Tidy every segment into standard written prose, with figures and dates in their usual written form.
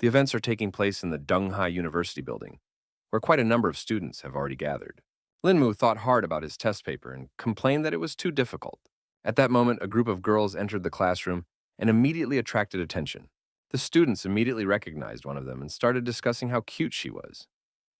The events are taking place in the Donghai University building, where quite a number of students have already gathered. Linmu thought hard about his test paper and complained that it was too difficult. At that moment, a group of girls entered the classroom and immediately attracted attention. The students immediately recognized one of them and started discussing how cute she was,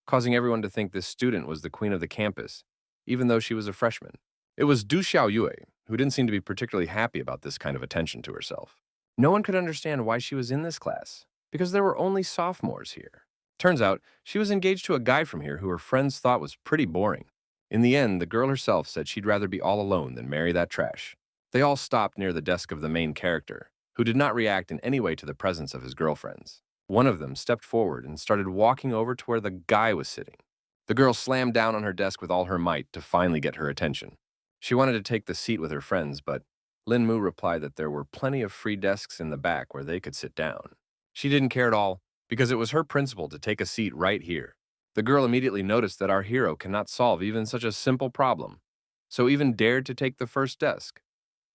causing everyone to think this student was the queen of the campus, even though she was a freshman. It was Du Xiaoyue, who didn't seem to be particularly happy about this kind of attention to herself. No one could understand why she was in this class, because there were only sophomores here. Turns out, she was engaged to a guy from here who her friends thought was pretty boring. In the end, the girl herself said she'd rather be all alone than marry that trash. They all stopped near the desk of the main character, who did not react in any way to the presence of his girlfriends. One of them stepped forward and started walking over to where the guy was sitting. The girl slammed down on her desk with all her might to finally get her attention. She wanted to take the seat with her friends, but Lin Mu replied that there were plenty of free desks in the back where they could sit down. She didn't care at all, because it was her principle to take a seat right here. The girl immediately noticed that our hero cannot solve even such a simple problem, so even dared to take the first desk,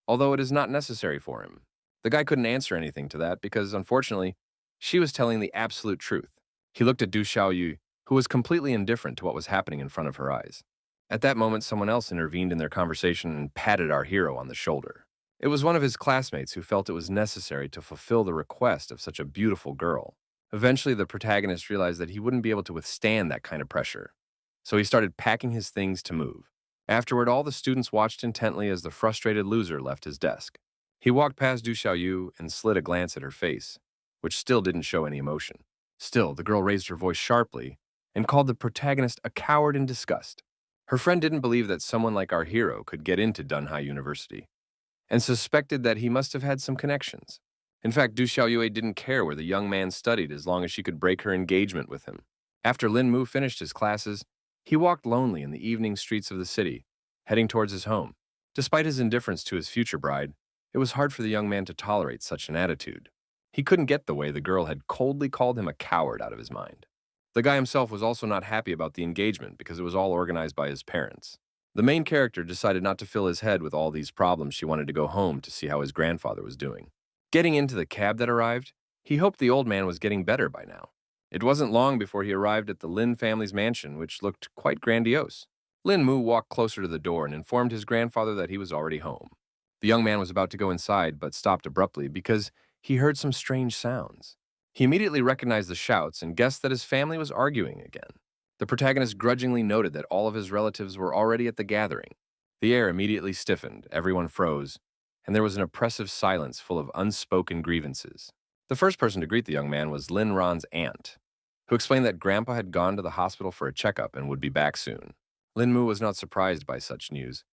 although it is not necessary for him. The guy couldn't answer anything to that because, unfortunately, she was telling the absolute truth. He looked at Du Xiaoyu, who was completely indifferent to what was happening in front of her eyes. At that moment, someone else intervened in their conversation and patted our hero on the shoulder. It was one of his classmates who felt it was necessary to fulfill the request of such a beautiful girl. Eventually, the protagonist realized that he wouldn't be able to withstand that kind of pressure, so he started packing his things to move. Afterward, all the students watched intently as the frustrated loser left his desk. He walked past Du Xiaoyu and slid a glance at her face, which still didn't show any emotion. Still, the girl raised her voice sharply and called the protagonist a coward in disgust. Her friend didn't believe that someone like our hero could get into Dunhai University, and suspected that he must have had some connections. In fact, Du Xiaoyue didn't care where the young man studied as long as she could break her engagement with him. After Lin Mu finished his classes, he walked lonely in the evening streets of the city, heading towards his home. Despite his indifference to his future bride, it was hard for the young man to tolerate such an attitude. He couldn't get the way the girl had coldly called him a coward out of his mind. The guy himself was also not happy about the engagement because it was all organized by his parents. The main character decided not to fill his head with all these problems. She wanted to go home to see how his grandfather was doing. Getting into the cab that arrived, he hoped the old man was getting better by now. It wasn't long before he arrived at the Lin family's mansion, which looked quite grandiose. Lin Mu walked closer to the door and informed his grandfather that he was already home. The young man was about to go inside, but stopped abruptly because he heard some strange sounds. He immediately recognized the shouts and guessed that his family was arguing again. The protagonist grudgingly noted that all of his relatives were already at the gathering. The air immediately stiffened, everyone froze, and there was an oppressive silence full of unspoken grievances. The first person to greet the young man was Lin Ron's aunt, who explained that Grandpa had gone to the hospital for a checkup and would be back soon. Lin Mu was not surprised by such news,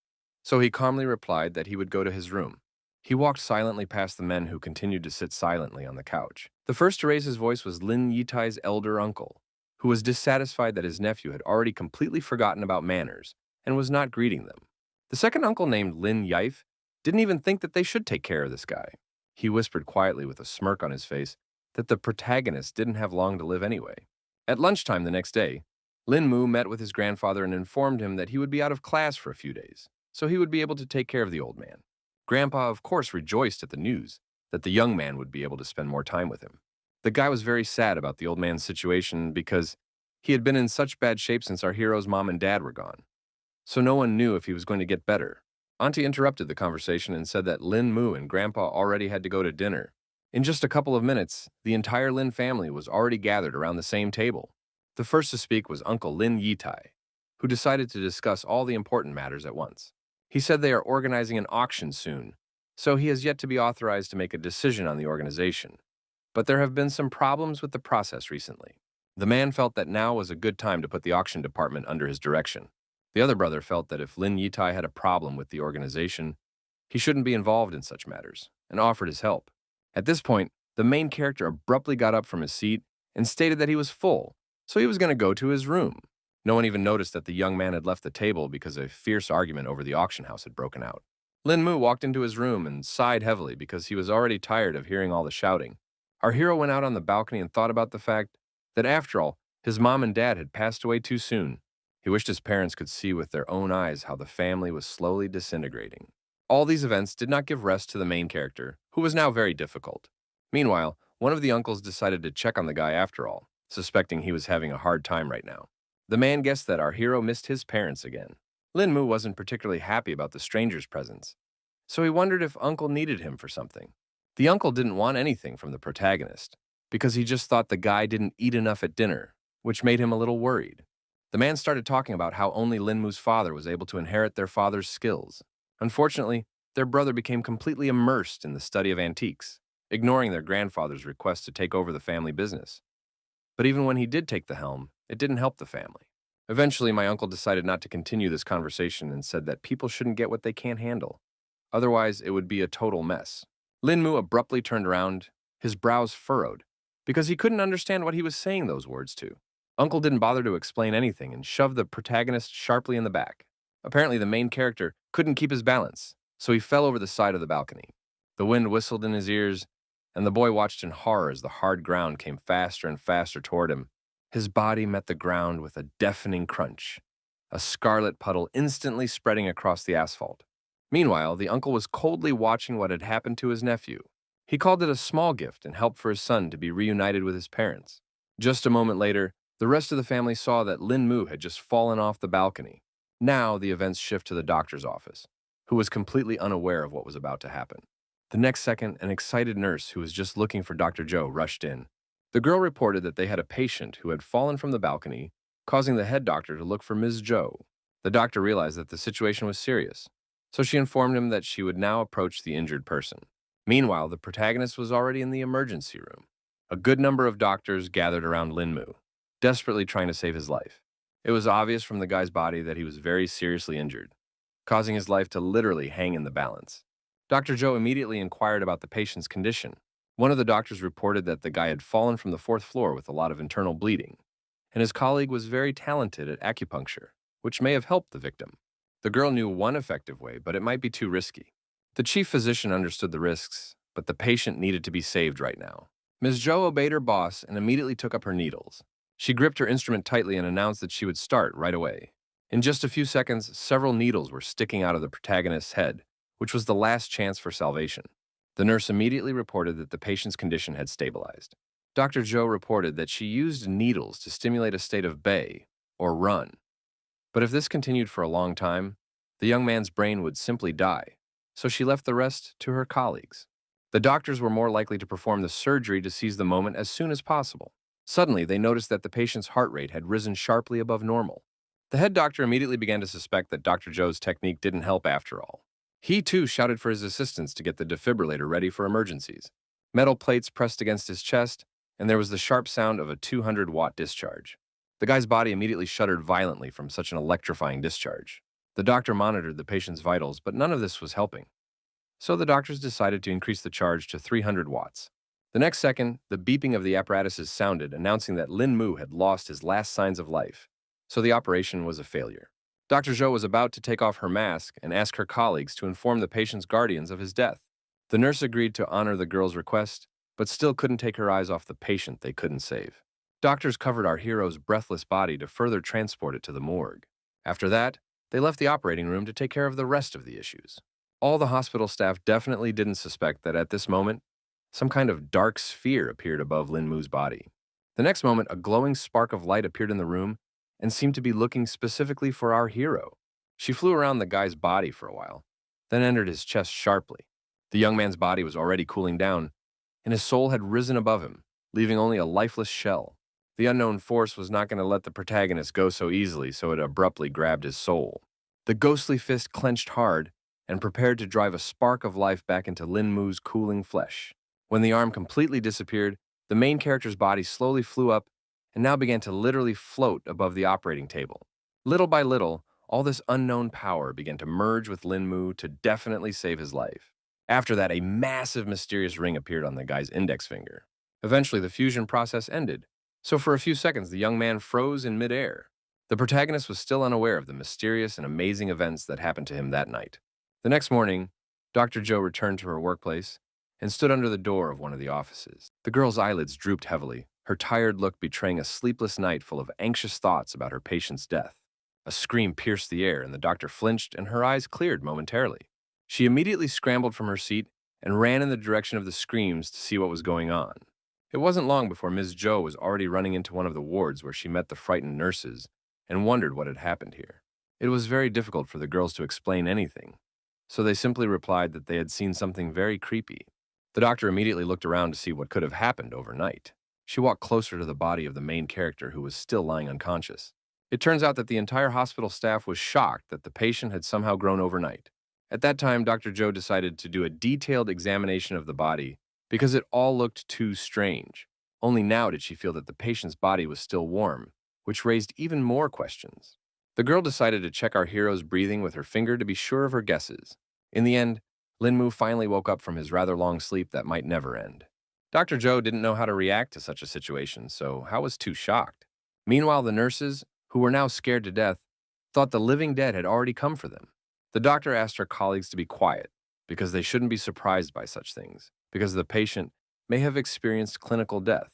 so he calmly replied that he would go to his room. He walked silently past the men who continued to sit silently on the couch. The first to raise his voice was Lin Yitai's elder uncle, who was dissatisfied that his nephew had already completely forgotten about manners and was not greeting them. The second uncle, named Lin Yaif, didn't even think that they should take care of this guy. He whispered quietly with a smirk on his face that the protagonist didn't have long to live anyway. At lunchtime the next day, Lin Mu met with his grandfather and informed him that he would be out of class for a few days, so he would be able to take care of the old man. Grandpa, of course, rejoiced at the news that the young man would be able to spend more time with him. The guy was very sad about the old man's situation because he had been in such bad shape since our hero's mom and dad were gone. So no one knew if he was going to get better. Auntie interrupted the conversation and said that Lin Mu and Grandpa already had to go to dinner. In just a couple of minutes, the entire Lin family was already gathered around the same table. The first to speak was Uncle Lin Yitai, who decided to discuss all the important matters at once. He said they are organizing an auction soon, so he has yet to be authorized to make a decision on the organization. But there have been some problems with the process recently. The man felt that now was a good time to put the auction department under his direction. The other brother felt that if Lin Yitai had a problem with the organization, he shouldn't be involved in such matters, and offered his help. At this point, the main character abruptly got up from his seat and stated that he was full, so he was going to go to his room. No one even noticed that the young man had left the table because a fierce argument over the auction house had broken out. Lin Mu walked into his room and sighed heavily because he was already tired of hearing all the shouting. Our hero went out on the balcony and thought about the fact that, after all, his mom and dad had passed away too soon. He wished his parents could see with their own eyes how the family was slowly disintegrating. All these events did not give rest to the main character, who was now very difficult. Meanwhile, One of the uncles decided to check on the guy after all, suspecting he was having a hard time right now. The man guessed that our hero missed his parents again. Lin Mu wasn't particularly happy about the stranger's presence, so he wondered if Uncle needed him for something. The uncle didn't want anything from the protagonist, because he just thought the guy didn't eat enough at dinner, which made him a little worried. The man started talking about how only Lin Mu's father was able to inherit their father's skills. Unfortunately, their brother became completely immersed in the study of antiques, ignoring their grandfather's request to take over the family business. But even when he did take the helm, it didn't help the family. Eventually, my uncle decided not to continue this conversation and said that people shouldn't get what they can't handle. Otherwise, it would be a total mess. Lin Mu abruptly turned around, his brows furrowed, because he couldn't understand what he was saying those words to. Uncle didn't bother to explain anything and shoved the protagonist sharply in the back. Apparently, the main character couldn't keep his balance, so he fell over the side of the balcony. The wind whistled in his ears, and the boy watched in horror as the hard ground came faster and faster toward him. His body met the ground with a deafening crunch, a scarlet puddle instantly spreading across the asphalt. Meanwhile, the uncle was coldly watching what had happened to his nephew. He called it a small gift and help for his son to be reunited with his parents. Just a moment later, the rest of the family saw that Lin Mu had just fallen off the balcony. Now the events shift to the doctor's office, who was completely unaware of what was about to happen. The next second, an excited nurse who was just looking for Dr. Joe rushed in. The girl reported that they had a patient who had fallen from the balcony, causing the head doctor to look for Ms. Joe. The doctor realized that the situation was serious, so she informed him that she would now approach the injured person. Meanwhile, the protagonist was already in the emergency room. A good number of doctors gathered around Lin Mu, desperately trying to save his life. It was obvious from the guy's body that he was very seriously injured, causing his life to literally hang in the balance. Dr. Joe immediately inquired about the patient's condition. One of the doctors reported that the guy had fallen from the fourth floor with a lot of internal bleeding, and his colleague was very talented at acupuncture, which may have helped the victim. The girl knew one effective way, but it might be too risky. The chief physician understood the risks, but the patient needed to be saved right now. Ms. Joe obeyed her boss and immediately took up her needles. She gripped her instrument tightly and announced that she would start right away. In just a few seconds, several needles were sticking out of the protagonist's head, which was the last chance for salvation. The nurse immediately reported that the patient's condition had stabilized. Dr. Joe reported that she used needles to stimulate a state of bay, or run. But if this continued for a long time, the young man's brain would simply die, so she left the rest to her colleagues. The doctors were more likely to perform the surgery to seize the moment as soon as possible. Suddenly, they noticed that the patient's heart rate had risen sharply above normal. The head doctor immediately began to suspect that Dr. Joe's technique didn't help after all. He too shouted for his assistants to get the defibrillator ready for emergencies. Metal plates pressed against his chest, and there was the sharp sound of a 200-watt discharge. The guy's body immediately shuddered violently from such an electrifying discharge. The doctor monitored the patient's vitals, but none of this was helping. So the doctors decided to increase the charge to 300 watts. The next second, the beeping of the apparatuses sounded, announcing that Lin Mu had lost his last signs of life, so the operation was a failure. Dr. Zhou was about to take off her mask and ask her colleagues to inform the patient's guardians of his death. The nurse agreed to honor the girl's request, but still couldn't take her eyes off the patient they couldn't save. Doctors covered our hero's breathless body to further transport it to the morgue. After that, they left the operating room to take care of the rest of the issues. All the hospital staff definitely didn't suspect that at this moment, some kind of dark sphere appeared above Lin Mu's body. The next moment, a glowing spark of light appeared in the room and seemed to be looking specifically for our hero. She flew around the guy's body for a while, then entered his chest sharply. The young man's body was already cooling down, and his soul had risen above him, leaving only a lifeless shell. The unknown force was not going to let the protagonist go so easily, so it abruptly grabbed his soul. The ghostly fist clenched hard and prepared to drive a spark of life back into Lin Mu's cooling flesh. When the arm completely disappeared, the main character's body slowly flew up and now began to literally float above the operating table. Little by little, all this unknown power began to merge with Lin Mu to definitely save his life. After that, a massive mysterious ring appeared on the guy's index finger. Eventually, the fusion process ended, so for a few seconds, the young man froze in midair. The protagonist was still unaware of the mysterious and amazing events that happened to him that night. The next morning, Dr. Joe returned to her workplace and stood under the door of one of the offices. The girl's eyelids drooped heavily, her tired look betraying a sleepless night full of anxious thoughts about her patient's death. A scream pierced the air, and the doctor flinched and her eyes cleared momentarily. She immediately scrambled from her seat and ran in the direction of the screams to see what was going on. It wasn't long before Ms. Joe was already running into one of the wards where she met the frightened nurses and wondered what had happened here. It was very difficult for the girls to explain anything, so they simply replied that they had seen something very creepy. The doctor immediately looked around to see what could have happened overnight. She walked closer to the body of the main character who was still lying unconscious. It turns out that the entire hospital staff was shocked that the patient had somehow grown overnight. At that time, Dr. Joe decided to do a detailed examination of the body because it all looked too strange. Only now did she feel that the patient's body was still warm, which raised even more questions. The girl decided to check our hero's breathing with her finger to be sure of her guesses. In the end, Linmu finally woke up from his rather long sleep that might never end. Dr. Joe didn't know how to react to such a situation, so Hao was too shocked. Meanwhile, the nurses, who were now scared to death, thought the living dead had already come for them. The doctor asked her colleagues to be quiet because they shouldn't be surprised by such things, because the patient may have experienced clinical death.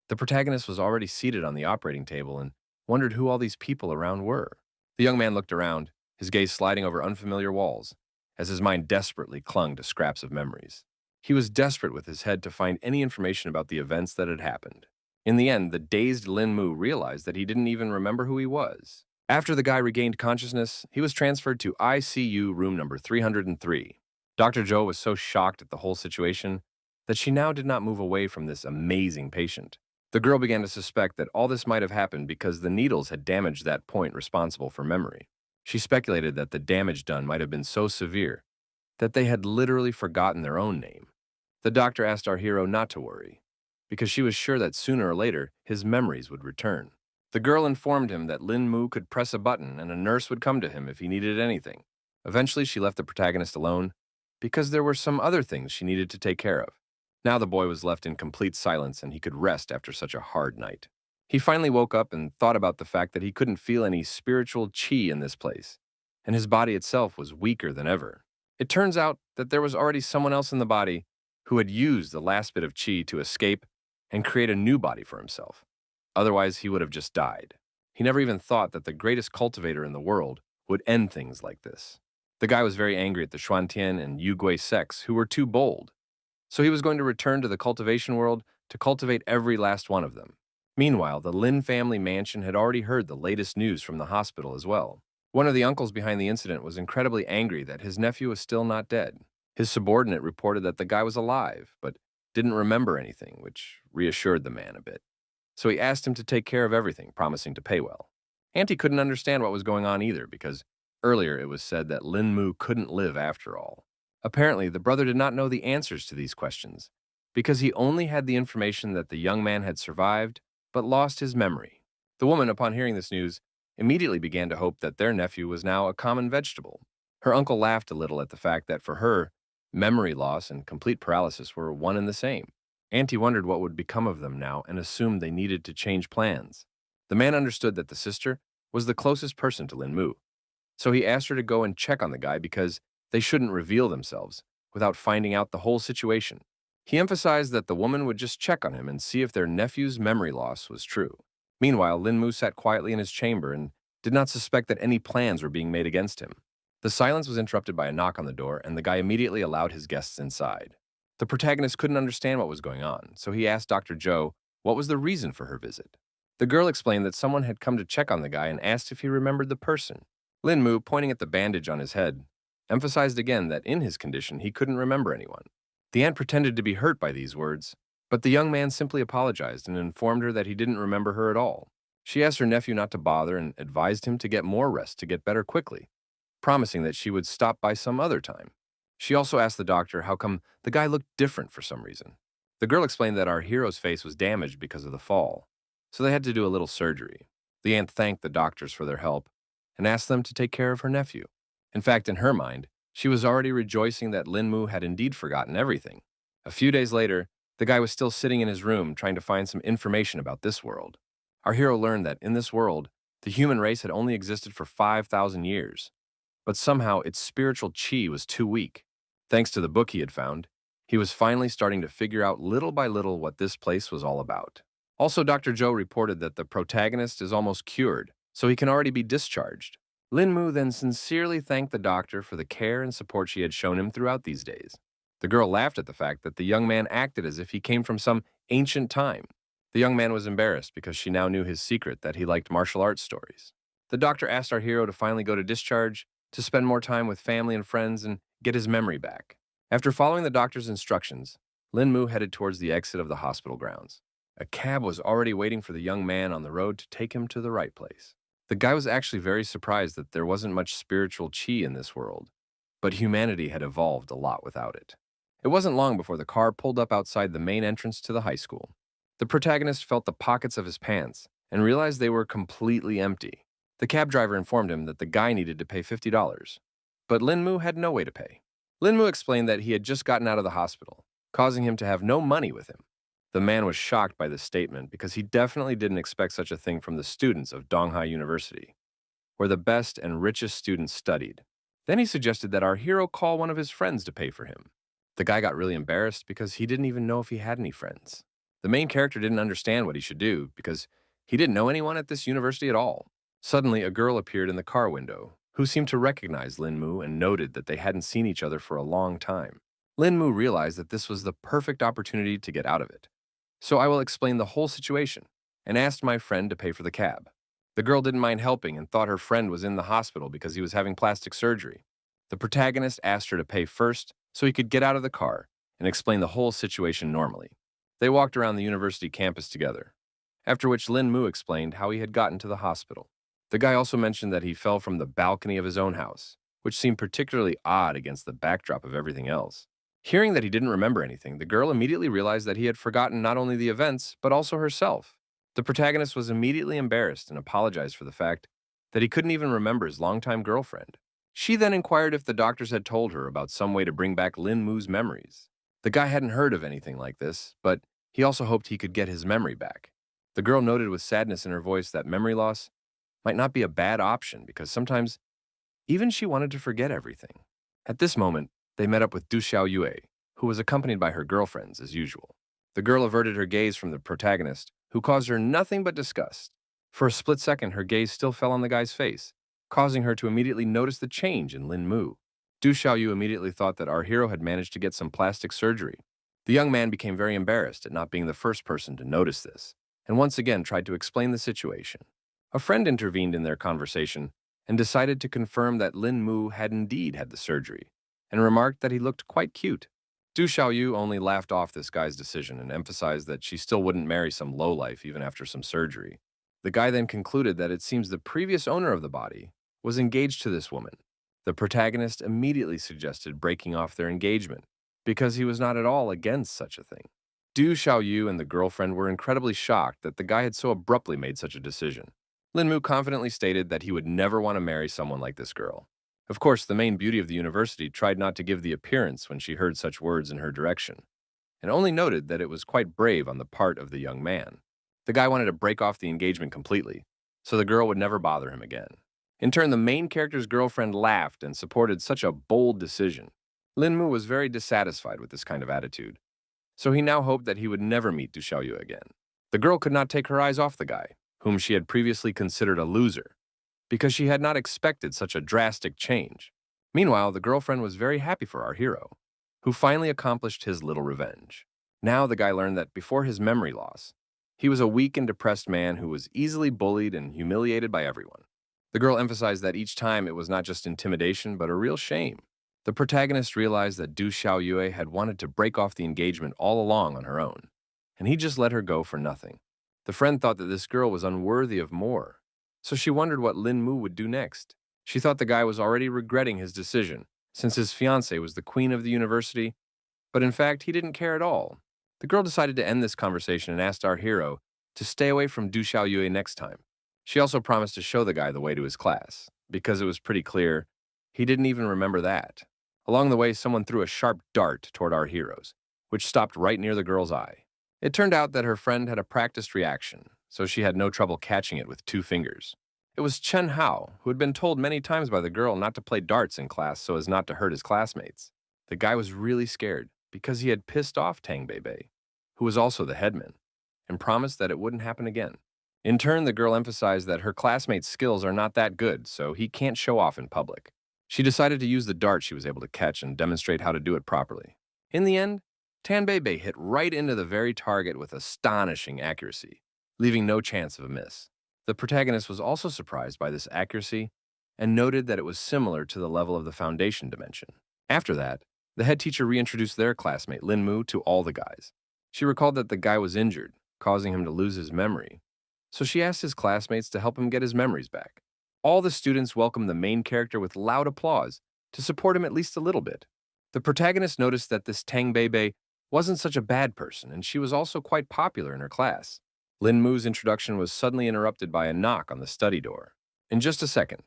The protagonist was already seated on the operating table and wondered who all these people around were. The young man looked around, his gaze sliding over unfamiliar walls, as his mind desperately clung to scraps of memories. He was desperate with his head to find any information about the events that had happened. In the end, the dazed Lin Mu realized that he didn't even remember who he was. After the guy regained consciousness, he was transferred to ICU room number 303. Dr. Joe was so shocked at the whole situation that she now did not move away from this amazing patient. The girl began to suspect that all this might have happened because the needles had damaged that point responsible for memory. She speculated that the damage done might have been so severe that they had literally forgotten their own name. The doctor asked our hero not to worry, because she was sure that sooner or later his memories would return. The girl informed him that Lin Mu could press a button and a nurse would come to him if he needed anything. Eventually, she left the protagonist alone because there were some other things she needed to take care of. Now the boy was left in complete silence and he could rest after such a hard night. He finally woke up and thought about the fact that he couldn't feel any spiritual chi in this place, and his body itself was weaker than ever. It turns out that there was already someone else in the body who had used the last bit of chi to escape and create a new body for himself. Otherwise, he would have just died. He never even thought that the greatest cultivator in the world would end things like this. The guy was very angry at the Xuantian and Yugui sects, who were too bold. So he was going to return to the cultivation world to cultivate every last one of them. Meanwhile, the Lin family mansion had already heard the latest news from the hospital as well. One of the uncles behind the incident was incredibly angry that his nephew was still not dead. His subordinate reported that the guy was alive, but didn't remember anything, which reassured the man a bit. So he asked him to take care of everything, promising to pay well. Auntie couldn't understand what was going on either, because earlier it was said that Lin Mu couldn't live after all. Apparently, the brother did not know the answers to these questions, because he only had the information that the young man had survived, but lost his memory. The woman, upon hearing this news, immediately began to hope that their nephew was now a common vegetable. Her uncle laughed a little at the fact that for her, memory loss and complete paralysis were one and the same. Auntie wondered what would become of them now and assumed they needed to change plans. The man understood that the sister was the closest person to Lin Mu, so he asked her to go and check on the guy because they shouldn't reveal themselves without finding out the whole situation. He emphasized that the woman would just check on him and see if their nephew's memory loss was true. Meanwhile, Lin Mu sat quietly in his chamber and did not suspect that any plans were being made against him. The silence was interrupted by a knock on the door, and the guy immediately allowed his guests inside. The protagonist couldn't understand what was going on, so he asked Dr. Joe what was the reason for her visit. The girl explained that someone had come to check on the guy and asked if he remembered the person. Lin Mu, pointing at the bandage on his head, emphasized again that in his condition he couldn't remember anyone. The aunt pretended to be hurt by these words, but the young man simply apologized and informed her that he didn't remember her at all. She asked her nephew not to bother and advised him to get more rest to get better quickly, promising that she would stop by some other time. She also asked the doctor how come the guy looked different for some reason. The girl explained that our hero's face was damaged because of the fall, so they had to do a little surgery. The aunt thanked the doctors for their help and asked them to take care of her nephew. In fact, in her mind, she was already rejoicing that Lin Mu had indeed forgotten everything. A few days later, the guy was still sitting in his room trying to find some information about this world. Our hero learned that in this world, the human race had only existed for 5,000 years, but somehow its spiritual chi was too weak. Thanks to the book he had found, he was finally starting to figure out little by little what this place was all about. Also, Dr. Joe reported that the protagonist is almost cured, so he can already be discharged. Lin Mu then sincerely thanked the doctor for the care and support she had shown him throughout these days. The girl laughed at the fact that the young man acted as if he came from some ancient time. The young man was embarrassed because she now knew his secret that he liked martial arts stories. The doctor asked our hero to finally go to discharge, to spend more time with family and friends, and get his memory back. After following the doctor's instructions, Lin Mu headed towards the exit of the hospital grounds. A cab was already waiting for the young man on the road to take him to the right place. The guy was actually very surprised that there wasn't much spiritual chi in this world, but humanity had evolved a lot without it. It wasn't long before the car pulled up outside the main entrance to the high school. The protagonist felt the pockets of his pants and realized they were completely empty. The cab driver informed him that the guy needed to pay $50, but Lin Mu had no way to pay. Lin Mu explained that he had just gotten out of the hospital, causing him to have no money with him. The man was shocked by this statement because he definitely didn't expect such a thing from the students of Donghai University, where the best and richest students studied. Then he suggested that our hero call one of his friends to pay for him. The guy got really embarrassed because he didn't even know if he had any friends. The main character didn't understand what he should do because he didn't know anyone at this university at all. Suddenly, a girl appeared in the car window who seemed to recognize Lin Mu and noted that they hadn't seen each other for a long time. Lin Mu realized that this was the perfect opportunity to get out of it. So I will explain the whole situation and asked my friend to pay for the cab. The girl didn't mind helping and thought her friend was in the hospital because he was having plastic surgery. The protagonist asked her to pay first so he could get out of the car and explain the whole situation normally. They walked around the university campus together, after which Lin Mu explained how he had gotten to the hospital. The guy also mentioned that he fell from the balcony of his own house, which seemed particularly odd against the backdrop of everything else. Hearing that he didn't remember anything, the girl immediately realized that he had forgotten not only the events, but also herself. The protagonist was immediately embarrassed and apologized for the fact that he couldn't even remember his longtime girlfriend. She then inquired if the doctors had told her about some way to bring back Lin Mu's memories. The guy hadn't heard of anything like this, but he also hoped he could get his memory back. The girl noted with sadness in her voice that memory loss might not be a bad option because sometimes even she wanted to forget everything. At this moment, they met up with Du Xiaoyue, who was accompanied by her girlfriends as usual. The girl averted her gaze from the protagonist, who caused her nothing but disgust. For a split second, her gaze still fell on the guy's face, causing her to immediately notice the change in Lin Mu. Du Xiaoyu immediately thought that our hero had managed to get some plastic surgery. The young man became very embarrassed at not being the first person to notice this, and once again tried to explain the situation. A friend intervened in their conversation and decided to confirm that Lin Mu had indeed had the surgery, and remarked that he looked quite cute. Du Xiaoyu only laughed off this guy's decision and emphasized that she still wouldn't marry some lowlife even after some surgery. The guy then concluded that it seems the previous owner of the body was engaged to this woman. The protagonist immediately suggested breaking off their engagement because he was not at all against such a thing. Du Xiaoyu and the girlfriend were incredibly shocked that the guy had so abruptly made such a decision. Lin Mu confidently stated that he would never want to marry someone like this girl. Of course, the main beauty of the university tried not to give the appearance when she heard such words in her direction, and only noted that it was quite brave on the part of the young man. The guy wanted to break off the engagement completely, so the girl would never bother him again. In turn, the main character's girlfriend laughed and supported such a bold decision. Lin Mu was very dissatisfied with this kind of attitude, so he now hoped that he would never meet Du Xiaoyu again. The girl could not take her eyes off the guy, whom she had previously considered a loser, because she had not expected such a drastic change. Meanwhile, the girlfriend was very happy for our hero, who finally accomplished his little revenge. Now the guy learned that before his memory loss, he was a weak and depressed man who was easily bullied and humiliated by everyone. The girl emphasized that each time it was not just intimidation, but a real shame. The protagonist realized that Du Xiaoyue had wanted to break off the engagement all along on her own, and he just let her go for nothing. The friend thought that this girl was unworthy of more, so she wondered what Lin Mu would do next. She thought the guy was already regretting his decision, since his fiancée was the queen of the university, but in fact, he didn't care at all. The girl decided to end this conversation and asked our hero to stay away from Du Xiaoyue next time. She also promised to show the guy the way to his class, because it was pretty clear he didn't even remember that. Along the way, someone threw a sharp dart toward our heroes, which stopped right near the girl's eye. It turned out that her friend had a practiced reaction, so she had no trouble catching it with 2 fingers. It was Chen Hao, who had been told many times by the girl not to play darts in class so as not to hurt his classmates. The guy was really scared because he had pissed off Tang Beibei, who was also the headman, and promised that it wouldn't happen again. In turn, the girl emphasized that her classmates' skills are not that good, so he can't show off in public. She decided to use the dart she was able to catch and demonstrate how to do it properly. In the end, Tanbebe hit right into the very target with astonishing accuracy, leaving no chance of a miss. The protagonist was also surprised by this accuracy and noted that it was similar to the level of the foundation dimension. After that, the head teacher reintroduced their classmate, Lin Mu, to all the guys. She recalled that the guy was injured, causing him to lose his memory, so she asked his classmates to help him get his memories back. All the students welcomed the main character with loud applause to support him at least a little bit. The protagonist noticed that this Tang Bei wasn't such a bad person, and she was also quite popular in her class. Lin Mu's introduction was suddenly interrupted by a knock on the study door. In just a second,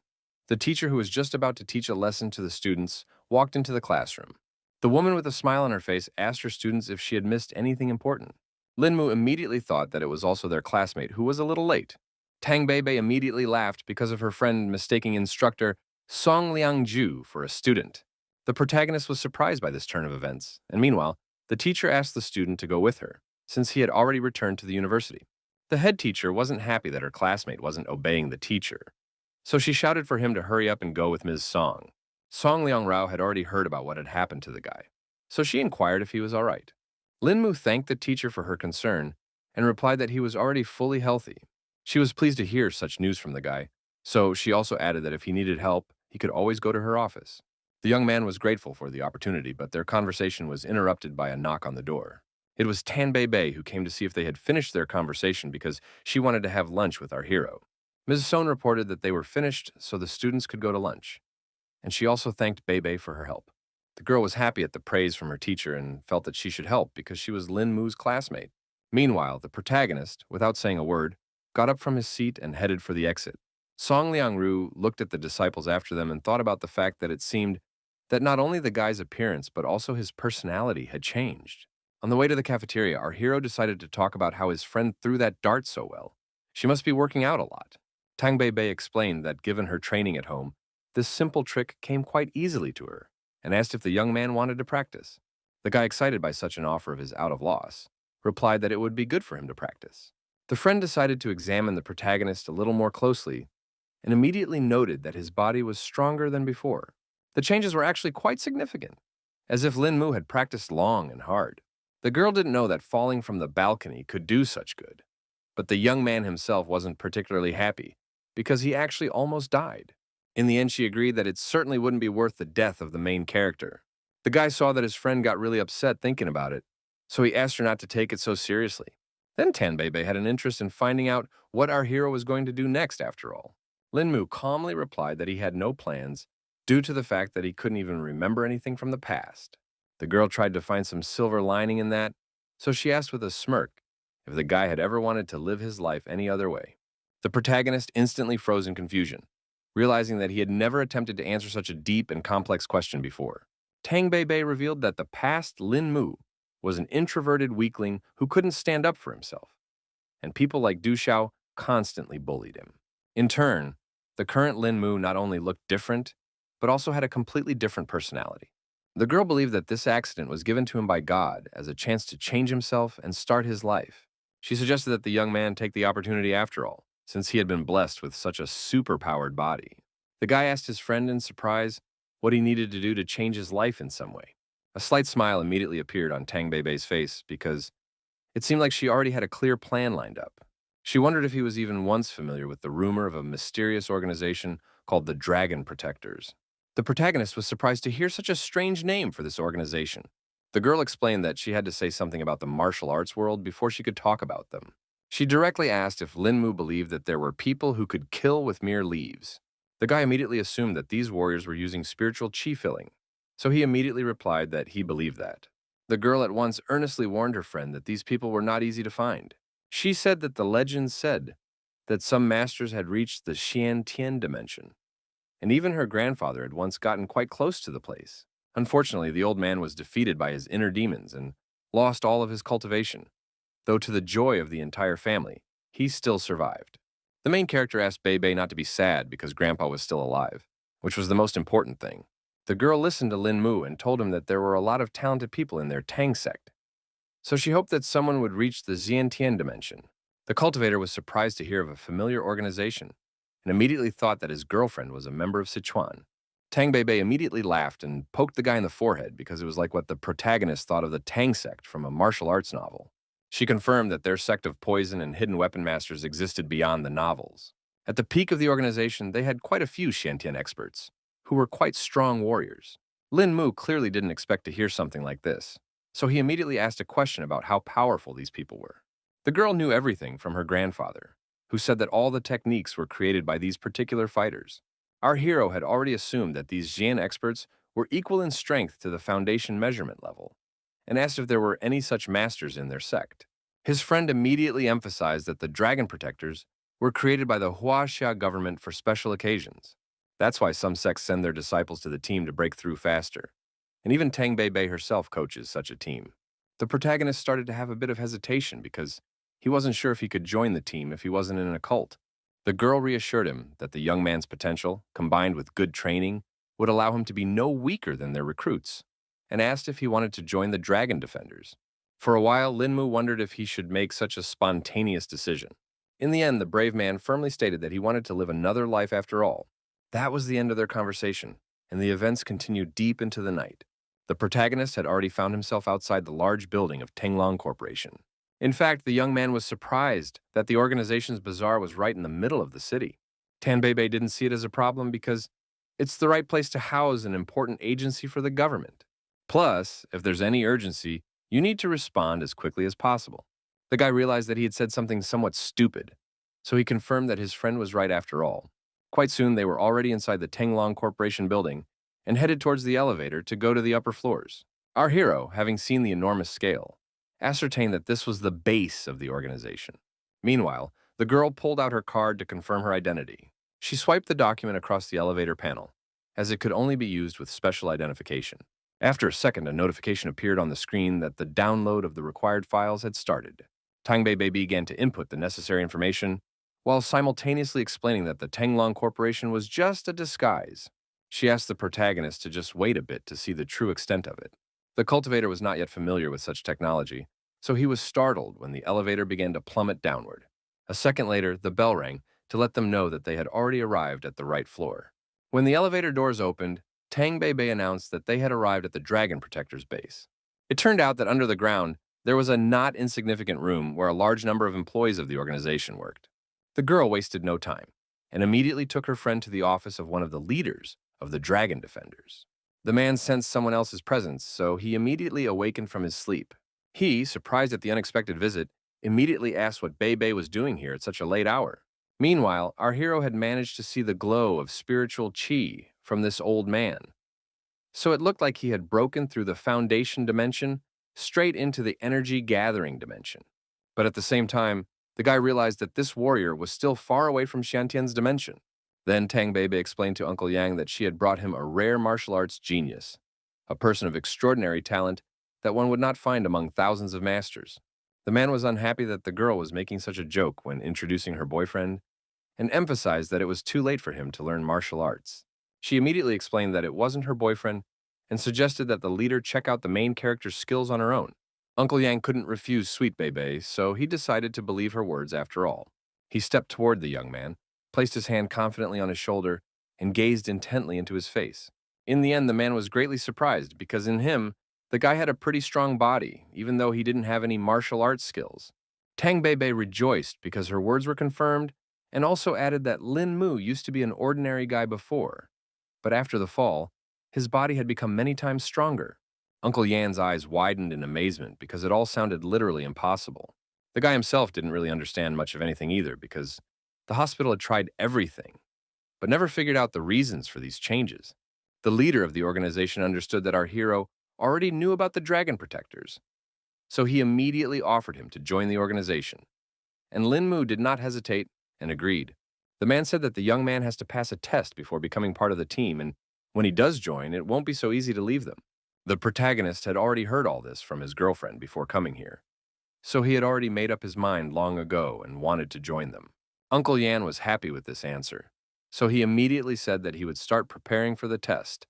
the teacher who was just about to teach a lesson to the students walked into the classroom. The woman with a smile on her face asked her students if she had missed anything important. Lin Mu immediately thought that it was also their classmate, who was a little late. Tang Bei immediately laughed because of her friend mistaking instructor Song Liangju for a student. The protagonist was surprised by this turn of events, and meanwhile, the teacher asked the student to go with her, since he had already returned to the university. The head teacher wasn't happy that her classmate wasn't obeying the teacher, so she shouted for him to hurry up and go with Ms. Song. Song Liangrao had already heard about what had happened to the guy, so she inquired if he was all right. Lin Mu thanked the teacher for her concern and replied that he was already fully healthy. She was pleased to hear such news from the guy, so she also added that if he needed help, he could always go to her office. The young man was grateful for the opportunity, but their conversation was interrupted by a knock on the door. It was Tan Bei who came to see if they had finished their conversation because she wanted to have lunch with our hero. Ms. Son reported that they were finished so the students could go to lunch, and she also thanked Bei for her help. The girl was happy at the praise from her teacher and felt that she should help because she was Lin Mu's classmate. Meanwhile, the protagonist, without saying a word, got up from his seat and headed for the exit. Song Liangru looked at the disciples after them and thought about the fact that it seemed that not only the guy's appearance but also his personality had changed. On the way to the cafeteria, our hero decided to talk about how his friend threw that dart so well. She must be working out a lot. Tang Bei explained that given her training at home, this simple trick came quite easily to her, and asked if the young man wanted to practice. The guy, excited by such an offer of his out of loss, replied that it would be good for him to practice. The friend decided to examine the protagonist a little more closely and immediately noted that his body was stronger than before. The changes were actually quite significant, as if Lin Mu had practiced long and hard. The girl didn't know that falling from the balcony could do such good, but the young man himself wasn't particularly happy because he actually almost died. In the end, she agreed that it certainly wouldn't be worth the death of the main character. The guy saw that his friend got really upset thinking about it, so he asked her not to take it so seriously. Then Tan Bei had an interest in finding out what our hero was going to do next after all. Lin Mu calmly replied that he had no plans due to the fact that he couldn't even remember anything from the past. The girl tried to find some silver lining in that, so she asked with a smirk if the guy had ever wanted to live his life any other way. The protagonist instantly froze in confusion, realizing that he had never attempted to answer such a deep and complex question before. Tang Bei revealed that the past Lin Mu was an introverted weakling who couldn't stand up for himself, and people like Du Xiao constantly bullied him. In turn, the current Lin Mu not only looked different, but also had a completely different personality. The girl believed that this accident was given to him by God as a chance to change himself and start his life. She suggested that the young man take the opportunity after all, since he had been blessed with such a super-powered body. The guy asked his friend in surprise what he needed to do to change his life in some way. A slight smile immediately appeared on Tang Bei's face because it seemed like she already had a clear plan lined up. She wondered if he was even once familiar with the rumor of a mysterious organization called the Dragon Protectors. The protagonist was surprised to hear such a strange name for this organization. The girl explained that she had to say something about the martial arts world before she could talk about them. She directly asked if Lin Mu believed that there were people who could kill with mere leaves. The guy immediately assumed that these warriors were using spiritual chi filling, so he immediately replied that he believed that. The girl at once earnestly warned her friend that these people were not easy to find. She said that the legends said that some masters had reached the Xian Tian dimension, and even her grandfather had once gotten quite close to the place. Unfortunately, the old man was defeated by his inner demons and lost all of his cultivation, though to the joy of the entire family, he still survived. The main character asked Bei not to be sad because Grandpa was still alive, which was the most important thing. The girl listened to Lin Mu and told him that there were a lot of talented people in their Tang sect, so she hoped that someone would reach the Xiantian dimension. The cultivator was surprised to hear of a familiar organization and immediately thought that his girlfriend was a member of Sichuan. Tang Bei immediately laughed and poked the guy in the forehead because it was like what the protagonist thought of the Tang sect from a martial arts novel. She confirmed that their sect of poison and hidden weapon masters existed beyond the novels. At the peak of the organization, they had quite a few Shantian experts, who were quite strong warriors. Lin Mu clearly didn't expect to hear something like this, so he immediately asked a question about how powerful these people were. The girl knew everything from her grandfather, who said that all the techniques were created by these particular fighters. Our hero had already assumed that these Jian experts were equal in strength to the foundation measurement level, and asked if there were any such masters in their sect. His friend immediately emphasized that the dragon protectors were created by the Huaxia government for special occasions. That's why some sects send their disciples to the team to break through faster, and even Tang Bei herself coaches such a team. The protagonist started to have a bit of hesitation because he wasn't sure if he could join the team if he wasn't in a cult. The girl reassured him that the young man's potential, combined with good training, would allow him to be no weaker than their recruits, and asked if he wanted to join the Dragon Defenders. For a while, Lin Mu wondered if he should make such a spontaneous decision. In the end, the brave man firmly stated that he wanted to live another life after all. That was the end of their conversation, and the events continued deep into the night. The protagonist had already found himself outside the large building of Tenglong Corporation. In fact, the young man was surprised that the organization's bazaar was right in the middle of the city. Tan Bei didn't see it as a problem because it's the right place to house an important agency for the government. Plus, if there's any urgency, you need to respond as quickly as possible. The guy realized that he had said something somewhat stupid, so he confirmed that his friend was right after all. Quite soon, they were already inside the Tenglong Corporation building and headed towards the elevator to go to the upper floors. Our hero, having seen the enormous scale, ascertained that this was the base of the organization. Meanwhile, the girl pulled out her card to confirm her identity. She swiped the document across the elevator panel, as it could only be used with special identification. After a second, a notification appeared on the screen that the download of the required files had started. Tang Bei began to input the necessary information, while simultaneously explaining that the Tenglong Corporation was just a disguise. She asked the protagonist to just wait a bit to see the true extent of it. The cultivator was not yet familiar with such technology, so he was startled when the elevator began to plummet downward. A second later, the bell rang to let them know that they had already arrived at the right floor. When the elevator doors opened, Tang Bei announced that they had arrived at the Dragon Protector's base. It turned out that under the ground, there was a not insignificant room where a large number of employees of the organization worked. The girl wasted no time and immediately took her friend to the office of one of the leaders of the Dragon Defenders. The man sensed someone else's presence, so he immediately awakened from his sleep. He, surprised at the unexpected visit, immediately asked what Bei was doing here at such a late hour. Meanwhile, our hero had managed to see the glow of spiritual qi from this old man. So it looked like he had broken through the foundation dimension straight into the energy gathering dimension. But at the same time, the guy realized that this warrior was still far away from Shantian's dimension. Then Tang Bei explained to Uncle Yang that she had brought him a rare martial arts genius, a person of extraordinary talent that one would not find among thousands of masters. The man was unhappy that the girl was making such a joke when introducing her boyfriend, and emphasized that it was too late for him to learn martial arts. She immediately explained that it wasn't her boyfriend and suggested that the leader check out the main character's skills on her own. Uncle Yang couldn't refuse Sweet Bei, so he decided to believe her words after all. He stepped toward the young man, placed his hand confidently on his shoulder, and gazed intently into his face. In the end, the man was greatly surprised because in him, the guy had a pretty strong body, even though he didn't have any martial arts skills. Tang Bei rejoiced because her words were confirmed and also added that Lin Mu used to be an ordinary guy before, but after the fall, his body had become many times stronger. Uncle Yan's eyes widened in amazement because it all sounded literally impossible. The guy himself didn't really understand much of anything either because the hospital had tried everything, but never figured out the reasons for these changes. The leader of the organization understood that our hero already knew about the Dragon Protectors, so he immediately offered him to join the organization. And Lin Mu did not hesitate and agreed. The man said that the young man has to pass a test before becoming part of the team, and when he does join, it won't be so easy to leave them. The protagonist had already heard all this from his girlfriend before coming here, so he had already made up his mind long ago and wanted to join them. Uncle Yan was happy with this answer, so he immediately said that he would start preparing for the test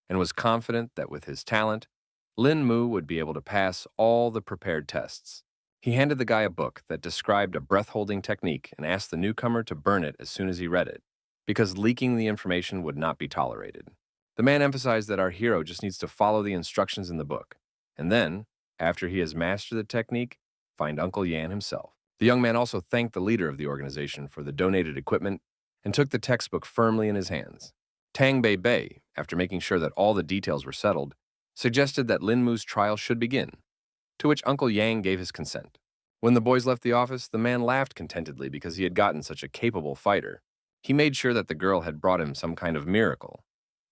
and was confident that with his talent, Lin Mu would be able to pass all the prepared tests. He handed the guy a book that described a breath-holding technique and asked the newcomer to burn it as soon as he read it, because leaking the information would not be tolerated. The man emphasized that our hero just needs to follow the instructions in the book, and then, after he has mastered the technique, find Uncle Yan himself. The young man also thanked the leader of the organization for the donated equipment and took the textbook firmly in his hands. Tang Bei Bei, after making sure that all the details were settled, suggested that Lin Mu's trial should begin, to which Uncle Yang gave his consent. When the boys left the office, the man laughed contentedly because he had gotten such a capable fighter. He made sure that the girl had brought him some kind of miracle,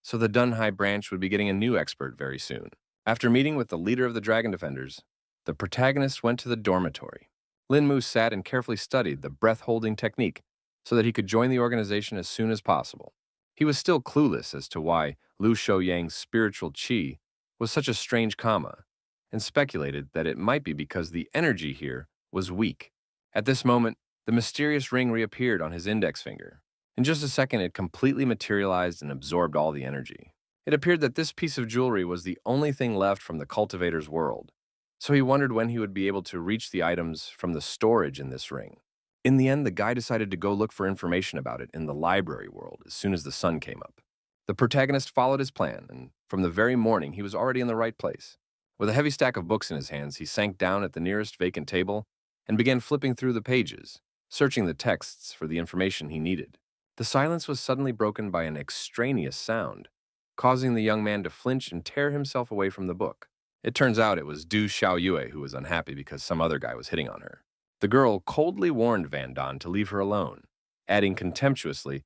so the Dunhai branch would be getting a new expert very soon. After meeting with the leader of the Dragon Defenders, the protagonist went to the dormitory. Lin Mu sat and carefully studied the breath-holding technique so that he could join the organization as soon as possible. He was still clueless as to why Lu Shouyang's spiritual qi was such a strange comma, and speculated that it might be because the energy here was weak. At this moment, the mysterious ring reappeared on his index finger. In just a second, it completely materialized and absorbed all the energy. It appeared that this piece of jewelry was the only thing left from the cultivator's world, so he wondered when he would be able to reach the items from the storage in this ring. In the end, the guy decided to go look for information about it in the library world as soon as the sun came up. The protagonist followed his plan, and from the very morning, he was already in the right place. With a heavy stack of books in his hands, he sank down at the nearest vacant table and began flipping through the pages, searching the texts for the information he needed. The silence was suddenly broken by an extraneous sound, causing the young man to flinch and tear himself away from the book. It turns out it was Du Xiaoyue who was unhappy because some other guy was hitting on her. The girl coldly warned Van Don to leave her alone, adding contemptuously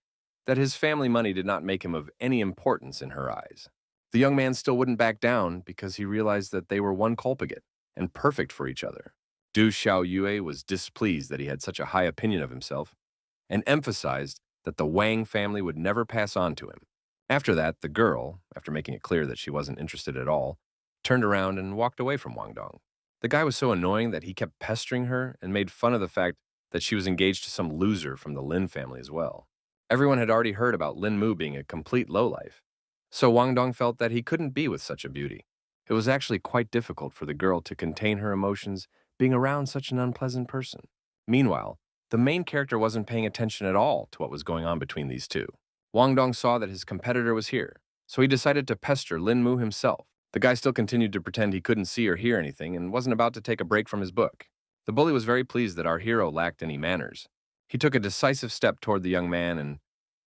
that his family money did not make him of any importance in her eyes. The young man still wouldn't back down because he realized that they were one colpigate and perfect for each other. Du Xiaoyue was displeased that he had such a high opinion of himself and emphasized that the Wang family would never pass on to him. After that, the girl, after making it clear that she wasn't interested at all, turned around and walked away from Wang Dong. The guy was so annoying that he kept pestering her and made fun of the fact that she was engaged to some loser from the Lin family as well. Everyone had already heard about Lin Mu being a complete lowlife, so Wang Dong felt that he couldn't be with such a beauty. It was actually quite difficult for the girl to contain her emotions being around such an unpleasant person. Meanwhile, the main character wasn't paying attention at all to what was going on between these two. Wang Dong saw that his competitor was here, so he decided to pester Lin Mu himself. The guy still continued to pretend he couldn't see or hear anything and wasn't about to take a break from his book. The bully was very pleased that our hero lacked any manners. He took a decisive step toward the young man and,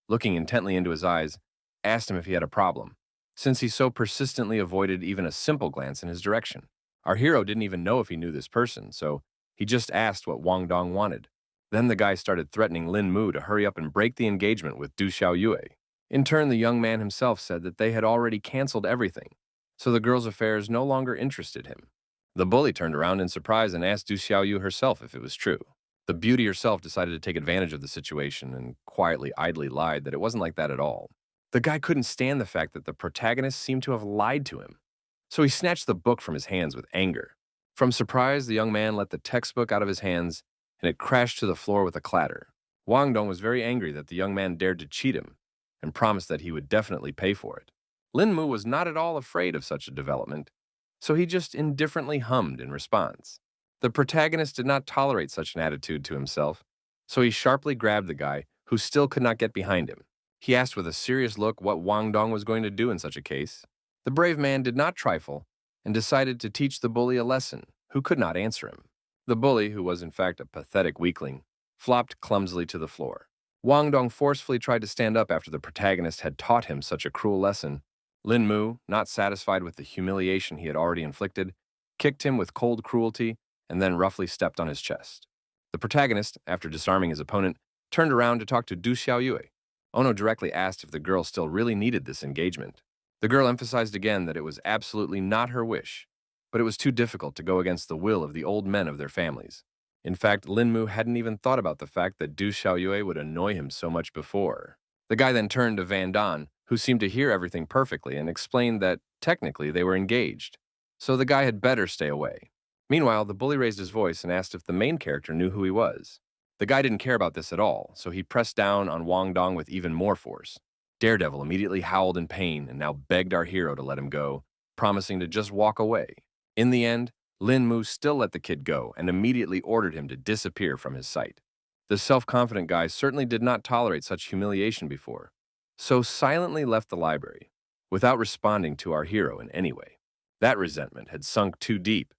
looking intently into his eyes, asked him if he had a problem, since he so persistently avoided even a simple glance in his direction. Our hero didn't even know if he knew this person, so he just asked what Wang Dong wanted. Then the guy started threatening Lin Mu to hurry up and break the engagement with Du Xiaoyue. In turn, the young man himself said that they had already canceled everything, so the girl's affairs no longer interested him. The bully turned around in surprise and asked Du Xiaoyu herself if it was true. The beauty herself decided to take advantage of the situation and quietly, idly lied that it wasn't like that at all. The guy couldn't stand the fact that the protagonist seemed to have lied to him, so he snatched the book from his hands with anger. From surprise, the young man let the textbook out of his hands, and it crashed to the floor with a clatter. Wang Dong was very angry that the young man dared to cheat him, and promised that he would definitely pay for it. Lin Mu was not at all afraid of such a development, so he just indifferently hummed in response. The protagonist did not tolerate such an attitude to himself, so he sharply grabbed the guy, who still could not get behind him. He asked with a serious look what Wang Dong was going to do in such a case. The brave man did not trifle and decided to teach the bully a lesson, who could not answer him. The bully, who was in fact a pathetic weakling, flopped clumsily to the floor. Wang Dong forcefully tried to stand up after the protagonist had taught him such a cruel lesson. Lin Mu, not satisfied with the humiliation he had already inflicted, kicked him with cold cruelty and then roughly stepped on his chest. The protagonist, after disarming his opponent, turned around to talk to Du Xiaoyue. Ono directly asked if the girl still really needed this engagement. The girl emphasized again that it was absolutely not her wish, but it was too difficult to go against the will of the old men of their families. In fact, Lin Mu hadn't even thought about the fact that Du Xiaoyue would annoy him so much before. The guy then turned to Van Don, who seemed to hear everything perfectly, and explained that, technically, they were engaged, so the guy had better stay away. Meanwhile, the bully raised his voice and asked if the main character knew who he was. The guy didn't care about this at all, so he pressed down on Wang Dong with even more force. Daredevil immediately howled in pain and now begged our hero to let him go, promising to just walk away. In the end, Lin Mu still let the kid go and immediately ordered him to disappear from his sight. The self-confident guy certainly did not tolerate such humiliation before, so silently left the library. without responding to our hero in any way. That resentment had sunk too deep,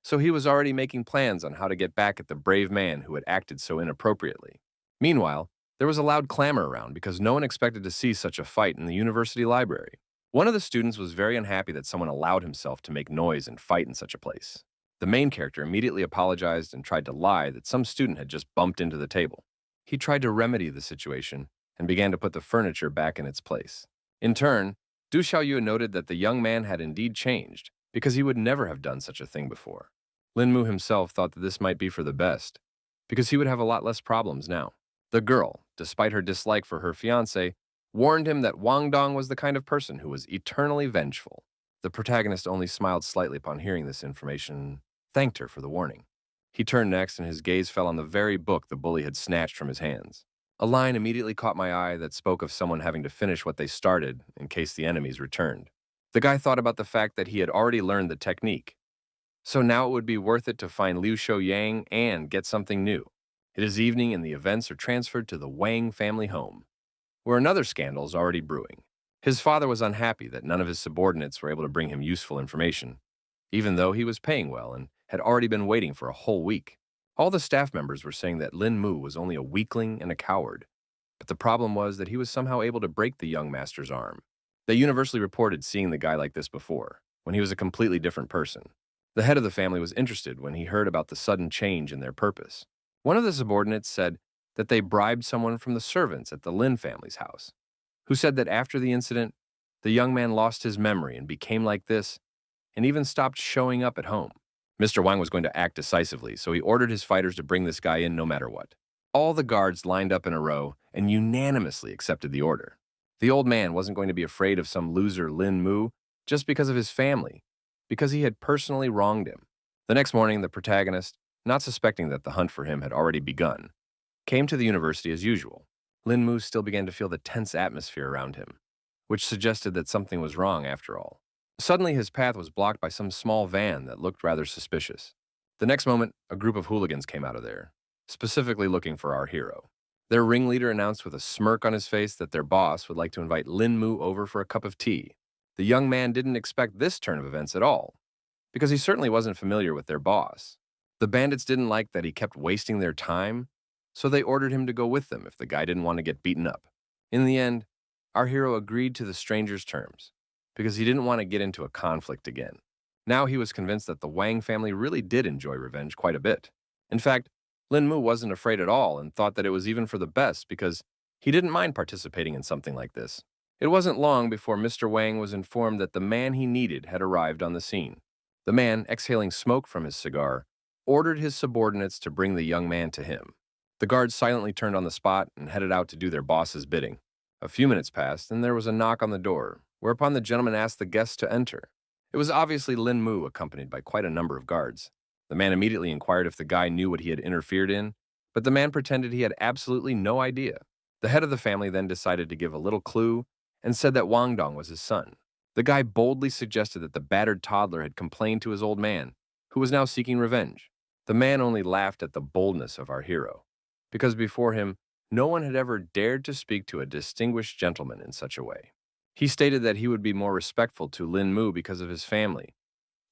so he was already making plans on how to get back at the brave man who had acted so inappropriately. Meanwhile, there was a loud clamor around because no one expected to see such a fight in the university library. One of the students was very unhappy that someone allowed himself to make noise and fight in such a place. The main character immediately apologized and tried to lie that some student had just bumped into the table. He tried to remedy the situation and began to put the furniture back in its place. In turn, Du Xiaoyu noted that the young man had indeed changed, because he would never have done such a thing before. Lin Mu himself thought that this might be for the best, because he would have a lot less problems now. The girl, despite her dislike for her fiancé, warned him that Wang Dong was the kind of person who was eternally vengeful. The protagonist only smiled slightly upon hearing this information and thanked her for the warning. He turned next and his gaze fell on the very book the bully had snatched from his hands. A line immediately caught my eye that spoke of someone having to finish what they started in case the enemies returned. The guy thought about the fact that he had already learned the technique. So now it would be worth it to find Liu Shouyang and get something new. It is evening and the events are transferred to the Wang family home, where another scandal is already brewing. His father was unhappy that none of his subordinates were able to bring him useful information, even though he was paying well and had already been waiting for a whole week. All the staff members were saying that Lin Mu was only a weakling and a coward, but the problem was that he was somehow able to break the young master's arm. They universally reported seeing the guy like this before, when he was a completely different person. The head of the family was interested when he heard about the sudden change in their purpose. One of the subordinates said that they bribed someone from the servants at the Lin family's house, who said that after the incident, the young man lost his memory and became like this, and even stopped showing up at home. Mr. Wang was going to act decisively, so he ordered his fighters to bring this guy in no matter what. All the guards lined up in a row and unanimously accepted the order. The old man wasn't going to be afraid of some loser Lin Mu just because of his family, because he had personally wronged him. The next morning, the protagonist, not suspecting that the hunt for him had already begun, came to the university as usual. Lin Mu still began to feel the tense atmosphere around him, which suggested that something was wrong after all. Suddenly, his path was blocked by some small van that looked rather suspicious. The next moment, a group of hooligans came out of there, specifically looking for our hero. Their ringleader announced with a smirk on his face that their boss would like to invite Lin Mu over for a cup of tea. The young man didn't expect this turn of events at all, because he certainly wasn't familiar with their boss. The bandits didn't like that he kept wasting their time, so they ordered him to go with them if the guy didn't want to get beaten up. In the end, our hero agreed to the stranger's terms, because he didn't want to get into a conflict again. Now he was convinced that the Wang family really did enjoy revenge quite a bit. In fact, Lin Mu wasn't afraid at all and thought that it was even for the best because he didn't mind participating in something like this. It wasn't long before Mr. Wang was informed that the man he needed had arrived on the scene. The man, exhaling smoke from his cigar, ordered his subordinates to bring the young man to him. The guards silently turned on the spot and headed out to do their boss's bidding. A few minutes passed, and there was a knock on the door, whereupon the gentleman asked the guests to enter. It was obviously Lin Mu, accompanied by quite a number of guards. The man immediately inquired if the guy knew what he had interfered in, but the man pretended he had absolutely no idea. The head of the family then decided to give a little clue and said that Wang Dong was his son. The guy boldly suggested that the battered toddler had complained to his old man, who was now seeking revenge. The man only laughed at the boldness of our hero, because before him, no one had ever dared to speak to a distinguished gentleman in such a way. He stated that he would be more respectful to Lin Mu because of his family,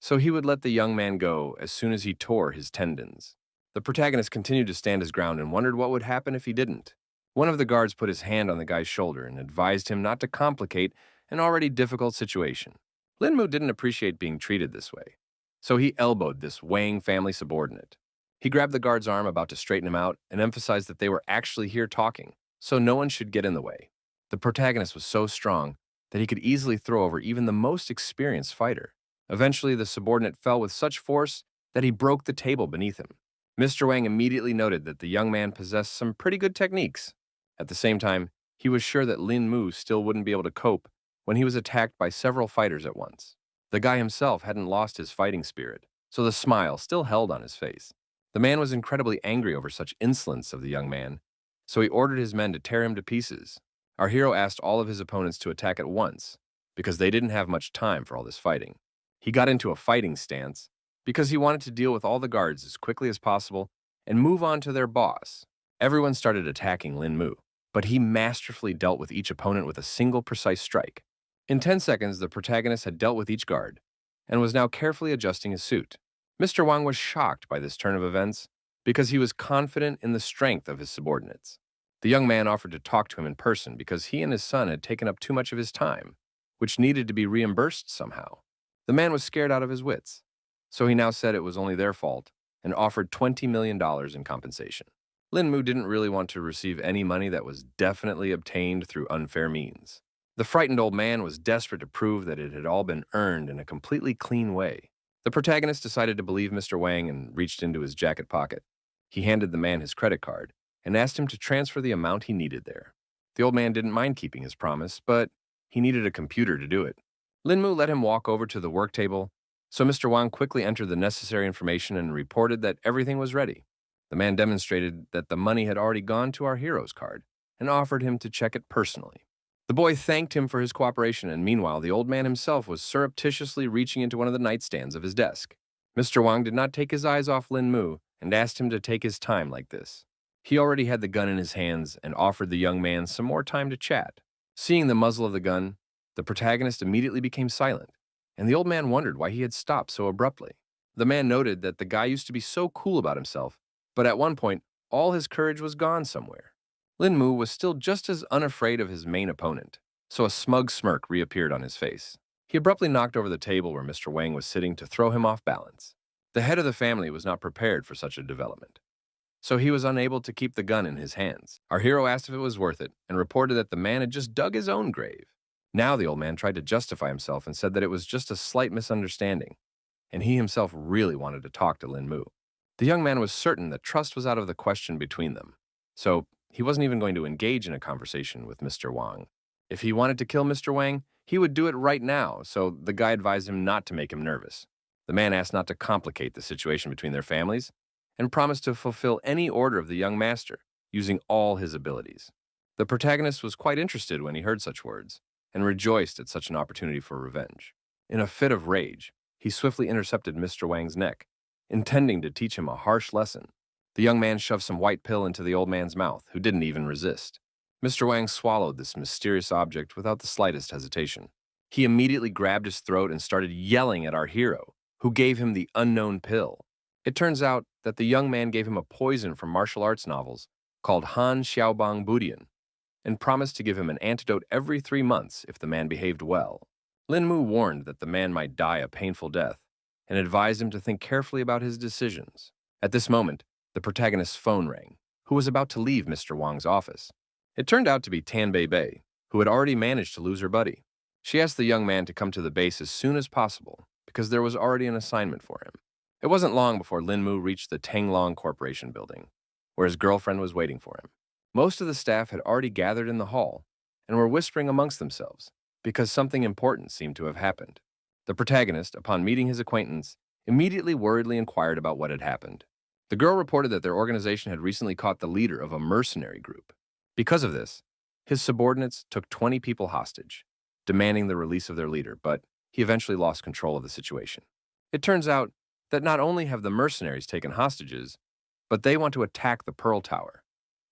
so he would let the young man go as soon as he tore his tendons. The protagonist continued to stand his ground and wondered what would happen if he didn't. One of the guards put his hand on the guy's shoulder and advised him not to complicate an already difficult situation. Lin Mu didn't appreciate being treated this way, so he elbowed this Wang family subordinate. He grabbed the guard's arm about to straighten him out and emphasized that they were actually here talking, so no one should get in the way. The protagonist was so strong that he could easily throw over even the most experienced fighter. Eventually, the subordinate fell with such force that he broke the table beneath him. Mr. Wang immediately noted that the young man possessed some pretty good techniques. At the same time, he was sure that Lin Mu still wouldn't be able to cope when he was attacked by several fighters at once. The guy himself hadn't lost his fighting spirit, so the smile still held on his face. The man was incredibly angry over such insolence of the young man, so he ordered his men to tear him to pieces. Our hero asked all of his opponents to attack at once, because they didn't have much time for all this fighting. He got into a fighting stance because he wanted to deal with all the guards as quickly as possible and move on to their boss. Everyone started attacking Lin Mu, but he masterfully dealt with each opponent with a single precise strike. In 10 seconds, the protagonist had dealt with each guard and was now carefully adjusting his suit. Mr. Wang was shocked by this turn of events because he was confident in the strength of his subordinates. The young man offered to talk to him in person because he and his son had taken up too much of his time, which needed to be reimbursed somehow. The man was scared out of his wits, so he now said it was only their fault and offered $20 million in compensation. Lin Mu didn't really want to receive any money that was definitely obtained through unfair means. The frightened old man was desperate to prove that it had all been earned in a completely clean way. The protagonist decided to believe Mr. Wang and reached into his jacket pocket. He handed the man his credit card and asked him to transfer the amount he needed there. The old man didn't mind keeping his promise, but he needed a computer to do it. Lin Mu let him walk over to the work table, so Mr. Wang quickly entered the necessary information and reported that everything was ready. The man demonstrated that the money had already gone to our hero's card and offered him to check it personally. The boy thanked him for his cooperation, and meanwhile, the old man himself was surreptitiously reaching into one of the nightstands of his desk. Mr. Wang did not take his eyes off Lin Mu and asked him to take his time like this. He already had the gun in his hands and offered the young man some more time to chat. Seeing the muzzle of the gun, the protagonist immediately became silent, and the old man wondered why he had stopped so abruptly. The man noted that the guy used to be so cool about himself, but at one point, all his courage was gone somewhere. Lin Mu was still just as unafraid of his main opponent, so a smug smirk reappeared on his face. He abruptly knocked over the table where Mr. Wang was sitting to throw him off balance. The head of the family was not prepared for such a development, so he was unable to keep the gun in his hands. Our hero asked if it was worth it and reported that the man had just dug his own grave. Now the old man tried to justify himself and said that it was just a slight misunderstanding, and he himself really wanted to talk to Lin Mu. The young man was certain that trust was out of the question between them, so he wasn't even going to engage in a conversation with Mr. Wang. If he wanted to kill Mr. Wang, he would do it right now, so the guy advised him not to make him nervous. The man asked not to complicate the situation between their families and promised to fulfill any order of the young master, using all his abilities. The protagonist was quite interested when he heard such words and rejoiced at such an opportunity for revenge. In a fit of rage, he swiftly intercepted Mr. Wang's neck, intending to teach him a harsh lesson. The young man shoved some white pill into the old man's mouth, who didn't even resist. Mr. Wang swallowed this mysterious object without the slightest hesitation. He immediately grabbed his throat and started yelling at our hero, who gave him the unknown pill. It turns out that the young man gave him a poison from martial arts novels called Han Xiaobang Budian and promised to give him an antidote every 3 months if the man behaved well. Lin Mu warned that the man might die a painful death and advised him to think carefully about his decisions. At this moment, the protagonist's phone rang, who was about to leave Mr. Wang's office. It turned out to be Tan Bei Bei, who had already managed to lose her buddy. She asked the young man to come to the base as soon as possible because there was already an assignment for him. It wasn't long before Lin Mu reached the Tanglong Corporation building, where his girlfriend was waiting for him. Most of the staff had already gathered in the hall and were whispering amongst themselves because something important seemed to have happened. The protagonist, upon meeting his acquaintance, immediately worriedly inquired about what had happened. The girl reported that their organization had recently caught the leader of a mercenary group. Because of this, his subordinates took 20 people hostage, demanding the release of their leader, but he eventually lost control of the situation. It turns out that not only have the mercenaries taken hostages, but they want to attack the Pearl Tower,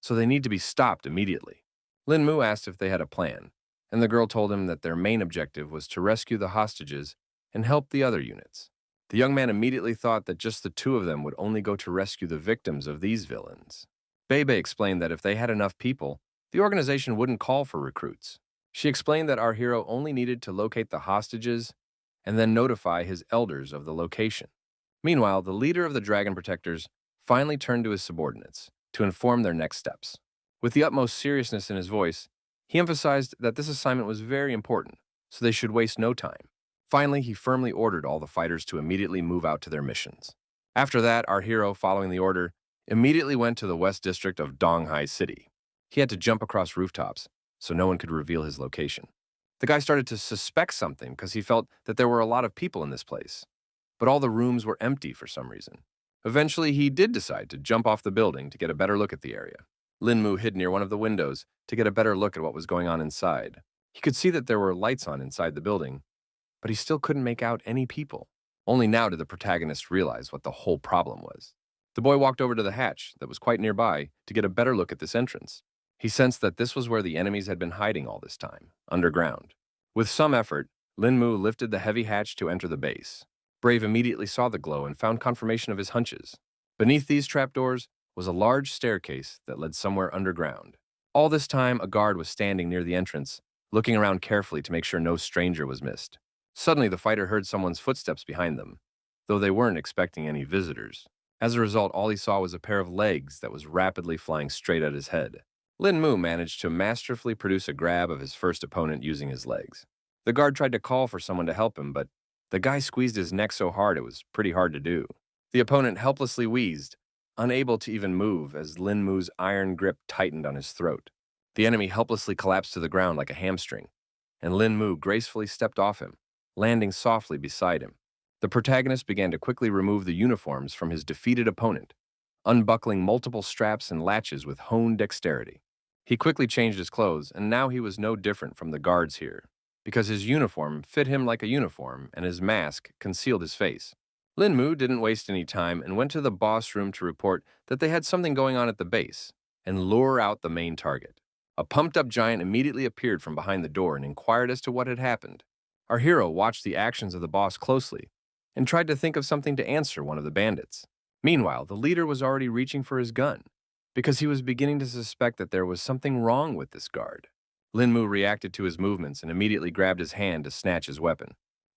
so they need to be stopped immediately. Lin Mu asked if they had a plan, and the girl told him that their main objective was to rescue the hostages and help the other units. The young man immediately thought that just the two of them would only go to rescue the victims of these villains. Bei Bei explained that if they had enough people, the organization wouldn't call for recruits. She explained that our hero only needed to locate the hostages and then notify his elders of the location. Meanwhile, the leader of the Dragon Protectors finally turned to his subordinates to inform their next steps. With the utmost seriousness in his voice, he emphasized that this assignment was very important, so they should waste no time. Finally, he firmly ordered all the fighters to immediately move out to their missions. After that, our hero, following the order, immediately went to the West District of Donghai City. He had to jump across rooftops so no one could reveal his location. The guy started to suspect something because he felt that there were a lot of people in this place, but all the rooms were empty for some reason. Eventually, he did decide to jump off the building to get a better look at the area. Lin Mu hid near one of the windows to get a better look at what was going on inside. He could see that there were lights on inside the building, but he still couldn't make out any people. Only now did the protagonist realize what the whole problem was. The boy walked over to the hatch that was quite nearby to get a better look at this entrance. He sensed that this was where the enemies had been hiding all this time, underground. With some effort, Lin Mu lifted the heavy hatch to enter the base. Brave immediately saw the glow and found confirmation of his hunches. Beneath these trapdoors was a large staircase that led somewhere underground. All this time, a guard was standing near the entrance, looking around carefully to make sure no stranger was missed. Suddenly, the fighter heard someone's footsteps behind them, though they weren't expecting any visitors. As a result, all he saw was a pair of legs that was rapidly flying straight at his head. Lin Mu managed to masterfully produce a grab of his first opponent using his legs. The guard tried to call for someone to help him, but the guy squeezed his neck so hard it was pretty hard to do. The opponent helplessly wheezed, unable to even move as Lin Mu's iron grip tightened on his throat. The enemy helplessly collapsed to the ground like a hamstring, and Lin Mu gracefully stepped off him, landing softly beside him. The protagonist began to quickly remove the uniforms from his defeated opponent, unbuckling multiple straps and latches with honed dexterity. He quickly changed his clothes, and now he was no different from the guards here, because his uniform fit him like a uniform and his mask concealed his face. Lin Mu didn't waste any time and went to the boss room to report that they had something going on at the base and lure out the main target. A pumped-up giant immediately appeared from behind the door and inquired as to what had happened. Our hero watched the actions of the boss closely and tried to think of something to answer one of the bandits. Meanwhile, the leader was already reaching for his gun because he was beginning to suspect that there was something wrong with this guard. Lin Mu reacted to his movements and immediately grabbed his hand to snatch his weapon.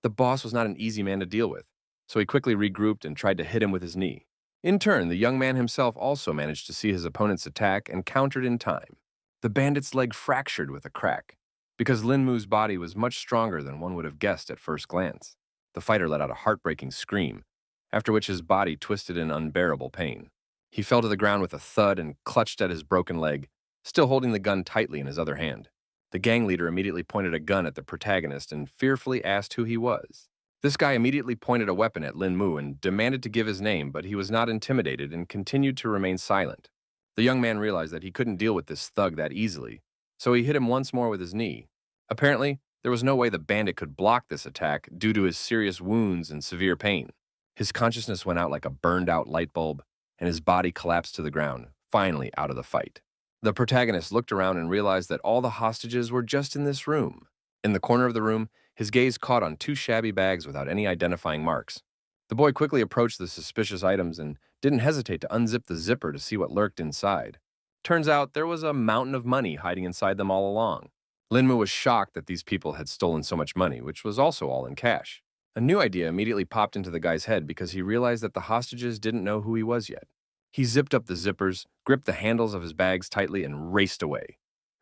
The boss was not an easy man to deal with, so he quickly regrouped and tried to hit him with his knee. In turn, the young man himself also managed to see his opponent's attack and countered in time. The bandit's leg fractured with a crack, because Lin Mu's body was much stronger than one would have guessed at first glance. The fighter let out a heartbreaking scream, after which his body twisted in unbearable pain. He fell to the ground with a thud and clutched at his broken leg, still holding the gun tightly in his other hand. The gang leader immediately pointed a gun at the protagonist and fearfully asked who he was. This guy immediately pointed a weapon at Lin Mu and demanded to give his name, but he was not intimidated and continued to remain silent. The young man realized that he couldn't deal with this thug that easily, so he hit him once more with his knee. Apparently, there was no way the bandit could block this attack due to his serious wounds and severe pain. His consciousness went out like a burned-out light bulb, and his body collapsed to the ground, finally out of the fight. The protagonist looked around and realized that all the hostages were just in this room. In the corner of the room, his gaze caught on two shabby bags without any identifying marks. The boy quickly approached the suspicious items and didn't hesitate to unzip the zipper to see what lurked inside. Turns out there was a mountain of money hiding inside them all along. Lin Mu was shocked that these people had stolen so much money, which was also all in cash. A new idea immediately popped into the guy's head because he realized that the hostages didn't know who he was yet. He zipped up the zippers, gripped the handles of his bags tightly, and raced away,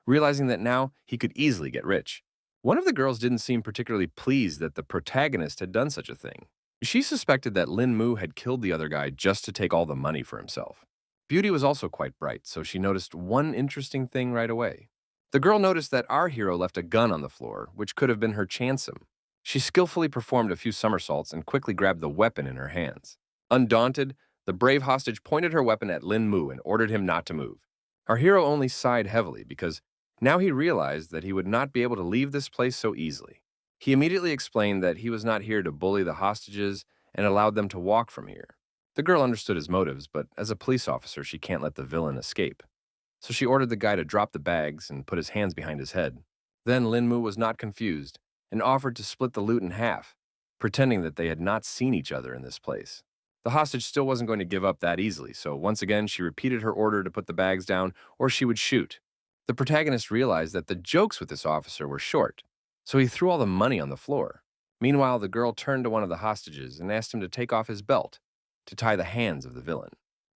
realizing that now he could easily get rich. One of the girls didn't seem particularly pleased that the protagonist had done such a thing. She suspected that Lin Mu had killed the other guy just to take all the money for himself. Beauty was also quite bright, so she noticed one interesting thing right away. The girl noticed that our hero left a gun on the floor, which could have been her chansum. She skillfully performed a few somersaults and quickly grabbed the weapon in her hands. Undaunted, the brave hostage pointed her weapon at Lin Mu and ordered him not to move. Our hero only sighed heavily because now he realized that he would not be able to leave this place so easily. He immediately explained that he was not here to bully the hostages and allowed them to walk from here. The girl understood his motives, but as a police officer, she can't let the villain escape. So she ordered the guy to drop the bags and put his hands behind his head. Then Lin Mu was not confused and offered to split the loot in half, pretending that they had not seen each other in this place. The hostage still wasn't going to give up that easily, so once again she repeated her order to put the bags down or she would shoot. The protagonist realized that the jokes with this officer were short, so he threw all the money on the floor. Meanwhile, the girl turned to one of the hostages and asked him to take off his belt to tie the hands of the villain.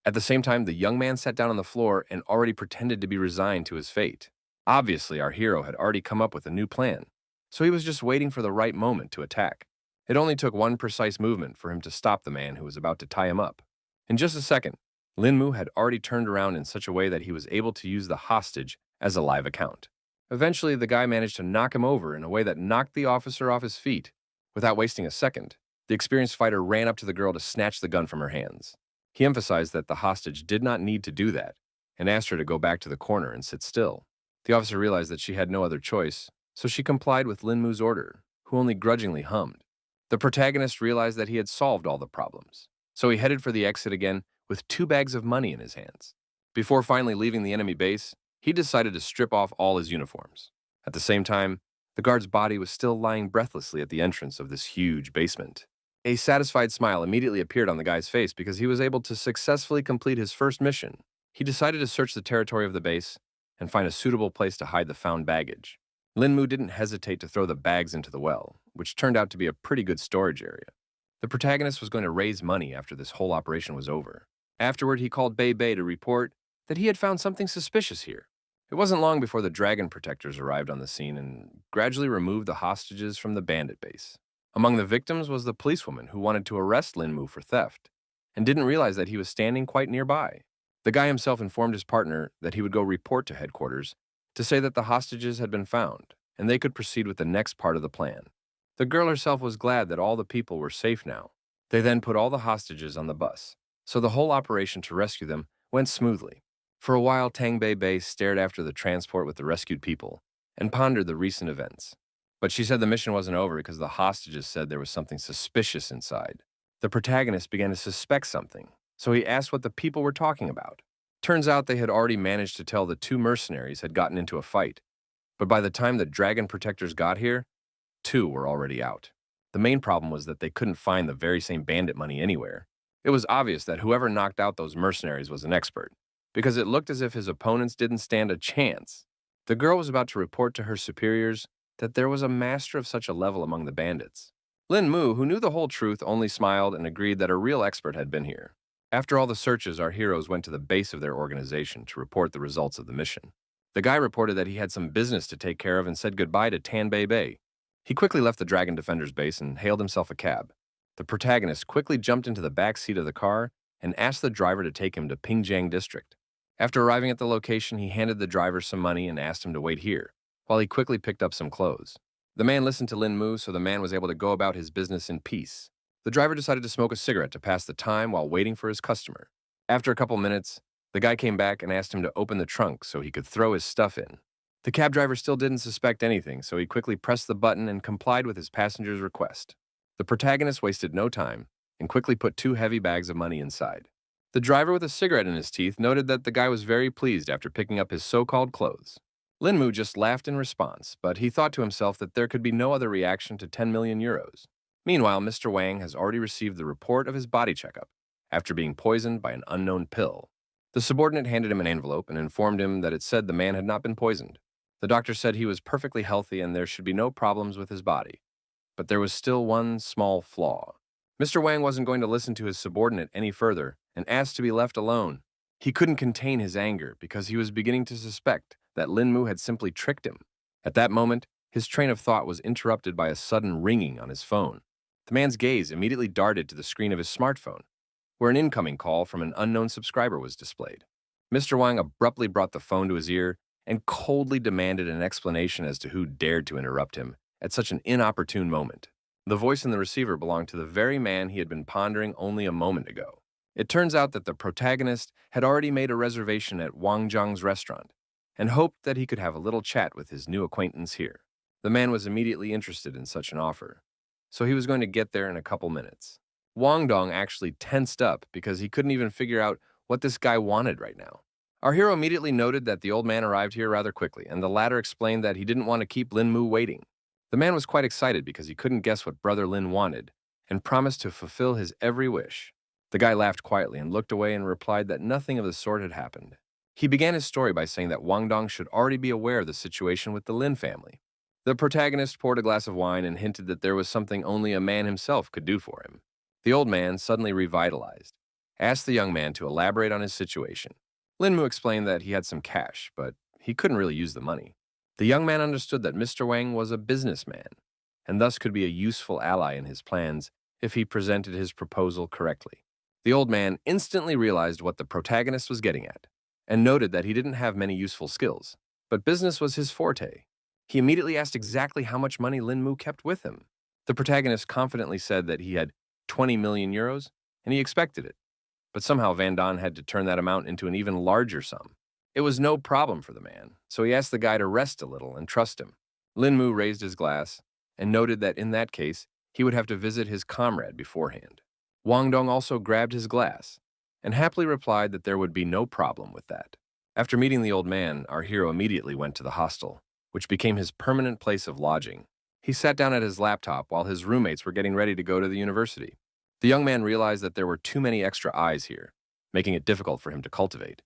At the same time, the young man sat down on the floor and already pretended to be resigned to his fate. Obviously, our hero had already come up with a new plan, so he was just waiting for the right moment to attack. It only took one precise movement for him to stop the man who was about to tie him up. In just a second, Lin Mu had already turned around in such a way that he was able to use the hostage as a live account. Eventually, the guy managed to knock him over in a way that knocked the officer off his feet. Without wasting a second, the experienced fighter ran up to the girl to snatch the gun from her hands. He emphasized that the hostage did not need to do that and asked her to go back to the corner and sit still. The officer realized that she had no other choice, so she complied with Lin Mu's order, who only grudgingly hummed. The protagonist realized that he had solved all the problems, so he headed for the exit again with 2 bags of money in his hands. Before finally leaving the enemy base, he decided to strip off all his uniforms. At the same time, The guard's body was still lying breathlessly at the entrance of this huge basement. A satisfied smile immediately appeared on the guy's face because he was able to successfully complete his first mission. He decided to search the territory of the base and find a suitable place to hide the found baggage. Linmu didn't hesitate to throw the bags into the well, which turned out to be a pretty good storage area. The protagonist was going to raise money after this whole operation was over. Afterward, he called Bei Bei to report that he had found something suspicious here. It wasn't long before the dragon protectors arrived on the scene and gradually removed the hostages from the bandit base. Among the victims was the policewoman who wanted to arrest Linmu for theft and didn't realize that he was standing quite nearby. The guy himself informed his partner that he would go report to headquarters to say that the hostages had been found and they could proceed with the next part of the plan. The girl herself was glad that all the people were safe now. They then put all the hostages on the bus, so the whole operation to rescue them went smoothly. For a while, Tang Bei Bei stared after the transport with the rescued people and pondered the recent events. But she said the mission wasn't over because the hostages said there was something suspicious inside. The protagonist began to suspect something, so he asked what the people were talking about. Turns out they had already managed to tell the two mercenaries had gotten into a fight, but by the time the dragon protectors got here, two were already out. The main problem was that they couldn't find the very same bandit money anywhere. It was obvious that whoever knocked out those mercenaries was an expert, because it looked as if his opponents didn't stand a chance. The girl was about to report to her superiors that there was a master of such a level among the bandits. Lin Mu, who knew the whole truth, only smiled and agreed that a real expert had been here. After all the searches, our heroes went to the base of their organization to report the results of the mission. The guy reported that he had some business to take care of and said goodbye to Tan Bei Bei. He quickly left the Dragon Defender's base and hailed himself a cab. The protagonist quickly jumped into the back seat of the car and asked the driver to take him to Pingjiang District. After arriving at the location, he handed the driver some money and asked him to wait here, while he quickly picked up some clothes. The man listened to Lin Mu, so the man was able to go about his business in peace. The driver decided to smoke a cigarette to pass the time while waiting for his customer. After a couple minutes, the guy came back and asked him to open the trunk so he could throw his stuff in. The cab driver still didn't suspect anything, so he quickly pressed the button and complied with his passenger's request. The protagonist wasted no time and quickly put two heavy bags of money inside. The driver with a cigarette in his teeth noted that the guy was very pleased after picking up his so-called clothes. Lin Mu just laughed in response, but he thought to himself that there could be no other reaction to 10 million euros. Meanwhile, Mr. Wang has already received the report of his body checkup after being poisoned by an unknown pill. The subordinate handed him an envelope and informed him that it said the man had not been poisoned. The doctor said he was perfectly healthy and there should be no problems with his body. But there was still one small flaw. Mr. Wang wasn't going to listen to his subordinate any further and asked to be left alone. He couldn't contain his anger because he was beginning to suspect that Lin Mu had simply tricked him. At that moment, his train of thought was interrupted by a sudden ringing on his phone. The man's gaze immediately darted to the screen of his smartphone, where an incoming call from an unknown subscriber was displayed. Mr. Wang abruptly brought the phone to his ear and coldly demanded an explanation as to who dared to interrupt him at such an inopportune moment. The voice in the receiver belonged to the very man he had been pondering only a moment ago. It turns out that the protagonist had already made a reservation at Wang Zhang's restaurant and hoped that he could have a little chat with his new acquaintance here. The man was immediately interested in such an offer, so he was going to get there in a couple minutes. Wang Dong actually tensed up because he couldn't even figure out what this guy wanted right now. Our hero immediately noted that the old man arrived here rather quickly, and the latter explained that he didn't want to keep Lin Mu waiting. The man was quite excited because he couldn't guess what Brother Lin wanted and promised to fulfill his every wish. The guy laughed quietly and looked away and replied that nothing of the sort had happened. He began his story by saying that Wang Dong should already be aware of the situation with the Lin family. The protagonist poured a glass of wine and hinted that there was something only a man himself could do for him. The old man, suddenly revitalized, asked the young man to elaborate on his situation. Lin Mu explained that he had some cash, but he couldn't really use the money. The young man understood that Mr. Wang was a businessman, and thus could be a useful ally in his plans if he presented his proposal correctly. The old man instantly realized what the protagonist was getting at, and noted that he didn't have many useful skills, but business was his forte. He immediately asked exactly how much money Lin Mu kept with him. The protagonist confidently said that he had 20 million euros, and he expected it. But somehow Van Don had to turn that amount into an even larger sum. It was no problem for the man, so he asked the guy to rest a little and trust him. Lin Mu raised his glass and noted that in that case, he would have to visit his comrade beforehand. Wang Dong also grabbed his glass and happily replied that there would be no problem with that. After meeting the old man, our hero immediately went to the hostel. which became his permanent place of lodging. He sat down at his laptop while his roommates were getting ready to go to the university. The young man realized that there were too many extra eyes here, making it difficult for him to cultivate.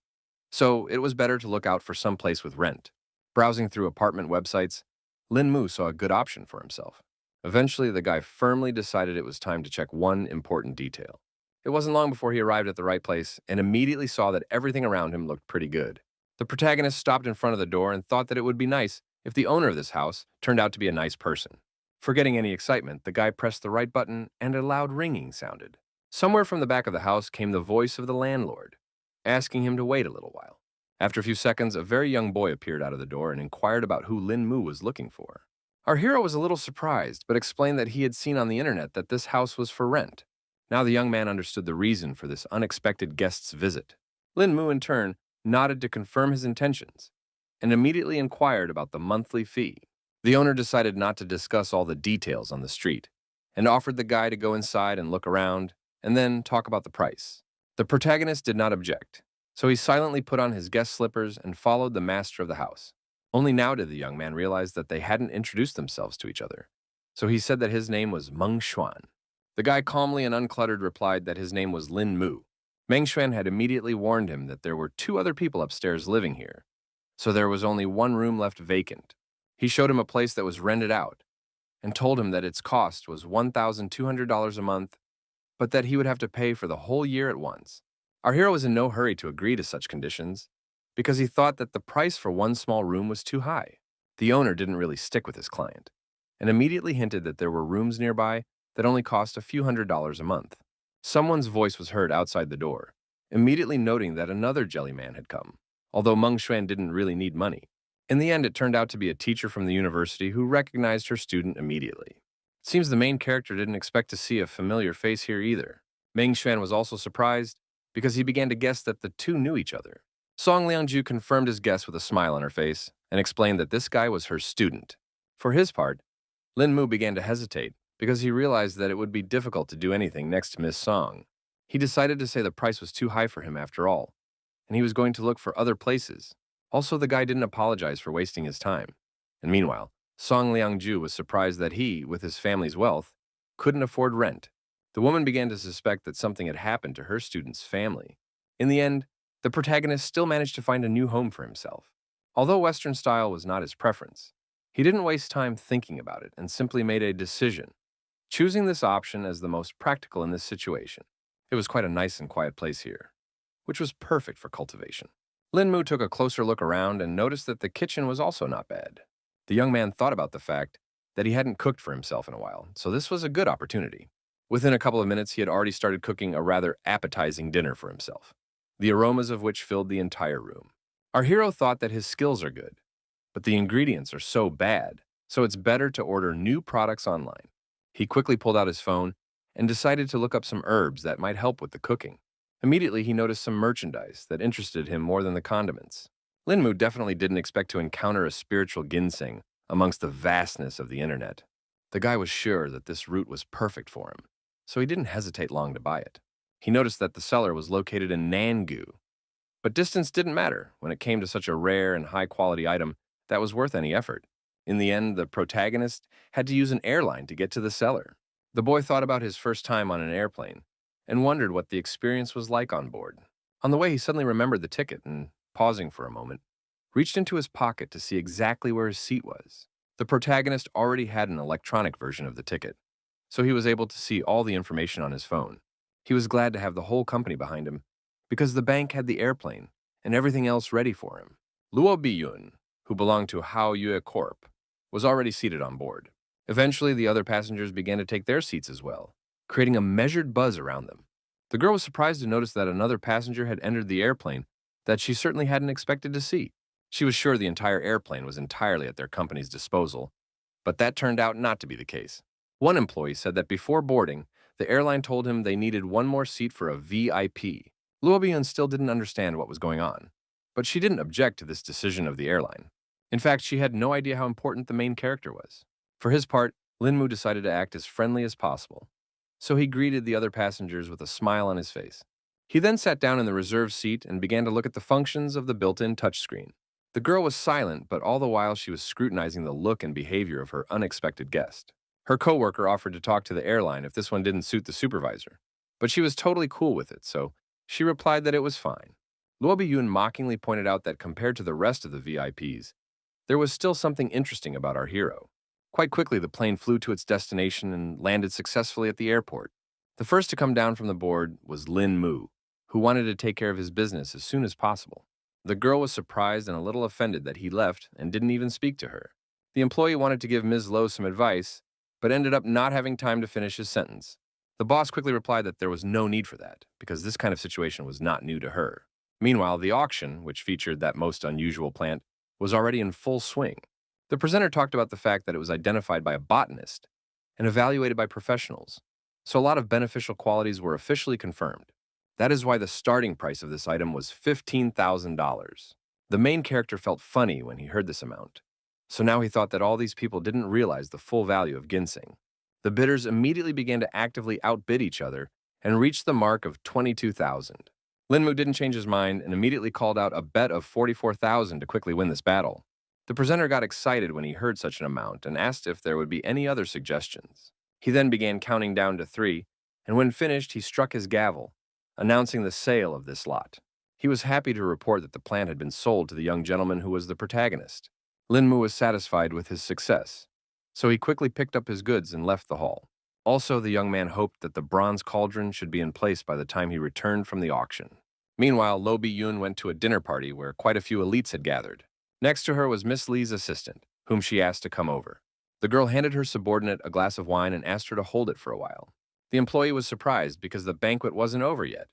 So it was better to look out for some place with rent. Browsing through apartment websites, Lin Mu saw a good option for himself. Eventually, the guy firmly decided it was time to check one important detail. It wasn't long before he arrived at the right place and immediately saw that everything around him looked pretty good. The protagonist stopped in front of the door and thought that it would be nice if the owner of this house turned out to be a nice person. Forgetting any excitement, the guy pressed the right button and a loud ringing sounded. Somewhere from the back of the house came the voice of the landlord, asking him to wait a little while. After a few seconds, a very young boy appeared out of the door and inquired about who Lin Mu was looking for. Our hero was a little surprised, but explained that he had seen on the internet that this house was for rent. Now the young man understood the reason for this unexpected guest's visit. Lin Mu, in turn, nodded to confirm his intentions and immediately inquired about the monthly fee. The owner decided not to discuss all the details on the street and offered the guy to go inside and look around and then talk about the price. The protagonist did not object, so he silently put on his guest slippers and followed the master of the house. Only now did the young man realize that they hadn't introduced themselves to each other, so he said that his name was Meng Xuan. The guy calmly and uncluttered replied that his name was Lin Mu. Meng Xuan had immediately warned him that there were two other people upstairs living here, so there was only one room left vacant. He showed him a place that was rented out and told him that its cost was $1,200 a month, but that he would have to pay for the whole year at once. Our hero was in no hurry to agree to such conditions because he thought that the price for one small room was too high. The owner didn't really stick with his client and immediately hinted that there were rooms nearby that only cost a few $100s a month. Someone's voice was heard outside the door, immediately noting that another jelly man had come, although Meng Xuan didn't really need money. In the end, it turned out to be a teacher from the university who recognized her student immediately. It seems the main character didn't expect to see a familiar face here either. Meng Xuan was also surprised because he began to guess that the two knew each other. Song Liangju confirmed his guess with a smile on her face and explained that this guy was her student. For his part, Lin Mu began to hesitate because he realized that it would be difficult to do anything next to Miss Song. He decided to say the price was too high for him after all, and he was going to look for other places. Also, the guy didn't apologize for wasting his time. And meanwhile, Song Liangju was surprised that he, with his family's wealth, couldn't afford rent. The woman began to suspect that something had happened to her student's family. In the end, the protagonist still managed to find a new home for himself. Although Western style was not his preference, he didn't waste time thinking about it and simply made a decision, choosing this option as the most practical in this situation. It was quite a nice and quiet place here, which was perfect for cultivation. Lin Mu took a closer look around and noticed that the kitchen was also not bad. The young man thought about the fact that he hadn't cooked for himself in a while, so this was a good opportunity. Within a couple of minutes, he had already started cooking a rather appetizing dinner for himself, the aromas of which filled the entire room. Our hero thought that his skills are good, but the ingredients are so bad, so it's better to order new products online. He quickly pulled out his phone and decided to look up some herbs that might help with the cooking. Immediately, he noticed some merchandise that interested him more than the condiments. Lin Mu definitely didn't expect to encounter a spiritual ginseng amongst the vastness of the internet. The guy was sure that this root was perfect for him, so he didn't hesitate long to buy it. He noticed that the seller was located in Nangu, but distance didn't matter when it came to such a rare and high-quality item that was worth any effort. In the end, the protagonist had to use an airline to get to the seller. The boy thought about his first time on an airplane and wondered what the experience was like on board. On the way, he suddenly remembered the ticket and, pausing for a moment, reached into his pocket to see exactly where his seat was. The protagonist already had an electronic version of the ticket, so he was able to see all the information on his phone. He was glad to have the whole company behind him because the bank had the airplane and everything else ready for him. Luo Biyun, who belonged to Hao Yue Corp., was already seated on board. Eventually, the other passengers began to take their seats as well, creating a measured buzz around them. The girl was surprised to notice that another passenger had entered the airplane that she certainly hadn't expected to see. She was sure the entire airplane was entirely at their company's disposal, but that turned out not to be the case. One employee said that before boarding, the airline told him they needed one more seat for a VIP. Luo Biyun still didn't understand what was going on, but she didn't object to this decision of the airline. In fact, she had no idea how important the main character was. For his part, Lin Mu decided to act as friendly as possible, so he greeted the other passengers with a smile on his face. He then sat down in the reserved seat and began to look at the functions of the built-in touchscreen. The girl was silent, but all the while she was scrutinizing the look and behavior of her unexpected guest. Her coworker offered to talk to the airline if this one didn't suit the supervisor, but she was totally cool with it, so she replied that it was fine. Luo Biyun mockingly pointed out that compared to the rest of the VIPs, there was still something interesting about our hero. Quite quickly, the plane flew to its destination and landed successfully at the airport. The first to come down from the board was Lin Mu, who wanted to take care of his business as soon as possible. The girl was surprised and a little offended that he left and didn't even speak to her. The employee wanted to give Ms. Lowe some advice, but ended up not having time to finish his sentence. The boss quickly replied that there was no need for that, because this kind of situation was not new to her. Meanwhile, the auction, which featured that most unusual plant, was already in full swing. The presenter talked about the fact that it was identified by a botanist and evaluated by professionals, so a lot of beneficial qualities were officially confirmed. That is why the starting price of this item was $15,000. The main character felt funny when he heard this amount, so now he thought that all these people didn't realize the full value of ginseng. The bidders immediately began to actively outbid each other and reached the mark of 22,000. Linmu didn't change his mind and immediately called out a bet of 44,000 to quickly win this battle. The presenter got excited when he heard such an amount and asked if there would be any other suggestions. He then began counting down to 3, and when finished, he struck his gavel, announcing the sale of this lot. He was happy to report that the plant had been sold to the young gentleman who was the protagonist. Linmu was satisfied with his success, so he quickly picked up his goods and left the hall. Also, the young man hoped that the bronze cauldron should be in place by the time he returned from the auction. Meanwhile, Lo Bi-yun went to a dinner party where quite a few elites had gathered. Next to her was Miss Lee's assistant, whom she asked to come over. The girl handed her subordinate a glass of wine and asked her to hold it for a while. The employee was surprised because the banquet wasn't over yet,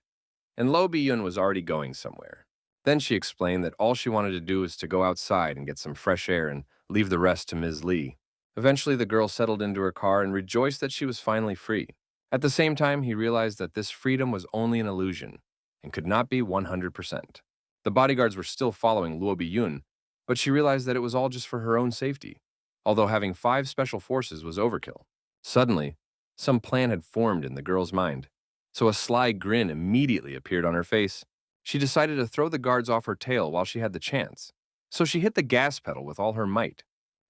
and Lo Bi-yun was already going somewhere. Then she explained that all she wanted to do was to go outside and get some fresh air and leave the rest to Ms. Lee. Eventually, the girl settled into her car and rejoiced that she was finally free. At the same time, he realized that this freedom was only an illusion and could not be 100%. The bodyguards were still following Luo Bi-yun, but she realized that it was all just for her own safety, although having 5 special forces was overkill. Suddenly, some plan had formed in the girl's mind, so a sly grin immediately appeared on her face. She decided to throw the guards off her tail while she had the chance, so she hit the gas pedal with all her might.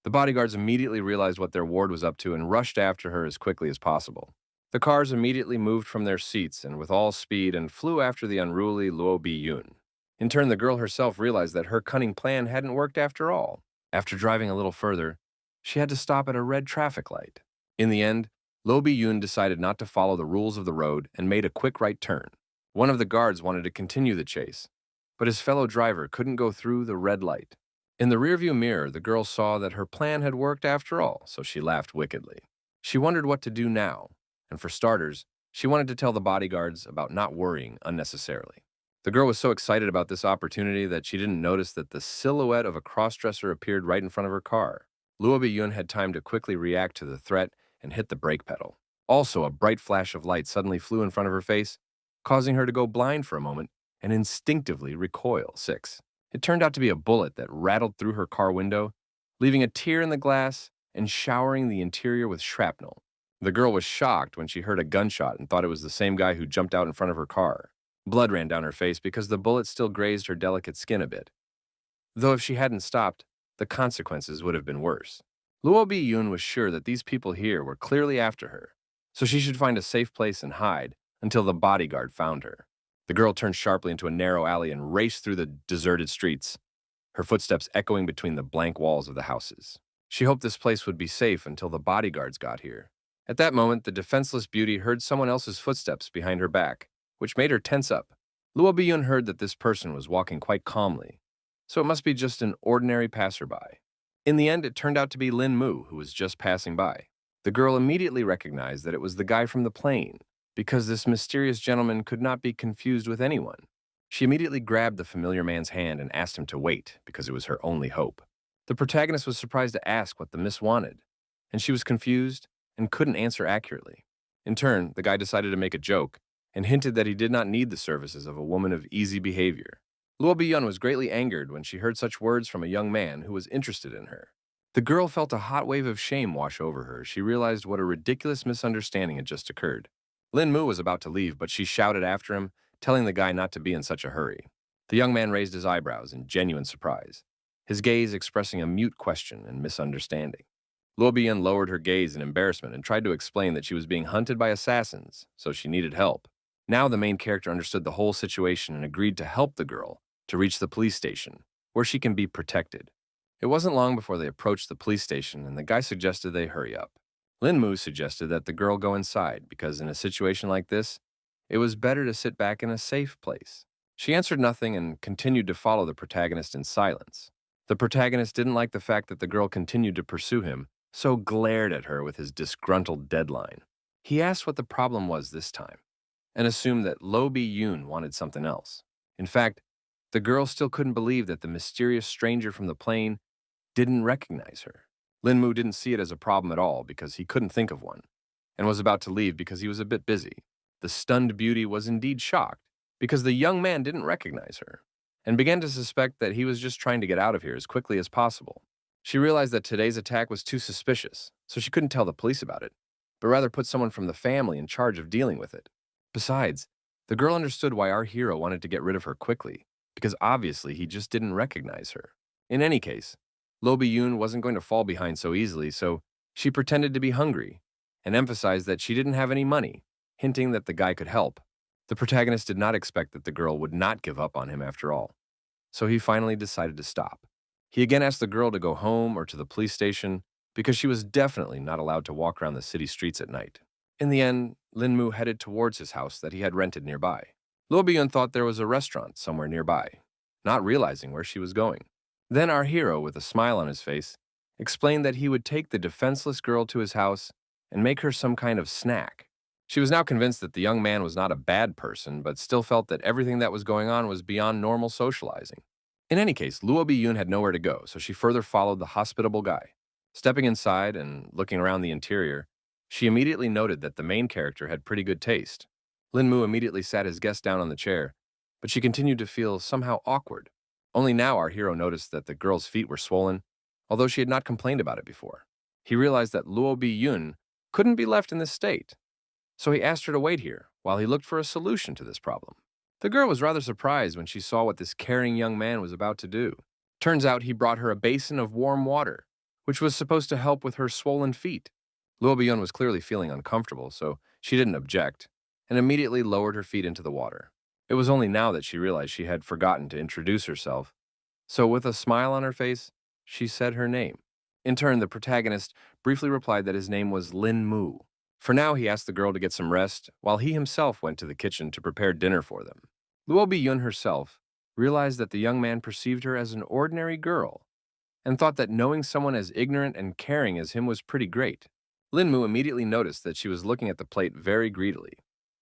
The bodyguards immediately realized what their ward was up to and rushed after her as quickly as possible. The cars immediately moved from their seats and with all speed and flew after the unruly Luo Bi-yun. In turn, the girl herself realized that her cunning plan hadn't worked after all. After driving a little further, she had to stop at a red traffic light. In the end, Luo Bi-yun decided not to follow the rules of the road and made a quick right turn. One of the guards wanted to continue the chase, but his fellow driver couldn't go through the red light. In the rearview mirror, the girl saw that her plan had worked after all, so she laughed wickedly. She wondered what to do now, and for starters, she wanted to tell the bodyguards about not worrying unnecessarily. The girl was so excited about this opportunity that she didn't notice that the silhouette of a crossdresser appeared right in front of her car. Luo Bi-yun had time to quickly react to the threat and hit the brake pedal. Also, a bright flash of light suddenly flew in front of her face, causing her to go blind for a moment and instinctively recoil. 6. It turned out to be a bullet that rattled through her car window, leaving a tear in the glass and showering the interior with shrapnel. The girl was shocked when she heard a gunshot and thought it was the same guy who jumped out in front of her car. Blood ran down her face because the bullet still grazed her delicate skin a bit. Though if she hadn't stopped, the consequences would have been worse. Luo Bi-yun was sure that these people here were clearly after her, so she should find a safe place and hide until the bodyguard found her. The girl turned sharply into a narrow alley and raced through the deserted streets, her footsteps echoing between the blank walls of the houses. She hoped this place would be safe until the bodyguards got here. At that moment, the defenseless beauty heard someone else's footsteps behind her back, which made her tense up. Luo Bi-yun heard that this person was walking quite calmly, so it must be just an ordinary passerby. In the end, it turned out to be Lin Mu, who was just passing by. The girl immediately recognized that it was the guy from the plane, because this mysterious gentleman could not be confused with anyone. She immediately grabbed the familiar man's hand and asked him to wait, because it was her only hope. The protagonist was surprised to ask what the miss wanted, and she was confused and couldn't answer accurately. In turn, the guy decided to make a joke and hinted that he did not need the services of a woman of easy behavior. Luo Bi-yun was greatly angered when she heard such words from a young man who was interested in her. The girl felt a hot wave of shame wash over her as she realized what a ridiculous misunderstanding had just occurred. Lin Mu was about to leave, but she shouted after him, telling the guy not to be in such a hurry. The young man raised his eyebrows in genuine surprise. his gaze expressing a mute question and misunderstanding. Luo Biyun lowered her gaze in embarrassment and tried to explain that she was being hunted by assassins, so she needed help. Now the main character understood the whole situation and agreed to help the girl to reach the police station, where she can be protected. It wasn't long before they approached the police station, and the guy suggested they hurry up. Lin Mu suggested that the girl go inside because in a situation like this, it was better to sit back in a safe place. She answered nothing and continued to follow the protagonist in silence. The protagonist didn't like the fact that the girl continued to pursue him, so glared at her with his disgruntled deadline. He asked what the problem was this time, and assumed that Lo Bi-yoon wanted something else. In fact, the girl still couldn't believe that the mysterious stranger from the plane didn't recognize her. Lin Mu didn't see it as a problem at all because he couldn't think of one, and was about to leave because he was a bit busy. The stunned beauty was indeed shocked because the young man didn't recognize her, and began to suspect that he was just trying to get out of here as quickly as possible. She realized that today's attack was too suspicious, so she couldn't tell the police about it, but rather put someone from the family in charge of dealing with it. Besides, the girl understood why our hero wanted to get rid of her quickly, because obviously he just didn't recognize her. In any case, Lo Bi-yoon wasn't going to fall behind so easily, so she pretended to be hungry and emphasized that she didn't have any money, hinting that the guy could help. The protagonist did not expect that the girl would not give up on him after all, so he finally decided to stop. He again asked the girl to go home or to the police station because she was definitely not allowed to walk around the city streets at night. In the end, Lin Mu headed towards his house that he had rented nearby. Lo Bi-yoon thought there was a restaurant somewhere nearby, not realizing where she was going. Then our hero, with a smile on his face, explained that he would take the defenseless girl to his house and make her some kind of snack. She was now convinced that the young man was not a bad person, but still felt that everything that was going on was beyond normal socializing. In any case, Luo Bi-yoon had nowhere to go, so she further followed the hospitable guy. Stepping inside and looking around the interior, she immediately noted that the main character had pretty good taste. Lin Mu immediately sat his guest down on the chair, but she continued to feel somehow awkward. Only now our hero noticed that the girl's feet were swollen, although she had not complained about it before. He realized that Luo Bi-yoon couldn't be left in this state, so he asked her to wait here while he looked for a solution to this problem. The girl was rather surprised when she saw what this caring young man was about to do. Turns out he brought her a basin of warm water, which was supposed to help with her swollen feet. Luo Bi-yoon was clearly feeling uncomfortable, so she didn't object, and immediately lowered her feet into the water. It was only now that she realized she had forgotten to introduce herself, so with a smile on her face, she said her name. In turn, the protagonist briefly replied that his name was Lin Mu. For now, he asked the girl to get some rest, while he himself went to the kitchen to prepare dinner for them. Luo Bi-yoon herself realized that the young man perceived her as an ordinary girl, and thought that knowing someone as ignorant and caring as him was pretty great. Lin Mu immediately noticed that she was looking at the plate very greedily,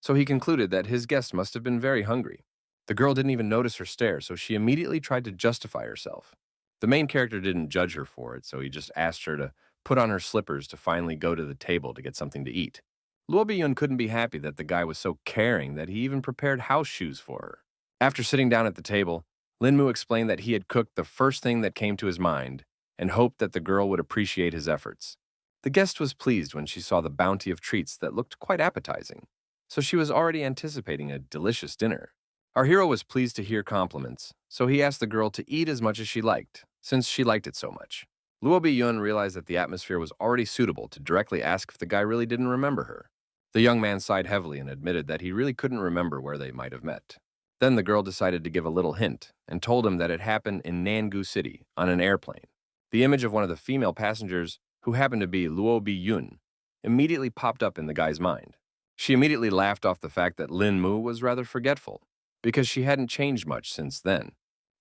so he concluded that his guest must have been very hungry. The girl didn't even notice her stare, so she immediately tried to justify herself. The main character didn't judge her for it, so he just asked her to put on her slippers to finally go to the table to get something to eat. Luo Bi-yoon couldn't be happy that the guy was so caring that he even prepared house shoes for her. After sitting down at the table, Lin Mu explained that he had cooked the first thing that came to his mind and hoped that the girl would appreciate his efforts. The guest was pleased when she saw the bounty of treats that looked quite appetizing, so she was already anticipating a delicious dinner. Our hero was pleased to hear compliments, so he asked the girl to eat as much as she liked, since she liked it so much. Luo Bi-yoon realized that the atmosphere was already suitable to directly ask if the guy really didn't remember her. The young man sighed heavily and admitted that he really couldn't remember where they might have met. Then the girl decided to give a little hint and told him that it happened in Nangu City on an airplane. The image of one of the female passengers, who happened to be Luo Bi-yoon, immediately popped up in the guy's mind. She immediately laughed off the fact that Lin Mu was rather forgetful, because she hadn't changed much since then.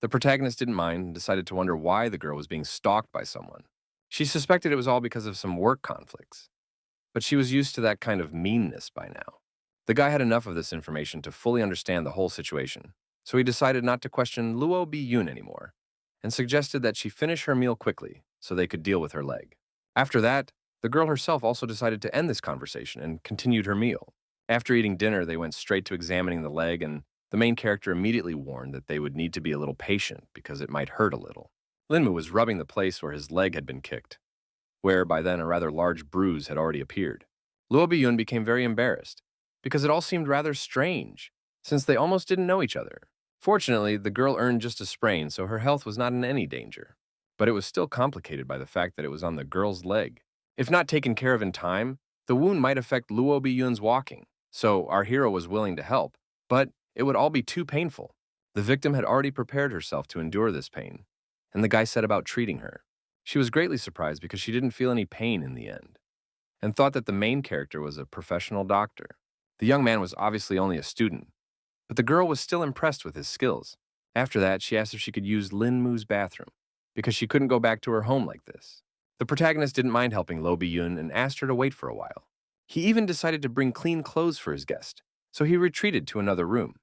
The protagonist didn't mind and decided to wonder why the girl was being stalked by someone. She suspected it was all because of some work conflicts, but she was used to that kind of meanness by now. The guy had enough of this information to fully understand the whole situation, so he decided not to question Luo Bi-yoon anymore, and suggested that she finish her meal quickly so they could deal with her leg. After that, the girl herself also decided to end this conversation and continued her meal. After eating dinner, they went straight to examining the leg, and the main character immediately warned that they would need to be a little patient because it might hurt a little. Lin Mu was rubbing the place where his leg had been kicked, where by then a rather large bruise had already appeared. Luo Bi-yoon became very embarrassed because it all seemed rather strange, since they almost didn't know each other. Fortunately, the girl earned just a sprain, so her health was not in any danger. but it was still complicated by the fact that it was on the girl's leg. If not taken care of in time, the wound might affect Luo Biyun's walking, so our hero was willing to help, but it would all be too painful. The victim had already prepared herself to endure this pain, and the guy set about treating her. She was greatly surprised because she didn't feel any pain in the end, and thought that the main character was a professional doctor. The young man was obviously only a student, but the girl was still impressed with his skills. After that, she asked if she could use Lin Mu's bathroom, because she couldn't go back to her home like this. The protagonist didn't mind helping Lo Bi-yun and asked her to wait for a while. He even decided to bring clean clothes for his guest, so he retreated to another room.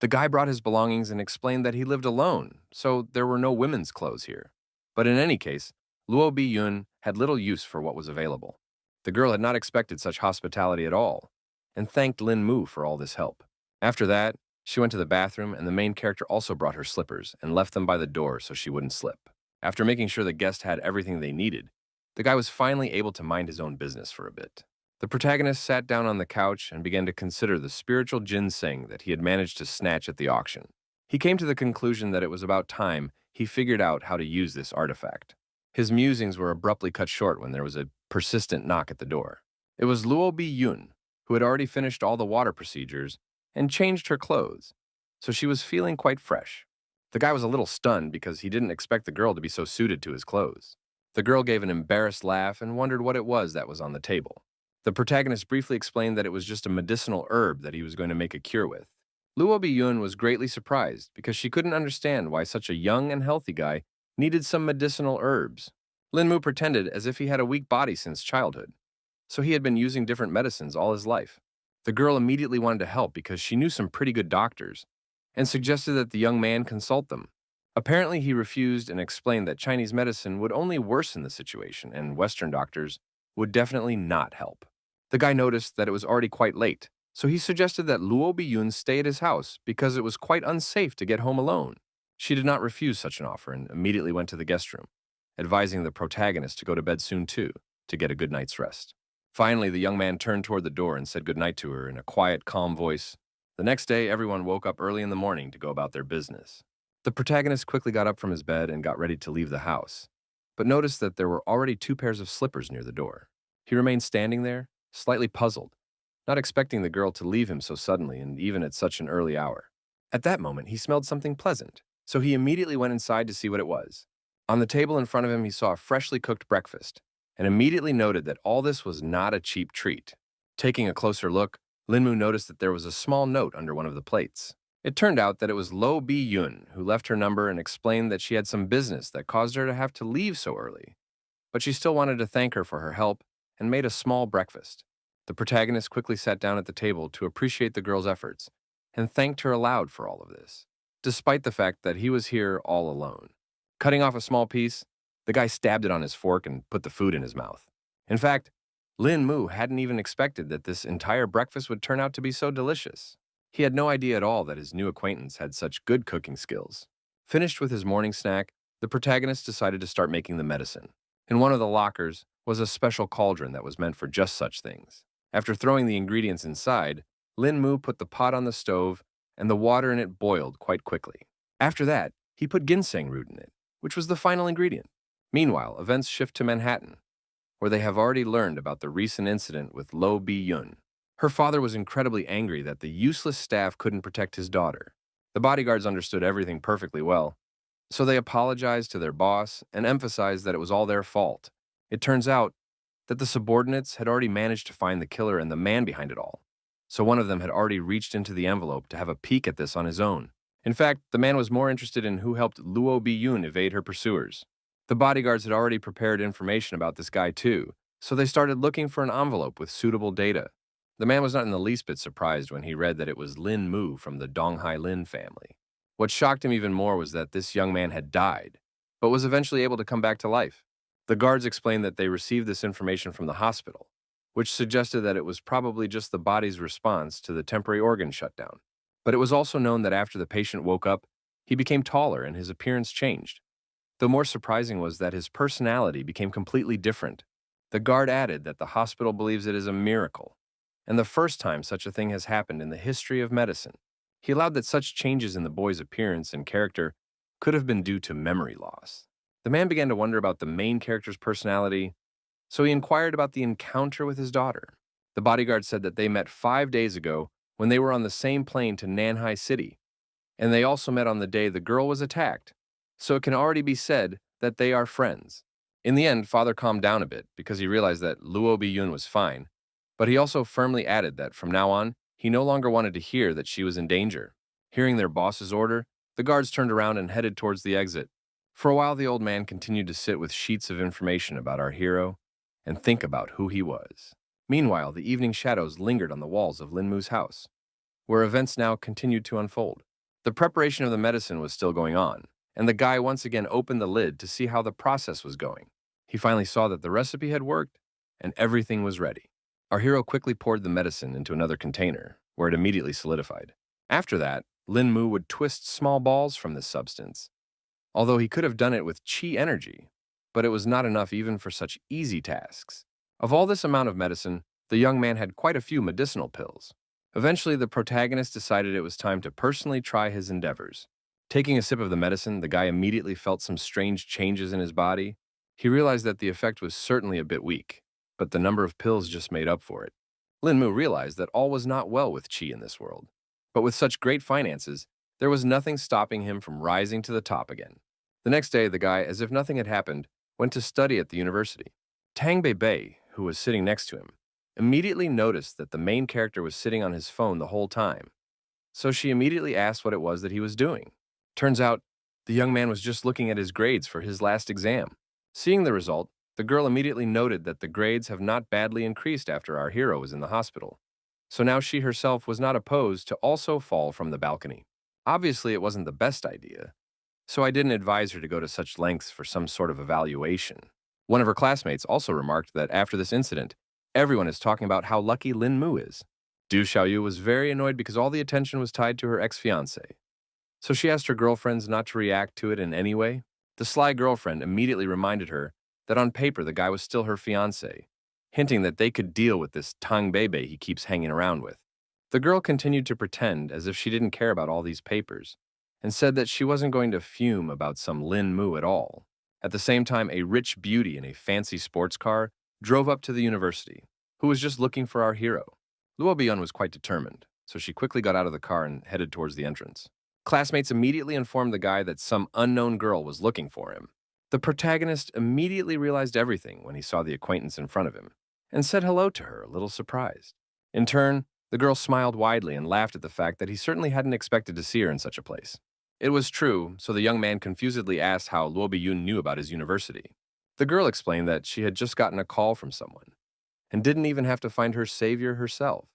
The guy brought his belongings and explained that he lived alone, so there were no women's clothes here. But in any case, Luo Bi-yun had little use for what was available. The girl had not expected such hospitality at all, and thanked Lin Mu for all this help. After that, she went to the bathroom, and the main character also brought her slippers and left them by the door so she wouldn't slip. After making sure the guest had everything they needed, the guy was finally able to mind his own business for a bit. The protagonist sat down on the couch and began to consider the spiritual ginseng that he had managed to snatch at the auction. He came to the conclusion that it was about time he figured out how to use this artifact. His musings were abruptly cut short when there was a persistent knock at the door. It was Luo Bi-yun, who had already finished all the water procedures and changed her clothes, so she was feeling quite fresh. The guy was a little stunned because he didn't expect the girl to be so suited to his clothes. The girl gave an embarrassed laugh and wondered what it was that was on the table. The protagonist briefly explained that it was just a medicinal herb that he was going to make a cure with. Luo Bi-yun was greatly surprised because she couldn't understand why such a young and healthy guy needed some medicinal herbs. Lin Mu pretended as if he had a weak body since childhood, so he had been using different medicines all his life. The girl immediately wanted to help because she knew some pretty good doctors, and suggested that the young man consult them. Apparently, he refused and explained that Chinese medicine would only worsen the situation, and Western doctors would definitely not help. The guy noticed that it was already quite late, so he suggested that Luo Bi-yun stay at his house because it was quite unsafe to get home alone. She did not refuse such an offer and immediately went to the guest room, advising the protagonist to go to bed soon too, to get a good night's rest. Finally, the young man turned toward the door and said goodnight to her in a quiet, calm voice. The next day, everyone woke up early in the morning to go about their business. The protagonist quickly got up from his bed and got ready to leave the house, but noticed that there were already 2 pairs of slippers near the door. He remained standing there, slightly puzzled, not expecting the girl to leave him so suddenly and even at such an early hour. At that moment, he smelled something pleasant, so he immediately went inside to see what it was. On the table in front of him, he saw a freshly cooked breakfast, and immediately noted that all this was not a cheap treat. Taking a closer look, Lin Mu noticed that there was a small note under one of the plates. It turned out that it was Lo Bi-yun who left her number and explained that she had some business that caused her to have to leave so early. But she still wanted to thank her for her help and made a small breakfast. The protagonist quickly sat down at the table to appreciate the girl's efforts and thanked her aloud for all of this, despite the fact that he was here all alone. Cutting off a small piece, the guy stabbed it on his fork and put the food in his mouth. In fact, Lin Mu hadn't even expected that this entire breakfast would turn out to be so delicious. He had no idea at all that his new acquaintance had such good cooking skills. Finished with his morning snack, the protagonist decided to start making the medicine. In one of the lockers was a special cauldron that was meant for just such things. After throwing the ingredients inside, Lin Mu put the pot on the stove, and the water in it boiled quite quickly. After that, he put ginseng root in it, which was the final ingredient. Meanwhile, events shift to Manhattan, where they have already learned about the recent incident with Lo Bi-yun. Her father was incredibly angry that the useless staff couldn't protect his daughter. The bodyguards understood everything perfectly well, so they apologized to their boss and emphasized that it was all their fault. It turns out that the subordinates had already managed to find the killer and the man behind it all, so one of them had already reached into the envelope to have a peek at this on his own. In fact, the man was more interested in who helped Luo Bi-yun evade her pursuers. The bodyguards had already prepared information about this guy too, so they started looking for an envelope with suitable data. The man was not in the least bit surprised when he read that it was Lin Mu from the Donghai Lin family. What shocked him even more was that this young man had died, but was eventually able to come back to life. The guards explained that they received this information from the hospital, which suggested that it was probably just the body's response to the temporary organ shutdown. But it was also known that after the patient woke up, he became taller and his appearance changed. Though more surprising was that his personality became completely different. The guard added that the hospital believes it is a miracle, and the first time such a thing has happened in the history of medicine. He allowed that such changes in the boy's appearance and character could have been due to memory loss. The man began to wonder about the main character's personality, so he inquired about the encounter with his daughter. The bodyguard said that they met 5 days ago when they were on the same plane to Nanhai City, and they also met on the day the girl was attacked, so it can already be said that they are friends. In the end, Father calmed down a bit because he realized that Luo Biyun was fine, but he also firmly added that from now on, he no longer wanted to hear that she was in danger. Hearing their boss's order, the guards turned around and headed towards the exit. For a while, the old man continued to sit with sheets of information about our hero and think about who he was. Meanwhile, the evening shadows lingered on the walls of Lin Mu's house, where events now continued to unfold. The preparation of the medicine was still going on, and the guy once again opened the lid to see how the process was going. He finally saw that the recipe had worked and everything was ready. Our hero quickly poured the medicine into another container, where it immediately solidified. After that, Lin Mu would twist small balls from this substance, although he could have done it with chi energy, but it was not enough even for such easy tasks. Of all this amount of medicine, the young man had quite a few medicinal pills. Eventually, the protagonist decided it was time to personally try his endeavors. Taking a sip of the medicine, the guy immediately felt some strange changes in his body. He realized that the effect was certainly a bit weak, but the number of pills just made up for it. Lin Mu realized that all was not well with Qi in this world. But with such great finances, there was nothing stopping him from rising to the top again. The next day, the guy, as if nothing had happened, went to study at the university. Tang Bei, who was sitting next to him, immediately noticed that the main character was sitting on his phone the whole time. So she immediately asked what it was that he was doing. Turns out, the young man was just looking at his grades for his last exam. Seeing the result, the girl immediately noted that the grades have not badly increased after our hero was in the hospital. So now she herself was not opposed to also fall from the balcony. Obviously, it wasn't the best idea, so I didn't advise her to go to such lengths for some sort of evaluation. One of her classmates also remarked that after this incident, everyone is talking about how lucky Lin Mu is. Du Xiaoyu was very annoyed because all the attention was tied to her ex-fiancé. So she asked her girlfriends not to react to it in any way. The sly girlfriend immediately reminded her that on paper the guy was still her fiancé, hinting that they could deal with this Tang Bei he keeps hanging around with. The girl continued to pretend as if she didn't care about all these papers, and said that she wasn't going to fume about some Lin Mu at all. At the same time, a rich beauty in a fancy sports car drove up to the university, who was just looking for our hero. Luo Bian was quite determined, so she quickly got out of the car and headed towards the entrance. Classmates immediately informed the guy that some unknown girl was looking for him. The protagonist immediately realized everything when he saw the acquaintance in front of him, and said hello to her, a little surprised. In turn, the girl smiled widely and laughed at the fact that he certainly hadn't expected to see her in such a place. It was true, so the young man confusedly asked how Luo Biyun knew about his university. The girl explained that she had just gotten a call from someone, and didn't even have to find her savior herself.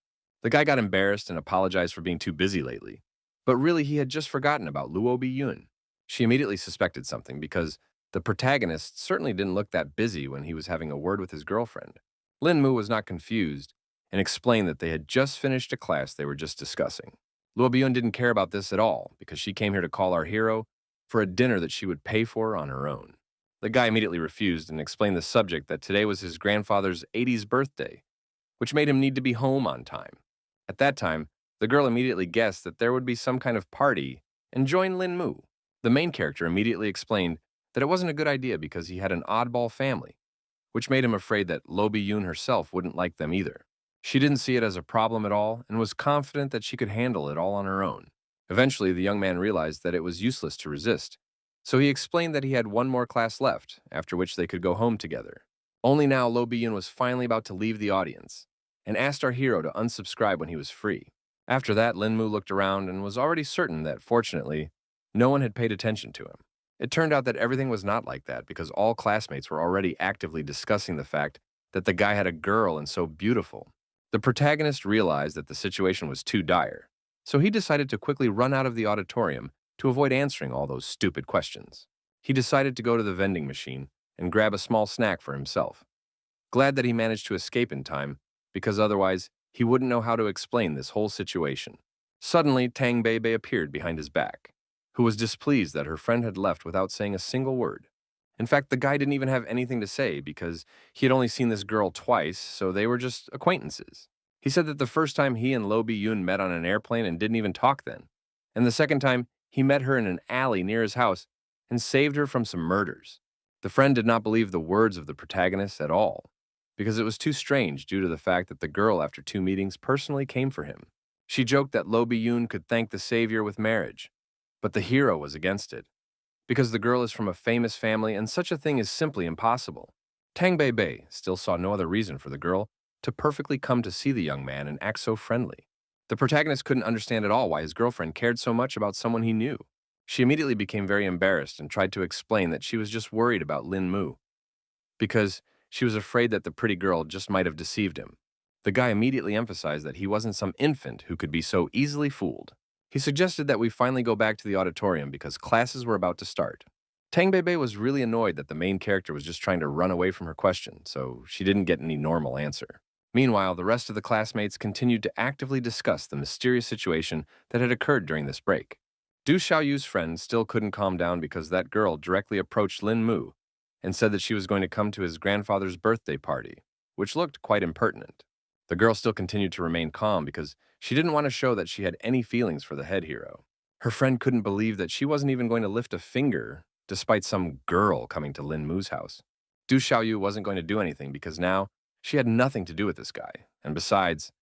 The guy got embarrassed and apologized for being too busy lately, but really he had just forgotten about Luo Biyun. She immediately suspected something because the protagonist certainly didn't look that busy when he was having a word with his girlfriend. Lin Mu was not confused and explained that they had just finished a class they were just discussing. Luo Biyun didn't care about this at all because she came here to call our hero for a dinner that she would pay for on her own. The guy immediately refused and explained the subject that today was his grandfather's 80th birthday, which made him need to be home on time. At that time, the girl immediately guessed that there would be some kind of party and joined Lin Mu. The main character immediately explained that it wasn't a good idea because he had an oddball family, which made him afraid that Lo Bi-yoon herself wouldn't like them either. She didn't see it as a problem at all and was confident that she could handle it all on her own. Eventually, the young man realized that it was useless to resist, so he explained that he had one more class left, after which they could go home together. Only now, Lo Bi-yoon was finally about to leave the audience and asked our hero to unsubscribe when he was free. After that, Lin Mu looked around and was already certain that, fortunately, no one had paid attention to him. It turned out that everything was not like that because all classmates were already actively discussing the fact that the guy had a girl and so beautiful. The protagonist realized that the situation was too dire, so he decided to quickly run out of the auditorium to avoid answering all those stupid questions. He decided to go to the vending machine and grab a small snack for himself. Glad that he managed to escape in time, because otherwise he wouldn't know how to explain this whole situation. Suddenly, Tang Bei appeared behind his back, who was displeased that her friend had left without saying a single word. In fact, the guy didn't even have anything to say because he had only seen this girl twice, so they were just acquaintances. He said that the first time he and Lo Bi-yoon met on an airplane and didn't even talk then, and the second time he met her in an alley near his house and saved her from some murders. The friend did not believe the words of the protagonist at all, because it was too strange due to the fact that the girl, after 2 meetings, personally came for him. She joked that Lo Bi-yoon could thank the savior with marriage, but the hero was against it, because the girl is from a famous family and such a thing is simply impossible. Tang Bei Bei still saw no other reason for the girl to perfectly come to see the young man and act so friendly. The protagonist couldn't understand at all why his girlfriend cared so much about someone he knew. She immediately became very embarrassed and tried to explain that she was just worried about Lin Mu, because she was afraid that the pretty girl just might have deceived him. The guy immediately emphasized that he wasn't some infant who could be so easily fooled. He suggested that we finally go back to the auditorium because classes were about to start. Tang Bei Bei was really annoyed that the main character was just trying to run away from her question, so she didn't get any normal answer. Meanwhile, the rest of the classmates continued to actively discuss the mysterious situation that had occurred during this break. Du Xiaoyu's friend still couldn't calm down because that girl directly approached Lin Mu and said that she was going to come to his grandfather's birthday party, which looked quite impertinent. The girl still continued to remain calm because she didn't want to show that she had any feelings for the head hero. Her friend couldn't believe that she wasn't even going to lift a finger despite some girl coming to Lin Mu's house. Du Xiaoyu wasn't going to do anything because now she had nothing to do with this guy, and besides,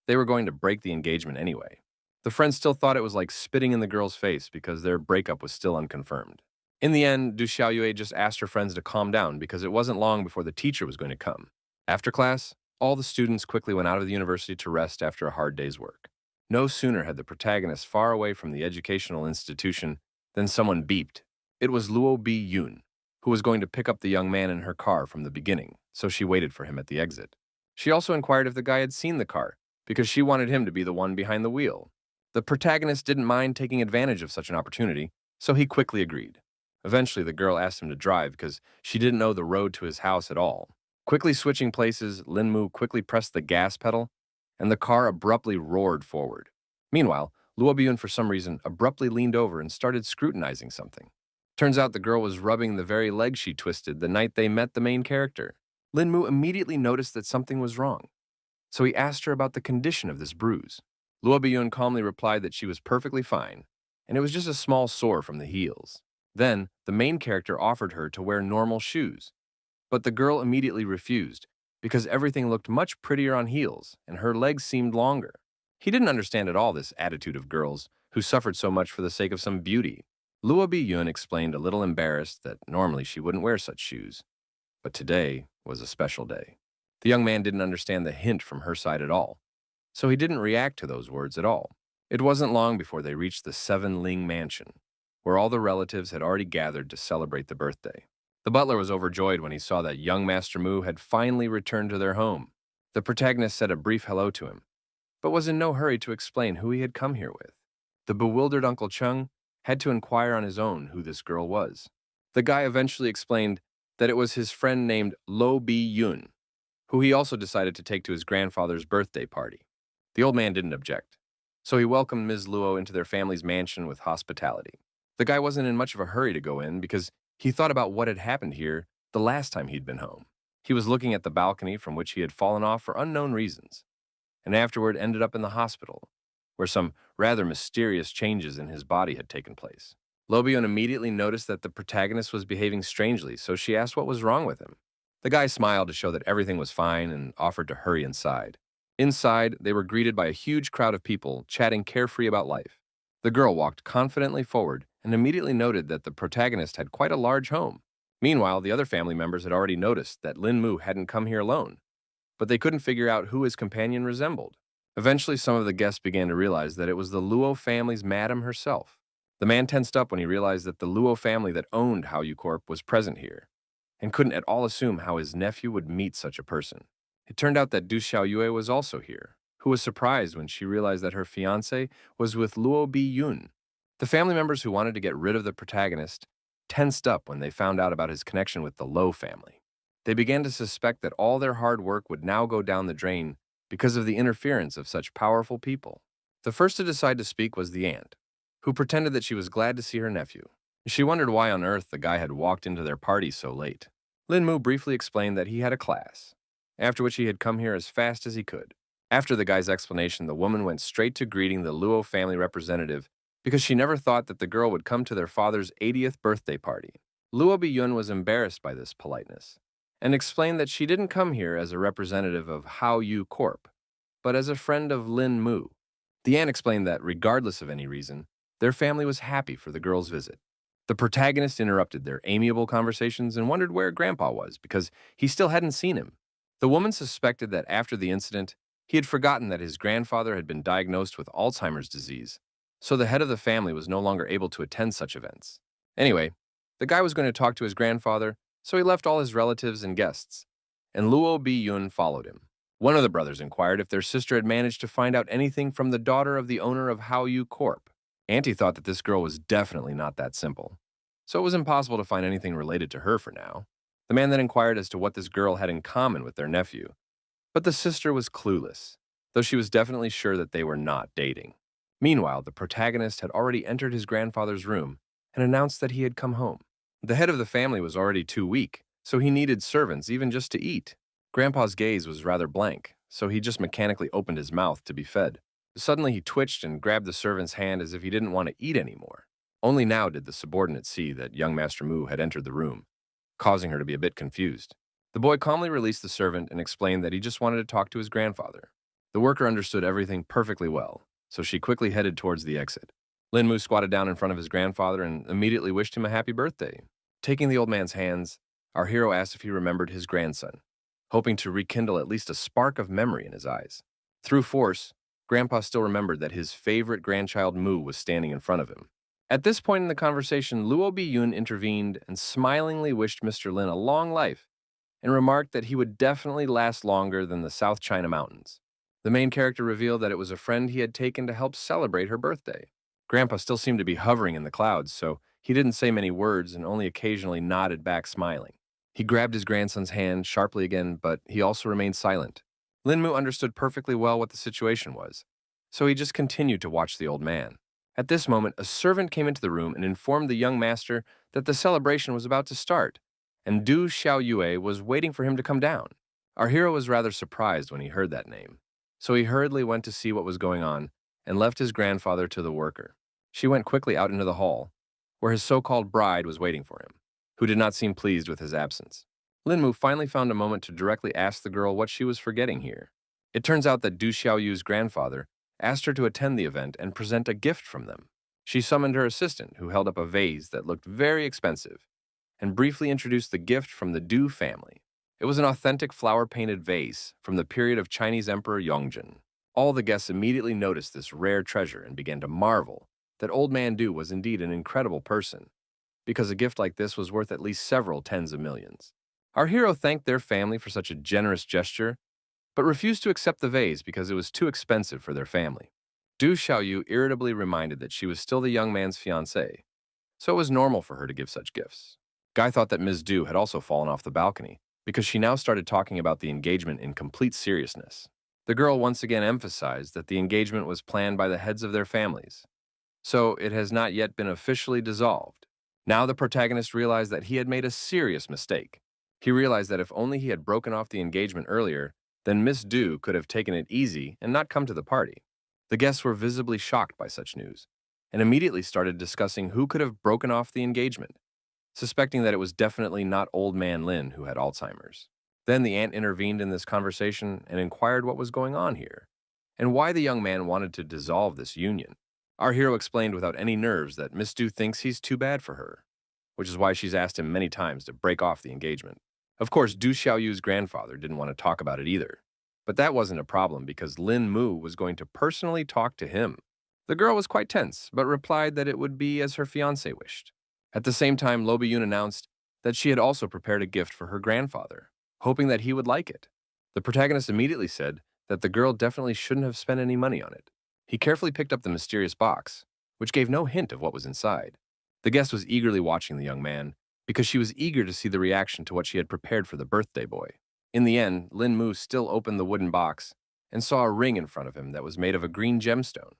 they were going to break the engagement anyway. The friend still thought it was like spitting in the girl's face because their breakup was still unconfirmed. In the end, Du Xiaoyue just asked her friends to calm down because it wasn't long before the teacher was going to come. After class, all the students quickly went out of the university to rest after a hard day's work. No sooner had the protagonist far away from the educational institution than someone beeped. It was Luo Bi-yoon, who was going to pick up the young man in her car from the beginning, so she waited for him at the exit. She also inquired if the guy had seen the car, because she wanted him to be the one behind the wheel. The protagonist didn't mind taking advantage of such an opportunity, so he quickly agreed. Eventually, the girl asked him to drive because she didn't know the road to his house at all. Quickly switching places, Lin Mu quickly pressed the gas pedal, and the car abruptly roared forward. Meanwhile, Luo Bi-yoon, for some reason, abruptly leaned over and started scrutinizing something. Turns out the girl was rubbing the very leg she twisted the night they met the main character. Lin Mu immediately noticed that something was wrong, so he asked her about the condition of this bruise. Luo Bi-yoon calmly replied that she was perfectly fine, and it was just a small sore from the heels. Then, the main character offered her to wear normal shoes, but the girl immediately refused because everything looked much prettier on heels and her legs seemed longer. He didn't understand at all this attitude of girls who suffered so much for the sake of some beauty. Luo Bi-yoon explained, a little embarrassed, that normally she wouldn't wear such shoes, but today was a special day. The young man didn't understand the hint from her side at all, so he didn't react to those words at all. It wasn't long before they reached the Seven Ling mansion, where all the relatives had already gathered to celebrate the birthday. The butler was overjoyed when he saw that young Master Mu had finally returned to their home. The protagonist said a brief hello to him, but was in no hurry to explain who he had come here with. The bewildered Uncle Chung had to inquire on his own who this girl was. The guy eventually explained that it was his friend named Lo Bi-yoon, who he also decided to take to his grandfather's birthday party. The old man didn't object, so he welcomed Ms. Luo into their family's mansion with hospitality. The guy wasn't in much of a hurry to go in because he thought about what had happened here the last time he'd been home. He was looking at the balcony from which he had fallen off for unknown reasons, and afterward ended up in the hospital, where some rather mysterious changes in his body had taken place. Lo Bi-yoon immediately noticed that the protagonist was behaving strangely, so she asked what was wrong with him. The guy smiled to show that everything was fine and offered to hurry inside. Inside, they were greeted by a huge crowd of people chatting carefree about life. The girl walked confidently forward and immediately noted that the protagonist had quite a large home. Meanwhile, the other family members had already noticed that Lin Mu hadn't come here alone, but they couldn't figure out who his companion resembled. Eventually, some of the guests began to realize that it was the Luo family's madam herself. The man tensed up when he realized that the Luo family that owned Haoyu Corp was present here, and couldn't at all assume how his nephew would meet such a person. It turned out that Du Xiaoyue was also here, who was surprised when she realized that her fiancé was with Luo Bi-yoon. The family members who wanted to get rid of the protagonist tensed up when they found out about his connection with the Lo family. They began to suspect that all their hard work would now go down the drain because of the interference of such powerful people. The first to decide to speak was the aunt, who pretended that she was glad to see her nephew. She wondered why on earth the guy had walked into their party so late. Lin Mu briefly explained that he had a class, after which he had come here as fast as he could. After the guy's explanation, the woman went straight to greeting the Luo family representative because she never thought that the girl would come to their father's 80th birthday party. Luo Biyun was embarrassed by this politeness and explained that she didn't come here as a representative of Hao Yu Corp, but as a friend of Lin Mu. The aunt explained that, regardless of any reason, their family was happy for the girl's visit. The protagonist interrupted their amiable conversations and wondered where Grandpa was because he still hadn't seen him. The woman suspected that after the incident, he had forgotten that his grandfather had been diagnosed with Alzheimer's disease, so the head of the family was no longer able to attend such events. Anyway, the guy was going to talk to his grandfather, so he left all his relatives and guests, and Luo Bi-yun followed him. One of the brothers inquired if their sister had managed to find out anything from the daughter of the owner of Hao Yu Corp. Auntie thought that this girl was definitely not that simple, so it was impossible to find anything related to her for now. The man then inquired as to what this girl had in common with their nephew, but the sister was clueless, though she was definitely sure that they were not dating. Meanwhile, the protagonist had already entered his grandfather's room and announced that he had come home. The head of the family was already too weak, so he needed servants even just to eat. Grandpa's gaze was rather blank, so he just mechanically opened his mouth to be fed. Suddenly, he twitched and grabbed the servant's hand as if he didn't want to eat anymore. Only now did the subordinate see that young Master Mu had entered the room, causing her to be a bit confused. The boy calmly released the servant and explained that he just wanted to talk to his grandfather. The worker understood everything perfectly well, so she quickly headed towards the exit. Lin Mu squatted down in front of his grandfather and immediately wished him a happy birthday. Taking the old man's hands, our hero asked if he remembered his grandson, hoping to rekindle at least a spark of memory in his eyes. Through force, Grandpa still remembered that his favorite grandchild Mu was standing in front of him. At this point in the conversation, Luo Bi-yun intervened and smilingly wished Mr. Lin a long life and remarked that he would definitely last longer than the South China Mountains. The main character revealed that it was a friend he had taken to help celebrate her birthday. Grandpa still seemed to be hovering in the clouds, so he didn't say many words and only occasionally nodded back smiling. He grabbed his grandson's hand sharply again, but he also remained silent. Lin Mu understood perfectly well what the situation was, so he just continued to watch the old man. At this moment, a servant came into the room and informed the young master that the celebration was about to start, and Du Xiaoyue was waiting for him to come down. Our hero was rather surprised when he heard that name, so he hurriedly went to see what was going on and left his grandfather to the worker. She went quickly out into the hall, where his so-called bride was waiting for him, who did not seem pleased with his absence. Lin Mu finally found a moment to directly ask the girl what she was forgetting here. It turns out that Du Xiaoyu's grandfather asked her to attend the event and present a gift from them. She summoned her assistant, who held up a vase that looked very expensive, and briefly introduced the gift from the Du family. It was an authentic flower-painted vase from the period of Chinese Emperor Yongjin. All the guests immediately noticed this rare treasure and began to marvel that Old Man Du was indeed an incredible person, because a gift like this was worth at least several tens of millions. Our hero thanked their family for such a generous gesture, but refused to accept the vase because it was too expensive for their family. Du Xiaoyu irritably reminded that she was still the young man's fiancée, so it was normal for her to give such gifts. Guy thought that Ms. Du had also fallen off the balcony, because she now started talking about the engagement in complete seriousness. The girl once again emphasized that the engagement was planned by the heads of their families, so it has not yet been officially dissolved. Now the protagonist realized that he had made a serious mistake. He realized that if only he had broken off the engagement earlier, then Miss Du could have taken it easy and not come to the party. The guests were visibly shocked by such news, and immediately started discussing who could have broken off the engagement, suspecting that it was definitely not Old Man Lin who had Alzheimer's. Then the aunt intervened in this conversation and inquired what was going on here, and why the young man wanted to dissolve this union. Our hero explained without any nerves that Miss Du thinks he's too bad for her, which is why she's asked him many times to break off the engagement. Of course, Du Xiaoyu's grandfather didn't want to talk about it either, but that wasn't a problem because Lin Mu was going to personally talk to him. The girl was quite tense, but replied that it would be as her fiancé wished. At the same time, Lo Biyun announced that she had also prepared a gift for her grandfather, hoping that he would like it. The protagonist immediately said that the girl definitely shouldn't have spent any money on it. He carefully picked up the mysterious box, which gave no hint of what was inside. The guest was eagerly watching the young man, because she was eager to see the reaction to what she had prepared for the birthday boy. In the end, Lin Mu still opened the wooden box and saw a ring in front of him that was made of a green gemstone.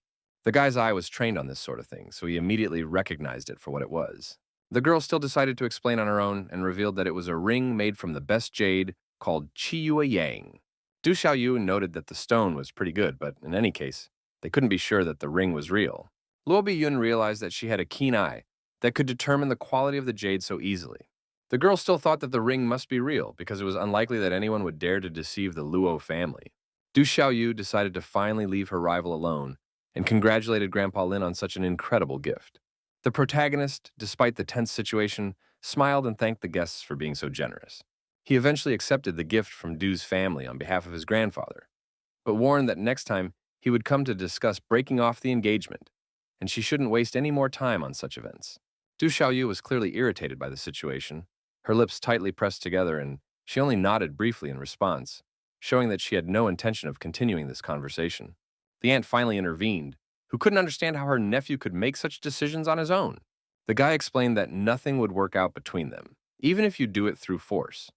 The guy's eye was trained on this sort of thing, so he immediately recognized it for what it was. The girl still decided to explain on her own and revealed that it was a ring made from the best jade called Qiyue Yang. Du Xiaoyu noted that the stone was pretty good, but in any case, they couldn't be sure that the ring was real. Luo Biyun realized that she had a keen eye, that could determine the quality of the jade so easily. The girl still thought that the ring must be real because it was unlikely that anyone would dare to deceive the Luo family. Du Xiaoyu decided to finally leave her rival alone and congratulated Grandpa Lin on such an incredible gift. The protagonist, despite the tense situation, smiled and thanked the guests for being so generous. He eventually accepted the gift from Du's family on behalf of his grandfather, but warned that next time he would come to discuss breaking off the engagement, and she shouldn't waste any more time on such events. Du Xiaoyu was clearly irritated by the situation, her lips tightly pressed together, and she only nodded briefly in response, showing that she had no intention of continuing this conversation. The aunt finally intervened, who couldn't understand how her nephew could make such decisions on his own. The guy explained that nothing would work out between them, even if you do it through force.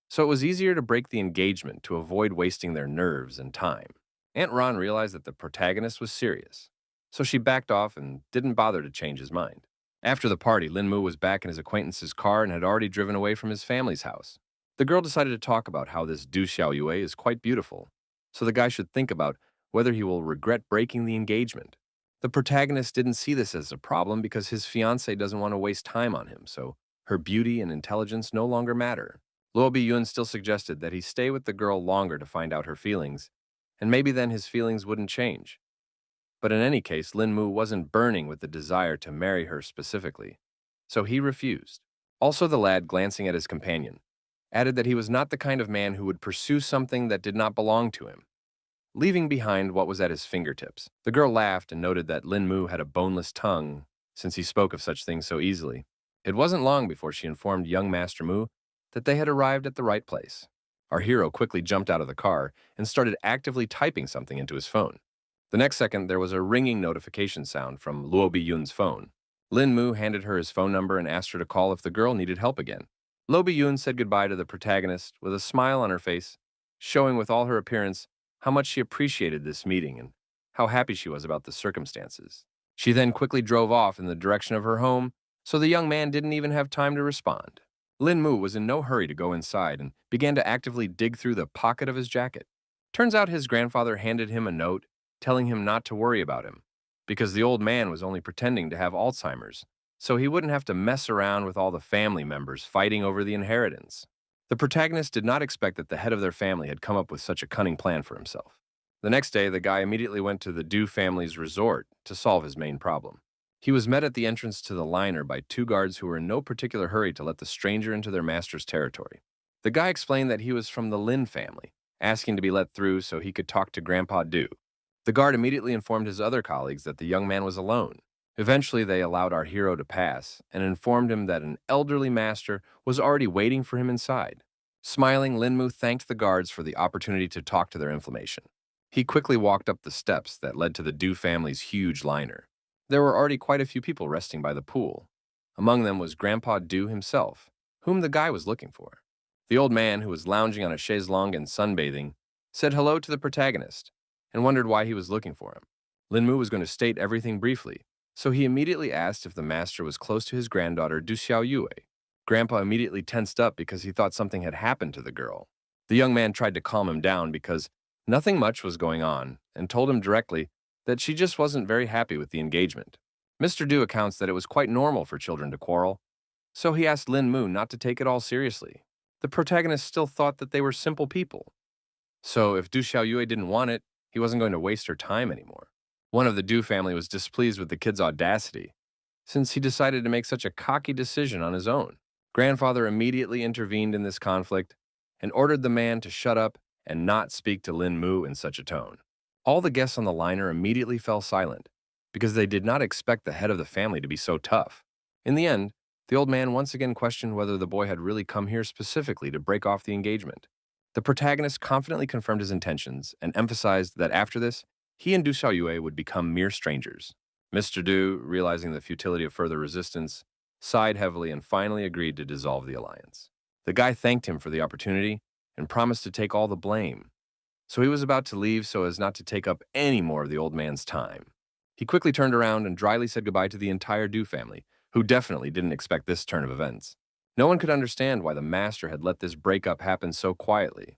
So it was easier to break the engagement to avoid wasting their nerves and time. Aunt Ron realized that the protagonist was serious, so she backed off and didn't bother to change his mind. After the party, Lin Mu was back in his acquaintance's car and had already driven away from his family's house. The girl decided to talk about how this Du Xiaoyue is quite beautiful, so the guy should think about whether he will regret breaking the engagement. The protagonist didn't see this as a problem because his fiancée doesn't want to waste time on him, so her beauty and intelligence no longer matter. Luo Biyun still suggested that he stay with the girl longer to find out her feelings, and maybe then his feelings wouldn't change. But in any case, Lin Mu wasn't burning with the desire to marry her specifically, so he refused. Also, the lad, glancing at his companion, added that he was not the kind of man who would pursue something that did not belong to him, leaving behind what was at his fingertips. The girl laughed and noted that Lin Mu had a boneless tongue since he spoke of such things so easily. It wasn't long before she informed young Master Mu that they had arrived at the right place. Our hero quickly jumped out of the car and started actively typing something into his phone. The next second, there was a ringing notification sound from Luo Biyun's phone. Lin Mu handed her his phone number and asked her to call if the girl needed help again. Luo Biyun said goodbye to the protagonist with a smile on her face, showing with all her appearance how much she appreciated this meeting and how happy she was about the circumstances. She then quickly drove off in the direction of her home, so the young man didn't even have time to respond. Lin Mu was in no hurry to go inside and began to actively dig through the pocket of his jacket. Turns out his grandfather handed him a note telling him not to worry about him, because the old man was only pretending to have Alzheimer's, so he wouldn't have to mess around with all the family members fighting over the inheritance. The protagonist did not expect that the head of their family had come up with such a cunning plan for himself. The next day, the guy immediately went to the Du family's resort to solve his main problem. He was met at the entrance to the liner by two guards who were in no particular hurry to let the stranger into their master's territory. The guy explained that he was from the Lin family, asking to be let through so he could talk to Grandpa Du. The guard immediately informed his other colleagues that the young man was alone. Eventually, they allowed our hero to pass and informed him that an elderly master was already waiting for him inside. Smiling, Lin Mu thanked the guards for the opportunity to talk to their information. He quickly walked up the steps that led to the Du family's huge liner. There were already quite a few people resting by the pool. Among them was Grandpa Du himself, whom the guy was looking for. The old man, who was lounging on a chaise longue and sunbathing, said hello to the protagonist and wondered why he was looking for him. Lin Mu was going to state everything briefly, so he immediately asked if the master was close to his granddaughter Du Xiaoyue. Grandpa immediately tensed up because he thought something had happened to the girl. The young man tried to calm him down because nothing much was going on and told him directly that she just wasn't very happy with the engagement. Mr. Du accounts that it was quite normal for children to quarrel, so he asked Lin Mu not to take it all seriously. The protagonist still thought that they were simple people, so if Du Xiaoyue didn't want it, he wasn't going to waste her time anymore. One of the Du family was displeased with the kid's audacity, since he decided to make such a cocky decision on his own. Grandfather immediately intervened in this conflict and ordered the man to shut up and not speak to Lin Mu in such a tone. All the guests on the liner immediately fell silent because they did not expect the head of the family to be so tough. In the end, the old man once again questioned whether the boy had really come here specifically to break off the engagement. The protagonist confidently confirmed his intentions and emphasized that after this, he and Du Xiaoyue would become mere strangers. Mr. Du, realizing the futility of further resistance, sighed heavily and finally agreed to dissolve the alliance. The guy thanked him for the opportunity and promised to take all the blame, so he was about to leave so as not to take up any more of the old man's time. He quickly turned around and dryly said goodbye to the entire Du family, who definitely didn't expect this turn of events. No one could understand why the master had let this breakup happen so quietly,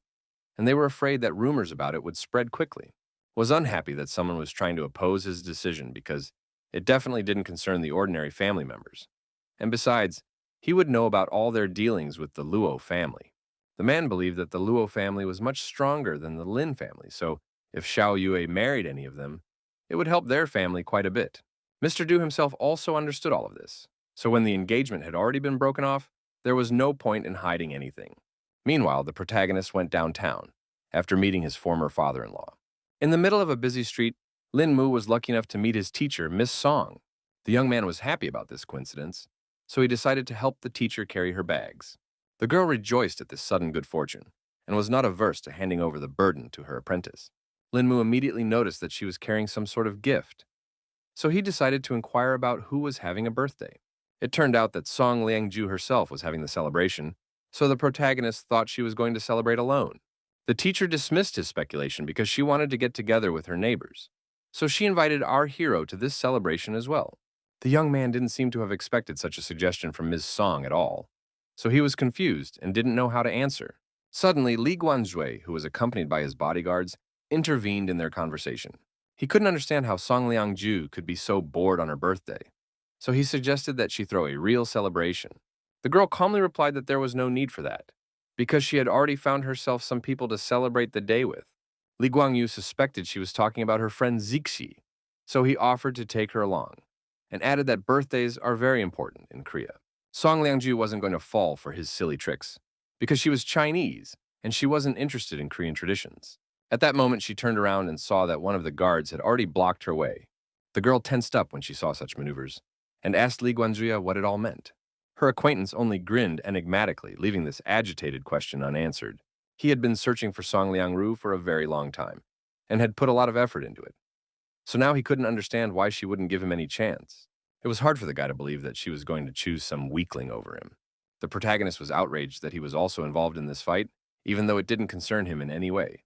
and they were afraid that rumors about it would spread quickly. Was unhappy that someone was trying to oppose his decision because it definitely didn't concern the ordinary family members. And besides, he would know about all their dealings with the Luo family. The man believed that the Luo family was much stronger than the Lin family, so if Xiao Yue married any of them, it would help their family quite a bit. Mr. Du himself also understood all of this, so when the engagement had already been broken off, there was no point in hiding anything. Meanwhile, the protagonist went downtown after meeting his former father-in-law. In the middle of a busy street, Lin Mu was lucky enough to meet his teacher, Miss Song. The young man was happy about this coincidence, so he decided to help the teacher carry her bags. The girl rejoiced at this sudden good fortune and was not averse to handing over the burden to her apprentice. Lin Mu immediately noticed that she was carrying some sort of gift, so he decided to inquire about who was having a birthday. It turned out that Song Liangju herself was having the celebration, so the protagonist thought she was going to celebrate alone. The teacher dismissed his speculation because she wanted to get together with her neighbors, so she invited our hero to this celebration as well. The young man didn't seem to have expected such a suggestion from Ms. Song at all, so he was confused and didn't know how to answer. Suddenly, Li Guanzhui, who was accompanied by his bodyguards, intervened in their conversation. He couldn't understand how Song Liangju could be so bored on her birthday, so he suggested that she throw a real celebration. The girl calmly replied that there was no need for that, because she had already found herself some people to celebrate the day with. Li Guangyu suspected she was talking about her friend Zixi, so he offered to take her along, and added that birthdays are very important in Korea. Song Liangju wasn't going to fall for his silly tricks, because she was Chinese, and she wasn't interested in Korean traditions. At that moment, she turned around and saw that one of the guards had already blocked her way. The girl tensed up when she saw such maneuvers, and asked Li Guanzhuya what it all meant. Her acquaintance only grinned enigmatically, leaving this agitated question unanswered. He had been searching for Song Liangru for a very long time, and had put a lot of effort into it. So now he couldn't understand why she wouldn't give him any chance. It was hard for the guy to believe that she was going to choose some weakling over him. The protagonist was outraged that he was also involved in this fight, even though it didn't concern him in any way.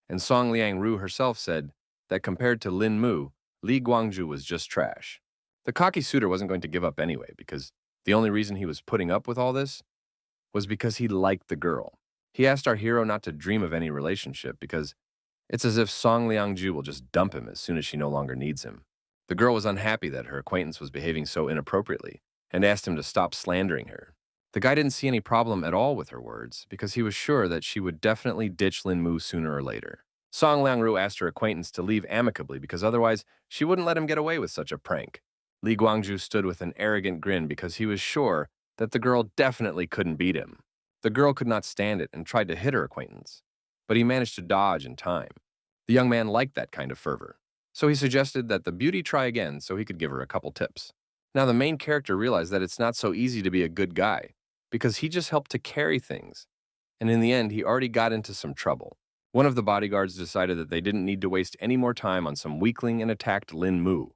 And Song Liangru herself said that compared to Lin Mu, Li Guangju was just trash. The cocky suitor wasn't going to give up anyway, because the only reason he was putting up with all this was because he liked the girl. He asked our hero not to dream of any relationship because it's as if Song Liangju will just dump him as soon as she no longer needs him. The girl was unhappy that her acquaintance was behaving so inappropriately and asked him to stop slandering her. The guy didn't see any problem at all with her words because he was sure that she would definitely ditch Lin Mu sooner or later. Song Liangru asked her acquaintance to leave amicably because otherwise she wouldn't let him get away with such a prank. Li Guangju stood with an arrogant grin because he was sure that the girl definitely couldn't beat him. The girl could not stand it and tried to hit her acquaintance, but he managed to dodge in time. The young man liked that kind of fervor, so he suggested that the beauty try again so he could give her a couple tips. Now the main character realized that it's not so easy to be a good guy because he just helped to carry things, and in the end he already got into some trouble. One of the bodyguards decided that they didn't need to waste any more time on some weakling and attacked Lin Mu.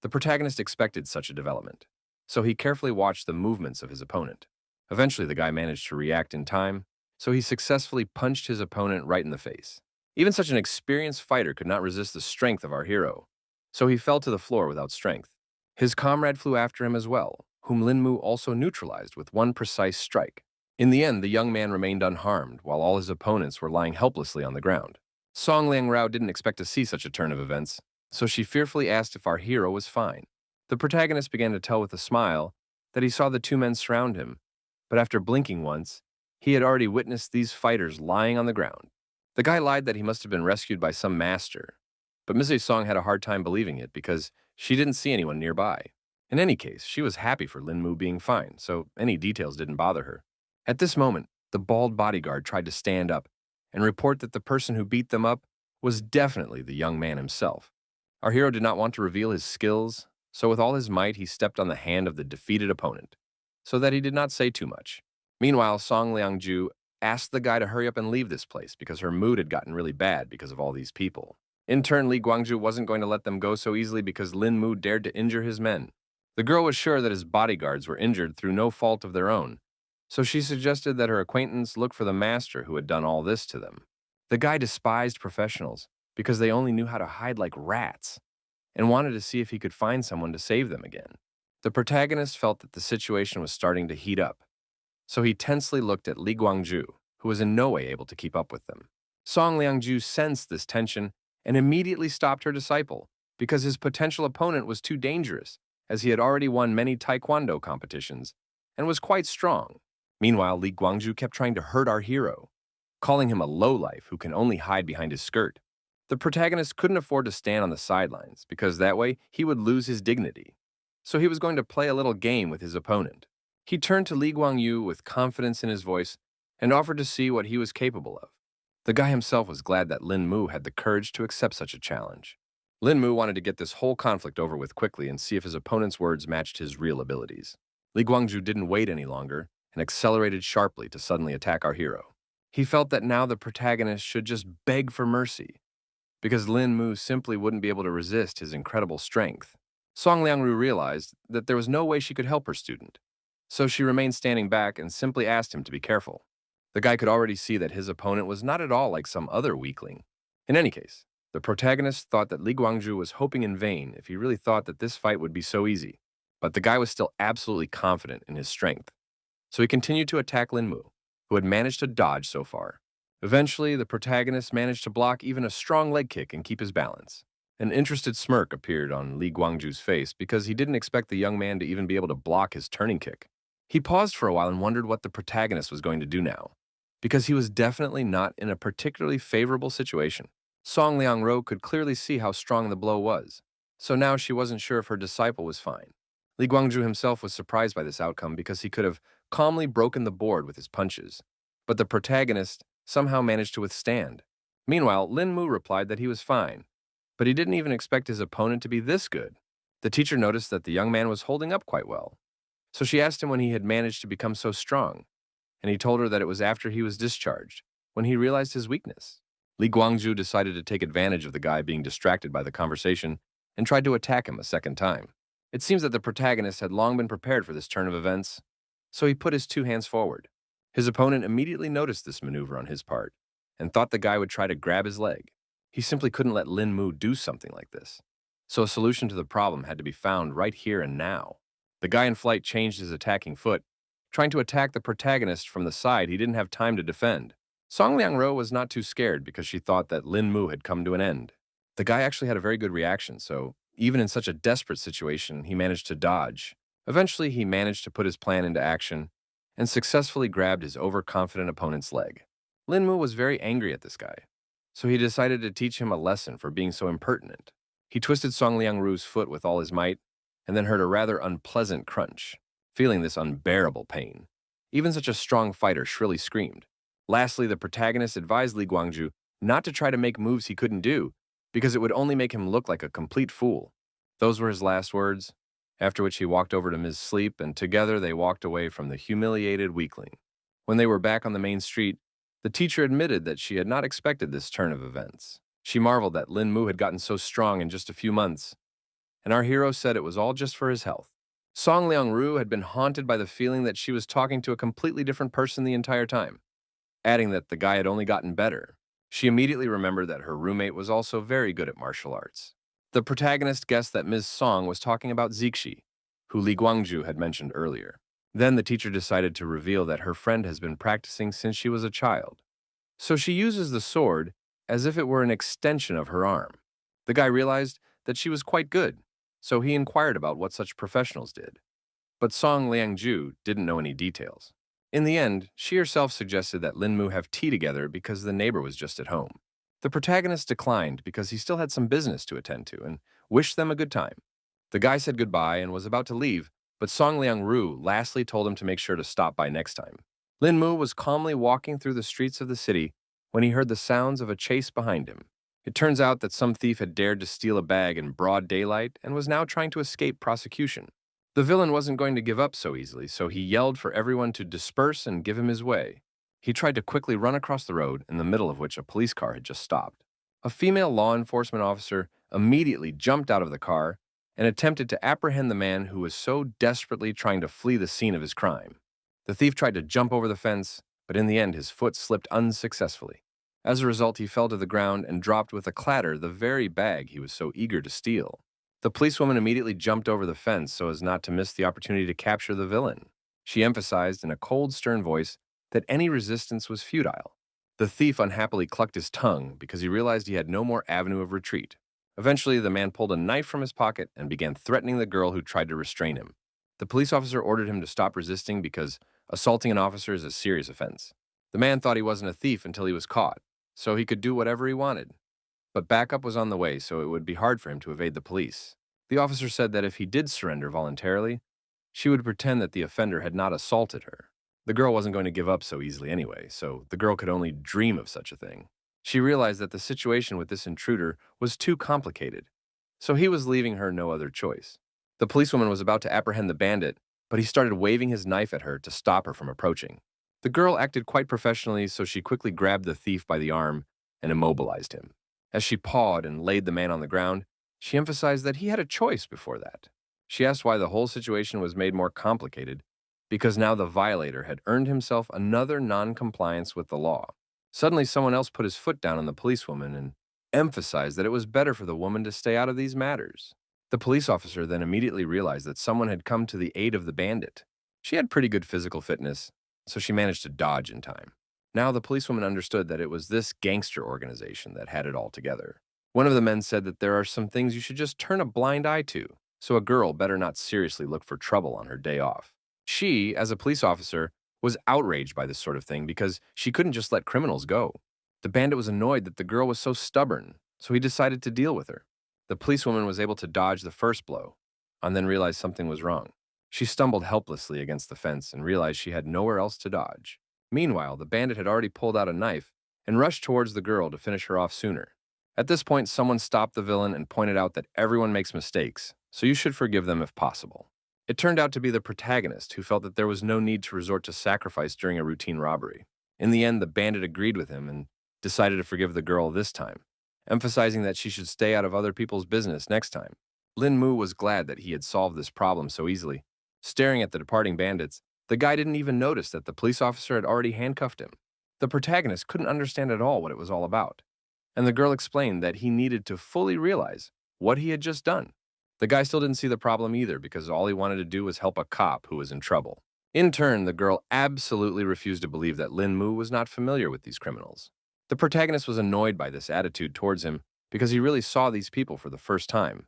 The protagonist expected such a development, so he carefully watched the movements of his opponent. Eventually, the guy managed to react in time, so he successfully punched his opponent right in the face. Even such an experienced fighter could not resist the strength of our hero, so he fell to the floor without strength. His comrade flew after him as well, whom Lin Mu also neutralized with one precise strike. In the end, the young man remained unharmed, while all his opponents were lying helplessly on the ground. Song Liangrao didn't expect to see such a turn of events, so she fearfully asked if our hero was fine. The protagonist began to tell with a smile that he saw the two men surround him, but after blinking once, he had already witnessed these fighters lying on the ground. The guy lied that he must have been rescued by some master, but Mrs. Song had a hard time believing it because she didn't see anyone nearby. In any case, she was happy for Lin Mu being fine, so any details didn't bother her. At this moment, the bald bodyguard tried to stand up and report that the person who beat them up was definitely the young man himself. Our hero did not want to reveal his skills, so with all his might he stepped on the hand of the defeated opponent, so that he did not say too much. Meanwhile, Song Liangju asked the guy to hurry up and leave this place because her mood had gotten really bad because of all these people. In turn, Li Guangju wasn't going to let them go so easily because Lin Mu dared to injure his men. The girl was sure that his bodyguards were injured through no fault of their own, so she suggested that her acquaintance look for the master who had done all this to them. The guy despised professionals because they only knew how to hide like rats and wanted to see if he could find someone to save them again. The protagonist felt that the situation was starting to heat up, so he tensely looked at Li Guangju, who was in no way able to keep up with them. Song Liangju sensed this tension and immediately stopped her disciple because his potential opponent was too dangerous, as he had already won many taekwondo competitions and was quite strong. Meanwhile, Li Guangzhu kept trying to hurt our hero, calling him a lowlife who can only hide behind his skirt. The protagonist couldn't afford to stand on the sidelines because that way he would lose his dignity. So he was going to play a little game with his opponent. He turned to Li Guangyu with confidence in his voice and offered to see what he was capable of. The guy himself was glad that Lin Mu had the courage to accept such a challenge. Lin Mu wanted to get this whole conflict over with quickly and see if his opponent's words matched his real abilities. Li Guangzhu didn't wait any longer and accelerated sharply to suddenly attack our hero. He felt that now the protagonist should just beg for mercy, because Lin Mu simply wouldn't be able to resist his incredible strength. Song Liangru realized that there was no way she could help her student, so she remained standing back and simply asked him to be careful. The guy could already see that his opponent was not at all like some other weakling. In any case, the protagonist thought that Li Guangzhu was hoping in vain if he really thought that this fight would be so easy. But the guy was still absolutely confident in his strength. So he continued to attack Lin Mu, who had managed to dodge so far. Eventually, the protagonist managed to block even a strong leg kick and keep his balance. An interested smirk appeared on Li Guangzhu's face because he didn't expect the young man to even be able to block his turning kick. He paused for a while and wondered what the protagonist was going to do now, because he was definitely not in a particularly favorable situation. Song Liangro could clearly see how strong the blow was, so now she wasn't sure if her disciple was fine. Li Guangzhu himself was surprised by this outcome because he could have calmly broken the board with his punches, but the protagonist somehow managed to withstand. Meanwhile, Lin Mu replied that he was fine, but he didn't even expect his opponent to be this good. The teacher noticed that the young man was holding up quite well, so she asked him when he had managed to become so strong, and he told her that it was after he was discharged, when he realized his weakness. Li Guangzhu decided to take advantage of the guy being distracted by the conversation and tried to attack him a second time. It seems that the protagonist had long been prepared for this turn of events, so he put his two hands forward. His opponent immediately noticed this maneuver on his part and thought the guy would try to grab his leg. He simply couldn't let Lin Mu do something like this. So a solution to the problem had to be found right here and now. The guy in flight changed his attacking foot, trying to attack the protagonist from the side he didn't have time to defend. Song Liangro was not too scared because she thought that Lin Mu had come to an end. The guy actually had a very good reaction, so even in such a desperate situation, he managed to dodge. Eventually, he managed to put his plan into action and successfully grabbed his overconfident opponent's leg. Lin Mu was very angry at this guy, so he decided to teach him a lesson for being so impertinent. He twisted Song Liangru's foot with all his might and then heard a rather unpleasant crunch, feeling this unbearable pain. Even such a strong fighter shrilly screamed. Lastly, the protagonist advised Li Guangzhu not to try to make moves he couldn't do, because it would only make him look like a complete fool. Those were his last words, after which he walked over to Ms. Sleep, and together they walked away from the humiliated weakling. When they were back on the main street, the teacher admitted that she had not expected this turn of events. She marveled that Lin Mu had gotten so strong in just a few months, and our hero said it was all just for his health. Song Liangru had been haunted by the feeling that she was talking to a completely different person the entire time, adding that the guy had only gotten better. She immediately remembered that her roommate was also very good at martial arts. The protagonist guessed that Ms. Song was talking about Zixi, who Li Guangzhu had mentioned earlier. Then the teacher decided to reveal that her friend has been practicing since she was a child. So she uses the sword as if it were an extension of her arm. The guy realized that she was quite good, so he inquired about what such professionals did. But Song Liangzhu didn't know any details. In the end, she herself suggested that Lin Mu have tea together because the neighbor was just at home. The protagonist declined because he still had some business to attend to and wished them a good time. The guy said goodbye and was about to leave, but Song Liangru lastly told him to make sure to stop by next time. Lin Mu was calmly walking through the streets of the city when he heard the sounds of a chase behind him. It turns out that some thief had dared to steal a bag in broad daylight and was now trying to escape prosecution. The villain wasn't going to give up so easily, so he yelled for everyone to disperse and give him his way. He tried to quickly run across the road, in the middle of which a police car had just stopped. A female law enforcement officer immediately jumped out of the car and attempted to apprehend the man who was so desperately trying to flee the scene of his crime. The thief tried to jump over the fence, but in the end his foot slipped unsuccessfully. As a result, he fell to the ground and dropped with a clatter the very bag he was so eager to steal. The policewoman immediately jumped over the fence so as not to miss the opportunity to capture the villain. She emphasized in a cold, stern voice that any resistance was futile. The thief unhappily clucked his tongue because he realized he had no more avenue of retreat. Eventually, the man pulled a knife from his pocket and began threatening the girl who tried to restrain him. The police officer ordered him to stop resisting because assaulting an officer is a serious offense. The man thought he wasn't a thief until he was caught, so he could do whatever he wanted. But backup was on the way, so it would be hard for him to evade the police. The officer said that if he did surrender voluntarily, she would pretend that the offender had not assaulted her. The girl wasn't going to give up so easily anyway, so the girl could only dream of such a thing. She realized that the situation with this intruder was too complicated, so he was leaving her no other choice. The policewoman was about to apprehend the bandit, but he started waving his knife at her to stop her from approaching. The girl acted quite professionally, so she quickly grabbed the thief by the arm and immobilized him. As she pawed and laid the man on the ground, she emphasized that he had a choice before that. She asked why the whole situation was made more complicated, because now the violator had earned himself another non-compliance with the law. Suddenly, someone else put his foot down on the policewoman and emphasized that it was better for the woman to stay out of these matters. The police officer then immediately realized that someone had come to the aid of the bandit. She had pretty good physical fitness, so she managed to dodge in time. Now the policewoman understood that it was this gangster organization that had it all together. One of the men said that there are some things you should just turn a blind eye to, so a girl better not seriously look for trouble on her day off. She, as a police officer, was outraged by this sort of thing because she couldn't just let criminals go. The bandit was annoyed that the girl was so stubborn, so he decided to deal with her. The policewoman was able to dodge the first blow, and then realized something was wrong. She stumbled helplessly against the fence and realized she had nowhere else to dodge. Meanwhile, the bandit had already pulled out a knife and rushed towards the girl to finish her off sooner. At this point, someone stopped the villain and pointed out that everyone makes mistakes, so you should forgive them if possible. It turned out to be the protagonist who felt that there was no need to resort to sacrifice during a routine robbery. In the end, the bandit agreed with him and decided to forgive the girl this time, emphasizing that she should stay out of other people's business next time. Lin Mu was glad that he had solved this problem so easily. Staring at the departing bandits, the guy didn't even notice that the police officer had already handcuffed him. The protagonist couldn't understand at all what it was all about, and the girl explained that he needed to fully realize what he had just done. The guy still didn't see the problem either because all he wanted to do was help a cop who was in trouble. In turn, the girl absolutely refused to believe that Lin Mu was not familiar with these criminals. The protagonist was annoyed by this attitude towards him because he really saw these people for the first time,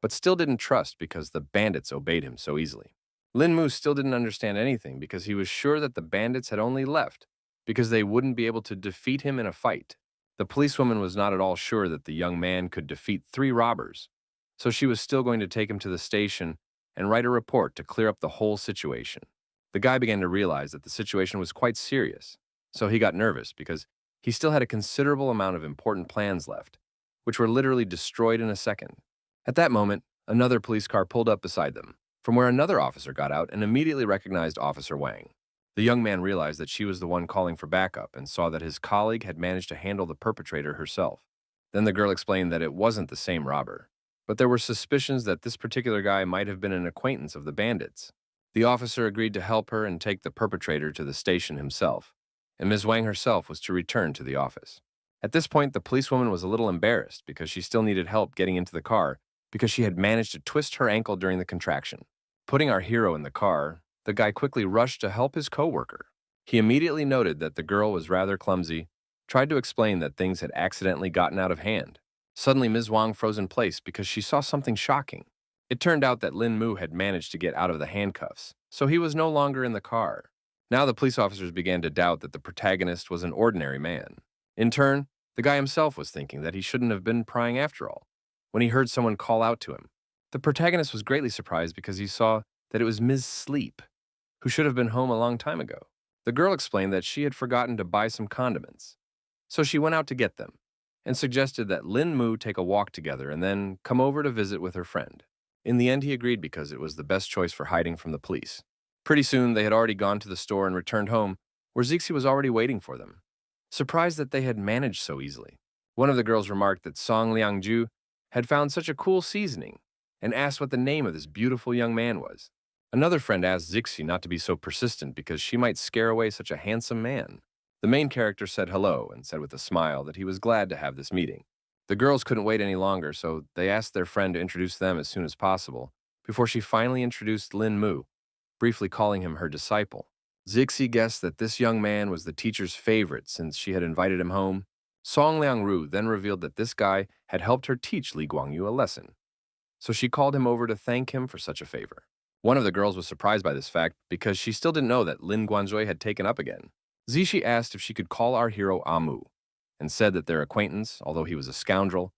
but still didn't trust because the bandits obeyed him so easily. Lin Mu still didn't understand anything because he was sure that the bandits had only left because they wouldn't be able to defeat him in a fight. The policewoman was not at all sure that the young man could defeat 3 robbers, so she was still going to take him to the station and write a report to clear up the whole situation. The guy began to realize that the situation was quite serious, so he got nervous because he still had a considerable amount of important plans left, which were literally destroyed in a second. At that moment, another police car pulled up beside them, from where another officer got out and immediately recognized Officer Wang. The young man realized that she was the one calling for backup and saw that his colleague had managed to handle the perpetrator herself. Then the girl explained that it wasn't the same robber, but there were suspicions that this particular guy might have been an acquaintance of the bandits. The officer agreed to help her and take the perpetrator to the station himself, and Ms. Wang herself was to return to the office. At this point, the policewoman was a little embarrassed because she still needed help getting into the car because she had managed to twist her ankle during the contraction. Putting our hero in the car, the guy quickly rushed to help his coworker. He immediately noted that the girl was rather clumsy, tried to explain that things had accidentally gotten out of hand. Suddenly, Ms. Wang froze in place because she saw something shocking. It turned out that Lin Mu had managed to get out of the handcuffs, so he was no longer in the car. Now the police officers began to doubt that the protagonist was an ordinary man. In turn, the guy himself was thinking that he shouldn't have been prying after all, when he heard someone call out to him. The protagonist was greatly surprised because he saw that it was Ms. Sleep, who should have been home a long time ago. The girl explained that she had forgotten to buy some condiments, so she went out to get them, and suggested that Lin Mu take a walk together and then come over to visit with her friend. In the end, he agreed because it was the best choice for hiding from the police. Pretty soon, they had already gone to the store and returned home, where Zixi was already waiting for them, surprised that they had managed so easily. One of the girls remarked that Song Liangju had found such a cool seasoning and asked what the name of this beautiful young man was. Another friend asked Zixi not to be so persistent because she might scare away such a handsome man. The main character said hello and said with a smile that he was glad to have this meeting. The girls couldn't wait any longer, so they asked their friend to introduce them as soon as possible, before she finally introduced Lin Mu, briefly calling him her disciple. Zixi guessed that this young man was the teacher's favorite since she had invited him home. Song Liangru then revealed that this guy had helped her teach Li Guangyu a lesson, so she called him over to thank him for such a favor. One of the girls was surprised by this fact because she still didn't know that Lin Guanzhui had taken up again. Zishi asked if she could call our hero Amu, and said that their acquaintance, although he was a scoundrel,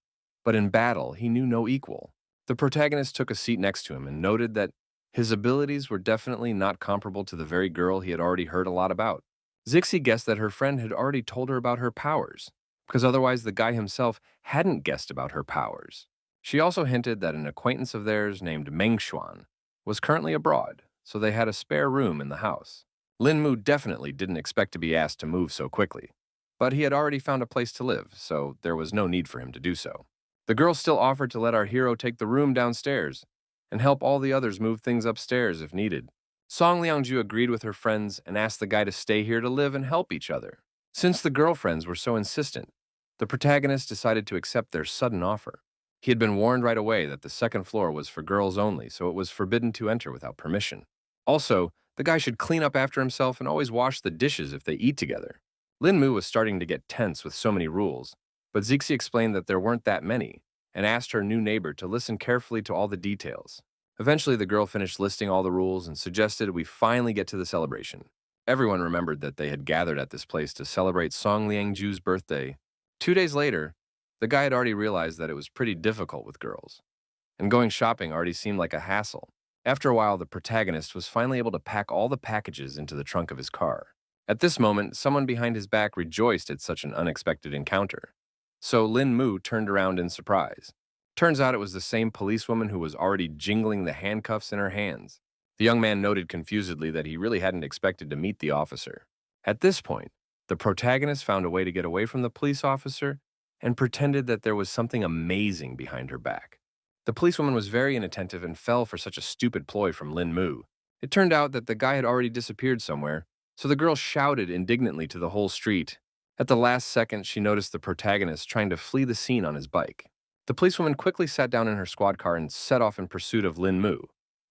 but in battle he knew no equal. The protagonist took a seat next to him and noted that his abilities were definitely not comparable to the very girl he had already heard a lot about. Zixi guessed that her friend had already told her about her powers, because otherwise the guy himself hadn't guessed about her powers. She also hinted that an acquaintance of theirs named Mengshuan was currently abroad, so they had a spare room in the house. Lin Mu definitely didn't expect to be asked to move so quickly, but he had already found a place to live, so there was no need for him to do so. The girl still offered to let our hero take the room downstairs and help all the others move things upstairs if needed. Song Liangju agreed with her friends and asked the guy to stay here to live and help each other. Since the girlfriends were so insistent, the protagonist decided to accept their sudden offer. He had been warned right away that the second floor was for girls only, so it was forbidden to enter without permission. Also, the guy should clean up after himself and always wash the dishes if they eat together. Lin Mu was starting to get tense with so many rules, but Zixi explained that there weren't that many, and asked her new neighbor to listen carefully to all the details. Eventually, the girl finished listing all the rules and suggested we finally get to the celebration. Everyone remembered that they had gathered at this place to celebrate Song Liangju's birthday. 2 days later, the guy had already realized that it was pretty difficult with girls, and going shopping already seemed like a hassle. After a while, the protagonist was finally able to pack all the packages into the trunk of his car. At this moment, someone behind his back rejoiced at such an unexpected encounter. So Lin Mu turned around in surprise. Turns out it was the same policewoman who was already jingling the handcuffs in her hands. The young man noted confusedly that he really hadn't expected to meet the officer. At this point, the protagonist found a way to get away from the police officer and pretended that there was something amazing behind her back. The policewoman was very inattentive and fell for such a stupid ploy from Lin Mu. It turned out that the guy had already disappeared somewhere, so the girl shouted indignantly to the whole street. At the last second, she noticed the protagonist trying to flee the scene on his bike. The policewoman quickly sat down in her squad car and set off in pursuit of Lin Mu,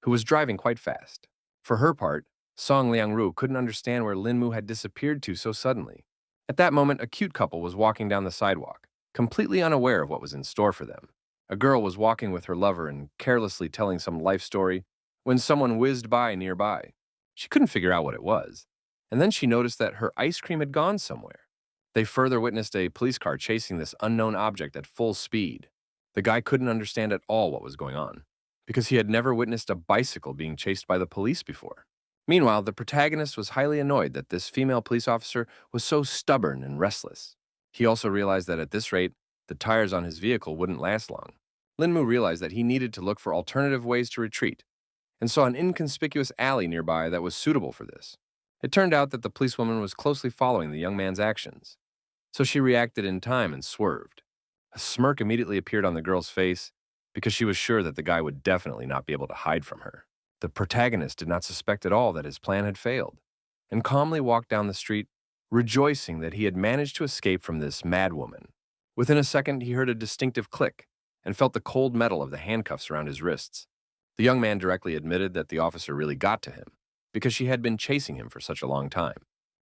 who was driving quite fast. For her part, Song Liangru couldn't understand where Lin Mu had disappeared to so suddenly. At that moment, a cute couple was walking down the sidewalk, completely unaware of what was in store for them. A girl was walking with her lover and carelessly telling some life story when someone whizzed by nearby. She couldn't figure out what it was, and then she noticed that her ice cream had gone somewhere. They further witnessed a police car chasing this unknown object at full speed. The guy couldn't understand at all what was going on, because he had never witnessed a bicycle being chased by the police before. Meanwhile, the protagonist was highly annoyed that this female police officer was so stubborn and restless. He also realized that at this rate, the tires on his vehicle wouldn't last long. Lin Mu realized that he needed to look for alternative ways to retreat, and saw an inconspicuous alley nearby that was suitable for this. It turned out that the policewoman was closely following the young man's actions, so she reacted in time and swerved. A smirk immediately appeared on the girl's face because she was sure that the guy would definitely not be able to hide from her. The protagonist did not suspect at all that his plan had failed, and calmly walked down the street, rejoicing that he had managed to escape from this madwoman. Within a second, he heard a distinctive click and felt the cold metal of the handcuffs around his wrists. The young man directly admitted that the officer really got to him because she had been chasing him for such a long time.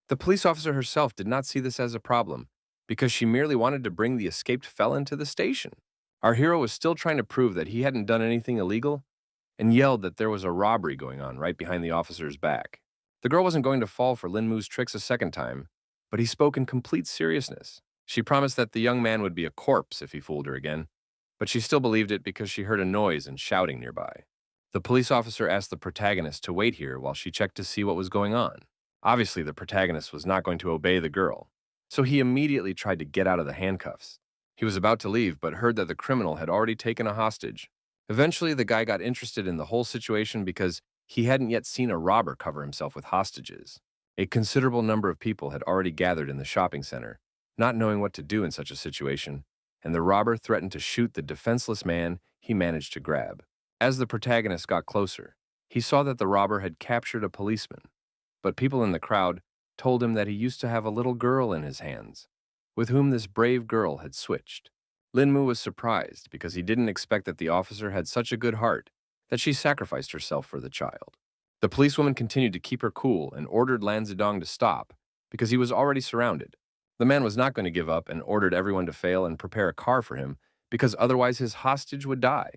The police officer herself did not see this as a problem because she merely wanted to bring the escaped felon to the station. Our hero was still trying to prove that he hadn't done anything illegal and yelled that there was a robbery going on right behind the officer's back. The girl wasn't going to fall for Lin Mu's tricks a second time, but he spoke in complete seriousness. She promised that the young man would be a corpse if he fooled her again, but she still believed it because she heard a noise and shouting nearby. The police officer asked the protagonist to wait here while she checked to see what was going on. Obviously, the protagonist was not going to obey the girl, so he immediately tried to get out of the handcuffs. He was about to leave, but heard that the criminal had already taken a hostage. Eventually, the guy got interested in the whole situation because he hadn't yet seen a robber cover himself with hostages. A considerable number of people had already gathered in the shopping center, not knowing what to do in such a situation, and the robber threatened to shoot the defenseless man he managed to grab. As the protagonist got closer, he saw that the robber had captured a policeman, but people in the crowd told him that he used to have a little girl in his hands, with whom this brave girl had switched. Lin Mu was surprised because he didn't expect that the officer had such a good heart that she sacrificed herself for the child. The policewoman continued to keep her cool and ordered Lan Zidong to stop because he was already surrounded. The man was not going to give up and ordered everyone to fail and prepare a car for him because otherwise his hostage would die.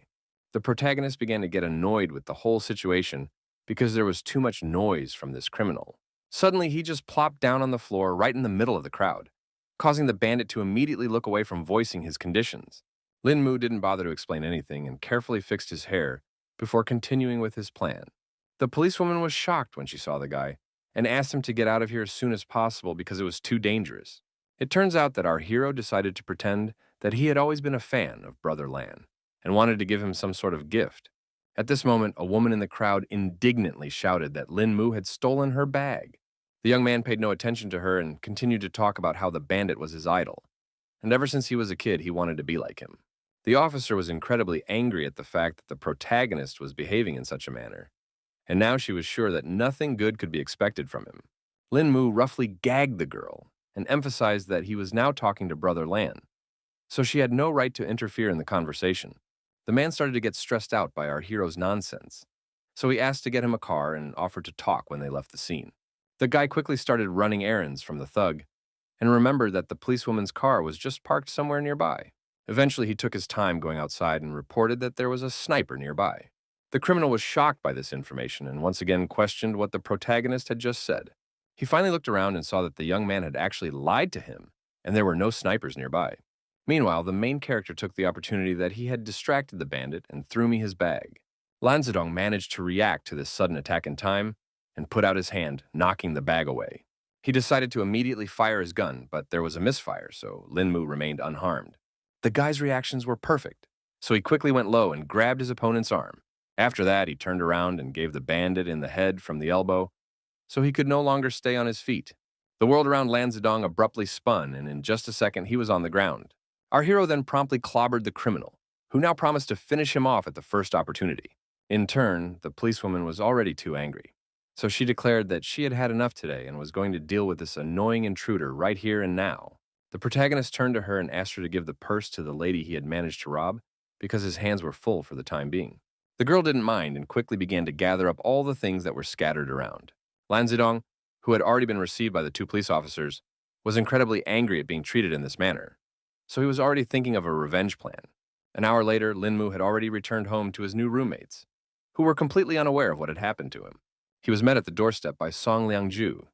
The protagonist began to get annoyed with the whole situation because there was too much noise from this criminal. Suddenly, he just plopped down on the floor right in the middle of the crowd, causing the bandit to immediately look away from voicing his conditions. Lin Mu didn't bother to explain anything and carefully fixed his hair before continuing with his plan. The policewoman was shocked when she saw the guy and asked him to get out of here as soon as possible because it was too dangerous. It turns out that our hero decided to pretend that he had always been a fan of Brother Lan and wanted to give him some sort of gift. At this moment, a woman in the crowd indignantly shouted that Lin Mu had stolen her bag. The young man paid no attention to her and continued to talk about how the bandit was his idol, and ever since he was a kid, he wanted to be like him. The officer was incredibly angry at the fact that the protagonist was behaving in such a manner, and now she was sure that nothing good could be expected from him. Lin Mu roughly gagged the girl and emphasized that he was now talking to Brother Lan, so she had no right to interfere in the conversation. The man started to get stressed out by our hero's nonsense, so he asked to get him a car and offered to talk when they left the scene. The guy quickly started running errands from the thug and remembered that the policewoman's car was just parked somewhere nearby. Eventually, he took his time going outside and reported that there was a sniper nearby. The criminal was shocked by this information and once again questioned what the protagonist had just said. He finally looked around and saw that the young man had actually lied to him, and there were no snipers nearby. Meanwhile, the main character took the opportunity that he had distracted the bandit and threw me his bag. Lan Zedong managed to react to this sudden attack in time and put out his hand, knocking the bag away. He decided to immediately fire his gun, but there was a misfire, so Lin Mu remained unharmed. The guy's reactions were perfect, so he quickly went low and grabbed his opponent's arm. After that, he turned around and gave the bandit in the head from the elbow, so he could no longer stay on his feet. The world around Lan Zedong abruptly spun, and in just a second, he was on the ground. Our hero then promptly clobbered the criminal, who now promised to finish him off at the first opportunity. In turn, the policewoman was already too angry, so she declared that she had had enough today and was going to deal with this annoying intruder right here and now. The protagonist turned to her and asked her to give the purse to the lady he had managed to rob because his hands were full for the time being. The girl didn't mind and quickly began to gather up all the things that were scattered around. Lan Zedong, who had already been received by the two police officers, was incredibly angry at being treated in this manner, so he was already thinking of a revenge plan. An hour later, Lin Mu had already returned home to his new roommates, who were completely unaware of what had happened to him. He was met at the doorstep by Song Liangju,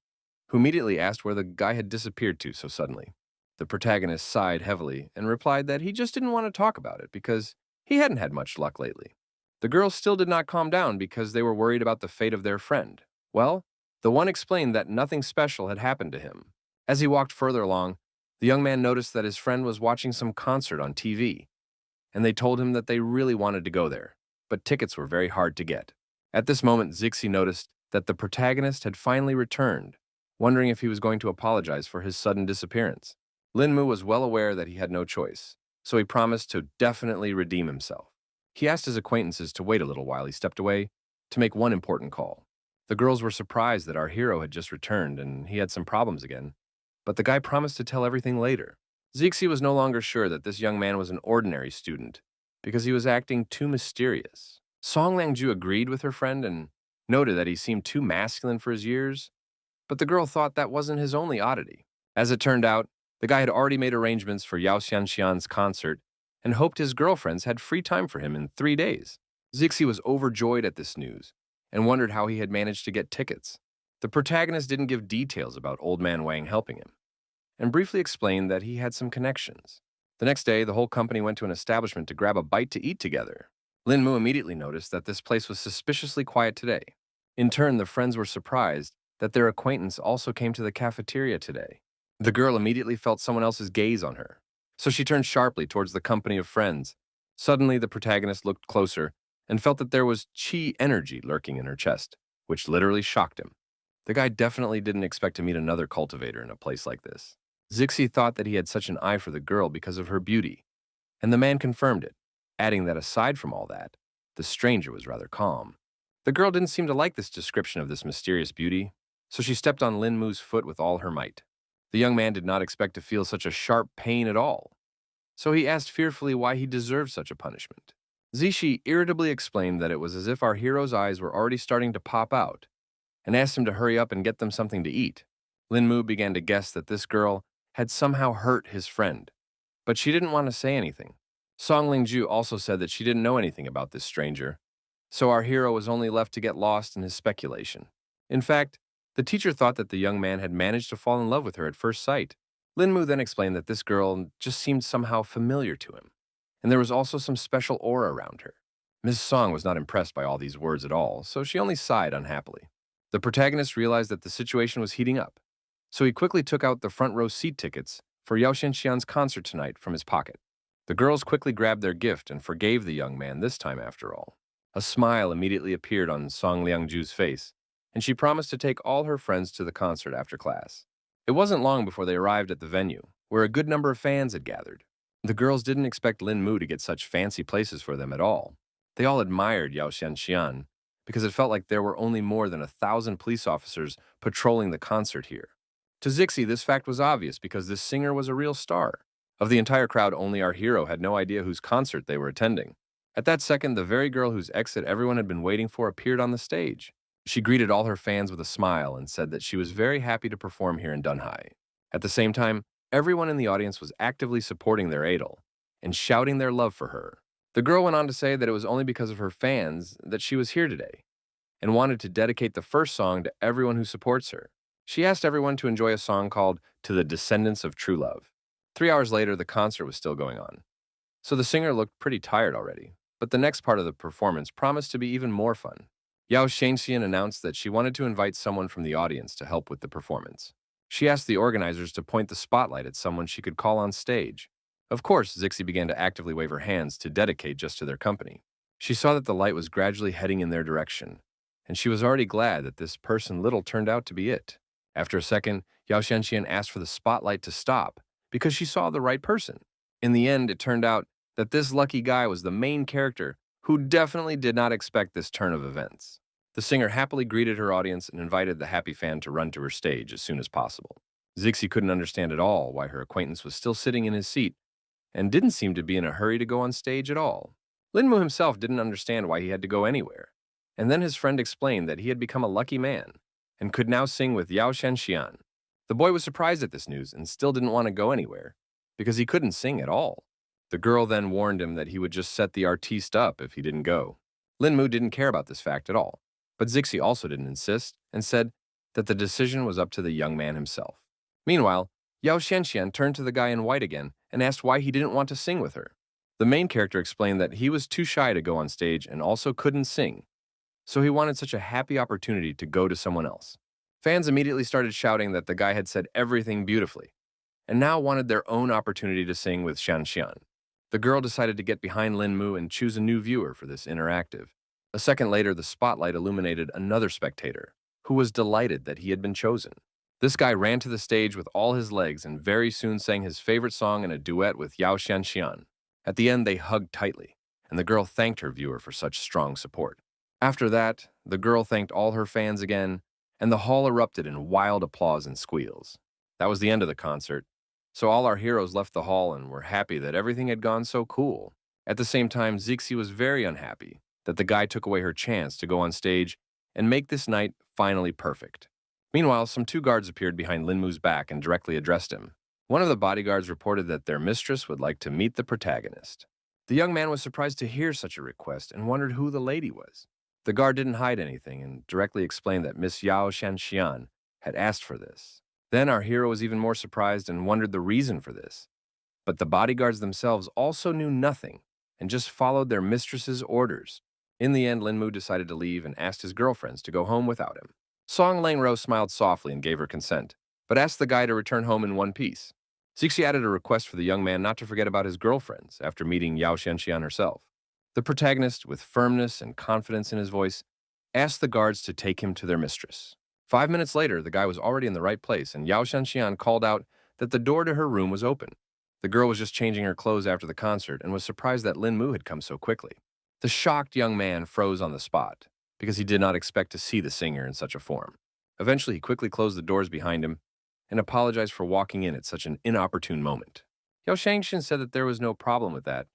who immediately asked where the guy had disappeared to so suddenly. The protagonist sighed heavily and replied that he just didn't want to talk about it because he hadn't had much luck lately. The girls still did not calm down because they were worried about the fate of their friend. Well, the one explained that nothing special had happened to him. As he walked further along, the young man noticed that his friend was watching some concert on TV, and they told him that they really wanted to go there, but tickets were very hard to get. At this moment, Zixi noticed that the protagonist had finally returned, wondering if he was going to apologize for his sudden disappearance. Lin Mu was well aware that he had no choice, so he promised to definitely redeem himself. He asked his acquaintances to wait a little while he stepped away to make one important call. The girls were surprised that our hero had just returned and he had some problems again, but the guy promised to tell everything later. Zixi was no longer sure that this young man was an ordinary student because he was acting too mysterious. Song Liangju agreed with her friend and noted that he seemed too masculine for his years, but the girl thought that wasn't his only oddity. As it turned out, the guy had already made arrangements for Yao Xianxian's concert and hoped his girlfriends had free time for him in 3 days. Zixi was overjoyed at this news and wondered how he had managed to get tickets. The protagonist didn't give details about Old Man Wang helping him, and briefly explained that he had some connections. The next day, the whole company went to an establishment to grab a bite to eat together. Lin Mu immediately noticed that this place was suspiciously quiet today. In turn, the friends were surprised that their acquaintance also came to the cafeteria today. The girl immediately felt someone else's gaze on her, so she turned sharply towards the company of friends. Suddenly, the protagonist looked closer and felt that there was chi energy lurking in her chest, which literally shocked him. The guy definitely didn't expect to meet another cultivator in a place like this. Zixi thought that he had such an eye for the girl because of her beauty, and the man confirmed it, adding that aside from all that, the stranger was rather calm. The girl didn't seem to like this description of this mysterious beauty, so she stepped on Lin Mu's foot with all her might. The young man did not expect to feel such a sharp pain at all, so he asked fearfully why he deserved such a punishment. Zixi irritably explained that it was as if our hero's eyes were already starting to pop out, and asked him to hurry up and get them something to eat. Lin Mu began to guess that this girl had somehow hurt his friend, but she didn't want to say anything. Song Lingju also said that she didn't know anything about this stranger, So our hero was only left to get lost in his speculation. In fact, the teacher thought that the young man had managed to fall in love with her at first sight. Linmu then explained that this girl just seemed somehow familiar to him, and there was also some special aura around her. Ms. Song was not impressed by all these words at all, so she only sighed unhappily. The protagonist realized that the situation was heating up, so he quickly took out the front row seat tickets for Yao Shenxian's concert tonight from his pocket. The girls quickly grabbed their gift and forgave the young man this time after all. A smile immediately appeared on Song Liangju's face, and she promised to take all her friends to the concert after class. It wasn't long before they arrived at the venue, where a good number of fans had gathered. The girls didn't expect Lin Mu to get such fancy places for them at all. They all admired Yao Xianxian because it felt like there were only more than 1,000 police officers patrolling the concert here. To Zixi, this fact was obvious because this singer was a real star. Of the entire crowd, only our hero had no idea whose concert they were attending. At that second, the very girl whose exit everyone had been waiting for appeared on the stage. She greeted all her fans with a smile and said that she was very happy to perform here in Dunhai. At the same time, everyone in the audience was actively supporting their idol and shouting their love for her. The girl went on to say that it was only because of her fans that she was here today and wanted to dedicate the first song to everyone who supports her. She asked everyone to enjoy a song called To the Descendants of True Love. 3 hours later, the concert was still going on, so the singer looked pretty tired already. But the next part of the performance promised to be even more fun. Yao Shenxian announced that she wanted to invite someone from the audience to help with the performance. She asked the organizers to point the spotlight at someone she could call on stage. Of course, Zixi began to actively wave her hands to dedicate just to their company. She saw that the light was gradually heading in their direction, and she was already glad that this person little turned out to be it. After a second, Yao Shenxian asked for the spotlight to stop because she saw the right person. In the end, it turned out that this lucky guy was the main character who definitely did not expect this turn of events. The singer happily greeted her audience and invited the happy fan to run to her stage as soon as possible. Zixi couldn't understand at all why her acquaintance was still sitting in his seat and didn't seem to be in a hurry to go on stage at all. Linmu himself didn't understand why he had to go anywhere, and then his friend explained that he had become a lucky man and could now sing with Yao Shenxian. The boy was surprised at this news and still didn't want to go anywhere because he couldn't sing at all. The girl then warned him that he would just set the artiste up if he didn't go. Linmu didn't care about this fact at all, but Zixi also didn't insist and said that the decision was up to the young man himself. Meanwhile, Yao Shenxian turned to the guy in white again and asked why he didn't want to sing with her. The main character explained that he was too shy to go on stage and also couldn't sing, so he wanted such a happy opportunity to go to someone else. Fans immediately started shouting that the guy had said everything beautifully, and now wanted their own opportunity to sing with Xianxian. The girl decided to get behind Lin Mu and choose a new viewer for this interactive. A second later, the spotlight illuminated another spectator, who was delighted that he had been chosen. This guy ran to the stage with all his legs and very soon sang his favorite song in a duet with Yao Shenxian. At the end, they hugged tightly, and the girl thanked her viewer for such strong support. After that, the girl thanked all her fans again, and the hall erupted in wild applause and squeals. That was the end of the concert, so all our heroes left the hall and were happy that everything had gone so cool. At the same time, Zixi was very unhappy that the guy took away her chance to go on stage and make this night finally perfect. Meanwhile, some 2 guards appeared behind Linmu's back and directly addressed him. One of the bodyguards reported that their mistress would like to meet the protagonist. The young man was surprised to hear such a request and wondered who the lady was. The guard didn't hide anything and directly explained that Miss Yao Shanxian had asked for this. Then our hero was even more surprised and wondered the reason for this. But the bodyguards themselves also knew nothing and just followed their mistress's orders. In the end, Linmu decided to leave and asked his girlfriends to go home without him. Song Langro smiled softly and gave her consent, but asked the guy to return home in one piece. Zixi added a request for the young man not to forget about his girlfriends after meeting Yao Shenxian herself. The protagonist, with firmness and confidence in his voice, asked the guards to take him to their mistress. 5 minutes later, the guy was already in the right place, and Yao Shenxian called out that the door to her room was open. The girl was just changing her clothes after the concert and was surprised that Lin Mu had come so quickly. The shocked young man froze on the spot because he did not expect to see the singer in such a form. Eventually, he quickly closed the doors behind him and apologized for walking in at such an inopportune moment. Yao Shenxian said that there was no problem with that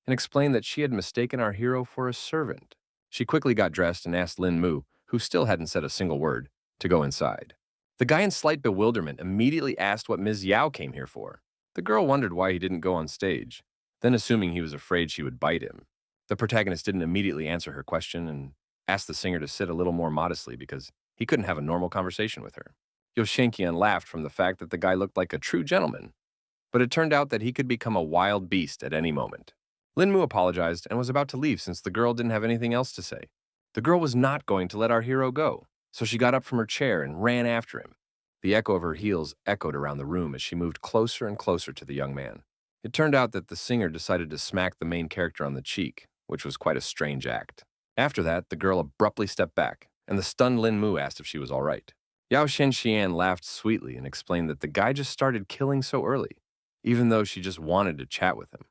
and explained that she had mistaken our hero for a servant. She quickly got dressed and asked Lin Mu, who still hadn't said a single word, to go inside. The guy in slight bewilderment immediately asked what Ms. Yao came here for. The girl wondered why he didn't go on stage, then assuming he was afraid she would bite him. The protagonist didn't immediately answer her question and asked the singer to sit a little more modestly because he couldn't have a normal conversation with her. Yoshinkian laughed from the fact that the guy looked like a true gentleman, but it turned out that he could become a wild beast at any moment. Linmu apologized and was about to leave since the girl didn't have anything else to say. The girl was not going to let our hero go, so she got up from her chair and ran after him. The echo of her heels echoed around the room as she moved closer and closer to the young man. It turned out that the singer decided to smack the main character on the cheek, which was quite a strange act. After that, the girl abruptly stepped back, and the stunned Lin Mu asked if she was all right. Yao Shenxian laughed sweetly and explained that the guy just started killing so early, even though she just wanted to chat with him.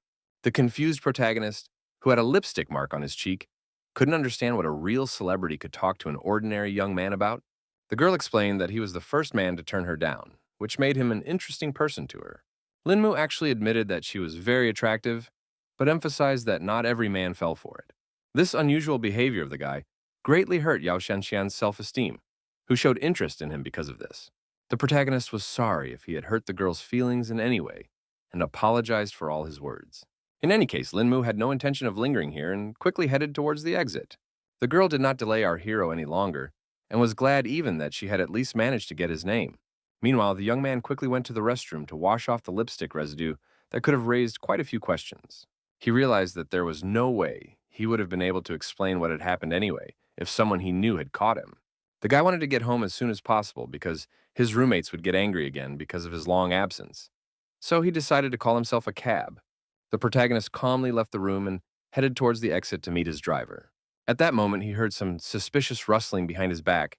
The confused protagonist, who had a lipstick mark on his cheek, couldn't understand what a real celebrity could talk to an ordinary young man about. The girl explained that he was the first man to turn her down, which made him an interesting person to her. Linmu actually admitted that she was very attractive, but emphasized that not every man fell for it. This unusual behavior of the guy greatly hurt Yao Shenxian's self-esteem, who showed interest in him because of this. The protagonist was sorry if he had hurt the girl's feelings in any way, and apologized for all his words. In any case, Linmu had no intention of lingering here and quickly headed towards the exit. The girl did not delay our hero any longer, and was glad even that she had at least managed to get his name. Meanwhile, the young man quickly went to the restroom to wash off the lipstick residue that could have raised quite a few questions. He realized that there was no way he would have been able to explain what had happened anyway if someone he knew had caught him. The guy wanted to get home as soon as possible because his roommates would get angry again because of his long absence. So he decided to call himself a cab. The protagonist calmly left the room and headed towards the exit to meet his driver. At that moment, he heard some suspicious rustling behind his back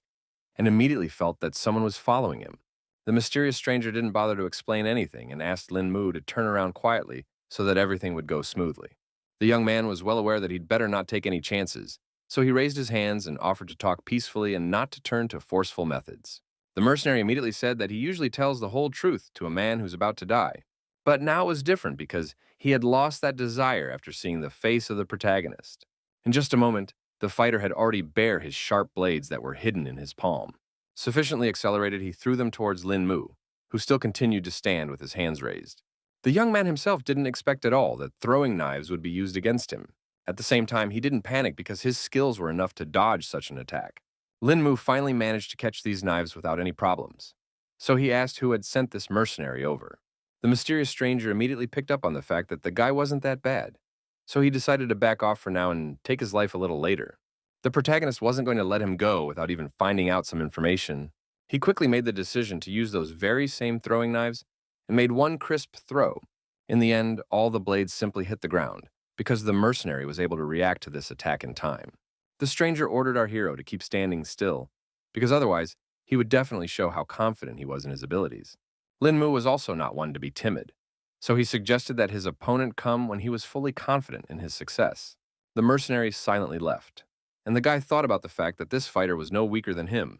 and immediately felt that someone was following him. The mysterious stranger didn't bother to explain anything and asked Lin Mu to turn around quietly so that everything would go smoothly. The young man was well aware that he'd better not take any chances, so he raised his hands and offered to talk peacefully and not to turn to forceful methods. The mercenary immediately said that he usually tells the whole truth to a man who's about to die. But now it was different because he had lost that desire after seeing the face of the protagonist. In just a moment, the fighter had already bare his sharp blades that were hidden in his palm. Sufficiently accelerated, he threw them towards Lin Mu, who still continued to stand with his hands raised. The young man himself didn't expect at all that throwing knives would be used against him. At the same time, he didn't panic because his skills were enough to dodge such an attack. Lin Mu finally managed to catch these knives without any problems. So he asked who had sent this mercenary over. The mysterious stranger immediately picked up on the fact that the guy wasn't that bad, so he decided to back off for now and take his life a little later. The protagonist wasn't going to let him go without even finding out some information. He quickly made the decision to use those very same throwing knives and made one crisp throw. In the end, all the blades simply hit the ground because the mercenary was able to react to this attack in time. The stranger ordered our hero to keep standing still because otherwise he would definitely show how confident he was in his abilities. Lin Mu was also not one to be timid, so he suggested that his opponent come when he was fully confident in his success. The mercenary silently left, and the guy thought about the fact that this fighter was no weaker than him,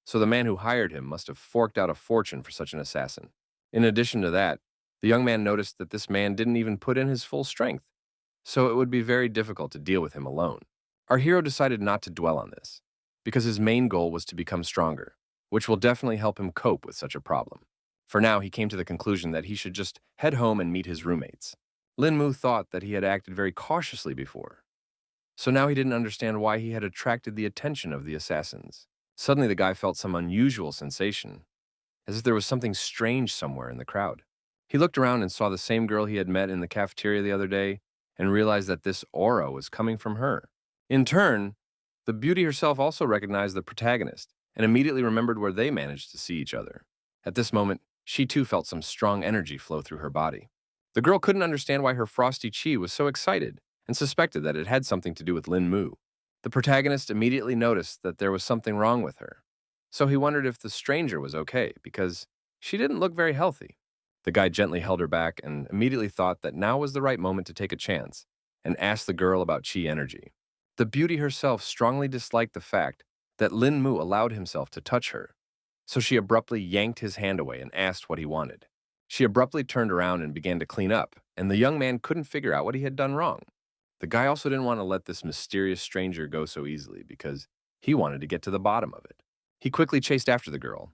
so the man who hired him must have forked out a fortune for such an assassin. In addition to that, the young man noticed that this man didn't even put in his full strength, so it would be very difficult to deal with him alone. Our hero decided not to dwell on this, because his main goal was to become stronger, which will definitely help him cope with such a problem. For now, he came to the conclusion that he should just head home and meet his roommates. Lin Mu thought that he had acted very cautiously before, so now he didn't understand why he had attracted the attention of the assassins. Suddenly, the guy felt some unusual sensation, as if there was something strange somewhere in the crowd. He looked around and saw the same girl he had met in the cafeteria the other day and realized that this aura was coming from her. In turn, the beauty herself also recognized the protagonist and immediately remembered where they managed to see each other. At this moment, she too felt some strong energy flow through her body. The girl couldn't understand why her frosty chi was so excited and suspected that it had something to do with Lin Mu. The protagonist immediately noticed that there was something wrong with her, so he wondered if the stranger was okay because she didn't look very healthy. The guy gently held her back and immediately thought that now was the right moment to take a chance and asked the girl about chi energy. The beauty herself strongly disliked the fact that Lin Mu allowed himself to touch her, so she abruptly yanked his hand away and asked what he wanted. She abruptly turned around and began to clean up, and the young man couldn't figure out what he had done wrong. The guy also didn't want to let this mysterious stranger go so easily because he wanted to get to the bottom of it. He quickly chased after the girl,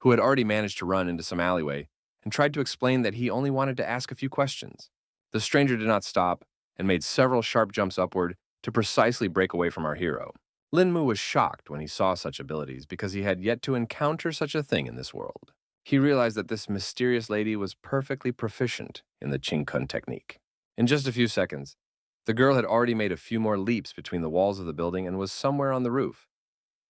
who had already managed to run into some alleyway, and tried to explain that he only wanted to ask a few questions. The stranger did not stop and made several sharp jumps upward to precisely break away from our hero. Lin Mu was shocked when he saw such abilities because he had yet to encounter such a thing in this world. He realized that this mysterious lady was perfectly proficient in the Qing Kun technique. In just a few seconds, the girl had already made a few more leaps between the walls of the building and was somewhere on the roof,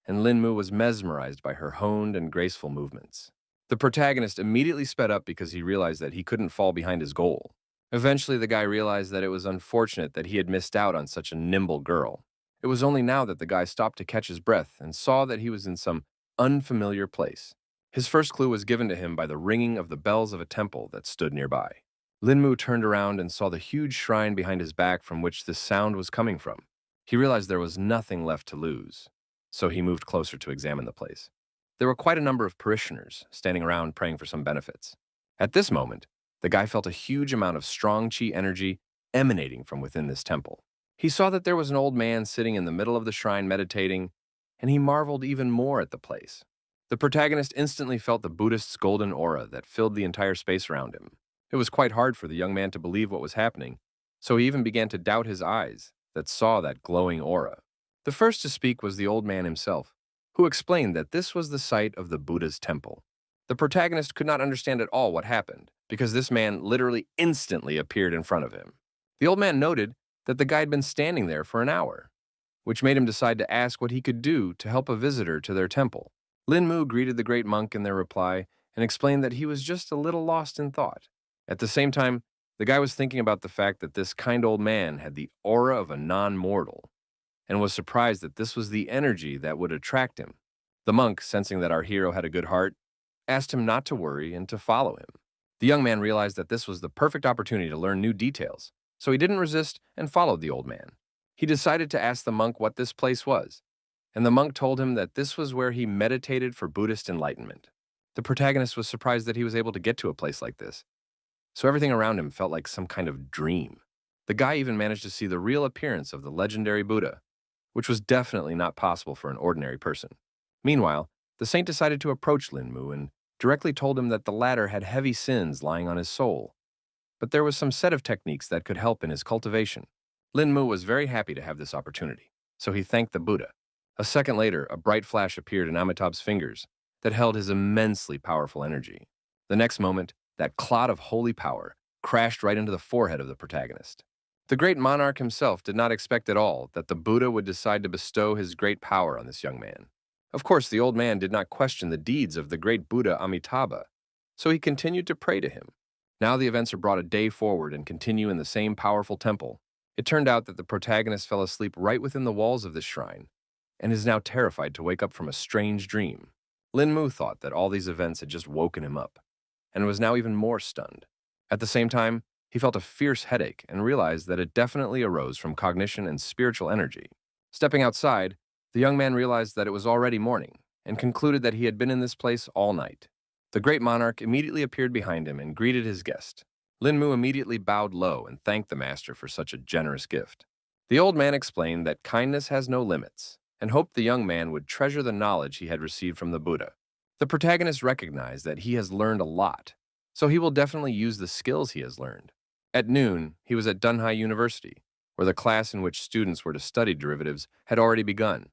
and Lin Mu was mesmerized by her honed and graceful movements. The protagonist immediately sped up because he realized that he couldn't fall behind his goal. Eventually, the guy realized that it was unfortunate that he had missed out on such a nimble girl. It was only now that the guy stopped to catch his breath and saw that he was in some unfamiliar place. His first clue was given to him by the ringing of the bells of a temple that stood nearby. Lin Mu turned around and saw the huge shrine behind his back from which this sound was coming from. He realized there was nothing left to lose, so he moved closer to examine the place. There were quite a number of parishioners standing around praying for some benefits. At this moment, the guy felt a huge amount of strong qi energy emanating from within this temple. He saw that there was an old man sitting in the middle of the shrine meditating, and he marveled even more at the place. The protagonist instantly felt the Buddhist's golden aura that filled the entire space around him. It was quite hard for the young man to believe what was happening, so he even began to doubt his eyes that saw that glowing aura. The first to speak was the old man himself, who explained that this was the site of the Buddha's temple. The protagonist could not understand at all what happened, because this man literally instantly appeared in front of him. The old man noted that the guy had been standing there for an hour, which made him decide to ask what he could do to help a visitor to their temple. Lin Mu greeted the great monk in their reply and explained that he was just a little lost in thought. At the same time, the guy was thinking about the fact that this kind old man had the aura of a non-mortal, and was surprised that this was the energy that would attract him. The monk, sensing that our hero had a good heart, asked him not to worry and to follow him. The young man realized that this was the perfect opportunity to learn new details, so he didn't resist and followed the old man. He decided to ask the monk what this place was, and the monk told him that this was where he meditated for Buddhist enlightenment. The protagonist was surprised that he was able to get to a place like this, so everything around him felt like some kind of dream. The guy even managed to see the real appearance of the legendary Buddha, which was definitely not possible for an ordinary person. Meanwhile, the saint decided to approach Lin Mu and directly told him that the latter had heavy sins lying on his soul, but there was some set of techniques that could help in his cultivation. Lin Mu was very happy to have this opportunity, so he thanked the Buddha. A second later, a bright flash appeared in Amitabh's fingers that held his immensely powerful energy. The next moment, that clot of holy power crashed right into the forehead of the protagonist. The great monarch himself did not expect at all that the Buddha would decide to bestow his great power on this young man. Of course, the old man did not question the deeds of the great Buddha Amitabha, so he continued to pray to him. Now the events are brought a day forward and continue in the same powerful temple. It turned out that the protagonist fell asleep right within the walls of this shrine, and is now terrified to wake up from a strange dream. Lin Mu thought that all these events had just woken him up, and was now even more stunned. At the same time, he felt a fierce headache and realized that it definitely arose from cognition and spiritual energy. Stepping outside, the young man realized that it was already morning and concluded that he had been in this place all night. The great monarch immediately appeared behind him and greeted his guest. Lin Mu immediately bowed low and thanked the master for such a generous gift. The old man explained that kindness has no limits and hoped the young man would treasure the knowledge he had received from the Buddha. The protagonist recognized that he has learned a lot, so he will definitely use the skills he has learned. At noon, he was at Dunhai University, where the class in which students were to study derivatives had already begun.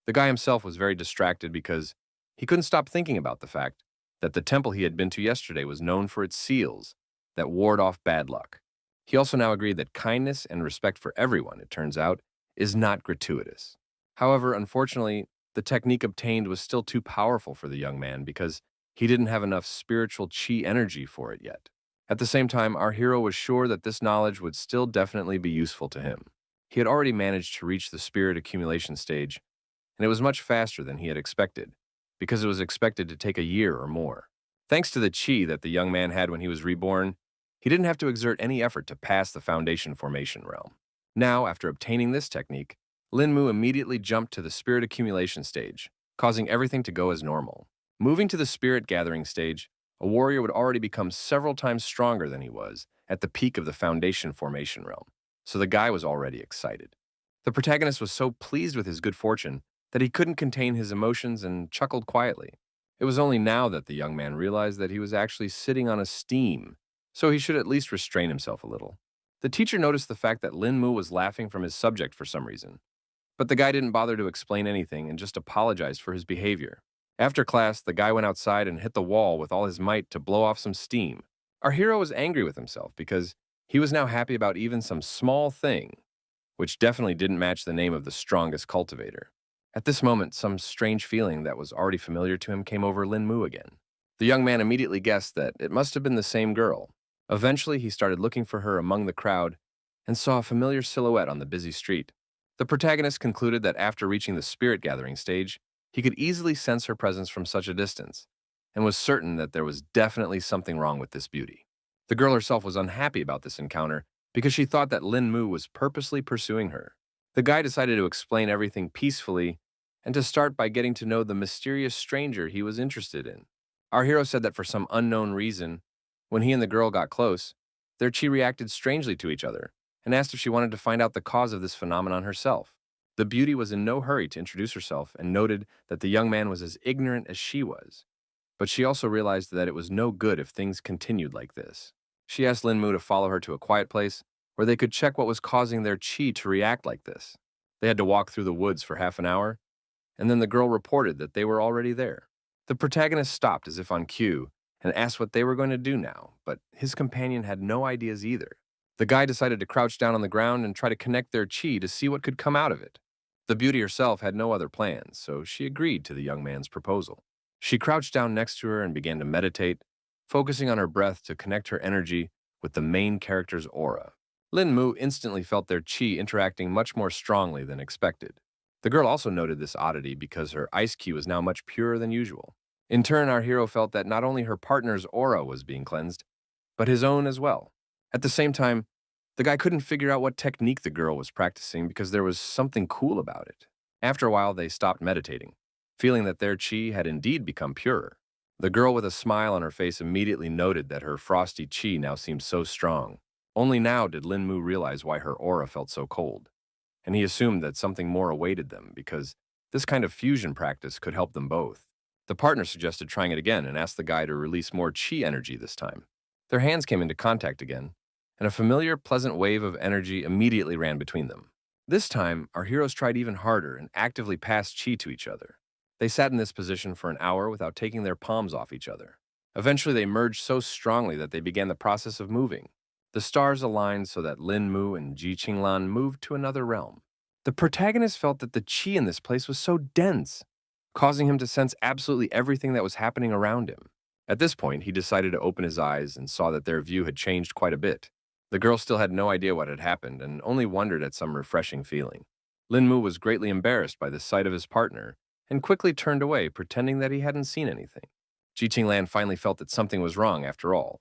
The guy himself was very distracted because he couldn't stop thinking about the fact that the temple he had been to yesterday was known for its seals that ward off bad luck. He also now agreed that kindness and respect for everyone, it turns out, is not gratuitous. However, unfortunately, the technique obtained was still too powerful for the young man because he didn't have enough spiritual chi energy for it yet. At the same time, our hero was sure that this knowledge would still definitely be useful to him. He had already managed to reach the spirit accumulation stage, and it was much faster than he had expected, because it was expected to take a year or more. Thanks to the chi that the young man had when he was reborn, he didn't have to exert any effort to pass the foundation formation realm. Now, after obtaining this technique, Lin Mu immediately jumped to the spirit accumulation stage, causing everything to go as normal. Moving to the spirit gathering stage, a warrior would already become several times stronger than he was at the peak of the foundation formation realm, so the guy was already excited. The protagonist was so pleased with his good fortune that he couldn't contain his emotions and chuckled quietly. It was only now that the young man realized that he was actually sitting on a steam, so he should at least restrain himself a little. The teacher noticed the fact that Lin Mu was laughing from his subject for some reason, but the guy didn't bother to explain anything and just apologized for his behavior. After class, the guy went outside and hit the wall with all his might to blow off some steam. Our hero was angry with himself because he was now happy about even some small thing, which definitely didn't match the name of the strongest cultivator. At this moment, some strange feeling that was already familiar to him came over Lin Mu again. The young man immediately guessed that it must have been the same girl. Eventually, he started looking for her among the crowd and saw a familiar silhouette on the busy street. The protagonist concluded that after reaching the spirit gathering stage, he could easily sense her presence from such a distance, and was certain that there was definitely something wrong with this beauty. The girl herself was unhappy about this encounter because she thought that Lin Mu was purposely pursuing her. The guy decided to explain everything peacefully and to start by getting to know the mysterious stranger he was interested in. Our hero said that for some unknown reason, when he and the girl got close, their chi reacted strangely to each other and asked if she wanted to find out the cause of this phenomenon herself. The beauty was in no hurry to introduce herself and noted that the young man was as ignorant as she was. But she also realized that it was no good if things continued like this. She asked Lin Mu to follow her to a quiet place where they could check what was causing their chi to react like this. They had to walk through the woods for half an hour, and then the girl reported that they were already there. The protagonist stopped as if on cue and asked what they were going to do now, but his companion had no ideas either. The guy decided to crouch down on the ground and try to connect their chi to see what could come out of it. The beauty herself had no other plans, so she agreed to the young man's proposal. She crouched down next to her and began to meditate, focusing on her breath to connect her energy with the main character's aura. Lin Mu instantly felt their chi interacting much more strongly than expected. The girl also noted this oddity because her ice ki was now much purer than usual. In turn, our hero felt that not only her partner's aura was being cleansed, but his own as well. At the same time, the guy couldn't figure out what technique the girl was practicing because there was something cool about it. After a while, they stopped meditating, feeling that their chi had indeed become purer. The girl with a smile on her face immediately noted that her frosty chi now seemed so strong. Only now did Lin Mu realize why her aura felt so cold, and he assumed that something more awaited them because this kind of fusion practice could help them both. The partner suggested trying it again and asked the guy to release more chi energy this time. Their hands came into contact again, and a familiar, pleasant wave of energy immediately ran between them. This time, our heroes tried even harder and actively passed chi to each other. They sat in this position for an hour without taking their palms off each other. Eventually, they merged so strongly that they began the process of moving. The stars aligned so that Lin Mu and Ji Qinglan moved to another realm. The protagonist felt that the chi in this place was so dense, causing him to sense absolutely everything that was happening around him. At this point, he decided to open his eyes and saw that their view had changed quite a bit. The girl still had no idea what had happened and only wondered at some refreshing feeling. Lin Mu was greatly embarrassed by the sight of his partner and quickly turned away, pretending that he hadn't seen anything. Ji Qinglan finally felt that something was wrong after all,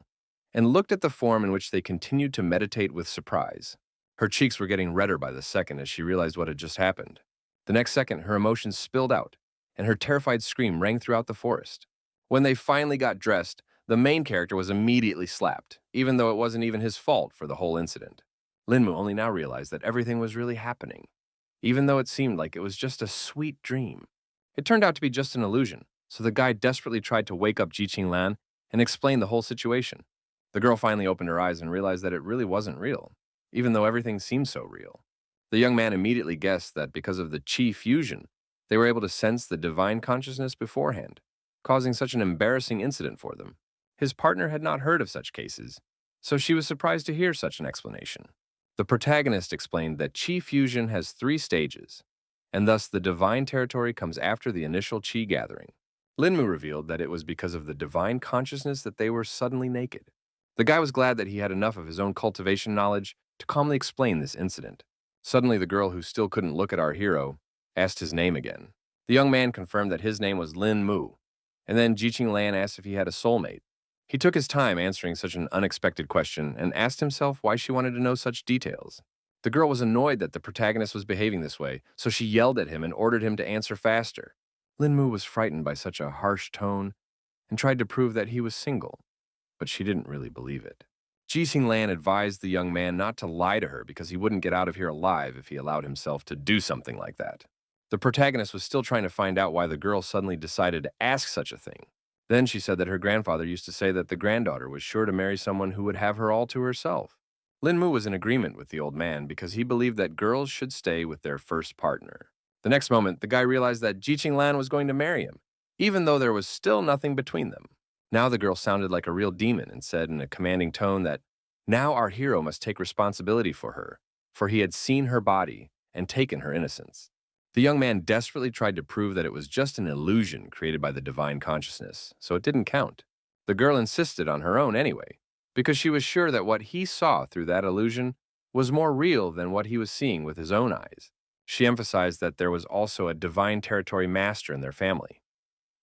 and looked at the form in which they continued to meditate with surprise. Her cheeks were getting redder by the second as she realized what had just happened. The next second, her emotions spilled out, and her terrified scream rang throughout the forest. When they finally got dressed, the main character was immediately slapped, even though it wasn't even his fault for the whole incident. Lin Mu only now realized that everything was really happening, even though it seemed like it was just a sweet dream. It turned out to be just an illusion, so the guy desperately tried to wake up Ji Qinglan and explain the whole situation. The girl finally opened her eyes and realized that it really wasn't real, even though everything seemed so real. The young man immediately guessed that because of the chi fusion, they were able to sense the divine consciousness beforehand, causing such an embarrassing incident for them. His partner had not heard of such cases, so she was surprised to hear such an explanation. The protagonist explained that chi fusion has 3 stages, and thus the divine territory comes after the initial chi gathering. Lin Mu revealed that it was because of the divine consciousness that they were suddenly naked. The guy was glad that he had enough of his own cultivation knowledge to calmly explain this incident. Suddenly, the girl, who still couldn't look at our hero, asked his name again. The young man confirmed that his name was Lin Mu, and then Ji Qinglan asked if he had a soulmate. He took his time answering such an unexpected question and asked himself why she wanted to know such details. The girl was annoyed that the protagonist was behaving this way, so she yelled at him and ordered him to answer faster. Lin Mu was frightened by such a harsh tone and tried to prove that he was single, but she didn't really believe it. Ji Qinglan advised the young man not to lie to her because he wouldn't get out of here alive if he allowed himself to do something like that. The protagonist was still trying to find out why the girl suddenly decided to ask such a thing. Then she said that her grandfather used to say that the granddaughter was sure to marry someone who would have her all to herself. Lin Mu was in agreement with the old man because he believed that girls should stay with their first partner. The next moment, the guy realized that Ji Lan was going to marry him, even though there was still nothing between them. Now the girl sounded like a real demon and said in a commanding tone that now our hero must take responsibility for he had seen her body and taken her innocence. The young man desperately tried to prove that it was just an illusion created by the divine consciousness, so it didn't count. The girl insisted on her own anyway, because she was sure that what he saw through that illusion was more real than what he was seeing with his own eyes. She emphasized that there was also a divine territory master in their family.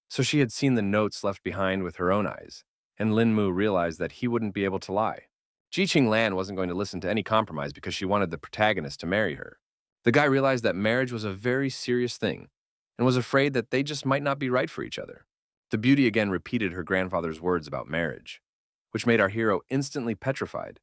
So she had seen the notes left behind with her own eyes, and Lin Mu realized that he wouldn't be able to lie. Ji Lan wasn't going to listen to any compromise because she wanted the protagonist to marry her. The guy realized that marriage was a very serious thing and was afraid that they just might not be right for each other. The beauty again repeated her grandfather's words about marriage, which made our hero instantly petrified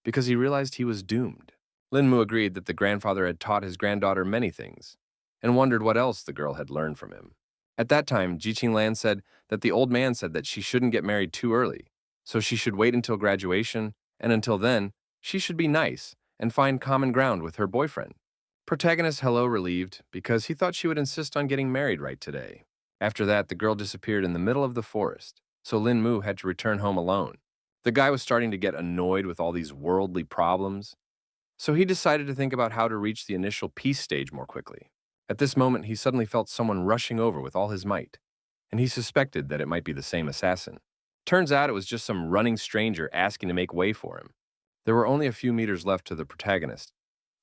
because he realized he was doomed. Lin Mu agreed that the grandfather had taught his granddaughter many things and wondered what else the girl had learned from him. At that time, Ji Lan said that the old man said that she shouldn't get married too early, so she should wait until graduation, and until then, she should be nice and find common ground with her boyfriend. Protagonist Hello relieved because he thought she would insist on getting married right today. After that, the girl disappeared in the middle of the forest, so Lin Mu had to return home alone. The guy was starting to get annoyed with all these worldly problems, so he decided to think about how to reach the initial peace stage more quickly. At this moment, he suddenly felt someone rushing over with all his might, and he suspected that it might be the same assassin. Turns out it was just some running stranger asking to make way for him. There were only a few meters left to the protagonist,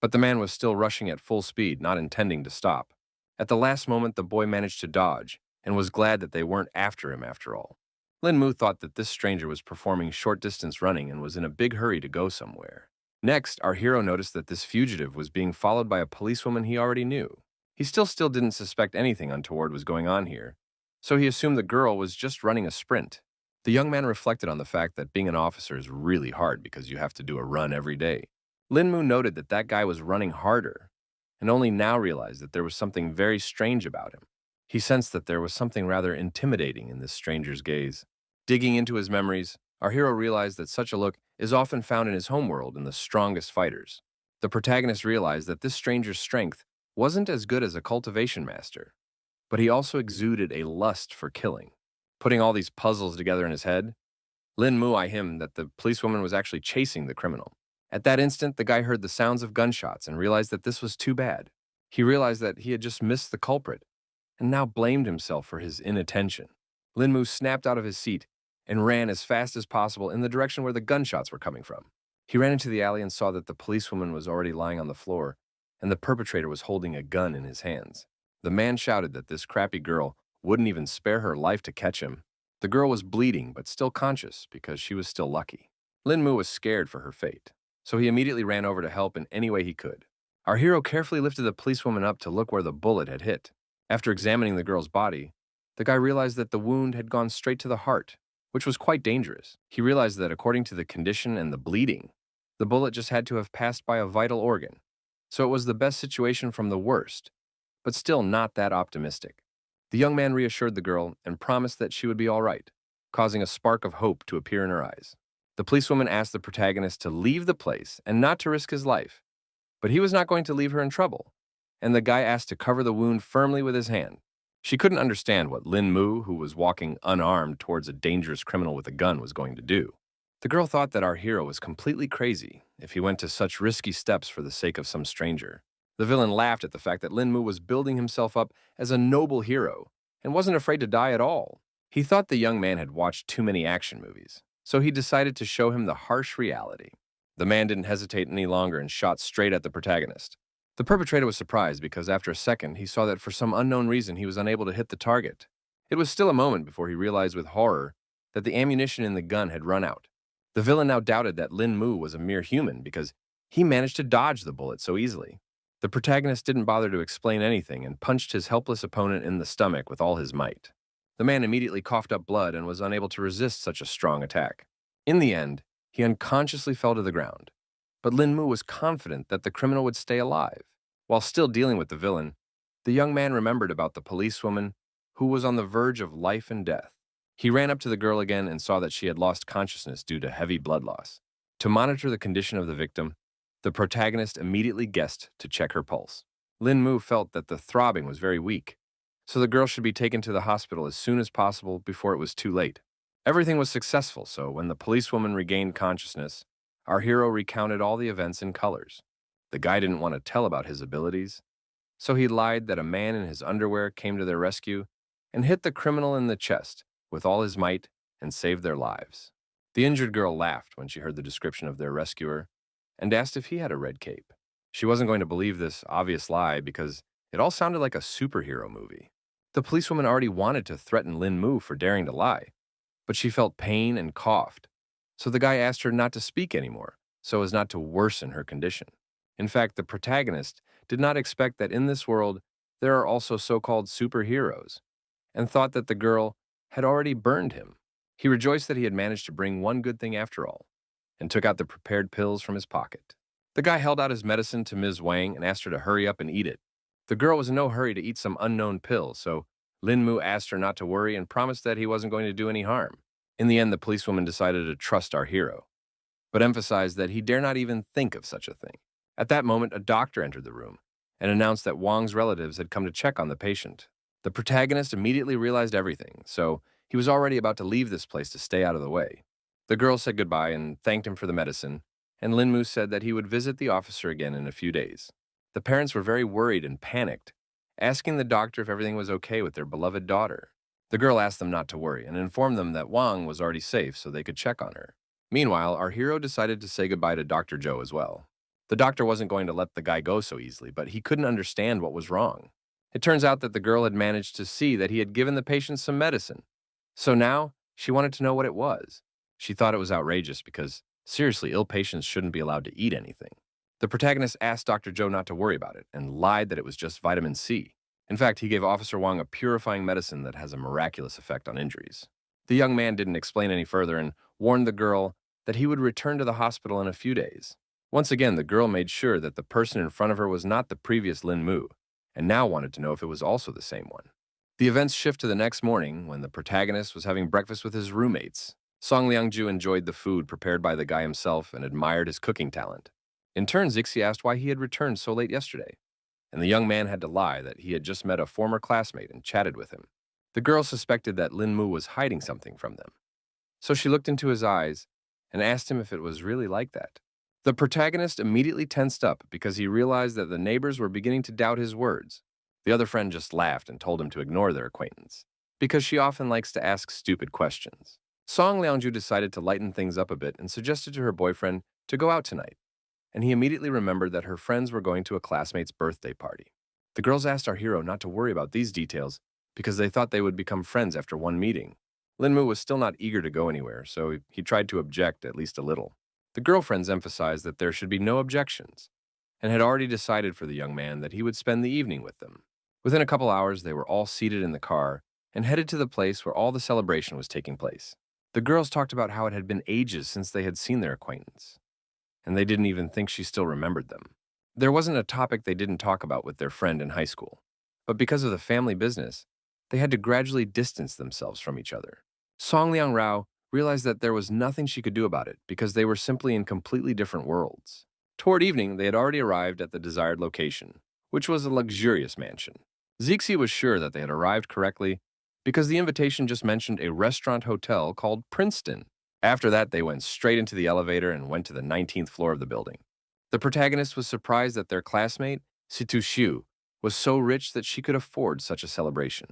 but the man was still rushing at full speed, not intending to stop. At the last moment, the boy managed to dodge, and was glad that they weren't after him after all. Lin Mu thought that this stranger was performing short-distance running and was in a big hurry to go somewhere. Next, our hero noticed that this fugitive was being followed by a policewoman he already knew. He still didn't suspect anything untoward was going on here, so he assumed the girl was just running a sprint. The young man reflected on the fact that being an officer is really hard because you have to do a run every day. Lin Mu noted that that guy was running harder, and only now realized that there was something very strange about him. He sensed that there was something rather intimidating in this stranger's gaze. Digging into his memories, our hero realized that such a look is often found in his homeworld in the strongest fighters. The protagonist realized that this stranger's strength wasn't as good as a cultivation master, but he also exuded a lust for killing. Putting all these puzzles together in his head, Lin Mu eyed him that the policewoman was actually chasing the criminal. At that instant, the guy heard the sounds of gunshots and realized that this was too bad. He realized that he had just missed the culprit and now blamed himself for his inattention. Lin Mu snapped out of his seat and ran as fast as possible in the direction where the gunshots were coming from. He ran into the alley and saw that the policewoman was already lying on the floor, and the perpetrator was holding a gun in his hands. The man shouted that this crappy girl wouldn't even spare her life to catch him. The girl was bleeding but still conscious because she was still lucky. Lin Mu was scared for her fate, so he immediately ran over to help in any way he could. Our hero carefully lifted the policewoman up to look where the bullet had hit. After examining the girl's body, the guy realized that the wound had gone straight to the heart, which was quite dangerous. He realized that according to the condition and the bleeding, the bullet just had to have passed by a vital organ. So it was the best situation from the worst, but still not that optimistic. The young man reassured the girl and promised that she would be all right, causing a spark of hope to appear in her eyes. The policewoman asked the protagonist to leave the place and not to risk his life, but he was not going to leave her in trouble, and the guy asked to cover the wound firmly with his hand. She couldn't understand what Lin Mu, who was walking unarmed towards a dangerous criminal with a gun, was going to do. The girl thought that our hero was completely crazy if he went to such risky steps for the sake of some stranger. The villain laughed at the fact that Lin Mu was building himself up as a noble hero and wasn't afraid to die at all. He thought the young man had watched too many action movies, so he decided to show him the harsh reality. The man didn't hesitate any longer and shot straight at the protagonist. The perpetrator was surprised because after a second he saw that for some unknown reason he was unable to hit the target. It was still a moment before he realized with horror that the ammunition in the gun had run out. The villain now doubted that Lin Mu was a mere human because he managed to dodge the bullet so easily. The protagonist didn't bother to explain anything and punched his helpless opponent in the stomach with all his might. The man immediately coughed up blood and was unable to resist such a strong attack. In the end, he unconsciously fell to the ground, but Lin Mu was confident that the criminal would stay alive. While still dealing with the villain, the young man remembered about the policewoman who was on the verge of life and death. He ran up to the girl again and saw that she had lost consciousness due to heavy blood loss. To monitor the condition of the victim, the protagonist immediately guessed to check her pulse. Lin Mu felt that the throbbing was very weak, so the girl should be taken to the hospital as soon as possible before it was too late. Everything was successful, so when the policewoman regained consciousness, our hero recounted all the events in colors. The guy didn't want to tell about his abilities, so he lied that a man in his underwear came to their rescue and hit the criminal in the chest with all his might and saved their lives. The injured girl laughed when she heard the description of their rescuer and asked if he had a red cape. She wasn't going to believe this obvious lie because it all sounded like a superhero movie. The policewoman already wanted to threaten Lin Mu for daring to lie, but she felt pain and coughed, so the guy asked her not to speak anymore so as not to worsen her condition. In fact, the protagonist did not expect that in this world there are also so-called superheroes, and thought that the girl had already burned him. He rejoiced that he had managed to bring one good thing after all, and took out the prepared pills from his pocket. The guy held out his medicine to Ms. Wang and asked her to hurry up and eat it. The girl was in no hurry to eat some unknown pill, so Lin Mu asked her not to worry and promised that he wasn't going to do any harm. In the end, the policewoman decided to trust our hero, but emphasized that he dare not even think of such a thing. At that moment, a doctor entered the room and announced that Wang's relatives had come to check on the patient. The protagonist immediately realized everything, so he was already about to leave this place to stay out of the way. The girl said goodbye and thanked him for the medicine, and Lin Mu said that he would visit the officer again in a few days. The parents were very worried and panicked, asking the doctor if everything was okay with their beloved daughter. The girl asked them not to worry and informed them that Wang was already safe so they could check on her. Meanwhile, our hero decided to say goodbye to Dr. Zhou as well. The doctor wasn't going to let the guy go so easily, but he couldn't understand what was wrong. It turns out that the girl had managed to see that he had given the patient some medicine. So now, she wanted to know what it was. She thought it was outrageous because, seriously, ill patients shouldn't be allowed to eat anything. The protagonist asked Dr. Zhou not to worry about it and lied that it was just vitamin C. In fact, he gave Officer Wang a purifying medicine that has a miraculous effect on injuries. The young man didn't explain any further and warned the girl that he would return to the hospital in a few days. Once again, the girl made sure that the person in front of her was not the previous Lin Mu, and now wanted to know if it was also the same one. The events shift to the next morning when the protagonist was having breakfast with his roommates. Song Liangju enjoyed the food prepared by the guy himself and admired his cooking talent. In turn, Zixi asked why he had returned so late yesterday, and the young man had to lie that he had just met a former classmate and chatted with him. The girl suspected that Lin Mu was hiding something from them, so she looked into his eyes and asked him if it was really like that. The protagonist immediately tensed up because he realized that the neighbors were beginning to doubt his words. The other friend just laughed and told him to ignore their acquaintance, because she often likes to ask stupid questions. Song Liangju decided to lighten things up a bit and suggested to her boyfriend to go out tonight, and he immediately remembered that her friends were going to a classmate's birthday party. The girls asked our hero not to worry about these details because they thought they would become friends after one meeting. Lin Mu was still not eager to go anywhere, so he tried to object at least a little. The girlfriends emphasized that there should be no objections, and had already decided for the young man that he would spend the evening with them. Within a couple hours, they were all seated in the car and headed to the place where all the celebration was taking place. The girls talked about how it had been ages since they had seen their acquaintance, and they didn't even think she still remembered them. There wasn't a topic they didn't talk about with their friend in high school, but because of the family business, they had to gradually distance themselves from each other. Song Liang Rao realized that there was nothing she could do about it because they were simply in completely different worlds. Toward evening, they had already arrived at the desired location, which was a luxurious mansion. Zixi was sure that they had arrived correctly because the invitation just mentioned a restaurant hotel called Princeton. After that, they went straight into the elevator and went to the 19th floor of the building. The protagonist was surprised that their classmate, Situ Xiu, was so rich that she could afford such a celebration.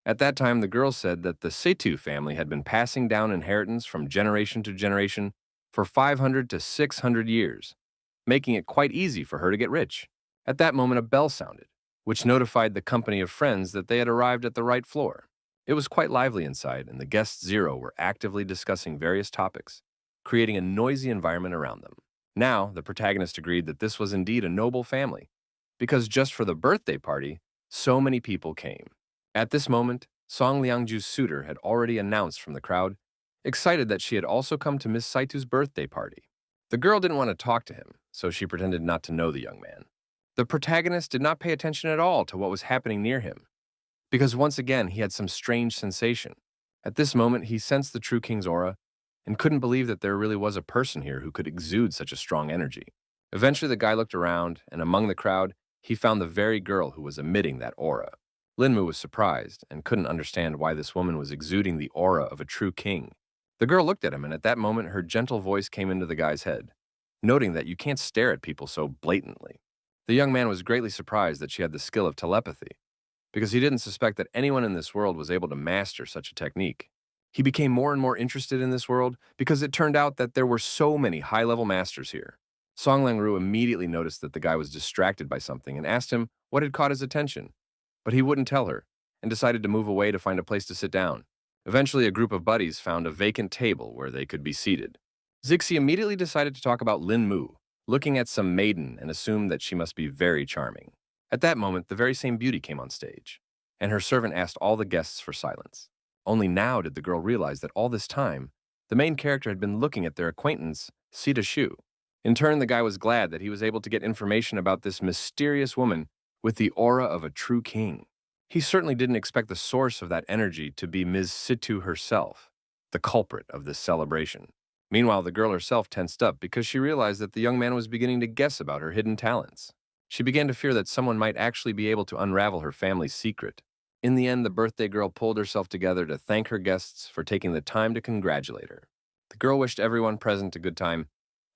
At that time, the girl said that the Setu family had been passing down inheritance from generation to generation for 500 to 600 years, making it quite easy for her to get rich. At that moment, a bell sounded, which notified the company of friends that they had arrived at the right floor. It was quite lively inside, and the guests Zero were actively discussing various topics, creating a noisy environment around them. Now, the protagonist agreed that this was indeed a noble family, because just for the birthday party, so many people came. At this moment, Song Liangju's suitor had already announced from the crowd, excited that she had also come to Miss Saitu's birthday party. The girl didn't want to talk to him, so she pretended not to know the young man. The protagonist did not pay attention at all to what was happening near him, because once again he had some strange sensation. At this moment, he sensed the true king's aura and couldn't believe that there really was a person here who could exude such a strong energy. Eventually, the guy looked around, and among the crowd, he found the very girl who was emitting that aura. Linmu was surprised and couldn't understand why this woman was exuding the aura of a true king. The girl looked at him, and at that moment, her gentle voice came into the guy's head, noting that you can't stare at people so blatantly. The young man was greatly surprised that she had the skill of telepathy, because he didn't suspect that anyone in this world was able to master such a technique. He became more and more interested in this world because it turned out that there were so many high-level masters here. Song Langru immediately noticed that the guy was distracted by something and asked him what had caught his attention. But he wouldn't tell her and decided to move away to find a place to sit down. Eventually, a group of buddies found a vacant table where they could be seated. Zixi immediately decided to talk about Lin Mu, looking at some maiden and assumed that she must be very charming. At that moment, the very same beauty came on stage, and her servant asked all the guests for silence. Only now did the girl realize that all this time, the main character had been looking at their acquaintance, Sita Shu. In turn, the guy was glad that he was able to get information about this mysterious woman with the aura of a true king. He certainly didn't expect the source of that energy to be Ms. Situ herself, the culprit of this celebration. Meanwhile, the girl herself tensed up because she realized that the young man was beginning to guess about her hidden talents. She began to fear that someone might actually be able to unravel her family's secret. In the end, the birthday girl pulled herself together to thank her guests for taking the time to congratulate her. The girl wished everyone present a good time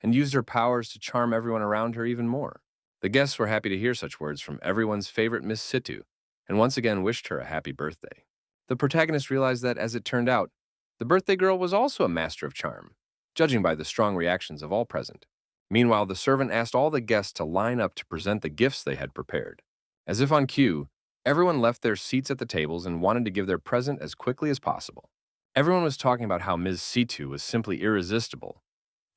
and used her powers to charm everyone around her even more. The guests were happy to hear such words from everyone's favorite Miss Situ, and once again wished her a happy birthday. The protagonist realized that, as it turned out, the birthday girl was also a master of charm, judging by the strong reactions of all present. Meanwhile, the servant asked all the guests to line up to present the gifts they had prepared. As if on cue, everyone left their seats at the tables and wanted to give their present as quickly as possible. Everyone was talking about how Ms. Situ was simply irresistible,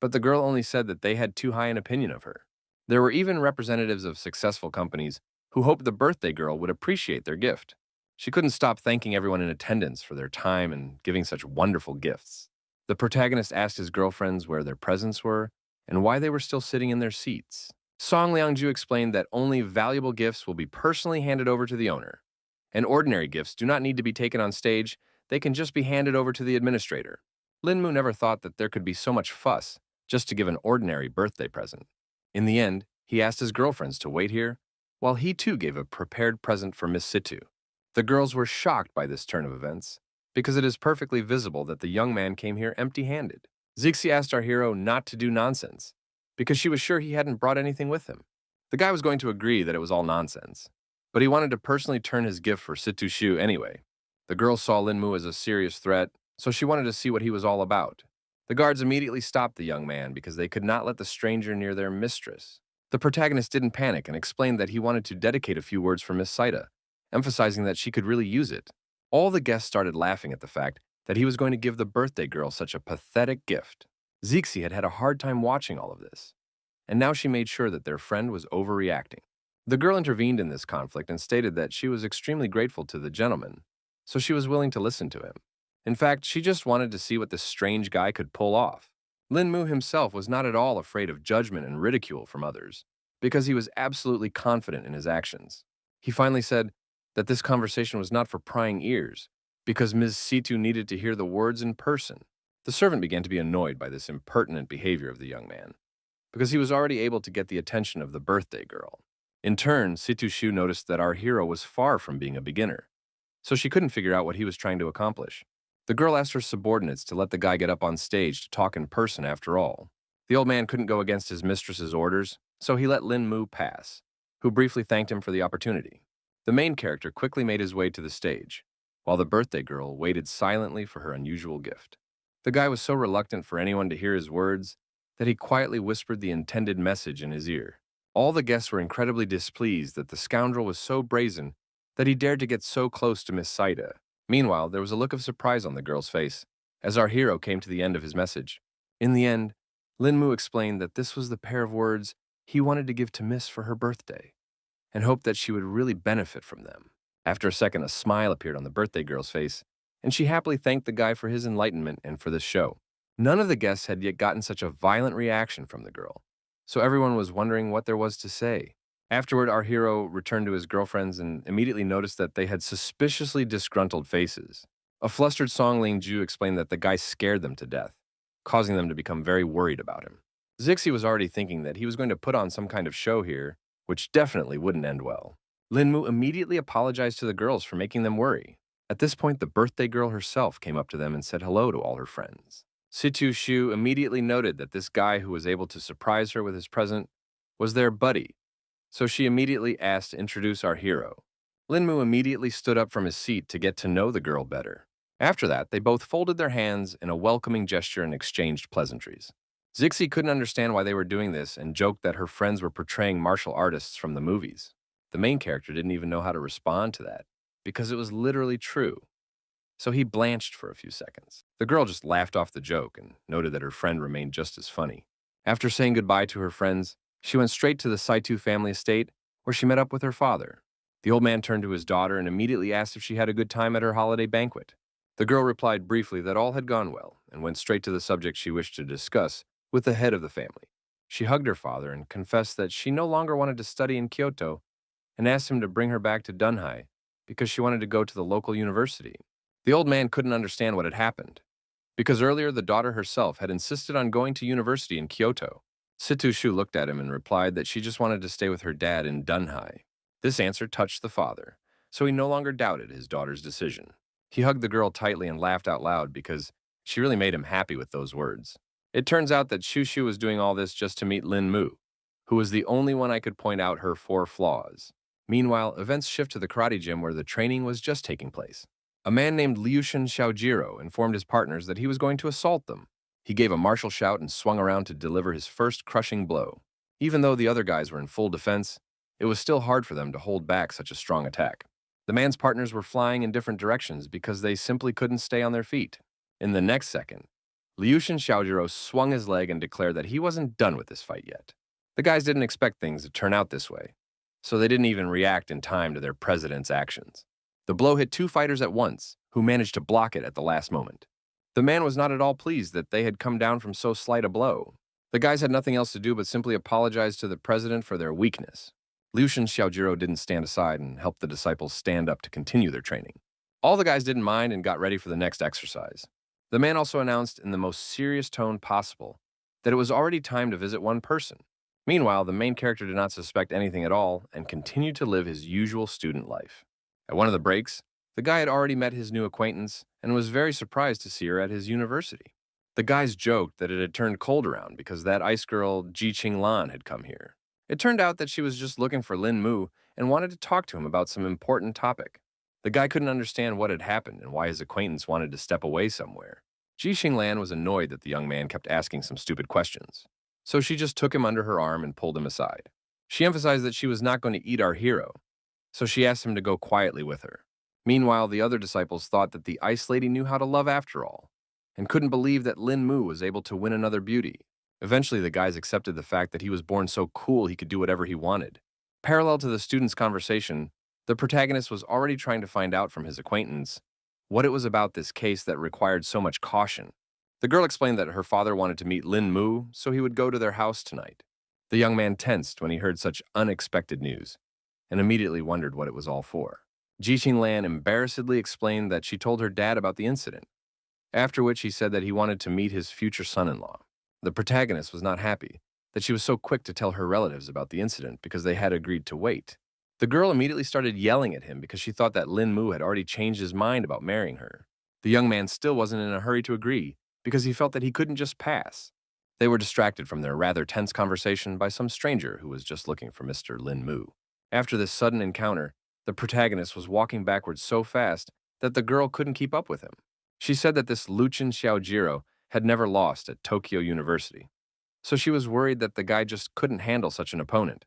but the girl only said that they had too high an opinion of her. There were even representatives of successful companies who hoped the birthday girl would appreciate their gift. She couldn't stop thanking everyone in attendance for their time and giving such wonderful gifts. The protagonist asked his girlfriends where their presents were and why they were still sitting in their seats. Song Liangju explained that only valuable gifts will be personally handed over to the owner, and ordinary gifts do not need to be taken on stage, they can just be handed over to the administrator. Lin Mu never thought that there could be so much fuss just to give an ordinary birthday present. In the end, he asked his girlfriends to wait here, while he too gave a prepared present for Miss Situ. The girls were shocked by this turn of events, because it is perfectly visible that the young man came here empty-handed. Zixi asked our hero not to do nonsense, because she was sure he hadn't brought anything with him. The guy was going to agree that it was all nonsense, but he wanted to personally turn his gift for Situ Shu anyway. The girl saw Lin Mu as a serious threat, so she wanted to see what he was all about. The guards immediately stopped the young man because they could not let the stranger near their mistress. The protagonist didn't panic and explained that he wanted to dedicate a few words for Miss Saida, emphasizing that she could really use it. All the guests started laughing at the fact that he was going to give the birthday girl such a pathetic gift. Zixi had had a hard time watching all of this, and now she made sure that their friend was overreacting. The girl intervened in this conflict and stated that she was extremely grateful to the gentleman, so she was willing to listen to him. In fact, she just wanted to see what this strange guy could pull off. Lin Mu himself was not at all afraid of judgment and ridicule from others, because he was absolutely confident in his actions. He finally said that this conversation was not for prying ears, because Ms. Situ needed to hear the words in person. The servant began to be annoyed by this impertinent behavior of the young man, because he was already able to get the attention of the birthday girl. In turn, Situ Shu noticed that our hero was far from being a beginner, so she couldn't figure out what he was trying to accomplish. The girl asked her subordinates to let the guy get up on stage to talk in person after all. The old man couldn't go against his mistress's orders, so he let Lin Mu pass, who briefly thanked him for the opportunity. The main character quickly made his way to the stage, while the birthday girl waited silently for her unusual gift. The guy was so reluctant for anyone to hear his words that he quietly whispered the intended message in his ear. All the guests were incredibly displeased that the scoundrel was so brazen that he dared to get so close to Miss Saida. Meanwhile, there was a look of surprise on the girl's face as our hero came to the end of his message. In the end, Lin Mu explained that this was the pair of words he wanted to give to Miss for her birthday, and hoped that she would really benefit from them. After a second, a smile appeared on the birthday girl's face, and she happily thanked the guy for his enlightenment and for this show. None of the guests had yet gotten such a violent reaction from the girl, so everyone was wondering what there was to say. Afterward, our hero returned to his girlfriends and immediately noticed that they had suspiciously disgruntled faces. A flustered Song Ling Ju explained that the guy scared them to death, causing them to become very worried about him. Zixi was already thinking that he was going to put on some kind of show here, which definitely wouldn't end well. Linmu immediately apologized to the girls for making them worry. At this point, the birthday girl herself came up to them and said hello to all her friends. Situ Shu immediately noted that this guy who was able to surprise her with his present was their buddy, so she immediately asked to introduce our hero. Linmu immediately stood up from his seat to get to know the girl better. After that, they both folded their hands in a welcoming gesture and exchanged pleasantries. Zixi couldn't understand why they were doing this and joked that her friends were portraying martial artists from the movies. The main character didn't even know how to respond to that, because it was literally true. So he blanched for a few seconds. The girl just laughed off the joke and noted that her friend remained just as funny. After saying goodbye to her friends, she went straight to the Saitu family estate, where she met up with her father. The old man turned to his daughter and immediately asked if she had a good time at her holiday banquet. The girl replied briefly that all had gone well and went straight to the subject she wished to discuss with the head of the family. She hugged her father and confessed that she no longer wanted to study in Kyoto and asked him to bring her back to Dunhai because she wanted to go to the local university. The old man couldn't understand what had happened, because earlier the daughter herself had insisted on going to university in Kyoto. Situ Shu looked at him and replied that she just wanted to stay with her dad in Dunhai. This answer touched the father, so he no longer doubted his daughter's decision. He hugged the girl tightly and laughed out loud because she really made him happy with those words. It turns out that Shushu was doing all this just to meet Lin Mu, who was the only one I could point out her 4 flaws. Meanwhile, events shift to the karate gym where the training was just taking place. A man named Liushin Xiaojiro informed his partners that he was going to assault them. He gave a martial shout and swung around to deliver his first crushing blow. Even though the other guys were in full defense, it was still hard for them to hold back such a strong attack. The man's partners were flying in different directions because they simply couldn't stay on their feet. In the next second, Liushin Xiaojiro swung his leg and declared that he wasn't done with this fight yet. The guys didn't expect things to turn out this way, so they didn't even react in time to their president's actions. The blow hit 2 fighters at once, who managed to block it at the last moment. The man was not at all pleased that they had come down from so slight a blow. The guys had nothing else to do but simply apologize to the president for their weakness. Liushin Xiaojiro didn't stand aside and helped the disciples stand up to continue their training. All the guys didn't mind and got ready for the next exercise. The man also announced in the most serious tone possible that it was already time to visit one person. Meanwhile, the main character did not suspect anything at all and continued to live his usual student life. At one of the breaks, the guy had already met his new acquaintance and was very surprised to see her at his university. The guys joked that it had turned cold around because that ice girl Ji Qinglan had come here. It turned out that she was just looking for Lin Mu and wanted to talk to him about some important topic. The guy couldn't understand what had happened and why his acquaintance wanted to step away somewhere. Ji Qinglan was annoyed that the young man kept asking some stupid questions, so she just took him under her arm and pulled him aside. She emphasized that she was not going to eat our hero, so she asked him to go quietly with her. Meanwhile, the other disciples thought that the ice lady knew how to love after all, and couldn't believe that Lin Mu was able to win another beauty. Eventually, the guys accepted the fact that he was born so cool he could do whatever he wanted. Parallel to the students' conversation, the protagonist was already trying to find out from his acquaintance what it was about this case that required so much caution. The girl explained that her father wanted to meet Lin Mu, so he would go to their house tonight. The young man tensed when he heard such unexpected news, and immediately wondered what it was all for. Ji Qinglan embarrassedly explained that she told her dad about the incident, after which he said that he wanted to meet his future son-in-law. The protagonist was not happy that she was so quick to tell her relatives about the incident because they had agreed to wait. The girl immediately started yelling at him because she thought that Lin Mu had already changed his mind about marrying her. The young man still wasn't in a hurry to agree because he felt that he couldn't just pass. They were distracted from their rather tense conversation by some stranger who was just looking for Mr. Lin Mu. After this sudden encounter, the protagonist was walking backwards so fast that the girl couldn't keep up with him. She said that this Liushin Xiaojiro had never lost at Tokyo University, so she was worried that the guy just couldn't handle such an opponent.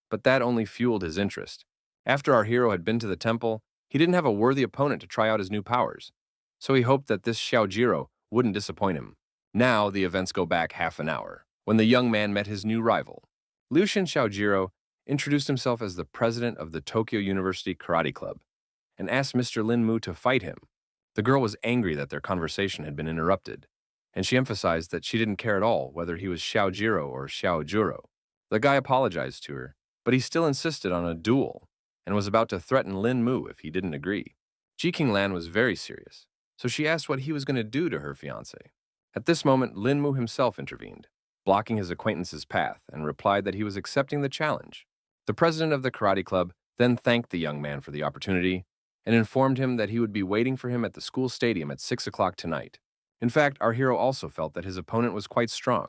But that only fueled his interest. After our hero had been to the temple, he didn't have a worthy opponent to try out his new powers, so he hoped that this Xiaojiro wouldn't disappoint him. Now the events go back half an hour, when the young man met his new rival. Liushin Xiaojiro introduced himself as the president of the Tokyo University Karate Club and asked Mr. Lin Mu to fight him. The girl was angry that their conversation had been interrupted, and she emphasized that she didn't care at all whether he was Xiaojiro or Xiaojuro. The guy apologized to her, but he still insisted on a duel and was about to threaten Lin Mu if he didn't agree. Ji Qinglan was very serious, so she asked what he was going to do to her fiancé. At this moment, Lin Mu himself intervened, blocking his acquaintance's path, and replied that he was accepting the challenge. The president of the karate club then thanked the young man for the opportunity and informed him that he would be waiting for him at the school stadium at 6 o'clock tonight. In fact, our hero also felt that his opponent was quite strong,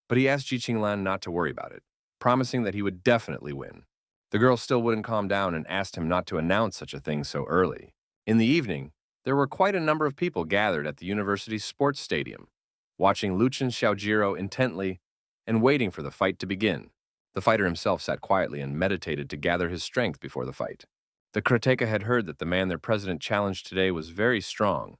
but he asked Ji Qinglan not to worry about it, promising that he would definitely win. The girl still wouldn't calm down and asked him not to announce such a thing so early. In the evening, there were quite a number of people gathered at the university's sports stadium, watching Lucien Xiaojiro intently and waiting for the fight to begin. The fighter himself sat quietly and meditated to gather his strength before the fight. The karateka had heard that the man their president challenged today was very strong,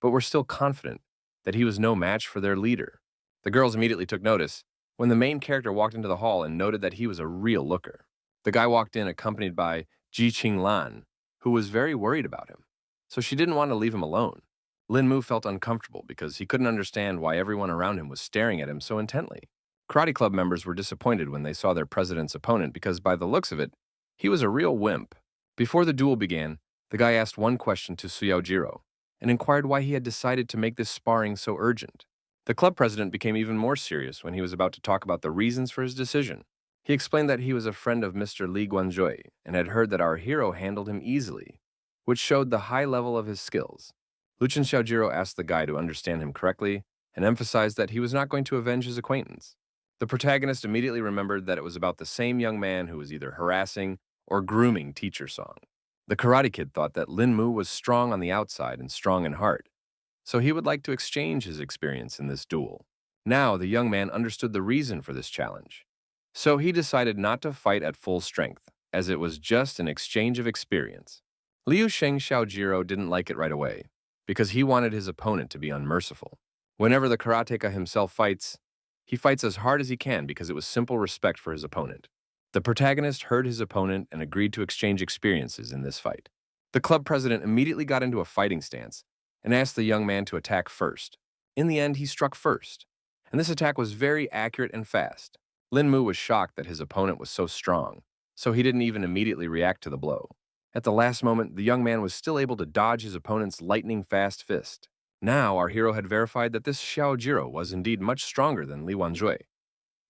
but were still confident that he was no match for their leader. The girls immediately took notice when the main character walked into the hall and noted that he was a real looker. The guy walked in accompanied by Ji Qinglan, who was very worried about him, so she didn't want to leave him alone. Lin Mu felt uncomfortable because he couldn't understand why everyone around him was staring at him so intently. Karate club members were disappointed when they saw their president's opponent because, by the looks of it, he was a real wimp. Before the duel began, the guy asked one question to Suyaojiro and inquired why he had decided to make this sparring so urgent. The club president became even more serious when he was about to talk about the reasons for his decision. He explained that he was a friend of Mr. Li Guanzhui and had heard that our hero handled him easily, which showed the high level of his skills. Lucien Xiaojiro asked the guy to understand him correctly and emphasized that he was not going to avenge his acquaintance. The protagonist immediately remembered that it was about the same young man who was either harassing or grooming Teacher Song. The Karate Kid thought that Lin Mu was strong on the outside and strong in heart, so he would like to exchange his experience in this duel. Now the young man understood the reason for this challenge, so he decided not to fight at full strength, as it was just an exchange of experience. Liu Sheng Xiaojiro didn't like it right away, because he wanted his opponent to be unmerciful. Whenever the karateka himself fights, he fights as hard as he can because it was simple respect for his opponent. The protagonist heard his opponent and agreed to exchange experiences in this fight. The club president immediately got into a fighting stance and asked the young man to attack first. In the end, he struck first, and this attack was very accurate and fast. Lin Mu was shocked that his opponent was so strong, so he didn't even immediately react to the blow. At the last moment, the young man was still able to dodge his opponent's lightning-fast fist. Now, our hero had verified that this Xiaojiro was indeed much stronger than Li Wanzhui,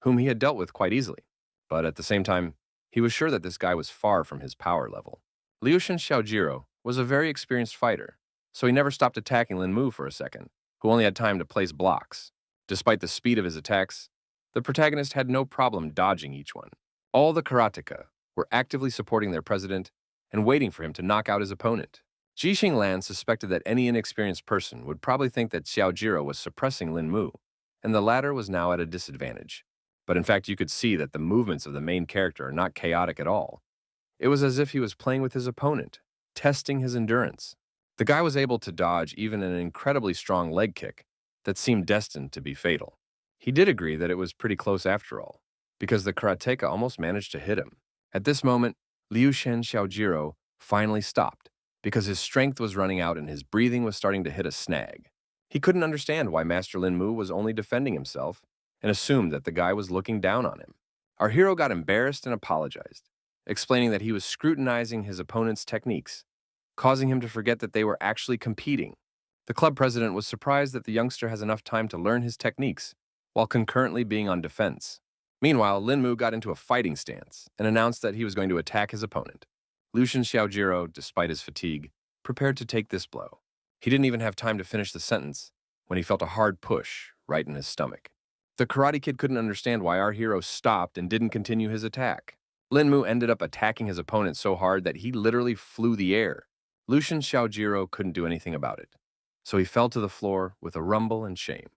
whom he had dealt with quite easily. But at the same time, he was sure that this guy was far from his power level. Liu Shen Xiaojiro was a very experienced fighter, so he never stopped attacking Lin Mu for a second, who only had time to place blocks. Despite the speed of his attacks, the protagonist had no problem dodging each one. All the karateka were actively supporting their president and waiting for him to knock out his opponent. Ji Qinglan suspected that any inexperienced person would probably think that Xiaojiro was suppressing Lin Mu, and the latter was now at a disadvantage. But in fact, you could see that the movements of the main character are not chaotic at all. It was as if he was playing with his opponent, testing his endurance. The guy was able to dodge even an incredibly strong leg kick that seemed destined to be fatal. He did agree that it was pretty close after all, because the karateka almost managed to hit him. At this moment, Liu Shen Xiaojiro finally stopped, because his strength was running out and his breathing was starting to hit a snag. He couldn't understand why Master Lin Mu was only defending himself and assumed that the guy was looking down on him. Our hero got embarrassed and apologized, explaining that he was scrutinizing his opponent's techniques, causing him to forget that they were actually competing. The club president was surprised that the youngster has enough time to learn his techniques while concurrently being on defense. Meanwhile, Lin Mu got into a fighting stance and announced that he was going to attack his opponent. Lucien Xiaojiro, despite his fatigue, prepared to take this blow. He didn't even have time to finish the sentence when he felt a hard push right in his stomach. The Karate Kid couldn't understand why our hero stopped and didn't continue his attack. Lin Mu ended up attacking his opponent so hard that he literally flew the air. Lucien Xiaojiro couldn't do anything about it, so he fell to the floor with a rumble and shame.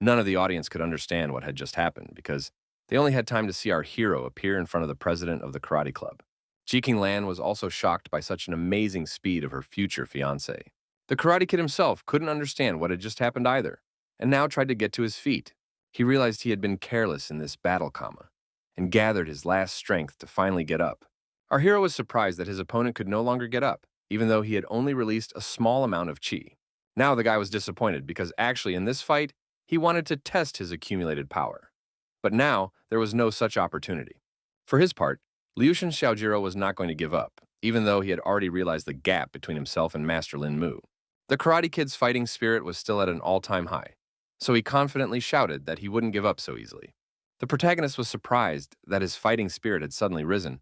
None of the audience could understand what had just happened because they only had time to see our hero appear in front of the president of the karate club. Ji Qinglan was also shocked by such an amazing speed of her future fiancé. The Karate Kid himself couldn't understand what had just happened either, and now tried to get to his feet. He realized he had been careless in this battle comma, and gathered his last strength to finally get up. Our hero was surprised that his opponent could no longer get up, even though he had only released a small amount of chi. Now the guy was disappointed because actually in this fight, he wanted to test his accumulated power. But now there was no such opportunity. For his part, Liu Shen Xiaojiro was not going to give up, even though he had already realized the gap between himself and Master Lin Mu. The Karate Kid's fighting spirit was still at an all-time high, so he confidently shouted that he wouldn't give up so easily. The protagonist was surprised that his fighting spirit had suddenly risen,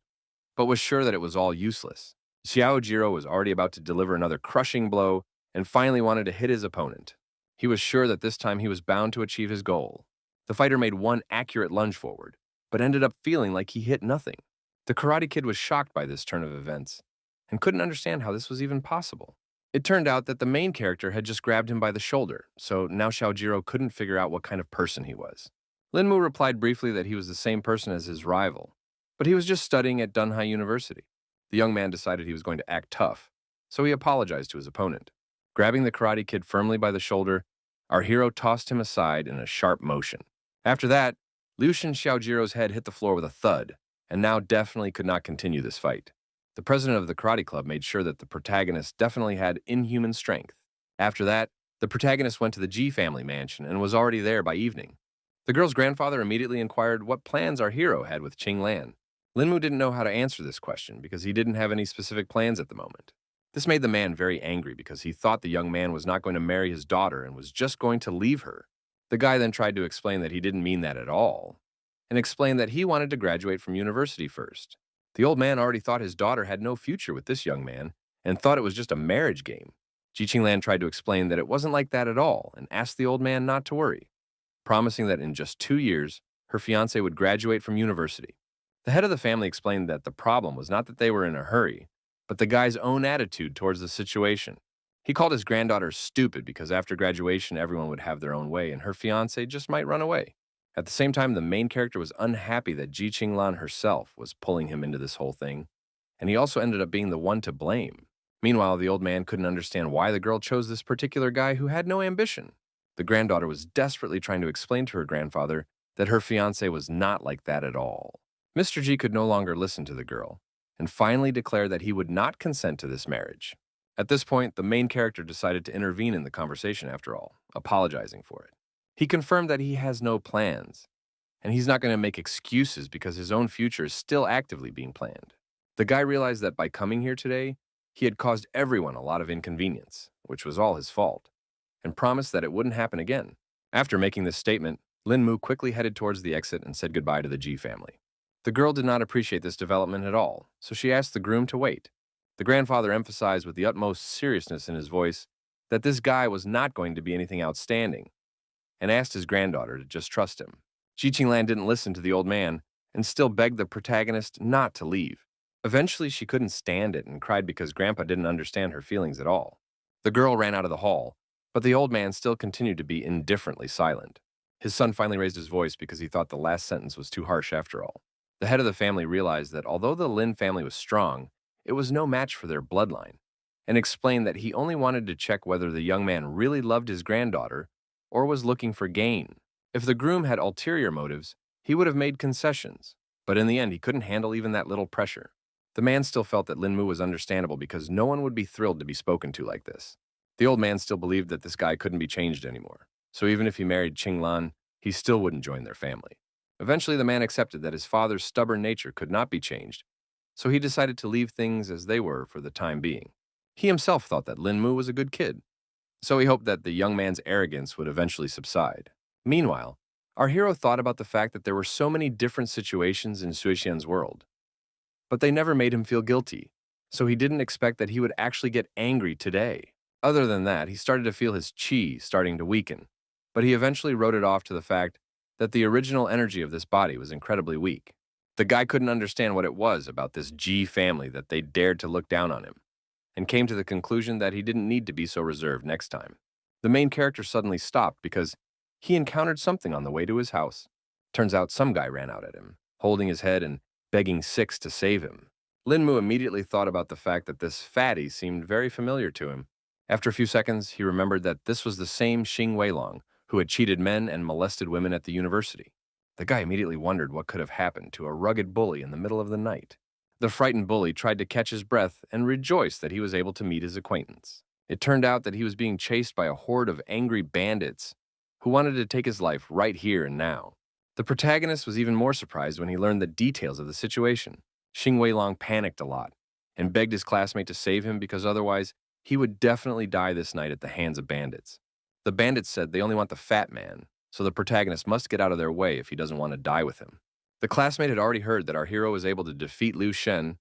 but was sure that it was all useless. Xiaojiro was already about to deliver another crushing blow and finally wanted to hit his opponent. He was sure that this time he was bound to achieve his goal. The fighter made one accurate lunge forward, but ended up feeling like he hit nothing. The Karate Kid was shocked by this turn of events and couldn't understand how this was even possible. It turned out that the main character had just grabbed him by the shoulder, so now Xiaojiro couldn't figure out what kind of person he was. Linmu replied briefly that he was the same person as his rival, but he was just studying at Dunhai University. The young man decided he was going to act tough, so he apologized to his opponent. Grabbing the Karate Kid firmly by the shoulder, our hero tossed him aside in a sharp motion. After that, Liushin Xiaojiro's head hit the floor with a thud, and now definitely could not continue this fight. The president of the karate club made sure that the protagonist definitely had inhuman strength. After that, the protagonist went to the G family mansion and was already there by evening. The girl's grandfather immediately inquired what plans our hero had with Qing Lan. Linmu didn't know how to answer this question because he didn't have any specific plans at the moment. This made the man very angry because he thought the young man was not going to marry his daughter and was just going to leave her. The guy then tried to explain that he didn't mean that at all, and explained that he wanted to graduate from university first. The old man already thought his daughter had no future with this young man and thought it was just a marriage game. Ji Qinglan tried to explain that it wasn't like that at all and asked the old man not to worry, promising that in just 2 years, her fiancé would graduate from university. The head of the family explained that the problem was not that they were in a hurry, but the guy's own attitude towards the situation. He called his granddaughter stupid because after graduation, everyone would have their own way and her fiancé just might run away. At the same time, the main character was unhappy that Ji Qinglan herself was pulling him into this whole thing, and he also ended up being the one to blame. Meanwhile, the old man couldn't understand why the girl chose this particular guy who had no ambition. The granddaughter was desperately trying to explain to her grandfather that her fiancé was not like that at all. Mr. G could no longer listen to the girl, and finally declared that he would not consent to this marriage. At this point, the main character decided to intervene in the conversation after all, apologizing for it. He confirmed that he has no plans, and he's not going to make excuses because his own future is still actively being planned. The guy realized that by coming here today, he had caused everyone a lot of inconvenience, which was all his fault, and promised that it wouldn't happen again. After making this statement, Lin Mu quickly headed towards the exit and said goodbye to the Ji family. The girl did not appreciate this development at all, so she asked the groom to wait. The grandfather emphasized with the utmost seriousness in his voice that this guy was not going to be anything outstanding, and asked his granddaughter to just trust him. Ji Qinglan didn't listen to the old man and still begged the protagonist not to leave. Eventually, she couldn't stand it and cried because Grandpa didn't understand her feelings at all. The girl ran out of the hall, but the old man still continued to be indifferently silent. His son finally raised his voice because he thought the last sentence was too harsh after all. The head of the family realized that although the Lin family was strong, it was no match for their bloodline, and explained that he only wanted to check whether the young man really loved his granddaughter or was looking for gain. If the groom had ulterior motives, he would have made concessions, but in the end he couldn't handle even that little pressure. The man still felt that Lin Mu was understandable because no one would be thrilled to be spoken to like this. The old man still believed that this guy couldn't be changed anymore, so even if he married Qing Lan, he still wouldn't join their family. Eventually, the man accepted that his father's stubborn nature could not be changed, so he decided to leave things as they were for the time being. He himself thought that Lin Mu was a good kid, so he hoped that the young man's arrogance would eventually subside. Meanwhile, our hero thought about the fact that there were so many different situations in Suixian's world, but they never made him feel guilty, so he didn't expect that he would actually get angry today. Other than that, he started to feel his qi starting to weaken, but he eventually wrote it off to the fact that the original energy of this body was incredibly weak. The guy couldn't understand what it was about this G family that they dared to look down on him, and came to the conclusion that he didn't need to be so reserved next time. The main character suddenly stopped because he encountered something on the way to his house. Turns out some guy ran out at him, holding his head and begging Six to save him. Lin Mu immediately thought about the fact that this fatty seemed very familiar to him. After a few seconds, he remembered that this was the same Xing Weilong who had cheated men and molested women at the university. The guy immediately wondered what could have happened to a rugged bully in the middle of the night. The frightened bully tried to catch his breath and rejoiced that he was able to meet his acquaintance. It turned out that he was being chased by a horde of angry bandits who wanted to take his life right here and now. The protagonist was even more surprised when he learned the details of the situation. Xing Weilong panicked a lot and begged his classmate to save him because otherwise he would definitely die this night at the hands of bandits. The bandits said they only want the fat man, so the protagonist must get out of their way if he doesn't want to die with him. The classmate had already heard that our hero was able to defeat Liu Shen.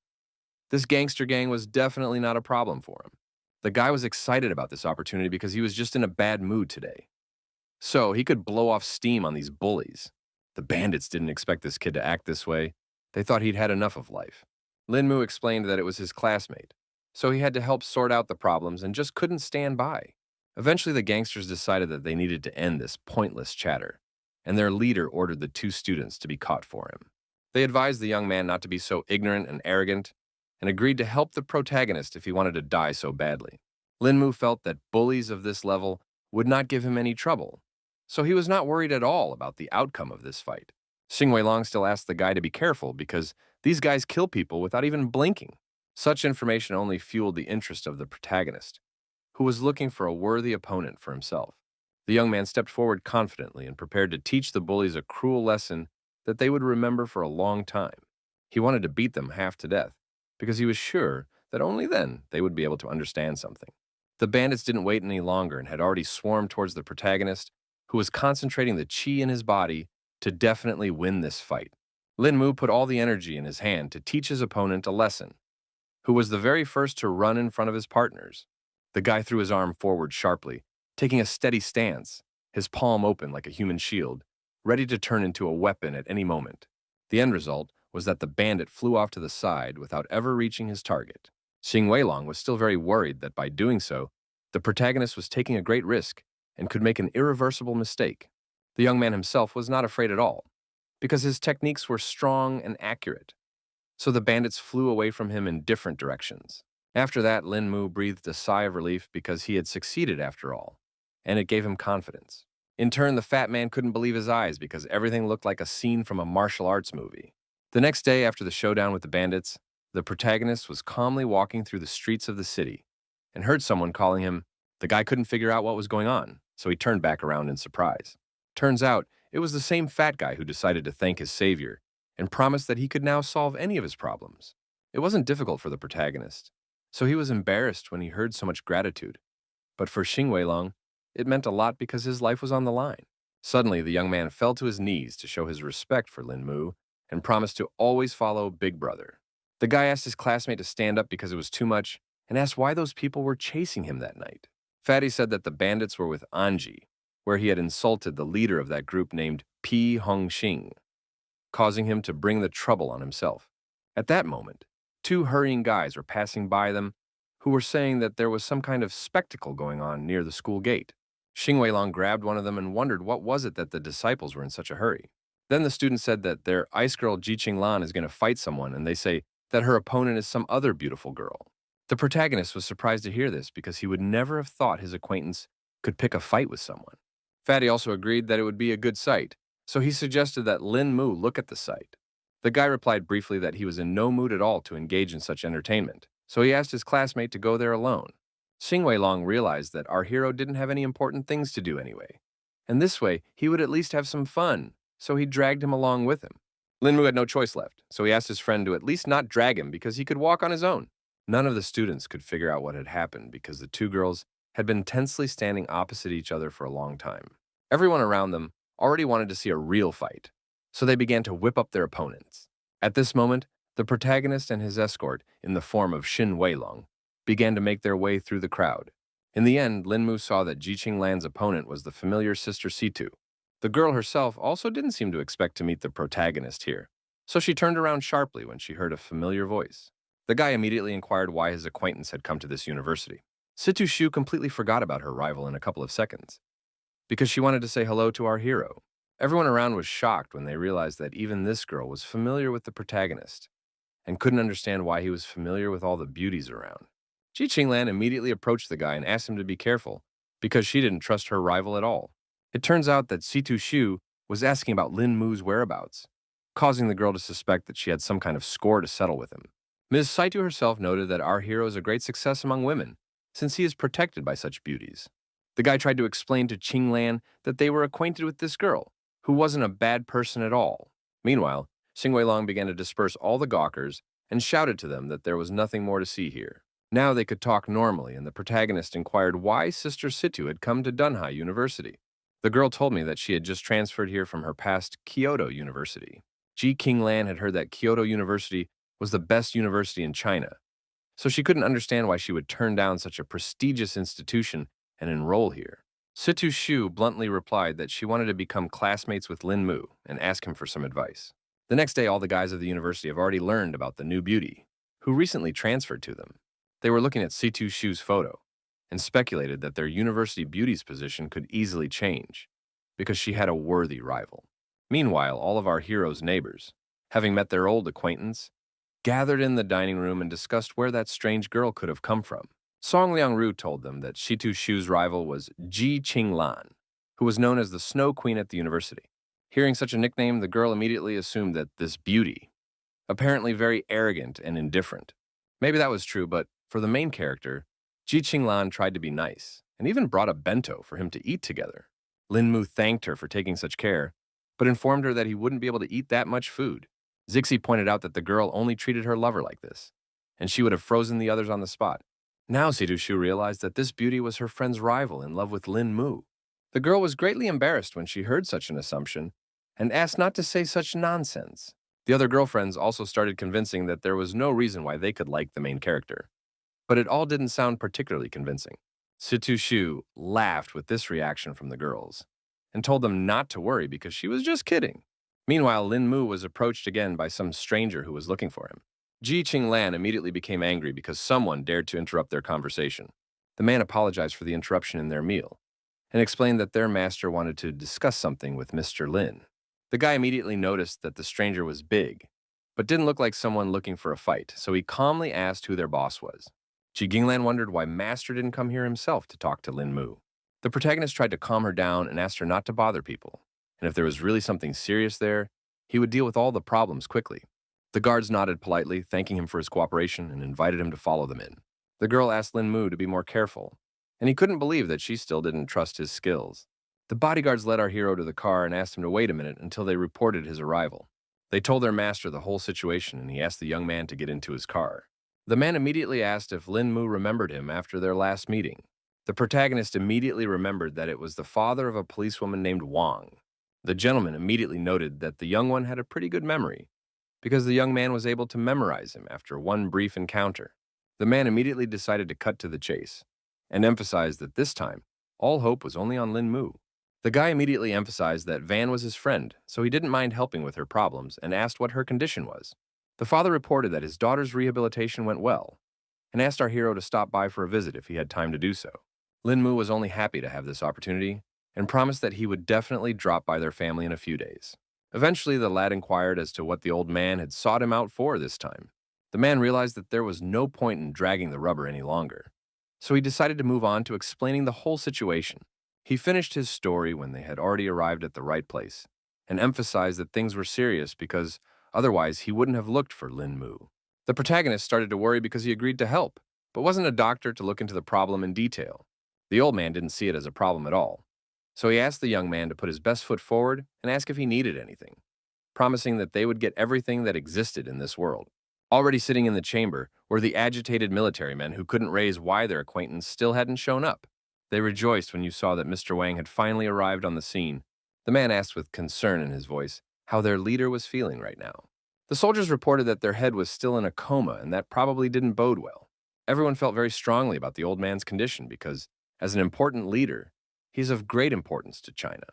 This gangster gang was definitely not a problem for him. The guy was excited about this opportunity because he was just in a bad mood today. So he could blow off steam on these bullies. The bandits didn't expect this kid to act this way. They thought he'd had enough of life. Lin Mu explained that it was his classmate, so he had to help sort out the problems and just couldn't stand by. Eventually, the gangsters decided that they needed to end this pointless chatter, and their leader ordered the two students to be caught for him. They advised the young man not to be so ignorant and arrogant, and agreed to help the protagonist if he wanted to die so badly. Lin Mu felt that bullies of this level would not give him any trouble, so he was not worried at all about the outcome of this fight. Xing Weilong still asked the guy to be careful because these guys kill people without even blinking. Such information only fueled the interest of the protagonist, who was looking for a worthy opponent for himself. The young man stepped forward confidently and prepared to teach the bullies a cruel lesson that they would remember for a long time. He wanted to beat them half to death because he was sure that only then they would be able to understand something. The bandits didn't wait any longer and had already swarmed towards the protagonist, who was concentrating the qi in his body to definitely win this fight. Lin Mu put all the energy in his hand to teach his opponent a lesson, who was the very first to run in front of his partners. The guy threw his arm forward sharply, taking a steady stance, his palm open like a human shield, ready to turn into a weapon at any moment. The end result was that the bandit flew off to the side without ever reaching his target. Xing Weilong was still very worried that by doing so, the protagonist was taking a great risk and could make an irreversible mistake. The young man himself was not afraid at all, because his techniques were strong and accurate. So the bandits flew away from him in different directions. After that, Lin Mu breathed a sigh of relief because he had succeeded after all, and it gave him confidence. In turn, the fat man couldn't believe his eyes because everything looked like a scene from a martial arts movie. The next day, after the showdown with the bandits, the protagonist was calmly walking through the streets of the city and heard someone calling him. The guy couldn't figure out what was going on, so he turned back around in surprise. Turns out, it was the same fat guy who decided to thank his savior and promised that he could now solve any of his problems. It wasn't difficult for the protagonist, so he was embarrassed when he heard so much gratitude. But for Xing Weilong, it meant a lot because his life was on the line. Suddenly, the young man fell to his knees to show his respect for Lin Mu and promised to always follow Big Brother. The guy asked his classmate to stand up because it was too much and asked why those people were chasing him that night. Fatty said that the bandits were with Anji, where he had insulted the leader of that group named Pi Hongxing, causing him to bring the trouble on himself. At that moment, two hurrying guys were passing by them who were saying that there was some kind of spectacle going on near the school gate. Xing Weilong grabbed one of them and wondered what was it that the disciples were in such a hurry. Then the student said that their ice girl Ji Qinglan is going to fight someone, and they say that her opponent is some other beautiful girl. The protagonist was surprised to hear this because he would never have thought his acquaintance could pick a fight with someone. Fatty also agreed that it would be a good sight, so he suggested that Lin Mu look at the sight. The guy replied briefly that he was in no mood at all to engage in such entertainment, so he asked his classmate to go there alone. Xing Weilong realized that our hero didn't have any important things to do anyway, and this way he would at least have some fun, so he dragged him along with him. Lin Mu had no choice left, so he asked his friend to at least not drag him because he could walk on his own. None of the students could figure out what had happened because the two girls had been tensely standing opposite each other for a long time. Everyone around them already wanted to see a real fight, so they began to whip up their opponents. At this moment, the protagonist and his escort, in the form of Xin Weilong, began to make their way through the crowd. In the end, Lin Mu saw that Ji Qinglan's opponent was the familiar Sister Situ. The girl herself also didn't seem to expect to meet the protagonist here, so she turned around sharply when she heard a familiar voice. The guy immediately inquired why his acquaintance had come to this university. Situ Shu completely forgot about her rival in a couple of seconds, because she wanted to say hello to our hero. Everyone around was shocked when they realized that even this girl was familiar with the protagonist, and couldn't understand why he was familiar with all the beauties around. Ji Qinglan immediately approached the guy and asked him to be careful, because she didn't trust her rival at all. It turns out that Situ Shu was asking about Lin Mu's whereabouts, causing the girl to suspect that she had some kind of score to settle with him. Ms. Saitu herself noted that our hero is a great success among women, since he is protected by such beauties. The guy tried to explain to Qinglan that they were acquainted with this girl, who wasn't a bad person at all. Meanwhile, Xing Weilong began to disperse all the gawkers and shouted to them that there was nothing more to see here. Now they could talk normally, and the protagonist inquired why Sister Situ had come to Dunhai University. The girl told me that she had just transferred here from her past Kyoto University. Ji King Lan had heard that Kyoto University was the best university in China, so she couldn't understand why she would turn down such a prestigious institution and enroll here. Situ Shu bluntly replied that she wanted to become classmates with Lin Mu and ask him for some advice. The next day, all the guys of the university have already learned about the new beauty, who recently transferred to them. They were looking at Situ Shu's photo and speculated that their university beauty's position could easily change because she had a worthy rival. Meanwhile, all of our heroes' neighbors, having met their old acquaintance, gathered in the dining room and discussed where that strange girl could have come from. Song Liangru told them that Situ Shu's rival was Ji Qinglan, who was known as the Snow Queen at the university. Hearing such a nickname, the girl immediately assumed that this beauty, apparently very arrogant and indifferent. Maybe that was true, but for the main character, Ji Qinglan tried to be nice and even brought a bento for him to eat together. Lin Mu thanked her for taking such care, but informed her that he wouldn't be able to eat that much food. Zixi pointed out that the girl only treated her lover like this, and she would have frozen the others on the spot. Now Situ Shu realized that this beauty was her friend's rival in love with Lin Mu. The girl was greatly embarrassed when she heard such an assumption and asked not to say such nonsense. The other girlfriends also started convincing that there was no reason why they could like the main character. But it all didn't sound particularly convincing. Situ Shu laughed with this reaction from the girls and told them not to worry because she was just kidding. Meanwhile, Lin Mu was approached again by some stranger who was looking for him. Ji Qinglan immediately became angry because someone dared to interrupt their conversation. The man apologized for the interruption in their meal and explained that their master wanted to discuss something with Mr. Lin. The guy immediately noticed that the stranger was big, but didn't look like someone looking for a fight, so he calmly asked who their boss was. Ji Qinglan wondered why Master didn't come here himself to talk to Lin Mu. The protagonist tried to calm her down and asked her not to bother people, and if there was really something serious there, he would deal with all the problems quickly. The guards nodded politely, thanking him for his cooperation, and invited him to follow them in. The girl asked Lin Mu to be more careful, and he couldn't believe that she still didn't trust his skills. The bodyguards led our hero to the car and asked him to wait a minute until they reported his arrival. They told their master the whole situation, and he asked the young man to get into his car. The man immediately asked if Lin Mu remembered him after their last meeting. The protagonist immediately remembered that it was the father of a policewoman named Wang. The gentleman immediately noted that the young one had a pretty good memory, because the young man was able to memorize him after one brief encounter. The man immediately decided to cut to the chase, and emphasized that this time, all hope was only on Lin Mu. The guy immediately emphasized that Van was his friend, so he didn't mind helping with her problems and asked what her condition was. The father reported that his daughter's rehabilitation went well, and asked our hero to stop by for a visit if he had time to do so. Lin Mu was only happy to have this opportunity, and promised that he would definitely drop by their family in a few days. Eventually, the lad inquired as to what the old man had sought him out for this time. The man realized that there was no point in dragging the rubber any longer, so he decided to move on to explaining the whole situation. He finished his story when they had already arrived at the right place, and emphasized that things were serious because otherwise he wouldn't have looked for Lin Mu. The protagonist started to worry because he agreed to help, but wasn't a doctor to look into the problem in detail. The old man didn't see it as a problem at all, so he asked the young man to put his best foot forward and ask if he needed anything, promising that they would get everything that existed in this world. Already sitting in the chamber were the agitated military men who couldn't raise why their acquaintance still hadn't shown up. They rejoiced when you saw that Mr. Wang had finally arrived on the scene. The man asked with concern in his voice how their leader was feeling right now. The soldiers reported that their head was still in a coma, and that probably didn't bode well. Everyone felt very strongly about the old man's condition because, as an important leader, he's of great importance to China.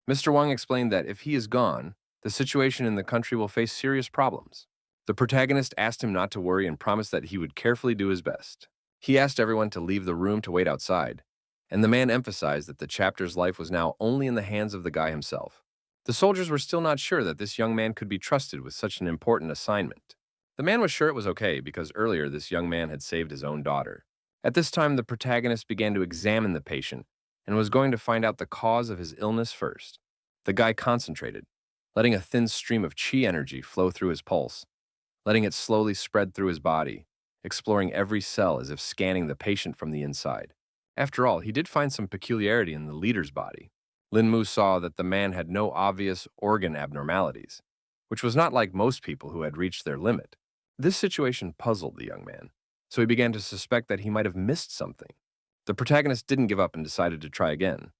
Mr. Wang explained that if he is gone, the situation in the country will face serious problems. The protagonist asked him not to worry and promised that he would carefully do his best. He asked everyone to leave the room to wait outside, and the man emphasized that the chapter's life was now only in the hands of the guy himself. The soldiers were still not sure that this young man could be trusted with such an important assignment. The man was sure it was okay because earlier this young man had saved his own daughter. At this time, the protagonist began to examine the patient and was going to find out the cause of his illness first. The guy concentrated, letting a thin stream of chi energy flow through his pulse, letting it slowly spread through his body, exploring every cell as if scanning the patient from the inside. After all, he did find some peculiarity in the leader's body. Lin Mu saw that the man had no obvious organ abnormalities, which was not like most people who had reached their limit. This situation puzzled the young man, so he began to suspect that he might have missed something. The protagonist didn't give up and decided to try again,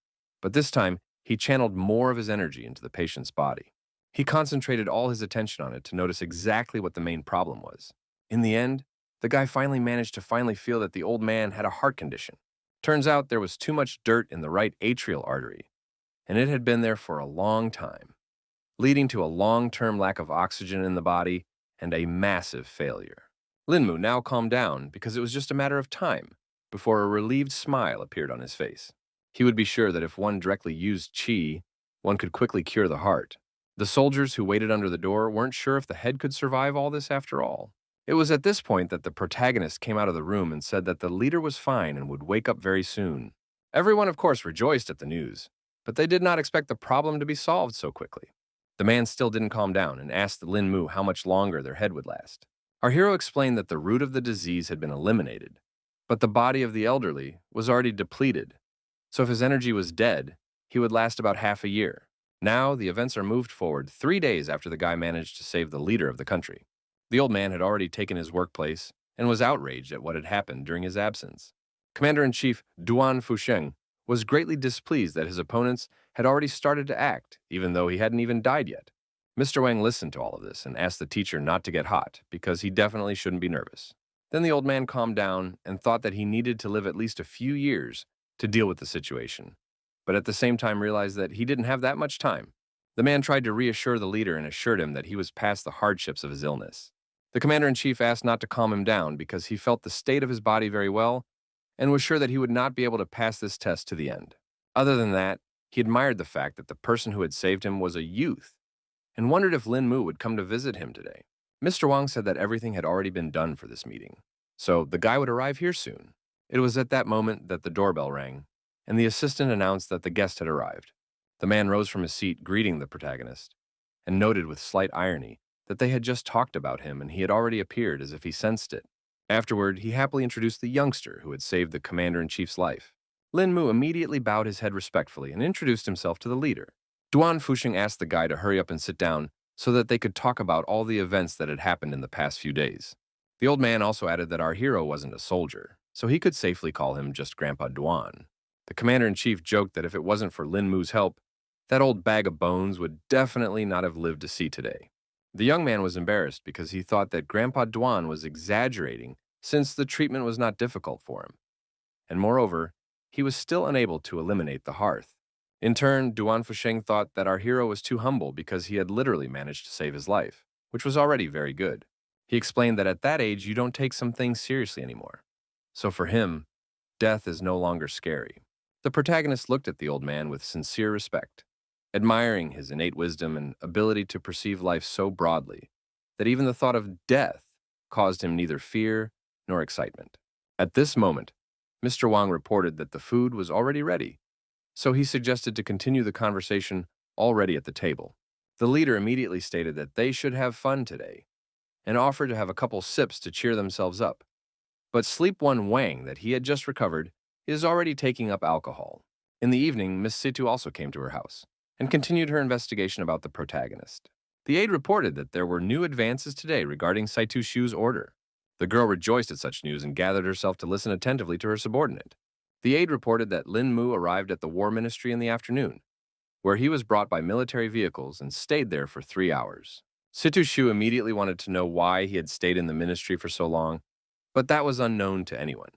but this time he channeled more of his energy into the patient's body. He concentrated all his attention on it to notice exactly what the main problem was. In the end, the guy finally managed to feel that the old man had a heart condition. Turns out there was too much dirt in the right atrial artery, and it had been there for a long time, leading to a long-term lack of oxygen in the body and a massive failure. Linmu now calmed down because it was just a matter of time before a relieved smile appeared on his face. He would be sure that if one directly used qi, one could quickly cure the heart. The soldiers who waited under the door weren't sure if the head could survive all this after all. It was at this point that the protagonist came out of the room and said that the leader was fine and would wake up very soon. Everyone, of course, rejoiced at the news, but they did not expect the problem to be solved so quickly. The man still didn't calm down and asked Lin Mu how much longer their head would last. Our hero explained that the root of the disease had been eliminated, but the body of the elderly was already depleted, so if his energy was dead, he would last about half a year. Now, the events are moved forward 3 days after the guy managed to save the leader of the country. The old man had already taken his workplace and was outraged at what had happened during his absence. Commander-in-Chief Duan Fusheng was greatly displeased that his opponents had already started to act, even though he hadn't even died yet. Mr. Wang listened to all of this and asked the teacher not to get hot, because he definitely shouldn't be nervous. Then the old man calmed down and thought that he needed to live at least a few years to deal with the situation, but at the same time realized that he didn't have that much time. The man tried to reassure the leader and assured him that he was past the hardships of his illness. The commander-in-chief asked not to calm him down because he felt the state of his body very well and was sure that he would not be able to pass this test to the end. Other than that, he admired the fact that the person who had saved him was a youth and wondered if Lin Mu would come to visit him today. Mr. Wang said that everything had already been done for this meeting, so the guy would arrive here soon. It was at that moment that the doorbell rang, and the assistant announced that the guest had arrived. The man rose from his seat, greeting the protagonist, and noted with slight irony that they had just talked about him and he had already appeared as if he sensed it. Afterward, he happily introduced the youngster who had saved the commander-in-chief's life. Lin Mu immediately bowed his head respectfully and introduced himself to the leader. Duan Fusheng asked the guy to hurry up and sit down so that they could talk about all the events that had happened in the past few days. The old man also added that our hero wasn't a soldier, so he could safely call him just Grandpa Duan. The commander-in-chief joked that if it wasn't for Lin Mu's help, that old bag of bones would definitely not have lived to see today. The young man was embarrassed because he thought that Grandpa Duan was exaggerating since the treatment was not difficult for him. And moreover, he was still unable to eliminate the hearth. In turn, Duan Fusheng thought that our hero was too humble because he had literally managed to save his life, which was already very good. He explained that at that age, you don't take some things seriously anymore. So for him, death is no longer scary. The protagonist looked at the old man with sincere respect, admiring his innate wisdom and ability to perceive life so broadly that even the thought of death caused him neither fear nor excitement. At this moment, Mr. Wang reported that the food was already ready, so he suggested to continue the conversation already at the table. The leader immediately stated that they should have fun today and offered to have a couple sips to cheer themselves up. But Sleep One Wang, that he had just recovered, is already taking up alcohol. In the evening, Miss Situ also came to her house and continued her investigation about the protagonist. The aide reported that there were new advances today regarding Saitu Shu's order. The girl rejoiced at such news and gathered herself to listen attentively to her subordinate. The aide reported that Lin Mu arrived at the War Ministry in the afternoon, where he was brought by military vehicles and stayed there for 3 hours. Situ Shu immediately wanted to know why he had stayed in the ministry for so long, but that was unknown to anyone.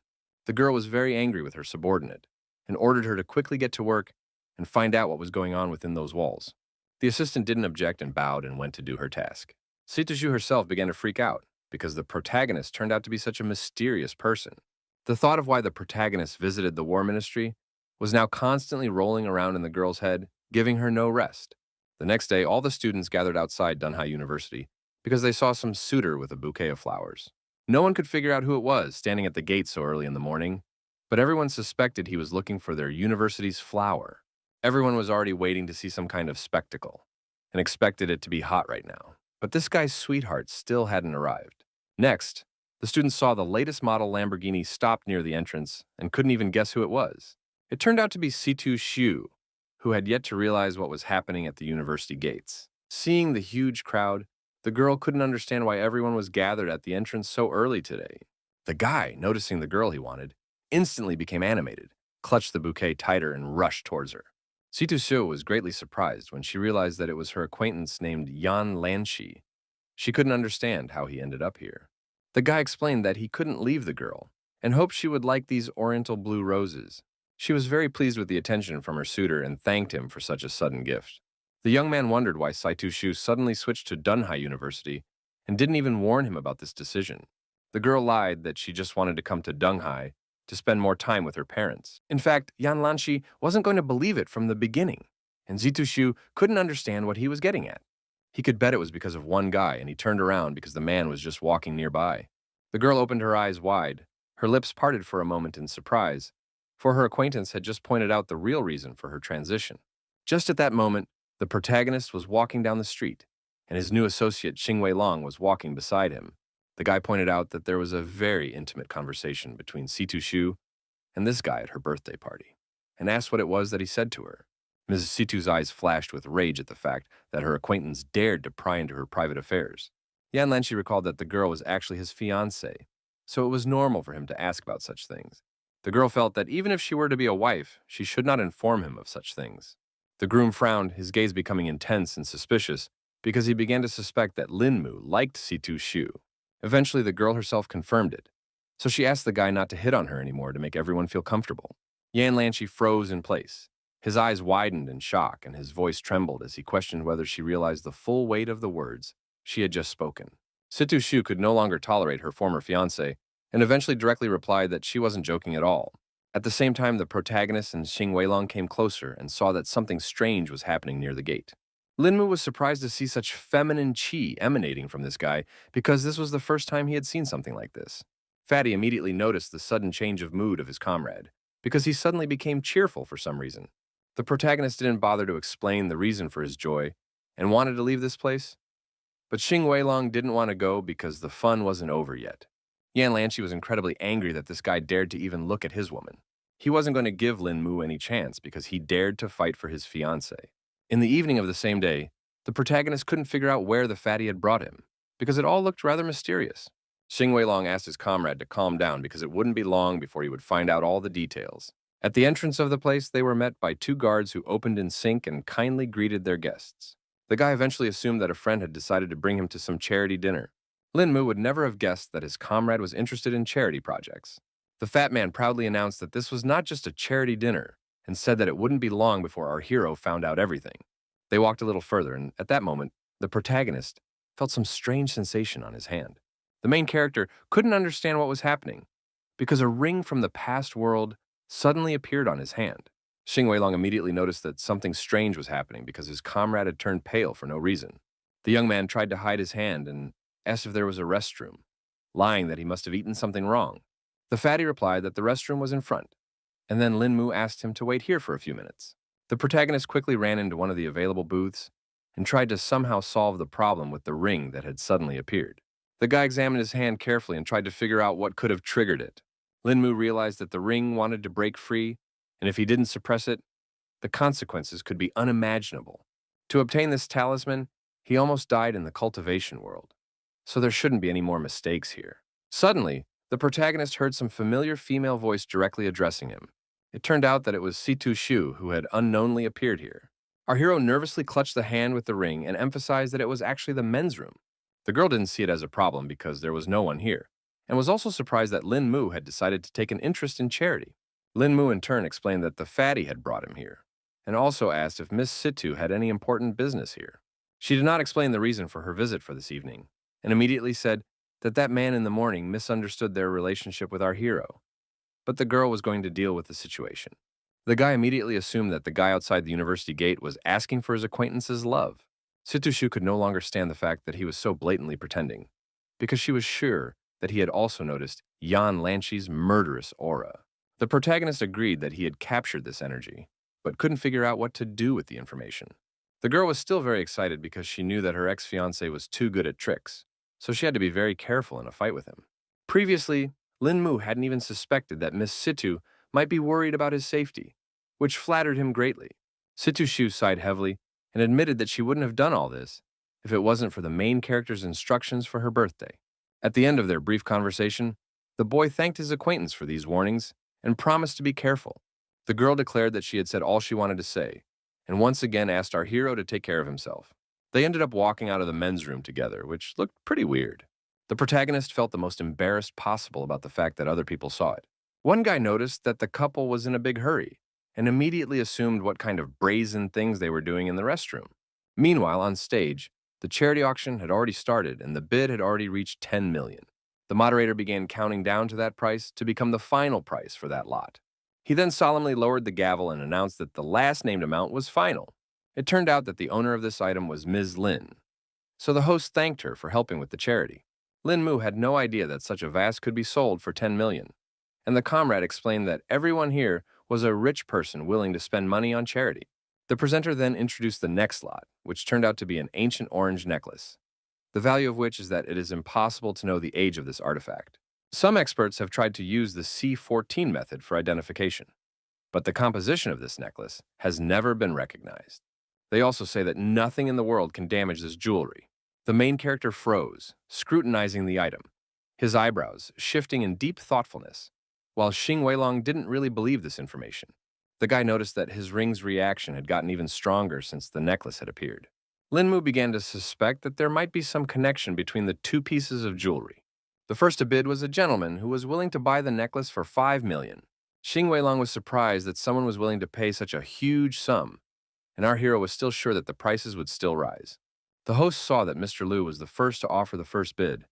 The girl was very angry with her subordinate and ordered her to quickly get to work and find out what was going on within those walls. The assistant didn't object and bowed and went to do her task. Situ Shu herself began to freak out because the protagonist turned out to be such a mysterious person. The thought of why the protagonist visited the War Ministry was now constantly rolling around in the girl's head, giving her no rest. The next day, all the students gathered outside Dunhai University because they saw some suitor with a bouquet of flowers. No one could figure out who it was standing at the gate so early in the morning, but everyone suspected he was looking for their university's flower. Everyone was already waiting to see some kind of spectacle and expected it to be hot right now. But this guy's sweetheart still hadn't arrived. Next, the students saw the latest model Lamborghini stopped near the entrance and couldn't even guess who it was. It turned out to be Situ Shu, who had yet to realize what was happening at the university gates. Seeing the huge crowd, the girl couldn't understand why everyone was gathered at the entrance so early today. The guy, noticing the girl he wanted, instantly became animated, clutched the bouquet tighter, and rushed towards her. Situ Seo was greatly surprised when she realized that it was her acquaintance named Yan Lanshi. She couldn't understand how he ended up here. The guy explained that he couldn't leave the girl and hoped she would like these oriental blue roses. She was very pleased with the attention from her suitor and thanked him for such a sudden gift. The young man wondered why Saitu Shu suddenly switched to Dunhai University and didn't even warn him about this decision. The girl lied that she just wanted to come to Dunhai to spend more time with her parents. In fact, Yan Lanshi wasn't going to believe it from the beginning, and Zitu Shu couldn't understand what he was getting at. He could bet it was because of one guy, and he turned around because the man was just walking nearby. The girl opened her eyes wide. Her lips parted for a moment in surprise, for her acquaintance had just pointed out the real reason for her transition. Just at that moment, the protagonist was walking down the street, and his new associate Xing Wei Long was walking beside him. The guy pointed out that there was a very intimate conversation between Situ Shu and this guy at her birthday party, and asked what it was that he said to her. Mrs. Situ's eyes flashed with rage at the fact that her acquaintance dared to pry into her private affairs. Yan Lanshi recalled that the girl was actually his fiancée, so it was normal for him to ask about such things. The girl felt that even if she were to be a wife, she should not inform him of such things. The groom frowned, his gaze becoming intense and suspicious, because he began to suspect that Linmu liked Situ Shu. Eventually, the girl herself confirmed it, so she asked the guy not to hit on her anymore to make everyone feel comfortable. Yan Lanshi froze in place. His eyes widened in shock, and his voice trembled as he questioned whether she realized the full weight of the words she had just spoken. Situ Shu could no longer tolerate her former fiancé, and eventually directly replied that she wasn't joking at all. At the same time, the protagonist and Xing Weilong came closer and saw that something strange was happening near the gate. Linmu was surprised to see such feminine qi emanating from this guy because this was the first time he had seen something like this. Fatty immediately noticed the sudden change of mood of his comrade because he suddenly became cheerful for some reason. The protagonist didn't bother to explain the reason for his joy and wanted to leave this place. But Xing Weilong didn't want to go because the fun wasn't over yet. Yan Lanshi was incredibly angry that this guy dared to even look at his woman. He wasn't going to give Lin Mu any chance because he dared to fight for his fiancée. In the evening of the same day, the protagonist couldn't figure out where the fatty had brought him because it all looked rather mysterious. Xing Weilong asked his comrade to calm down because it wouldn't be long before he would find out all the details. At the entrance of the place, they were met by two guards who opened in sync and kindly greeted their guests. The guy eventually assumed that a friend had decided to bring him to some charity dinner. Lin Mu would never have guessed that his comrade was interested in charity projects. The fat man proudly announced that this was not just a charity dinner and said that it wouldn't be long before our hero found out everything. They walked a little further, and at that moment, the protagonist felt some strange sensation on his hand. The main character couldn't understand what was happening because a ring from the past world suddenly appeared on his hand. Xing Weilong immediately noticed that something strange was happening because his comrade had turned pale for no reason. The young man tried to hide his hand and asked if there was a restroom, lying that he must have eaten something wrong. The fatty replied that the restroom was in front, and then Lin Mu asked him to wait here for a few minutes. The protagonist quickly ran into one of the available booths and tried to somehow solve the problem with the ring that had suddenly appeared. The guy examined his hand carefully and tried to figure out what could have triggered it. Lin Mu realized that the ring wanted to break free, and if he didn't suppress it, the consequences could be unimaginable. To obtain this talisman, he almost died in the cultivation world. So there shouldn't be any more mistakes here. Suddenly, the protagonist heard some familiar female voice directly addressing him. It turned out that it was Situ Shu who had unknownly appeared here. Our hero nervously clutched the hand with the ring and emphasized that it was actually the men's room. The girl didn't see it as a problem because there was no one here, and was also surprised that Lin Mu had decided to take an interest in charity. Lin Mu in turn explained that the fatty had brought him here, and also asked if Miss Situ had any important business here. She did not explain the reason for her visit for this evening, and immediately said that that man in the morning misunderstood their relationship with our hero. But the girl was going to deal with the situation. The guy immediately assumed that the guy outside the university gate was asking for his acquaintance's love. Situshu could no longer stand the fact that he was so blatantly pretending, because she was sure that he had also noticed Yan Lanshi's murderous aura. The protagonist agreed that he had captured this energy, but couldn't figure out what to do with the information. The girl was still very excited because she knew that her ex-fiancé was too good at tricks, so she had to be very careful in a fight with him. Previously, Lin Mu hadn't even suspected that Miss Situ might be worried about his safety, which flattered him greatly. Situ Shu sighed heavily and admitted that she wouldn't have done all this if it wasn't for the main character's instructions for her birthday. At the end of their brief conversation, The boy thanked his acquaintance for these warnings and promised to be careful. The girl declared that she had said all she wanted to say, and once again asked our hero to take care of himself. They ended up walking out of the men's room together, which looked pretty weird. The protagonist felt the most embarrassed possible about the fact that other people saw it. One guy noticed that the couple was in a big hurry and immediately assumed what kind of brazen things they were doing in the restroom. Meanwhile, on stage, the charity auction had already started and the bid had already reached 10 million. The moderator began counting down to that price to become the final price for that lot. He then solemnly lowered the gavel and announced that the last named amount was final. It turned out that the owner of this item was Ms. Lin, so the host thanked her for helping with the charity. Lin Mu had no idea that such a vase could be sold for 10 million, and the comrade explained that everyone here was a rich person willing to spend money on charity. The presenter then introduced the next lot, which turned out to be an ancient orange necklace, the value of which is that it is impossible to know the age of this artifact. Some experts have tried to use the C14 method for identification, but the composition of this necklace has never been recognized. They also say that nothing in the world can damage this jewelry. The main character froze, scrutinizing the item, his eyebrows shifting in deep thoughtfulness, while Xing Weilong didn't really believe this information. The guy noticed that his ring's reaction had gotten even stronger since the necklace had appeared. Lin Mu began to suspect that there might be some connection between the two pieces of jewelry. The first to bid was a gentleman who was willing to buy the necklace for 5 million. Xing Weilong was surprised that someone was willing to pay such a huge sum, and our hero was still sure that the prices would still rise. The host saw that Mr. Liu was the first to offer the first bid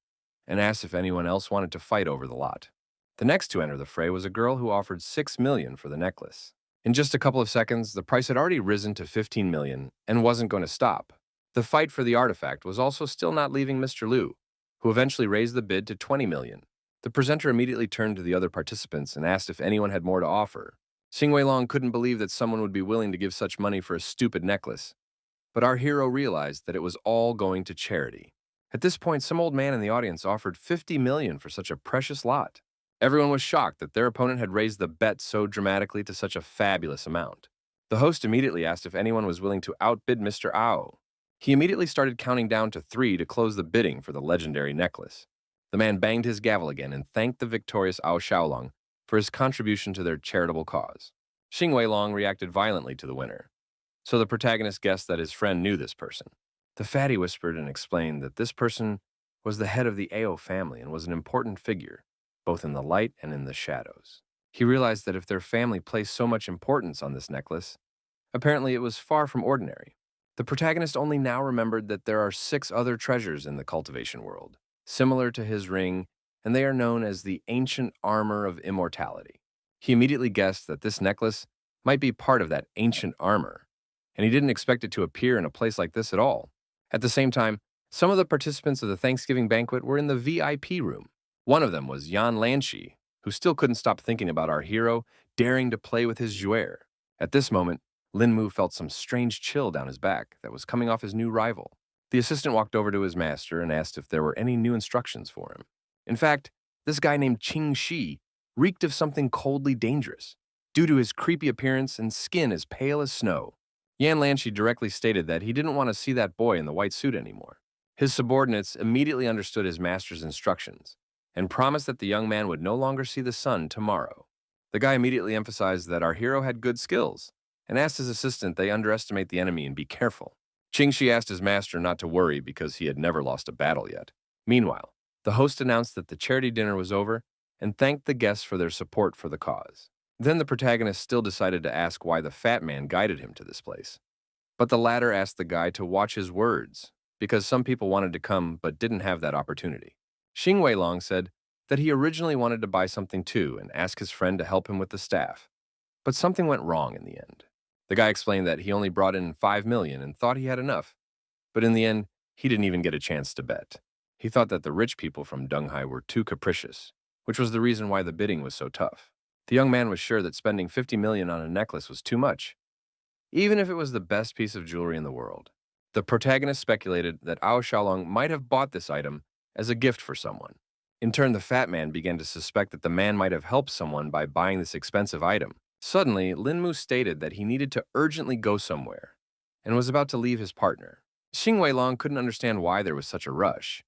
and asked if anyone else wanted to fight over the lot. The next to enter the fray was a girl who offered 6 million for the necklace. In just a couple of seconds, the price had already risen to 15 million and wasn't going to stop. The fight for the artifact was also still not leaving Mr. Liu, who eventually raised the bid to 20 million. The presenter immediately turned to the other participants and asked if anyone had more to offer. Xing Weilong couldn't believe that someone would be willing to give such money for a stupid necklace, but our hero realized that it was all going to charity. At this point, some old man in the audience offered 50 million for such a precious lot. Everyone was shocked that their opponent had raised the bet so dramatically to such a fabulous amount. The host immediately asked if anyone was willing to outbid Mr. Ao. He immediately started counting down to 3 to close the bidding for the legendary necklace. The man banged his gavel again and thanked the victorious Ao Xiaolong for his contribution to their charitable cause. Xing Weilong reacted violently to the winner, so the protagonist guessed that his friend knew this person. The fatty whispered and explained that this person was the head of the Ao family and was an important figure, both in the light and in the shadows. He realized that if their family placed so much importance on this necklace, apparently it was far from ordinary. The protagonist only now remembered that there are 6 other treasures in the cultivation world, similar to his ring, and they are known as the ancient armor of immortality. He immediately guessed that this necklace might be part of that ancient armor, and he didn't expect it to appear in a place like this at all. At the same time, some of the participants of the Thanksgiving banquet were in the VIP room. One of them was Yan Lanshi, who still couldn't stop thinking about our hero daring to play with his jouer. At this moment, Lin Mu felt some strange chill down his back that was coming off his new rival. The assistant walked over to his master and asked if there were any new instructions for him. In fact, this guy named Qing Shi reeked of something coldly dangerous, due to his creepy appearance and skin as pale as snow. Yan Lanshi directly stated that he didn't want to see that boy in the white suit anymore. His subordinates immediately understood his master's instructions and promised that the young man would no longer see the sun tomorrow. The guy immediately emphasized that our hero had good skills and asked his assistant they underestimate the enemy and be careful. Qing Shi asked his master not to worry because he had never lost a battle yet. Meanwhile, the host announced that the charity dinner was over and thanked the guests for their support for the cause. Then the protagonist still decided to ask why the fat man guided him to this place. But the latter asked the guy to watch his words, because some people wanted to come but didn't have that opportunity. Xing Weilong said that he originally wanted to buy something too and ask his friend to help him with the staff. But something went wrong in the end. The guy explained that he only brought in 5 million and thought he had enough, but in the end, he didn't even get a chance to bet. He thought that the rich people from Dunghai were too capricious, which was the reason why the bidding was so tough. The young man was sure that spending 50 million on a necklace was too much, even if it was the best piece of jewelry in the world. The protagonist speculated that Ao Xiaolong might have bought this item as a gift for someone. In turn, the fat man began to suspect that the man might have helped someone by buying this expensive item. Suddenly, Lin Mu stated that he needed to urgently go somewhere and was about to leave his partner. Xing Weilong couldn't understand why there was such a rush,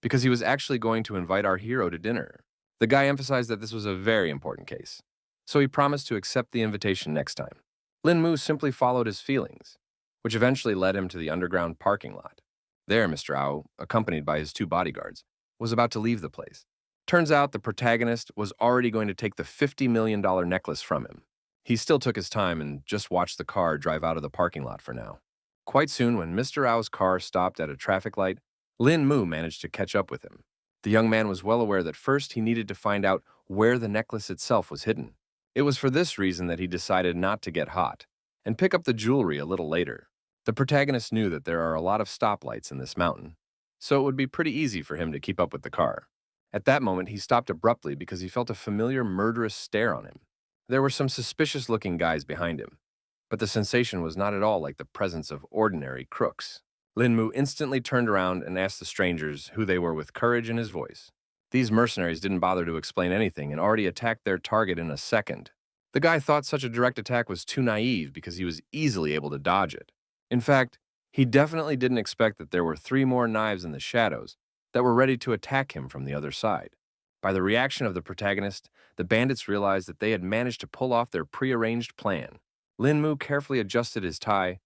because he was actually going to invite our hero to dinner. The guy emphasized that this was a very important case, so he promised to accept the invitation next time. Lin Mu simply followed his feelings, which eventually led him to the underground parking lot. There, Mr. Ao, accompanied by his two bodyguards, was about to leave the place. Turns out the protagonist was already going to take the $50 million necklace from him. He still took his time and just watched the car drive out of the parking lot for now. Quite soon, when Mr. Ao's car stopped at a traffic light, Lin Mu managed to catch up with him. The young man was well aware that first he needed to find out where the necklace itself was hidden. It was for this reason that he decided not to get hot and pick up the jewelry a little later. The protagonist knew that there are a lot of stoplights in this mountain, so it would be pretty easy for him to keep up with the car. At that moment, he stopped abruptly because he felt a familiar murderous stare on him. There were some suspicious-looking guys behind him, but the sensation was not at all like the presence of ordinary crooks. Lin Mu instantly turned around and asked the strangers who they were with courage in his voice. These mercenaries didn't bother to explain anything and already attacked their target in a second. The guy thought such a direct attack was too naive because he was easily able to dodge it. In fact, he definitely didn't expect that there were 3 more knives in the shadows that were ready to attack him from the other side. By the reaction of the protagonist, the bandits realized that they had managed to pull off their prearranged plan. Lin Mu carefully adjusted his tie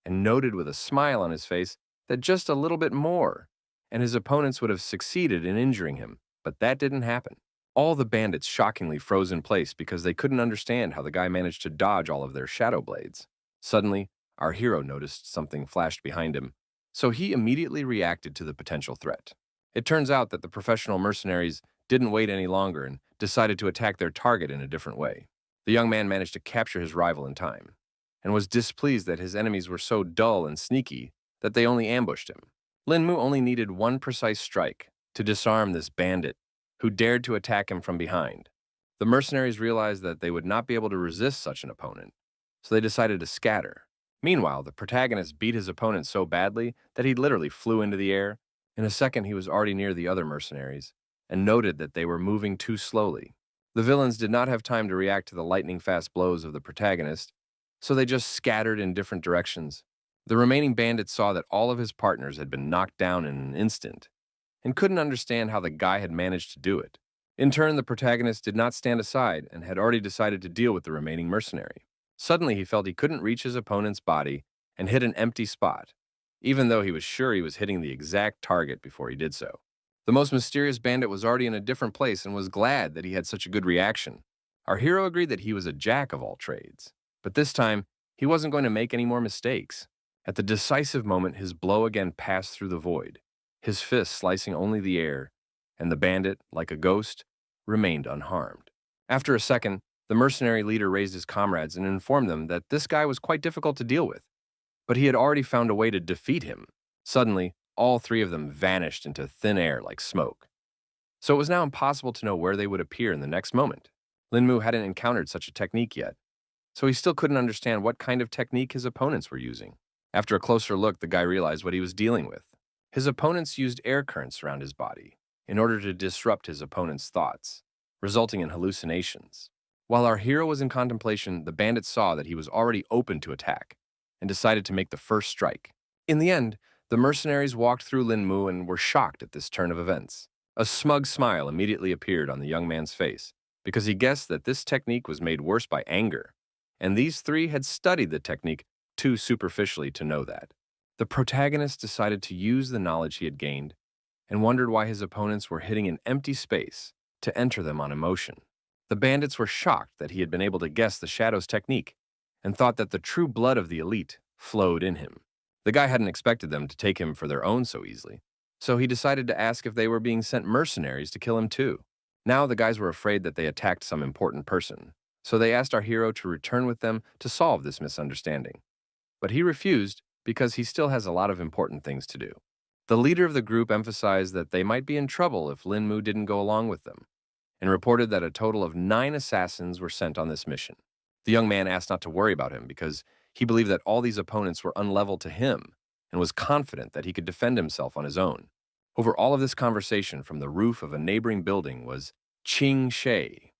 and noted with a smile on his face that just a little bit more, and his opponents would have succeeded in injuring him, but that didn't happen. All the bandits shockingly froze in place because they couldn't understand how the guy managed to dodge all of their shadow blades. Suddenly, our hero noticed something flashed behind him, so he immediately reacted to the potential threat. It turns out that the professional mercenaries didn't wait any longer and decided to attack their target in a different way. The young man managed to capture his rival in time, and was displeased that his enemies were so dull and sneaky that they only ambushed him. Lin Mu only needed one precise strike to disarm this bandit who dared to attack him from behind. The mercenaries realized that they would not be able to resist such an opponent, so they decided to scatter. Meanwhile, the protagonist beat his opponent so badly that he literally flew into the air. In a second, he was already near the other mercenaries and noted that they were moving too slowly. The villains did not have time to react to the lightning-fast blows of the protagonist, so they just scattered in different directions. The remaining bandit saw that all of his partners had been knocked down in an instant and couldn't understand how the guy had managed to do it. In turn, the protagonist did not stand aside and had already decided to deal with the remaining mercenary. Suddenly, he felt he couldn't reach his opponent's body and hit an empty spot, even though he was sure he was hitting the exact target before he did so. The most mysterious bandit was already in a different place and was glad that he had such a good reaction. Our hero agreed that he was a jack of all trades, but this time, he wasn't going to make any more mistakes. At the decisive moment, his blow again passed through the void, his fist slicing only the air, and the bandit, like a ghost, remained unharmed. After a second, the mercenary leader raised his comrades and informed them that this guy was quite difficult to deal with, but he had already found a way to defeat him. Suddenly, all 3 of them vanished into thin air like smoke. So it was now impossible to know where they would appear in the next moment. Lin Mu hadn't encountered such a technique yet, so he still couldn't understand what kind of technique his opponents were using. After a closer look, the guy realized what he was dealing with. His opponents used air currents around his body in order to disrupt his opponent's thoughts, resulting in hallucinations. While our hero was in contemplation, the bandit saw that he was already open to attack and decided to make the first strike. In the end, the mercenaries walked through Lin Mu and were shocked at this turn of events. A smug smile immediately appeared on the young man's face because he guessed that this technique was made worse by anger, and these 3 had studied the technique too superficially to know that. The protagonist decided to use the knowledge he had gained and wondered why his opponents were hitting an empty space to enter them on emotion. The bandits were shocked that he had been able to guess the Shadow's technique and thought that the true blood of the elite flowed in him. The guy hadn't expected them to take him for their own so easily, so he decided to ask if they were being sent mercenaries to kill him too. Now the guys were afraid that they attacked some important person, so they asked our hero to return with them to solve this misunderstanding. But he refused because he still has a lot of important things to do. The leader of the group emphasized that they might be in trouble if Lin Mu didn't go along with them, and reported that a total of 9 assassins were sent on this mission. The young man asked not to worry about him because he believed that all these opponents were unlevel to him and was confident that he could defend himself on his own. Over all of this conversation from the roof of a neighboring building was Ching She,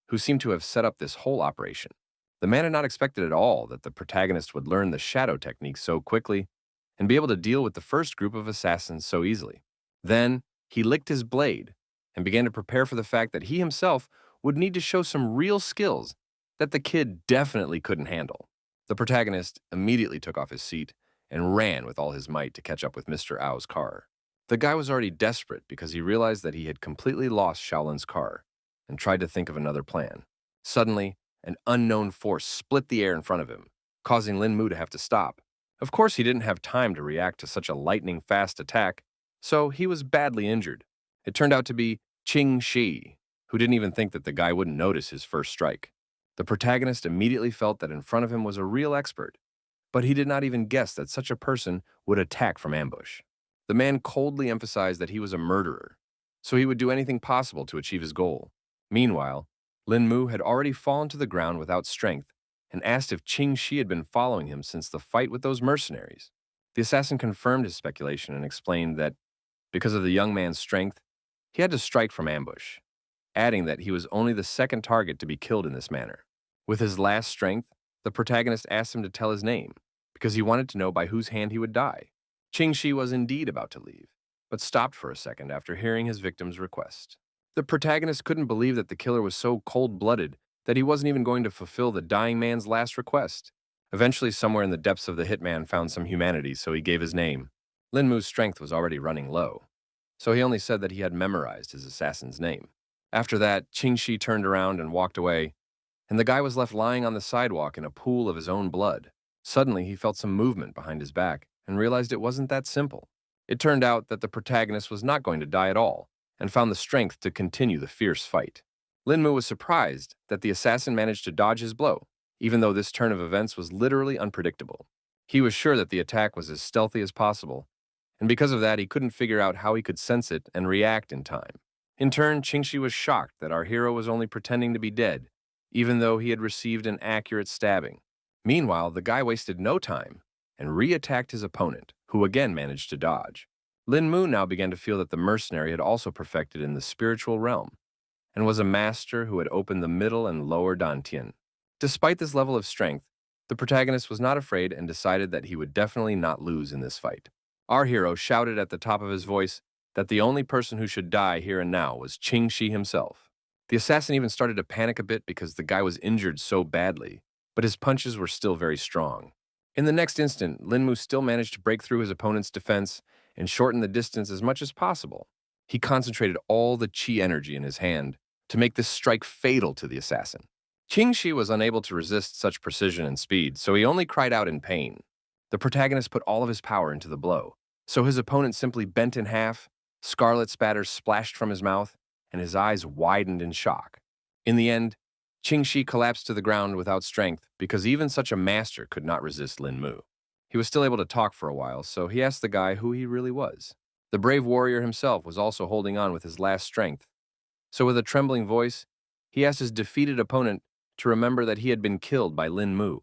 who seemed to have set up this whole operation. The man had not expected at all that the protagonist would learn the shadow technique so quickly and be able to deal with the first group of assassins so easily. Then, he licked his blade and began to prepare for the fact that he himself would need to show some real skills that the kid definitely couldn't handle. The protagonist immediately took off his seat and ran with all his might to catch up with Mr. Ao's car. The guy was already desperate because he realized that he had completely lost Shaolin's car and tried to think of another plan. Suddenly, an unknown force split the air in front of him, causing Lin Mu to have to stop. Of course, he didn't have time to react to such a lightning-fast attack, so he was badly injured. It turned out to be Qing Shi, who didn't even think that the guy wouldn't notice his first strike. The protagonist immediately felt that in front of him was a real expert, but he did not even guess that such a person would attack from ambush. The man coldly emphasized that he was a murderer, so he would do anything possible to achieve his goal. Meanwhile, Lin Mu had already fallen to the ground without strength and asked if Qing Shi had been following him since the fight with those mercenaries. The assassin confirmed his speculation and explained that because of the young man's strength, he had to strike from ambush, adding that he was only the second target to be killed in this manner. With his last strength, the protagonist asked him to tell his name, because he wanted to know by whose hand he would die. Qing Shi was indeed about to leave, but stopped for a second after hearing his victim's request. The protagonist couldn't believe that the killer was so cold-blooded that he wasn't even going to fulfill the dying man's last request. Eventually, somewhere in the depths of the hitman found some humanity, so he gave his name. Lin Mu's strength was already running low, so he only said that he had memorized his assassin's name. After that, Qing Shi turned around and walked away, and the guy was left lying on the sidewalk in a pool of his own blood. Suddenly, he felt some movement behind his back and realized it wasn't that simple. It turned out that the protagonist was not going to die at all and found the strength to continue the fierce fight. Lin Mu was surprised that the assassin managed to dodge his blow, even though this turn of events was literally unpredictable. He was sure that the attack was as stealthy as possible, and because of that, he couldn't figure out how he could sense it and react in time. In turn, Qing Shi was shocked that our hero was only pretending to be dead, even though he had received an accurate stabbing. Meanwhile, the guy wasted no time and re-attacked his opponent, who again managed to dodge. Lin Mu now began to feel that the mercenary had also perfected in the spiritual realm, and was a master who had opened the middle and lower dantian. Despite this level of strength, the protagonist was not afraid and decided that he would definitely not lose in this fight. Our hero shouted at the top of his voice that the only person who should die here and now was Qing Shi himself. The assassin even started to panic a bit because the guy was injured so badly, but his punches were still very strong. In the next instant, Lin Mu still managed to break through his opponent's defense and shorten the distance as much as possible. He concentrated all the qi energy in his hand to make this strike fatal to the assassin. Qing Shi was unable to resist such precision and speed, so he only cried out in pain. The protagonist put all of his power into the blow, so his opponent simply bent in half, scarlet spatters splashed from his mouth, and his eyes widened in shock. In the end, Qing Shi collapsed to the ground without strength because even such a master could not resist Lin Mu. He was still able to talk for a while, so he asked the guy who he really was. The brave warrior himself was also holding on with his last strength, so with a trembling voice, he asked his defeated opponent to remember that he had been killed by Lin Mu.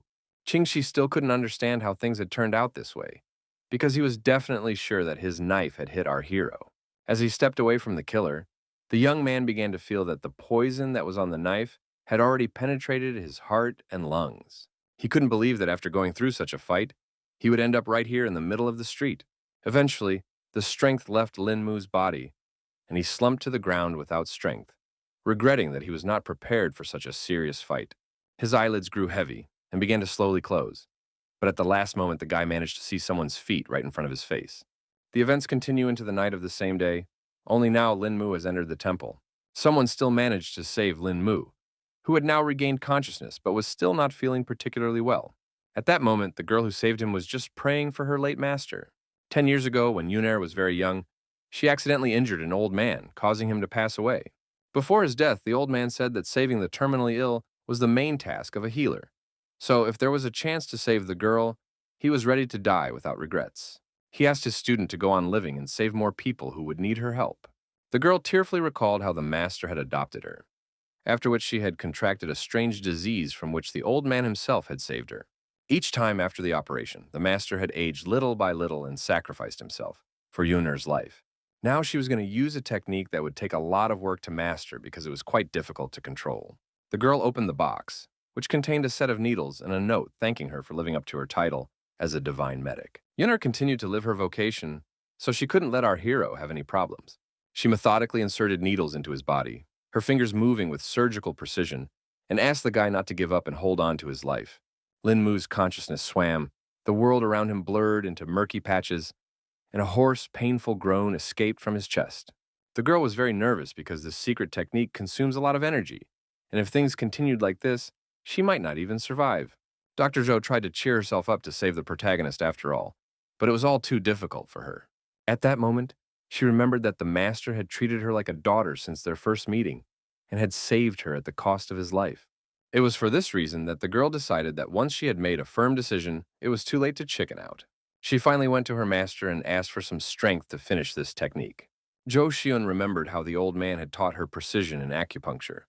Qing Shi still couldn't understand how things had turned out this way, because he was definitely sure that his knife had hit our hero. As he stepped away from the killer, the young man began to feel that the poison that was on the knife had already penetrated his heart and lungs. He couldn't believe that after going through such a fight, he would end up right here in the middle of the street. Eventually, the strength left Lin Mu's body, and he slumped to the ground without strength, regretting that he was not prepared for such a serious fight. His eyelids grew heavy and began to slowly close, but at the last moment the guy managed to see someone's feet right in front of his face. The events continue into the night of the same day, only now Lin Mu has entered the temple. Someone still managed to save Lin Mu, who had now regained consciousness but was still not feeling particularly well. At that moment, the girl who saved him was just praying for her late master. 10 years ago, when Yuner was very young, she accidentally injured an old man, causing him to pass away. Before his death, the old man said that saving the terminally ill was the main task of a healer. So if there was a chance to save the girl, he was ready to die without regrets. He asked his student to go on living and save more people who would need her help. The girl tearfully recalled how the master had adopted her, after which she had contracted a strange disease from which the old man himself had saved her. Each time after the operation, the master had aged little by little and sacrificed himself for Yuner's life. Now she was going to use a technique that would take a lot of work to master because it was quite difficult to control. The girl opened the box, which contained a set of needles and a note thanking her for living up to her title as a divine medic. Yuner continued to live her vocation, so she couldn't let our hero have any problems. She methodically inserted needles into his body, her fingers moving with surgical precision, and asked the guy not to give up and hold on to his life. Lin Mu's consciousness swam, the world around him blurred into murky patches, and a hoarse, painful groan escaped from his chest. The girl was very nervous because this secret technique consumes a lot of energy, and if things continued like this, she might not even survive. Dr. Zhou tried to cheer herself up to save the protagonist after all, but it was all too difficult for her. At that moment, she remembered that the master had treated her like a daughter since their first meeting and had saved her at the cost of his life. It was for this reason that the girl decided that once she had made a firm decision, it was too late to chicken out. She finally went to her master and asked for some strength to finish this technique. Zhou Xiun remembered how the old man had taught her precision in acupuncture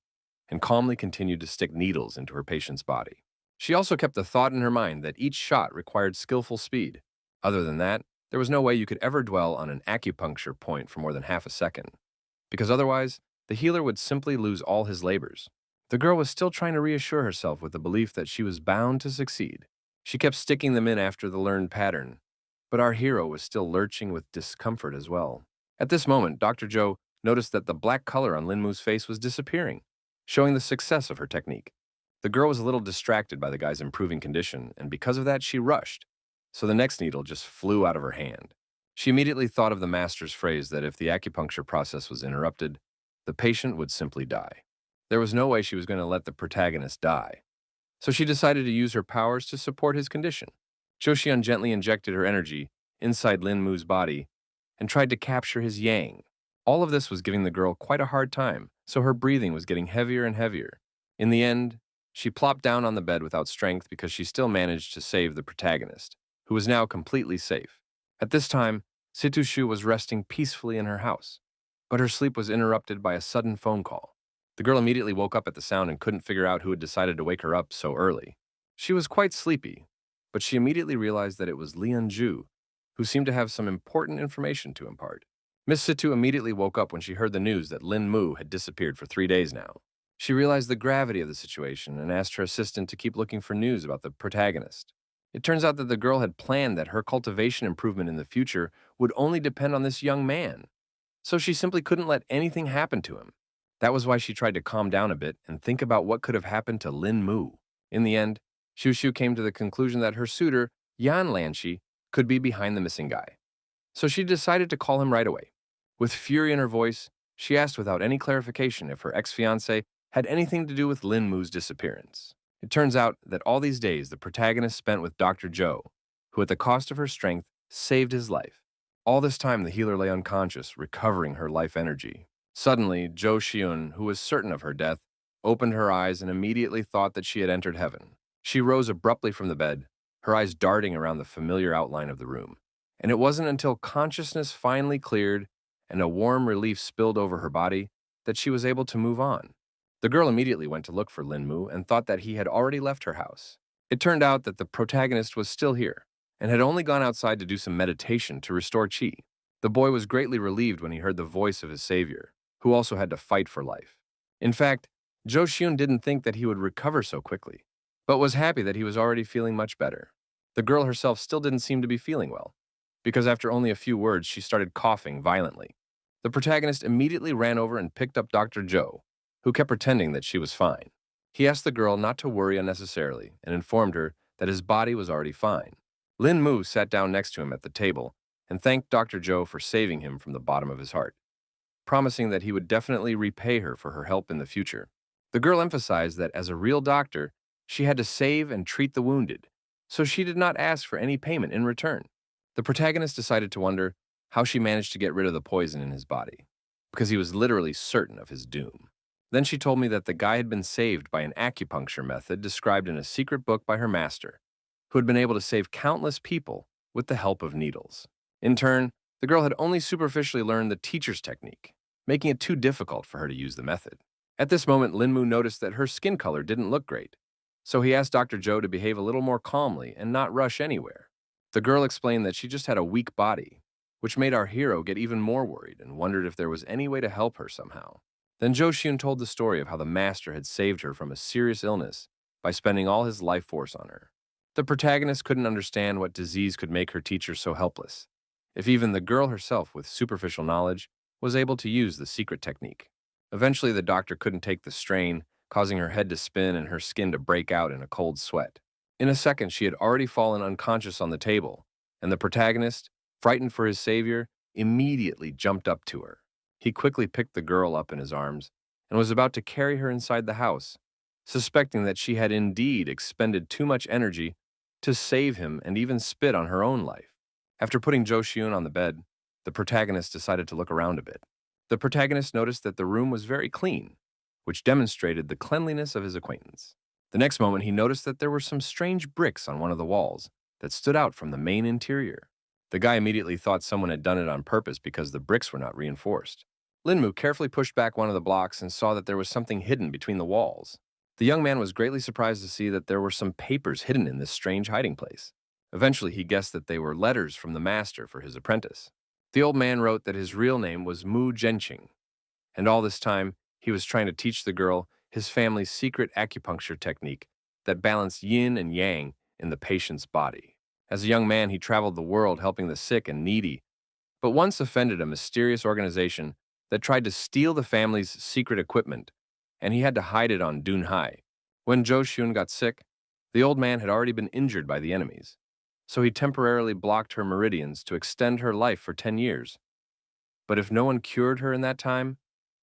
and calmly continued to stick needles into her patient's body. She also kept the thought in her mind that each shot required skillful speed. Other than that, there was no way you could ever dwell on an acupuncture point for more than half a second, because otherwise, the healer would simply lose all his labors. The girl was still trying to reassure herself with the belief that she was bound to succeed. She kept sticking them in after the learned pattern, but our hero was still lurching with discomfort as well. At this moment, Dr. Zhou noticed that the black color on Lin Mu's face was disappearing, showing the success of her technique. The girl was a little distracted by the guy's improving condition, and because of that, she rushed, so the next needle just flew out of her hand. She immediately thought of the master's phrase that if the acupuncture process was interrupted, the patient would simply die. There was no way she was going to let the protagonist die, so she decided to use her powers to support his condition. Zhou Xian gently injected her energy inside Lin Mu's body and tried to capture his yang. All of this was giving the girl quite a hard time, so her breathing was getting heavier and heavier. In the end, she plopped down on the bed without strength because she still managed to save the protagonist, who was now completely safe. At this time, Situ Shu was resting peacefully in her house, but her sleep was interrupted by a sudden phone call. The girl immediately woke up at the sound and couldn't figure out who had decided to wake her up so early. She was quite sleepy, but she immediately realized that it was Lian Zhu, who seemed to have some important information to impart. Miss Situ immediately woke up when she heard the news that Lin Mu had disappeared for 3 days now. She realized the gravity of the situation and asked her assistant to keep looking for news about the protagonist. It turns out that the girl had planned that her cultivation improvement in the future would only depend on this young man, so she simply couldn't let anything happen to him. That was why she tried to calm down a bit and think about what could have happened to Lin Mu. In the end, Xu Shu came to the conclusion that her suitor, Yan Lanxi, could be behind the missing guy. So she decided to call him right away. With fury in her voice, she asked without any clarification if her ex-fiancé had anything to do with Lin Mu's disappearance. It turns out that all these days the protagonist spent with Dr. Zhou, who at the cost of her strength saved his life. All this time the healer lay unconscious, recovering her life energy. Suddenly, Zhou Xiun, who was certain of her death, opened her eyes and immediately thought that she had entered heaven. She rose abruptly from the bed, her eyes darting around the familiar outline of the room. And it wasn't until consciousness finally cleared and a warm relief spilled over her body that she was able to move on. The girl immediately went to look for Lin Mu and thought that he had already left her house. It turned out that the protagonist was still here and had only gone outside to do some meditation to restore qi. The boy was greatly relieved when he heard the voice of his savior, who also had to fight for life. In fact, Zhou Xiun didn't think that he would recover so quickly, but was happy that he was already feeling much better. The girl herself still didn't seem to be feeling well, because after only a few words she started coughing violently. The protagonist immediately ran over and picked up Dr. Zhou, who kept pretending that she was fine. He asked the girl not to worry unnecessarily and informed her that his body was already fine. Lin Mu sat down next to him at the table and thanked Dr. Zhou for saving him from the bottom of his heart, promising that he would definitely repay her for her help in the future. The girl emphasized that as a real doctor, she had to save and treat the wounded, so she did not ask for any payment in return. The protagonist decided to wonder how she managed to get rid of the poison in his body, because he was literally certain of his doom. Then she told me that the guy had been saved by an acupuncture method described in a secret book by her master, who had been able to save countless people with the help of needles. In turn, the girl had only superficially learned the teacher's technique, making it too difficult for her to use the method. At this moment, Lin Mu noticed that her skin color didn't look great, so he asked Dr. Zhou to behave a little more calmly and not rush anywhere. The girl explained that she just had a weak body, which made our hero get even more worried and wondered if there was any way to help her somehow. Then Zhou Xiun told the story of how the master had saved her from a serious illness by spending all his life force on her. The protagonist couldn't understand what disease could make her teacher so helpless, if even the girl herself with superficial knowledge was able to use the secret technique. Eventually, the doctor couldn't take the strain, causing her head to spin and her skin to break out in a cold sweat. In a second, she had already fallen unconscious on the table, and the protagonist, frightened for his savior, immediately jumped up to her. He quickly picked the girl up in his arms and was about to carry her inside the house, suspecting that she had indeed expended too much energy to save him and even spit on her own life. After putting Jo Shiun on the bed, the protagonist decided to look around a bit. The protagonist noticed that the room was very clean, which demonstrated the cleanliness of his acquaintance. The next moment, he noticed that there were some strange bricks on one of the walls that stood out from the main interior. The guy immediately thought someone had done it on purpose because the bricks were not reinforced. Linmu carefully pushed back one of the blocks and saw that there was something hidden between the walls. The young man was greatly surprised to see that there were some papers hidden in this strange hiding place. Eventually, he guessed that they were letters from the master for his apprentice. The old man wrote that his real name was Mu Genqing, and all this time, he was trying to teach the girl his family's secret acupuncture technique that balanced yin and yang in the patient's body. As a young man, he traveled the world helping the sick and needy, but once offended a mysterious organization that tried to steal the family's secret equipment, and he had to hide it on Dunhai. When Jo Shun got sick, the old man had already been injured by the enemies, so he temporarily blocked her meridians to extend her life for 10 years. But if no one cured her in that time,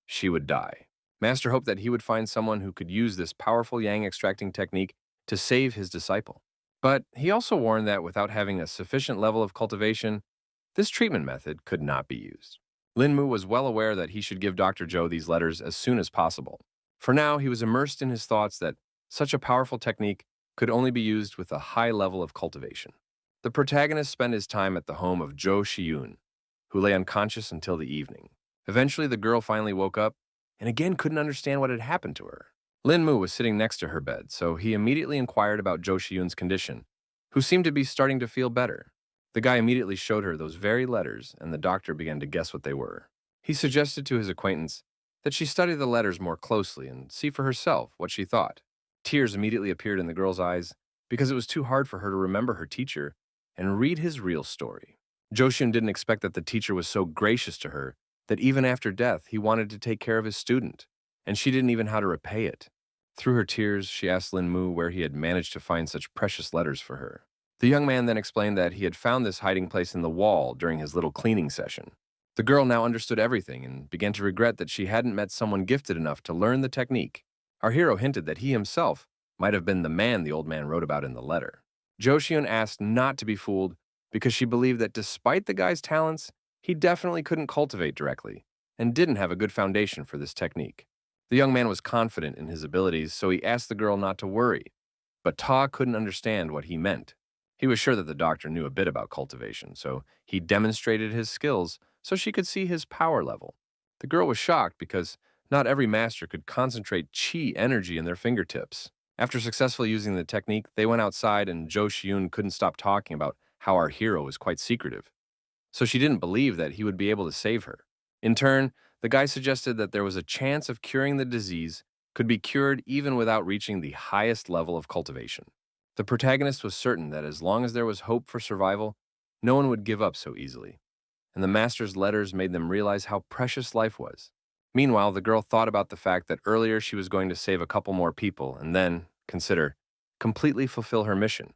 she would die. Master hoped that he would find someone who could use this powerful yang extracting technique to save his disciple. But he also warned that without having a sufficient level of cultivation, this treatment method could not be used. Linmu was well aware that he should give Dr. Zhou these letters as soon as possible. For now, he was immersed in his thoughts that such a powerful technique could only be used with a high level of cultivation. The protagonist spent his time at the home of Zhou Shiyun, who lay unconscious until the evening. Eventually, the girl finally woke up and again couldn't understand what had happened to her. Linmu was sitting next to her bed, so he immediately inquired about Zhou Shiyun's condition, who seemed to be starting to feel better. The guy immediately showed her those very letters, and the doctor began to guess what they were. He suggested to his acquaintance that she study the letters more closely and see for herself what she thought. Tears immediately appeared in the girl's eyes because it was too hard for her to remember her teacher and read his real story. Joshun didn't expect that the teacher was so gracious to her that even after death, he wanted to take care of his student, and she didn't even know how to repay it. Through her tears, she asked Lin Mu where he had managed to find such precious letters for her. The young man then explained that he had found this hiding place in the wall during his little cleaning session. The girl now understood everything and began to regret that she hadn't met someone gifted enough to learn the technique. Our hero hinted that he himself might have been the man the old man wrote about in the letter. Joshun asked not to be fooled because she believed that despite the guy's talents, he definitely couldn't cultivate directly and didn't have a good foundation for this technique. The young man was confident in his abilities, so he asked the girl not to worry, but Ta couldn't understand what he meant. He was sure that the doctor knew a bit about cultivation, so he demonstrated his skills so she could see his power level. The girl was shocked because not every master could concentrate chi energy in their fingertips. After successfully using the technique, they went outside and Zhou Xiun couldn't stop talking about how our hero was quite secretive. So she didn't believe that he would be able to save her. In turn, the guy suggested that there was a chance of curing the disease could be cured even without reaching the highest level of cultivation. The protagonist was certain that as long as there was hope for survival, no one would give up so easily, and the master's letters made them realize how precious life was. Meanwhile, the girl thought about the fact that earlier she was going to save a couple more people and then, consider, completely fulfill her mission.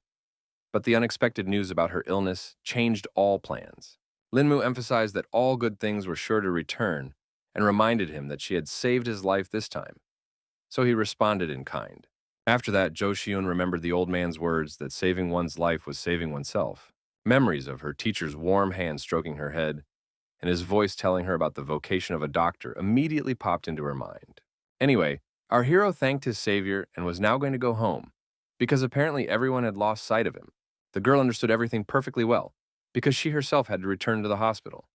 But the unexpected news about her illness changed all plans. Linmu emphasized that all good things were sure to return and reminded him that she had saved his life this time. So he responded in kind. After that, Zhou Xiun remembered the old man's words that saving one's life was saving oneself. Memories of her teacher's warm hand stroking her head and his voice telling her about the vocation of a doctor immediately popped into her mind. Anyway, our hero thanked his savior and was now going to go home, because apparently everyone had lost sight of him. The girl understood everything perfectly well, because she herself had to return to the hospital.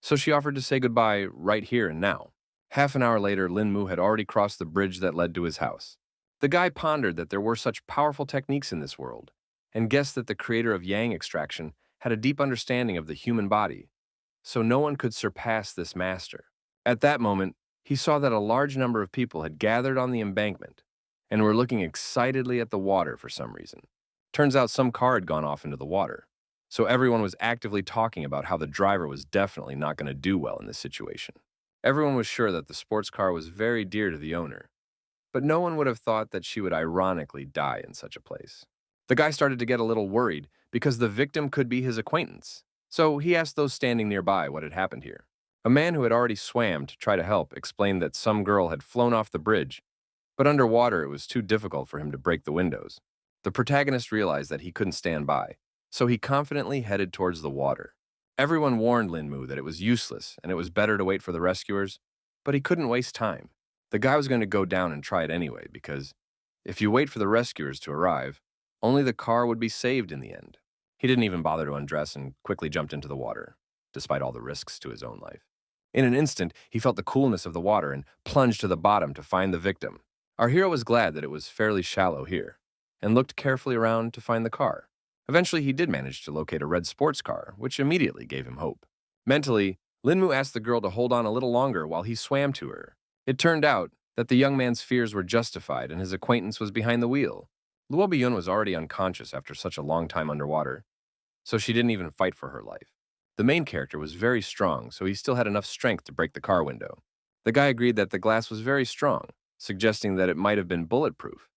So she offered to say goodbye right here and now. Half an hour later, Lin Mu had already crossed the bridge that led to his house. The guy pondered that there were such powerful techniques in this world, and guessed that the creator of yang extraction had a deep understanding of the human body, so no one could surpass this master. At that moment, he saw that a large number of people had gathered on the embankment and were looking excitedly at the water for some reason. Turns out some car had gone off into the water. So everyone was actively talking about how the driver was definitely not going to do well in this situation. Everyone was sure that the sports car was very dear to the owner, but no one would have thought that she would ironically die in such a place. The guy started to get a little worried because the victim could be his acquaintance, so he asked those standing nearby what had happened here. A man who had already swam to try to help explained that some girl had flown off the bridge, but underwater it was too difficult for him to break the windows. The protagonist realized that he couldn't stand by, so he confidently headed towards the water. Everyone warned Linmu that it was useless and it was better to wait for the rescuers, but he couldn't waste time. The guy was going to go down and try it anyway because if you wait for the rescuers to arrive, only the car would be saved in the end. He didn't even bother to undress and quickly jumped into the water, despite all the risks to his own life. In an instant, he felt the coolness of the water and plunged to the bottom to find the victim. Our hero was glad that it was fairly shallow here, and looked carefully around to find the car. Eventually, he did manage to locate a red sports car, which immediately gave him hope. Mentally, Linmu asked the girl to hold on a little longer while he swam to her. It turned out that the young man's fears were justified and his acquaintance was behind the wheel. Luo Biyun was already unconscious after such a long time underwater, so she didn't even fight for her life. The main character was very strong, so he still had enough strength to break the car window. The guy agreed that the glass was very strong, suggesting that it might have been bulletproof.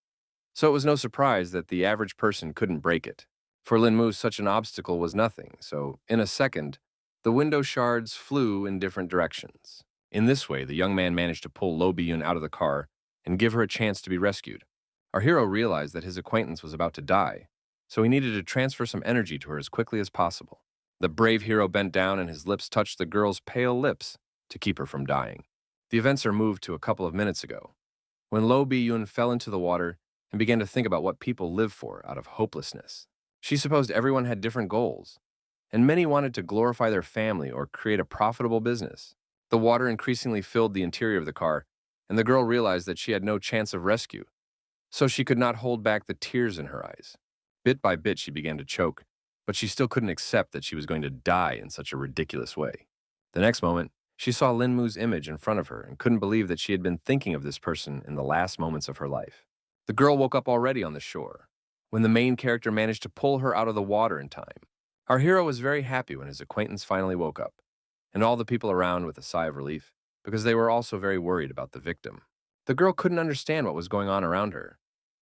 So it was no surprise that the average person couldn't break it. For Linmu, such an obstacle was nothing, so in a second, the window shards flew in different directions. In this way, the young man managed to pull Lo Biyun out of the car and give her a chance to be rescued. Our hero realized that his acquaintance was about to die, so he needed to transfer some energy to her as quickly as possible. The brave hero bent down and his lips touched the girl's pale lips to keep her from dying. The events are moved to a couple of minutes ago, when Lo Biyun fell into the water and began to think about what people live for out of hopelessness. She supposed everyone had different goals, and many wanted to glorify their family or create a profitable business. The water increasingly filled the interior of the car, and the girl realized that she had no chance of rescue, so she could not hold back the tears in her eyes. Bit by bit, she began to choke, but she still couldn't accept that she was going to die in such a ridiculous way. The next moment, she saw Linmu's image in front of her and couldn't believe that she had been thinking of this person in the last moments of her life. The girl woke up already on the shore, when the main character managed to pull her out of the water in time. Our hero was very happy when his acquaintance finally woke up, and all the people around with a sigh of relief, because they were also very worried about the victim. The girl couldn't understand what was going on around her,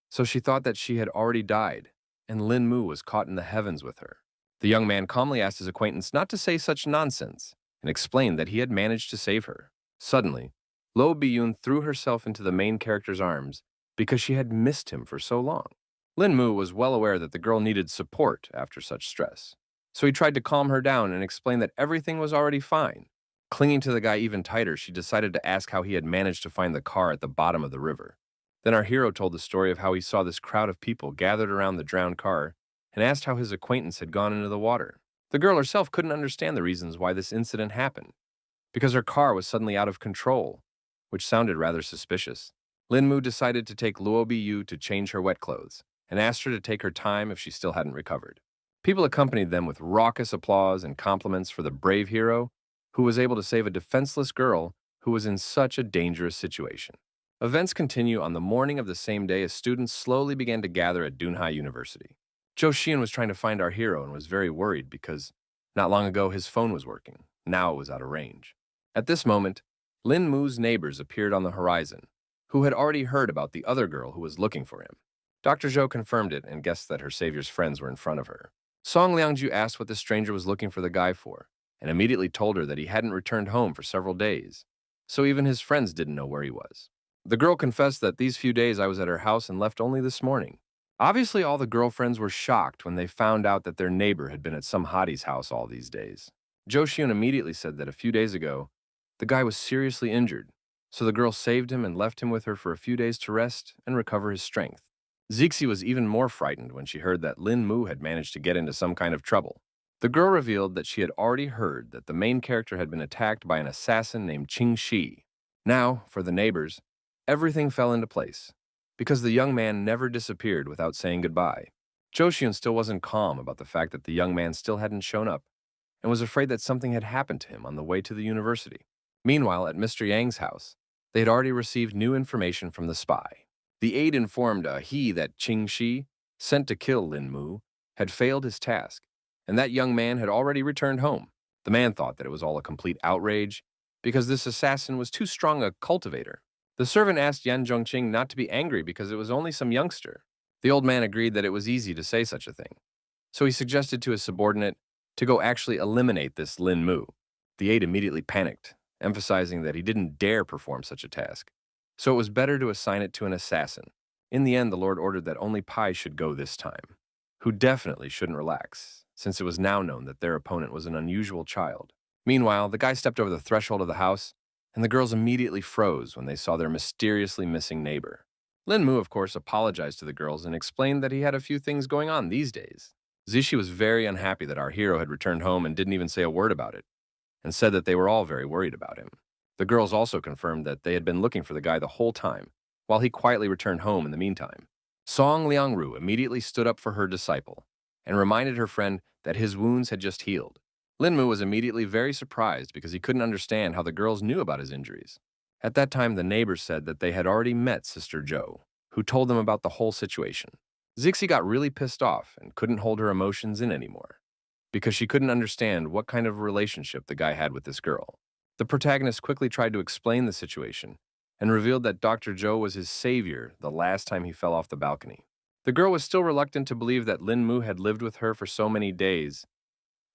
so she thought that she had already died, and Lin Mu was caught in the heavens with her. The young man calmly asked his acquaintance not to say such nonsense, and explained that he had managed to save her. Suddenly, Lo Biyun threw herself into the main character's arms because she had missed him for so long. Lin Mu was well aware that the girl needed support after such stress, so he tried to calm her down and explain that everything was already fine. Clinging to the guy even tighter, she decided to ask how he had managed to find the car at the bottom of the river. Then our hero told the story of how he saw this crowd of people gathered around the drowned car and asked how his acquaintance had gone into the water. The girl herself couldn't understand the reasons why this incident happened, because her car was suddenly out of control, which sounded rather suspicious. Lin Mu decided to take Luo Biyu to change her wet clothes and asked her to take her time if she still hadn't recovered. People accompanied them with raucous applause and compliments for the brave hero who was able to save a defenseless girl who was in such a dangerous situation. Events continue on the morning of the same day as students slowly began to gather at Dunhai University. Zhou Xian was trying to find our hero and was very worried because not long ago his phone was working. Now it was out of range. At this moment, Lin Mu's neighbors appeared on the horizon, who had already heard about the other girl who was looking for him. Dr. Zhou confirmed it and guessed that her savior's friends were in front of her. Song Liangju asked what the stranger was looking for the guy for, and immediately told her that he hadn't returned home for several days, so even his friends didn't know where he was. The girl confessed that these few days I was at her house and left only this morning. Obviously, all the girlfriends were shocked when they found out that their neighbor had been at some hottie's house all these days. Zhou Xian immediately said that a few days ago, the guy was seriously injured, so the girl saved him and left him with her for a few days to rest and recover his strength. Zixi was even more frightened when she heard that Lin Mu had managed to get into some kind of trouble. The girl revealed that she had already heard that the main character had been attacked by an assassin named Qing Shi. Now, for the neighbors, everything fell into place, because the young man never disappeared without saying goodbye. Zhou Xian still wasn't calm about the fact that the young man still hadn't shown up, and was afraid that something had happened to him on the way to the university. Meanwhile, at Mr. Yang's house, they had already received new information from the spy. The aide informed he that Qing Shi, sent to kill Lin Mu, had failed his task, and that young man had already returned home. The man thought that it was all a complete outrage because this assassin was too strong a cultivator. The servant asked Yan Zhongqing not to be angry because it was only some youngster. The old man agreed that it was easy to say such a thing, so he suggested to his subordinate to go actually eliminate this Lin Mu. The aide immediately panicked, emphasizing that he didn't dare perform such a task, so it was better to assign it to an assassin. In the end, the Lord ordered that only Pai should go this time, who definitely shouldn't relax, since it was now known that their opponent was an unusual child. Meanwhile, the guy stepped over the threshold of the house, and the girls immediately froze when they saw their mysteriously missing neighbor. Lin Mu, of course, apologized to the girls and explained that he had a few things going on these days. Zishi was very unhappy that our hero had returned home and didn't even say a word about it, and said that they were all very worried about him. The girls also confirmed that they had been looking for the guy the whole time, while he quietly returned home in the meantime. Song Liangru immediately stood up for her disciple and reminded her friend that his wounds had just healed. Lin Mu was immediately very surprised because he couldn't understand how the girls knew about his injuries. At that time, the neighbors said that they had already met Sister Zhou, who told them about the whole situation. Zixi got really pissed off and couldn't hold her emotions in anymore, because she couldn't understand what kind of relationship the guy had with this girl. The protagonist quickly tried to explain the situation and revealed that Dr. Zhou was his savior the last time he fell off the balcony. The girl was still reluctant to believe that Lin Mu had lived with her for so many days,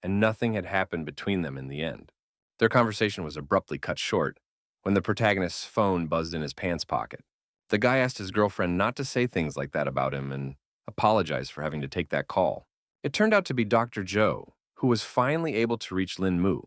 and nothing had happened between them in the end. Their conversation was abruptly cut short when the protagonist's phone buzzed in his pants pocket. The guy asked his girlfriend not to say things like that about him and apologized for having to take that call. It turned out to be Dr. Zhou, who was finally able to reach Lin Mu,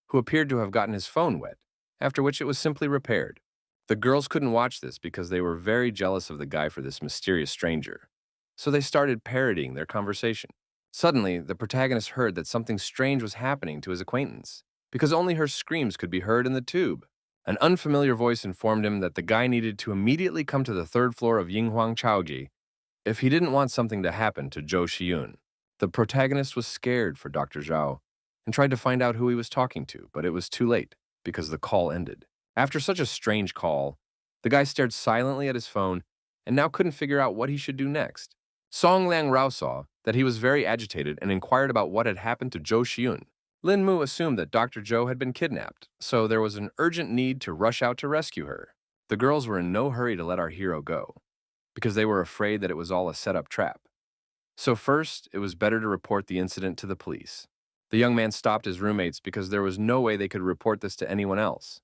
who appeared to have gotten his phone wet, after which it was simply repaired. The girls couldn't watch this because they were very jealous of the guy for this mysterious stranger, so they started parodying their conversation. Suddenly, the protagonist heard that something strange was happening to his acquaintance, because only her screams could be heard in the tube. An unfamiliar voice informed him that the guy needed to immediately come to the third floor of Yinghuang Chaoji if he didn't want something to happen to Zhou Xiyun. The protagonist was scared for Dr. Zhao and tried to find out who he was talking to, but it was too late because the call ended. After such a strange call, the guy stared silently at his phone and now couldn't figure out what he should do next. Song Liang Rao saw that he was very agitated and inquired about what had happened to Zhou Xiyun. Lin Mu assumed that Dr. Zhou had been kidnapped, so there was an urgent need to rush out to rescue her. The girls were in no hurry to let our hero go, because they were afraid that it was all a set-up trap. So first, it was better to report the incident to the police. The young man stopped his roommates because there was no way they could report this to anyone else,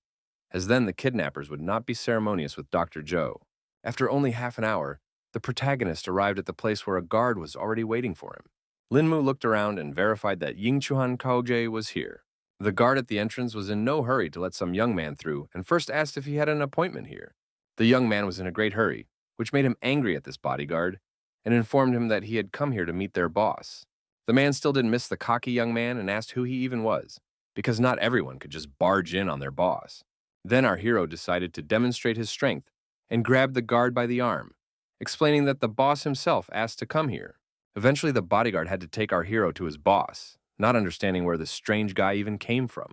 as then the kidnappers would not be ceremonious with Dr. Zhou. After only half an hour, the protagonist arrived at the place where a guard was already waiting for him. Lin Mu looked around and verified that Yingchuan Kaojie was here. The guard at the entrance was in no hurry to let some young man through and first asked if he had an appointment here. The young man was in a great hurry, which made him angry at this bodyguard and informed him that he had come here to meet their boss. The man still didn't miss the cocky young man and asked who he even was, because not everyone could just barge in on their boss. Then our hero decided to demonstrate his strength and grabbed the guard by the arm, explaining that the boss himself asked to come here. Eventually, the bodyguard had to take our hero to his boss, not understanding where this strange guy even came from.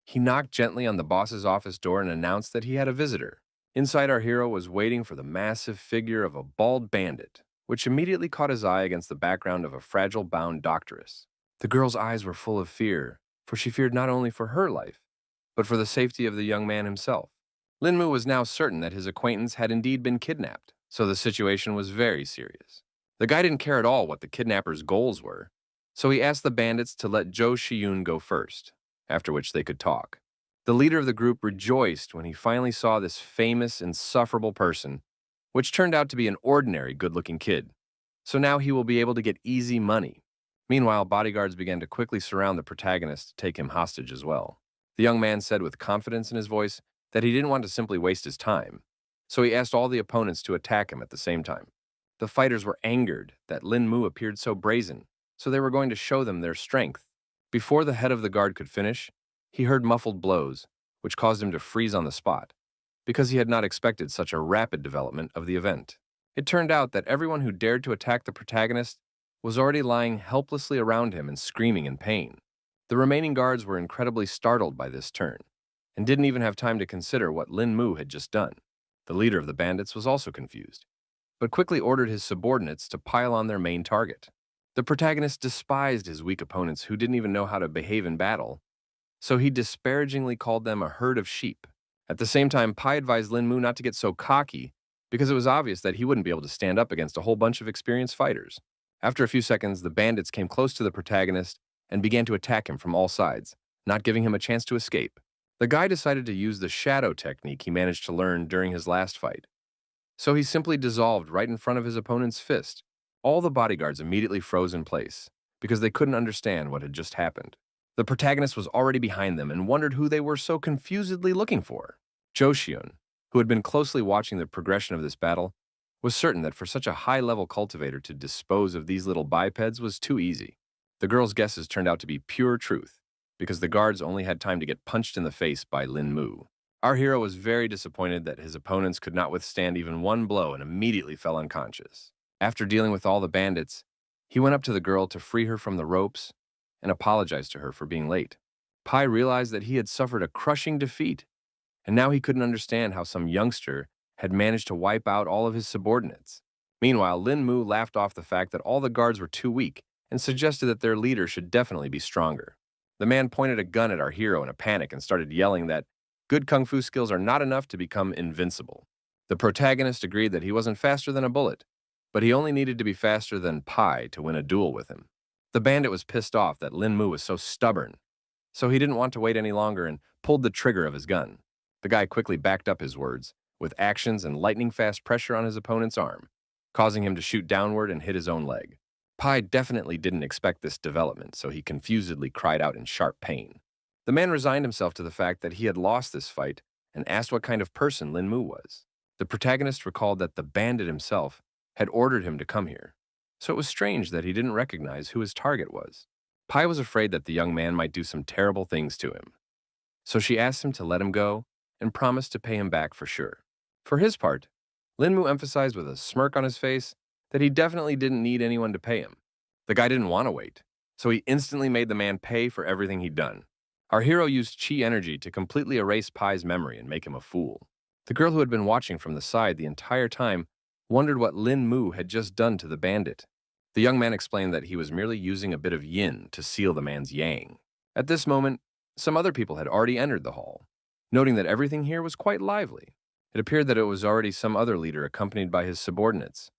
He knocked gently on the boss's office door and announced that he had a visitor. Inside, our hero was waiting for the massive figure of a bald bandit, which immediately caught his eye against the background of a fragile bound doctoress. The girl's eyes were full of fear, for she feared not only for her life, but for the safety of the young man himself. Lin Mu was now certain that his acquaintance had indeed been kidnapped, so the situation was very serious. The guy didn't care at all what the kidnappers' goals were, so he asked the bandits to let Zhou Xiyun go first, after which they could talk. The leader of the group rejoiced when he finally saw this famous, insufferable person, which turned out to be an ordinary good-looking kid. So now he will be able to get easy money. Meanwhile, bodyguards began to quickly surround the protagonist to take him hostage as well. The young man said with confidence in his voice that he didn't want to simply waste his time, so he asked all the opponents to attack him at the same time. The fighters were angered that Lin Mu appeared so brazen, so they were going to show them their strength. Before the head of the guard could finish, he heard muffled blows, which caused him to freeze on the spot, because he had not expected such a rapid development of the event. It turned out that everyone who dared to attack the protagonist was already lying helplessly around him and screaming in pain. The remaining guards were incredibly startled by this turn, and didn't even have time to consider what Lin Mu had just done. The leader of the bandits was also confused, but quickly ordered his subordinates to pile on their main target. The protagonist despised his weak opponents who didn't even know how to behave in battle, so he disparagingly called them a herd of sheep. At the same time, Pai advised Lin Mu not to get so cocky because it was obvious that he wouldn't be able to stand up against a whole bunch of experienced fighters. After a few seconds, the bandits came close to the protagonist and began to attack him from all sides, not giving him a chance to escape. The guy decided to use the shadow technique he managed to learn during his last fight. So he simply dissolved right in front of his opponent's fist. All the bodyguards immediately froze in place because they couldn't understand what had just happened. The protagonist was already behind them and wondered who they were so confusedly looking for. Joshyun, who had been closely watching the progression of this battle, was certain that for such a high-level cultivator to dispose of these little bipeds was too easy. The girl's guesses turned out to be pure truth, because the guards only had time to get punched in the face by Lin Mu. Our hero was very disappointed that his opponents could not withstand even one blow and immediately fell unconscious. After dealing with all the bandits, he went up to the girl to free her from the ropes and apologized to her for being late. Pai realized that he had suffered a crushing defeat, and now he couldn't understand how some youngster had managed to wipe out all of his subordinates. Meanwhile, Lin Mu laughed off the fact that all the guards were too weak and suggested that their leader should definitely be stronger. The man pointed a gun at our hero in a panic and started yelling that good kung fu skills are not enough to become invincible. The protagonist agreed that he wasn't faster than a bullet, but he only needed to be faster than Pai to win a duel with him. The bandit was pissed off that Lin Mu was so stubborn, so he didn't want to wait any longer and pulled the trigger of his gun. The guy quickly backed up his words with actions and lightning-fast pressure on his opponent's arm, causing him to shoot downward and hit his own leg. Pai definitely didn't expect this development, so he confusedly cried out in sharp pain. The man resigned himself to the fact that he had lost this fight and asked what kind of person Lin Mu was. The protagonist recalled that the bandit himself had ordered him to come here, so it was strange that he didn't recognize who his target was. Pai was afraid that the young man might do some terrible things to him, so she asked him to let him go and promised to pay him back for sure. For his part, Lin Mu emphasized with a smirk on his face that he definitely didn't need anyone to pay him. The guy didn't want to wait, so he instantly made the man pay for everything he'd done. Our hero used chi energy to completely erase Pai's memory and make him a fool. The girl who had been watching from the side the entire time wondered what Lin Mu had just done to the bandit. The young man explained that he was merely using a bit of yin to seal the man's yang. At this moment, some other people had already entered the hall, noting that everything here was quite lively. It appeared that it was already some other leader accompanied by his subordinates,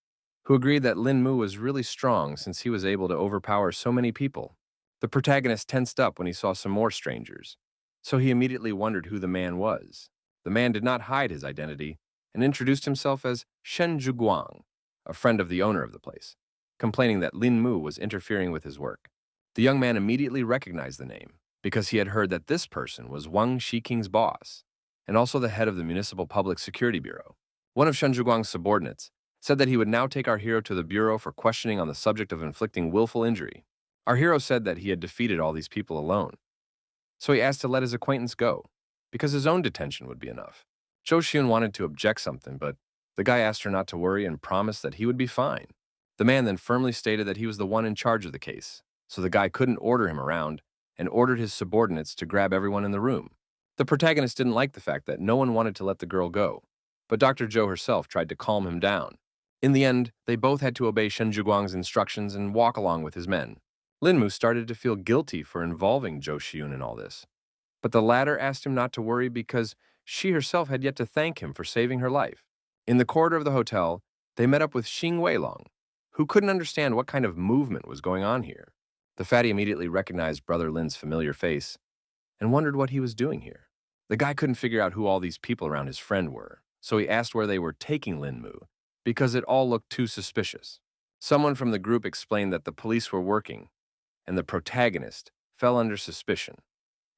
who agreed that Lin Mu was really strong since he was able to overpower so many people. The protagonist tensed up when he saw some more strangers, so he immediately wondered who the man was. The man did not hide his identity and introduced himself as Shen Zhuguang, a friend of the owner of the place, complaining that Lin Mu was interfering with his work. The young man immediately recognized the name because he had heard that this person was Wang Shiking's boss and also the head of the Municipal Public Security Bureau. One of Shen Zhuguang's subordinates said that he would now take our hero to the bureau for questioning on the subject of inflicting willful injury. Our hero said that he had defeated all these people alone, so he asked to let his acquaintance go, because his own detention would be enough. Jo Xiun wanted to object something, but the guy asked her not to worry and promised that he would be fine. The man then firmly stated that he was the one in charge of the case, so the guy couldn't order him around and ordered his subordinates to grab everyone in the room. The protagonist didn't like the fact that no one wanted to let the girl go, but Dr. Zhou herself tried to calm him down. In the end, they both had to obey Shen Zhuguang's instructions and walk along with his men. Lin Mu started to feel guilty for involving Zhou Xiun in all this, but the latter asked him not to worry because she herself had yet to thank him for saving her life. In the corridor of the hotel, they met up with Xing Weilong, who couldn't understand what kind of movement was going on here. The fatty immediately recognized Brother Lin's familiar face and wondered what he was doing here. The guy couldn't figure out who all these people around his friend were, so he asked where they were taking Lin Mu, because it all looked too suspicious. Someone from the group explained that the police were working, and the protagonist fell under suspicion,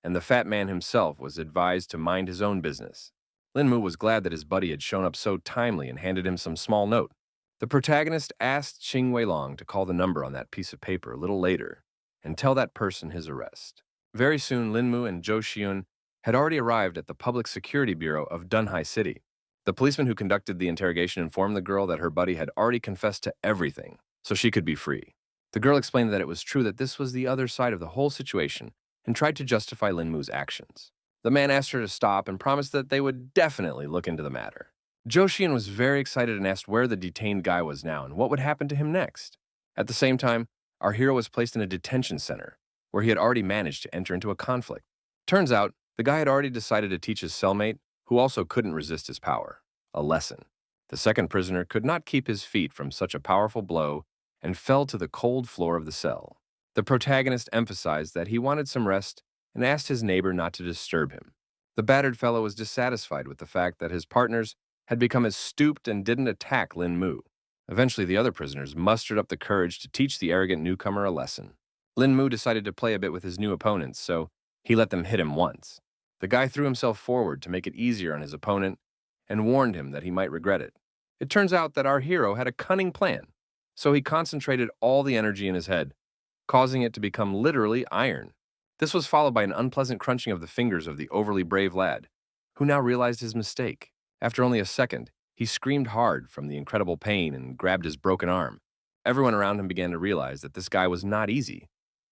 and the fat man himself was advised to mind his own business. Lin Mu was glad that his buddy had shown up so timely and handed him some small note. The protagonist asked Xing Weilong to call the number on that piece of paper a little later and tell that person his arrest. Very soon, Lin Mu and Zhou Xiun had already arrived at the Public Security Bureau of Dunhai City. The policeman who conducted the interrogation informed the girl that her buddy had already confessed to everything, so she could be free. The girl explained that it was true that this was the other side of the whole situation and tried to justify Lin Mu's actions. The man asked her to stop and promised that they would definitely look into the matter. Zhou Xian was very excited and asked where the detained guy was now and what would happen to him next. At the same time, our hero was placed in a detention center, where he had already managed to enter into a conflict. Turns out, the guy had already decided to teach his cellmate, who also couldn't resist his power, a lesson. The second prisoner could not keep his feet from such a powerful blow and fell to the cold floor of the cell. The protagonist emphasized that he wanted some rest and asked his neighbor not to disturb him. The battered fellow was dissatisfied with the fact that his partners had become as stooped and didn't attack Lin Mu. Eventually, the other prisoners mustered up the courage to teach the arrogant newcomer a lesson. Lin Mu decided to play a bit with his new opponents, so he let them hit him once. The guy threw himself forward to make it easier on his opponent and warned him that he might regret it. It turns out that our hero had a cunning plan, so he concentrated all the energy in his head, causing it to become literally iron. This was followed by an unpleasant crunching of the fingers of the overly brave lad, who now realized his mistake. After only a second, he screamed hard from the incredible pain and grabbed his broken arm. Everyone around him began to realize that this guy was not easy,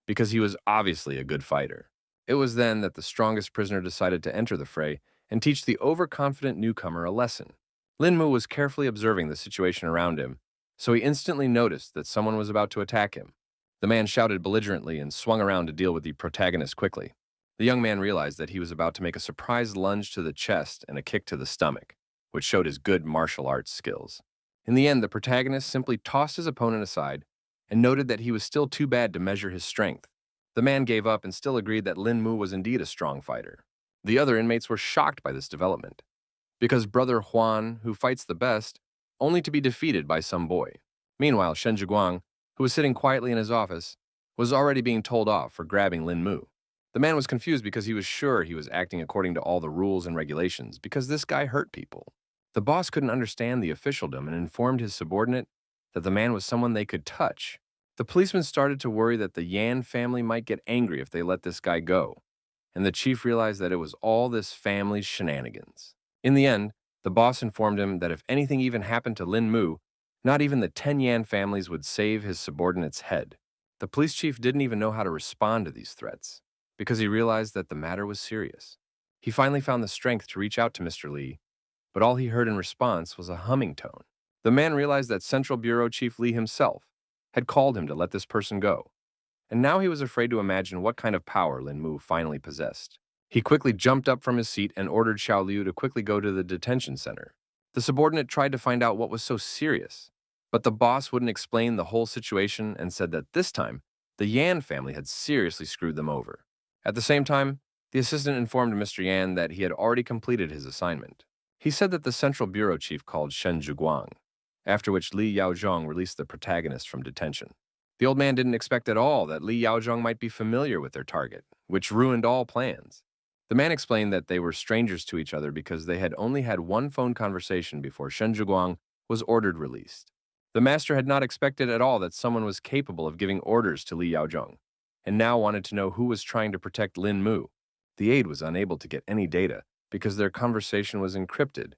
because he was obviously a good fighter. It was then that the strongest prisoner decided to enter the fray and teach the overconfident newcomer a lesson. Lin Mu was carefully observing the situation around him, so he instantly noticed that someone was about to attack him. The man shouted belligerently and swung around to deal with the protagonist quickly. The young man realized that he was about to make a surprise lunge to the chest and a kick to the stomach, which showed his good martial arts skills. In the end, the protagonist simply tossed his opponent aside and noted that he was still too bad to measure his strength. The man gave up and still agreed that Lin Mu was indeed a strong fighter. The other inmates were shocked by this development, because brother Huan, who fights the best, only to be defeated by some boy. Meanwhile, Shen Zhiguang, who was sitting quietly in his office, was already being told off for grabbing Lin Mu. The man was confused because he was sure he was acting according to all the rules and regulations because this guy hurt people. The boss couldn't understand the officialdom and informed his subordinate that the man was someone they could touch. The policeman started to worry that the Yan family might get angry if they let this guy go, and the chief realized that it was all this family's shenanigans. In the end, the boss informed him that if anything even happened to Lin Mu, not even the 10 Yan families would save his subordinate's head. The police chief didn't even know how to respond to these threats, because he realized that the matter was serious. He finally found the strength to reach out to Mr. Li, but all he heard in response was a humming tone. The man realized that Central Bureau Chief Li himself had called him to let this person go, and now he was afraid to imagine what kind of power Lin Mu finally possessed. He quickly jumped up from his seat and ordered Xiao Liu to quickly go to the detention center. The subordinate tried to find out what was so serious, but the boss wouldn't explain the whole situation and said that this time, the Yan family had seriously screwed them over. At the same time, the assistant informed Mr. Yan that he had already completed his assignment. He said that the Central Bureau Chief called Shen Zhiguang, after which Li Yaozhong released the protagonist from detention. The old man didn't expect at all that Li Yaozhong might be familiar with their target, which ruined all plans. The man explained that they were strangers to each other because they had only had one phone conversation before Shen Zhiguang was ordered released. The master had not expected at all that someone was capable of giving orders to Li Yaozhong, and now wanted to know who was trying to protect Lin Mu. The aide was unable to get any data because their conversation was encrypted,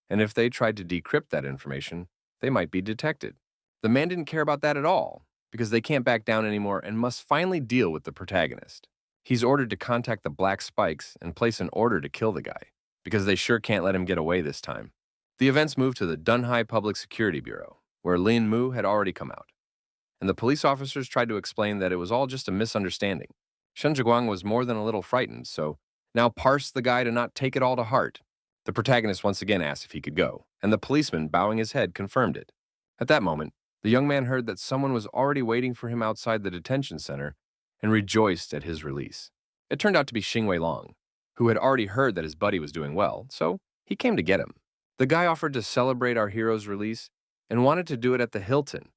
and if they tried to decrypt that information, they might be detected. The man didn't care about that at all, because they can't back down anymore and must finally deal with the protagonist. He's ordered to contact the Black Spikes and place an order to kill the guy, because they sure can't let him get away this time. The events moved to the Dunhai Public Security Bureau, where Lin Mu had already come out, and the police officers tried to explain that it was all just a misunderstanding. Shen Zhiguang was more than a little frightened, so now parsed the guy to not take it all to heart. The protagonist once again asked if he could go, and the policeman, bowing his head, confirmed it. At that moment, the young man heard that someone was already waiting for him outside the detention center and rejoiced at his release. It turned out to be Xing Weilong, who had already heard that his buddy was doing well, so he came to get him. The guy offered to celebrate our hero's release and wanted to do it at the Hilton,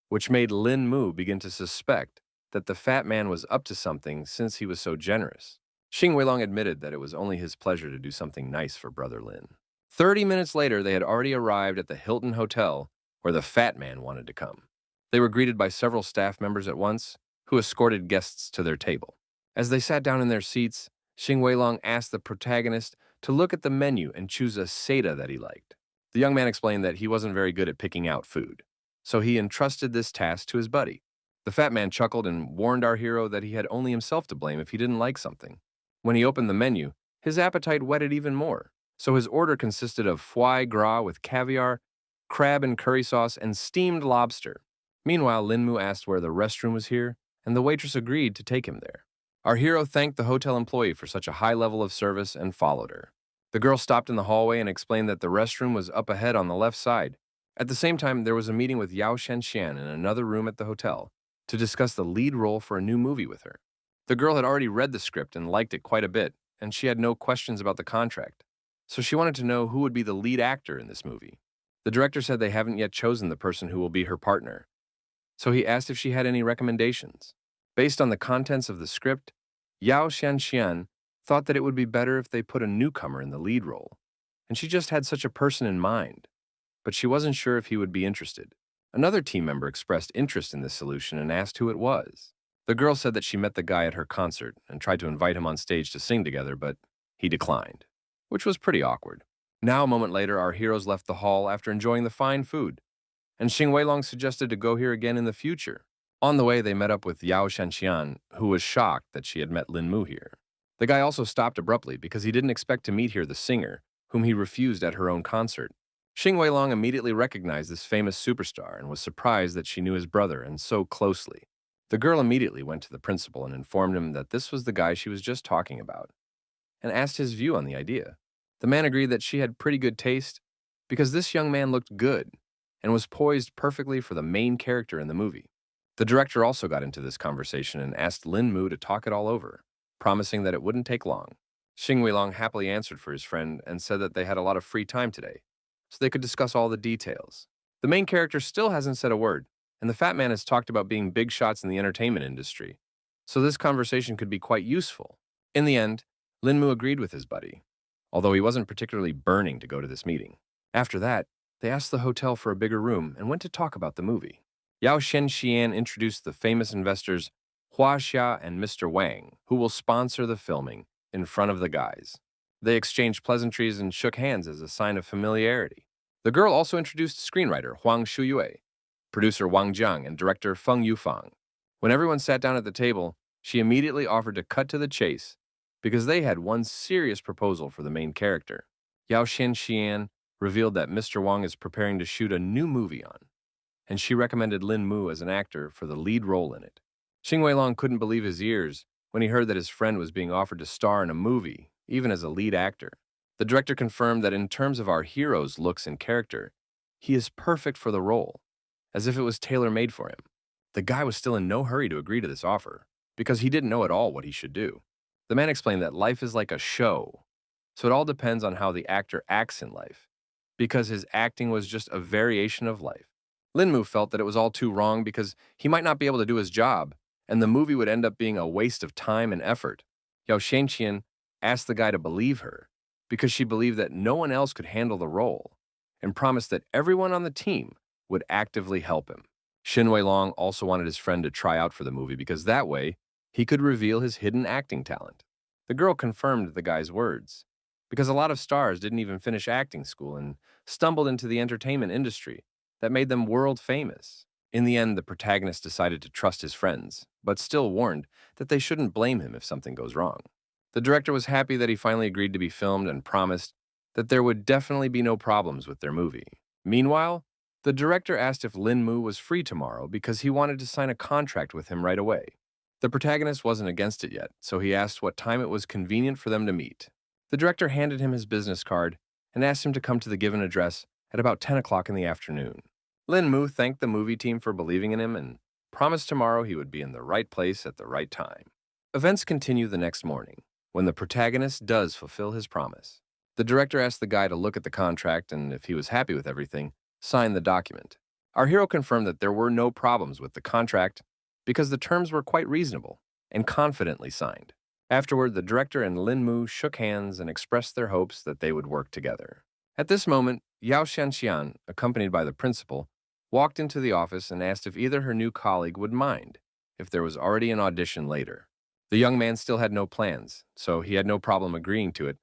which made Lin Mu begin to suspect that the fat man was up to something since he was so generous. Xing Weilong admitted that it was only his pleasure to do something nice for Brother Lin. 30 minutes later, they had already arrived at the Hilton Hotel, where the fat man wanted to come. They were greeted by several staff members at once, who escorted guests to their table. As they sat down in their seats, Xing Weilong asked the protagonist to look at the menu and choose a seta that he liked. The young man explained that he wasn't very good at picking out food, so he entrusted this task to his buddy. The fat man chuckled and warned our hero that he had only himself to blame if he didn't like something. When he opened the menu, his appetite whetted even more, so his order consisted of foie gras with caviar, crab and curry sauce, and steamed lobster. Meanwhile, Linmu asked where the restroom was here, and the waitress agreed to take him there. Our hero thanked the hotel employee for such a high level of service and followed her. The girl stopped in the hallway and explained that the restroom was up ahead on the left side. At the same time, there was a meeting with Yao Shenxian in another room at the hotel to discuss the lead role for a new movie with her. The girl had already read the script and liked it quite a bit, and she had no questions about the contract. So she wanted to know who would be the lead actor in this movie. The director said they haven't yet chosen the person who will be her partner, so he asked if she had any recommendations. Based on the contents of the script, Yao Shanxian thought that it would be better if they put a newcomer in the lead role, and she just had such a person in mind, but she wasn't sure if he would be interested. Another team member expressed interest in this solution and asked who it was. The girl said that she met the guy at her concert and tried to invite him on stage to sing together, but he declined, which was pretty awkward. Now, a moment later, our heroes left the hall after enjoying the fine food, and Xing Weilong suggested to go here again in the future. On the way, they met up with Yao Shanxian, who was shocked that she had met Lin Mu here. The guy also stopped abruptly because he didn't expect to meet here the singer, whom he refused at her own concert. Xing Weilong immediately recognized this famous superstar and was surprised that she knew his brother and so closely. The girl immediately went to the principal and informed him that this was the guy she was just talking about, and asked his view on the idea. The man agreed that she had pretty good taste because this young man looked good and was poised perfectly for the main character in the movie. The director also got into this conversation and asked Lin Mu to talk it all over, promising that it wouldn't take long. Xing Weilong happily answered for his friend and said that they had a lot of free time today, so they could discuss all the details. The main character still hasn't said a word, and the fat man has talked about being big shots in the entertainment industry, so this conversation could be quite useful. In the end, Lin Mu agreed with his buddy, although he wasn't particularly burning to go to this meeting. After that, they asked the hotel for a bigger room and went to talk about the movie. Yao Shenxian introduced the famous investors Hua Xia and Mr. Wang, who will sponsor the filming, in front of the guys. They exchanged pleasantries and shook hands as a sign of familiarity. The girl also introduced screenwriter Huang Shuyue, producer Wang Jiang, and director Feng Yufang. When everyone sat down at the table, she immediately offered to cut to the chase because they had one serious proposal for the main character. Yao Shenxian revealed that Mr. Wang is preparing to shoot a new movie on, and she recommended Lin Mu as an actor for the lead role in it. Xing Weilong couldn't believe his ears when he heard that his friend was being offered to star in a movie, even as a lead actor. The director confirmed that in terms of our hero's looks and character, he is perfect for the role, as if it was tailor-made for him. The guy was still in no hurry to agree to this offer, because he didn't know at all what he should do. The man explained that life is like a show, so it all depends on how the actor acts in life, because his acting was just a variation of life. Lin Mu felt that it was all too wrong because he might not be able to do his job, and the movie would end up being a waste of time and effort. Yao Shenxian asked the guy to believe her because she believed that no one else could handle the role and promised that everyone on the team would actively help him. Xin Weilong also wanted his friend to try out for the movie because that way he could reveal his hidden acting talent. The girl confirmed the guy's words because a lot of stars didn't even finish acting school and stumbled into the entertainment industry that made them world famous. In the end, the protagonist decided to trust his friends, but still warned that they shouldn't blame him if something goes wrong. The director was happy that he finally agreed to be filmed and promised that there would definitely be no problems with their movie. Meanwhile, the director asked if Lin Mu was free tomorrow because he wanted to sign a contract with him right away. The protagonist wasn't against it yet, so he asked what time it was convenient for them to meet. The director handed him his business card and asked him to come to the given address at about 10 o'clock in the afternoon. Lin Mu thanked the movie team for believing in him and promised tomorrow he would be in the right place at the right time. Events continue the next morning, when the protagonist does fulfill his promise. The director asked the guy to look at the contract and, if he was happy with everything, sign the document. Our hero confirmed that there were no problems with the contract because the terms were quite reasonable and confidently signed. Afterward, the director and Lin Mu shook hands and expressed their hopes that they would work together. At this moment, Yao Shanxian, accompanied by the principal, walked into the office and asked if either her new colleague would mind if there was already an audition later. The young man still had no plans, so he had no problem agreeing to it,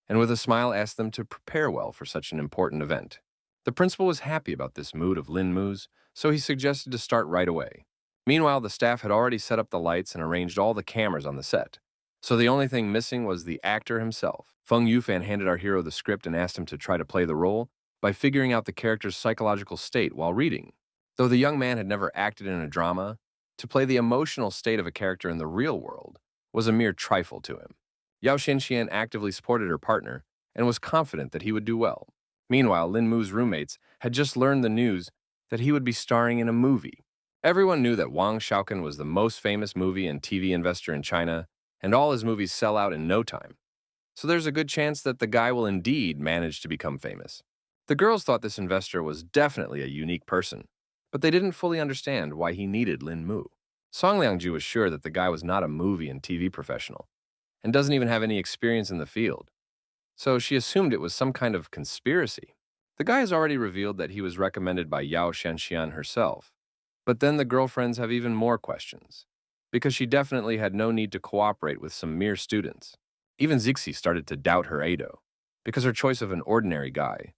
and with a smile asked them to prepare well for such an important event. The principal was happy about this mood of Lin Mu's, so he suggested to start right away. Meanwhile, the staff had already set up the lights and arranged all the cameras on the set, so the only thing missing was the actor himself. Feng Yufan handed our hero the script and asked him to try to play the role by figuring out the character's psychological state while reading. Though the young man had never acted in a drama, to play the emotional state of a character in the real world was a mere trifle to him. Yao Xianxian actively supported her partner and was confident that he would do well. Meanwhile, Lin Mu's roommates had just learned the news that he would be starring in a movie. Everyone knew that Wang Xiaokan was the most famous movie and TV investor in China, and all his movies sell out in no time. So there's a good chance that the guy will indeed manage to become famous. The girls thought this investor was definitely a unique person, but they didn't fully understand why he needed Lin Mu. Song Liangju was sure that the guy was not a movie and TV professional, and doesn't even have any experience in the field, so she assumed it was some kind of conspiracy. The guy has already revealed that he was recommended by Yao Shanxian herself, but then the girlfriends have even more questions, because she definitely had no need to cooperate with some mere students. Even Zixi started to doubt her Ado, because her choice of an ordinary guy,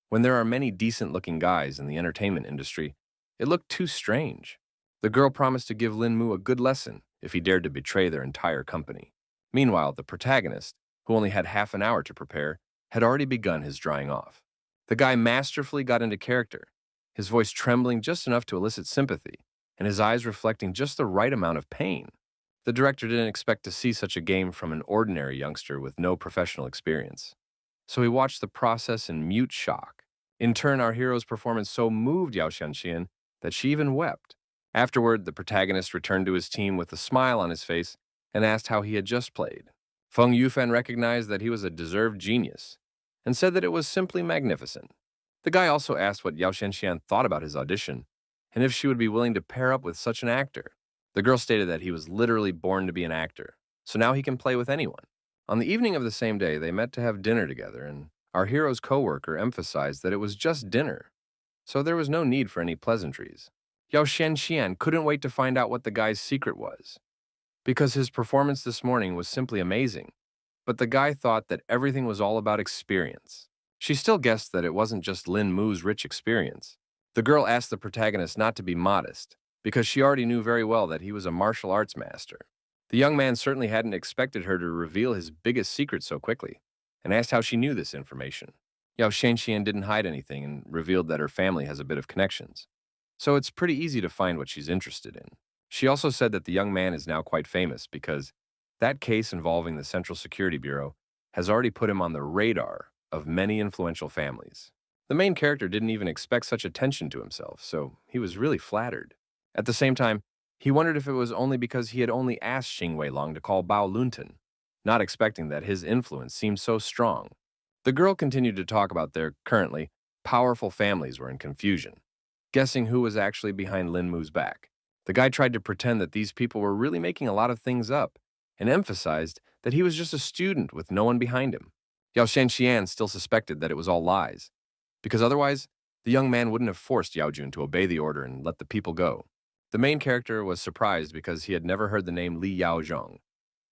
when there are many decent-looking guys in the entertainment industry, it looked too strange. The girl promised to give Lin Mu a good lesson if he dared to betray their entire company. Meanwhile, the protagonist, who only had half an hour to prepare, had already begun his drying off. The guy masterfully got into character, his voice trembling just enough to elicit sympathy, and his eyes reflecting just the right amount of pain. The director didn't expect to see such a game from an ordinary youngster with no professional experience. So he watched the process in mute shock. In turn, our hero's performance so moved Yao Xianxian that she even wept. Afterward, the protagonist returned to his team with a smile on his face and asked how he had just played. Feng Yufan recognized that he was a deserved genius and said that it was simply magnificent. The guy also asked what Yao Xianxian thought about his audition and if she would be willing to pair up with such an actor. The girl stated that he was literally born to be an actor, so now he can play with anyone. On the evening of the same day, they met to have dinner together, and our hero's coworker emphasized that it was just dinner, so there was no need for any pleasantries. Yao Xianxian couldn't wait to find out what the guy's secret was, because his performance this morning was simply amazing, but the guy thought that everything was all about experience. She still guessed that it wasn't just Lin Mu's rich experience. The girl asked the protagonist not to be modest, because she already knew very well that he was a martial arts master. The young man certainly hadn't expected her to reveal his biggest secret so quickly, and asked how she knew this information. Yao Xianxian didn't hide anything and revealed that her family has a bit of connections, so it's pretty easy to find what she's interested in. She also said that the young man is now quite famous because that case involving the Central Security Bureau has already put him on the radar of many influential families. The main character didn't even expect such attention to himself, so he was really flattered. At the same time, he wondered if it was only because he had only asked Xing Weilong to call Bao Lunten, not expecting that his influence seemed so strong. The girl continued to talk about their, currently, powerful families were in confusion, guessing who was actually behind Lin Mu's back. The guy tried to pretend that these people were really making a lot of things up, and emphasized that he was just a student with no one behind him. Yao Shanxian still suspected that it was all lies, because otherwise, the young man wouldn't have forced Yao Jun to obey the order and let the people go. The main character was surprised because he had never heard the name Li Yaozhong,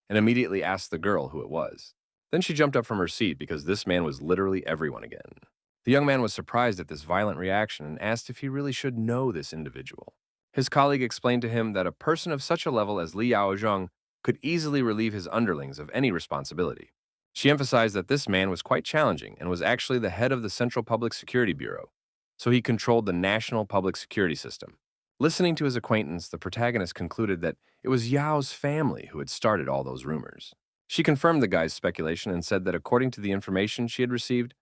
and immediately asked the girl who it was. Then she jumped up from her seat because this man was literally everyone again. The young man was surprised at this violent reaction and asked if he really should know this individual. His colleague explained to him that a person of such a level as Li Yaozhong could easily relieve his underlings of any responsibility. She emphasized that this man was quite challenging and was actually the head of the Central Public Security Bureau, so he controlled the national public security system. Listening to his acquaintance, the protagonist concluded that it was Yao's family who had started all those rumors. She confirmed the guy's speculation and said that according to the information she had received,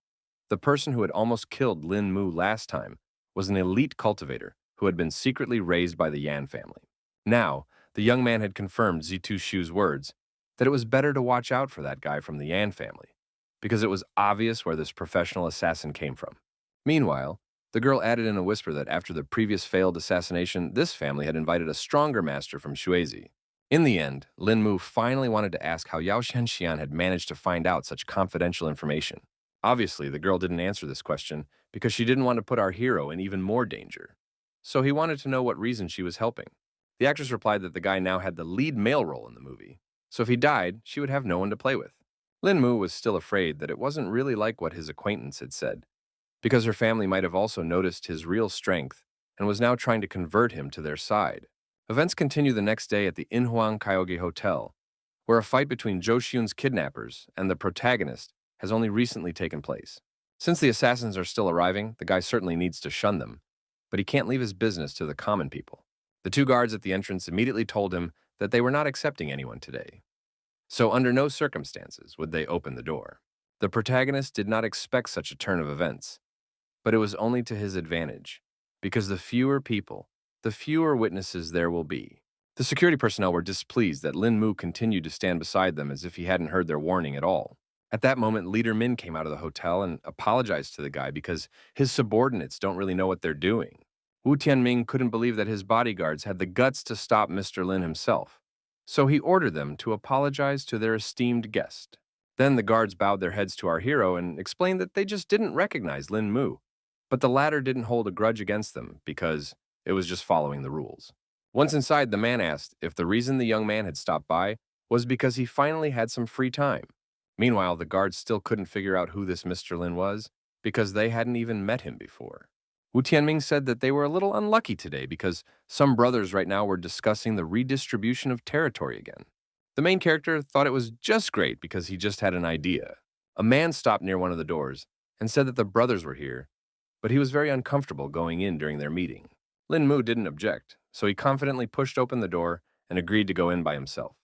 the person who had almost killed Lin Mu last time was an elite cultivator who had been secretly raised by the Yan family. Now, the young man had confirmed Zitu Shu's words that it was better to watch out for that guy from the Yan family, because it was obvious where this professional assassin came from. Meanwhile, the girl added in a whisper that after the previous failed assassination, this family had invited a stronger master from Shuizi. In the end, Lin Mu finally wanted to ask how Yao Shanxian had managed to find out such confidential information. Obviously, the girl didn't answer this question because she didn't want to put our hero in even more danger. So he wanted to know what reason she was helping. The actress replied that the guy now had the lead male role in the movie, so if he died, she would have no one to play with. Lin Mu was still afraid that it wasn't really like what his acquaintance had said, because her family might have also noticed his real strength and was now trying to convert him to their side. Events continue the next day at the Inhuang Kyoge Hotel, where a fight between Zhou Xun's kidnappers and the protagonist has only recently taken place. Since the assassins are still arriving, the guy certainly needs to shun them, but he can't leave his business to the common people. The two guards at the entrance immediately told him that they were not accepting anyone today. So under no circumstances would they open the door. The protagonist did not expect such a turn of events, but it was only to his advantage, because the fewer people, the fewer witnesses there will be. The security personnel were displeased that Lin Mu continued to stand beside them as if he hadn't heard their warning at all. At that moment, Leader Min came out of the hotel and apologized to the guy because his subordinates don't really know what they're doing. Wu Tianming couldn't believe that his bodyguards had the guts to stop Mr. Lin himself, so he ordered them to apologize to their esteemed guest. Then the guards bowed their heads to our hero and explained that they just didn't recognize Lin Mu, but the latter didn't hold a grudge against them because it was just following the rules. Once inside, the man asked if the reason the young man had stopped by was because he finally had some free time. Meanwhile, the guards still couldn't figure out who this Mr. Lin was because they hadn't even met him before. Wu Tianming said that they were a little unlucky today because some brothers right now were discussing the redistribution of territory again. The main character thought it was just great because he just had an idea. A man stopped near one of the doors and said that the brothers were here, but he was very uncomfortable going in during their meeting. Lin Mu didn't object, so he confidently pushed open the door and agreed to go in by himself.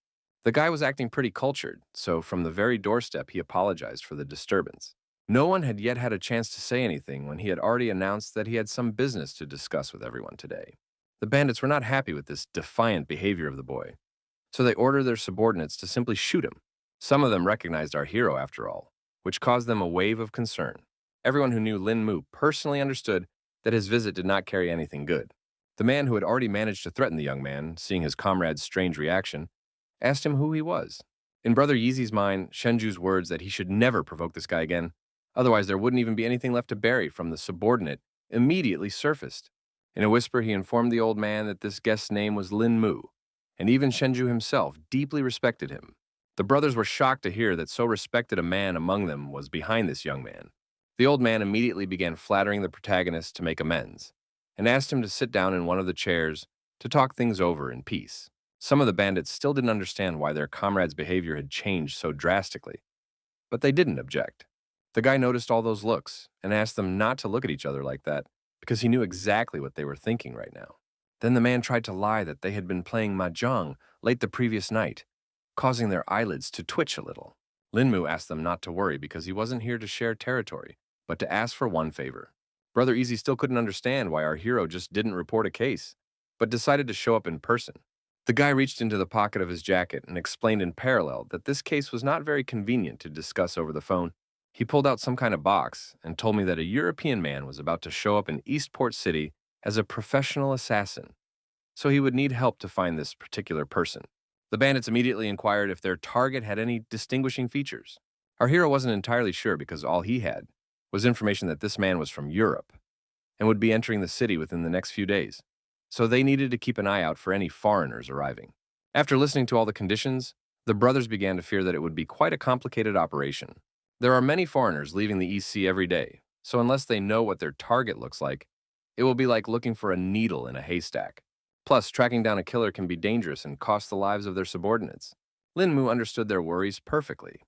The guy was acting pretty cultured, so from the very doorstep he apologized for the disturbance. No one had yet had a chance to say anything when he had already announced that he had some business to discuss with everyone today. The bandits were not happy with this defiant behavior of the boy, so they ordered their subordinates to simply shoot him. Some of them recognized our hero after all, which caused them a wave of concern. Everyone who knew Lin Mu personally understood that his visit did not carry anything good. The man who had already managed to threaten the young man, seeing his comrade's strange reaction, asked him who he was. In Brother Yeezy's mind, Shenju's words that he should never provoke this guy again, otherwise there wouldn't even be anything left to bury from the subordinate, immediately surfaced. In a whisper, he informed the old man that this guest's name was Lin Mu, and even Shenju himself deeply respected him. The brothers were shocked to hear that so respected a man among them was behind this young man. The old man immediately began flattering the protagonist to make amends, and asked him to sit down in one of the chairs to talk things over in peace. Some of the bandits still didn't understand why their comrade's behavior had changed so drastically, but they didn't object. The guy noticed all those looks and asked them not to look at each other like that because he knew exactly what they were thinking right now. Then the man tried to lie that they had been playing mahjong late the previous night, causing their eyelids to twitch a little. Lin Mu asked them not to worry because he wasn't here to share territory, but to ask for one favor. Brother Easy still couldn't understand why our hero just didn't report a case, but decided to show up in person. The guy reached into the pocket of his jacket and explained in parallel that this case was not very convenient to discuss over the phone. He pulled out some kind of box and told me that a European man was about to show up in Eastport City as a professional assassin, so he would need help to find this particular person. The bandits immediately inquired if their target had any distinguishing features. Our hero wasn't entirely sure because all he had was information that this man was from Europe and would be entering the city within the next few days, so they needed to keep an eye out for any foreigners arriving. After listening to all the conditions, the brothers began to fear that it would be quite a complicated operation. There are many foreigners leaving the EC every day, so unless they know what their target looks like, it will be like looking for a needle in a haystack. Plus, tracking down a killer can be dangerous and cost the lives of their subordinates. Lin Mu understood their worries perfectly,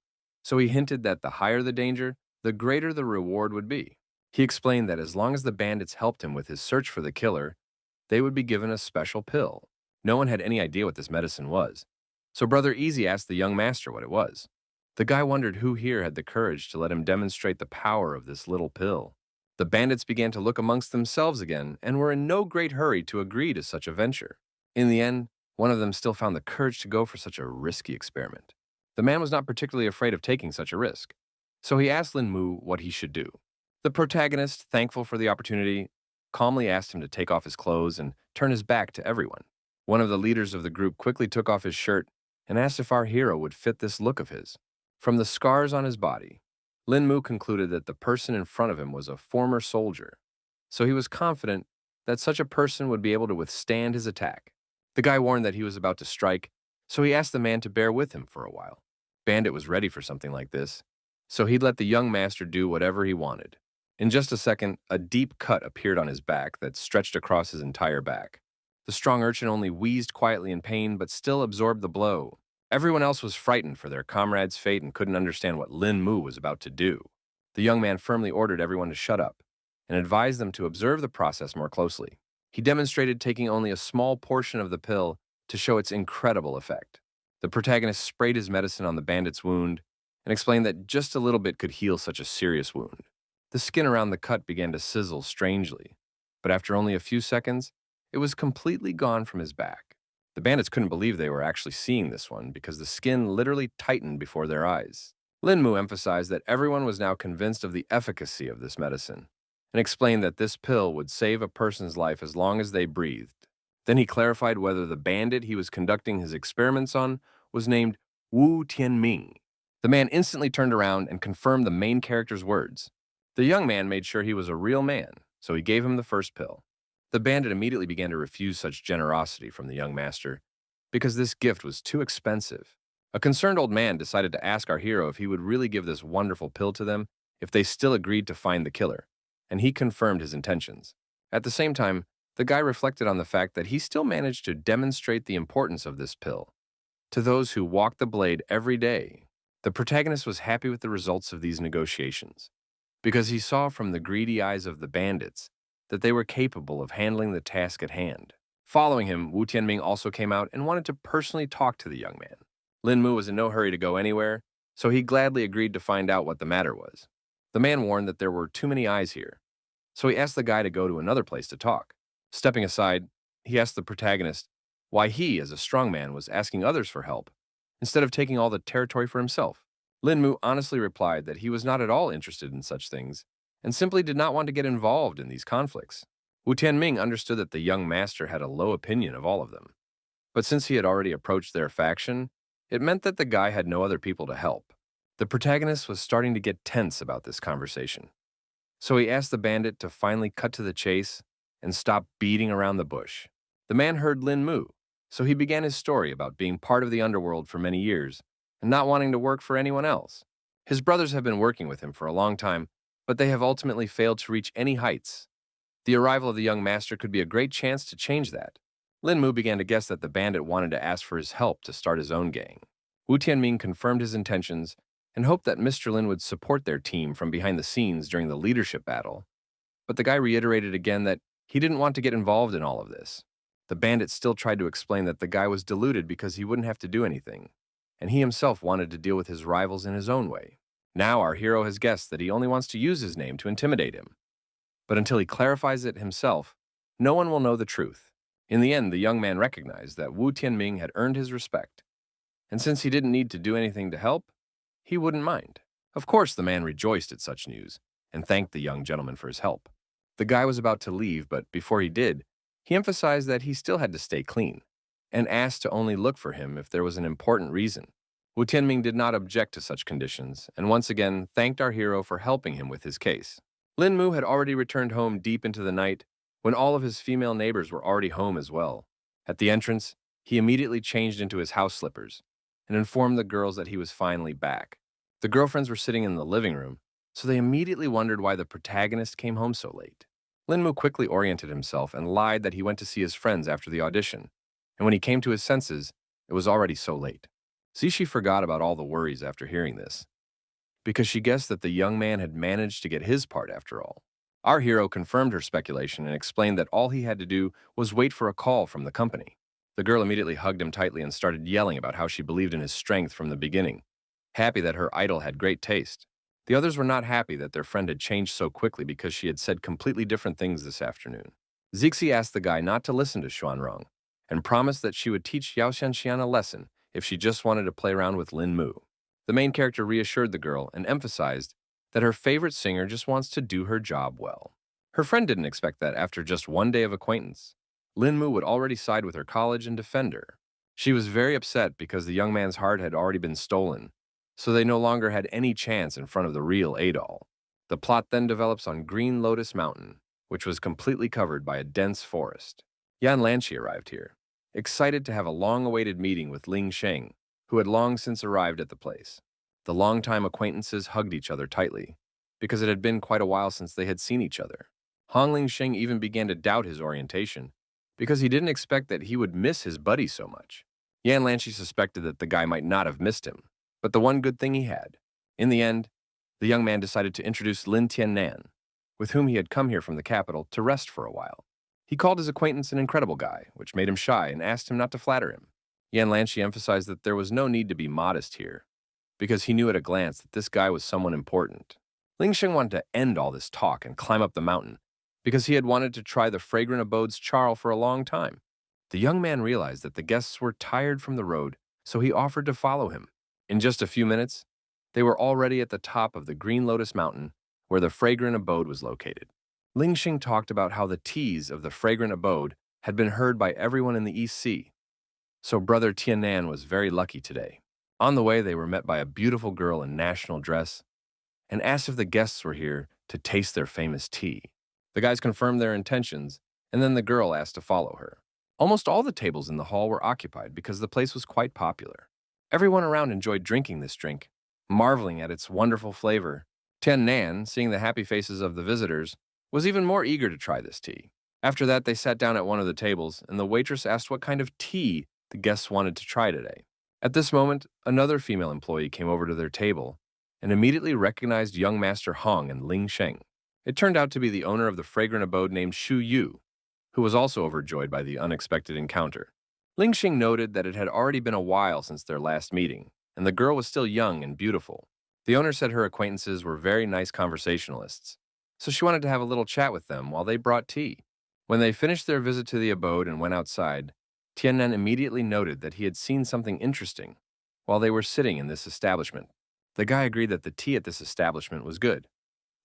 so he hinted that the higher the danger, the greater the reward would be. He explained that as long as the bandits helped him with his search for the killer, they would be given a special pill. No one had any idea what this medicine was, so Brother Easy asked the young master what it was. The guy wondered who here had the courage to let him demonstrate the power of this little pill. The bandits began to look amongst themselves again and were in no great hurry to agree to such a venture. In the end, one of them still found the courage to go for such a risky experiment. The man was not particularly afraid of taking such a risk, so he asked Lin Mu what he should do. The protagonist, thankful for the opportunity, calmly asked him to take off his clothes and turn his back to everyone. One of the leaders of the group quickly took off his shirt and asked if our hero would fit this look of his. From the scars on his body, Lin Mu concluded that the person in front of him was a former soldier, so he was confident that such a person would be able to withstand his attack. The guy warned that he was about to strike, so he asked the man to bear with him for a while. Bandit was ready for something like this, so he'd let the young master do whatever he wanted. In just a second, a deep cut appeared on his back that stretched across his entire back. The strong urchin only wheezed quietly in pain, but still absorbed the blow. Everyone else was frightened for their comrade's fate and couldn't understand what Lin Mu was about to do. The young man firmly ordered everyone to shut up, and advised them to observe the process more closely. He demonstrated taking only a small portion of the pill to show its incredible effect. The protagonist sprayed his medicine on the bandit's wound and explained that just a little bit could heal such a serious wound. The skin around the cut began to sizzle strangely, but after only a few seconds, it was completely gone from his back. The bandits couldn't believe they were actually seeing this one because the skin literally tightened before their eyes. Linmu emphasized that everyone was now convinced of the efficacy of this medicine and explained that this pill would save a person's life as long as they breathed. Then he clarified whether the bandit he was conducting his experiments on was named Wu Tianming. The man instantly turned around and confirmed the main character's words. The young man made sure he was a real man, so he gave him the first pill. The bandit immediately began to refuse such generosity from the young master because this gift was too expensive. A concerned old man decided to ask our hero if he would really give this wonderful pill to them if they still agreed to find the killer, and he confirmed his intentions. At the same time, the guy reflected on the fact that he still managed to demonstrate the importance of this pill to those who walk the blade every day. The protagonist was happy with the results of these negotiations because he saw from the greedy eyes of the bandits that they were capable of handling the task at hand. Following him, Wu Tianming also came out and wanted to personally talk to the young man. Lin Mu was in no hurry to go anywhere, so he gladly agreed to find out what the matter was. The man warned that there were too many eyes here, so he asked the guy to go to another place to talk. Stepping aside, he asked the protagonist why he, as a strong man, was asking others for help instead of taking all the territory for himself. Lin Mu honestly replied that he was not at all interested in such things and simply did not want to get involved in these conflicts. Wu Tianming understood that the young master had a low opinion of all of them, but since he had already approached their faction, it meant that the guy had no other people to help. The protagonist was starting to get tense about this conversation, so he asked the bandit to finally cut to the chase and stop beating around the bush. The man heard Lin Mu, so he began his story about being part of the underworld for many years and not wanting to work for anyone else. His brothers have been working with him for a long time, but they have ultimately failed to reach any heights. The arrival of the young master could be a great chance to change that. Lin Mu began to guess that the bandit wanted to ask for his help to start his own gang. Wu Tianming confirmed his intentions and hoped that Mr. Lin would support their team from behind the scenes during the leadership battle. But the guy reiterated again that he didn't want to get involved in all of this. The bandit still tried to explain that the guy was deluded because he wouldn't have to do anything, and he himself wanted to deal with his rivals in his own way. Now our hero has guessed that he only wants to use his name to intimidate him. But until he clarifies it himself, no one will know the truth. In the end, the young man recognized that Wu Tianming had earned his respect, and since he didn't need to do anything to help, he wouldn't mind. Of course, the man rejoiced at such news and thanked the young gentleman for his help. The guy was about to leave, but before he did, he emphasized that he still had to stay clean and asked to only look for him if there was an important reason. Wu Tianming did not object to such conditions and once again thanked our hero for helping him with his case. Lin Mu had already returned home deep into the night when all of his female neighbors were already home as well. At the entrance, he immediately changed into his house slippers and informed the girls that he was finally back. The girlfriends were sitting in the living room, so they immediately wondered why the protagonist came home so late. Lin Mu quickly oriented himself and lied that he went to see his friends after the audition, and when he came to his senses, it was already so late. Zishi forgot about all the worries after hearing this, because she guessed that the young man had managed to get his part after all. Our hero confirmed her speculation and explained that all he had to do was wait for a call from the company. The girl immediately hugged him tightly and started yelling about how she believed in his strength from the beginning, happy that her idol had great taste. The others were not happy that their friend had changed so quickly because she had said completely different things this afternoon. Zixi asked the guy not to listen to Xuanrong and promised that she would teach Yao Xianxian a lesson if she just wanted to play around with Lin Mu. The main character reassured the girl and emphasized that her favorite singer just wants to do her job well. Her friend didn't expect that after just one day of acquaintance, Lin Mu would already side with her college and defend her. She was very upset because the young man's heart had already been stolen, so they no longer had any chance in front of the real Adol. The plot then develops on Green Lotus Mountain, which was completely covered by a dense forest. Yan Lanqi arrived here, excited to have a long-awaited meeting with Ling Sheng, who had long since arrived at the place. The longtime acquaintances hugged each other tightly, because it had been quite a while since they had seen each other. Hong Ling Sheng even began to doubt his orientation, because he didn't expect that he would miss his buddy so much. Yan Lanqi suspected that the guy might not have missed him, but the one good thing he had. In the end, the young man decided to introduce Lin Tiannan, with whom he had come here from the capital to rest for a while. He called his acquaintance an incredible guy, which made him shy, and asked him not to flatter him. Yan Lanshi emphasized that there was no need to be modest here, because he knew at a glance that this guy was someone important. Ling Sheng wanted to end all this talk and climb up the mountain, because he had wanted to try the fragrant abode's charl for a long time. The young man realized that the guests were tired from the road, so he offered to follow him. In just a few minutes, they were already at the top of the Green Lotus Mountain, where the fragrant abode was located. Ling Xing talked about how the teas of the fragrant abode had been heard by everyone in the East Sea, so brother Tiannan was very lucky today. On the way, they were met by a beautiful girl in national dress and asked if the guests were here to taste their famous tea. The guys confirmed their intentions, and then the girl asked to follow her. Almost all the tables in the hall were occupied because the place was quite popular. Everyone around enjoyed drinking this drink, marveling at its wonderful flavor. Tiannan, seeing the happy faces of the visitors, was even more eager to try this tea. After that, they sat down at one of the tables, and the waitress asked what kind of tea the guests wanted to try today. At this moment, another female employee came over to their table and immediately recognized young Master Hong and Ling Sheng. It turned out to be the owner of the fragrant abode named Shu Yu, who was also overjoyed by the unexpected encounter. Ling Xing noted that it had already been a while since their last meeting, and the girl was still young and beautiful. The owner said her acquaintances were very nice conversationalists, so she wanted to have a little chat with them while they brought tea. When they finished their visit to the abode and went outside, Tiannan immediately noted that he had seen something interesting while they were sitting in this establishment. The guy agreed that the tea at this establishment was good,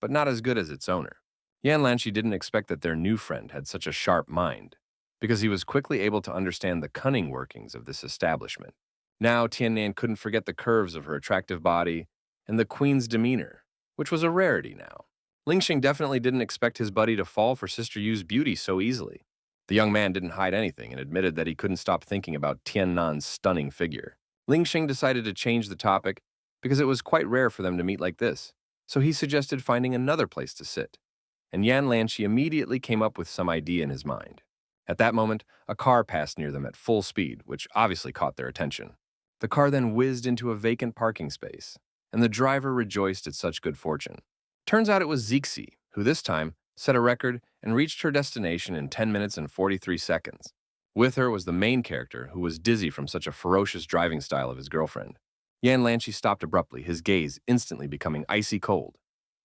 but not as good as its owner. Yan Lanshi didn't expect that their new friend had such a sharp mind, because he was quickly able to understand the cunning workings of this establishment. Now Tiannan couldn't forget the curves of her attractive body and the queen's demeanor, which was a rarity now. Ling Xing definitely didn't expect his buddy to fall for Sister Yu's beauty so easily. The young man didn't hide anything and admitted that he couldn't stop thinking about Tiannan's stunning figure. Ling Xing decided to change the topic because it was quite rare for them to meet like this, so he suggested finding another place to sit, and Yan Lanshi immediately came up with some idea in his mind. At that moment, a car passed near them at full speed, which obviously caught their attention. The car then whizzed into a vacant parking space, and the driver rejoiced at such good fortune. Turns out it was Zixi, who this time set a record and reached her destination in 10 minutes and 43 seconds. With her was the main character, who was dizzy from such a ferocious driving style of his girlfriend. Yan Lanshi stopped abruptly, his gaze instantly becoming icy cold,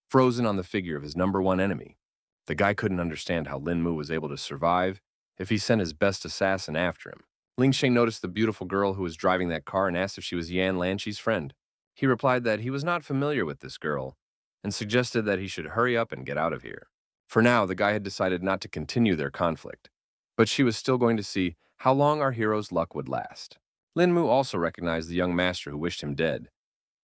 frozen on the figure of his number one enemy. The guy couldn't understand how Lin Mu was able to survive if he sent his best assassin after him. Ling Sheng noticed the beautiful girl who was driving that car and asked if she was Yan Lanshi's friend. He replied that he was not familiar with this girl and suggested that he should hurry up and get out of here. For now, the guy had decided not to continue their conflict, but she was still going to see how long our hero's luck would last. Lin Mu also recognized the young master who wished him dead,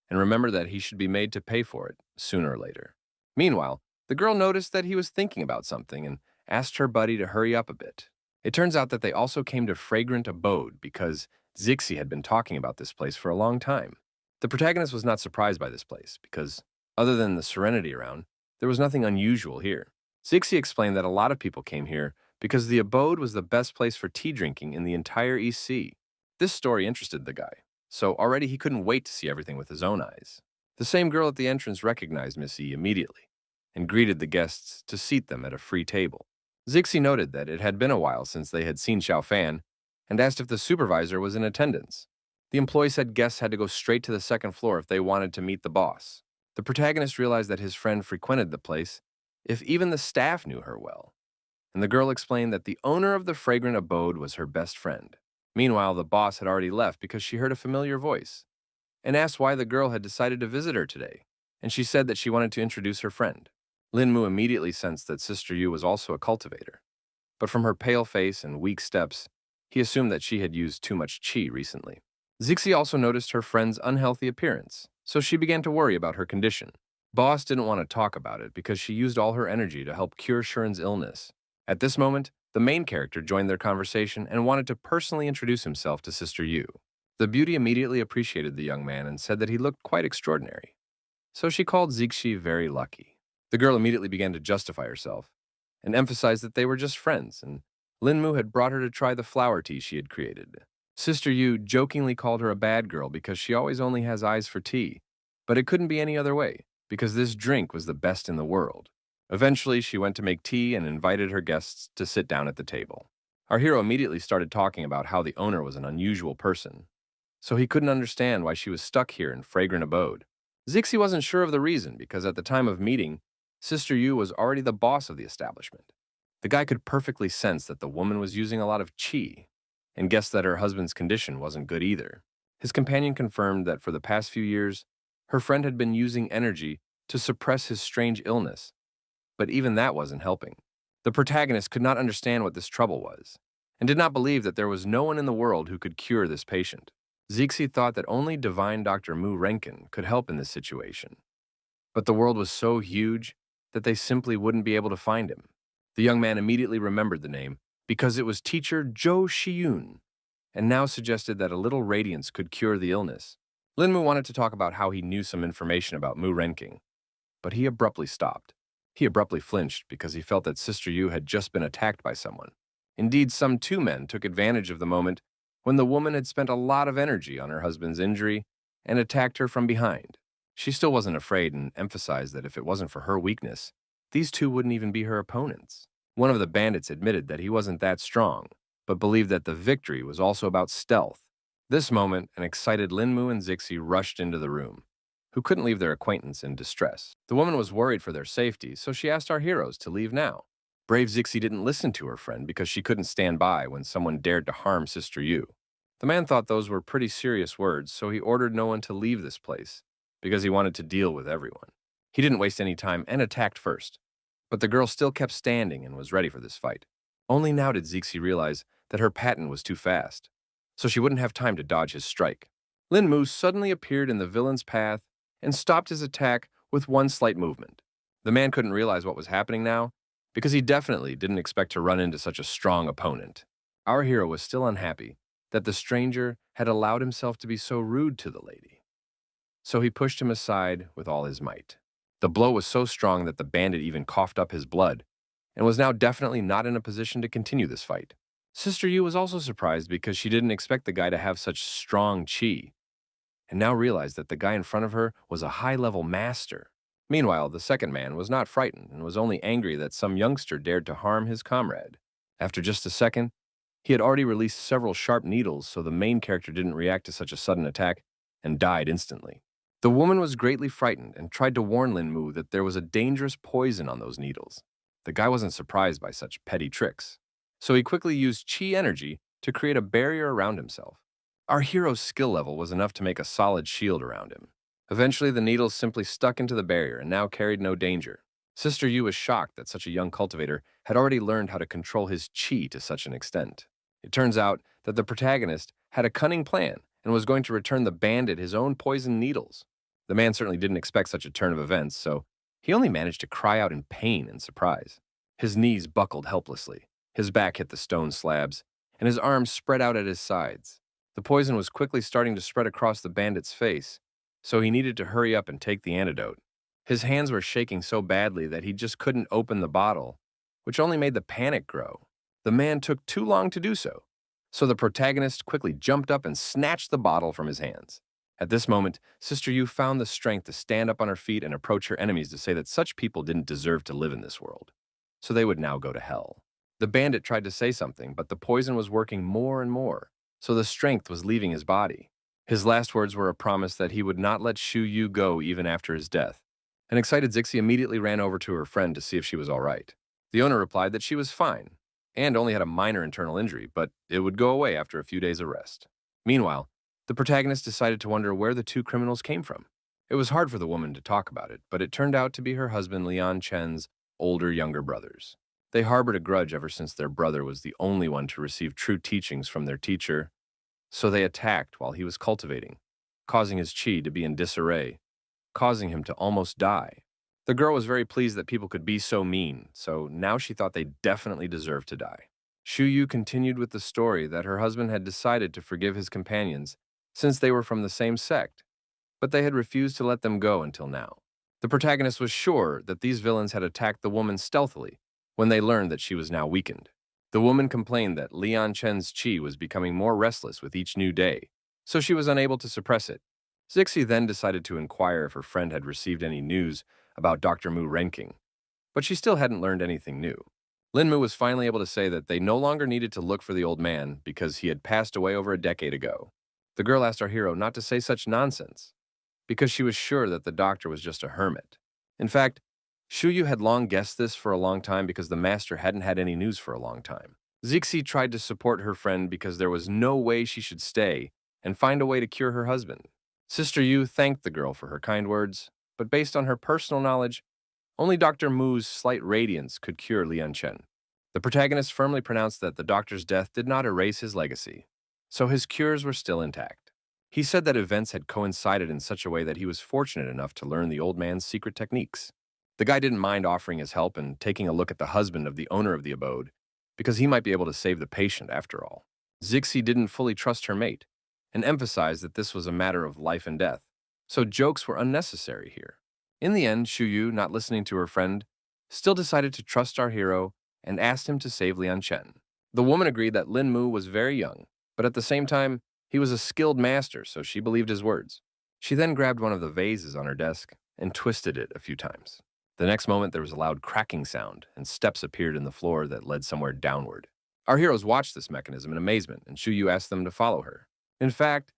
and remembered that he should be made to pay for it, sooner or later. Meanwhile, the girl noticed that he was thinking about something and asked her buddy to hurry up a bit. It turns out that they also came to Fragrant Abode because Zixi had been talking about this place for a long time. The protagonist was not surprised by this place because, other than the serenity around, there was nothing unusual here. Zixi explained that a lot of people came here because the abode was the best place for tea drinking in the entire East Sea. This story interested the guy, so already he couldn't wait to see everything with his own eyes. The same girl at the entrance recognized Miss E immediately and greeted the guests to seat them at a free table. Zixi noted that it had been a while since they had seen Xiao Fan and asked if the supervisor was in attendance. The employee said guests had to go straight to the second floor if they wanted to meet the boss. The protagonist realized that his friend frequented the place if even the staff knew her well, and the girl explained that the owner of the fragrant abode was her best friend. Meanwhile, the boss had already left because she heard a familiar voice and asked why the girl had decided to visit her today, and she said that she wanted to introduce her friend. Lin Mu immediately sensed that Sister Yu was also a cultivator, but from her pale face and weak steps, he assumed that she had used too much qi recently. Zixi also noticed her friend's unhealthy appearance, so she began to worry about her condition. Boss didn't want to talk about it because she used all her energy to help cure Shuren's illness. At this moment, the main character joined their conversation and wanted to personally introduce himself to Sister Yu. The beauty immediately appreciated the young man and said that he looked quite extraordinary, so she called Zixi very lucky. The girl immediately began to justify herself and emphasized that they were just friends, and Lin Mu had brought her to try the flower tea she had created. Sister Yu jokingly called her a bad girl because she always only has eyes for tea, but it couldn't be any other way, because this drink was the best in the world. Eventually, she went to make tea and invited her guests to sit down at the table. Our hero immediately started talking about how the owner was an unusual person, so he couldn't understand why she was stuck here in fragrant abode. Zixi wasn't sure of the reason because at the time of meeting, Sister Yu was already the boss of the establishment. The guy could perfectly sense that the woman was using a lot of qi and guessed that her husband's condition wasn't good either. His companion confirmed that for the past few years, her friend had been using energy to suppress his strange illness, but even that wasn't helping. The protagonist could not understand what this trouble was and did not believe that there was no one in the world who could cure this patient. Zixi thought that only divine Dr. Mu Renkin could help in this situation. But the world was so huge that they simply wouldn't be able to find him. The young man immediately remembered the name because it was teacher Zhou Shiyun, and now suggested that a little radiance could cure the illness. Linmu wanted to talk about how he knew some information about Mu Renking, but he abruptly stopped. He abruptly flinched because he felt that Sister Yu had just been attacked by someone. Indeed, some two men took advantage of the moment when the woman had spent a lot of energy on her husband's injury and attacked her from behind. She still wasn't afraid and emphasized that if it wasn't for her weakness, these two wouldn't even be her opponents. One of the bandits admitted that he wasn't that strong, but believed that the victory was also about stealth. This moment, an excited Linmu and Zixi rushed into the room, who couldn't leave their acquaintance in distress. The woman was worried for their safety, so she asked our heroes to leave now. Brave Zixi didn't listen to her friend because she couldn't stand by when someone dared to harm Sister Yu. The man thought those were pretty serious words, so he ordered no one to leave this place because he wanted to deal with everyone. He didn't waste any time and attacked first, but the girl still kept standing and was ready for this fight. Only now did Zixi realize that her patent was too fast, so she wouldn't have time to dodge his strike. Lin Mu suddenly appeared in the villain's path and stopped his attack with one slight movement. The man couldn't realize what was happening now, because he definitely didn't expect to run into such a strong opponent. Our hero was still unhappy that the stranger had allowed himself to be so rude to the lady, so he pushed him aside with all his might. The blow was so strong that the bandit even coughed up his blood, and was now definitely not in a position to continue this fight. Sister Yu was also surprised because she didn't expect the guy to have such strong qi, and now realized that the guy in front of her was a high-level master. Meanwhile, the second man was not frightened and was only angry that some youngster dared to harm his comrade. After just a second, he had already released several sharp needles, so the main character didn't react to such a sudden attack and died instantly. The woman was greatly frightened and tried to warn Lin Mu that there was a dangerous poison on those needles. The guy wasn't surprised by such petty tricks, so he quickly used qi energy to create a barrier around himself. Our hero's skill level was enough to make a solid shield around him. Eventually, the needles simply stuck into the barrier and now carried no danger. Sister Yu was shocked that such a young cultivator had already learned how to control his qi to such an extent. It turns out that the protagonist had a cunning plan and was going to return the bandit his own poisoned needles. The man certainly didn't expect such a turn of events, so he only managed to cry out in pain and surprise. His knees buckled helplessly, his back hit the stone slabs, and his arms spread out at his sides. The poison was quickly starting to spread across the bandit's face, so he needed to hurry up and take the antidote. His hands were shaking so badly that he just couldn't open the bottle, which only made the panic grow. The man took too long to do so, so the protagonist quickly jumped up and snatched the bottle from his hands. At this moment, Sister Yu found the strength to stand up on her feet and approach her enemies to say that such people didn't deserve to live in this world, so they would now go to hell. The bandit tried to say something, but the poison was working more and more, so the strength was leaving his body. His last words were a promise that he would not let Shu Yu go even after his death. An excited Zixi immediately ran over to her friend to see if she was all right. The owner replied that she was fine, and only had a minor internal injury, but it would go away after a few days of rest. Meanwhile, the protagonist decided to wonder where the two criminals came from. It was hard for the woman to talk about it, but it turned out to be her husband Lian Chen's younger brothers. They harbored a grudge ever since their brother was the only one to receive true teachings from their teacher, so they attacked while he was cultivating, causing his qi to be in disarray, causing him to almost die. The girl was very pleased that people could be so mean, so now she thought they definitely deserved to die. Shu Yu continued with the story that her husband had decided to forgive his companions since they were from the same sect, but they had refused to let them go until now. The protagonist was sure that these villains had attacked the woman stealthily when they learned that she was now weakened. The woman complained that Lian Chen's qi was becoming more restless with each new day, so she was unable to suppress it. Zixi then decided to inquire if her friend had received any news about Dr. Mu Renking, But she still hadn't learned anything new. Linmu was finally able to say that they no longer needed to look for the old man because he had passed away over a decade ago. The girl asked our hero not to say such nonsense, because she was sure that the doctor was just a hermit. In fact, Shuyu had long guessed this for a long time because the master hadn't had any news for a long time. Zixi tried to support her friend because there was no way she should stay and find a way to cure her husband. Sister Yu thanked the girl for her kind words, but based on her personal knowledge, only Dr. Mu's slight radiance could cure Lian Chen. The protagonist firmly pronounced that the doctor's death did not erase his legacy, so his cures were still intact. He said that events had coincided in such a way that he was fortunate enough to learn the old man's secret techniques. The guy didn't mind offering his help and taking a look at the husband of the owner of the abode, because he might be able to save the patient after all. Zixi didn't fully trust her mate, and emphasized that this was a matter of life and death, so jokes were unnecessary here. In the end, Shuyu, not listening to her friend, still decided to trust our hero and asked him to save Lian Chen. The woman agreed that Lin Mu was very young, but at the same time, he was a skilled master, so she believed his words. She then grabbed one of the vases on her desk and twisted it a few times. The next moment, there was a loud cracking sound, and steps appeared in the floor that led somewhere downward. Our heroes watched this mechanism in amazement, and Shuyu asked them to follow her. In fact,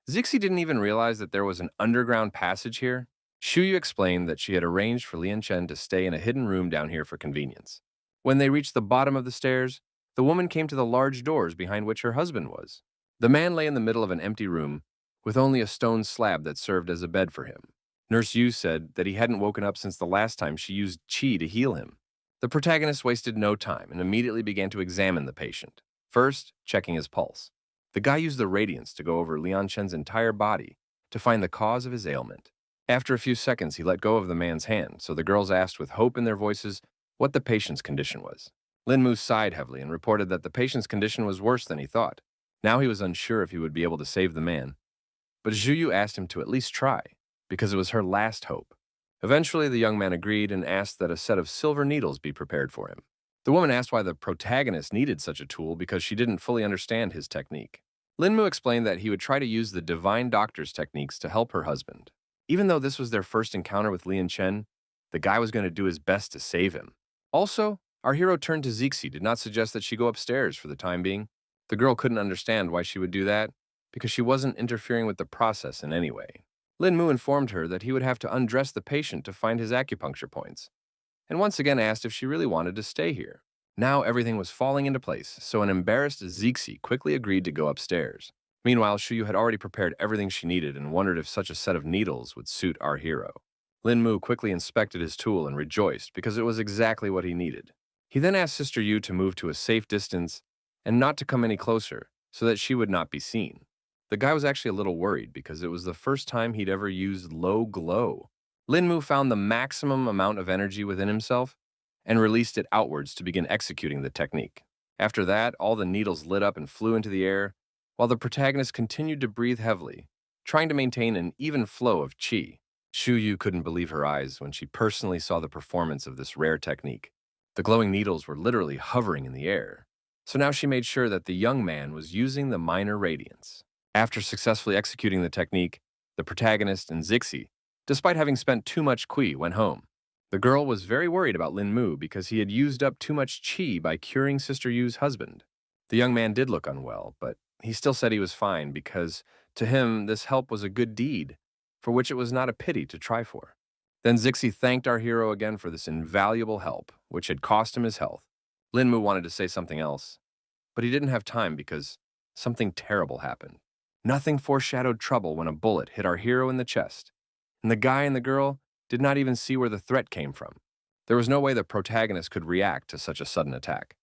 Zixi didn't even realize that there was an underground passage here. Shuyu explained that she had arranged for Lian Chen to stay in a hidden room down here for convenience. When they reached the bottom of the stairs, the woman came to the large doors behind which her husband was. The man lay in the middle of an empty room, with only a stone slab that served as a bed for him. Nurse Yu said that he hadn't woken up since the last time she used qi to heal him. The protagonist wasted no time and immediately began to examine the patient, first checking his pulse. The guy used the radiance to go over Lian Chen's entire body to find the cause of his ailment. After a few seconds, he let go of the man's hand, so the girls asked with hope in their voices what the patient's condition was. Lin Mu sighed heavily and reported that the patient's condition was worse than he thought. Now he was unsure if he would be able to save the man, but Zhuyu asked him to at least try, because it was her last hope. Eventually, the young man agreed and asked that a set of silver needles be prepared for him. The woman asked why the protagonist needed such a tool because she didn't fully understand his technique. Lin Mu explained that he would try to use the divine doctor's techniques to help her husband. Even though this was their first encounter with Lian Chen, the guy was going to do his best to save him. Also, our hero turned to Zixi did not suggest that she go upstairs for the time being. The girl couldn't understand why she would do that, because she wasn't interfering with the process in any way. Lin Mu informed her that he would have to undress the patient to find his acupuncture points, and once again asked if she really wanted to stay here. Now everything was falling into place, so an embarrassed Zixi quickly agreed to go upstairs. Meanwhile, Shuyu had already prepared everything she needed and wondered if such a set of needles would suit our hero. Lin Mu quickly inspected his tool and rejoiced because it was exactly what he needed. He then asked Sister Yu to move to a safe distance and not to come any closer so that she would not be seen. The guy was actually a little worried because it was the first time he'd ever used low glow. Lin Mu found the maximum amount of energy within himself and released it outwards to begin executing the technique. After that, all the needles lit up and flew into the air, while the protagonist continued to breathe heavily, trying to maintain an even flow of qi. Shuyu couldn't believe her eyes when she personally saw the performance of this rare technique. The glowing needles were literally hovering in the air, so now she made sure that the young man was using the minor radiance. After successfully executing the technique, the protagonist and Zixi, despite having spent too much qi, went home. The girl was very worried about Lin Mu because he had used up too much qi by curing Sister Yu's husband. The young man did look unwell, but he still said he was fine because, to him, this help was a good deed, for which it was not a pity to try for. Then Zixi thanked our hero again for this invaluable help, which had cost him his health. Lin Mu wanted to say something else, but he didn't have time because something terrible happened. Nothing foreshadowed trouble when a bullet hit our hero in the chest, and the guy and the girl did not even see where the threat came from. There was no way the protagonist could react to such a sudden attack,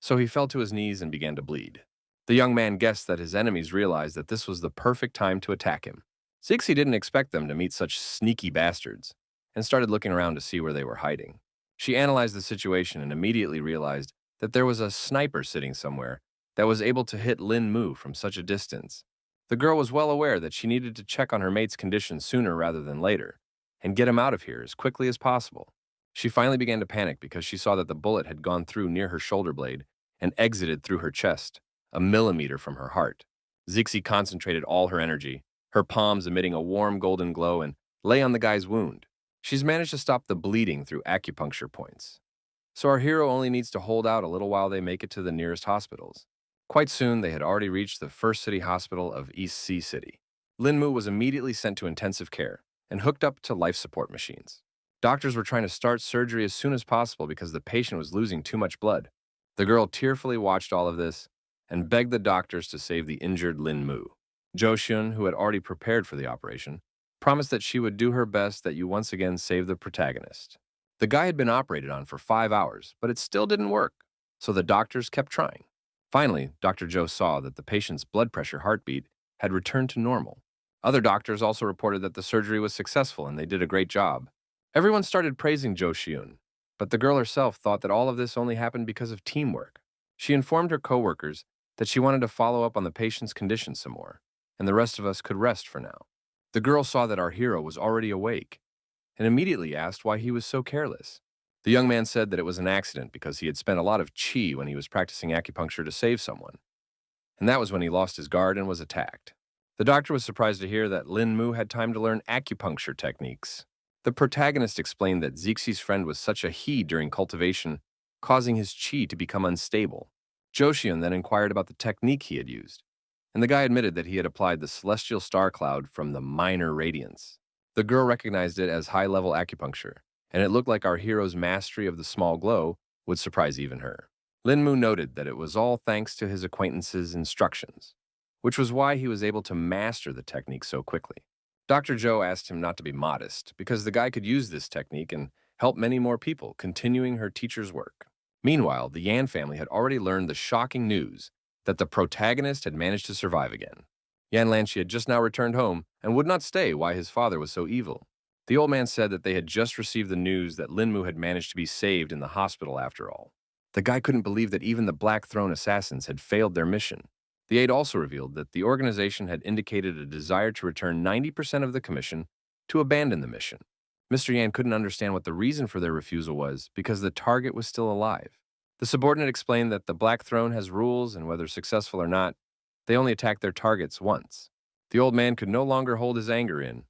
so he fell to his knees and began to bleed. The young man guessed that his enemies realized that this was the perfect time to attack him. Zixi didn't expect them to meet such sneaky bastards, and started looking around to see where they were hiding. She analyzed the situation and immediately realized that there was a sniper sitting somewhere that was able to hit Lin Mu from such a distance. The girl was well aware that she needed to check on her mate's condition sooner rather than later, and get him out of here as quickly as possible. She finally began to panic because she saw that the bullet had gone through near her shoulder blade and exited through her chest, a millimeter from her heart. Zixi concentrated all her energy, her palms emitting a warm golden glow, and lay on the guy's wound. She's managed to stop the bleeding through acupuncture points. So our hero only needs to hold out a little while they make it to the nearest hospitals. Quite soon, they had already reached the first city hospital of East Sea City. Linmu was immediately sent to intensive care and hooked up to life support machines. Doctors were trying to start surgery as soon as possible because the patient was losing too much blood. The girl tearfully watched all of this and begged the doctors to save the injured Linmu. Jo Hyun, who had already prepared for the operation, promised that she would do her best that you once again save the protagonist. The guy had been operated on for 5 hours, but it still didn't work, so the doctors kept trying. Finally, Dr. Joe saw that the patient's blood pressure heartbeat had returned to normal. Other doctors also reported that the surgery was successful and they did a great job. Everyone started praising Jo Hyun, but the girl herself thought that all of this only happened because of teamwork. She informed her coworkers that she wanted to follow up on the patient's condition some more, and the rest of us could rest for now. The girl saw that our hero was already awake and immediately asked why he was so careless. The young man said that it was an accident because he had spent a lot of chi when he was practicing acupuncture to save someone, and that was when he lost his guard and was attacked. The doctor was surprised to hear that Lin Mu had time to learn acupuncture techniques. The protagonist explained that Zixi's friend was such a he during cultivation, causing his chi to become unstable. Joshian then inquired about the technique he had used, and the guy admitted that he had applied the celestial star cloud from the minor radiance. The girl recognized it as high-level acupuncture, and it looked like our hero's mastery of the small glow would surprise even her. Lin Mu noted that it was all thanks to his acquaintance's instructions, which was why he was able to master the technique so quickly. Dr. Joe asked him not to be modest, because the guy could use this technique and help many more people, continuing her teacher's work. Meanwhile, the Yan family had already learned the shocking news that the protagonist had managed to survive again. Yan Lanchi had just now returned home and would not stay why his father was so evil. The old man said that they had just received the news that Linmu had managed to be saved in the hospital after all. The guy couldn't believe that even the Black Throne assassins had failed their mission. The aide also revealed that the organization had indicated a desire to return 90% of the commission to abandon the mission. Mr. Yan couldn't understand what the reason for their refusal was because the target was still alive. The subordinate explained that the Black Throne has rules and whether successful or not, they only attack their targets once. The old man could no longer hold his anger in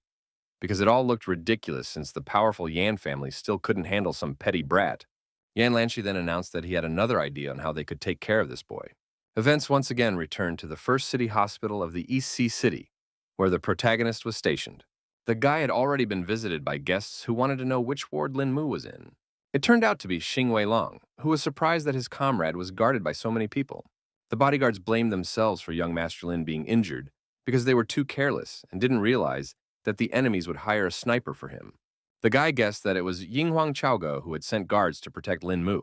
because it all looked ridiculous since the powerful Yan family still couldn't handle some petty brat. Yan Lanchi then announced that he had another idea on how they could take care of this boy. Events once again returned to the first city hospital of the East Sea City, where the protagonist was stationed. The guy had already been visited by guests who wanted to know which ward Lin Mu was in. It turned out to be Xing Wei Long, who was surprised that his comrade was guarded by so many people. The bodyguards blamed themselves for young Master Lin being injured because they were too careless and didn't realize that the enemies would hire a sniper for him. The guy guessed that it was Yinghuang Chaoge who had sent guards to protect Lin Mu.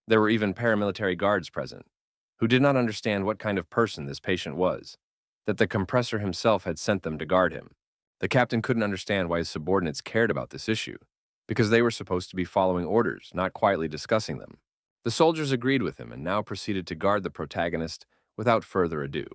There were even paramilitary guards present, who did not understand what kind of person this patient was, that the compressor himself had sent them to guard him. The captain couldn't understand why his subordinates cared about this issue, because they were supposed to be following orders, not quietly discussing them. The soldiers agreed with him and now proceeded to guard the protagonist without further ado.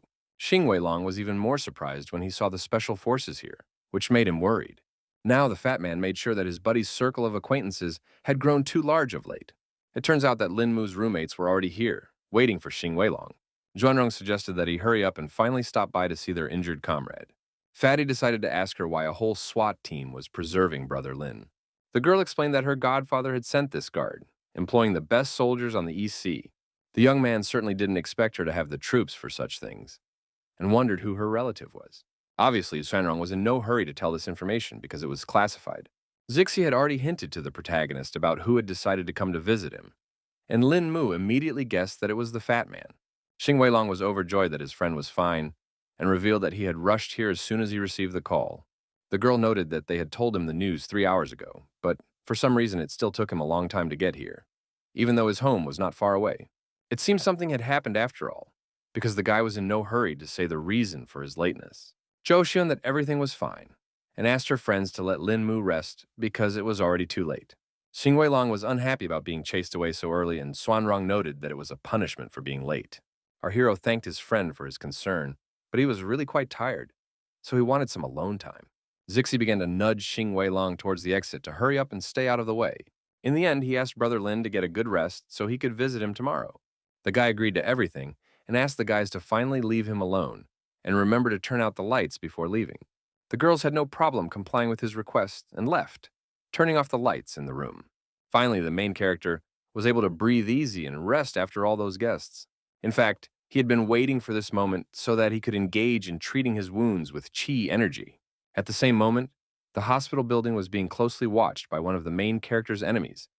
Xing Weilong was even more surprised when he saw the special forces here, which made him worried. Now the fat man made sure that his buddy's circle of acquaintances had grown too large of late. It turns out that Lin Mu's roommates were already here, waiting for Xing Weilong. Zhuanrong suggested that he hurry up and finally stop by to see their injured comrade. Fatty decided to ask her why a whole SWAT team was preserving Brother Lin. The girl explained that her godfather had sent this guard, employing the best soldiers on the East Sea. The young man certainly didn't expect her to have the troops for such things, and wondered who her relative was. Obviously, Zhuanrong was in no hurry to tell this information because it was classified. Zixi had already hinted to the protagonist about who had decided to come to visit him, and Lin Mu immediately guessed that it was the fat man. Xing Weilong was overjoyed that his friend was fine and revealed that he had rushed here as soon as he received the call. The girl noted that they had told him the news 3 hours ago, but for some reason it still took him a long time to get here, even though his home was not far away. It seemed something had happened after all, because the guy was in no hurry to say the reason for his lateness. Zhou Xun that everything was fine, and asked her friends to let Lin Mu rest because it was already too late. Xing Weilong was unhappy about being chased away so early, and Xuanrong noted that it was a punishment for being late. Our hero thanked his friend for his concern, but he was really quite tired, so he wanted some alone time. Zixi began to nudge Xing Weilong towards the exit to hurry up and stay out of the way. In the end, he asked Brother Lin to get a good rest so he could visit him tomorrow. The guy agreed to everything and asked the guys to finally leave him alone and remember to turn out the lights before leaving. The girls had no problem complying with his request and left, turning off the lights in the room. Finally, the main character was able to breathe easy and rest after all those guests. In fact, he had been waiting for this moment so that he could engage in treating his wounds with chi energy. At the same moment, the hospital building was being closely watched by one of the main character's enemies,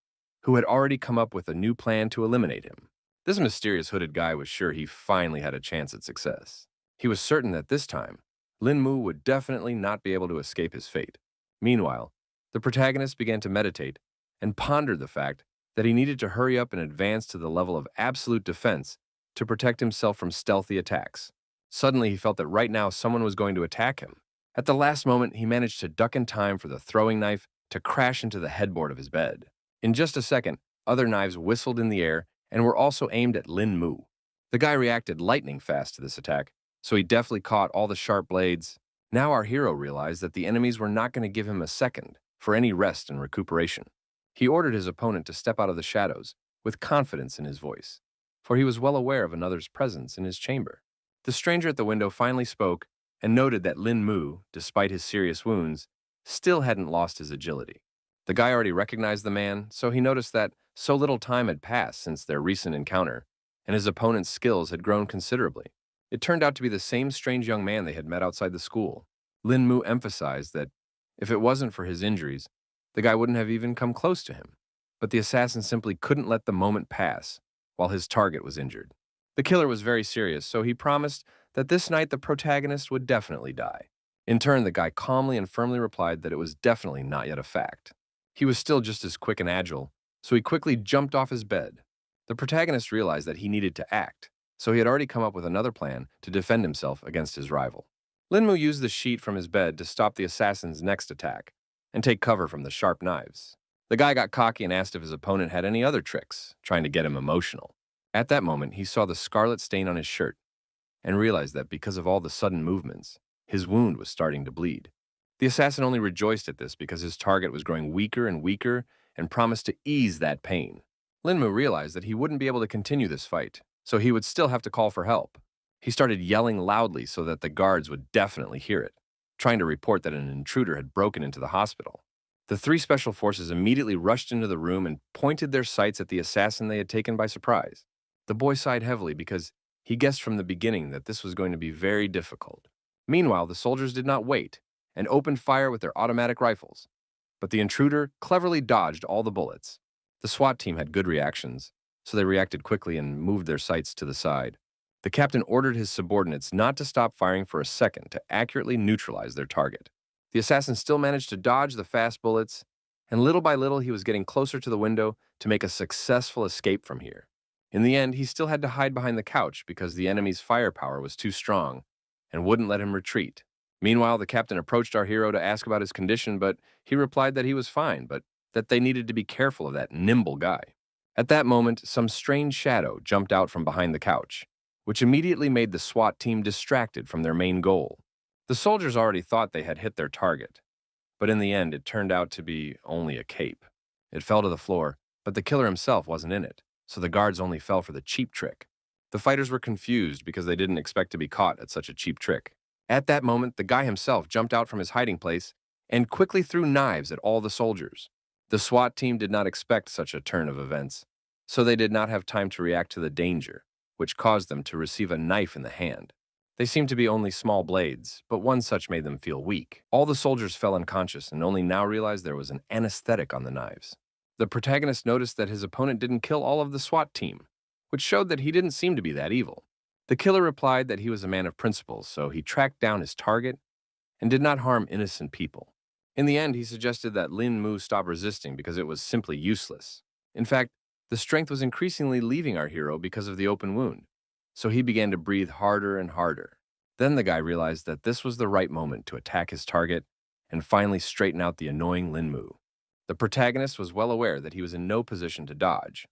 who had already come up with a new plan to eliminate him. This mysterious hooded guy was sure he finally had a chance at success. He was certain that this time, Lin Mu would definitely not be able to escape his fate. Meanwhile, the protagonist began to meditate and pondered the fact that he needed to hurry up and advance to the level of absolute defense to protect himself from stealthy attacks. Suddenly, he felt that right now someone was going to attack him. At the last moment, he managed to duck in time for the throwing knife to crash into the headboard of his bed. In just a second, other knives whistled in the air and were also aimed at Lin Mu. The guy reacted lightning fast to this attack, so he deftly caught all the sharp blades. Now our hero realized that the enemies were not going to give him a second for any rest and recuperation. He ordered his opponent to step out of the shadows with confidence in his voice, for he was well aware of another's presence in his chamber. The stranger at the window finally spoke and noted that Lin Mu, despite his serious wounds, still hadn't lost his agility. The guy already recognized the man, so he noticed that so little time had passed since their recent encounter, and his opponent's skills had grown considerably. It turned out to be the same strange young man they had met outside the school. Lin Mu emphasized that if it wasn't for his injuries, the guy wouldn't have even come close to him. But the assassin simply couldn't let the moment pass while his target was injured. The killer was very serious, so he promised that this night the protagonist would definitely die. In turn, the guy calmly and firmly replied that it was definitely not yet a fact. He was still just as quick and agile, so he quickly jumped off his bed. The protagonist realized that he needed to act, so he had already come up with another plan to defend himself against his rival. Lin Mu used the sheet from his bed to stop the assassin's next attack and take cover from the sharp knives. The guy got cocky and asked if his opponent had any other tricks, trying to get him emotional. At that moment, he saw the scarlet stain on his shirt and realized that because of all the sudden movements, his wound was starting to bleed. The assassin only rejoiced at this because his target was growing weaker and weaker and promised to ease that pain. Lin Mu realized that he wouldn't be able to continue this fight, so he would still have to call for help. He started yelling loudly so that the guards would definitely hear it, trying to report that an intruder had broken into the hospital. The three special forces immediately rushed into the room and pointed their sights at the assassin they had taken by surprise. The boy sighed heavily because he guessed from the beginning that this was going to be very difficult. Meanwhile, the soldiers did not wait and opened fire with their automatic rifles, but the intruder cleverly dodged all the bullets. The SWAT team had good reactions, so they reacted quickly and moved their sights to the side. The captain ordered his subordinates not to stop firing for a second to accurately neutralize their target. The assassin still managed to dodge the fast bullets, and little by little he was getting closer to the window to make a successful escape from here. In the end, he still had to hide behind the couch because the enemy's firepower was too strong and wouldn't let him retreat. Meanwhile, the captain approached our hero to ask about his condition, but he replied that he was fine, but that they needed to be careful of that nimble guy. At that moment, some strange shadow jumped out from behind the couch, which immediately made the SWAT team distracted from their main goal. The soldiers already thought they had hit their target, but in the end, it turned out to be only a cape. It fell to the floor, but the killer himself wasn't in it, so the guards only fell for the cheap trick. The fighters were confused because they didn't expect to be caught at such a cheap trick. At that moment, the guy himself jumped out from his hiding place and quickly threw knives at all the soldiers. The SWAT team did not expect such a turn of events, so they did not have time to react to the danger, which caused them to receive a knife in the hand. They seemed to be only small blades, but one such made them feel weak. All the soldiers fell unconscious and only now realized there was an anesthetic on the knives. The protagonist noticed that his opponent didn't kill all of the SWAT team, which showed that he didn't seem to be that evil. The killer replied that he was a man of principles, so he tracked down his target and did not harm innocent people. In the end, he suggested that Lin Mu stop resisting because it was simply useless. In fact, the strength was increasingly leaving our hero because of the open wound, so he began to breathe harder and harder. Then the guy realized that this was the right moment to attack his target and finally straighten out the annoying Lin Mu. The protagonist was well aware that he was in no position to dodge,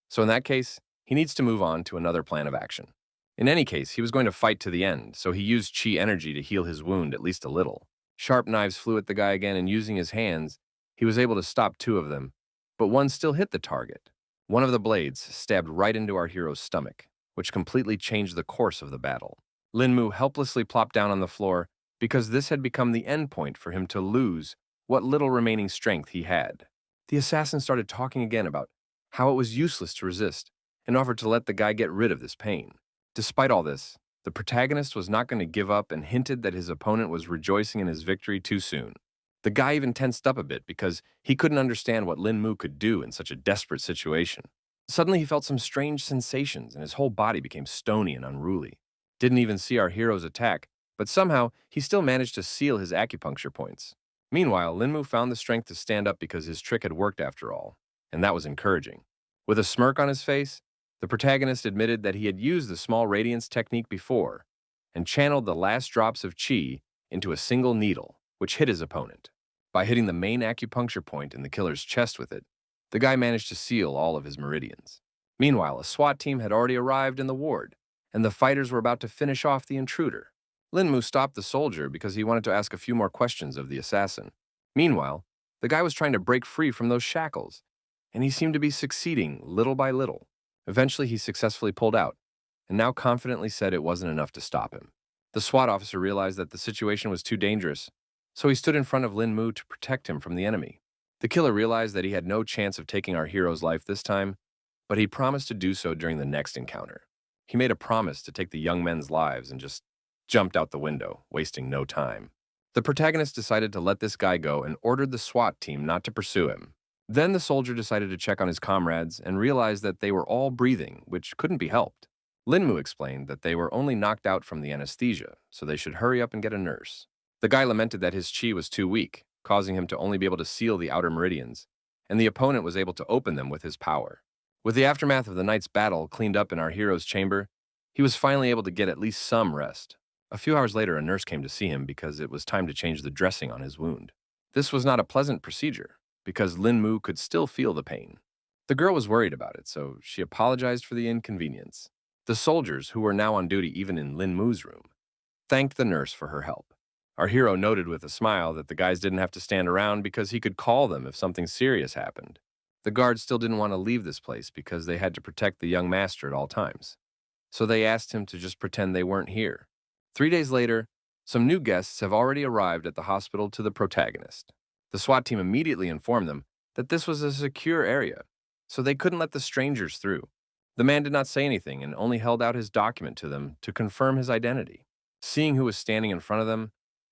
so in that case, he needs to move on to another plan of action. In any case, he was going to fight to the end, so he used chi energy to heal his wound at least a little. Sharp knives flew at the guy again, and using his hands, he was able to stop two of them, but one still hit the target. One of the blades stabbed right into our hero's stomach, which completely changed the course of the battle. Lin Mu helplessly plopped down on the floor because this had become the end point for him to lose what little remaining strength he had. The assassin started talking again about how it was useless to resist and offered to let the guy get rid of this pain. Despite all this, the protagonist was not going to give up and hinted that his opponent was rejoicing in his victory too soon. The guy even tensed up a bit because he couldn't understand what Lin Mu could do in such a desperate situation. Suddenly, he felt some strange sensations and his whole body became stony and unruly. Didn't even see our hero's attack, but somehow he still managed to seal his acupuncture points. Meanwhile, Lin Mu found the strength to stand up because his trick had worked after all, and that was encouraging. With a smirk on his face, the protagonist admitted that he had used the small radiance technique before and channeled the last drops of qi into a single needle, which hit his opponent. By hitting the main acupuncture point in the killer's chest with it, the guy managed to seal all of his meridians. Meanwhile, a SWAT team had already arrived in the ward, and the fighters were about to finish off the intruder. Lin Mu stopped the soldier because he wanted to ask a few more questions of the assassin. Meanwhile, the guy was trying to break free from those shackles, and he seemed to be succeeding little by little. Eventually, he successfully pulled out, and now confidently said it wasn't enough to stop him. The SWAT officer realized that the situation was too dangerous, so he stood in front of Lin Mu to protect him from the enemy. The killer realized that he had no chance of taking our hero's life this time, but he promised to do so during the next encounter. He made a promise to take the young men's lives and just jumped out the window, wasting no time. The protagonist decided to let this guy go and ordered the SWAT team not to pursue him. Then the soldier decided to check on his comrades and realized that they were all breathing, which couldn't be helped. Lin Mu explained that they were only knocked out from the anesthesia, so they should hurry up and get a nurse. The guy lamented that his qi was too weak, causing him to only be able to seal the outer meridians, and the opponent was able to open them with his power. With the aftermath of the night's battle cleaned up in our hero's chamber, he was finally able to get at least some rest. A few hours later, a nurse came to see him because it was time to change the dressing on his wound. This was not a pleasant procedure, because Lin Mu could still feel the pain. The girl was worried about it, so she apologized for the inconvenience. The soldiers, who were now on duty even in Lin Mu's room, thanked the nurse for her help. Our hero noted with a smile that the guys didn't have to stand around because he could call them if something serious happened. The guards still didn't want to leave this place because they had to protect the young master at all times. So they asked him to just pretend they weren't here. 3 days later, some new guests have already arrived at the hospital to the protagonist. The SWAT team immediately informed them that this was a secure area, so they couldn't let the strangers through. The man did not say anything and only held out his document to them to confirm his identity. Seeing who was standing in front of them,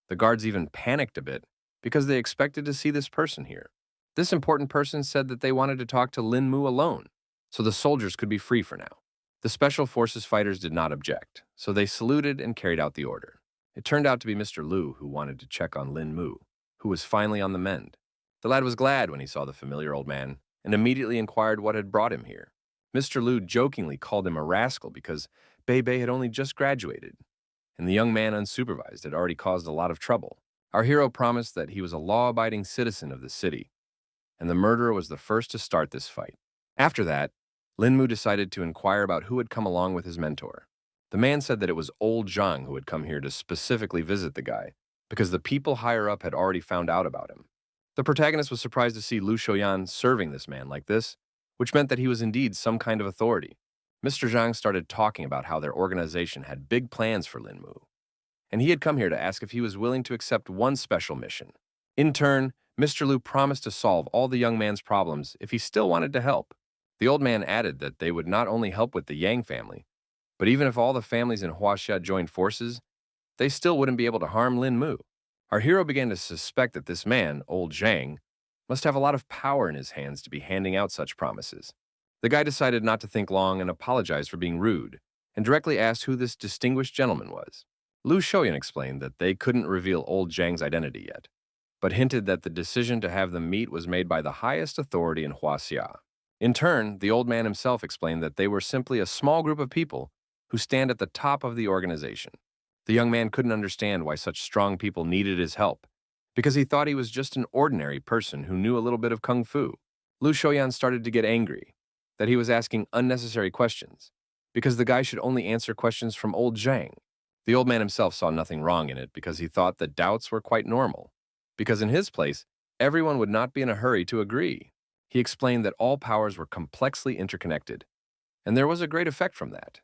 the guards even panicked a bit because they expected to see this person here. This important person said that they wanted to talk to Lin Mu alone, so the soldiers could be free for now. The Special Forces fighters did not object, so they saluted and carried out the order. It turned out to be Mr. Liu who wanted to check on Lin Mu, who was finally on the mend. The lad was glad when he saw the familiar old man and immediately inquired what had brought him here. Mr. Liu jokingly called him a rascal because Bei Bei had only just graduated, and the young man unsupervised had already caused a lot of trouble. Our hero promised that he was a law-abiding citizen of the city, and the murderer was the first to start this fight. After that, Lin Mu decided to inquire about who had come along with his mentor. The man said that it was old Zhang who had come here to specifically visit the guy, because the people higher up had already found out about him. The protagonist was surprised to see Lu Shoyan serving this man like this, which meant that he was indeed some kind of authority. Mr. Zhang started talking about how their organization had big plans for Lin Mu, and he had come here to ask if he was willing to accept one special mission. In turn, Mr. Liu promised to solve all the young man's problems if he still wanted to help. The old man added that they would not only help with the Yang family, but even if all the families in Huaxia joined forces, they still wouldn't be able to harm Lin Mu. Our hero began to suspect that this man, old Zhang, must have a lot of power in his hands to be handing out such promises. The guy decided not to think long and apologized for being rude, and directly asked who this distinguished gentleman was. Lu Shoyan explained that they couldn't reveal old Zhang's identity yet, but hinted that the decision to have them meet was made by the highest authority in Huaxia. In turn, the old man himself explained that they were simply a small group of people who stand at the top of the organization. The young man couldn't understand why such strong people needed his help, because he thought he was just an ordinary person who knew a little bit of kung fu. Lu Shoyan started to get angry that he was asking unnecessary questions, because the guy should only answer questions from old Zhang. The old man himself saw nothing wrong in it because he thought that doubts were quite normal, because in his place, everyone would not be in a hurry to agree. He explained that all powers were complexly interconnected, and there was a great effect from that.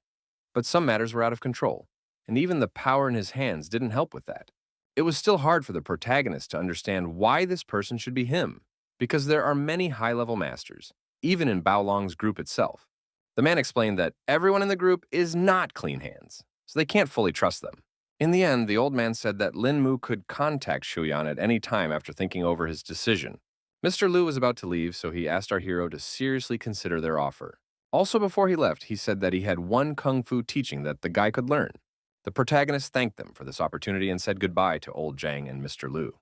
But some matters were out of control, and even the power in his hands didn't help with that. It was still hard for the protagonist to understand why this person should be him, because there are many high-level masters, even in Baolong's group itself. The man explained that everyone in the group is not clean hands, so they can't fully trust them. In the end, the old man said that Lin Mu could contact Shuyan at any time after thinking over his decision. Mr. Lu was about to leave, so he asked our hero to seriously consider their offer. Also, before he left, he said that he had one kung fu teaching that the guy could learn. The protagonist thanked them for this opportunity and said goodbye to old Zhang and Mr. Lu.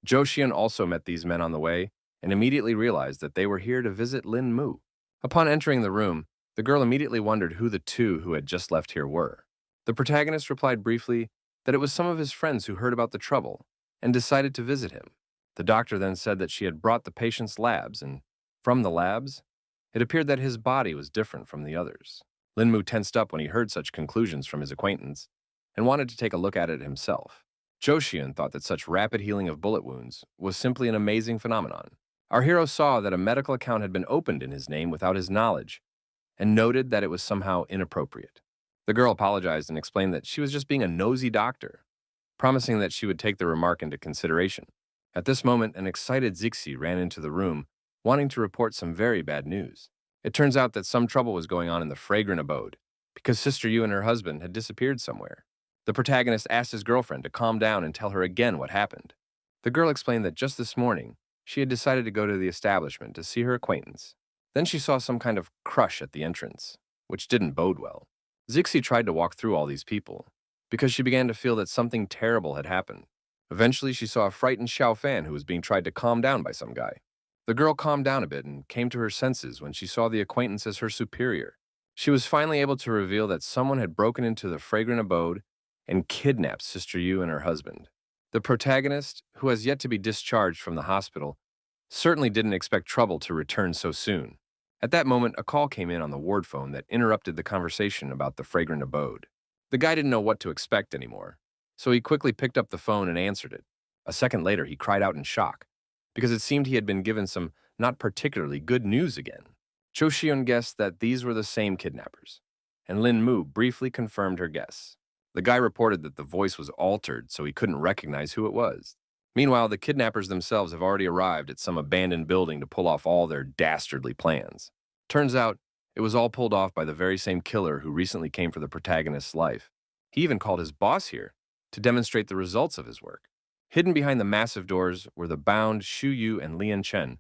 Zhou Xian also met these men on the way and immediately realized that they were here to visit Lin Mu. Upon entering the room, the girl immediately wondered who the two who had just left here were. The protagonist replied briefly that it was some of his friends who heard about the trouble and decided to visit him. The doctor then said that she had brought the patient's labs, and from the labs, it appeared that his body was different from the others. Lin Mu tensed up when he heard such conclusions from his acquaintance and wanted to take a look at it himself. Zhou Xian thought that such rapid healing of bullet wounds was simply an amazing phenomenon. Our hero saw that a medical account had been opened in his name without his knowledge and noted that it was somehow inappropriate. The girl apologized and explained that she was just being a nosy doctor, promising that she would take the remark into consideration. At this moment, an excited Zixi ran into the room, wanting to report some very bad news. It turns out that some trouble was going on in the fragrant abode, because Sister Yu and her husband had disappeared somewhere. The protagonist asked his girlfriend to calm down and tell her again what happened. The girl explained that just this morning, she had decided to go to the establishment to see her acquaintance. Then she saw some kind of crush at the entrance, which didn't bode well. Zixi tried to walk through all these people, because she began to feel that something terrible had happened. Eventually, she saw a frightened Xiao Fan who was being tried to calm down by some guy. The girl calmed down a bit and came to her senses when she saw the acquaintance as her superior. She was finally able to reveal that someone had broken into the fragrant abode and kidnapped Sister Yu and her husband. The protagonist, who has yet to be discharged from the hospital, certainly didn't expect trouble to return so soon. At that moment, a call came in on the ward phone that interrupted the conversation about the fragrant abode. The guy didn't know what to expect anymore, so he quickly picked up the phone and answered it. A second later, he cried out in shock, because it seemed he had been given some not particularly good news again. Zhou Xian guessed that these were the same kidnappers, and Lin Mu briefly confirmed her guess. The guy reported that the voice was altered, so he couldn't recognize who it was. Meanwhile, the kidnappers themselves have already arrived at some abandoned building to pull off all their dastardly plans. Turns out, it was all pulled off by the very same killer who recently came for the protagonist's life. He even called his boss here to demonstrate the results of his work. Hidden behind the massive doors were the bound Xu Yu and Lian Chen,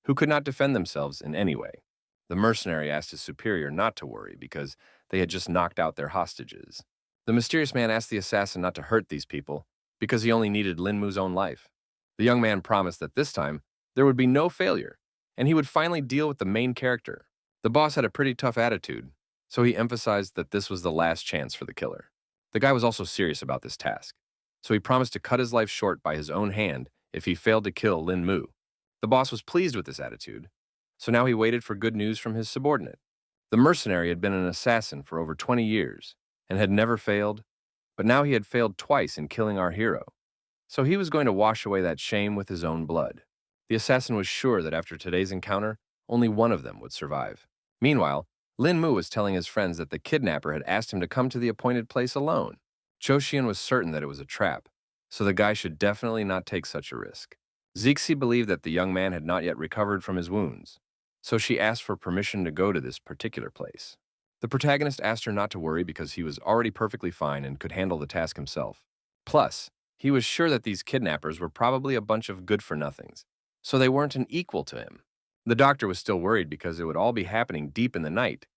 who could not defend themselves in any way. The mercenary asked his superior not to worry because they had just knocked out their hostages. The mysterious man asked the assassin not to hurt these people because he only needed Lin Mu's own life. The young man promised that this time there would be no failure, and he would finally deal with the main character. The boss had a pretty tough attitude, so he emphasized that this was the last chance for the killer. The guy was also serious about this task, so he promised to cut his life short by his own hand if he failed to kill Lin Mu. The boss was pleased with this attitude, so now he waited for good news from his subordinate. The mercenary had been an assassin for over 20 years and had never failed, but now he had failed twice in killing our hero, so he was going to wash away that shame with his own blood. The assassin was sure that after today's encounter, only one of them would survive. Meanwhile, Lin Mu was telling his friends that the kidnapper had asked him to come to the appointed place alone. Zhou Xian was certain that it was a trap, so the guy should definitely not take such a risk. Zixi believed that the young man had not yet recovered from his wounds, so she asked for permission to go to this particular place. The protagonist asked her not to worry because he was already perfectly fine and could handle the task himself. Plus, he was sure that these kidnappers were probably a bunch of good-for-nothings, so they weren't an equal to him. The doctor was still worried because it would all be happening deep in the night,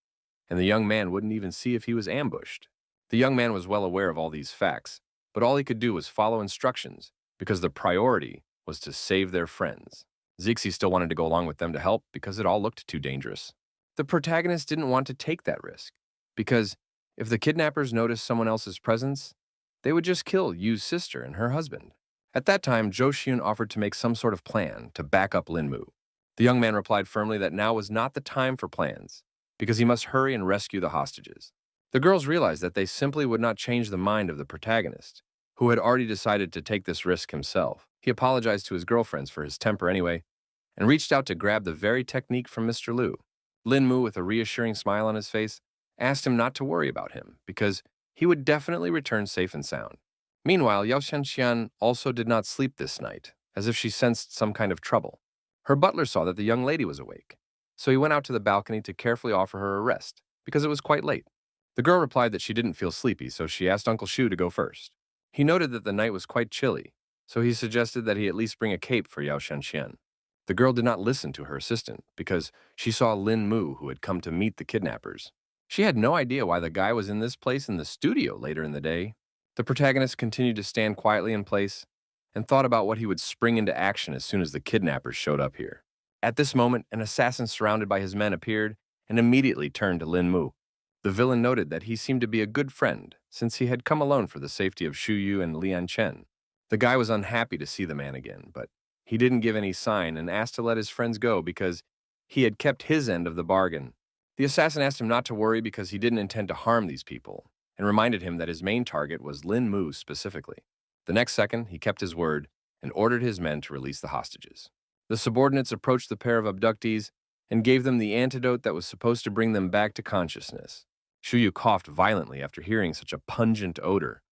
and the young man wouldn't even see if he was ambushed. The young man was well aware of all these facts, but all he could do was follow instructions because the priority was to save their friends. Zixi still wanted to go along with them to help because it all looked too dangerous. The protagonist didn't want to take that risk, because if the kidnappers noticed someone else's presence, they would just kill Yu's sister and her husband. At that time, Zhou Xian offered to make some sort of plan to back up Lin Mu. The young man replied firmly that now was not the time for plans, because he must hurry and rescue the hostages. The girls realized that they simply would not change the mind of the protagonist, who had already decided to take this risk himself. He apologized to his girlfriends for his temper anyway, and reached out to grab the very technique from Mr. Lu. Lin Mu, with a reassuring smile on his face, asked him not to worry about him, because he would definitely return safe and sound. Meanwhile, Yao Shanxian also did not sleep this night, as if she sensed some kind of trouble. Her butler saw that the young lady was awake, so he went out to the balcony to carefully offer her a rest, because it was quite late. The girl replied that she didn't feel sleepy, so she asked Uncle Shu to go first. He noted that the night was quite chilly, so he suggested that he at least bring a cape for Yao Shanxian. The girl did not listen to her assistant, because she saw Lin Mu, who had come to meet the kidnappers. She had no idea why the guy was in this place in the studio later in the day. The protagonist continued to stand quietly in place and thought about what he would spring into action as soon as the kidnappers showed up here. At this moment, an assassin surrounded by his men appeared and immediately turned to Lin Mu. The villain noted that he seemed to be a good friend, since he had come alone for the safety of Shu Yu and Lian Chen. The guy was unhappy to see the man again, but he didn't give any sign and asked to let his friends go because he had kept his end of the bargain. The assassin asked him not to worry because he didn't intend to harm these people, and reminded him that his main target was Lin Mu specifically. The next second, he kept his word and ordered his men to release the hostages. The subordinates approached the pair of abductees and gave them the antidote that was supposed to bring them back to consciousness. Shu Yu coughed violently after hearing such a pungent odor,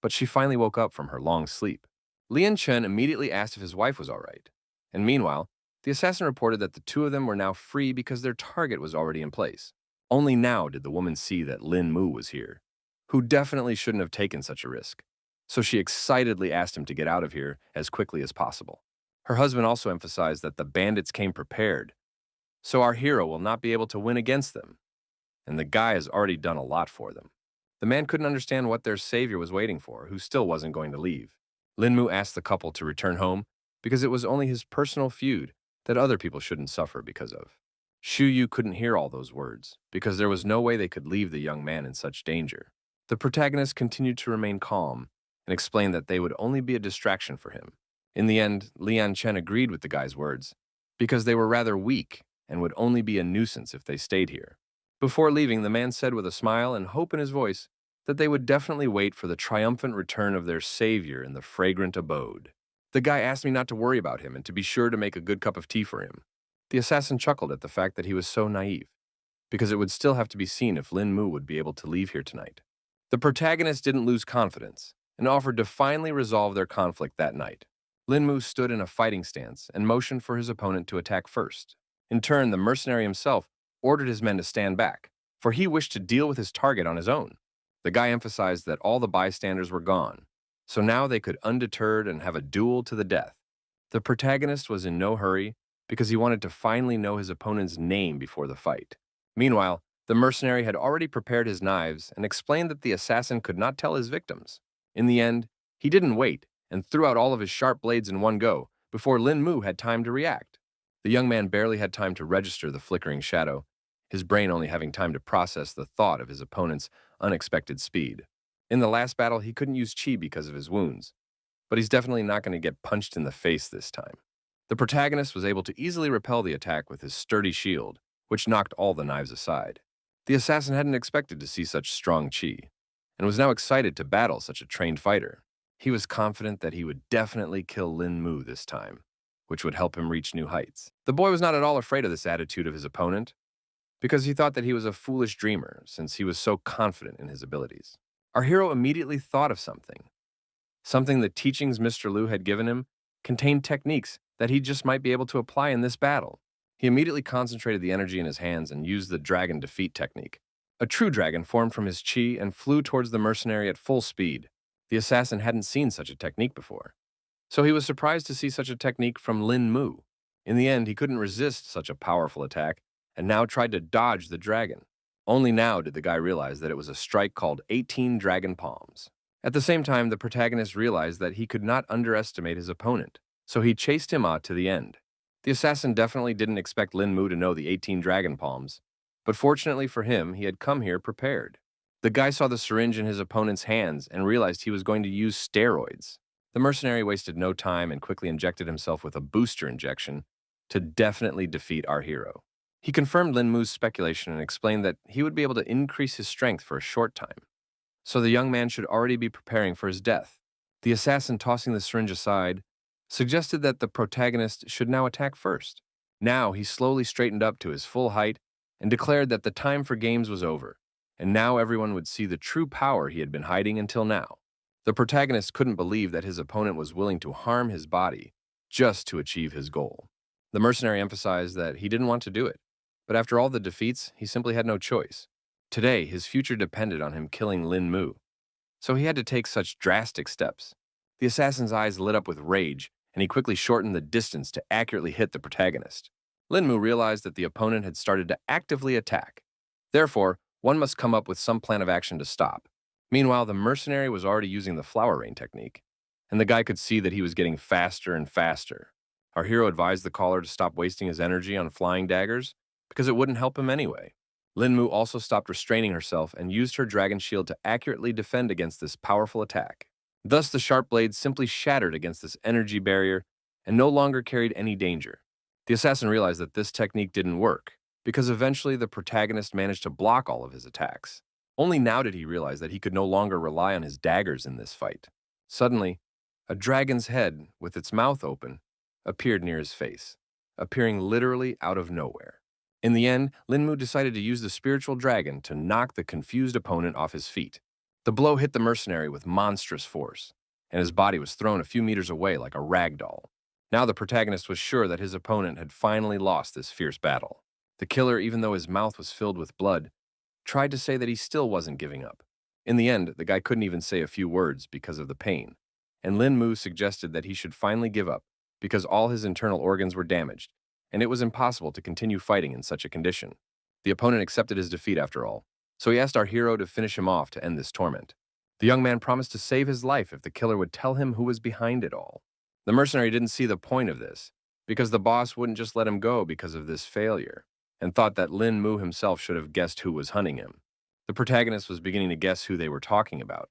but she finally woke up from her long sleep. Lian Chen immediately asked if his wife was all right, and meanwhile, the assassin reported that the two of them were now free because their target was already in place. Only now did the woman see that Lin Mu was here, who definitely shouldn't have taken such a risk. So she excitedly asked him to get out of here as quickly as possible. Her husband also emphasized that the bandits came prepared, so our hero will not be able to win against them, and the guy has already done a lot for them. The man couldn't understand what their savior was waiting for, who still wasn't going to leave. Lin Mu asked the couple to return home because it was only his personal feud that other people shouldn't suffer because of. Shu Yu couldn't hear all those words because there was no way they could leave the young man in such danger. The protagonist continued to remain calm and explained that they would only be a distraction for him. In the end, Lian Chen agreed with the guy's words because they were rather weak and would only be a nuisance if they stayed here. Before leaving, the man said with a smile and hope in his voice that they would definitely wait for the triumphant return of their savior in the fragrant abode. The guy asked me not to worry about him and to be sure to make a good cup of tea for him. The assassin chuckled at the fact that he was so naive, because it would still have to be seen if Lin Mu would be able to leave here tonight. The protagonist didn't lose confidence and offered to finally resolve their conflict that night. Lin Mu stood in a fighting stance and motioned for his opponent to attack first. In turn, the mercenary himself ordered his men to stand back, for he wished to deal with his target on his own. The guy emphasized that all the bystanders were gone, so now they could undeterred and have a duel to the death. The protagonist was in no hurry because he wanted to finally know his opponent's name before the fight. Meanwhile, the mercenary had already prepared his knives and explained that the assassin could not tell his victims. In the end, he didn't wait and threw out all of his sharp blades in one go before Lin Mu had time to react. The young man barely had time to register the flickering shadow, his brain only having time to process the thought of his opponent's unexpected speed. In the last battle, he couldn't use chi because of his wounds, but he's definitely not going to get punched in the face this time. The protagonist was able to easily repel the attack with his sturdy shield, which knocked all the knives aside. The assassin hadn't expected to see such strong chi, and was now excited to battle such a trained fighter. He was confident that he would definitely kill Lin Mu this time, which would help him reach new heights. The boy was not at all afraid of this attitude of his opponent, because he thought that he was a foolish dreamer since he was so confident in his abilities. Our hero immediately thought of something the teachings Mr. Liu had given him contained techniques that he just might be able to apply in this battle. He immediately concentrated the energy in his hands and used the dragon defeat technique. A true dragon formed from his chi and flew towards the mercenary at full speed. The assassin hadn't seen such a technique before, so he was surprised to see such a technique from Lin Mu. In the end, he couldn't resist such a powerful attack and now tried to dodge the dragon. Only now did the guy realize that it was a strike called 18 Dragon Palms. At the same time, the protagonist realized that he could not underestimate his opponent, so he chased him out to the end. The assassin definitely didn't expect Lin Mu to know the 18 Dragon Palms, but fortunately for him, he had come here prepared. The guy saw the syringe in his opponent's hands and realized he was going to use steroids. The mercenary wasted no time and quickly injected himself with a booster injection to definitely defeat our hero. He confirmed Lin Mu's speculation and explained that he would be able to increase his strength for a short time, so the young man should already be preparing for his death. The assassin, tossing the syringe aside, suggested that the protagonist should now attack first. Now he slowly straightened up to his full height and declared that the time for games was over, and now everyone would see the true power he had been hiding until now. The protagonist couldn't believe that his opponent was willing to harm his body just to achieve his goal. The mercenary emphasized that he didn't want to do it, but after all the defeats, he simply had no choice. Today, his future depended on him killing Lin Mu, so he had to take such drastic steps. The assassin's eyes lit up with rage, and he quickly shortened the distance to accurately hit the protagonist. Lin Mu realized that the opponent had started to actively attack. Therefore, one must come up with some plan of action to stop. Meanwhile, the mercenary was already using the flower rain technique, and the guy could see that he was getting faster and faster. Our hero advised the caller to stop wasting his energy on flying daggers because it wouldn't help him anyway. Lin Mu also stopped restraining herself and used her dragon shield to accurately defend against this powerful attack. Thus, the sharp blade simply shattered against this energy barrier and no longer carried any danger. The assassin realized that this technique didn't work, because eventually the protagonist managed to block all of his attacks. Only now did he realize that he could no longer rely on his daggers in this fight. Suddenly, a dragon's head, with its mouth open, appeared near his face, appearing literally out of nowhere. In the end, Lin Mu decided to use the spiritual dragon to knock the confused opponent off his feet. The blow hit the mercenary with monstrous force, and his body was thrown a few meters away like a rag doll. Now the protagonist was sure that his opponent had finally lost this fierce battle. The killer, even though his mouth was filled with blood, tried to say that he still wasn't giving up. In the end, the guy couldn't even say a few words because of the pain, and Lin Mu suggested that he should finally give up because all his internal organs were damaged, and it was impossible to continue fighting in such a condition. The opponent accepted his defeat after all, so he asked our hero to finish him off to end this torment. The young man promised to save his life if the killer would tell him who was behind it all. The mercenary didn't see the point of this, because the boss wouldn't just let him go because of this failure, and thought that Lin Mu himself should have guessed who was hunting him. The protagonist was beginning to guess who they were talking about,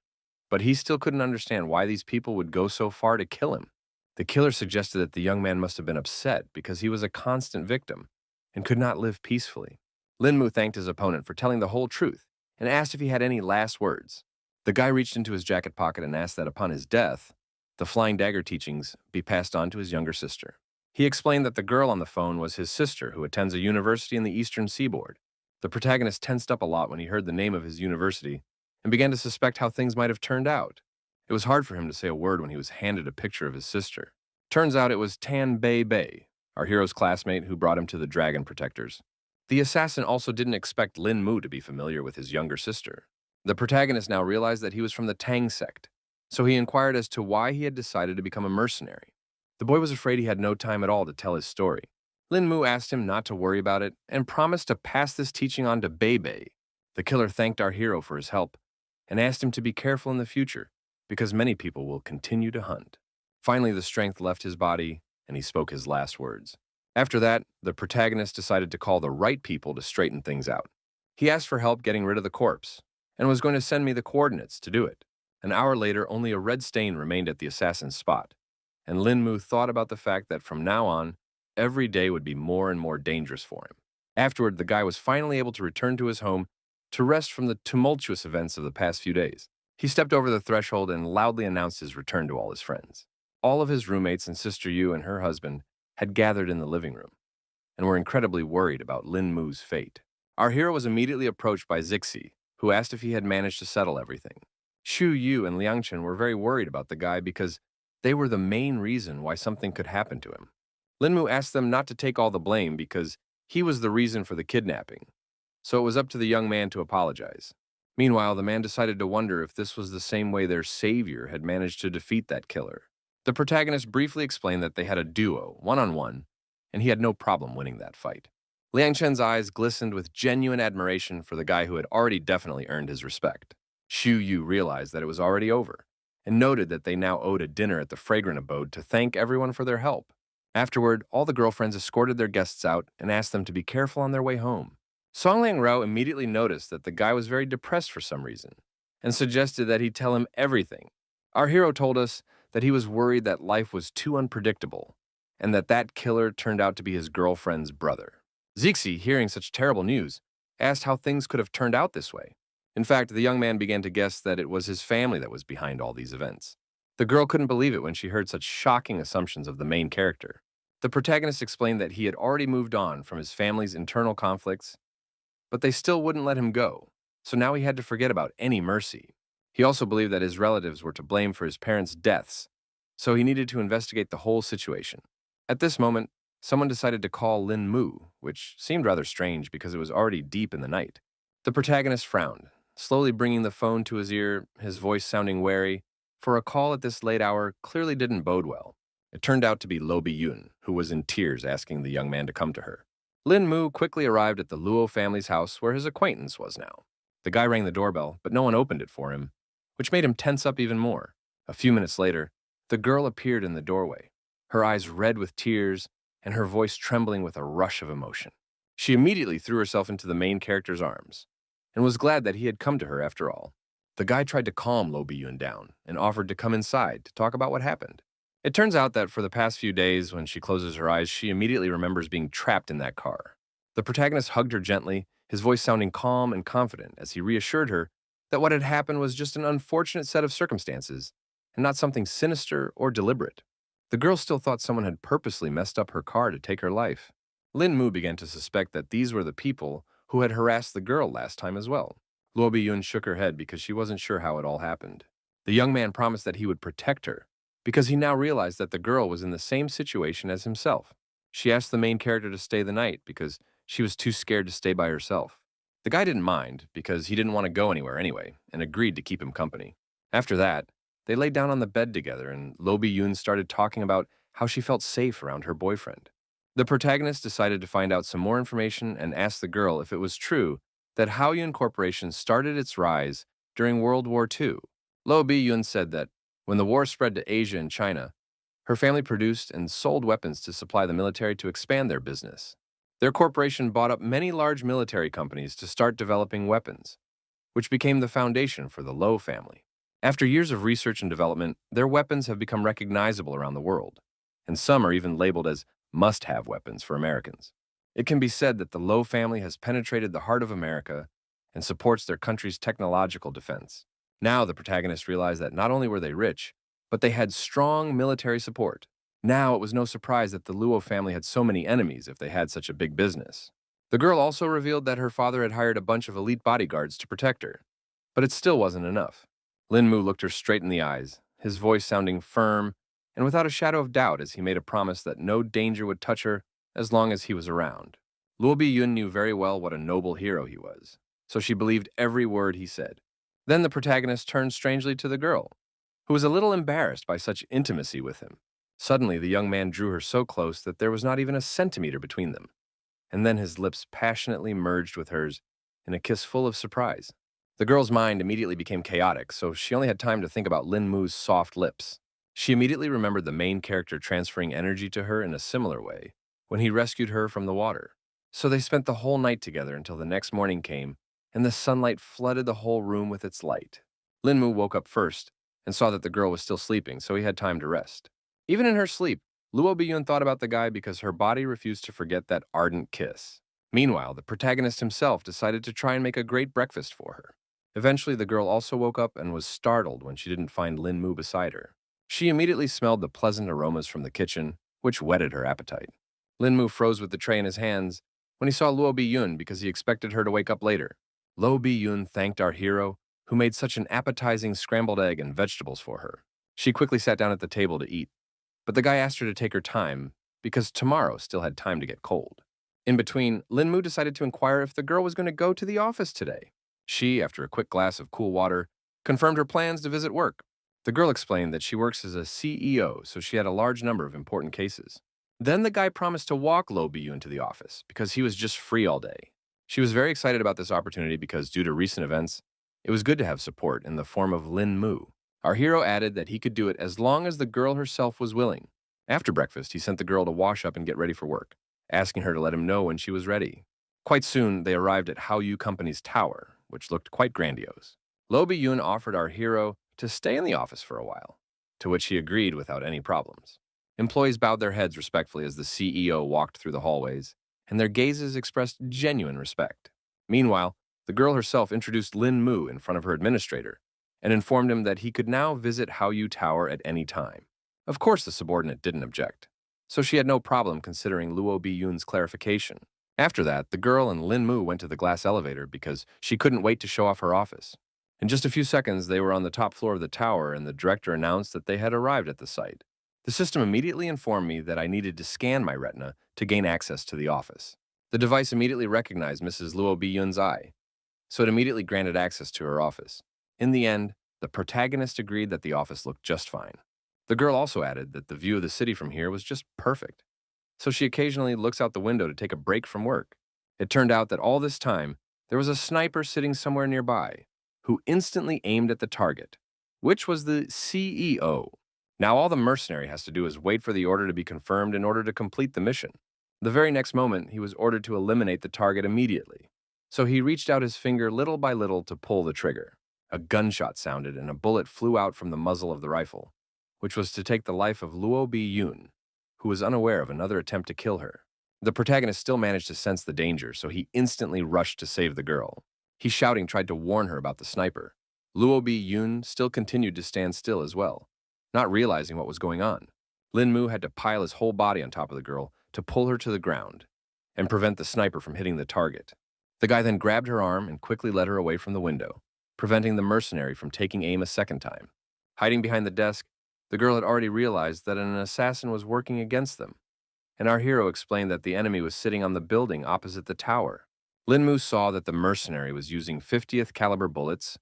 but he still couldn't understand why these people would go so far to kill him. The killer suggested that the young man must have been upset because he was a constant victim and could not live peacefully. Lin Mu thanked his opponent for telling the whole truth and asked if he had any last words. The guy reached into his jacket pocket and asked that upon his death, the flying dagger teachings be passed on to his younger sister. He explained that the girl on the phone was his sister who attends a university in the eastern seaboard. The protagonist tensed up a lot when he heard the name of his university and began to suspect how things might have turned out. It was hard for him to say a word when he was handed a picture of his sister. Turns out it was Tan Bei Bei, our hero's classmate who brought him to the Dragon Protectors. The assassin also didn't expect Lin Mu to be familiar with his younger sister. The protagonist now realized that he was from the Tang sect, so he inquired as to why he had decided to become a mercenary. The boy was afraid he had no time at all to tell his story. Lin Mu asked him not to worry about it and promised to pass this teaching on to Bei Bei. The killer thanked our hero for his help and asked him to be careful in the future, because many people will continue to hunt. Finally, the strength left his body, and he spoke his last words. After that, the protagonist decided to call the right people to straighten things out. He asked for help getting rid of the corpse, and was going to send me the coordinates to do it. An hour later, only a red stain remained at the assassin's spot, and Lin Mu thought about the fact that from now on, every day would be more and more dangerous for him. Afterward, the guy was finally able to return to his home to rest from the tumultuous events of the past few days. He stepped over the threshold and loudly announced his return to all his friends. All of his roommates and Sister Yu and her husband had gathered in the living room and were incredibly worried about Lin Mu's fate. Our hero was immediately approached by Zixi, who asked if he had managed to settle everything. Xu Yu and Liang Chen were very worried about the guy because they were the main reason why something could happen to him. Lin Mu asked them not to take all the blame because he was the reason for the kidnapping, so it was up to the young man to apologize. Meanwhile, the man decided to wonder if this was the same way their savior had managed to defeat that killer. The protagonist briefly explained that they had a duo, one-on-one, and he had no problem winning that fight. Liang Chen's eyes glistened with genuine admiration for the guy who had already definitely earned his respect. Xu Yu realized that it was already over, and noted that they now owed a dinner at the fragrant abode to thank everyone for their help. Afterward, all the girlfriends escorted their guests out and asked them to be careful on their way home. Song Liang Rao immediately noticed that the guy was very depressed for some reason, and suggested that he tell him everything. Our hero told us that he was worried that life was too unpredictable, and that killer turned out to be his girlfriend's brother. Zixi, hearing such terrible news, asked how things could have turned out this way. In fact, the young man began to guess that it was his family that was behind all these events. The girl couldn't believe it when she heard such shocking assumptions of the main character. The protagonist explained that he had already moved on from his family's internal conflicts, but they still wouldn't let him go, so now he had to forget about any mercy. He also believed that his relatives were to blame for his parents' deaths, so he needed to investigate the whole situation. At this moment, someone decided to call Lin Mu, which seemed rather strange because it was already deep in the night. The protagonist frowned, slowly bringing the phone to his ear, his voice sounding wary, for a call at this late hour clearly didn't bode well. It turned out to be Lo Bi-yun, who was in tears asking the young man to come to her. Lin Mu quickly arrived at the Luo family's house where his acquaintance was now. The guy rang the doorbell, but no one opened it for him, which made him tense up even more. A few minutes later, the girl appeared in the doorway, her eyes red with tears and her voice trembling with a rush of emotion. She immediately threw herself into the main character's arms and was glad that he had come to her after all. The guy tried to calm Lo Bi-yun down and offered to come inside to talk about what happened. It turns out that for the past few days, when she closes her eyes, she immediately remembers being trapped in that car. The protagonist hugged her gently, his voice sounding calm and confident as he reassured her that what had happened was just an unfortunate set of circumstances and not something sinister or deliberate. The girl still thought someone had purposely messed up her car to take her life. Lin Mu began to suspect that these were the people who had harassed the girl last time as well. Luo Bi-yun shook her head because she wasn't sure how it all happened. The young man promised that he would protect her, because he now realized that the girl was in the same situation as himself. She asked the main character to stay the night because she was too scared to stay by herself. The guy didn't mind because he didn't want to go anywhere anyway and agreed to keep him company. After that, they laid down on the bed together and Lo Bi-yun started talking about how she felt safe around her boyfriend. The protagonist decided to find out some more information and asked the girl if it was true that Haoyun Corporation started its rise during World War II. Lo Bi-yun said that when the war spread to Asia and China, her family produced and sold weapons to supply the military to expand their business. Their corporation bought up many large military companies to start developing weapons, which became the foundation for the Lo family. After years of research and development, their weapons have become recognizable around the world, and some are even labeled as must-have weapons for Americans. It can be said that the Lo family has penetrated the heart of America and supports their country's technological defense. Now the protagonists realized that not only were they rich, but they had strong military support. Now it was no surprise that the Luo family had so many enemies if they had such a big business. The girl also revealed that her father had hired a bunch of elite bodyguards to protect her, but it still wasn't enough. Lin Mu looked her straight in the eyes, his voice sounding firm and without a shadow of doubt as he made a promise that no danger would touch her as long as he was around. Luo Bi-yun knew very well what a noble hero he was, so she believed every word he said. Then the protagonist turned strangely to the girl, who was a little embarrassed by such intimacy with him. Suddenly, the young man drew her so close that there was not even a centimeter between them, and then his lips passionately merged with hers in a kiss full of surprise. The girl's mind immediately became chaotic, so she only had time to think about Lin Mu's soft lips. She immediately remembered the main character transferring energy to her in a similar way when he rescued her from the water. So they spent the whole night together until the next morning came, and the sunlight flooded the whole room with its light. Lin Mu woke up first and saw that the girl was still sleeping, so he had time to rest. Even in her sleep, Luo Bi-yun thought about the guy because her body refused to forget that ardent kiss. Meanwhile, the protagonist himself decided to try and make a great breakfast for her. Eventually, the girl also woke up and was startled when she didn't find Lin Mu beside her. She immediately smelled the pleasant aromas from the kitchen, which whetted her appetite. Lin Mu froze with the tray in his hands when he saw Luo Bi-yun because he expected her to wake up later. Lo Bi-yun thanked our hero, who made such an appetizing scrambled egg and vegetables for her. She quickly sat down at the table to eat, but the guy asked her to take her time because tomorrow still had time to get cold. In between, Lin Mu decided to inquire if the girl was going to go to the office today. She, after a quick glass of cool water, confirmed her plans to visit work. The girl explained that she works as a CEO, so she had a large number of important cases. Then the guy promised to walk Lo Bi-yun to the office because he was just free all day. She was very excited about this opportunity because due to recent events, it was good to have support in the form of Lin Mu. Our hero added that he could do it as long as the girl herself was willing. After breakfast, he sent the girl to wash up and get ready for work, asking her to let him know when she was ready. Quite soon, they arrived at Haoyu Company's tower, which looked quite grandiose. Lo Bi-yun offered our hero to stay in the office for a while, to which he agreed without any problems. Employees bowed their heads respectfully as the CEO walked through the hallways, and their gazes expressed genuine respect. Meanwhile, the girl herself introduced Lin Mu in front of her administrator and informed him that he could now visit Haoyu Tower at any time. Of course, the subordinate didn't object, so she had no problem considering Luo Bi-yun's clarification. After that, the girl and Lin Mu went to the glass elevator because she couldn't wait to show off her office. In just a few seconds, they were on the top floor of the tower, and the director announced that they had arrived at the site. The system immediately informed me that I needed to scan my retina to gain access to the office. The device immediately recognized Mrs. Luo Biyun's eye, so it immediately granted access to her office. In the end, the protagonist agreed that the office looked just fine. The girl also added that the view of the city from here was just perfect, so she occasionally looks out the window to take a break from work. It turned out that all this time, there was a sniper sitting somewhere nearby who instantly aimed at the target, which was the CEO. Now all the mercenary has to do is wait for the order to be confirmed in order to complete the mission. The very next moment, he was ordered to eliminate the target immediately. So he reached out his finger little by little to pull the trigger. A gunshot sounded and a bullet flew out from the muzzle of the rifle, which was to take the life of Luo Bi-yun, who was unaware of another attempt to kill her. The protagonist still managed to sense the danger, so he instantly rushed to save the girl. He, shouting, tried to warn her about the sniper. Luo Bi-yun still continued to stand still as well, not realizing what was going on. Lin Mu had to pile his whole body on top of the girl to pull her to the ground and prevent the sniper from hitting the target. The guy then grabbed her arm and quickly led her away from the window, preventing the mercenary from taking aim a second time. Hiding behind the desk, the girl had already realized that an assassin was working against them, and our hero explained that the enemy was sitting on the building opposite the tower. Lin Mu saw that the mercenary was using 50th caliber bullets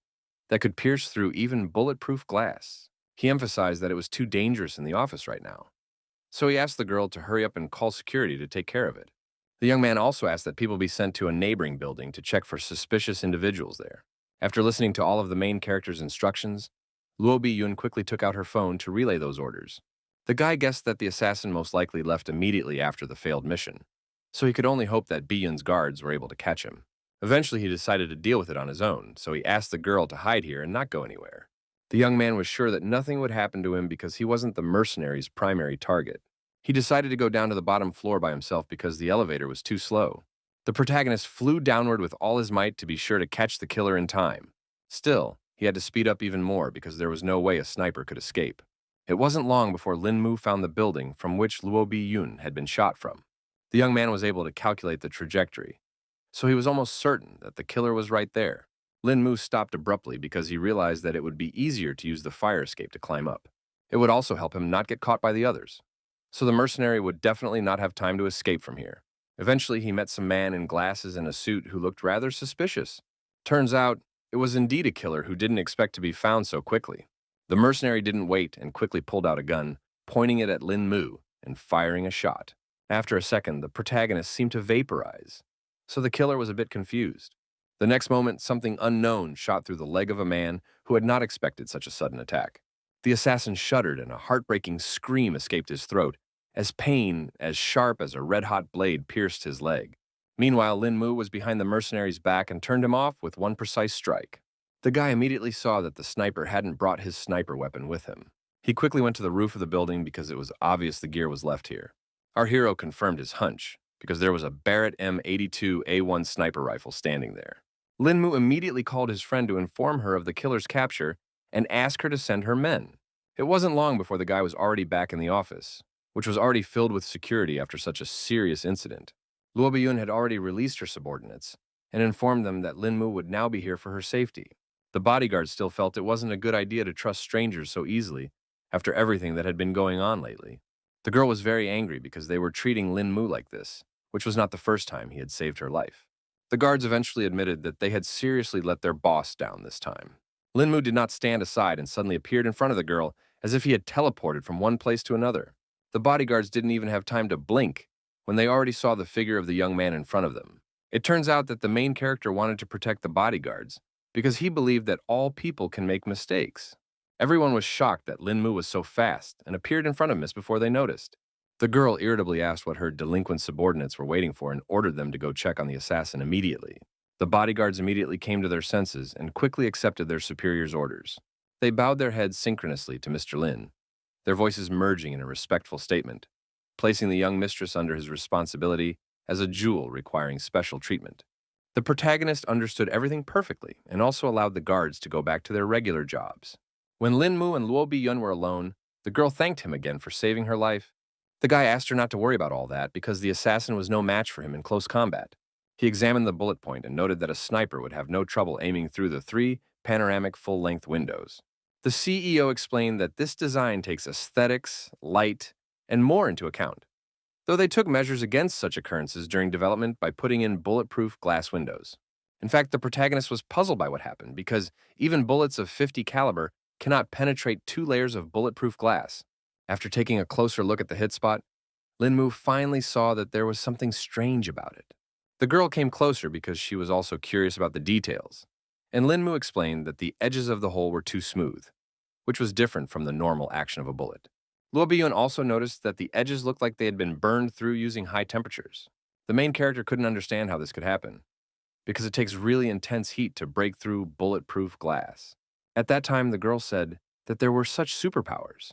that could pierce through even bulletproof glass. He emphasized that it was too dangerous in the office right now, so he asked the girl to hurry up and call security to take care of it. The young man also asked that people be sent to a neighboring building to check for suspicious individuals there. After listening to all of the main character's instructions, Luo Bi-yun quickly took out her phone to relay those orders. The guy guessed that the assassin most likely left immediately after the failed mission, so he could only hope that Bi-yun's guards were able to catch him. Eventually, he decided to deal with it on his own, so he asked the girl to hide here and not go anywhere. The young man was sure that nothing would happen to him because he wasn't the mercenary's primary target. He decided to go down to the bottom floor by himself because the elevator was too slow. The protagonist flew downward with all his might to be sure to catch the killer in time. Still, he had to speed up even more because there was no way a sniper could escape. It wasn't long before Lin Mu found the building from which Luo Bi-yun had been shot from. The young man was able to calculate the trajectory, so he was almost certain that the killer was right there. Lin Mu stopped abruptly because he realized that it would be easier to use the fire escape to climb up. It would also help him not get caught by the others, so the mercenary would definitely not have time to escape from here. Eventually, he met some man in glasses and a suit who looked rather suspicious. Turns out, it was indeed a killer who didn't expect to be found so quickly. The mercenary didn't wait and quickly pulled out a gun, pointing it at Lin Mu and firing a shot. After a second, the protagonist seemed to vaporize, so the killer was a bit confused. The next moment, something unknown shot through the leg of a man who had not expected such a sudden attack. The assassin shuddered and a heartbreaking scream escaped his throat as pain as sharp as a red-hot blade pierced his leg. Meanwhile, Lin Mu was behind the mercenary's back and turned him off with one precise strike. The guy immediately saw that the sniper hadn't brought his sniper weapon with him. He quickly went to the roof of the building because it was obvious the gear was left here. Our hero confirmed his hunch because there was a Barrett M82A1 sniper rifle standing there. Lin Mu immediately called his friend to inform her of the killer's capture and ask her to send her men. It wasn't long before the guy was already back in the office, which was already filled with security after such a serious incident. Luo Bi-yun had already released her subordinates and informed them that Lin Mu would now be here for her safety. The bodyguards still felt it wasn't a good idea to trust strangers so easily after everything that had been going on lately. The girl was very angry because they were treating Lin Mu like this, which was not the first time he had saved her life. The guards eventually admitted that they had seriously let their boss down this time. Lin Mu did not stand aside and suddenly appeared in front of the girl as if he had teleported from one place to another. The bodyguards didn't even have time to blink when they already saw the figure of the young man in front of them. It turns out that the main character wanted to protect the bodyguards because he believed that all people can make mistakes. Everyone was shocked that Lin Mu was so fast and appeared in front of Miss before they noticed. The girl irritably asked what her delinquent subordinates were waiting for and ordered them to go check on the assassin immediately. The bodyguards immediately came to their senses and quickly accepted their superior's orders. They bowed their heads synchronously to Mr. Lin, their voices merging in a respectful statement, placing the young mistress under his responsibility as a jewel requiring special treatment. The protagonist understood everything perfectly and also allowed the guards to go back to their regular jobs. When Lin Mu and Luo Bi-yun were alone, the girl thanked him again for saving her life. The guy asked her not to worry about all that because the assassin was no match for him in close combat. He examined the bullet point and noted that a sniper would have no trouble aiming through the 3 panoramic full-length windows. The CEO explained that this design takes aesthetics, light, and more into account, though they took measures against such occurrences during development by putting in bulletproof glass windows. In fact, the protagonist was puzzled by what happened because even bullets of 50 caliber cannot penetrate 2 layers of bulletproof glass. After taking a closer look at the hit spot, Linmu finally saw that there was something strange about it. The girl came closer because she was also curious about the details, and Linmu explained that the edges of the hole were too smooth, which was different from the normal action of a bullet. Luo Biyun also noticed that the edges looked like they had been burned through using high temperatures. The main character couldn't understand how this could happen, because it takes really intense heat to break through bulletproof glass. At that time, the girl said that there were such superpowers,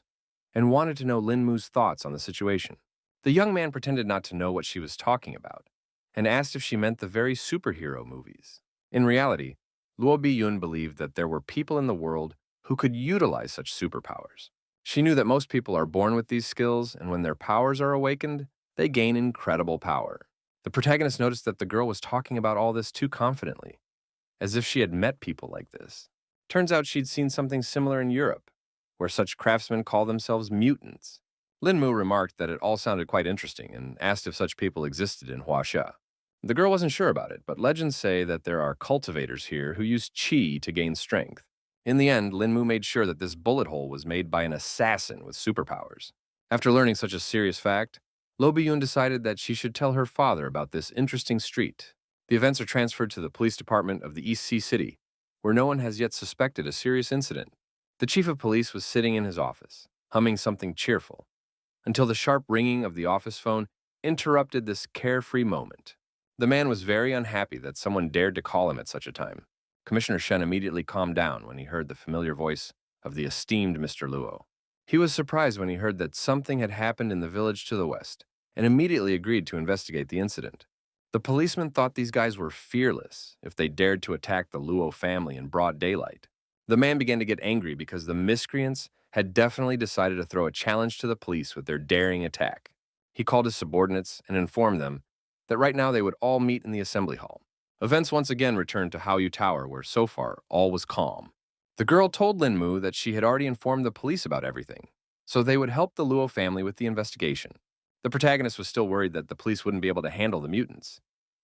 and wanted to know Linmu's thoughts on the situation. The young man pretended not to know what she was talking about, and asked if she meant the very superhero movies. In reality, Luo Biyun believed that there were people in the world who could utilize such superpowers. She knew that most people are born with these skills, and when their powers are awakened, they gain incredible power. The protagonist noticed that the girl was talking about all this too confidently, as if she had met people like this. Turns out she'd seen something similar in Europe, where such craftsmen call themselves mutants. Linmu remarked that it all sounded quite interesting and asked if such people existed in Huaxia. The girl wasn't sure about it, but legends say that there are cultivators here who use qi to gain strength. In the end, Linmu made sure that this bullet hole was made by an assassin with superpowers. After learning such a serious fact, Lo Biyun decided that she should tell her father about this interesting street. The events are transferred to the police department of the East Sea City, where no one has yet suspected a serious incident. The chief of police was sitting in his office, humming something cheerful, until the sharp ringing of the office phone interrupted this carefree moment. The man was very unhappy that someone dared to call him at such a time. Commissioner Shen immediately calmed down when he heard the familiar voice of the esteemed Mr. Luo. He was surprised when he heard that something had happened in the village to the west, and immediately agreed to investigate the incident. The policeman thought these guys were fearless if they dared to attack the Luo family in broad daylight. The man began to get angry because the miscreants had definitely decided to throw a challenge to the police with their daring attack. He called his subordinates and informed them that right now they would all meet in the assembly hall. Events once again returned to Haoyu Tower, where so far all was calm. The girl told Linmu that she had already informed the police about everything, so they would help the Luo family with the investigation. The protagonist was still worried that the police wouldn't be able to handle the mutants,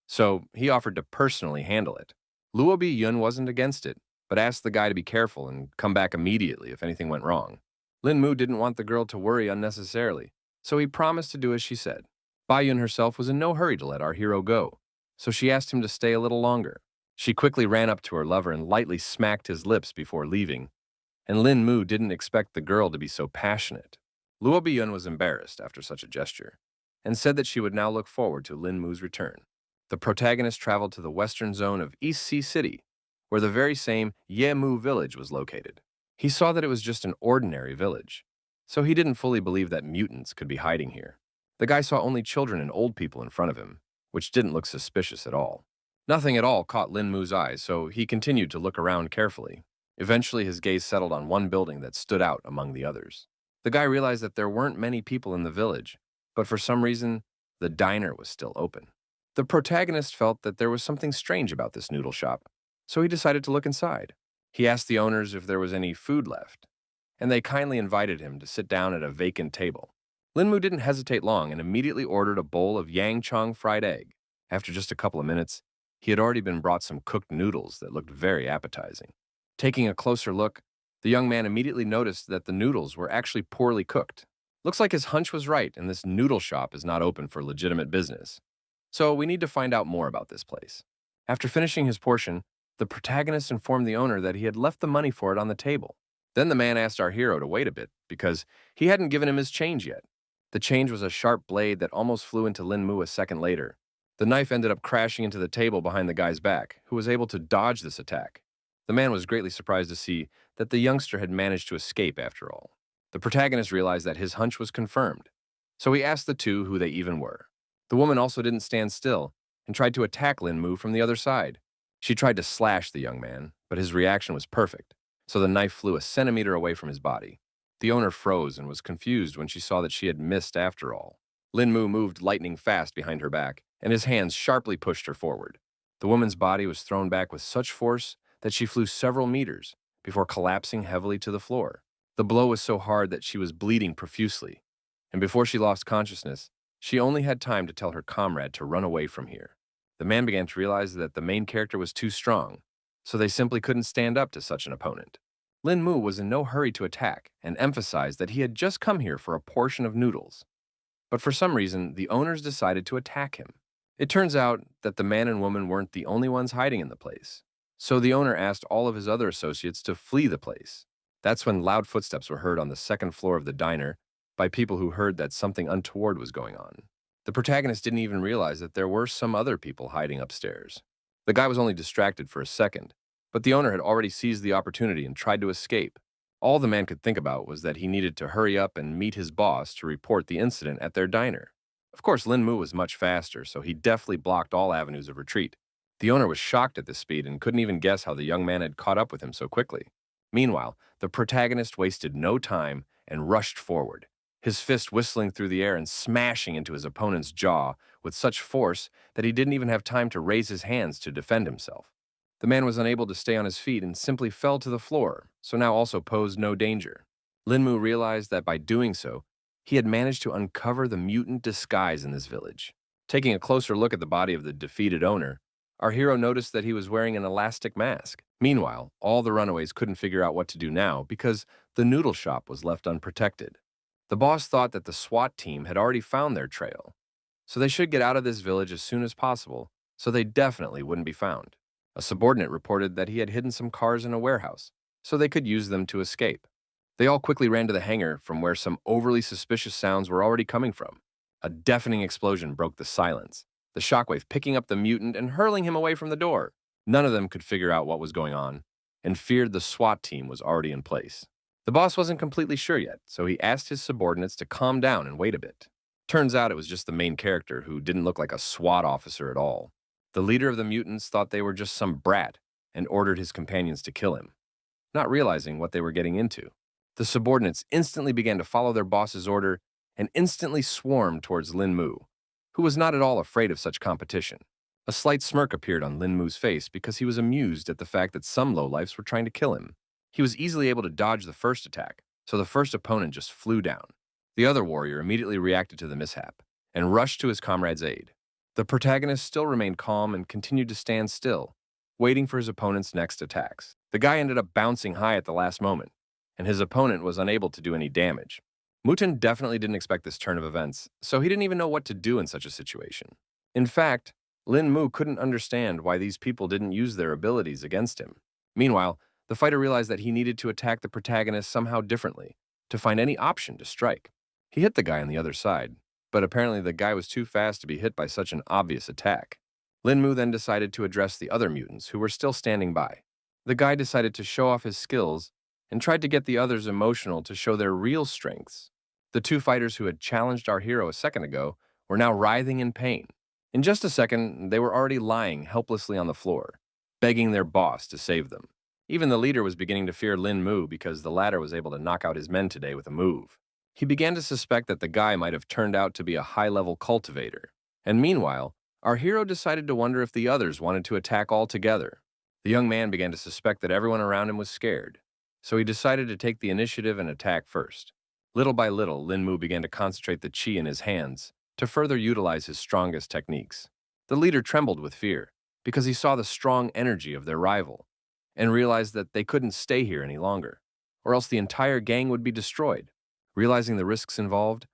so he offered to personally handle it. Luo Biyun wasn't against it, but asked the guy to be careful and come back immediately if anything went wrong. Linmu didn't want the girl to worry unnecessarily, so he promised to do as she said. Bayun herself was in no hurry to let our hero go, so she asked him to stay a little longer. She quickly ran up to her lover and lightly smacked his lips before leaving, and Lin Mu didn't expect the girl to be so passionate. Luo Biyun was embarrassed after such a gesture, and said that she would now look forward to Lin Mu's return. The protagonist traveled to the western zone of East Sea City, where the very same Yemu village was located. He saw that it was just an ordinary village, so he didn't fully believe that mutants could be hiding here. The guy saw only children and old people in front of him, which didn't look suspicious at all. Nothing at all caught Lin Mu's eyes, so he continued to look around carefully. Eventually, his gaze settled on one building that stood out among the others. The guy realized that there weren't many people in the village, but for some reason, the diner was still open. The protagonist felt that there was something strange about this noodle shop, so he decided to look inside. He asked the owners if there was any food left, and they kindly invited him to sit down at a vacant table. Linmu didn't hesitate long and immediately ordered a bowl of yangchong fried egg. After just a couple of minutes, he had already been brought some cooked noodles that looked very appetizing. Taking a closer look, the young man immediately noticed that the noodles were actually poorly cooked. Looks like his hunch was right, and this noodle shop is not open for legitimate business. So we need to find out more about this place. After finishing his portion, the protagonist informed the owner that he had left the money for it on the table. Then the man asked our hero to wait a bit because he hadn't given him his change yet. The change was a sharp blade that almost flew into Lin Mu a second later. The knife ended up crashing into the table behind the guy's back, who was able to dodge this attack. The man was greatly surprised to see that the youngster had managed to escape after all. The protagonist realized that his hunch was confirmed, so he asked the two who they even were. The woman also didn't stand still and tried to attack Lin Mu from the other side. She tried to slash the young man, but his reaction was perfect, so the knife flew a centimeter away from his body. The owner froze and was confused when she saw that she had missed after all. Lin Mu moved lightning fast behind her back, and his hands sharply pushed her forward. The woman's body was thrown back with such force that she flew several meters before collapsing heavily to the floor. The blow was so hard that she was bleeding profusely, and before she lost consciousness, she only had time to tell her comrade to run away from here. The man began to realize that the main character was too strong, so they simply couldn't stand up to such an opponent. Lin Mu was in no hurry to attack and emphasized that he had just come here for a portion of noodles. But for some reason, the owners decided to attack him. It turns out that the man and woman weren't the only ones hiding in the place. So the owner asked all of his other associates to flee the place. That's when loud footsteps were heard on the second floor of the diner by people who heard that something untoward was going on. The protagonist didn't even realize that there were some other people hiding upstairs. The guy was only distracted for a second, but the owner had already seized the opportunity and tried to escape. All the man could think about was that he needed to hurry up and meet his boss to report the incident at their diner. Of course, Lin Mu was much faster, so he deftly blocked all avenues of retreat. The owner was shocked at this speed and couldn't even guess how the young man had caught up with him so quickly. Meanwhile, the protagonist wasted no time and rushed forward, his fist whistling through the air and smashing into his opponent's jaw with such force that he didn't even have time to raise his hands to defend himself. The man was unable to stay on his feet and simply fell to the floor, so now also posed no danger. Lin Mu realized that by doing so, he had managed to uncover the mutant disguise in this village. Taking a closer look at the body of the defeated owner, our hero noticed that he was wearing an elastic mask. Meanwhile, all the runaways couldn't figure out what to do now because the noodle shop was left unprotected. The boss thought that the SWAT team had already found their trail, so they should get out of this village as soon as possible, so they definitely wouldn't be found. A subordinate reported that he had hidden some cars in a warehouse, so they could use them to escape. They all quickly ran to the hangar from where some overly suspicious sounds were already coming from. A deafening explosion broke the silence, the shockwave picking up the mutant and hurling him away from the door. None of them could figure out what was going on, and feared the SWAT team was already in place. The boss wasn't completely sure yet, so he asked his subordinates to calm down and wait a bit. Turns out it was just the main character who didn't look like a SWAT officer at all. The leader of the mutants thought they were just some brat and ordered his companions to kill him, not realizing what they were getting into. The subordinates instantly began to follow their boss's order and instantly swarmed towards Lin Mu, who was not at all afraid of such competition. A slight smirk appeared on Lin Mu's face because he was amused at the fact that some lowlifes were trying to kill him. He was easily able to dodge the first attack, so the first opponent just flew down. The other warrior immediately reacted to the mishap and rushed to his comrade's aid. The protagonist still remained calm and continued to stand still, waiting for his opponent's next attacks. The guy ended up bouncing high at the last moment, and his opponent was unable to do any damage. Muten definitely didn't expect this turn of events, so he didn't even know what to do in such a situation. In fact, Lin Mu couldn't understand why these people didn't use their abilities against him. Meanwhile, the fighter realized that he needed to attack the protagonist somehow differently, to find any option to strike. He hit the guy on the other side, but apparently the guy was too fast to be hit by such an obvious attack. Lin Mu then decided to address the other mutants who were still standing by. The guy decided to show off his skills and tried to get the others emotional to show their real strengths. The two fighters who had challenged our hero a second ago were now writhing in pain. In just a second, they were already lying helplessly on the floor, begging their boss to save them. Even the leader was beginning to fear Lin Mu because the latter was able to knock out his men today with a move. He began to suspect that the guy might have turned out to be a high-level cultivator. And meanwhile, our hero decided to wonder if the others wanted to attack all together. The young man began to suspect that everyone around him was scared, so he decided to take the initiative and attack first. Little by little, Lin Mu began to concentrate the chi in his hands to further utilize his strongest techniques. The leader trembled with fear because he saw the strong energy of their rival and realized that they couldn't stay here any longer, or else the entire gang would be destroyed. Realizing the risks involved,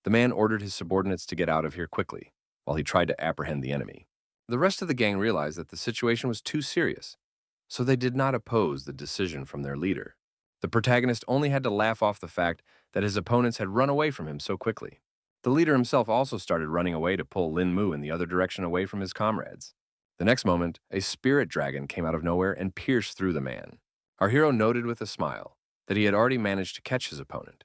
the man ordered his subordinates to get out of here quickly while he tried to apprehend the enemy. The rest of the gang realized that the situation was too serious, so they did not oppose the decision from their leader. The protagonist only had to laugh off the fact that his opponents had run away from him so quickly. The leader himself also started running away to pull Lin Mu in the other direction away from his comrades. The next moment, a spirit dragon came out of nowhere and pierced through the man. Our hero noted with a smile that he had already managed to catch his opponent,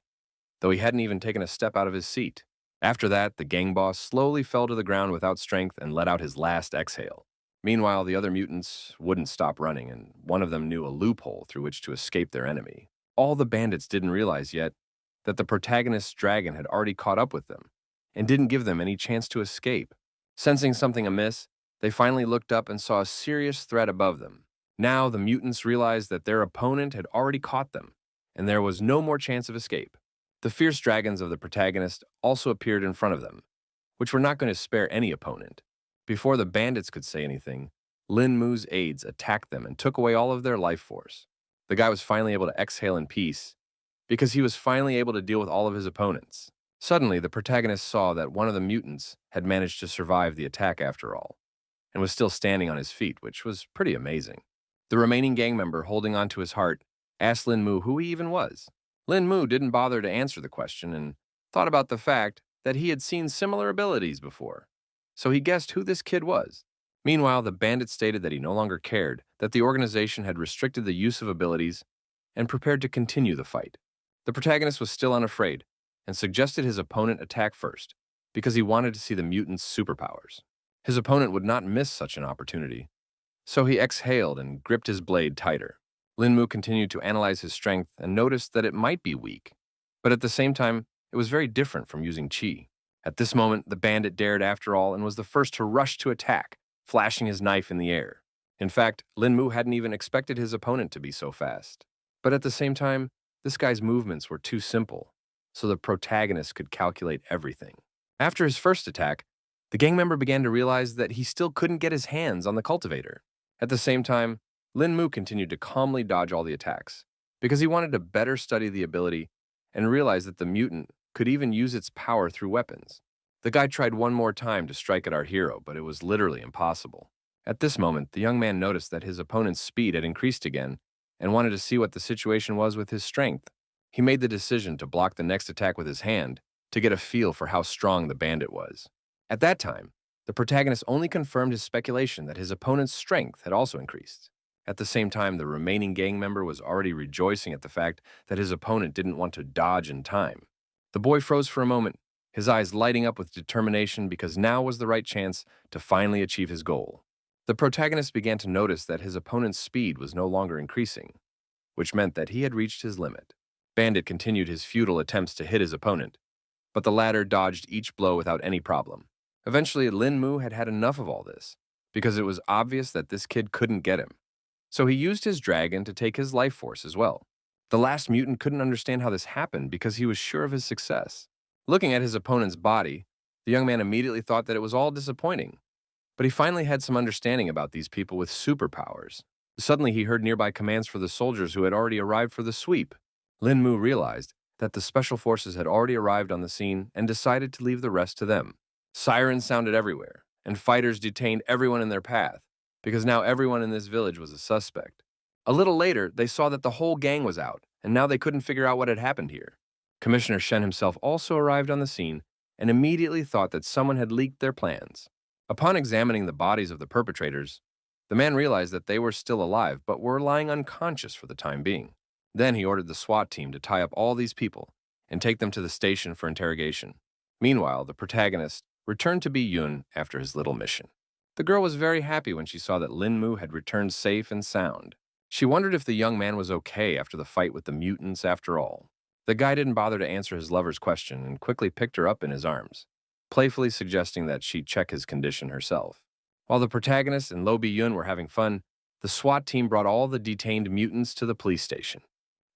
though he hadn't even taken a step out of his seat. After that, the gang boss slowly fell to the ground without strength and let out his last exhale. Meanwhile, the other mutants wouldn't stop running, and one of them knew a loophole through which to escape their enemy. All the bandits didn't realize yet that the protagonist's dragon had already caught up with them and didn't give them any chance to escape. Sensing something amiss, they finally looked up and saw a serious threat above them. Now the mutants realized that their opponent had already caught them, and there was no more chance of escape. The fierce dragons of the protagonist also appeared in front of them, which were not going to spare any opponent. Before the bandits could say anything, Lin Mu's aides attacked them and took away all of their life force. The guy was finally able to exhale in peace because he was finally able to deal with all of his opponents. Suddenly, the protagonist saw that one of the mutants had managed to survive the attack after all, and was still standing on his feet, which was pretty amazing. The remaining gang member, holding onto his heart, asked Lin Mu who he even was. Lin Mu didn't bother to answer the question and thought about the fact that he had seen similar abilities before, so he guessed who this kid was. Meanwhile, the bandit stated that he no longer cared, that the organization had restricted the use of abilities and prepared to continue the fight. The protagonist was still unafraid and suggested his opponent attack first because he wanted to see the mutant's superpowers. His opponent would not miss such an opportunity, so he exhaled and gripped his blade tighter. Lin Mu continued to analyze his strength and noticed that it might be weak, but at the same time, it was very different from using chi. At this moment, the bandit dared after all and was the first to rush to attack, flashing his knife in the air. In fact, Lin Mu hadn't even expected his opponent to be so fast. But at the same time, this guy's movements were too simple, so the protagonist could calculate everything. After his first attack, the gang member began to realize that he still couldn't get his hands on the cultivator. At the same time, Lin Mu continued to calmly dodge all the attacks, because he wanted to better study the ability and realize that the mutant could even use its power through weapons. The guy tried one more time to strike at our hero, but it was literally impossible. At this moment, the young man noticed that his opponent's speed had increased again and wanted to see what the situation was with his strength. He made the decision to block the next attack with his hand to get a feel for how strong the bandit was. At that time, the protagonist only confirmed his speculation that his opponent's strength had also increased. At the same time, the remaining gang member was already rejoicing at the fact that his opponent didn't want to dodge in time. The boy froze for a moment, his eyes lighting up with determination because now was the right chance to finally achieve his goal. The protagonist began to notice that his opponent's speed was no longer increasing, which meant that he had reached his limit. Bandit continued his futile attempts to hit his opponent, but the latter dodged each blow without any problem. Eventually, Lin Mu had had enough of all this, because it was obvious that this kid couldn't get him. So he used his dragon to take his life force as well. The last mutant couldn't understand how this happened because he was sure of his success. Looking at his opponent's body, the young man immediately thought that it was all disappointing. But he finally had some understanding about these people with superpowers. Suddenly, he heard nearby commands for the soldiers who had already arrived for the sweep. Lin Mu realized that the special forces had already arrived on the scene and decided to leave the rest to them. Sirens sounded everywhere, and fighters detained everyone in their path, because now everyone in this village was a suspect. A little later, they saw that the whole gang was out, and now they couldn't figure out what had happened here. Commissioner Shen himself also arrived on the scene and immediately thought that someone had leaked their plans. Upon examining the bodies of the perpetrators, the man realized that they were still alive but were lying unconscious for the time being. Then he ordered the SWAT team to tie up all these people and take them to the station for interrogation. Meanwhile, the protagonist returned to Bi Yun after his little mission. The girl was very happy when she saw that Lin Mu had returned safe and sound. She wondered if the young man was okay after the fight with the mutants after all. The guy didn't bother to answer his lover's question and quickly picked her up in his arms, playfully suggesting that she check his condition herself. While the protagonist and Lo Bi Yun were having fun, the SWAT team brought all the detained mutants to the police station.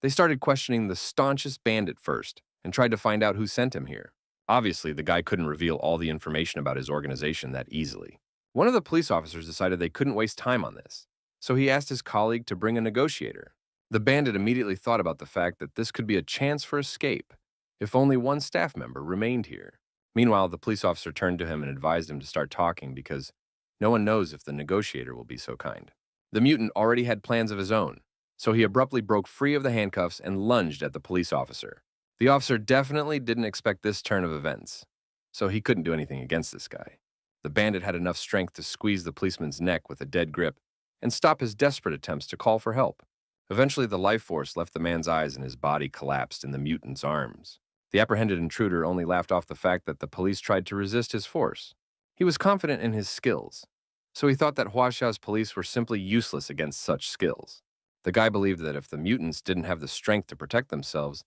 They started questioning the staunchest bandit first and tried to find out who sent him here. Obviously, the guy couldn't reveal all the information about his organization that easily. One of the police officers decided they couldn't waste time on this, so he asked his colleague to bring a negotiator. The bandit immediately thought about the fact that this could be a chance for escape if only one staff member remained here. Meanwhile, the police officer turned to him and advised him to start talking because no one knows if the negotiator will be so kind. The mutant already had plans of his own, so he abruptly broke free of the handcuffs and lunged at the police officer. The officer definitely didn't expect this turn of events, so he couldn't do anything against this guy. The bandit had enough strength to squeeze the policeman's neck with a dead grip and stop his desperate attempts to call for help. Eventually, the life force left the man's eyes and his body collapsed in the mutant's arms. The apprehended intruder only laughed off the fact that the police tried to resist his force. He was confident in his skills, so he thought that Huaxiao's police were simply useless against such skills. The guy believed that if the mutants didn't have the strength to protect themselves,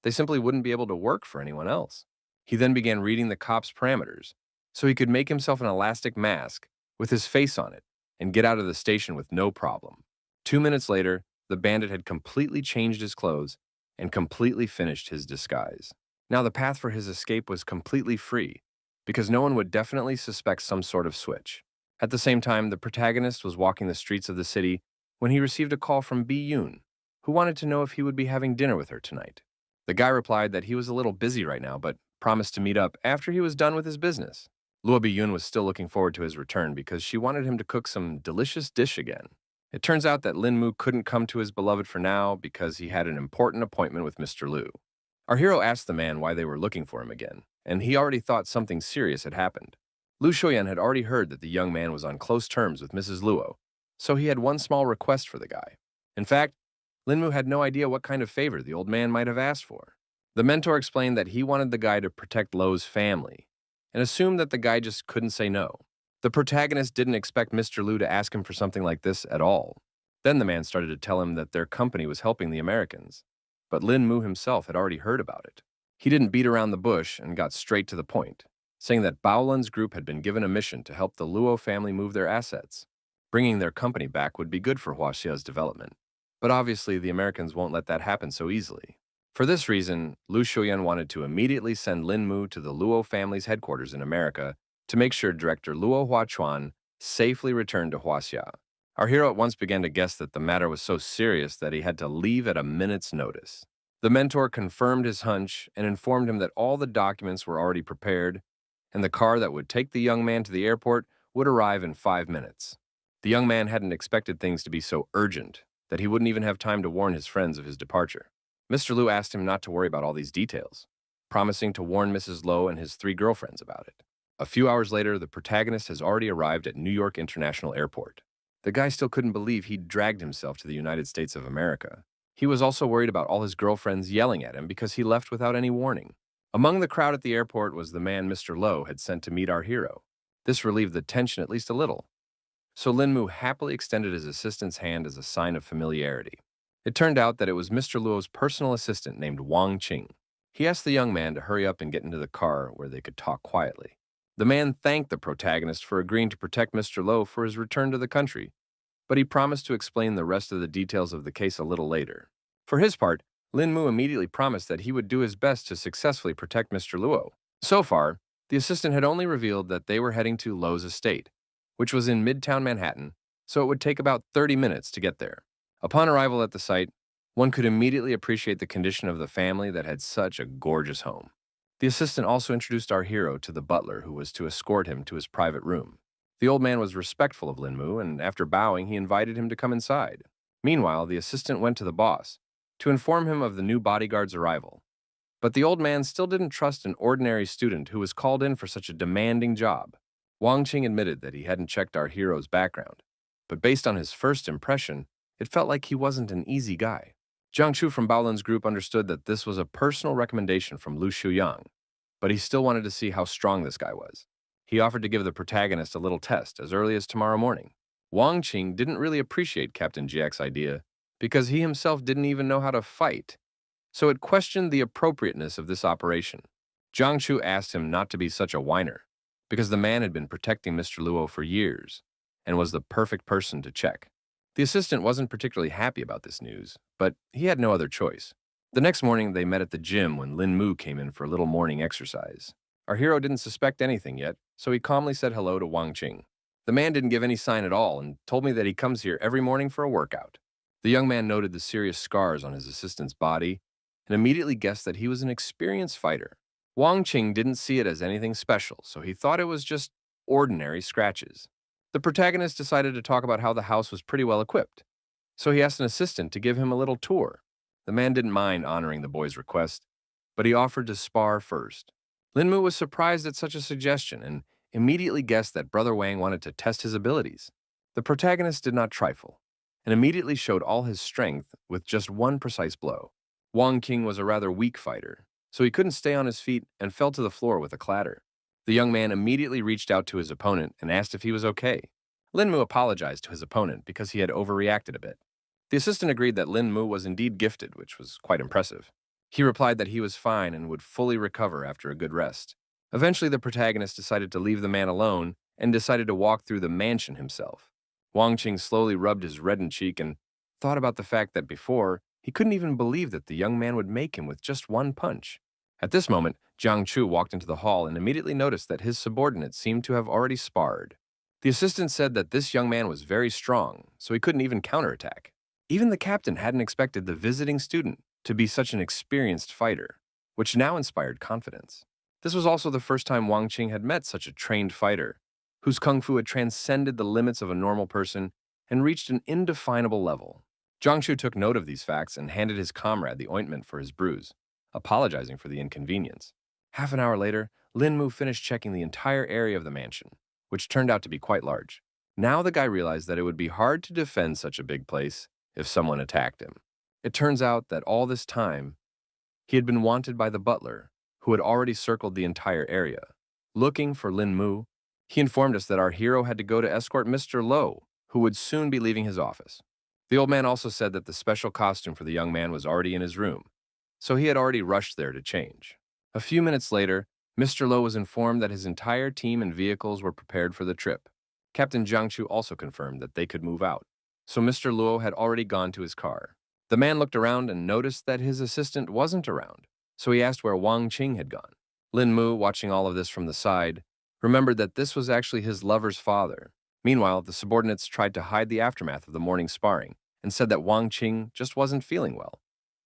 they simply wouldn't be able to work for anyone else. He then began reading the cop's parameters, so he could make himself an elastic mask with his face on it and get out of the station with no problem. 2 minutes later, the bandit had completely changed his clothes and completely finished his disguise. Now the path for his escape was completely free, because no one would definitely suspect some sort of switch. At the same time, the protagonist was walking the streets of the city when he received a call from Bi Yoon, who wanted to know if he would be having dinner with her tonight. The guy replied that he was a little busy right now, but promised to meet up after he was done with his business. Luo Bi Yoon was still looking forward to his return because she wanted him to cook some delicious dish again. It turns out that Lin Mu couldn't come to his beloved for now because he had an important appointment with Mr. Liu. Our hero asked the man why they were looking for him again, and he already thought something serious had happened. Lu Shoyan had already heard that the young man was on close terms with Mrs. Luo, so he had one small request for the guy. In fact, Lin Mu had no idea what kind of favor the old man might have asked for. The mentor explained that he wanted the guy to protect Lo's family, and assumed that the guy just couldn't say no. The protagonist didn't expect Mr. Liu to ask him for something like this at all. Then the man started to tell him that their company was helping the Americans, but Lin Mu himself had already heard about it. He didn't beat around the bush and got straight to the point, saying that Baolan's group had been given a mission to help the Luo family move their assets. Bringing their company back would be good for Huaxia's development. But obviously, the Americans won't let that happen so easily. For this reason, Lu Shuyan wanted to immediately send Lin Mu to the Luo family's headquarters in America to make sure Director Luo Huachuan safely returned to Huaxia. Our hero at once began to guess that the matter was so serious that he had to leave at a minute's notice. The mentor confirmed his hunch and informed him that all the documents were already prepared, and the car that would take the young man to the airport would arrive in 5 minutes. The young man hadn't expected things to be so urgent that he wouldn't even have time to warn his friends of his departure. Mr. Liu asked him not to worry about all these details, promising to warn Mrs. Lo and his 3 girlfriends about it. A few hours later, the protagonist has already arrived at New York International Airport. The guy still couldn't believe he'd dragged himself to the United States of America. He was also worried about all his girlfriends yelling at him because he left without any warning. Among the crowd at the airport was the man Mr. Lo had sent to meet our hero. This relieved the tension at least a little, so Lin Mu happily extended his assistant's hand as a sign of familiarity. It turned out that it was Mr. Luo's personal assistant named Wang Qing. He asked the young man to hurry up and get into the car where they could talk quietly. The man thanked the protagonist for agreeing to protect Mr. Lo for his return to the country, but he promised to explain the rest of the details of the case a little later. For his part, Lin Mu immediately promised that he would do his best to successfully protect Mr. Luo. So far, the assistant had only revealed that they were heading to Lo's estate, which was in Midtown Manhattan, so it would take about 30 minutes to get there. Upon arrival at the site, one could immediately appreciate the condition of the family that had such a gorgeous home. The assistant also introduced our hero to the butler who was to escort him to his private room. The old man was respectful of Lin Mu, and after bowing, he invited him to come inside. Meanwhile, the assistant went to the boss to inform him of the new bodyguard's arrival. But the old man still didn't trust an ordinary student who was called in for such a demanding job. Wang Qing admitted that he hadn't checked our hero's background, but based on his first impression, it felt like he wasn't an easy guy. Jiang Chu from Baolin's group understood that this was a personal recommendation from Lu Shuyang, but he still wanted to see how strong this guy was. He offered to give the protagonist a little test as early as tomorrow morning. Wang Qing didn't really appreciate Captain Jiak's idea because he himself didn't even know how to fight, so it questioned the appropriateness of this operation. Jiang Chu asked him not to be such a whiner, because the man had been protecting Mr. Luo for years and was the perfect person to check. The assistant wasn't particularly happy about this news, but he had no other choice. The next morning, they met at the gym when Lin Mu came in for a little morning exercise. Our hero didn't suspect anything yet, so he calmly said hello to Wang Qing. The man didn't give any sign at all and told me that he comes here every morning for a workout. The young man noted the serious scars on his assistant's body and immediately guessed that he was an experienced fighter. Wang Qing didn't see it as anything special, so he thought it was just ordinary scratches. The protagonist decided to talk about how the house was pretty well equipped, so he asked an assistant to give him a little tour. The man didn't mind honoring the boy's request, but he offered to spar first. Lin Mu was surprised at such a suggestion and immediately guessed that Brother Wang wanted to test his abilities. The protagonist did not trifle and immediately showed all his strength with just one precise blow. Wang Qing was a rather weak fighter, so he couldn't stay on his feet and fell to the floor with a clatter. The young man immediately reached out to his opponent and asked if he was okay. Lin Mu apologized to his opponent because he had overreacted a bit. The assistant agreed that Lin Mu was indeed gifted, which was quite impressive. He replied that he was fine and would fully recover after a good rest. Eventually, the protagonist decided to leave the man alone and decided to walk through the mansion himself. Wang Qing slowly rubbed his reddened cheek and thought about the fact that before, he couldn't even believe that the young man would make him with just one punch. At this moment, Jiang Chu walked into the hall and immediately noticed that his subordinates seemed to have already sparred. The assistant said that this young man was very strong, so he couldn't even counterattack. Even the captain hadn't expected the visiting student to be such an experienced fighter, which now inspired confidence. This was also the first time Wang Qing had met such a trained fighter, whose kung fu had transcended the limits of a normal person and reached an indefinable level. Jiang Chu took note of these facts and handed his comrade the ointment for his bruise, apologizing for the inconvenience. Half an hour later, Lin Mu finished checking the entire area of the mansion, which turned out to be quite large. Now the guy realized that it would be hard to defend such a big place if someone attacked him. It turns out that all this time, he had been wanted by the butler, who had already circled the entire area. Looking for Lin Mu, he informed us that our hero had to go to escort Mr. Lo, who would soon be leaving his office. The old man also said that the special costume for the young man was already in his room, so he had already rushed there to change. A few minutes later, Mr. Lo was informed that his entire team and vehicles were prepared for the trip. Captain Jiang Chu also confirmed that they could move out, so Mr. Luo had already gone to his car. The man looked around and noticed that his assistant wasn't around, so he asked where Wang Qing had gone. Lin Mu, watching all of this from the side, remembered that this was actually his lover's father. Meanwhile, the subordinates tried to hide the aftermath of the morning sparring and said that Wang Qing just wasn't feeling well.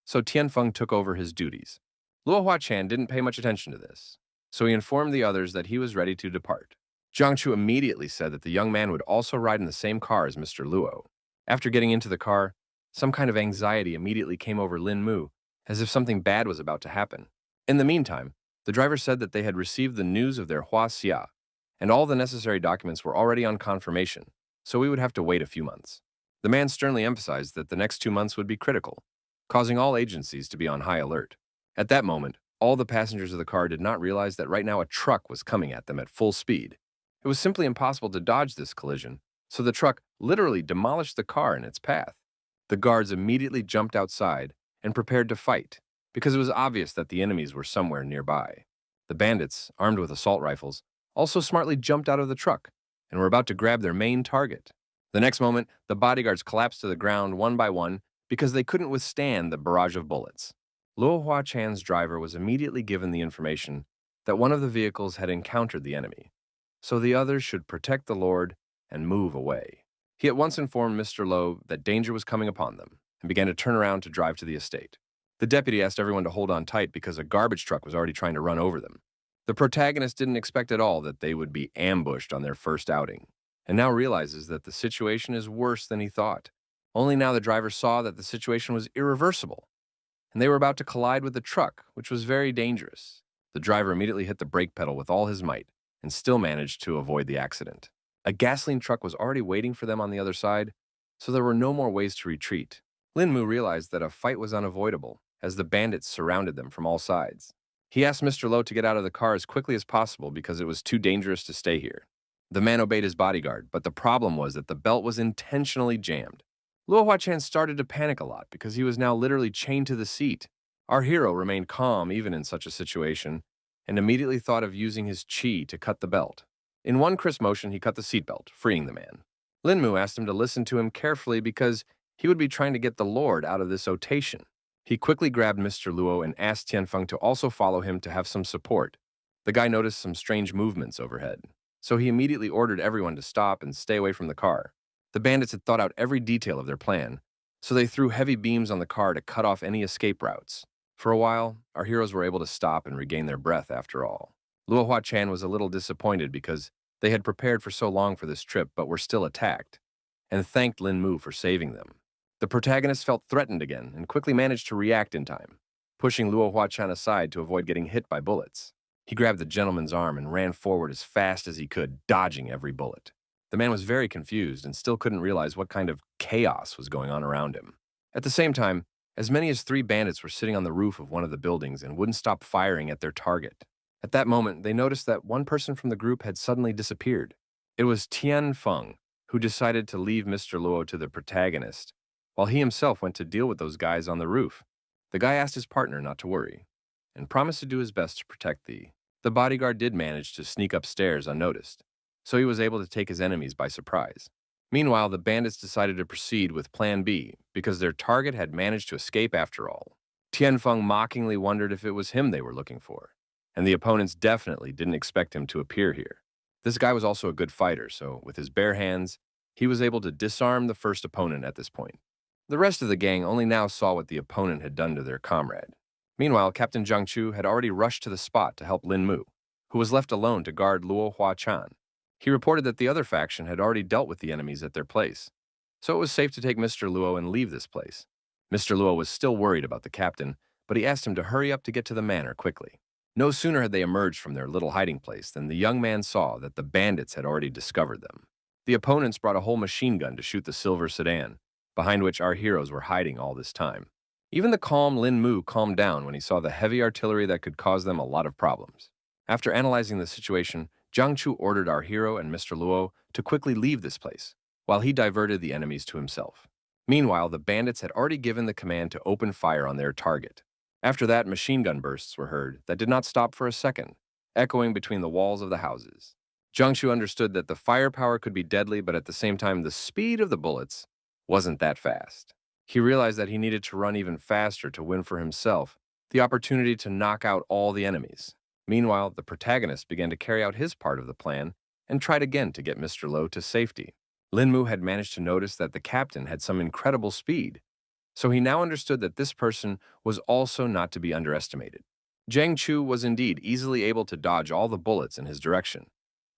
So Tianfeng took over his duties. Luo Huachan didn't pay much attention to this, so he informed the others that he was ready to depart. Jiang Chu immediately said that the young man would also ride in the same car as Mr. Luo. After getting into the car, some kind of anxiety immediately came over Lin Mu, as if something bad was about to happen. In the meantime, the driver said that they had received the news of their Hua Xia, and all the necessary documents were already on confirmation, so we would have to wait a few months. The man sternly emphasized that the next 2 months would be critical, causing all agencies to be on high alert. At that moment, all the passengers of the car did not realize that right now a truck was coming at them at full speed. It was simply impossible to dodge this collision, so the truck literally demolished the car in its path. The guards immediately jumped outside and prepared to fight, because it was obvious that the enemies were somewhere nearby. The bandits, armed with assault rifles, also smartly jumped out of the truck and were about to grab their main target. The next moment, the bodyguards collapsed to the ground one by one because they couldn't withstand the barrage of bullets. Luo Huachan's driver was immediately given the information that one of the vehicles had encountered the enemy, so the others should protect the Lord and move away. He at once informed Mr. Lo that danger was coming upon them and began to turn around to drive to the estate. The deputy asked everyone to hold on tight because a garbage truck was already trying to run over them. The protagonist didn't expect at all that they would be ambushed on their first outing, and now realizes that the situation is worse than he thought. Only now the driver saw that the situation was irreversible, and they were about to collide with the truck, which was very dangerous. The driver immediately hit the brake pedal with all his might and still managed to avoid the accident. A gasoline truck was already waiting for them on the other side, so there were no more ways to retreat. Lin Mu realized that a fight was unavoidable as the bandits surrounded them from all sides. He asked Mr. Lo to get out of the car as quickly as possible because it was too dangerous to stay here. The man obeyed his bodyguard, but the problem was that the belt was intentionally jammed. Luo Huachan started to panic a lot because he was now literally chained to the seat. Our hero remained calm even in such a situation and immediately thought of using his chi to cut the belt. In one crisp motion, he cut the seatbelt, freeing the man. Lin Mu asked him to listen to him carefully because he would be trying to get the Lord out of this otation. He quickly grabbed Mr. Luo and asked Tianfeng to also follow him to have some support. The guy noticed some strange movements overhead, so he immediately ordered everyone to stop and stay away from the car. The bandits had thought out every detail of their plan, so they threw heavy beams on the car to cut off any escape routes. For a while, our heroes were able to stop and regain their breath after all. Luo Huachan was a little disappointed because they had prepared for so long for this trip but were still attacked, and thanked Lin Mu for saving them. The protagonist felt threatened again and quickly managed to react in time, pushing Luo Huachan aside to avoid getting hit by bullets. He grabbed the gentleman's arm and ran forward as fast as he could, dodging every bullet. The man was very confused and still couldn't realize what kind of chaos was going on around him. At the same time, as many as 3 bandits were sitting on the roof of one of the buildings and wouldn't stop firing at their target. At that moment, they noticed that one person from the group had suddenly disappeared. It was Tianfeng, who decided to leave Mr. Luo to the protagonist, while he himself went to deal with those guys on the roof. The guy asked his partner not to worry, and promised to do his best to protect thee. The bodyguard did manage to sneak upstairs unnoticed, so he was able to take his enemies by surprise. Meanwhile, the bandits decided to proceed with Plan B because their target had managed to escape after all. Tianfeng mockingly wondered if it was him they were looking for, and the opponents definitely didn't expect him to appear here. This guy was also a good fighter, so with his bare hands, he was able to disarm the first opponent at this point. The rest of the gang only now saw what the opponent had done to their comrade. Meanwhile, Captain Jiang Chu had already rushed to the spot to help Lin Mu, who was left alone to guard Luo Hua Chan. He reported that the other faction had already dealt with the enemies at their place, so it was safe to take Mr. Luo and leave this place. Mr. Luo was still worried about the captain, but he asked him to hurry up to get to the manor quickly. No sooner had they emerged from their little hiding place than the young man saw that the bandits had already discovered them. The opponents brought a whole machine gun to shoot the silver sedan, behind which our heroes were hiding all this time. Even the calm Lin Mu calmed down when he saw the heavy artillery that could cause them a lot of problems. After analyzing the situation, Jiang Chu ordered our hero and Mr. Luo to quickly leave this place, while he diverted the enemies to himself. Meanwhile, the bandits had already given the command to open fire on their target. After that, machine gun bursts were heard that did not stop for a second, echoing between the walls of the houses. Jiang Chu understood that the firepower could be deadly, but at the same time, the speed of the bullets wasn't that fast. He realized that he needed to run even faster to win for himself the opportunity to knock out all the enemies. Meanwhile, the protagonist began to carry out his part of the plan and tried again to get Mr. Lo to safety. Lin Mu had managed to notice that the captain had some incredible speed, so he now understood that this person was also not to be underestimated. Jiang Chu was indeed easily able to dodge all the bullets in his direction,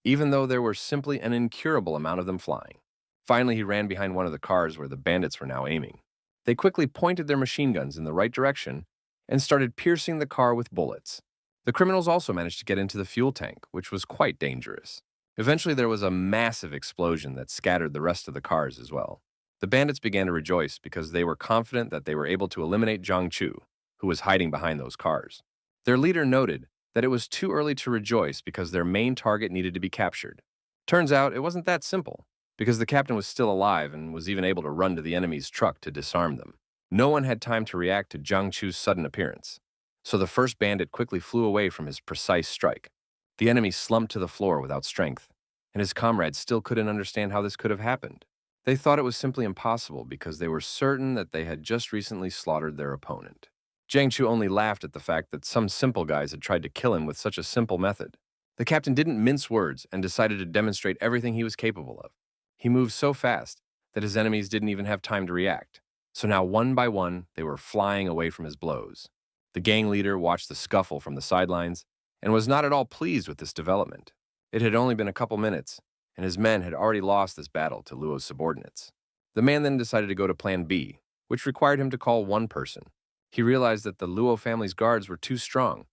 even though there were simply an incurable amount of them flying. Finally, he ran behind one of the cars where the bandits were now aiming. They quickly pointed their machine guns in the right direction and started piercing the car with bullets. The criminals also managed to get into the fuel tank, which was quite dangerous. Eventually, there was a massive explosion that scattered the rest of the cars as well. The bandits began to rejoice because they were confident that they were able to eliminate Jiang Chu, who was hiding behind those cars. Their leader noted that it was too early to rejoice because their main target needed to be captured. Turns out it wasn't that simple, because the captain was still alive and was even able to run to the enemy's truck to disarm them. No one had time to react to Jiang Chu's sudden appearance, so the first bandit quickly flew away from his precise strike. The enemy slumped to the floor without strength, and his comrades still couldn't understand how this could have happened. They thought it was simply impossible because they were certain that they had just recently slaughtered their opponent. Jiang Chu only laughed at the fact that some simple guys had tried to kill him with such a simple method. The captain didn't mince words and decided to demonstrate everything he was capable of. He moved so fast that his enemies didn't even have time to react. So now, one by one, they were flying away from his blows. The gang leader watched the scuffle from the sidelines and was not at all pleased with this development. It had only been a couple minutes, and his men had already lost this battle to Luo's subordinates. The man then decided to go to Plan B, which required him to call one person. He realized that the Luo family's guards were too strong,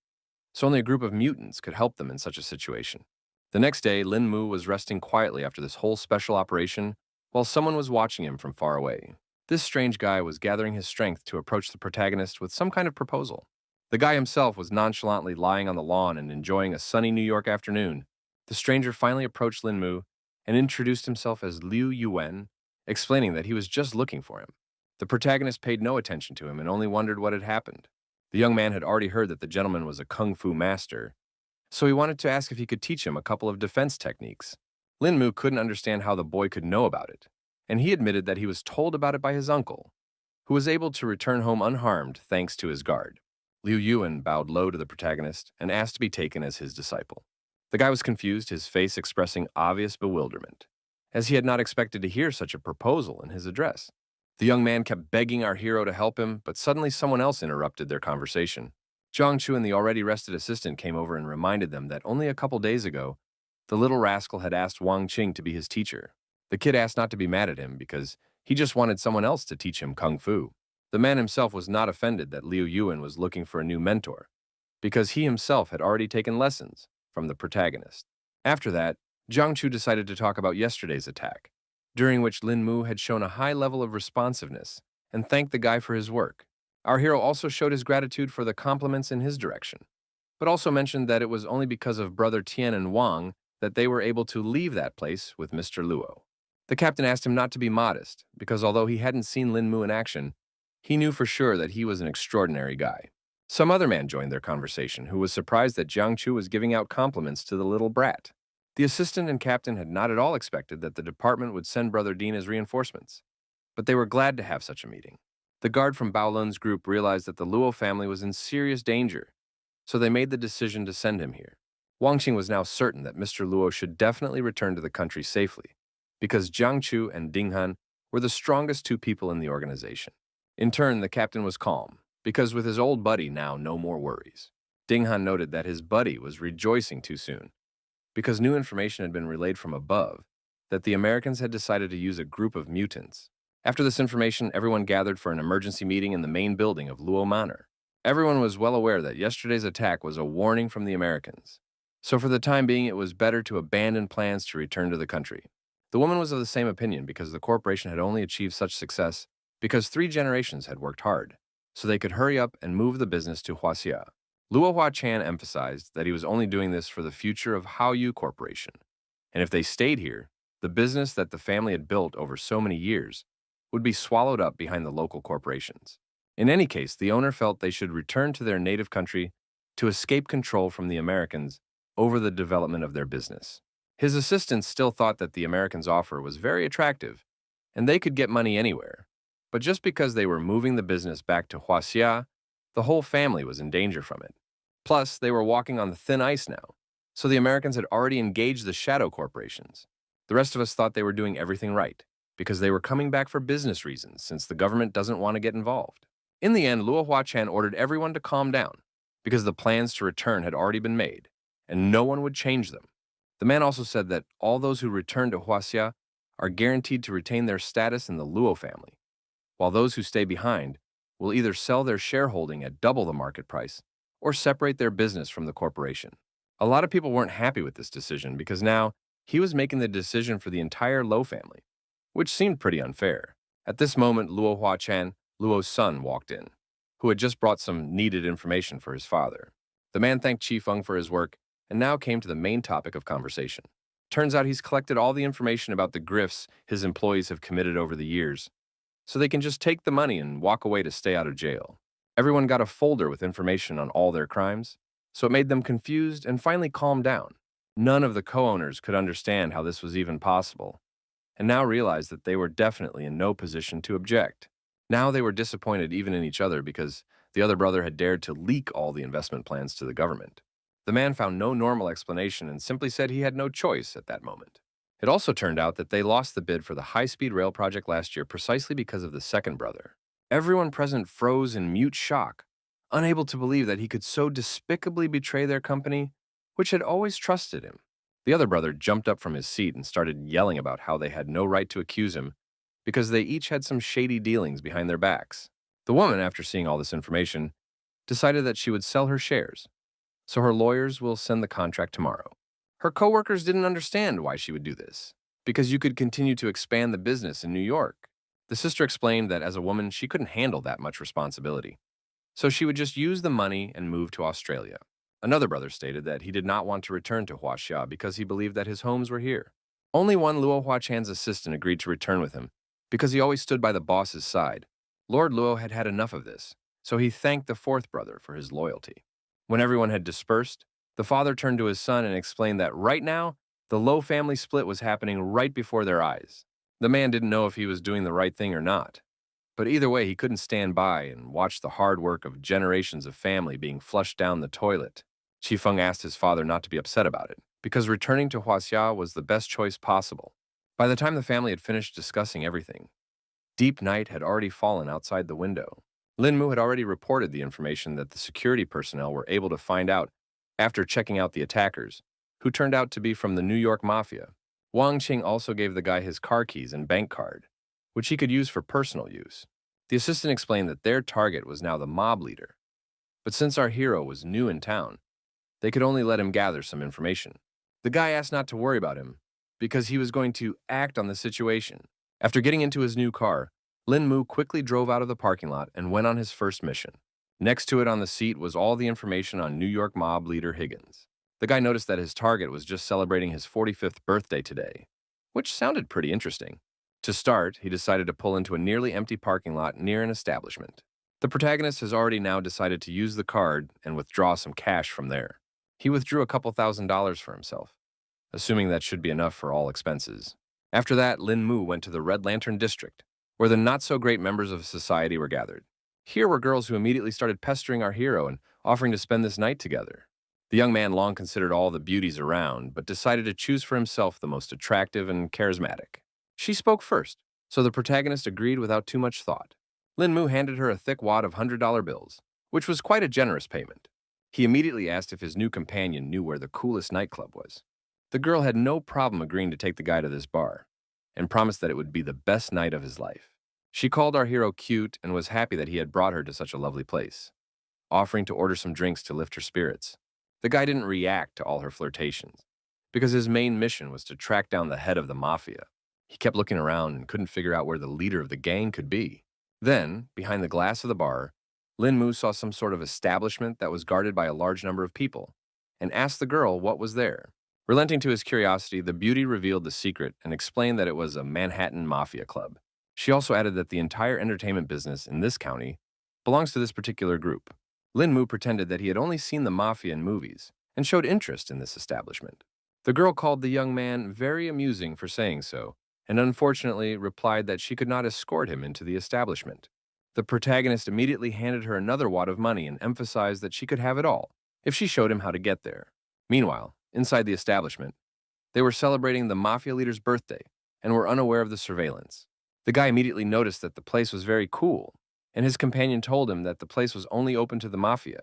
so only a group of mutants could help them in such a situation. The next day, Lin Mu was resting quietly after this whole special operation while someone was watching him from far away. This strange guy was gathering his strength to approach the protagonist with some kind of proposal. The guy himself was nonchalantly lying on the lawn and enjoying a sunny New York afternoon. The stranger finally approached Lin Mu and introduced himself as Liu Yuan, explaining that he was just looking for him. The protagonist paid no attention to him and only wondered what had happened. The young man had already heard that the gentleman was a kung fu master, so he wanted to ask if he could teach him a couple of defense techniques. Lin Mu couldn't understand how the boy could know about it, and he admitted that he was told about it by his uncle, who was able to return home unharmed thanks to his guard. Liu Yuan bowed low to the protagonist and asked to be taken as his disciple. The guy was confused, his face expressing obvious bewilderment, as he had not expected to hear such a proposal in his address. The young man kept begging our hero to help him, but suddenly someone else interrupted their conversation. Jiang Chu and the already rested assistant came over and reminded them that only a couple days ago, the little rascal had asked Wang Qing to be his teacher. The kid asked not to be mad at him because he just wanted someone else to teach him kung fu. The man himself was not offended that Liu Yuan was looking for a new mentor, because he himself had already taken lessons from the protagonist. After that, Jiang Chu decided to talk about yesterday's attack, during which Lin Mu had shown a high level of responsiveness and thanked the guy for his work. Our hero also showed his gratitude for the compliments in his direction, but also mentioned that it was only because of brother Tian and Wang that they were able to leave that place with Mr. Luo. The captain asked him not to be modest, because although he hadn't seen Lin Mu in action, he knew for sure that he was an extraordinary guy. Some other man joined their conversation who was surprised that Jiang Chu was giving out compliments to the little brat. The assistant and captain had not at all expected that the department would send Brother Dean as reinforcements, but they were glad to have such a meeting. The guard from Baolun's group realized that the Luo family was in serious danger, so they made the decision to send him here. Wang Qing was now certain that Mr. Luo should definitely return to the country safely, because Jiang Chu and Ding Han were the strongest two people in the organization. In turn, the captain was calm, because with his old buddy now no more worries. Ding Han noted that his buddy was rejoicing too soon, because new information had been relayed from above that the Americans had decided to use a group of mutants. After this information, everyone gathered for an emergency meeting in the main building of Luo Manor. Everyone was well aware that yesterday's attack was a warning from the Americans, so for the time being it was better to abandon plans to return to the country. The woman was of the same opinion because the corporation had only achieved such success because 3 generations had worked hard, so they could hurry up and move the business to Huaxia. Luo Huachan emphasized that he was only doing this for the future of Haoyu Corporation, and if they stayed here, the business that the family had built over so many years would be swallowed up behind the local corporations. In any case, the owner felt they should return to their native country to escape control from the Americans over the development of their business. His assistants still thought that the Americans' offer was very attractive, and they could get money anywhere. But just because they were moving the business back to Huaxia, the whole family was in danger from it. Plus, they were walking on the thin ice now, so the Americans had already engaged the shadow corporations. The rest of us thought they were doing everything right, because they were coming back for business reasons since the government doesn't want to get involved. In the end, Luo Huachan ordered everyone to calm down, because the plans to return had already been made, and no one would change them. The man also said that all those who return to Huaxia are guaranteed to retain their status in the Luo family, while those who stay behind will either sell their shareholding at double the market price or separate their business from the corporation. A lot of people weren't happy with this decision because now he was making the decision for the entire Luo family, which seemed pretty unfair. At this moment, Luo Huachan, Luo's son, walked in, who had just brought some needed information for his father. The man thanked Chi Feng for his work and now came to the main topic of conversation. Turns out he's collected all the information about the grifts his employees have committed over the years, so they can just take the money and walk away to stay out of jail. Everyone got a folder with information on all their crimes, so it made them confused and finally calmed down. None of the co-owners could understand how this was even possible, and now realized that they were definitely in no position to object. Now they were disappointed even in each other because the other brother had dared to leak all the investment plans to the government. The man found no normal explanation and simply said he had no choice at that moment. It also turned out that they lost the bid for the high-speed rail project last year precisely because of the second brother. Everyone present froze in mute shock, unable to believe that he could so despicably betray their company, which had always trusted him. The other brother jumped up from his seat and started yelling about how they had no right to accuse him because they each had some shady dealings behind their backs. The woman, after seeing all this information, decided that she would sell her shares, so her lawyers will send the contract tomorrow. Her coworkers didn't understand why she would do this, because you could continue to expand the business in New York. The sister explained that as a woman, she couldn't handle that much responsibility, so she would just use the money and move to Australia. Another brother stated that he did not want to return to Huaxia because he believed that his homes were here. Only one Luo Huachan's assistant agreed to return with him because he always stood by the boss's side. Lord Luo had had enough of this, so he thanked the fourth brother for his loyalty. When everyone had dispersed, the father turned to his son and explained that right now, the Luo family split was happening right before their eyes. The man didn't know if he was doing the right thing or not, but either way, he couldn't stand by and watch the hard work of generations of family being flushed down the toilet. Chi Feng asked his father not to be upset about it, because returning to Huaxia was the best choice possible. By the time the family had finished discussing everything, deep night had already fallen outside the window. Lin Mu had already reported the information that the security personnel were able to find out after checking out the attackers, who turned out to be from the New York Mafia. Wang Qing also gave the guy his car keys and bank card, which he could use for personal use. The assistant explained that their target was now the mob leader, but since our hero was new in town, they could only let him gather some information. The guy asked not to worry about him, because he was going to act on the situation. After getting into his new car, Lin Mu quickly drove out of the parking lot and went on his first mission. Next to it on the seat was all the information on New York mob leader Higgins. The guy noticed that his target was just celebrating his 45th birthday today, which sounded pretty interesting. To start, he decided to pull into a nearly empty parking lot near an establishment. The protagonist has already now decided to use the card and withdraw some cash from there. He withdrew a couple $1,000s for himself, assuming that should be enough for all expenses. After that, Lin Mu went to the Red Lantern District, where the not-so-great members of society were gathered. Here were girls who immediately started pestering our hero and offering to spend this night together. The young man long considered all the beauties around, but decided to choose for himself the most attractive and charismatic. She spoke first, so the protagonist agreed without too much thought. Lin Mu handed her a thick wad of $100 bills, which was quite a generous payment. He immediately asked if his new companion knew where the coolest nightclub was. The girl had no problem agreeing to take the guy to this bar, and promised that it would be the best night of his life. She called our hero cute and was happy that he had brought her to such a lovely place, offering to order some drinks to lift her spirits. The guy didn't react to all her flirtations, because his main mission was to track down the head of the mafia. He kept looking around and couldn't figure out where the leader of the gang could be. Then, behind the glass of the bar, Lin Mu saw some sort of establishment that was guarded by a large number of people, and asked the girl what was there. Relenting to his curiosity, the beauty revealed the secret and explained that it was a Manhattan mafia club. She also added that the entire entertainment business in this county belongs to this particular group. Lin Mu pretended that he had only seen the mafia in movies and showed interest in this establishment. The girl called the young man very amusing for saying so, and unfortunately replied that she could not escort him into the establishment. The protagonist immediately handed her another wad of money and emphasized that she could have it all if she showed him how to get there. Meanwhile, inside the establishment, they were celebrating the mafia leader's birthday and were unaware of the surveillance. The guy immediately noticed that the place was very cool, and his companion told him that the place was only open to the mafia,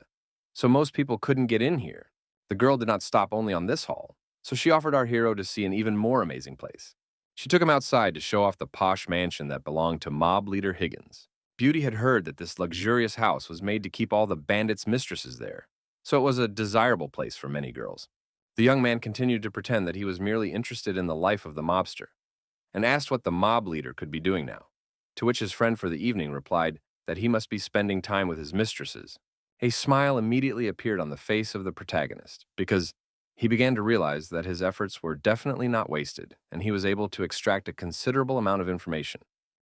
so most people couldn't get in here. The girl did not stop only on this hall, so she offered our hero to see an even more amazing place. She took him outside to show off the posh mansion that belonged to mob leader Higgins. Beauty had heard that this luxurious house was made to keep all the bandits' mistresses there, so it was a desirable place for many girls. The young man continued to pretend that he was merely interested in the life of the mobster, and asked what the mob leader could be doing now, to which his friend for the evening replied that he must be spending time with his mistresses. A smile immediately appeared on the face of the protagonist, because he began to realize that his efforts were definitely not wasted, and he was able to extract a considerable amount of information.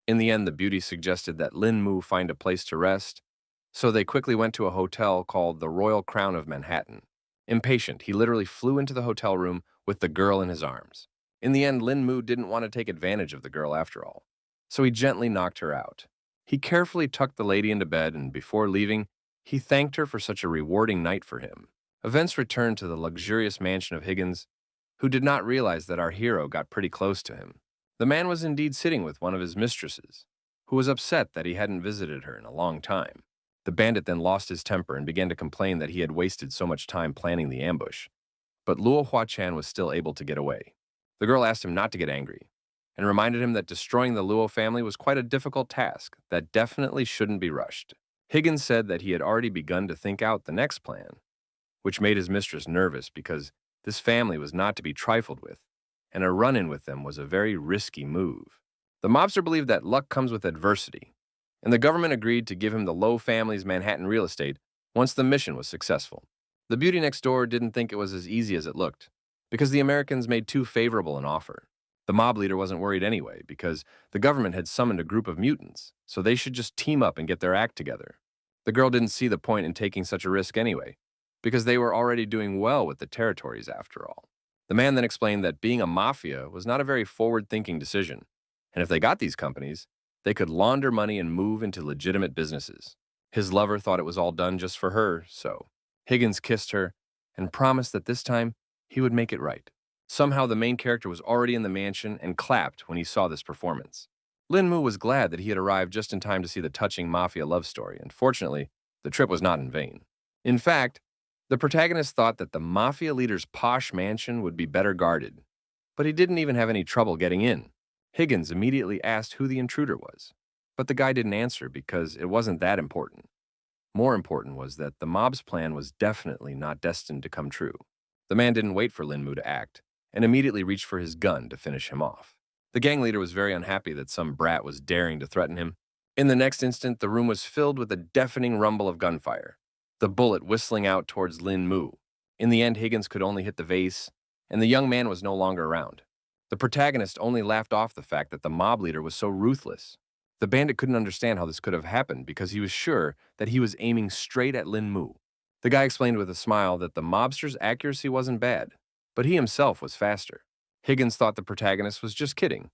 In the end, the beauty suggested that Lin Mu find a place to rest, so they quickly went to a hotel called the Royal Crown of Manhattan. Impatient, he literally flew into the hotel room with the girl in his arms. In the end, Lin Mu didn't want to take advantage of the girl after all, so he gently knocked her out. He carefully tucked the lady into bed, and before leaving, he thanked her for such a rewarding night for him. Events returned to the luxurious mansion of Higgins, who did not realize that our hero got pretty close to him. The man was indeed sitting with one of his mistresses, who was upset that he hadn't visited her in a long time. The bandit then lost his temper and began to complain that he had wasted so much time planning the ambush. But Luo Hua-chan was still able to get away. The girl asked him not to get angry, and reminded him that destroying the Luo family was quite a difficult task that definitely shouldn't be rushed. Higgins said that he had already begun to think out the next plan, which made his mistress nervous because this family was not to be trifled with, and a run-in with them was a very risky move. The mobster believed that luck comes with adversity, and the government agreed to give him the Lowe family's Manhattan real estate once the mission was successful. The beauty next door didn't think it was as easy as it looked, because the Americans made too favorable an offer. The mob leader wasn't worried anyway, because the government had summoned a group of mutants, so they should just team up and get their act together. The girl didn't see the point in taking such a risk anyway, because they were already doing well with the territories after all. The man then explained that being a mafia was not a very forward-thinking decision, and if they got these companies, they could launder money and move into legitimate businesses. His lover thought it was all done just for her, so Higgins kissed her and promised that this time he would make it right. Somehow the main character was already in the mansion and clapped when he saw this performance. Lin Mu was glad that he had arrived just in time to see the touching mafia love story, and fortunately, the trip was not in vain. In fact, the protagonist thought that the mafia leader's posh mansion would be better guarded, but he didn't even have any trouble getting in. Higgins immediately asked who the intruder was, but the guy didn't answer because it wasn't that important. More important was that the mob's plan was definitely not destined to come true. The man didn't wait for Lin Mu to act, and immediately reached for his gun to finish him off. The gang leader was very unhappy that some brat was daring to threaten him. In the next instant, the room was filled with a deafening rumble of gunfire, the bullet whistling out towards Lin Mu. In the end, Higgins could only hit the vase, and the young man was no longer around. The protagonist only laughed off the fact that the mob leader was so ruthless. The bandit couldn't understand how this could have happened because he was sure that he was aiming straight at Lin Mu. The guy explained with a smile that the mobster's accuracy wasn't bad, but he himself was faster. Higgins thought the protagonist was just kidding,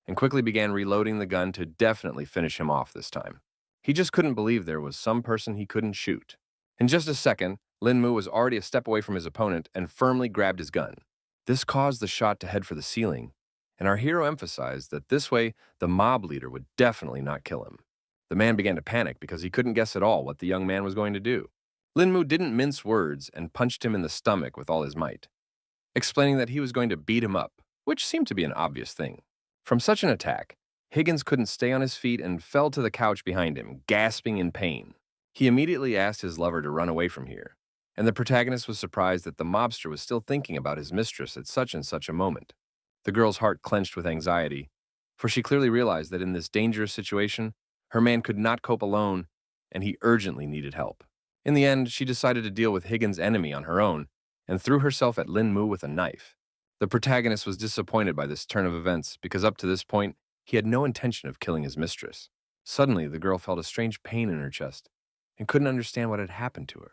and quickly began reloading the gun to definitely finish him off this time. He just couldn't believe there was some person he couldn't shoot. In just a second, Lin Mu was already a step away from his opponent and firmly grabbed his gun. This caused the shot to head for the ceiling, and our hero emphasized that this way the mob leader would definitely not kill him. The man began to panic because he couldn't guess at all what the young man was going to do. Lin Mu didn't mince words and punched him in the stomach with all his might, explaining that he was going to beat him up, which seemed to be an obvious thing. From such an attack, Higgins couldn't stay on his feet and fell to the couch behind him, gasping in pain. He immediately asked his lover to run away from here, and the protagonist was surprised that the mobster was still thinking about his mistress at such and such a moment. The girl's heart clenched with anxiety, for she clearly realized that in this dangerous situation, her man could not cope alone, and he urgently needed help. In the end, she decided to deal with Higgins' enemy on her own and threw herself at Lin Mu with a knife. The protagonist was disappointed by this turn of events because up to this point, he had no intention of killing his mistress. Suddenly, the girl felt a strange pain in her chest and couldn't understand what had happened to her.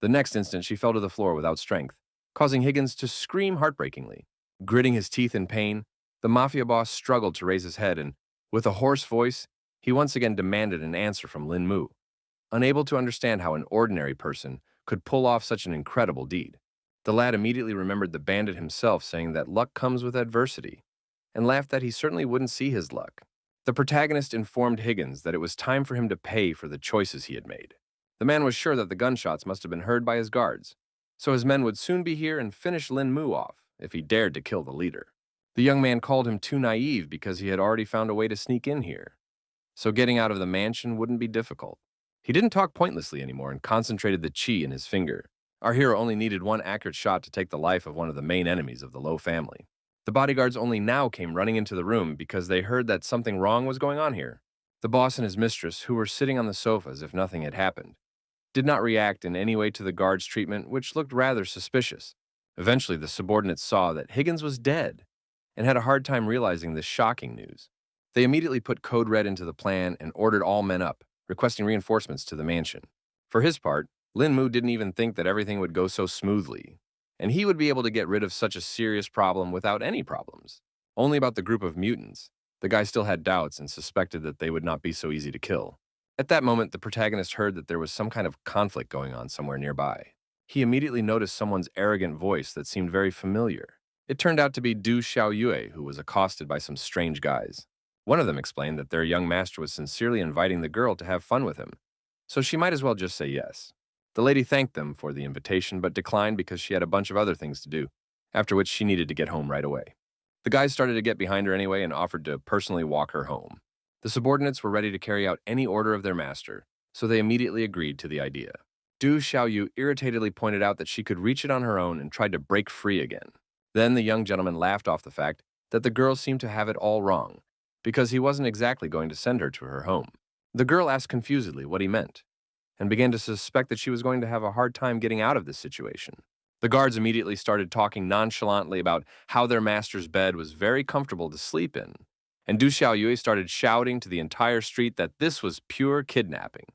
The next instant, she fell to the floor without strength, causing Higgins to scream heartbreakingly. Gritting his teeth in pain, the mafia boss struggled to raise his head and, with a hoarse voice, he once again demanded an answer from Lin Mu. Unable to understand how an ordinary person could pull off such an incredible deed, the lad immediately remembered the bandit himself saying that luck comes with adversity, and laughed that he certainly wouldn't see his luck. The protagonist informed Higgins that it was time for him to pay for the choices he had made. The man was sure that the gunshots must have been heard by his guards, so his men would soon be here and finish Lin Mu off if he dared to kill the leader. The young man called him too naive because he had already found a way to sneak in here, so getting out of the mansion wouldn't be difficult. He didn't talk pointlessly anymore and concentrated the chi in his finger. Our hero only needed one accurate shot to take the life of one of the main enemies of the Low family. The bodyguards only now came running into the room because they heard that something wrong was going on here. The boss and his mistress, who were sitting on the sofa as if nothing had happened, did not react in any way to the guards' treatment, which looked rather suspicious. Eventually, the subordinates saw that Higgins was dead and had a hard time realizing this shocking news. They immediately put Code Red into the plan and ordered all men up, requesting reinforcements to the mansion. For his part, Lin Mu didn't even think that everything would go so smoothly, and he would be able to get rid of such a serious problem without any problems. Only about the group of mutants, the guy still had doubts and suspected that they would not be so easy to kill. At that moment, the protagonist heard that there was some kind of conflict going on somewhere nearby. He immediately noticed someone's arrogant voice that seemed very familiar. It turned out to be Du Xiaoyue, who was accosted by some strange guys. One of them explained that their young master was sincerely inviting the girl to have fun with him, so she might as well just say yes. The lady thanked them for the invitation but declined because she had a bunch of other things to do, after which she needed to get home right away. The guys started to get behind her anyway and offered to personally walk her home. The subordinates were ready to carry out any order of their master, so they immediately agreed to the idea. Du Xiaoyu irritatedly pointed out that she could reach it on her own and tried to break free again. Then the young gentleman laughed off the fact that the girl seemed to have it all wrong, because he wasn't exactly going to send her to her home. The girl asked confusedly what he meant, and began to suspect that she was going to have a hard time getting out of this situation. The guards immediately started talking nonchalantly about how their master's bed was very comfortable to sleep in, and Du Xiaoyue started shouting to the entire street that this was pure kidnapping.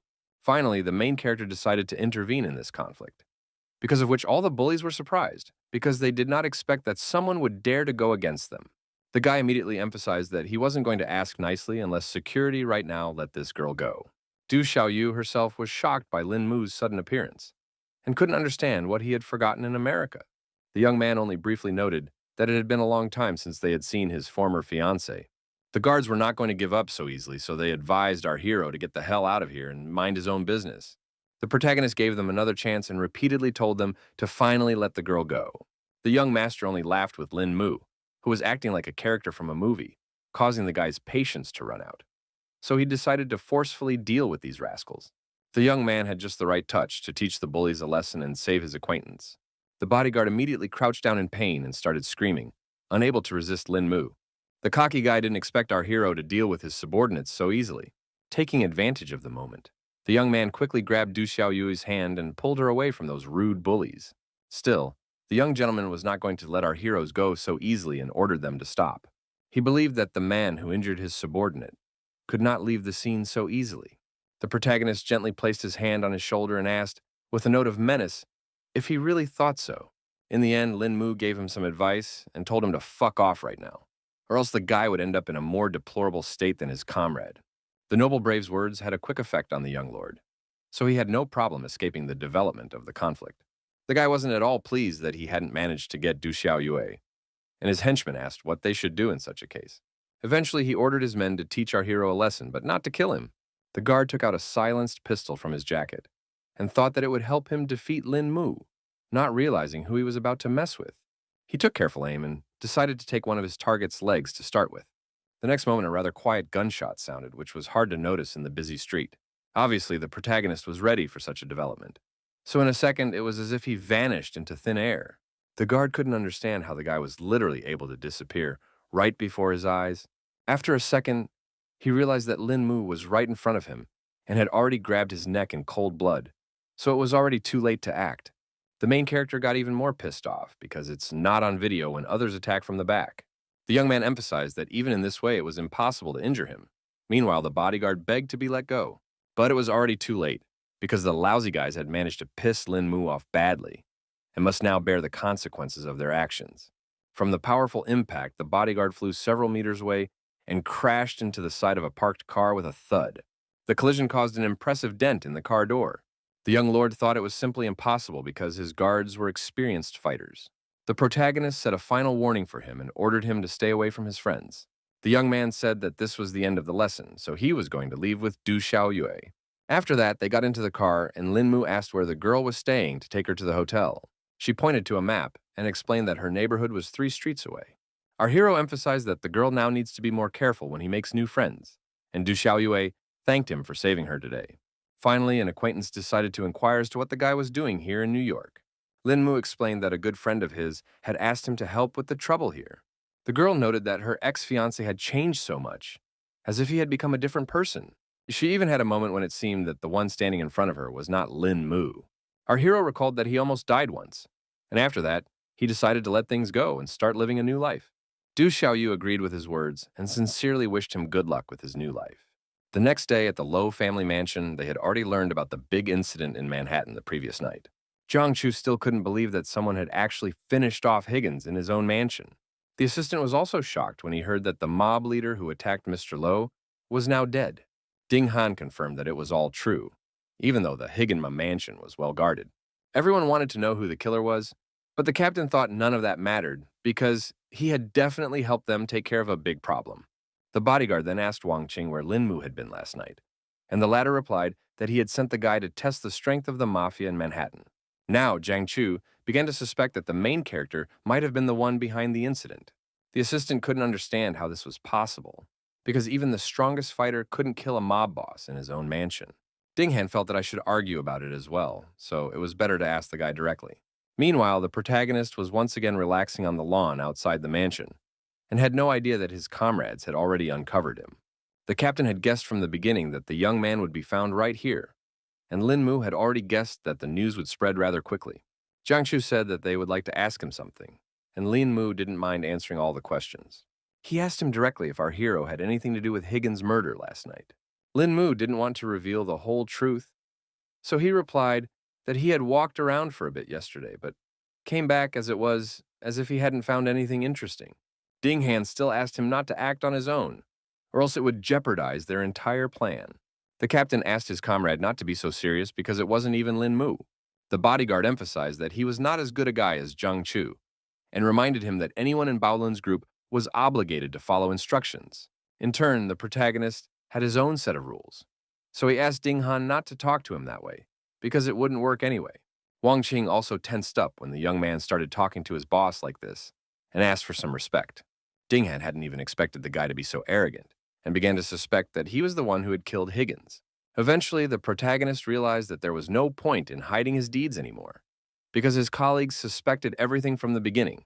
Finally, the main character decided to intervene in this conflict, because of which all the bullies were surprised, because they did not expect that someone would dare to go against them. The guy immediately emphasized that he wasn't going to ask nicely unless security right now let this girl go. Du Xiaoyu herself was shocked by Lin Mu's sudden appearance and couldn't understand what he had forgotten in America. The young man only briefly noted that it had been a long time since they had seen his former fiancée. The guards were not going to give up so easily, so they advised our hero to get the hell out of here and mind his own business. The protagonist gave them another chance and repeatedly told them to finally let the girl go. The young master only laughed with Lin Mu, who was acting like a character from a movie, causing the guy's patience to run out. So he decided to forcefully deal with these rascals. The young man had just the right touch to teach the bullies a lesson and save his acquaintance. The bodyguard immediately crouched down in pain and started screaming, unable to resist Lin Mu. The cocky guy didn't expect our hero to deal with his subordinates so easily. Taking advantage of the moment, the young man quickly grabbed Du Xiaoyu's hand and pulled her away from those rude bullies. Still, the young gentleman was not going to let our heroes go so easily and ordered them to stop. He believed that the man who injured his subordinate could not leave the scene so easily. The protagonist gently placed his hand on his shoulder and asked, with a note of menace, if he really thought so. In the end, Lin Mu gave him some advice and told him to fuck off right now, or else the guy would end up in a more deplorable state than his comrade. The noble brave's words had a quick effect on the young lord, so he had no problem escaping the development of the conflict. The guy wasn't at all pleased that he hadn't managed to get Du Xiaoyue, and his henchmen asked what they should do in such a case. Eventually, he ordered his men to teach our hero a lesson, but not to kill him. The guard took out a silenced pistol from his jacket and thought that it would help him defeat Lin Mu, not realizing who he was about to mess with. He took careful aim and decided to take one of his target's legs to start with. The next moment, a rather quiet gunshot sounded, which was hard to notice in the busy street. Obviously, the protagonist was ready for such a development. So in a second, it was as if he vanished into thin air. The guard couldn't understand how the guy was literally able to disappear right before his eyes. After a second, he realized that Lin Mu was right in front of him and had already grabbed his neck in cold blood, so it was already too late to act. The main character got even more pissed off because it's not on video when others attack from the back. The young man emphasized that even in this way it was impossible to injure him. Meanwhile, the bodyguard begged to be let go, but it was already too late because the lousy guys had managed to piss Lin Mu off badly and must now bear the consequences of their actions. From the powerful impact, the bodyguard flew several meters away and crashed into the side of a parked car with a thud. The collision caused an impressive dent in the car door. The young lord thought it was simply impossible because his guards were experienced fighters. The protagonist set a final warning for him and ordered him to stay away from his friends. The young man said that this was the end of the lesson, so he was going to leave with Du Xiaoyue. After that, they got into the car, and Lin Mu asked where the girl was staying to take her to the hotel. She pointed to a map and explained that her neighborhood was 3 streets away. Our hero emphasized that the girl now needs to be more careful when he makes new friends, and Du Xiaoyue thanked him for saving her today. Finally, an acquaintance decided to inquire as to what the guy was doing here in New York. Lin Mu explained that a good friend of his had asked him to help with the trouble here. The girl noted that her ex-fiancé had changed so much, as if he had become a different person. She even had a moment when it seemed that the one standing in front of her was not Lin Mu. Our hero recalled that he almost died once, and after that, he decided to let things go and start living a new life. Du Xiaoyu agreed with his words and sincerely wished him good luck with his new life. The next day at the Lowe family mansion, they had already learned about the big incident in Manhattan the previous night. Jiang Chu still couldn't believe that someone had actually finished off Higgins in his own mansion. The assistant was also shocked when he heard that the mob leader who attacked Mr. Lowe was now dead. Ding Han confirmed that it was all true, even though the Higginma mansion was well guarded. Everyone wanted to know who the killer was, but the captain thought none of that mattered because he had definitely helped them take care of a big problem. The bodyguard then asked Wang Qing where Lin Mu had been last night, and the latter replied that he had sent the guy to test the strength of the mafia in Manhattan. Now, Jiang Chu began to suspect that the main character might have been the one behind the incident. The assistant couldn't understand how this was possible, because even the strongest fighter couldn't kill a mob boss in his own mansion. Ding Han felt that I should argue about it as well, so it was better to ask the guy directly. Meanwhile, the protagonist was once again relaxing on the lawn outside the mansion, and had no idea that his comrades had already uncovered him. The captain had guessed from the beginning that the young man would be found right here, and Lin Mu had already guessed that the news would spread rather quickly. Jiang Chu said that they would like to ask him something, and Lin Mu didn't mind answering all the questions. He asked him directly if our hero had anything to do with Higgins' murder last night. Lin Mu didn't want to reveal the whole truth, so he replied that he had walked around for a bit yesterday, but came back as if he hadn't found anything interesting. Ding Han still asked him not to act on his own, or else it would jeopardize their entire plan. The captain asked his comrade not to be so serious because it wasn't even Lin Mu. The bodyguard emphasized that he was not as good a guy as Jiang Chu, and reminded him that anyone in Baolun's group was obligated to follow instructions. In turn, the protagonist had his own set of rules, so he asked Ding Han not to talk to him that way, because it wouldn't work anyway. Wang Qing also tensed up when the young man started talking to his boss like this, and asked for some respect. Ding Han hadn't even expected the guy to be so arrogant, and began to suspect that he was the one who had killed Higgins. Eventually, the protagonist realized that there was no point in hiding his deeds anymore, because his colleagues suspected everything from the beginning,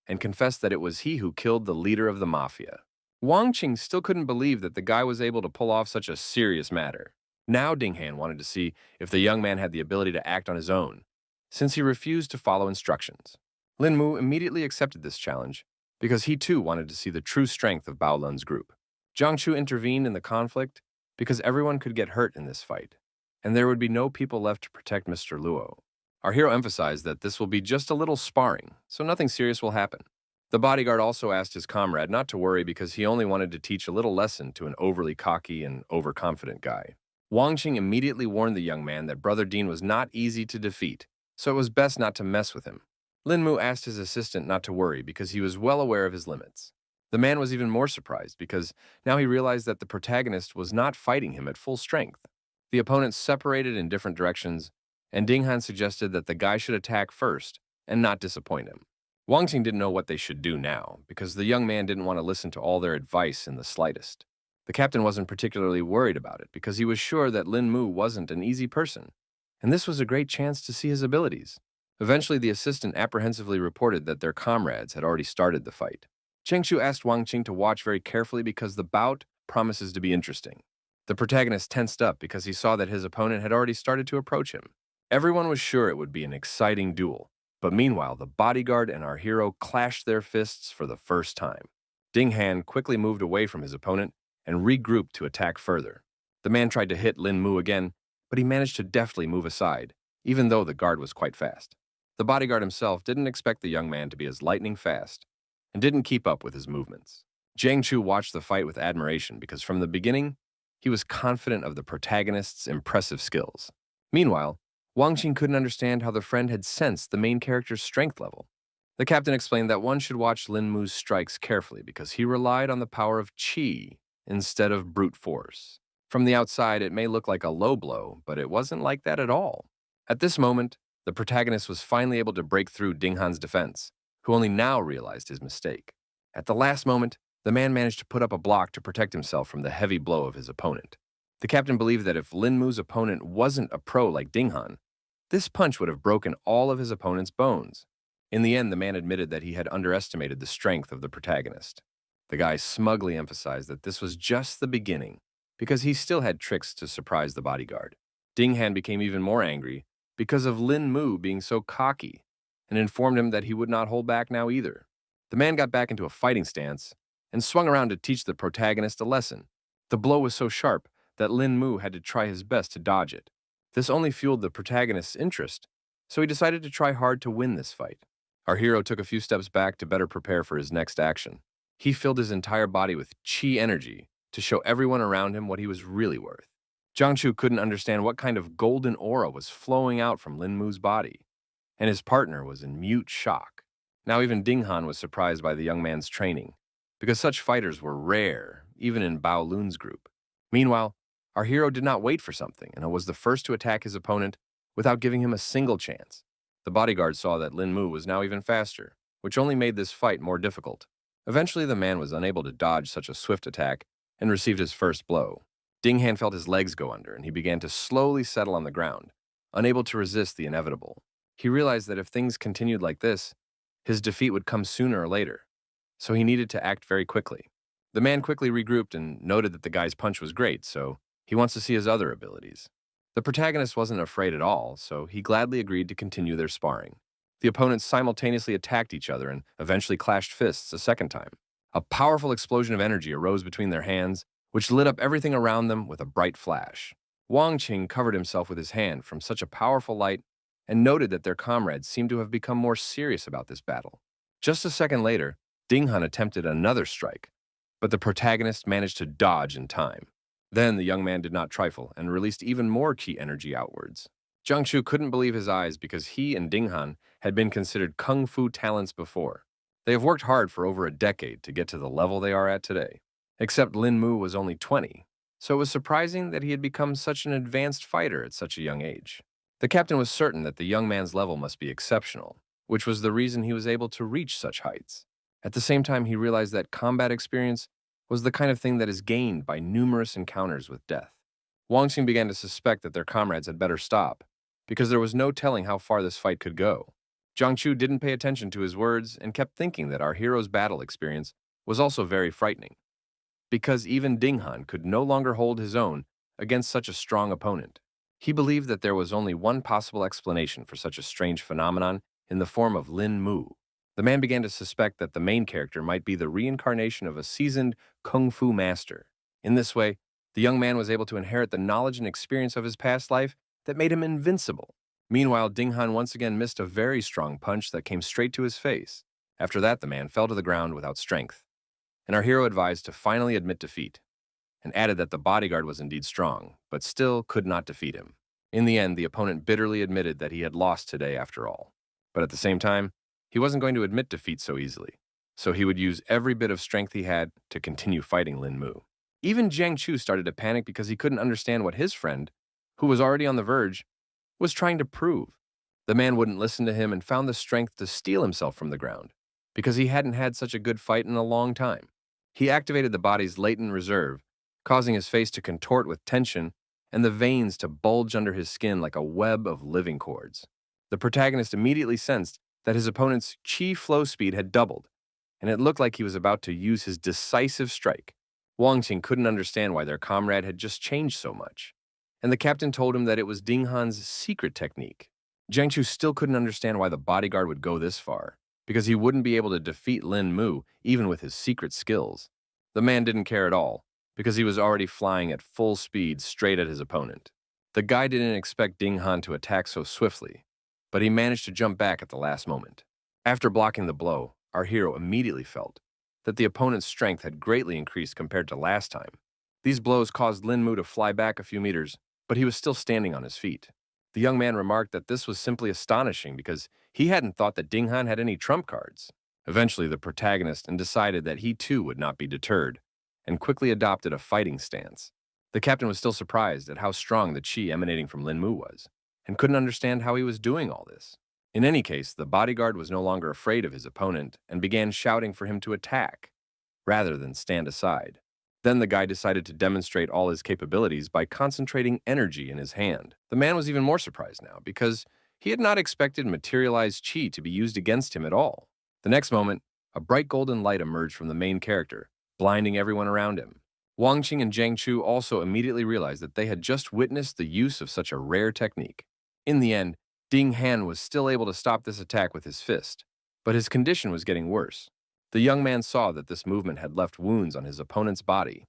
and confessed that it was he who killed the leader of the mafia. Wang Qing still couldn't believe that the guy was able to pull off such a serious matter. Now Ding Han wanted to see if the young man had the ability to act on his own, since he refused to follow instructions. Lin Mu immediately accepted this challenge, because he too wanted to see the true strength of Baolun's group. Jiang Chu intervened in the conflict because everyone could get hurt in this fight, and there would be no people left to protect Mr. Luo. Our hero emphasized that this will be just a little sparring, so nothing serious will happen. The bodyguard also asked his comrade not to worry because he only wanted to teach a little lesson to an overly cocky and overconfident guy. Wang Qing immediately warned the young man that Brother Dean was not easy to defeat, so it was best not to mess with him. Lin Mu asked his assistant not to worry because he was well aware of his limits. The man was even more surprised because now he realized that the protagonist was not fighting him at full strength. The opponents separated in different directions, and Ding Han suggested that the guy should attack first and not disappoint him. Wang Qing didn't know what they should do now because the young man didn't want to listen to all their advice in the slightest. The captain wasn't particularly worried about it because he was sure that Lin Mu wasn't an easy person, and this was a great chance to see his abilities. Eventually, the assistant apprehensively reported that their comrades had already started the fight. Cheng Shu asked Wang Qing to watch very carefully because the bout promises to be interesting. The protagonist tensed up because he saw that his opponent had already started to approach him. Everyone was sure it would be an exciting duel, but meanwhile, the bodyguard and our hero clashed their fists for the first time. Ding Han quickly moved away from his opponent and regrouped to attack further. The man tried to hit Lin Mu again, but he managed to deftly move aside, even though the guard was quite fast. The bodyguard himself didn't expect the young man to be as lightning fast and didn't keep up with his movements. Jiang Chu watched the fight with admiration because from the beginning, he was confident of the protagonist's impressive skills. Meanwhile, Wang Qing couldn't understand how the friend had sensed the main character's strength level. The captain explained that one should watch Lin Mu's strikes carefully because he relied on the power of qi instead of brute force. From the outside, it may look like a low blow, but it wasn't like that at all. At this moment, the protagonist was finally able to break through Ding Han's defense, who only now realized his mistake. At the last moment, the man managed to put up a block to protect himself from the heavy blow of his opponent. The captain believed that if Lin Mu's opponent wasn't a pro like Ding Han, this punch would have broken all of his opponent's bones. In the end, the man admitted that he had underestimated the strength of the protagonist. The guy smugly emphasized that this was just the beginning, because he still had tricks to surprise the bodyguard. Ding Han became even more angry because of Lin Mu being so cocky, and informed him that he would not hold back now either. The man got back into a fighting stance and swung around to teach the protagonist a lesson. The blow was so sharp that Lin Mu had to try his best to dodge it. This only fueled the protagonist's interest, so he decided to try hard to win this fight. Our hero took a few steps back to better prepare for his next action. He filled his entire body with qi energy to show everyone around him what he was really worth. Jiang Chu couldn't understand what kind of golden aura was flowing out from Lin Mu's body, and his partner was in mute shock. Now even Ding Han was surprised by the young man's training, because such fighters were rare, even in Bao Lun's group. Meanwhile, our hero did not wait for something and was the first to attack his opponent without giving him a single chance. The bodyguard saw that Lin Mu was now even faster, which only made this fight more difficult. Eventually, the man was unable to dodge such a swift attack and received his first blow. Ding Han felt his legs go under, and he began to slowly settle on the ground, unable to resist the inevitable. He realized that if things continued like this, his defeat would come sooner or later, so he needed to act very quickly. The man quickly regrouped and noted that the guy's punch was great, so he wants to see his other abilities. The protagonist wasn't afraid at all, so he gladly agreed to continue their sparring. The opponents simultaneously attacked each other and eventually clashed fists a second time. A powerful explosion of energy arose between their hands, which lit up everything around them with a bright flash. Wang Qing covered himself with his hand from such a powerful light and noted that their comrades seemed to have become more serious about this battle. Just a second later, Ding Han attempted another strike, but the protagonist managed to dodge in time. Then the young man did not trifle and released even more qi energy outwards. Jiang Chu couldn't believe his eyes because he and Ding Han had been considered kung fu talents before. They have worked hard for over a decade to get to the level they are at today. Except Lin Mu was only 20, so it was surprising that he had become such an advanced fighter at such a young age. The captain was certain that the young man's level must be exceptional, which was the reason he was able to reach such heights. At the same time, he realized that combat experience was the kind of thing that is gained by numerous encounters with death. Wang Xing began to suspect that their comrades had better stop, because there was no telling how far this fight could go. Jiang Chu didn't pay attention to his words and kept thinking that our hero's battle experience was also very frightening, because even Ding Han could no longer hold his own against such a strong opponent. He believed that there was only one possible explanation for such a strange phenomenon in the form of Lin Mu. The man began to suspect that the main character might be the reincarnation of a seasoned kung fu master. In this way, the young man was able to inherit the knowledge and experience of his past life that made him invincible. Meanwhile, Ding Han once again missed a very strong punch that came straight to his face. After that, the man fell to the ground without strength, and our hero advised to finally admit defeat, and added that the bodyguard was indeed strong, but still could not defeat him. In the end, the opponent bitterly admitted that he had lost today after all. But at the same time, he wasn't going to admit defeat so easily, so he would use every bit of strength he had to continue fighting Lin Mu. Even Jiang Chu started to panic because he couldn't understand what his friend, who was already on the verge, was trying to prove. The man wouldn't listen to him and found the strength to steal himself from the ground, because he hadn't had such a good fight in a long time. He activated the body's latent reserve, causing his face to contort with tension and the veins to bulge under his skin like a web of living cords. The protagonist immediately sensed that his opponent's chi flow speed had doubled, and it looked like he was about to use his decisive strike. Wang Qing couldn't understand why their comrade had just changed so much, and the captain told him that it was Ding Han's secret technique. Jiang Chu still couldn't understand why the bodyguard would go this far, because he wouldn't be able to defeat Lin Mu even with his secret skills. The man didn't care at all, because he was already flying at full speed straight at his opponent. The guy didn't expect Ding Han to attack so swiftly, but he managed to jump back at the last moment. After blocking the blow, our hero immediately felt that the opponent's strength had greatly increased compared to last time. These blows caused Lin Mu to fly back a few meters, but he was still standing on his feet. The young man remarked that this was simply astonishing because he hadn't thought that Ding Han had any trump cards. Eventually, the protagonist decided that he too would not be deterred, and quickly adopted a fighting stance. The captain was still surprised at how strong the chi emanating from Lin Mu was, and couldn't understand how he was doing all this. In any case, the bodyguard was no longer afraid of his opponent and began shouting for him to attack, rather than stand aside. Then the guy decided to demonstrate all his capabilities by concentrating energy in his hand. The man was even more surprised now, because he had not expected materialized chi to be used against him at all. The next moment, a bright golden light emerged from the main character, blinding everyone around him. Wang Qing and Jiang Chu also immediately realized that they had just witnessed the use of such a rare technique. In the end, Ding Han was still able to stop this attack with his fist, but his condition was getting worse. The young man saw that this movement had left wounds on his opponent's body,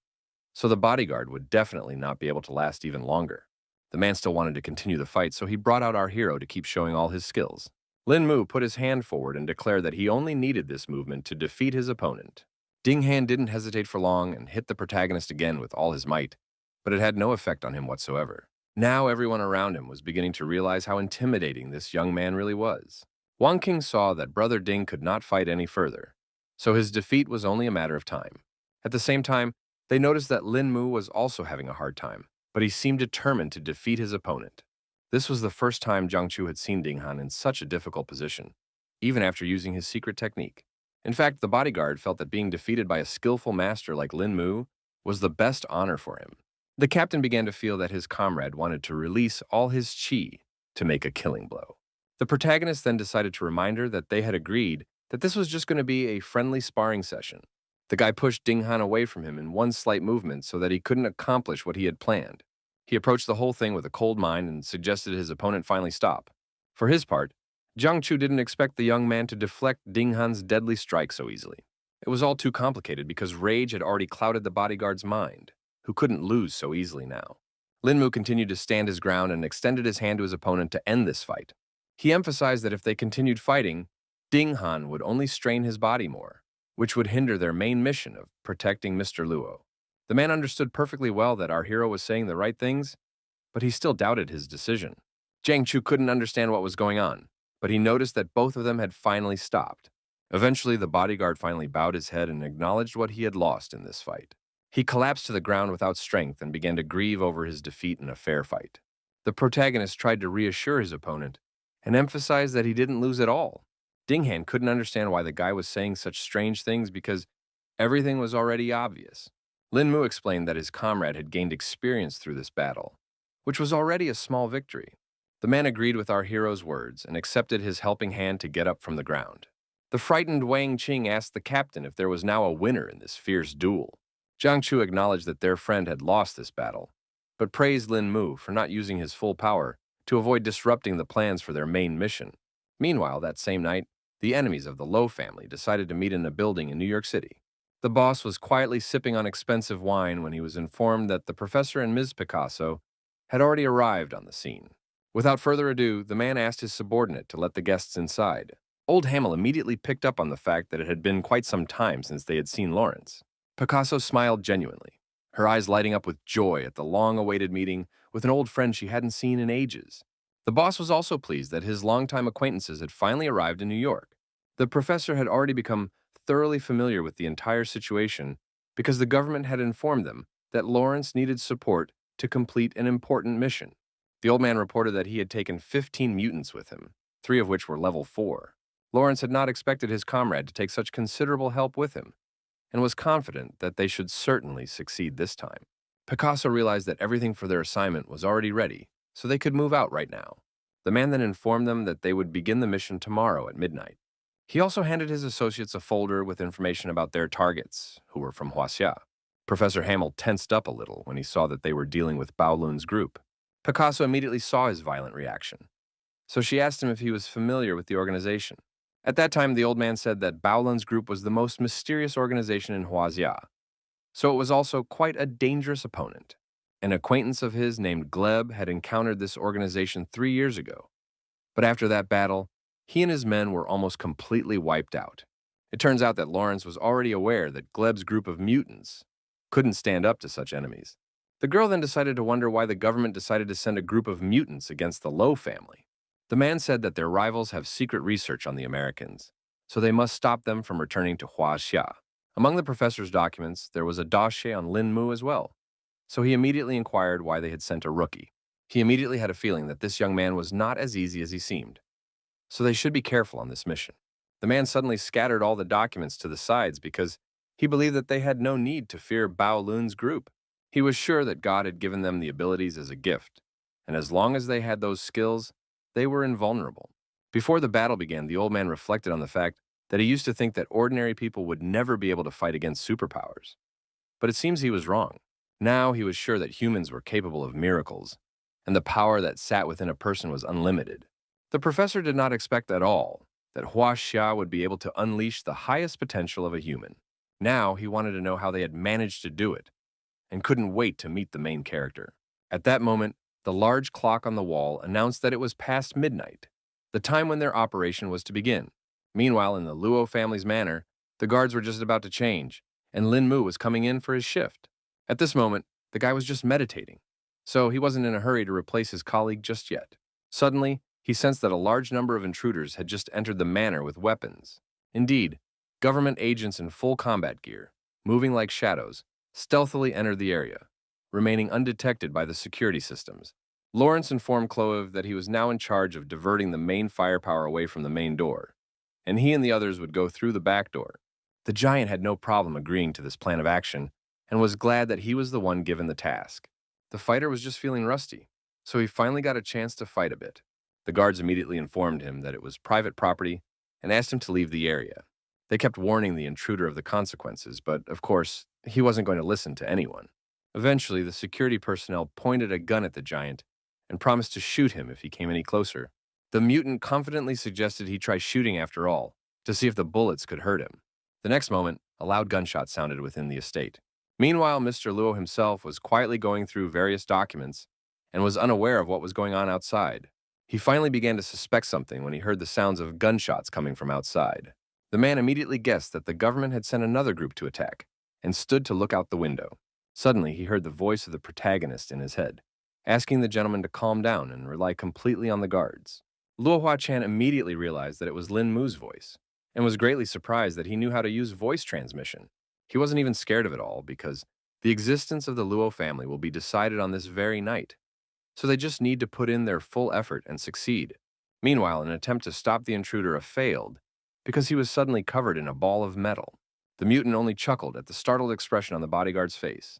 so the bodyguard would definitely not be able to last even longer. The man still wanted to continue the fight, so he brought out our hero to keep showing all his skills. Lin Mu put his hand forward and declared that he only needed this movement to defeat his opponent. Ding Han didn't hesitate for long and hit the protagonist again with all his might, but it had no effect on him whatsoever. Now everyone around him was beginning to realize how intimidating this young man really was. Wang Qing saw that Brother Ding could not fight any further, so his defeat was only a matter of time. At the same time, they noticed that Lin Mu was also having a hard time, but he seemed determined to defeat his opponent. This was the first time Jiang Chu had seen Ding Han in such a difficult position, even after using his secret technique. In fact, the bodyguard felt that being defeated by a skillful master like Lin Mu was the best honor for him. The captain began to feel that his comrade wanted to release all his chi to make a killing blow. The protagonist then decided to remind her that they had agreed that this was just going to be a friendly sparring session. The guy pushed Ding Han away from him in one slight movement so that he couldn't accomplish what he had planned. He approached the whole thing with a cold mind and suggested his opponent finally stop. For his part, Jiang Chu didn't expect the young man to deflect Ding Han's deadly strike so easily. It was all too complicated because rage had already clouded the bodyguard's mind, who couldn't lose so easily now. Lin Mu continued to stand his ground and extended his hand to his opponent to end this fight. He emphasized that if they continued fighting, Ding Han would only strain his body more, which would hinder their main mission of protecting Mr. Luo. The man understood perfectly well that our hero was saying the right things, but he still doubted his decision. Jiang Chu couldn't understand what was going on, but he noticed that both of them had finally stopped. Eventually, the bodyguard finally bowed his head and acknowledged what he had lost in this fight. He collapsed to the ground without strength and began to grieve over his defeat in a fair fight. The protagonist tried to reassure his opponent and emphasized that he didn't lose at all. Ding Han couldn't understand why the guy was saying such strange things because everything was already obvious. Lin Mu explained that his comrade had gained experience through this battle, which was already a small victory. The man agreed with our hero's words and accepted his helping hand to get up from the ground. The frightened Wang Qing asked the captain if there was now a winner in this fierce duel. Jiang Chu acknowledged that their friend had lost this battle, but praised Lin Mu for not using his full power to avoid disrupting the plans for their main mission. Meanwhile, that same night, the enemies of the Lo family decided to meet in a building in New York City. The boss was quietly sipping on expensive wine when he was informed that the professor and Ms. Picasso had already arrived on the scene. Without further ado, the man asked his subordinate to let the guests inside. Old Hamel immediately picked up on the fact that it had been quite some time since they had seen Lawrence. Picasso smiled genuinely, her eyes lighting up with joy at the long-awaited meeting with an old friend she hadn't seen in ages. The boss was also pleased that his longtime acquaintances had finally arrived in New York. The professor had already become thoroughly familiar with the entire situation because the government had informed them that Lawrence needed support to complete an important mission. The old man reported that he had taken 15 mutants with him, 3 of which were level 4. Lawrence had not expected his comrade to take such considerable help with him, and was confident that they should certainly succeed this time. Picasso realized that everything for their assignment was already ready, so they could move out right now. The man then informed them that they would begin the mission tomorrow at midnight. He also handed his associates a folder with information about their targets, who were from Huaxia. Professor Hamel tensed up a little when he saw that they were dealing with Bao Lun's group. Picasso immediately saw his violent reaction, so she asked him if he was familiar with the organization. At that time, the old man said that Bao Lun's group was the most mysterious organization in Huaxia, so it was also quite a dangerous opponent. An acquaintance of his named Gleb had encountered this organization 3 years ago, but after that battle, he and his men were almost completely wiped out. It turns out that Lawrence was already aware that Gleb's group of mutants couldn't stand up to such enemies. The girl then decided to wonder why the government decided to send a group of mutants against the Low family. The man said that their rivals have secret research on the Americans, so they must stop them from returning to Huaxia. Among the professor's documents, there was a dossier on Lin Mu as well, so he immediately inquired why they had sent a rookie. He immediately had a feeling that this young man was not as easy as he seemed, so they should be careful on this mission. The man suddenly scattered all the documents to the sides because he believed that they had no need to fear Bao Lun's group. He was sure that God had given them the abilities as a gift, and as long as they had those skills, they were invulnerable. Before the battle began, the old man reflected on the fact that he used to think that ordinary people would never be able to fight against superpowers. But it seems he was wrong. Now he was sure that humans were capable of miracles, and the power that sat within a person was unlimited. The professor did not expect at all that Huaxia would be able to unleash the highest potential of a human. Now he wanted to know how they had managed to do it, and couldn't wait to meet the main character. At that moment, the large clock on the wall announced that it was past midnight, the time when their operation was to begin. Meanwhile, in the Luo family's manor, the guards were just about to change, and Lin Mu was coming in for his shift. At this moment, the guy was just meditating, so he wasn't in a hurry to replace his colleague just yet. Suddenly, he sensed that a large number of intruders had just entered the manor with weapons. Indeed, government agents in full combat gear, moving like shadows, stealthily entered the area, remaining undetected by the security systems. Lawrence informed Clove that he was now in charge of diverting the main firepower away from the main door, and he and the others would go through the back door. The giant had no problem agreeing to this plan of action and was glad that he was the one given the task. The fighter was just feeling rusty, so he finally got a chance to fight a bit. The guards immediately informed him that it was private property and asked him to leave the area. They kept warning the intruder of the consequences, but of course, he wasn't going to listen to anyone. Eventually, the security personnel pointed a gun at the giant and promised to shoot him if he came any closer. The mutant confidently suggested he try shooting after all, to see if the bullets could hurt him. The next moment, a loud gunshot sounded within the estate. Meanwhile, Mr. Luo himself was quietly going through various documents and was unaware of what was going on outside. He finally began to suspect something when he heard the sounds of gunshots coming from outside. The man immediately guessed that the government had sent another group to attack and stood to look out the window. Suddenly, he heard the voice of the protagonist in his head, asking the gentleman to calm down and rely completely on the guards. Luo Hua-chan immediately realized that it was Lin Mu's voice and was greatly surprised that he knew how to use voice transmission. He wasn't even scared of it all because the existence of the Luo family will be decided on this very night, so they just need to put in their full effort and succeed. Meanwhile, an attempt to stop the intruder failed because he was suddenly covered in a ball of metal. The mutant only chuckled at the startled expression on the bodyguard's face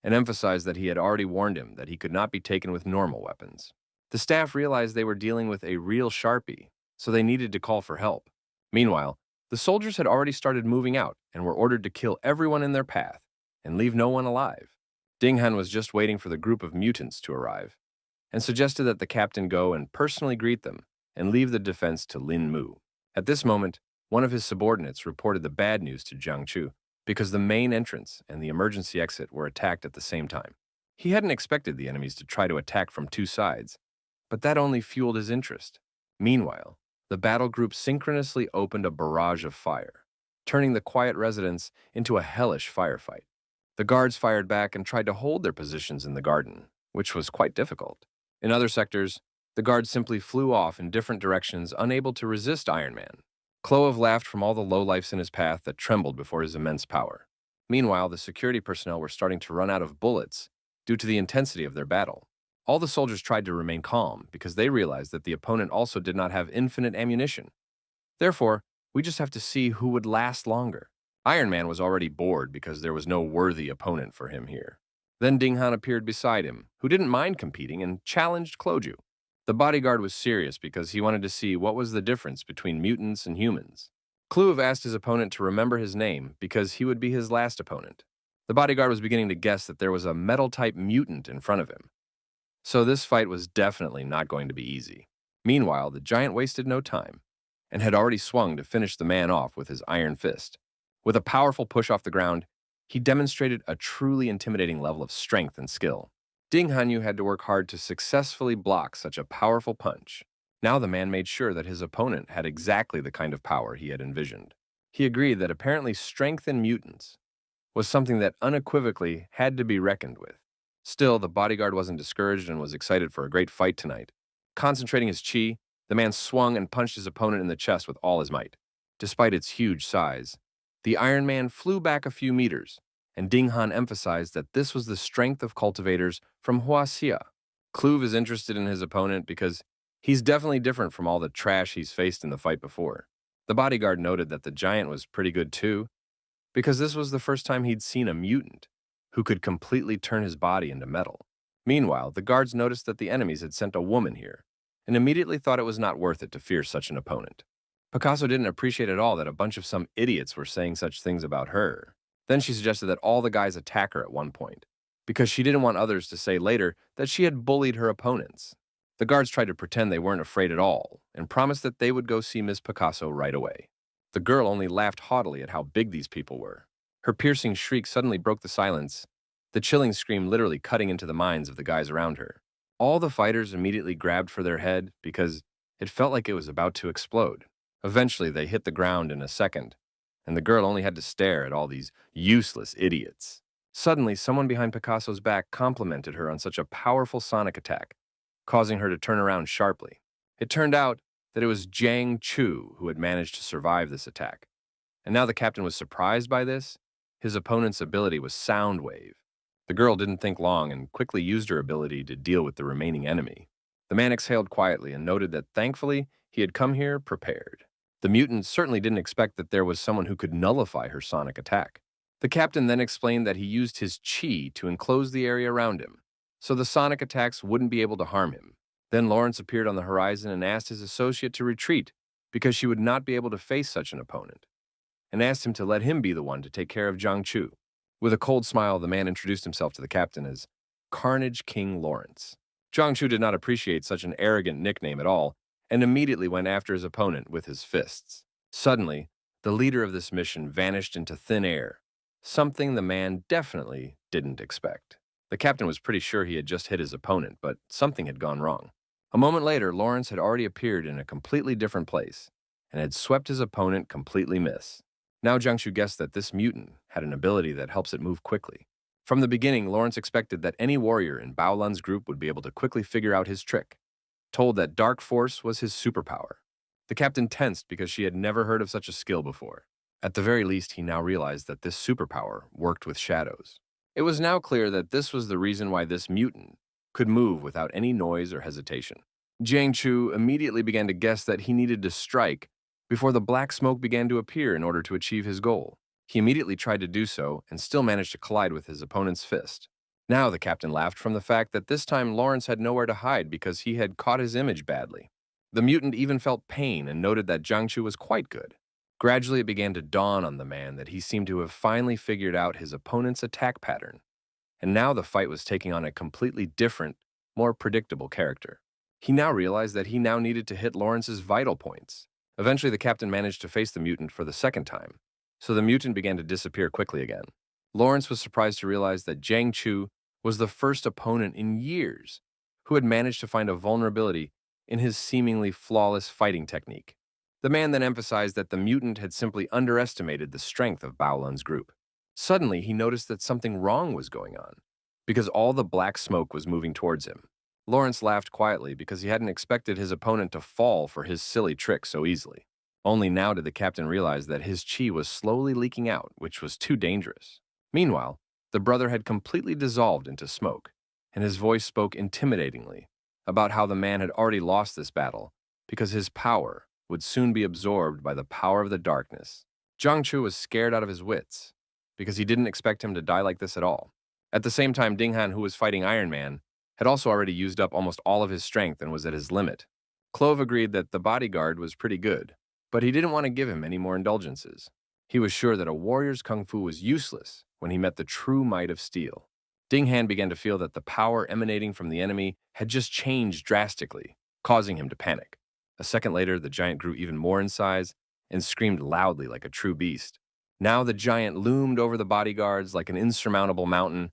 and emphasized that he had already warned him that he could not be taken with normal weapons. The staff realized they were dealing with a real Sharpie, so they needed to call for help. Meanwhile, the soldiers had already started moving out and were ordered to kill everyone in their path and leave no one alive. Ding Han was just waiting for the group of mutants to arrive and suggested that the captain go and personally greet them and leave the defense to Lin Mu. At this moment, one of his subordinates reported the bad news to Jiang Chu because the main entrance and the emergency exit were attacked at the same time. He hadn't expected the enemies to try to attack from two sides, but that only fueled his interest. Meanwhile, the battle group synchronously opened a barrage of fire, turning the quiet residence into a hellish firefight. The guards fired back and tried to hold their positions in the garden, which was quite difficult. In other sectors, the guards simply flew off in different directions, unable to resist Iron Man. Clove laughed from all the lowlifes in his path that trembled before his immense power. Meanwhile, the security personnel were starting to run out of bullets due to the intensity of their battle. All the soldiers tried to remain calm because they realized that the opponent also did not have infinite ammunition. Therefore, we just have to see who would last longer. Iron Man was already bored because there was no worthy opponent for him here. Then Ding Han appeared beside him, who didn't mind competing and challenged Kloju. The bodyguard was serious because he wanted to see what was the difference between mutants and humans. Kluve asked his opponent to remember his name because he would be his last opponent. The bodyguard was beginning to guess that there was a metal-type mutant in front of him. So this fight was definitely not going to be easy. Meanwhile, the giant wasted no time and had already swung to finish the man off with his iron fist. With a powerful push off the ground, he demonstrated a truly intimidating level of strength and skill. Ding Hanyu had to work hard to successfully block such a powerful punch. Now the man made sure that his opponent had exactly the kind of power he had envisioned. He agreed that apparently strength in mutants was something that unequivocally had to be reckoned with. Still, the bodyguard wasn't discouraged and was excited for a great fight tonight. Concentrating his chi, the man swung and punched his opponent in the chest with all his might. Despite its huge size, the Iron Man flew back a few meters, and Ding Han emphasized that this was the strength of cultivators from Huaxia. Kluve is interested in his opponent because he's definitely different from all the trash he's faced in the fight before. The bodyguard noted that the giant was pretty good too, because this was the first time he'd seen a mutant who could completely turn his body into metal. Meanwhile, the guards noticed that the enemies had sent a woman here, and immediately thought it was not worth it to fear such an opponent. Picasso didn't appreciate at all that a bunch of some idiots were saying such things about her. Then she suggested that all the guys attack her at one point, because she didn't want others to say later that she had bullied her opponents. The guards tried to pretend they weren't afraid at all, and promised that they would go see Miss Picasso right away. The girl only laughed haughtily at how big these people were. Her piercing shriek suddenly broke the silence, the chilling scream literally cutting into the minds of the guys around her. All the fighters immediately grabbed for their head because it felt like it was about to explode. Eventually, they hit the ground in a second, and the girl only had to stare at all these useless idiots. Suddenly, someone behind Picasso's back complimented her on such a powerful sonic attack, causing her to turn around sharply. It turned out that it was Jiang Chu who had managed to survive this attack. And now the captain was surprised by this. His opponent's ability was Soundwave. The girl didn't think long and quickly used her ability to deal with the remaining enemy. The man exhaled quietly and noted that thankfully he had come here prepared. The mutant certainly didn't expect that there was someone who could nullify her sonic attack. The captain then explained that he used his chi to enclose the area around him, so the sonic attacks wouldn't be able to harm him. Then Lawrence appeared on the horizon and asked his associate to retreat because she would not be able to face such an opponent, and asked him to let him be the one to take care of Jiang Chu. With a cold smile, the man introduced himself to the captain as Carnage King Lawrence. Jiang Chu did not appreciate such an arrogant nickname at all, and immediately went after his opponent with his fists. Suddenly, the leader of this mission vanished into thin air, something the man definitely didn't expect. The captain was pretty sure he had just hit his opponent, but something had gone wrong. A moment later, Lawrence had already appeared in a completely different place and had swept his opponent completely miss. Now Jiangsu guessed that this mutant had an ability that helps it move quickly. From the beginning, Lawrence expected that any warrior in Bao Lun's group would be able to quickly figure out his trick, told that Dark Force was his superpower. The captain tensed because she had never heard of such a skill before. At the very least, he now realized that this superpower worked with shadows. It was now clear that this was the reason why this mutant could move without any noise or hesitation. Jiang Chu immediately began to guess that he needed to strike before the black smoke began to appear in order to achieve his goal. He immediately tried to do so and still managed to collide with his opponent's fist. Now the captain laughed from the fact that this time Lawrence had nowhere to hide because he had caught his image badly. The mutant even felt pain and noted that Jiang Chu was quite good. Gradually it began to dawn on the man that he seemed to have finally figured out his opponent's attack pattern, and now the fight was taking on a completely different, more predictable character. He now realized that he now needed to hit Lawrence's vital points. Eventually the captain managed to face the mutant for the second time, so the mutant began to disappear quickly again. Lawrence was surprised to realize that Jiang Chu was the first opponent in years who had managed to find a vulnerability in his seemingly flawless fighting technique. The man then emphasized that the mutant had simply underestimated the strength of Bao Lun's group. Suddenly, he noticed that something wrong was going on, because all the black smoke was moving towards him. Lawrence laughed quietly because he hadn't expected his opponent to fall for his silly trick so easily. Only now did the captain realize that his chi was slowly leaking out, which was too dangerous. Meanwhile, the brother had completely dissolved into smoke, and his voice spoke intimidatingly about how the man had already lost this battle because his power would soon be absorbed by the power of the darkness. Jiang Chu was scared out of his wits because he didn't expect him to die like this at all. At the same time, Ding Han, who was fighting Iron Man, had also already used up almost all of his strength and was at his limit. Clove agreed that the bodyguard was pretty good, but he didn't want to give him any more indulgences. He was sure that a warrior's kung fu was useless when he met the true might of steel. Ding Han began to feel that the power emanating from the enemy had just changed drastically, causing him to panic. A second later, the giant grew even more in size and screamed loudly like a true beast. Now the giant loomed over the bodyguards like an insurmountable mountain,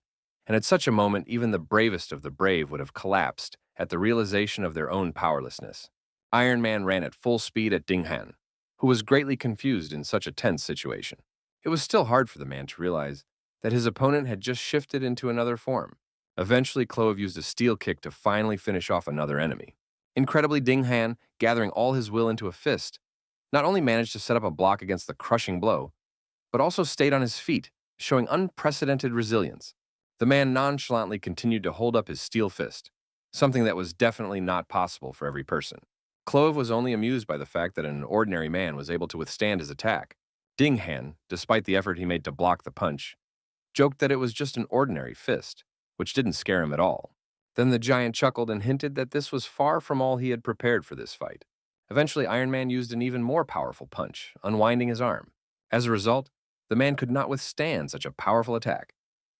and at such a moment, even the bravest of the brave would have collapsed at the realization of their own powerlessness. Iron Man ran at full speed at Ding Han, who was greatly confused in such a tense situation. It was still hard for the man to realize that his opponent had just shifted into another form. Eventually, Clove used a steel kick to finally finish off another enemy. Incredibly, Ding Han, gathering all his will into a fist, not only managed to set up a block against the crushing blow, but also stayed on his feet, showing unprecedented resilience. The man nonchalantly continued to hold up his steel fist, something that was definitely not possible for every person. Clove was only amused by the fact that an ordinary man was able to withstand his attack. Ding Han, despite the effort he made to block the punch, joked that it was just an ordinary fist, which didn't scare him at all. Then the giant chuckled and hinted that this was far from all he had prepared for this fight. Eventually, Iron Man used an even more powerful punch, unwinding his arm. As a result, the man could not withstand such a powerful attack,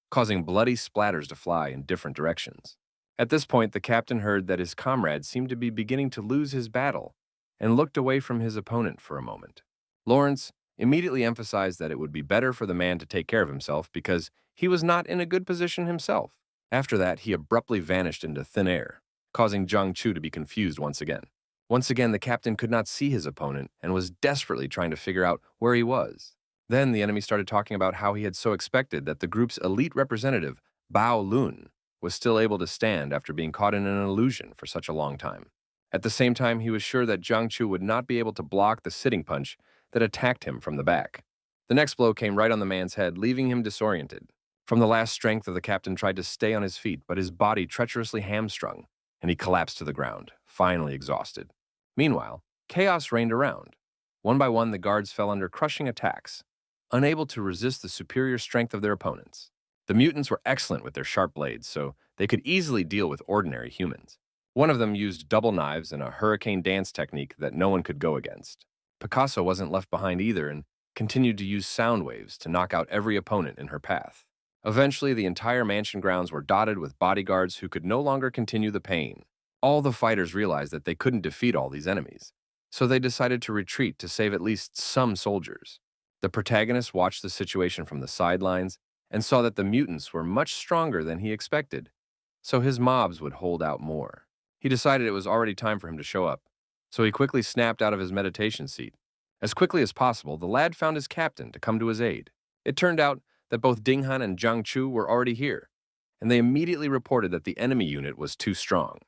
causing bloody splatters to fly in different directions. At this point, the captain heard that his comrade seemed to be beginning to lose his battle and looked away from his opponent for a moment. Lawrence immediately emphasized that it would be better for the man to take care of himself because he was not in a good position himself. After that, he abruptly vanished into thin air, causing Jiang Chu to be confused once again. Once again, the captain could not see his opponent and was desperately trying to figure out where he was. Then the enemy started talking about how he had so expected that the group's elite representative, Bao Lun, was still able to stand after being caught in an illusion for such a long time. At the same time, he was sure that Jiang Chu would not be able to block the sitting punch that attacked him from the back. The next blow came right on the man's head, leaving him disoriented. From the last strength of the captain tried to stay on his feet, but his body treacherously hamstrung, and he collapsed to the ground, finally exhausted. Meanwhile, chaos reigned around. One by one, the guards fell under crushing attacks, unable to resist the superior strength of their opponents. The mutants were excellent with their sharp blades, so they could easily deal with ordinary humans. One of them used double knives and a hurricane dance technique that no one could go against. Picasso wasn't left behind either and continued to use sound waves to knock out every opponent in her path. Eventually, the entire mansion grounds were dotted with bodyguards who could no longer continue the pain. All the fighters realized that they couldn't defeat all these enemies, so they decided to retreat to save at least some soldiers. The protagonist watched the situation from the sidelines and saw that the mutants were much stronger than he expected, so his mobs would hold out more. He decided it was already time for him to show up, so he quickly snapped out of his meditation seat. As quickly as possible, the lad found his captain to come to his aid. It turned out that both Ding Han and Jiang Chu were already here, and they immediately reported that the enemy unit was too strong.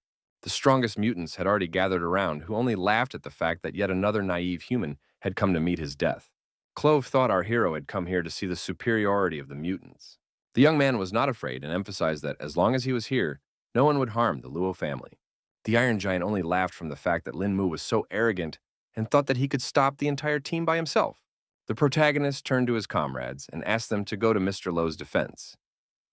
The strongest mutants had already gathered around, who only laughed at the fact that yet another naive human had come to meet his death. Clove thought our hero had come here to see the superiority of the mutants. The young man was not afraid and emphasized that as long as he was here, no one would harm the Luo family. The Iron Giant only laughed from the fact that Lin Mu was so arrogant and thought that he could stop the entire team by himself. The protagonist turned to his comrades and asked them to go to Mr. Lowe's defense,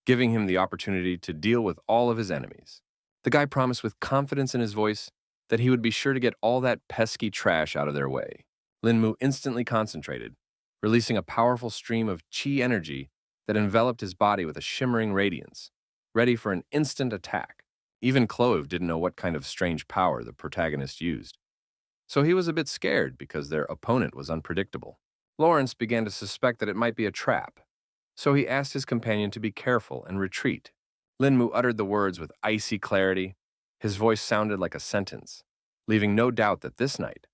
giving him the opportunity to deal with all of his enemies. The guy promised with confidence in his voice that he would be sure to get all that pesky trash out of their way. Lin Mu instantly concentrated, releasing a powerful stream of chi energy that enveloped his body with a shimmering radiance, ready for an instant attack. Even Clove didn't know what kind of strange power the protagonist used, so he was a bit scared because their opponent was unpredictable. Lawrence began to suspect that it might be a trap, so he asked his companion to be careful and retreat. Lin Mu uttered the words with icy clarity, His voice sounded like a sentence, leaving no doubt that this night,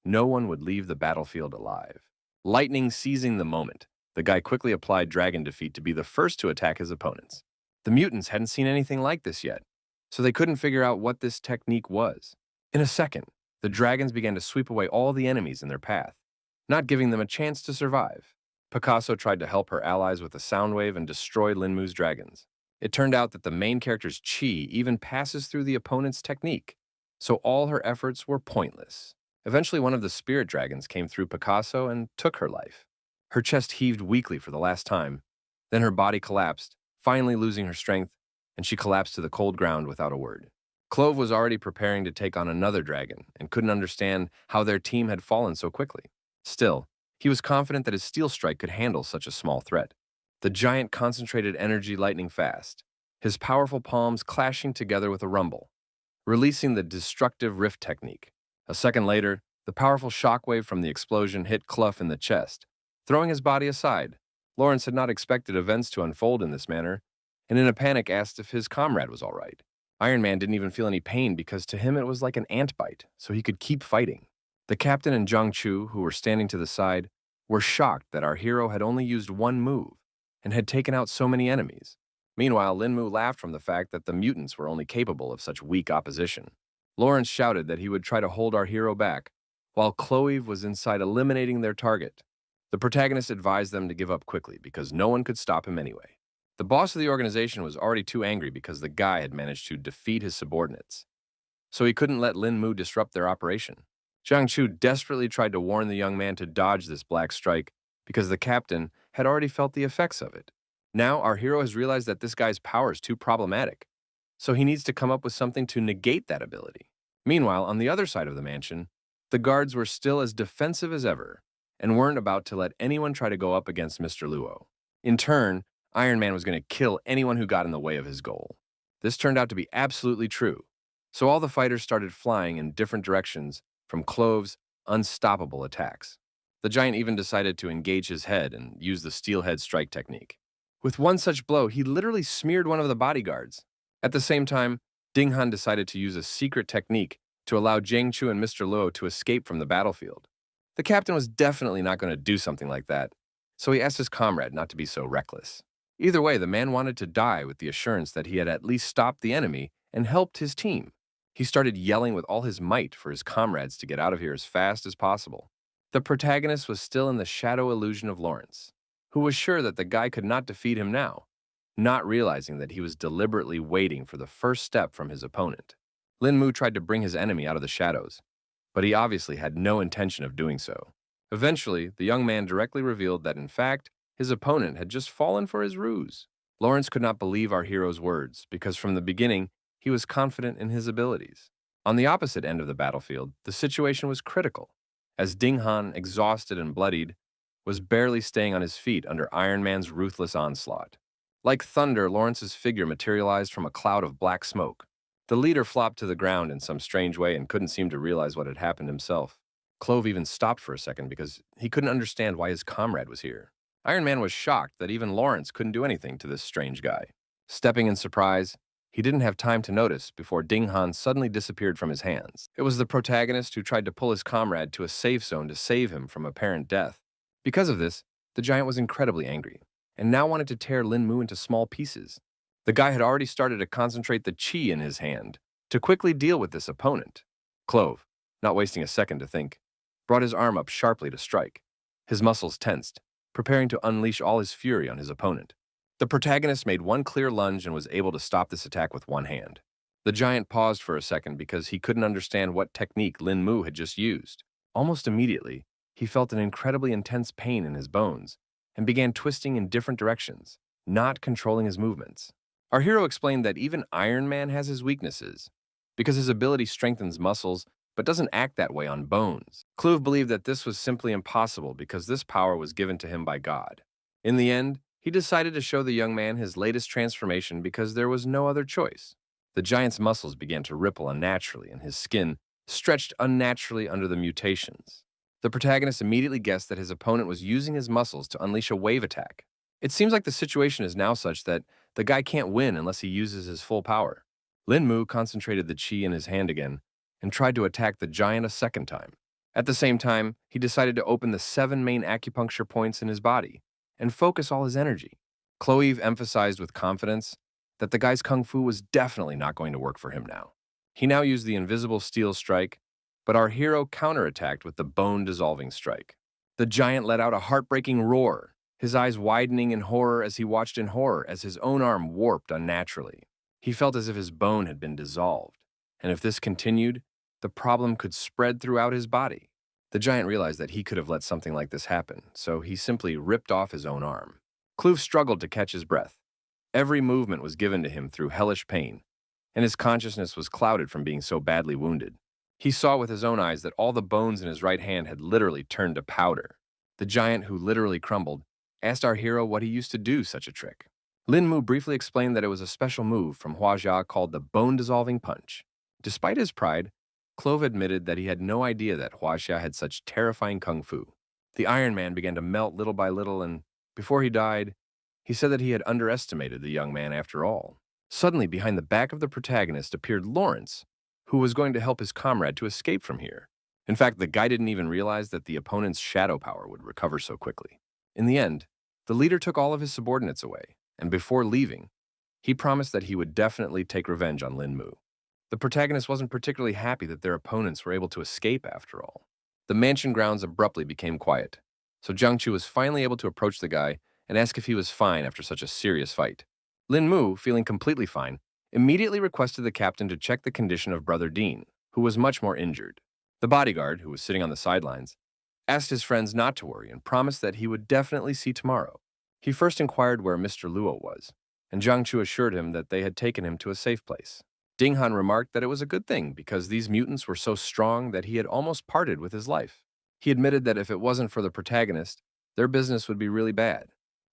no one would leave the battlefield alive. Lightning seizing the moment, the guy quickly applied Dragon Defeat to be the first to attack his opponents. The mutants hadn't seen anything like this yet, so they couldn't figure out what this technique was. In a second, the dragons began to sweep away all the enemies in their path, not giving them a chance to survive. Picasso tried to help her allies with a sound wave and destroy Linmu's dragons. It turned out that the main character's chi even passes through the opponent's technique, so all her efforts were pointless. Eventually, one of the spirit dragons came through Picasso and took her life. Her chest heaved weakly for the last time, then her body collapsed, finally losing her strength, and she collapsed to the cold ground without a word. Clove was already preparing to take on another dragon and couldn't understand how their team had fallen so quickly. Still, he was confident that his steel strike could handle such a small threat. The giant concentrated energy lightning fast, his powerful palms clashing together with a rumble, releasing the destructive rift technique. A second later, the powerful shockwave from the explosion hit Clough in the chest, throwing his body aside. Lawrence had not expected events to unfold in this manner, and in a panic asked if his comrade was all right. Iron Man didn't even feel any pain because to him it was like an ant bite, so he could keep fighting. The captain and Zhang Chu, who were standing to the side, were shocked that our hero had only used one move and had taken out so many enemies. Meanwhile, Linmu laughed from the fact that the mutants were only capable of such weak opposition. Lawrence shouted that he would try to hold our hero back, while Clove was inside eliminating their target. The protagonist advised them to give up quickly because no one could stop him anyway. The boss of the organization was already too angry because the guy had managed to defeat his subordinates, so he couldn't let Linmu disrupt their operation. Zhang Chu desperately tried to warn the young man to dodge this black strike because the captain had already felt the effects of it. Now our hero has realized that this guy's power is too problematic, so he needs to come up with something to negate that ability. Meanwhile, on the other side of the mansion, the guards were still as defensive as ever and weren't about to let anyone try to go up against Mr. Luo. In turn, Iron Man was going to kill anyone who got in the way of his goal. This turned out to be absolutely true, so all the fighters started flying in different directions from Clove's unstoppable attacks. The giant even decided to engage his head and use the steelhead strike technique. With one such blow, he literally smeared one of the bodyguards. At the same time, Ding Han decided to use a secret technique to allow Jiang Chu and Mr. Luo to escape from the battlefield. The captain was definitely not going to do something like that, so he asked his comrade not to be so reckless. Either way, the man wanted to die with the assurance that he had at least stopped the enemy and helped his team. He started yelling with all his might for his comrades to get out of here as fast as possible. The protagonist was still in the shadow illusion of Lawrence, who was sure that the guy could not defeat him now, not realizing that he was deliberately waiting for the first step from his opponent. Linmu tried to bring his enemy out of the shadows, but he obviously had no intention of doing so. Eventually, the young man directly revealed that, in fact, his opponent had just fallen for his ruse. Lawrence could not believe our hero's words because from the beginning, he was confident in his abilities. On the opposite end of the battlefield, the situation was critical, as Ding Han, exhausted and bloodied, was barely staying on his feet under Iron Man's ruthless onslaught. Like thunder, Lawrence's figure materialized from a cloud of black smoke. The leader flopped to the ground in some strange way and couldn't seem to realize what had happened himself. Clove even stopped for a second because he couldn't understand why his comrade was here. Iron Man was shocked that even Lawrence couldn't do anything to this strange guy. Stepping in surprise, he didn't have time to notice before Ding Han suddenly disappeared from his hands. It was the protagonist who tried to pull his comrade to a safe zone to save him from apparent death. Because of this, the giant was incredibly angry and now wanted to tear Linmu into small pieces. The guy had already started to concentrate the chi in his hand to quickly deal with this opponent. Clove, not wasting a second to think, brought his arm up sharply to strike. His muscles tensed, preparing to unleash all his fury on his opponent. The protagonist made one clear lunge and was able to stop this attack with one hand. The giant paused for a second because he couldn't understand what technique Linmu had just used. Almost immediately, he felt an incredibly intense pain in his bones and began twisting in different directions, not controlling his movements. Our hero explained that even Iron Man has his weaknesses, because his ability strengthens muscles but doesn't act that way on bones. Clove believed that this was simply impossible because this power was given to him by God. In the end, he decided to show the young man his latest transformation because there was no other choice. The giant's muscles began to ripple unnaturally and his skin stretched unnaturally under the mutations. The protagonist immediately guessed that his opponent was using his muscles to unleash a wave attack. It seems like the situation is now such that the guy can't win unless he uses his full power. Lin Mu concentrated the chi in his hand again and tried to attack the giant a second time. At the same time, he decided to open the 7 main acupuncture points in his body and focus all his energy. Clove emphasized with confidence that the guy's kung fu was definitely not going to work for him now. He now used the invisible steel strike, but our hero counterattacked with the bone-dissolving strike. The giant let out a heartbreaking roar, his eyes widening in horror as he watched in horror as his own arm warped unnaturally. He felt as if his bone had been dissolved, and if this continued, the problem could spread throughout his body. The giant realized that he could have let something like this happen, so he simply ripped off his own arm. Kloof struggled to catch his breath. Every movement was given to him through hellish pain, and his consciousness was clouded from being so badly wounded. He saw with his own eyes that all the bones in his right hand had literally turned to powder. The giant, who literally crumbled, asked our hero what he used to do such a trick. Lin Mu briefly explained that it was a special move from Hua Jia called the bone-dissolving punch. Despite his pride, Clove admitted that he had no idea that Hua Jia had such terrifying kung fu. The Iron Man began to melt little by little, and before he died, he said that he had underestimated the young man after all. Suddenly, behind the back of the protagonist appeared Lawrence, who was going to help his comrade to escape from here. In fact, the guy didn't even realize that the opponent's shadow power would recover so quickly. In the end, the leader took all of his subordinates away, and before leaving, he promised that he would definitely take revenge on Lin Mu. The protagonist wasn't particularly happy that their opponents were able to escape after all. The mansion grounds abruptly became quiet, so Jiang Chu was finally able to approach the guy and ask if he was fine after such a serious fight. Lin Mu, feeling completely fine, immediately requested the captain to check the condition of Brother Dean, who was much more injured. The bodyguard, who was sitting on the sidelines, asked his friends not to worry and promised that he would definitely see tomorrow. He first inquired where Mr. Luo was, and Jiang Chu assured him that they had taken him to a safe place. Ding Han remarked that it was a good thing because these mutants were so strong that he had almost parted with his life. He admitted that if it wasn't for the protagonist, their business would be really bad.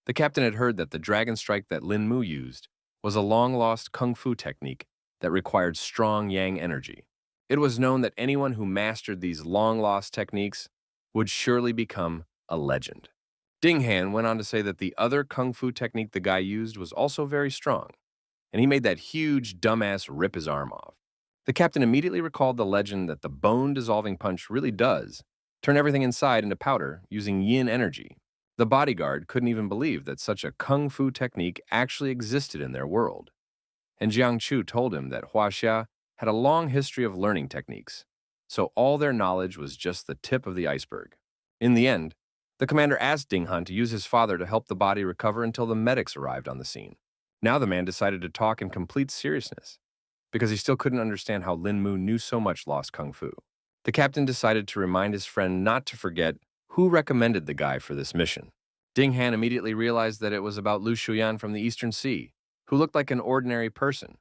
The captain had heard that the dragon strike that Lin Mu used was a long-lost kung fu technique that required strong yang energy. It was known that anyone who mastered these long-lost techniques would surely become a legend. Ding Han went on to say that the other kung fu technique the guy used was also very strong, and he made that huge dumbass rip his arm off. The captain immediately recalled the legend that the bone-dissolving punch really does turn everything inside into powder using yin energy. The bodyguard couldn't even believe that such a kung fu technique actually existed in their world. And Jiang Chu told him that Hua Xia had a long history of learning techniques, so all their knowledge was just the tip of the iceberg. In the end, the commander asked Ding Han to use his father to help the body recover until the medics arrived on the scene. Now the man decided to talk in complete seriousness, because he still couldn't understand how Lin Mu knew so much lost kung fu. The captain decided to remind his friend not to forget who recommended the guy for this mission. Ding Han immediately realized that it was about Lu Shuyan from the Eastern Sea, who looked like an ordinary person,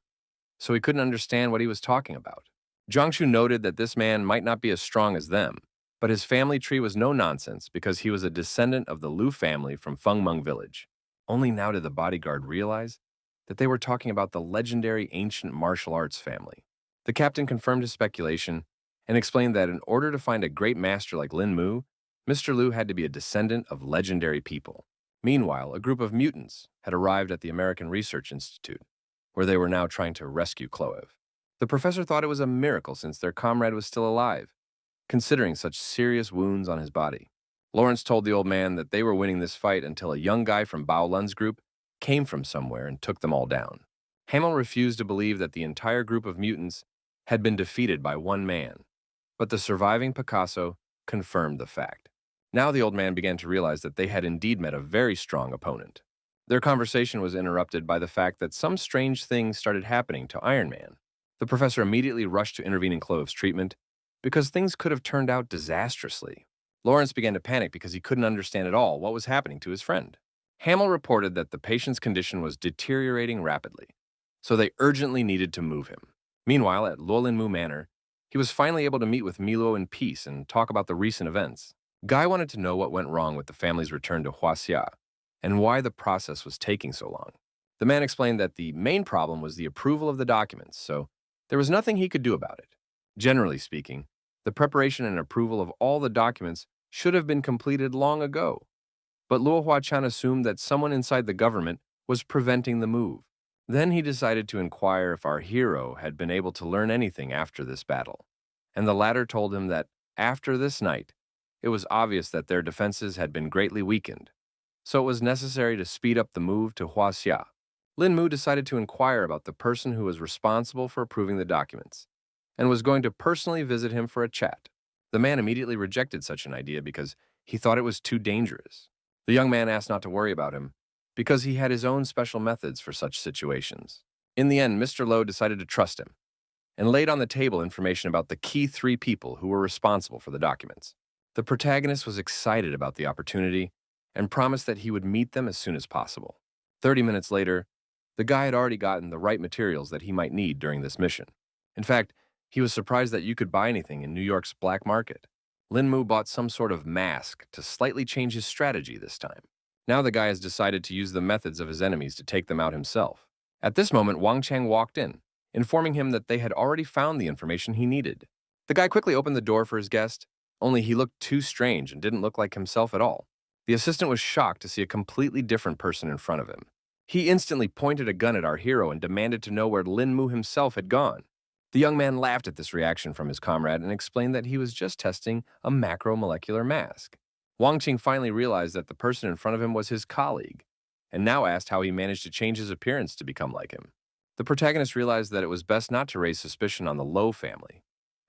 so he couldn't understand what he was talking about. Jiang Chu noted that this man might not be as strong as them, but his family tree was no nonsense because he was a descendant of the Lu family from Fengmeng village. Only now did the bodyguard realize that they were talking about the legendary ancient martial arts family. The captain confirmed his speculation and explained that in order to find a great master like Lin Mu, Mr. Lu had to be a descendant of legendary people. Meanwhile, a group of mutants had arrived at the American Research Institute, where they were now trying to rescue Clove. The professor thought it was a miracle since their comrade was still alive, considering such serious wounds on his body. Lawrence told the old man that they were winning this fight until a young guy from Bao Lun's group came from somewhere and took them all down. Hamel refused to believe that the entire group of mutants had been defeated by one man, but the surviving Picasso confirmed the fact. Now the old man began to realize that they had indeed met a very strong opponent. Their conversation was interrupted by the fact that some strange things started happening to Iron Man. The professor immediately rushed to intervene in Clove's treatment because things could have turned out disastrously. Lawrence began to panic because he couldn't understand at all what was happening to his friend. Hamel reported that the patient's condition was deteriorating rapidly, so they urgently needed to move him. Meanwhile, at Luolinmu Manor, he was finally able to meet with Milo in peace and talk about the recent events. Guy wanted to know what went wrong with the family's return to Huaxia and why the process was taking so long. The man explained that the main problem was the approval of the documents, so there was nothing he could do about it. Generally speaking, the preparation and approval of all the documents should have been completed long ago. But Luo Huachan assumed that someone inside the government was preventing the move. Then he decided to inquire if our hero had been able to learn anything after this battle, and the latter told him that after this night, it was obvious that their defenses had been greatly weakened, so it was necessary to speed up the move to Huaxia. Lin Mu decided to inquire about the person who was responsible for approving the documents, and was going to personally visit him for a chat. The man immediately rejected such an idea because he thought it was too dangerous. The young man asked not to worry about him, because he had his own special methods for such situations. In the end, Mr. Lowe decided to trust him, and laid on the table information about the key 3 people who were responsible for the documents. The protagonist was excited about the opportunity and promised that he would meet them as soon as possible. 30 minutes later, the guy had already gotten the right materials that he might need during this mission. In fact, he was surprised that you could buy anything in New York's black market. Lin Mu bought some sort of mask to slightly change his strategy this time. Now the guy has decided to use the methods of his enemies to take them out himself. At this moment, Wang Chang walked in, informing him that they had already found the information he needed. The guy quickly opened the door for his guest, only he looked too strange and didn't look like himself at all. The assistant was shocked to see a completely different person in front of him. He instantly pointed a gun at our hero and demanded to know where Lin Mu himself had gone. The young man laughed at this reaction from his comrade and explained that he was just testing a macromolecular mask. Wang Qing finally realized that the person in front of him was his colleague, and now asked how he managed to change his appearance to become like him. The protagonist realized that it was best not to raise suspicion on the Lowe family,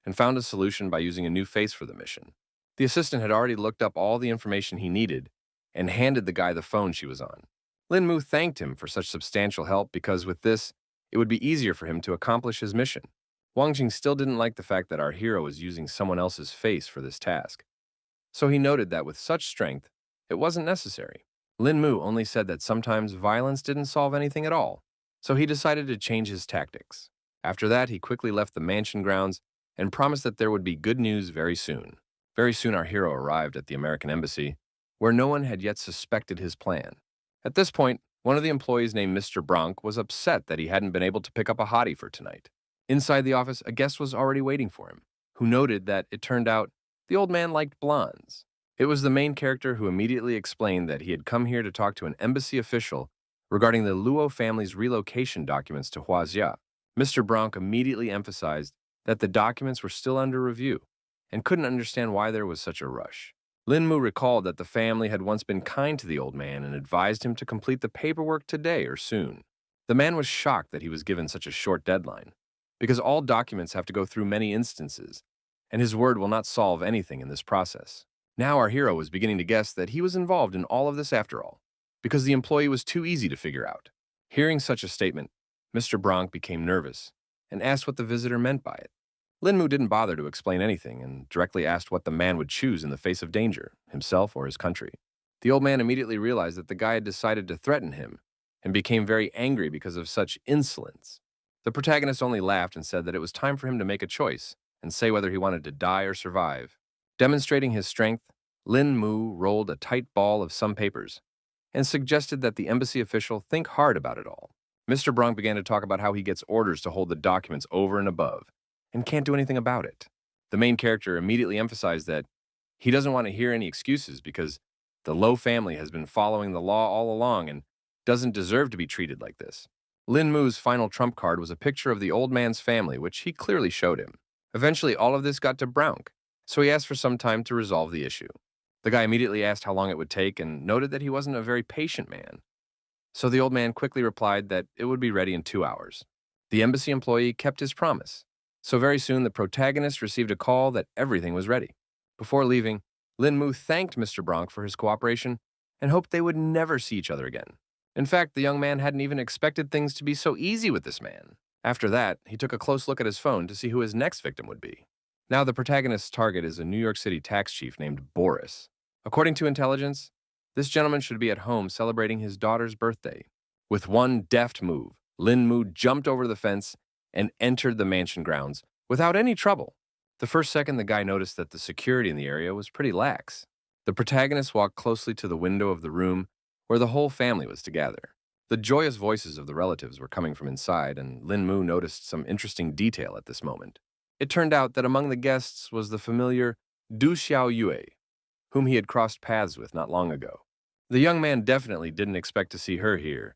and found a solution by using a new face for the mission. The assistant had already looked up all the information he needed and handed the guy the phone she was on. Lin Mu thanked him for such substantial help because with this, it would be easier for him to accomplish his mission. Wang Jing still didn't like the fact that our hero was using someone else's face for this task, so he noted that with such strength, it wasn't necessary. Lin Mu only said that sometimes violence didn't solve anything at all, so he decided to change his tactics. After that, he quickly left the mansion grounds and promised that there would be good news very soon. Very soon, our hero arrived at the American embassy, where no one had yet suspected his plan. At this point, one of the employees named Mr. Bronk was upset that he hadn't been able to pick up a hottie for tonight. Inside the office, a guest was already waiting for him, who noted that it turned out the old man liked blondes. It was the main character who immediately explained that he had come here to talk to an embassy official regarding the Luo family's relocation documents to Huaxia. Mr. Bronk immediately emphasized that the documents were still under review and couldn't understand why there was such a rush. Lin Mu recalled that the family had once been kind to the old man and advised him to complete the paperwork today or soon. The man was shocked that he was given such a short deadline, because all documents have to go through many instances, and his word will not solve anything in this process. Now our hero was beginning to guess that he was involved in all of this after all, because the employee was too easy to figure out. Hearing such a statement, Mr. Bronk became nervous and asked what the visitor meant by it. Lin Mu didn't bother to explain anything and directly asked what the man would choose in the face of danger, himself or his country. The old man immediately realized that the guy had decided to threaten him and became very angry because of such insolence. The protagonist only laughed and said that it was time for him to make a choice and say whether he wanted to die or survive. Demonstrating his strength, Lin Mu rolled a tight ball of some papers and suggested that the embassy official think hard about it all. Mr. Bronk began to talk about how he gets orders to hold the documents over and above and can't do anything about it. The main character immediately emphasized that he doesn't want to hear any excuses because the Lowe family has been following the law all along and doesn't deserve to be treated like this. Lin Mu's final trump card was a picture of the old man's family, which he clearly showed him. Eventually, all of this got to Bronk, so he asked for some time to resolve the issue. The guy immediately asked how long it would take and noted that he wasn't a very patient man. So the old man quickly replied that it would be ready in 2 hours. The embassy employee kept his promise, so very soon the protagonist received a call that everything was ready. Before leaving, Lin Mu thanked Mr. Bronk for his cooperation and hoped they would never see each other again. In fact, the young man hadn't even expected things to be so easy with this man. After that, he took a close look at his phone to see who his next victim would be. Now the protagonist's target is a New York City tax chief named Boris. According to intelligence, this gentleman should be at home celebrating his daughter's birthday. With one deft move, Lin Mu jumped over the fence and entered the mansion grounds without any trouble. The first second, the guy noticed that the security in the area was pretty lax. The protagonist walked closely to the window of the room where the whole family was to gather. The joyous voices of the relatives were coming from inside, and Lin Mu noticed some interesting detail at this moment. It turned out that among the guests was the familiar Du Xiao Yue, whom he had crossed paths with not long ago. The young man definitely didn't expect to see her here,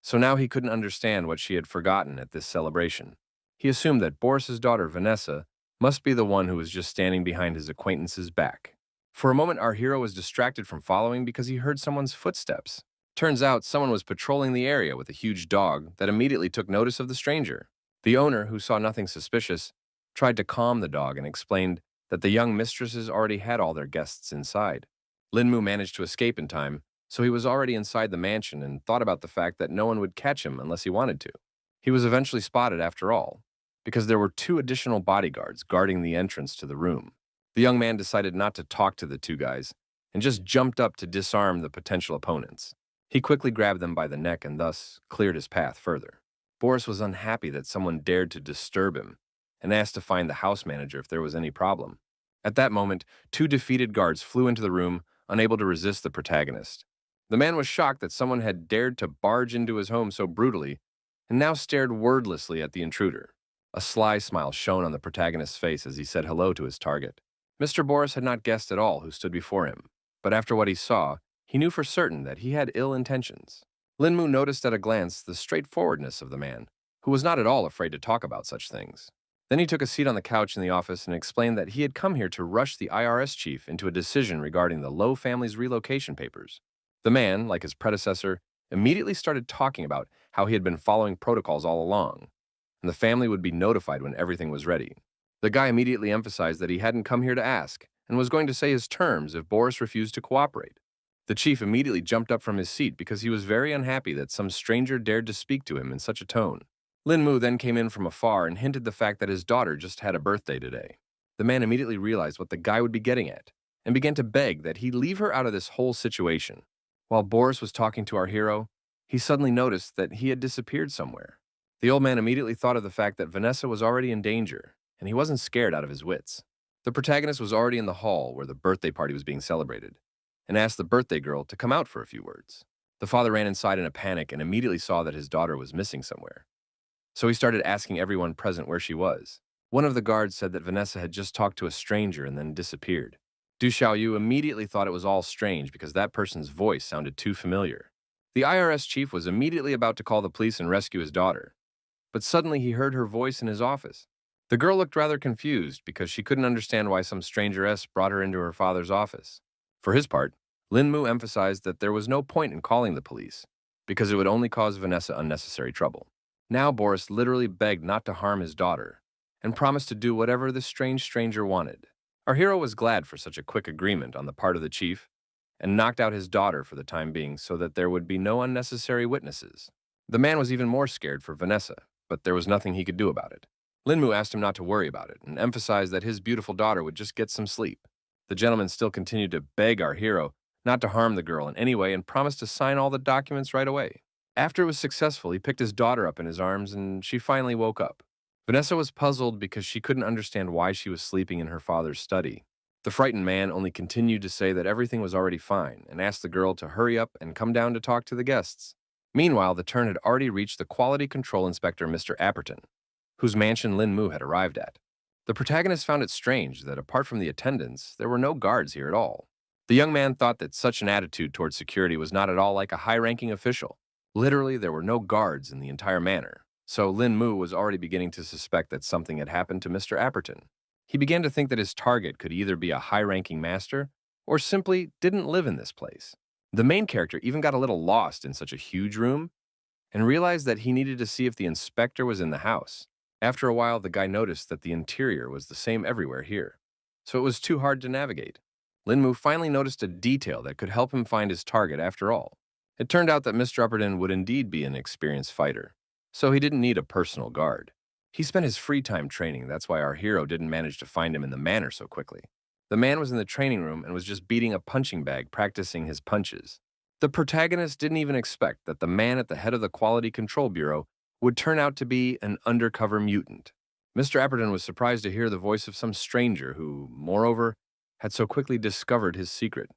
So now he couldn't understand what she had forgotten at this celebration. He assumed that Boris's daughter, Vanessa, must be the one who was just standing behind his acquaintance's back. For a moment, our hero was distracted from following because he heard someone's footsteps. Turns out someone was patrolling the area with a huge dog that immediately took notice of the stranger. The owner, who saw nothing suspicious, tried to calm the dog and explained that the young mistresses already had all their guests inside. Linmu managed to escape in time, so he was already inside the mansion and thought about the fact that no one would catch him unless he wanted to. He was eventually spotted after all, because there were two additional bodyguards guarding the entrance to the room. The young man decided not to talk to the two guys and just jumped up to disarm the potential opponents. He quickly grabbed them by the neck and thus cleared his path further. Boris was unhappy that someone dared to disturb him and asked to find the house manager if there was any problem. At that moment, two defeated guards flew into the room, unable to resist the protagonist. The man was shocked that someone had dared to barge into his home so brutally and now stared wordlessly at the intruder. A sly smile shone on the protagonist's face as he said hello to his target. Mr. Boris had not guessed at all who stood before him, but after what he saw, he knew for certain that he had ill intentions. Linmu noticed at a glance the straightforwardness of the man, who was not at all afraid to talk about such things. Then he took a seat on the couch in the office and explained that he had come here to rush the IRS chief into a decision regarding the Lowe family's relocation papers. The man, like his predecessor, immediately started talking about how he had been following protocols all along, and the family would be notified when everything was ready. The guy immediately emphasized that he hadn't come here to ask and was going to say his terms if Boris refused to cooperate. The chief immediately jumped up from his seat because he was very unhappy that some stranger dared to speak to him in such a tone. Linmu then came in from afar and hinted the fact that his daughter just had a birthday today. The man immediately realized what the guy would be getting at and began to beg that he leave her out of this whole situation. While Boris was talking to our hero, he suddenly noticed that he had disappeared somewhere. The old man immediately thought of the fact that Vanessa was already in danger, and he wasn't scared out of his wits. The protagonist was already in the hall where the birthday party was being celebrated, and asked the birthday girl to come out for a few words. The father ran inside in a panic and immediately saw that his daughter was missing somewhere. So he started asking everyone present where she was. One of the guards said that Vanessa had just talked to a stranger and then disappeared. Du Xiaoyu immediately thought it was all strange because that person's voice sounded too familiar. The IRS chief was immediately about to call the police and rescue his daughter, but suddenly he heard her voice in his office. The girl looked rather confused because she couldn't understand why some strangeress brought her into her father's office. For his part, Linmu emphasized that there was no point in calling the police because it would only cause Vanessa unnecessary trouble. Now Boris literally begged not to harm his daughter and promised to do whatever this strange stranger wanted. Our hero was glad for such a quick agreement on the part of the chief and knocked out his daughter for the time being so that there would be no unnecessary witnesses. The man was even more scared for Vanessa, but there was nothing he could do about it. Linmu asked him not to worry about it and emphasized that his beautiful daughter would just get some sleep. The gentleman still continued to beg our hero not to harm the girl in any way and promised to sign all the documents right away. After it was successful, he picked his daughter up in his arms and she finally woke up. Vanessa was puzzled because she couldn't understand why she was sleeping in her father's study. The frightened man only continued to say that everything was already fine and asked the girl to hurry up and come down to talk to the guests. Meanwhile, the turn had already reached the quality control inspector, Mr. Apperton, whose mansion Linmu had arrived at. The protagonist found it strange that apart from the attendants, there were no guards here at all. The young man thought that such an attitude towards security was not at all like a high-ranking official. Literally, there were no guards in the entire manor, so Linmu was already beginning to suspect that something had happened to Mr. Apperton. He began to think that his target could either be a high-ranking master or simply didn't live in this place. The main character even got a little lost in such a huge room and realized that he needed to see if the inspector was in the house. After a while, the guy noticed that the interior was the same everywhere here, so it was too hard to navigate. Linmu finally noticed a detail that could help him find his target after all. It turned out that Mr. Upperton would indeed be an experienced fighter, so he didn't need a personal guard. He spent his free time training, that's why our hero didn't manage to find him in the manor so quickly. The man was in the training room and was just beating a punching bag, practicing his punches. The protagonist didn't even expect that the man at the head of the Quality Control Bureau would turn out to be an undercover mutant. Mr. Apperton was surprised to hear the voice of some stranger who, moreover, had so quickly discovered his secret.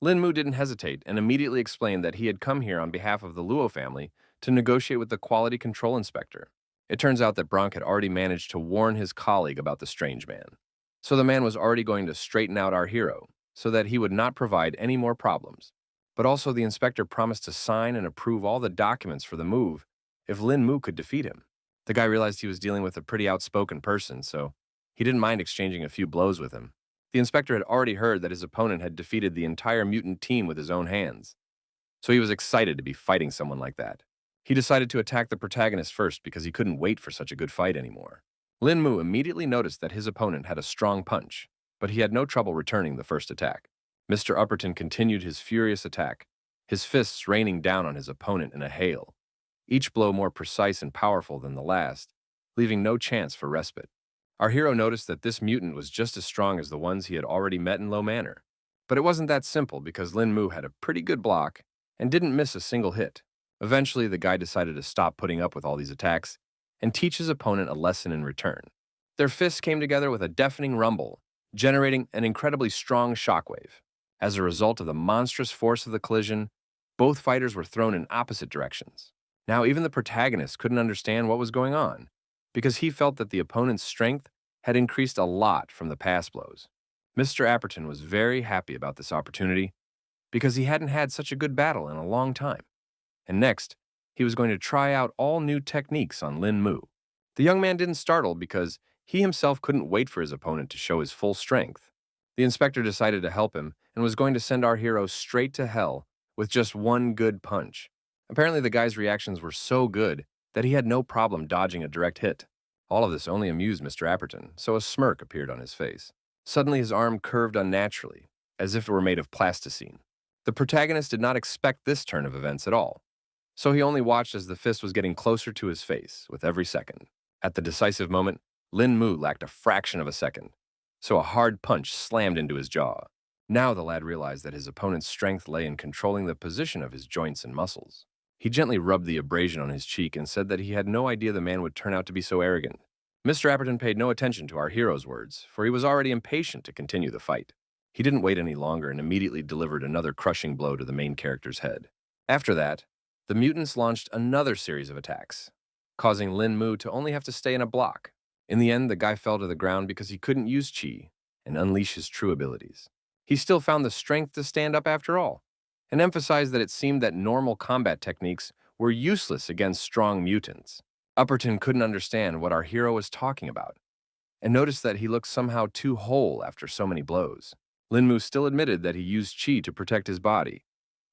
Linmu didn't hesitate and immediately explained that he had come here on behalf of the Luo family to negotiate with the Quality Control Inspector. It turns out that Bronk had already managed to warn his colleague about the strange man. So the man was already going to straighten out our hero so that he would not provide any more problems. But also the inspector promised to sign and approve all the documents for the move if Lin Mu could defeat him. The guy realized he was dealing with a pretty outspoken person, so he didn't mind exchanging a few blows with him. The inspector had already heard that his opponent had defeated the entire mutant team with his own hands, so he was excited to be fighting someone like that. He decided to attack the protagonist first because he couldn't wait for such a good fight anymore. Lin Mu immediately noticed that his opponent had a strong punch, but he had no trouble returning the first attack. Mr. Upperton continued his furious attack, his fists raining down on his opponent in a hail, each blow more precise and powerful than the last, leaving no chance for respite. Our hero noticed that this mutant was just as strong as the ones he had already met in Low Manor. But it wasn't that simple because Lin Mu had a pretty good block and didn't miss a single hit. Eventually, the guy decided to stop putting up with all these attacks and teach his opponent a lesson in return. Their fists came together with a deafening rumble, generating an incredibly strong shockwave. As a result of the monstrous force of the collision, both fighters were thrown in opposite directions. Now, even the protagonist couldn't understand what was going on, because he felt that the opponent's strength had increased a lot from the past blows. Mr. Apperton was very happy about this opportunity, because he hadn't had such a good battle in a long time. And next, he was going to try out all new techniques on Lin Mu. The young man didn't startle because he himself couldn't wait for his opponent to show his full strength. The inspector decided to help him and was going to send our hero straight to hell with just one good punch. Apparently, the guy's reactions were so good that he had no problem dodging a direct hit. All of this only amused Mr. Apperton, so a smirk appeared on his face. Suddenly, his arm curved unnaturally, as if it were made of plasticine. The protagonist did not expect this turn of events at all, so he only watched as the fist was getting closer to his face with every second. At the decisive moment, Lin Mu lacked a fraction of a second, so a hard punch slammed into his jaw. Now the lad realized that his opponent's strength lay in controlling the position of his joints and muscles. He gently rubbed the abrasion on his cheek and said that he had no idea the man would turn out to be so arrogant. Mr. Apperton paid no attention to our hero's words, for he was already impatient to continue the fight. He didn't wait any longer and immediately delivered another crushing blow to the main character's head. After that, the mutants launched another series of attacks, causing Lin Mu to only have to stay in a block. In the end, the guy fell to the ground because he couldn't use chi and unleash his true abilities. He still found the strength to stand up after all, and emphasized that it seemed that normal combat techniques were useless against strong mutants. Upperton couldn't understand what our hero was talking about, and noticed that he looked somehow too whole after so many blows. Lin Mu still admitted that he used chi to protect his body,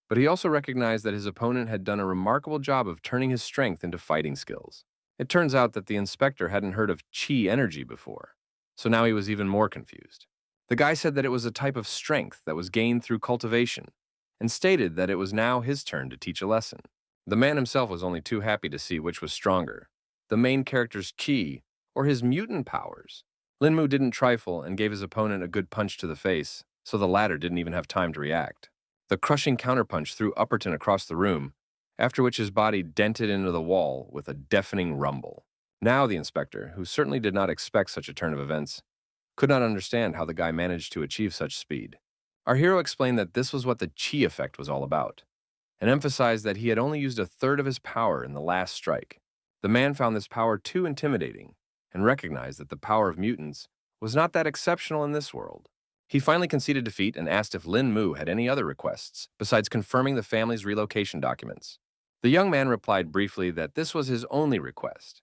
but he also recognized that his opponent had done a remarkable job of turning his strength into fighting skills. It turns out that the inspector hadn't heard of chi energy before, so now he was even more confused. The guy said that it was a type of strength that was gained through cultivation, and stated that it was now his turn to teach a lesson. The man himself was only too happy to see which was stronger, the main character's chi or his mutant powers. Lin Mu didn't trifle and gave his opponent a good punch to the face, so the latter didn't even have time to react. The crushing counterpunch threw Upperton across the room, after which his body dented into the wall with a deafening rumble. Now the inspector, who certainly did not expect such a turn of events, could not understand how the guy managed to achieve such speed. Our hero explained that this was what the chi effect was all about, and emphasized that he had only used a third of his power in the last strike. The man found this power too intimidating, and recognized that the power of mutants was not that exceptional in this world. He finally conceded defeat and asked if Lin Mu had any other requests, besides confirming the family's relocation documents. The young man replied briefly that this was his only request,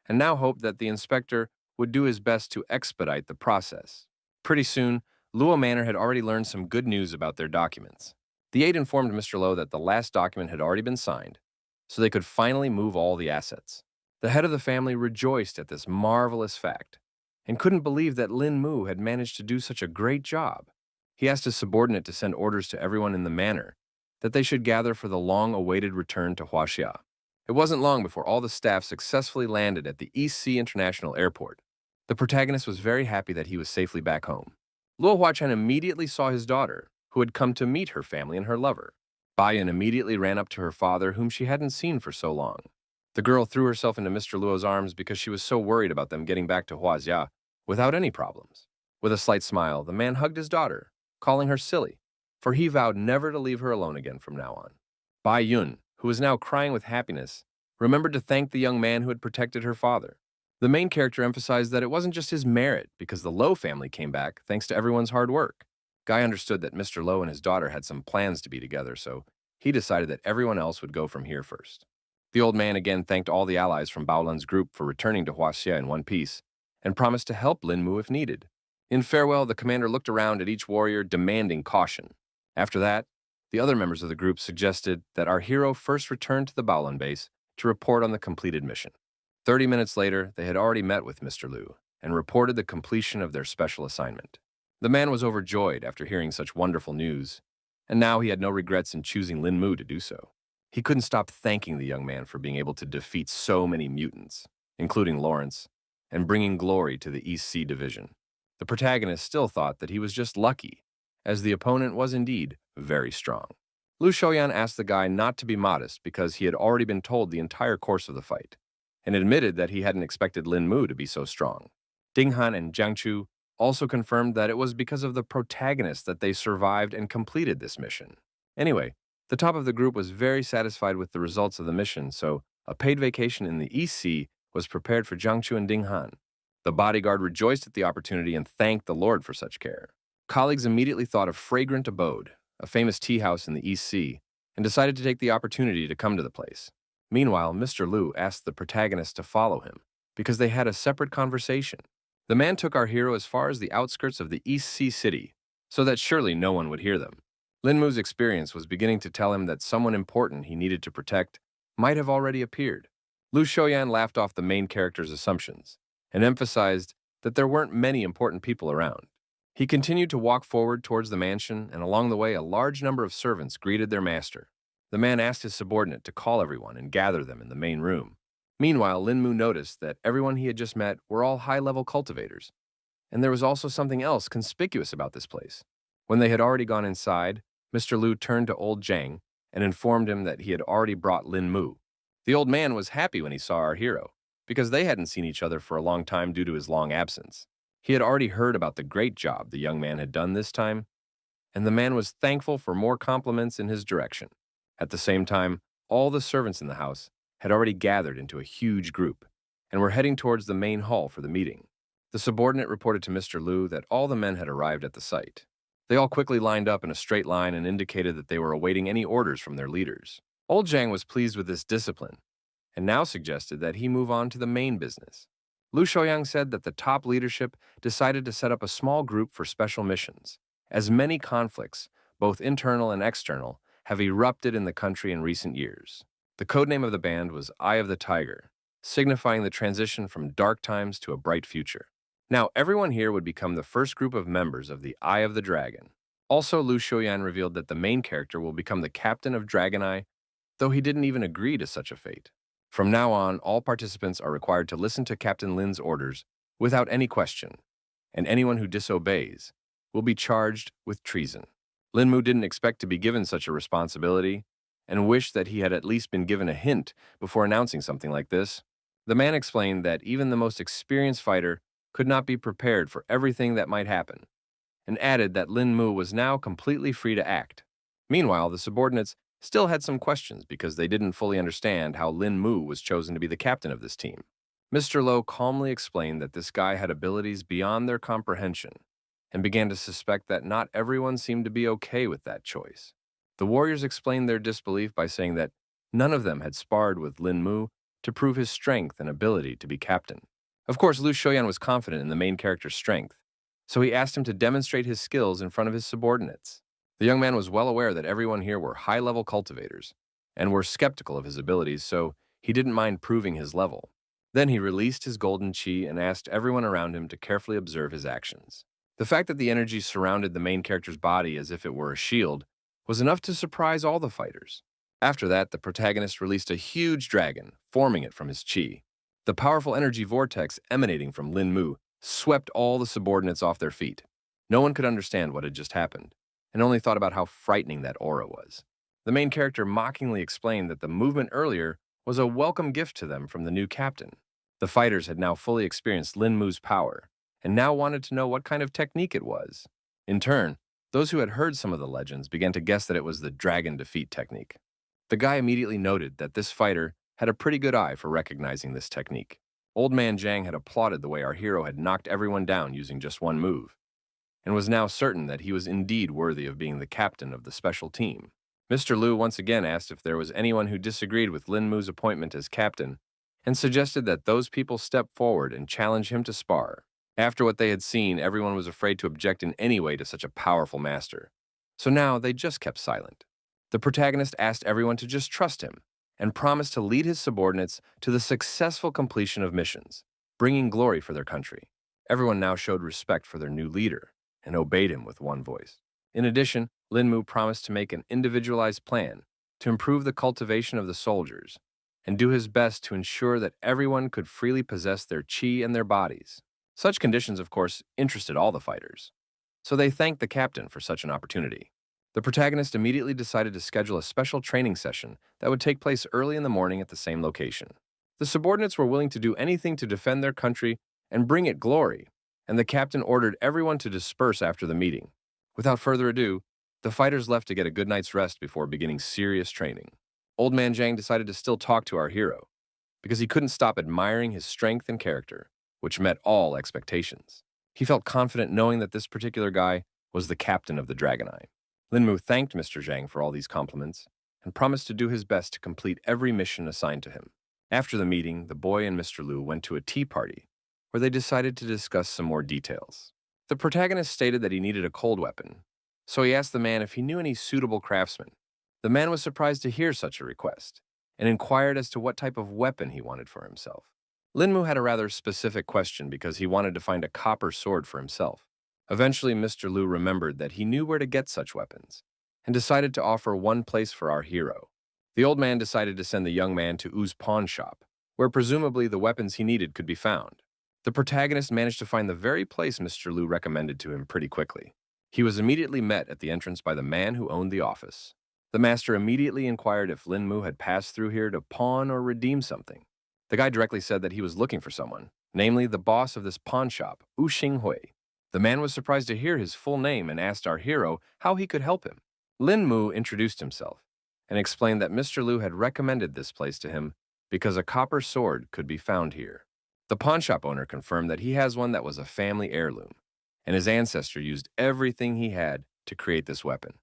and now hoped that the inspector would do his best to expedite the process. Pretty soon, Luo Manor had already learned some good news about their documents. The aide informed Mr. Lowe that the last document had already been signed, so they could finally move all the assets. The head of the family rejoiced at this marvelous fact, and couldn't believe that Lin Mu had managed to do such a great job. He asked his subordinate to send orders to everyone in the manor that they should gather for the long-awaited return to Huaxia. It wasn't long before all the staff successfully landed at the East Sea International Airport. The protagonist was very happy that he was safely back home. Luo Huachan immediately saw his daughter, who had come to meet her family and her lover. Bayan immediately ran up to her father, whom she hadn't seen for so long. The girl threw herself into Mr. Luo's arms because she was so worried about them getting back to Huaxia without any problems. With a slight smile, the man hugged his daughter, calling her silly, for he vowed never to leave her alone again from now on. Bai Yun, who was now crying with happiness, remembered to thank the young man who had protected her father. The main character emphasized that it wasn't just his merit because the Low family came back thanks to everyone's hard work. Guy understood that Mr. Lowe and his daughter had some plans to be together, so he decided that everyone else would go from here first. The old man again thanked all the allies from Baolan's group for returning to Huaxia in one piece, and promised to help Lin Mu if needed. In farewell, the commander looked around at each warrior, demanding caution. After that, the other members of the group suggested that our hero first return to the Baolan base to report on the completed mission. 30 minutes later, they had already met with Mr. Liu and reported the completion of their special assignment. The man was overjoyed after hearing such wonderful news, and now he had no regrets in choosing Lin Mu to do so. He couldn't stop thanking the young man for being able to defeat so many mutants, including Lawrence, and bringing glory to the East Sea Division. The protagonist still thought that he was just lucky, as the opponent was indeed very strong. Lu Shoyan asked the guy not to be modest because he had already been told the entire course of the fight, and admitted that he hadn't expected Lin Mu to be so strong. Ding Han and Jiang Chu also confirmed that it was because of the protagonist that they survived and completed this mission. Anyway, the top of the group was very satisfied with the results of the mission, so a paid vacation in the East Sea was prepared for Jiang Chu and Ding Han. The bodyguard rejoiced at the opportunity and thanked the Lord for such care. Colleagues immediately thought of Fragrant Abode, a famous tea house in the East Sea, and decided to take the opportunity to come to the place. Meanwhile, Mr. Liu asked the protagonist to follow him, because they had a separate conversation. The man took our hero as far as the outskirts of the East Sea city, so that surely no one would hear them. Lin Mu's experience was beginning to tell him that someone important he needed to protect might have already appeared. Lu Shoyan laughed off the main character's assumptions and emphasized that there weren't many important people around. He continued to walk forward towards the mansion, and along the way a large number of servants greeted their master. The man asked his subordinate to call everyone and gather them in the main room. Meanwhile, Lin Mu noticed that everyone he had just met were all high-level cultivators, and there was also something else conspicuous about this place. When they had already gone inside, Mr. Liu turned to old Zhang and informed him that he had already brought Lin Mu. The old man was happy when he saw our hero, because they hadn't seen each other for a long time due to his long absence. He had already heard about the great job the young man had done this time, and the man was thankful for more compliments in his direction. At the same time, all the servants in the house had already gathered into a huge group and were heading towards the main hall for the meeting. The subordinate reported to Mr. Liu that all the men had arrived at the site. They all quickly lined up in a straight line and indicated that they were awaiting any orders from their leaders. Old Zhang was pleased with this discipline and now suggested that he move on to the main business. Lu Shoyang said that the top leadership decided to set up a small group for special missions, as many conflicts, both internal and external, have erupted in the country in recent years. The codename of the band was Eye of the Tiger, signifying the transition from dark times to a bright future. Now, everyone here would become the first group of members of the Eye of the Dragon. Also, Lu Shoyan revealed that the main character will become the captain of Dragon Eye, though he didn't even agree to such a fate. From now on, all participants are required to listen to Captain Lin's orders without any question, and anyone who disobeys will be charged with treason. Lin Mu didn't expect to be given such a responsibility and wished that he had at least been given a hint before announcing something like this. The man explained that even the most experienced fighter could not be prepared for everything that might happen, and added that Lin Mu was now completely free to act. Meanwhile, the subordinates still had some questions because they didn't fully understand how Lin Mu was chosen to be the captain of this team. Mr. Lowe calmly explained that this guy had abilities beyond their comprehension and began to suspect that not everyone seemed to be okay with that choice. The warriors explained their disbelief by saying that none of them had sparred with Lin Mu to prove his strength and ability to be captain. Of course, Lu Shoyan was confident in the main character's strength, so he asked him to demonstrate his skills in front of his subordinates. The young man was well aware that everyone here were high-level cultivators and were skeptical of his abilities, so he didn't mind proving his level. Then he released his golden chi and asked everyone around him to carefully observe his actions. The fact that the energy surrounded the main character's body as if it were a shield was enough to surprise all the fighters. After that, the protagonist released a huge dragon, forming it from his chi. The powerful energy vortex emanating from Lin Mu swept all the subordinates off their feet. No one could understand what had just happened, and only thought about how frightening that aura was. The main character mockingly explained that the movement earlier was a welcome gift to them from the new captain. The fighters had now fully experienced Lin Mu's power, and now wanted to know what kind of technique it was. In turn, those who had heard some of the legends began to guess that it was the dragon defeat technique. The guy immediately noted that this fighter had a pretty good eye for recognizing this technique. Old man Zhang had applauded the way our hero had knocked everyone down using just one move. and was now certain that he was indeed worthy of being the captain of the special team. Mr. Liu once again asked if there was anyone who disagreed with Lin Mu's appointment as captain, and suggested that those people step forward and challenge him to spar. After what they had seen, everyone was afraid to object in any way to such a powerful master. So now they just kept silent. The protagonist asked everyone to just trust him and promised to lead his subordinates to the successful completion of missions, bringing glory for their country. Everyone now showed respect for their new leader and obeyed him with one voice. In addition, Lin Mu promised to make an individualized plan to improve the cultivation of the soldiers and do his best to ensure that everyone could freely possess their qi and their bodies. Such conditions, of course, interested all the fighters, so they thanked the captain for such an opportunity. The protagonist immediately decided to schedule a special training session that would take place early in the morning at the same location. The subordinates were willing to do anything to defend their country and bring it glory, and the captain ordered everyone to disperse after the meeting. Without further ado, the fighters left to get a good night's rest before beginning serious training. Old Man Zhang decided to still talk to our hero, because he couldn't stop admiring his strength and character, which met all expectations. He felt confident knowing that this particular guy was the captain of the Dragon Eye. Lin Mu thanked Mr. Zhang for all these compliments and promised to do his best to complete every mission assigned to him. After the meeting, the boy and Mr. Liu went to a tea party where they decided to discuss some more details. The protagonist stated that he needed a cold weapon, so he asked the man if he knew any suitable craftsmen. The man was surprised to hear such a request and inquired as to what type of weapon he wanted for himself. Lin Mu had a rather specific question because he wanted to find a copper sword for himself. Eventually, Mr. Liu remembered that he knew where to get such weapons and decided to offer one place for our hero. The old man decided to send the young man to U's pawn shop, where presumably the weapons he needed could be found. The protagonist managed to find the very place Mr. Liu recommended to him pretty quickly. He was immediately met at the entrance by the man who owned the office. The master immediately inquired if Lin Mu had passed through here to pawn or redeem something. The guy directly said that he was looking for someone, namely the boss of this pawn shop, Wu Xinghui. The man was surprised to hear his full name and asked our hero how he could help him. Lin Mu introduced himself and explained that Mr. Liu had recommended this place to him because a copper sword could be found here. The pawn shop owner confirmed that he has one that was a family heirloom, and his ancestor used everything he had to create this weapon.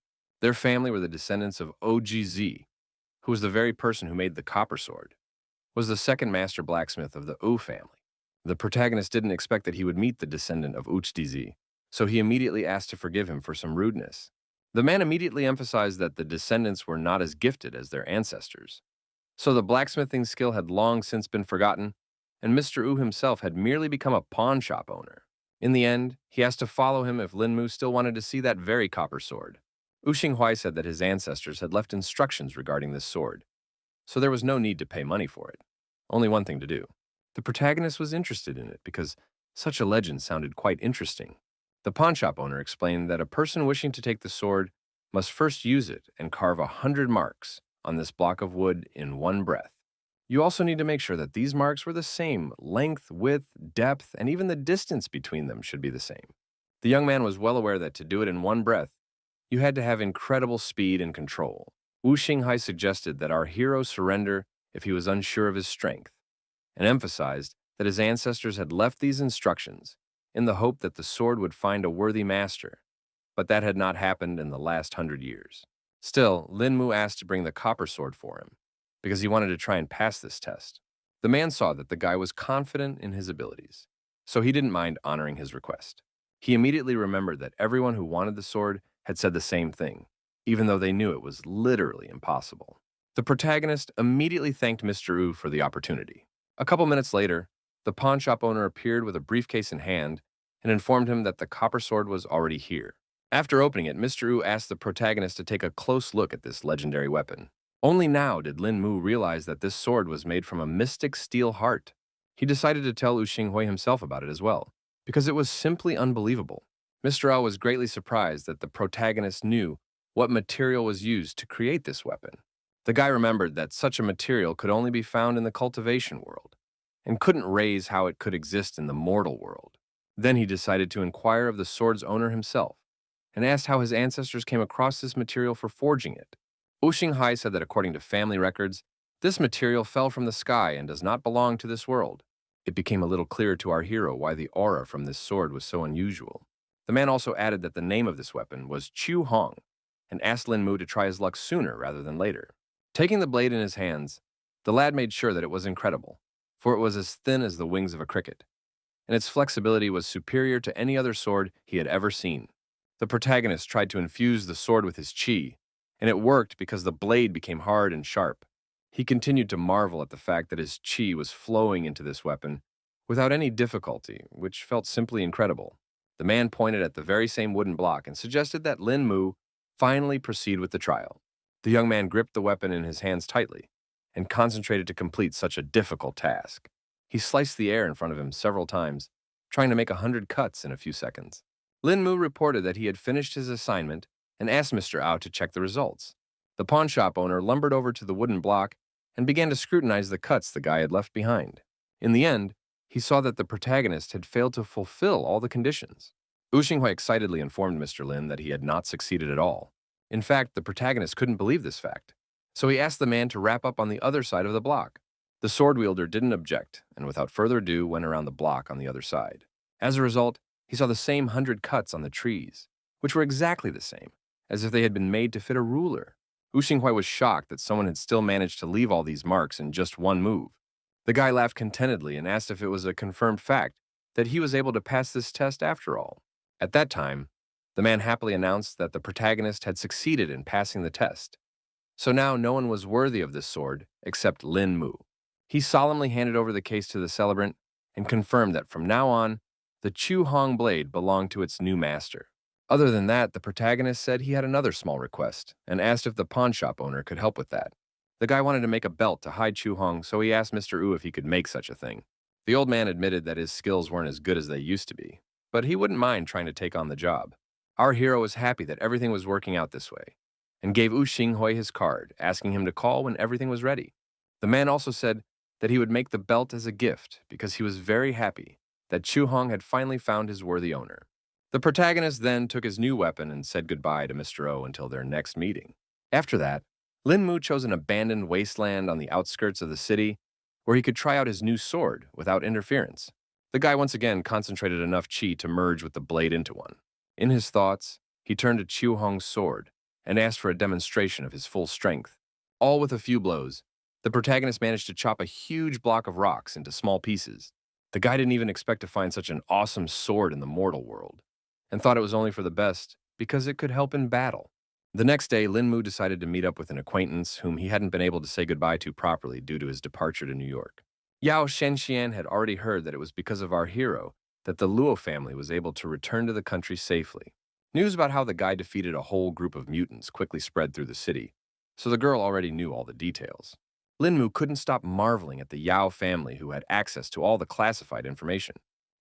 Their family were the descendants of OGZ, who was the very person who made the copper sword, was the second master blacksmith of the U family. The protagonist didn't expect that he would meet the descendant of Uchdizi, so he immediately asked to forgive him for some rudeness. The man immediately emphasized that the descendants were not as gifted as their ancestors. So the blacksmithing skill had long since been forgotten, and Mr. U himself had merely become a pawn shop owner. In the end, he asked to follow him if Lin Mu still wanted to see that very copper sword. Wu Xinghui said that his ancestors had left instructions regarding this sword, so there was no need to pay money for it. Only one thing to do. The protagonist was interested in it because such a legend sounded quite interesting. The pawnshop owner explained that a person wishing to take the sword must first use it and carve 100 marks on this block of wood in one breath. You also need to make sure that these marks were the same length, width, depth, and even the distance between them should be the same. The young man was well aware that to do it in one breath, you had to have incredible speed and control. Wu Xinghai suggested that our hero surrender if he was unsure of his strength, and emphasized that his ancestors had left these instructions in the hope that the sword would find a worthy master, but that had not happened in the last 100 years. Still, Lin Mu asked to bring the copper sword for him, because he wanted to try and pass this test. The man saw that the guy was confident in his abilities, so he didn't mind honoring his request. He immediately remembered that everyone who wanted the sword had said the same thing, even though they knew it was literally impossible. The protagonist immediately thanked Mr. Wu for the opportunity. A couple minutes later, the pawn shop owner appeared with a briefcase in hand and informed him that the copper sword was already here. After opening it, Mr. Wu asked the protagonist to take a close look at this legendary weapon. Only now did Lin Mu realize that this sword was made from a mystic steel heart. He decided to tell Wu Xinghui himself about it as well, because it was simply unbelievable. Mr. Al was greatly surprised that the protagonist knew what material was used to create this weapon. The guy remembered that such a material could only be found in the cultivation world, and couldn't raise how it could exist in the mortal world. Then he decided to inquire of the sword's owner himself, and asked how his ancestors came across this material for forging it. Wu Xinghai said that according to family records, this material fell from the sky and does not belong to this world. It became a little clearer to our hero why the aura from this sword was so unusual. The man also added that the name of this weapon was Chu Hong and asked Lin Mu to try his luck sooner rather than later. Taking the blade in his hands, the lad made sure that it was incredible, for it was as thin as the wings of a cricket, and its flexibility was superior to any other sword he had ever seen. The protagonist tried to infuse the sword with his chi, and it worked because the blade became hard and sharp. He continued to marvel at the fact that his chi was flowing into this weapon without any difficulty, which felt simply incredible. The man pointed at the very same wooden block and suggested that Lin Mu finally proceed with the trial. The young man gripped the weapon in his hands tightly and concentrated to complete such a difficult task. He sliced the air in front of him several times, trying to make 100 cuts in a few seconds. Lin Mu reported that he had finished his assignment and asked Mr. Ao to check the results. The pawn shop owner lumbered over to the wooden block and began to scrutinize the cuts the guy had left behind. In the end, he saw that the protagonist had failed to fulfill all the conditions. Wu Xinghui excitedly informed Mr. Lin that he had not succeeded at all. In fact, the protagonist couldn't believe this fact, so he asked the man to wrap up on the other side of the block. The sword wielder didn't object, and without further ado went around the block on the other side. As a result, he saw the same 100 cuts on the trees, which were exactly the same, as if they had been made to fit a ruler. Wu Xinghui was shocked that someone had still managed to leave all these marks in just one move. The guy laughed contentedly and asked if it was a confirmed fact that he was able to pass this test after all. At that time, the man happily announced that the protagonist had succeeded in passing the test. So now no one was worthy of this sword except Lin Mu. He solemnly handed over the case to the celebrant and confirmed that from now on, the Chu Hong blade belonged to its new master. Other than that, the protagonist said he had another small request and asked if the pawn shop owner could help with that. The guy wanted to make a belt to hide Chu Hong, so he asked Mr. Wu if he could make such a thing. The old man admitted that his skills weren't as good as they used to be, but he wouldn't mind trying to take on the job. Our hero was happy that everything was working out this way, and gave Wu Xinghui his card, asking him to call when everything was ready. The man also said that he would make the belt as a gift because he was very happy that Chu Hong had finally found his worthy owner. The protagonist then took his new weapon and said goodbye to Mr. O until their next meeting. After that, Lin Mu chose an abandoned wasteland on the outskirts of the city where he could try out his new sword without interference. The guy once again concentrated enough chi to merge with the blade into one. In his thoughts, he turned to Chu Hong's sword and asked for a demonstration of his full strength. All with a few blows, the protagonist managed to chop a huge block of rocks into small pieces. The guy didn't even expect to find such an awesome sword in the mortal world, and thought it was only for the best because it could help in battle. The next day, Lin Mu decided to meet up with an acquaintance whom he hadn't been able to say goodbye to properly due to his departure to New York. Yao Shenxian had already heard that it was because of our hero that the Luo family was able to return to the country safely. News about how the guy defeated a whole group of mutants quickly spread through the city, so the girl already knew all the details. Lin Mu couldn't stop marveling at the Yao family who had access to all the classified information.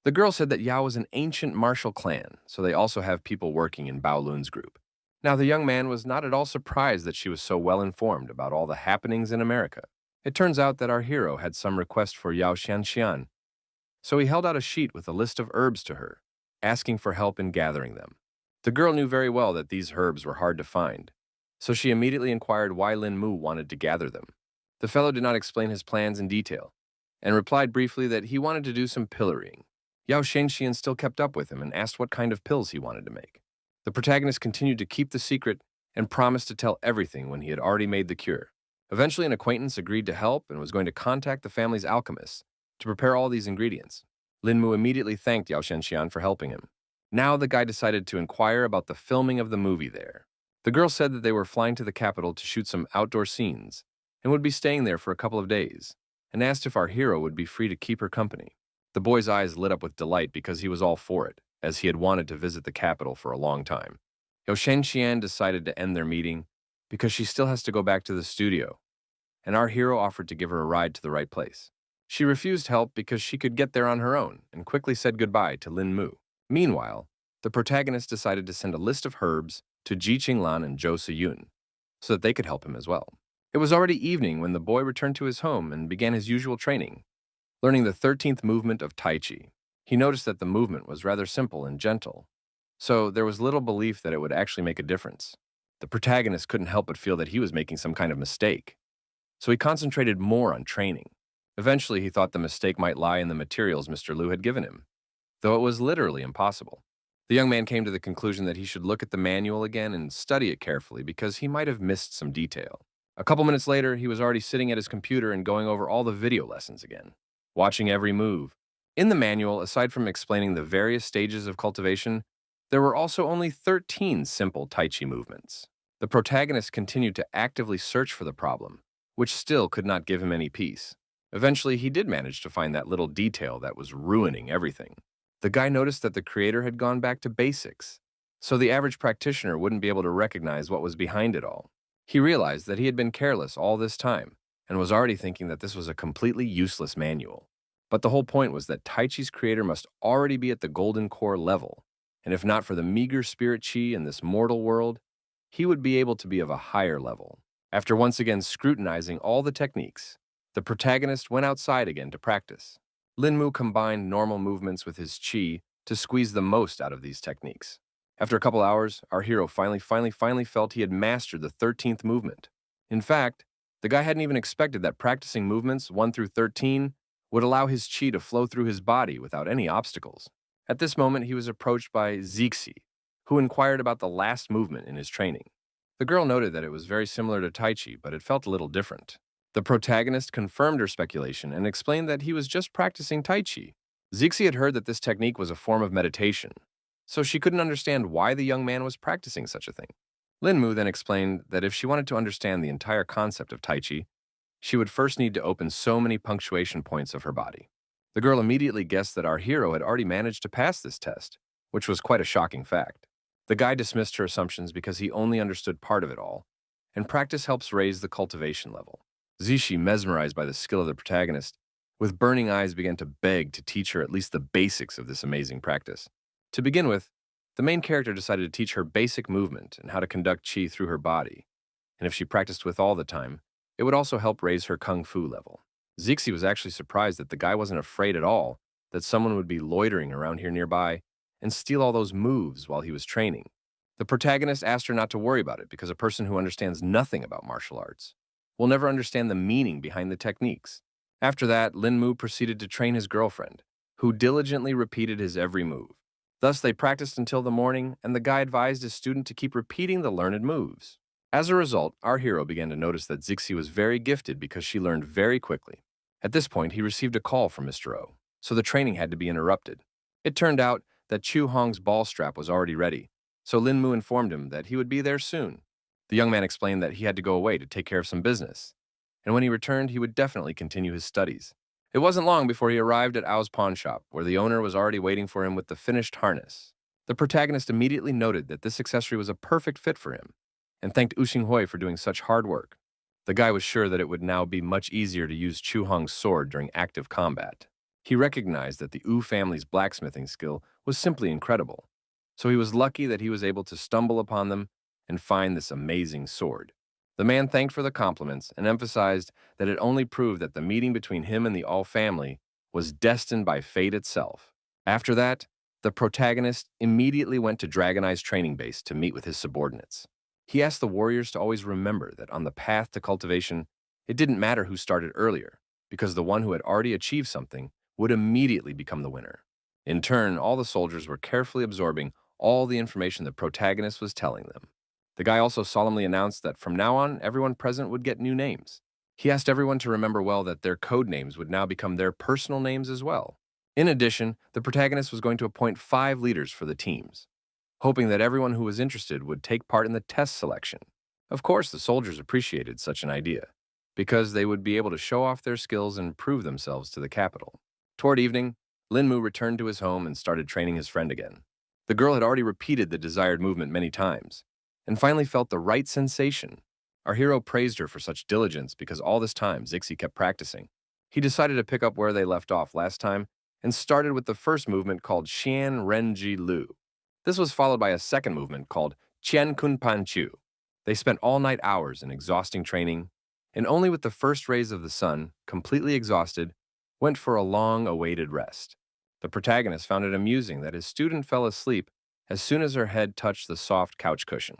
The girl said that Yao was an ancient martial clan, so they also have people working in Bao Lun's group. Now, the young man was not at all surprised that she was so well informed about all the happenings in America. It turns out that our hero had some request for Yao Xianxian, so he held out a sheet with a list of herbs to her, asking for help in gathering them. The girl knew very well that these herbs were hard to find, so she immediately inquired why Lin Mu wanted to gather them. The fellow did not explain his plans in detail, and replied briefly that he wanted to do some pillorying. Yao Shenxian still kept up with him and asked what kind of pills he wanted to make. The protagonist continued to keep the secret and promised to tell everything when he had already made the cure. Eventually, an acquaintance agreed to help and was going to contact the family's alchemist to prepare all these ingredients. Lin Mu immediately thanked Yao Shenxian for helping him. Now the guy decided to inquire about the filming of the movie there. The girl said that they were flying to the capital to shoot some outdoor scenes and would be staying there for a couple of days, and asked if our hero would be free to keep her company. The boy's eyes lit up with delight because he was all for it, as he had wanted to visit the capital for a long time. Yao Shenxian decided to end their meeting because she still has to go back to the studio, and our hero offered to give her a ride to the right place. She refused help because she could get there on her own and quickly said goodbye to Lin Mu. Meanwhile, the protagonist decided to send a list of herbs to Ji Qinglan and Zhou Siyun so that they could help him as well. It was already evening when the boy returned to his home and began his usual training, learning the 13th movement of Tai Chi. He noticed that the movement was rather simple and gentle, so there was little belief that it would actually make a difference. The protagonist couldn't help but feel that he was making some kind of mistake, so he concentrated more on training. Eventually, he thought the mistake might lie in the materials Mr. Liu had given him, though it was literally impossible. The young man came to the conclusion that he should look at the manual again and study it carefully because he might have missed some detail. A couple minutes later, he was already sitting at his computer and going over all the video lessons again, watching every move. In the manual, aside from explaining the various stages of cultivation, there were also only 13 simple Tai Chi movements. The protagonist continued to actively search for the problem, which still could not give him any peace. Eventually, he did manage to find that little detail that was ruining everything. The guy noticed that the creator had gone back to basics, so the average practitioner wouldn't be able to recognize what was behind it all. He realized that he had been careless all this time and was already thinking that this was a completely useless manual. But the whole point was that Tai Chi's creator must already be at the golden core level, and if not for the meager spirit chi in this mortal world, he would be able to be of a higher level. After once again scrutinizing all the techniques, the protagonist went outside again to practice. Linmu combined normal movements with his chi to squeeze the most out of these techniques. After a couple hours, our hero finally felt he had mastered the 13th movement. In fact, the guy hadn't even expected that practicing movements 1 through 13 would allow his chi to flow through his body without any obstacles. At this moment, he was approached by Zixi, who inquired about the last movement in his training. The girl noted that it was very similar to Tai Chi, but it felt a little different. The protagonist confirmed her speculation and explained that he was just practicing Tai Chi. Zixi had heard that this technique was a form of meditation, so she couldn't understand why the young man was practicing such a thing. Linmu then explained that if she wanted to understand the entire concept of Tai Chi, she would first need to open so many punctuation points of her body. The girl immediately guessed that our hero had already managed to pass this test, which was quite a shocking fact. The guy dismissed her assumptions because he only understood part of it all, and practice helps raise the cultivation level. Zishi, mesmerized by the skill of the protagonist, with burning eyes began to beg to teach her at least the basics of this amazing practice. To begin with, the main character decided to teach her basic movement and how to conduct chi through her body, and if she practiced with all the time, it would also help raise her kung fu level. Zixi was actually surprised that the guy wasn't afraid at all that someone would be loitering around here nearby and steal all those moves while he was training. The protagonist asked her not to worry about it because a person who understands nothing about martial arts will never understand the meaning behind the techniques. After that, Linmu proceeded to train his girlfriend, who diligently repeated his every move. Thus, they practiced until the morning, and the guy advised his student to keep repeating the learned moves. As a result, our hero began to notice that Zixi was very gifted because she learned very quickly. At this point, he received a call from Mr. O, so the training had to be interrupted. It turned out that Chu Hong's ball strap was already ready, so Linmu informed him that he would be there soon. The young man explained that he had to go away to take care of some business, and when he returned, he would definitely continue his studies. It wasn't long before he arrived at Ao's pawn shop, where the owner was already waiting for him with the finished harness. The protagonist immediately noted that this accessory was a perfect fit for him, and thanked Uxinghui for doing such hard work. The guy was sure that it would now be much easier to use Chu Hong's sword during active combat. He recognized that the Wu family's blacksmithing skill was simply incredible, so he was lucky that he was able to stumble upon them and find this amazing sword. The man thanked for the compliments and emphasized that it only proved that the meeting between him and the All family was destined by fate itself. After that, the protagonist immediately went to Dragon Eye's training base to meet with his subordinates. He asked the warriors to always remember that on the path to cultivation, it didn't matter who started earlier, because the one who had already achieved something would immediately become the winner. In turn, all the soldiers were carefully absorbing all the information the protagonist was telling them. The guy also solemnly announced that from now on, everyone present would get new names. He asked everyone to remember well that their code names would now become their personal names as well. In addition, the protagonist was going to appoint 5 leaders for the teams, hoping that everyone who was interested would take part in the test selection. Of course, the soldiers appreciated such an idea, because they would be able to show off their skills and prove themselves to the capital. Toward evening, Linmu returned to his home and started training his friend again. The girl had already repeated the desired movement many times, and finally felt the right sensation. Our hero praised her for such diligence because all this time Zixi kept practicing. He decided to pick up where they left off last time and started with the first movement called Xian Renji Lu. This was followed by a second movement called Qian Kun Pan Chu. They spent all night hours in exhausting training, and only with the first rays of the sun, completely exhausted, went for a long-awaited rest. The protagonist found it amusing that his student fell asleep as soon as her head touched the soft couch cushion.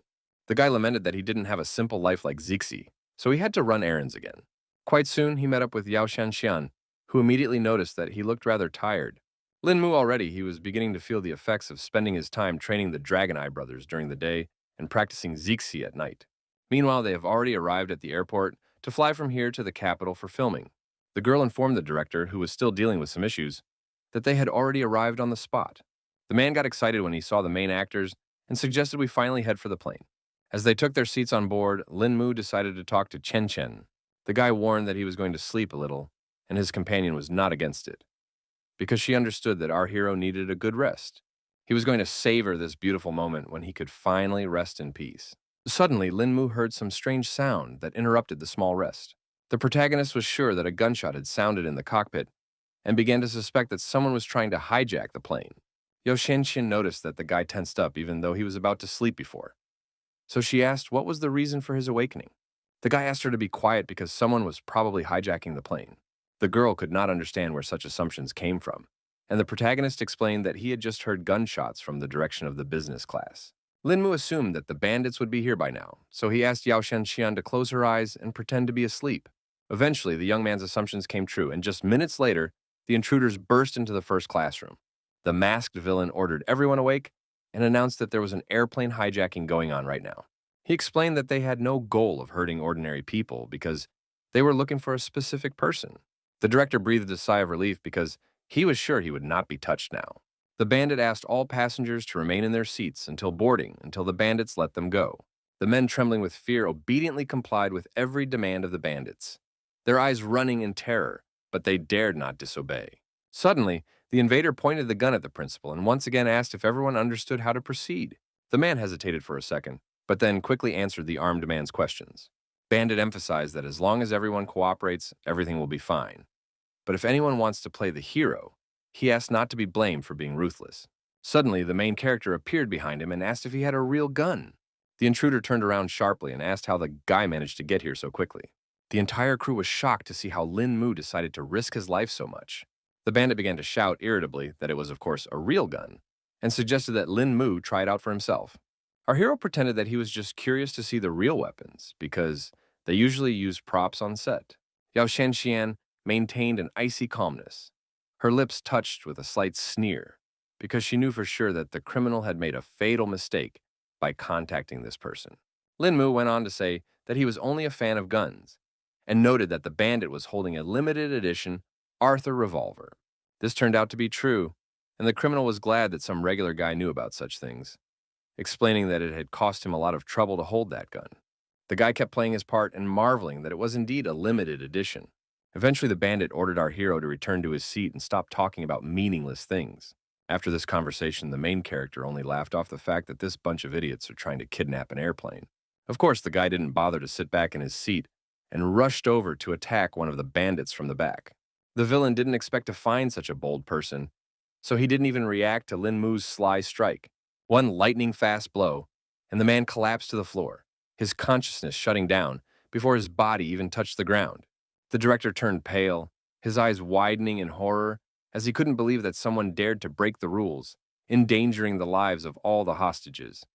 The guy lamented that he didn't have a simple life like Zixi, so he had to run errands again. Quite soon, he met up with Yao Shanxian, who immediately noticed that he looked rather tired. Lin Mu already, he was beginning to feel the effects of spending his time training the Dragon Eye brothers during the day and practicing Zixi at night. Meanwhile, they have already arrived at the airport to fly from here to the capital for filming. The girl informed the director, who was still dealing with some issues, that they had already arrived on the spot. The man got excited when he saw the main actors and suggested we finally head for the plane. As they took their seats on board, Lin Mu decided to talk to Chen Chen. The guy warned that he was going to sleep a little, and his companion was not against it, because she understood that our hero needed a good rest. He was going to savor this beautiful moment when he could finally rest in peace. Suddenly, Lin Mu heard some strange sound that interrupted the small rest. The protagonist was sure that a gunshot had sounded in the cockpit and began to suspect that someone was trying to hijack the plane. Yao Shenxian noticed that the guy tensed up even though he was about to sleep before. So she asked what was the reason for his awakening. The guy asked her to be quiet because someone was probably hijacking the plane. The girl could not understand where such assumptions came from, and the protagonist explained that he had just heard gunshots from the direction of the business class. Lin Mu assumed that the bandits would be here by now, so he asked Yao Shenxian to close her eyes and pretend to be asleep. Eventually, the young man's assumptions came true, and just minutes later, the intruders burst into the first classroom. The masked villain ordered everyone awake and announced that there was an airplane hijacking going on right now. He explained that they had no goal of hurting ordinary people because they were looking for a specific person. The director breathed a sigh of relief because he was sure he would not be touched now. The bandit asked all passengers to remain in their seats until boarding, until the bandits let them go. The men, trembling with fear, obediently complied with every demand of the bandits, their eyes running in terror, but they dared not disobey. Suddenly, the invader pointed the gun at the principal and once again asked if everyone understood how to proceed. The man hesitated for a second, but then quickly answered the armed man's questions. Bandit emphasized that as long as everyone cooperates, everything will be fine. But if anyone wants to play the hero, he asked not to be blamed for being ruthless. Suddenly, the main character appeared behind him and asked if he had a real gun. The intruder turned around sharply and asked how the guy managed to get here so quickly. The entire crew was shocked to see how Lin Mu decided to risk his life so much. The bandit began to shout irritably that it was, of course, a real gun, and suggested that Lin Mu try it out for himself. Our hero pretended that he was just curious to see the real weapons, because they usually use props on set. Yao Shenxian maintained an icy calmness, her lips touched with a slight sneer, because she knew for sure that the criminal had made a fatal mistake by contacting this person. Lin Mu went on to say that he was only a fan of guns, and noted that the bandit was holding a limited edition Arthur revolver. This turned out to be true, and the criminal was glad that some regular guy knew about such things, explaining that it had cost him a lot of trouble to hold that gun. The guy kept playing his part and marveling that it was indeed a limited edition. Eventually, the bandit ordered our hero to return to his seat and stop talking about meaningless things. After this conversation, the main character only laughed off the fact that this bunch of idiots are trying to kidnap an airplane. Of course, the guy didn't bother to sit back in his seat and rushed over to attack one of the bandits from the back. The villain didn't expect to find such a bold person, so he didn't even react to Lin Mu's sly strike. One lightning-fast blow, and the man collapsed to the floor, his consciousness shutting down before his body even touched the ground. The director turned pale, his eyes widening in horror, as he couldn't believe that someone dared to break the rules, endangering the lives of all the hostages.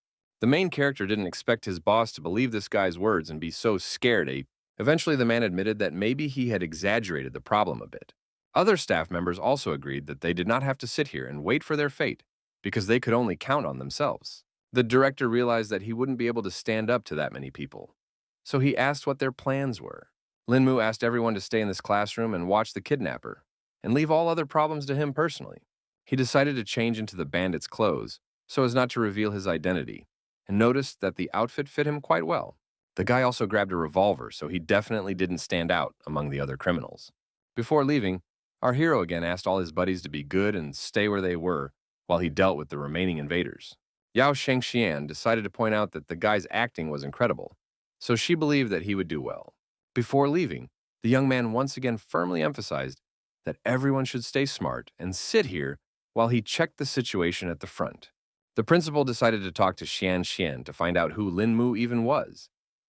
The main character didn't expect his boss to believe this guy's words and be so scared. Eventually, the man admitted that maybe he had exaggerated the problem a bit. Other staff members also agreed that they did not have to sit here and wait for their fate, because they could only count on themselves. The director realized that he wouldn't be able to stand up to that many people, so he asked what their plans were. Lin Mu asked everyone to stay in this classroom and watch the kidnapper, and leave all other problems to him personally. He decided to change into the bandit's clothes so as not to reveal his identity, and noticed that the outfit fit him quite well. The guy also grabbed a revolver, so he definitely didn't stand out among the other criminals. Before leaving, our hero again asked all his buddies to be good and stay where they were while he dealt with the remaining invaders. Yao Shenxian decided to point out that the guy's acting was incredible, so she believed that he would do well. Before leaving, the young man once again firmly emphasized that everyone should stay smart and sit here while he checked the situation at the front. The principal decided to talk to Xian Xian to find out who Lin Mu even was,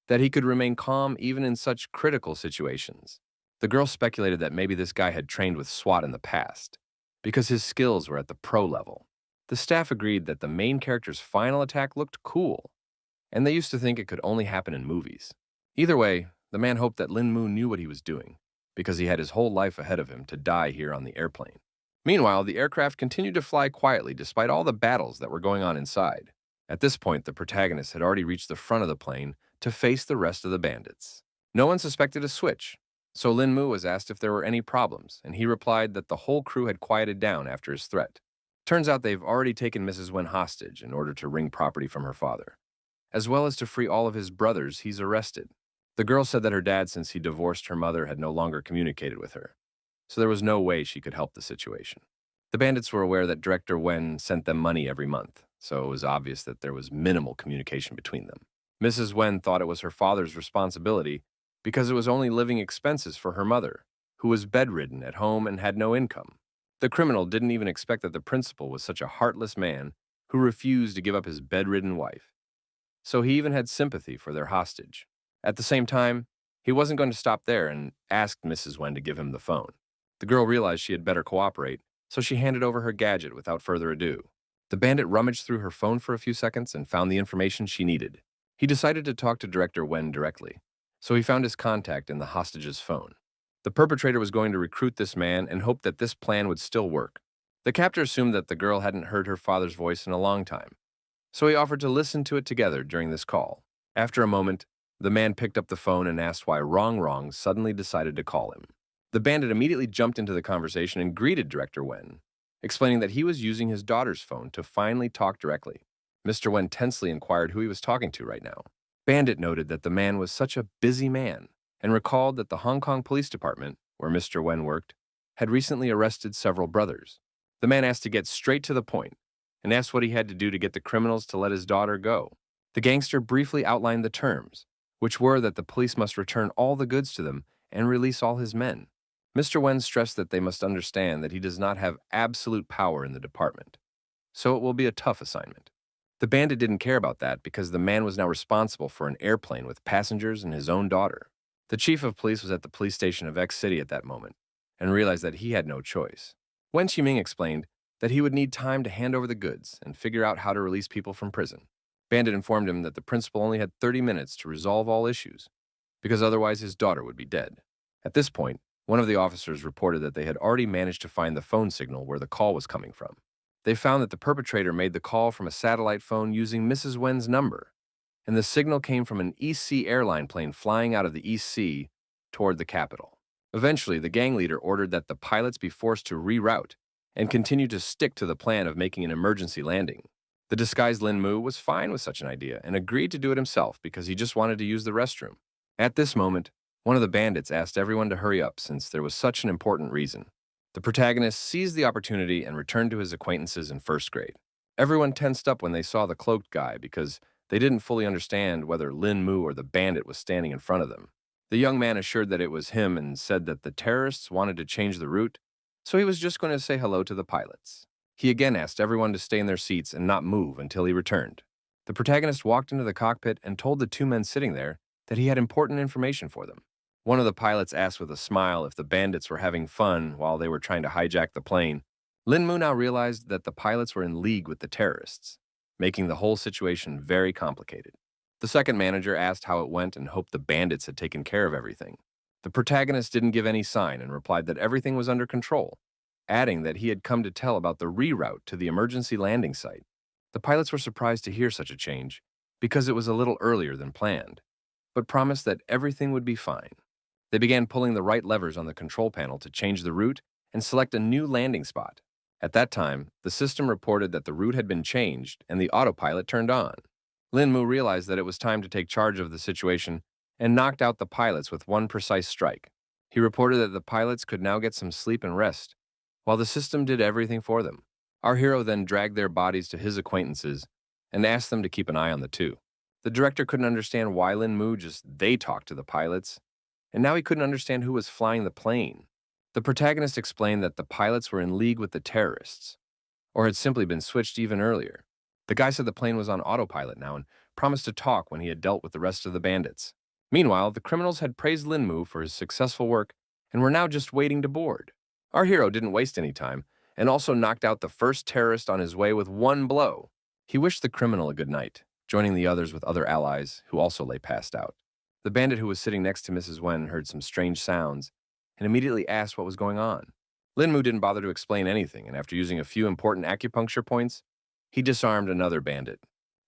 that he could remain calm even in such critical situations. The girl speculated that maybe this guy had trained with SWAT in the past, because his skills were at the pro level. The staff agreed that the main character's final attack looked cool, and they used to think it could only happen in movies. Either way, the man hoped that Lin Mu knew what he was doing, because he had his whole life ahead of him to die here on the airplane. Meanwhile, the aircraft continued to fly quietly despite all the battles that were going on inside. At this point, the protagonist had already reached the front of the plane to face the rest of the bandits. No one suspected a switch, so Lin Mu was asked if there were any problems, and he replied that the whole crew had quieted down after his threat. Turns out they've already taken Mrs. Wen hostage in order to wring property from her father, as well as to free all of his brothers he's arrested. The girl said that her dad, since he divorced her mother, had no longer communicated with her, so there was no way she could help the situation. The bandits were aware that Director Wen sent them money every month, so it was obvious that there was minimal communication between them. Mrs. Wen thought it was her father's responsibility because it was only living expenses for her mother, who was bedridden at home and had no income. The criminal didn't even expect that the principal was such a heartless man who refused to give up his bedridden wife, so he even had sympathy for their hostage. At the same time, he wasn't going to stop there and asked Mrs. Wen to give him the phone. The girl realized she had better cooperate, so she handed over her gadget without further ado. The bandit rummaged through her phone for a few seconds and found the information she needed. He decided to talk to Director Wen directly, so he found his contact in the hostage's phone. The perpetrator was going to recruit this man and hoped that this plan would still work. The captor assumed that the girl hadn't heard her father's voice in a long time, so he offered to listen to it together during this call. After a moment, the man picked up the phone and asked why Wrong Wrong suddenly decided to call him. The bandit immediately jumped into the conversation and greeted Director Wen, explaining that he was using his daughter's phone to finally talk directly. Mr. Wen tensely inquired who he was talking to right now. Bandit noted that the man was such a busy man and recalled that the Hong Kong Police Department, where Mr. Wen worked, had recently arrested several brothers. The man asked to get straight to the point and asked what he had to do to get the criminals to let his daughter go. The gangster briefly outlined the terms, which were that the police must return all the goods to them and release all his men. Mr. Wen stressed that they must understand that he does not have absolute power in the department, so it will be a tough assignment. The bandit didn't care about that because the man was now responsible for an airplane with passengers and his own daughter. The chief of police was at the police station of X City at that moment and realized that he had no choice. Wen Qiming explained that he would need time to hand over the goods and figure out how to release people from prison. Bandit informed him that the principal only had 30 minutes to resolve all issues, because otherwise his daughter would be dead. At this point, one of the officers reported that they had already managed to find the phone signal where the call was coming from. They found that the perpetrator made the call from a satellite phone using Mrs. Wen's number, and the signal came from an East Sea airline plane flying out of the East Sea toward the capital. Eventually, the gang leader ordered that the pilots be forced to reroute and continue to stick to the plan of making an emergency landing. The disguised Lin Mu was fine with such an idea and agreed to do it himself because he just wanted to use the restroom. At this moment, one of the bandits asked everyone to hurry up since there was such an important reason. The protagonist seized the opportunity and returned to his acquaintances in first grade. Everyone tensed up when they saw the cloaked guy because they didn't fully understand whether Lin Mu or the bandit was standing in front of them. The young man assured that it was him and said that the terrorists wanted to change the route, so he was just going to say hello to the pilots. He again asked everyone to stay in their seats and not move until he returned. The protagonist walked into the cockpit and told the two men sitting there that he had important information for them. One of the pilots asked with a smile if the bandits were having fun while they were trying to hijack the plane. Lin Mu now realized that the pilots were in league with the terrorists, making the whole situation very complicated. The second manager asked how it went and hoped the bandits had taken care of everything. The protagonist didn't give any sign and replied that everything was under control, adding that he had come to tell about the reroute to the emergency landing site. The pilots were surprised to hear such a change because it was a little earlier than planned, but promised that everything would be fine. They began pulling the right levers on the control panel to change the route and select a new landing spot. At that time, the system reported that the route had been changed and the autopilot turned on. Lin Mu realized that it was time to take charge of the situation and knocked out the pilots with one precise strike. He reported that the pilots could now get some sleep and rest, while the system did everything for them. Our hero then dragged their bodies to his acquaintances and asked them to keep an eye on the two. The director couldn't understand why Lin Mu they talked to the pilots, and now he couldn't understand who was flying the plane. The protagonist explained that the pilots were in league with the terrorists, or had simply been switched even earlier. The guy said the plane was on autopilot now and promised to talk when he had dealt with the rest of the bandits. Meanwhile, the criminals had praised Lin Mu for his successful work and were now just waiting to board. Our hero didn't waste any time and also knocked out the first terrorist on his way with one blow. He wished the criminal a good night, joining the others with other allies who also lay passed out. The bandit who was sitting next to Mrs. Wen heard some strange sounds and immediately asked what was going on. Lin Mu didn't bother to explain anything, and after using a few important acupuncture points, he disarmed another bandit.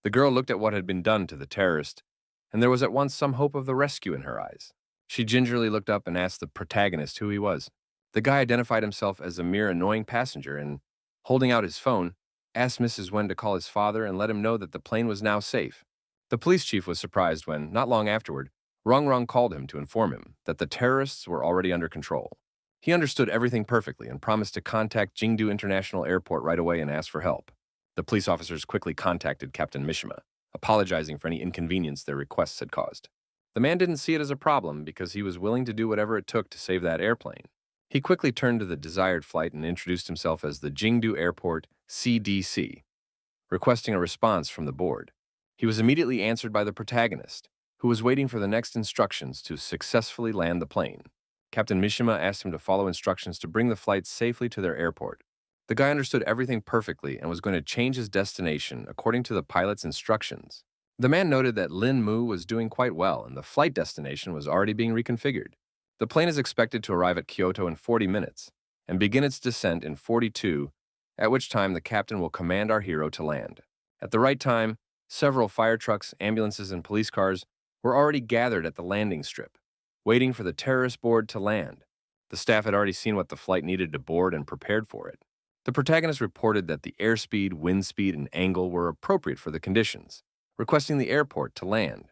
The girl looked at what had been done to the terrorist, and there was at once some hope of the rescue in her eyes. She gingerly looked up and asked the protagonist who he was. The guy identified himself as a mere annoying passenger and, holding out his phone, asked Mrs. Wen to call his father and let him know that the plane was now safe. The police chief was surprised when, not long afterward, Rong Rong called him to inform him that the terrorists were already under control. He understood everything perfectly and promised to contact Jingdu International Airport right away and ask for help. The police officers quickly contacted Captain Mishima, apologizing for any inconvenience their requests had caused. The man didn't see it as a problem because he was willing to do whatever it took to save that airplane. He quickly turned to the desired flight and introduced himself as the Jingdu Airport CDC, requesting a response from the board. He was immediately answered by the protagonist, who was waiting for the next instructions to successfully land the plane. Captain Mishima asked him to follow instructions to bring the flight safely to their airport. The guy understood everything perfectly and was going to change his destination according to the pilot's instructions. The man noted that Lin Mu was doing quite well and the flight destination was already being reconfigured. The plane is expected to arrive at Kyoto in 40 minutes and begin its descent in 42, at which time the captain will command our hero to land. At the right time, several fire trucks, ambulances, and police cars were already gathered at the landing strip, waiting for the terrorist board to land. The staff had already seen what the flight needed to board and prepared for it. The protagonist reported that the airspeed, wind speed, and angle were appropriate for the conditions, requesting the airport to land.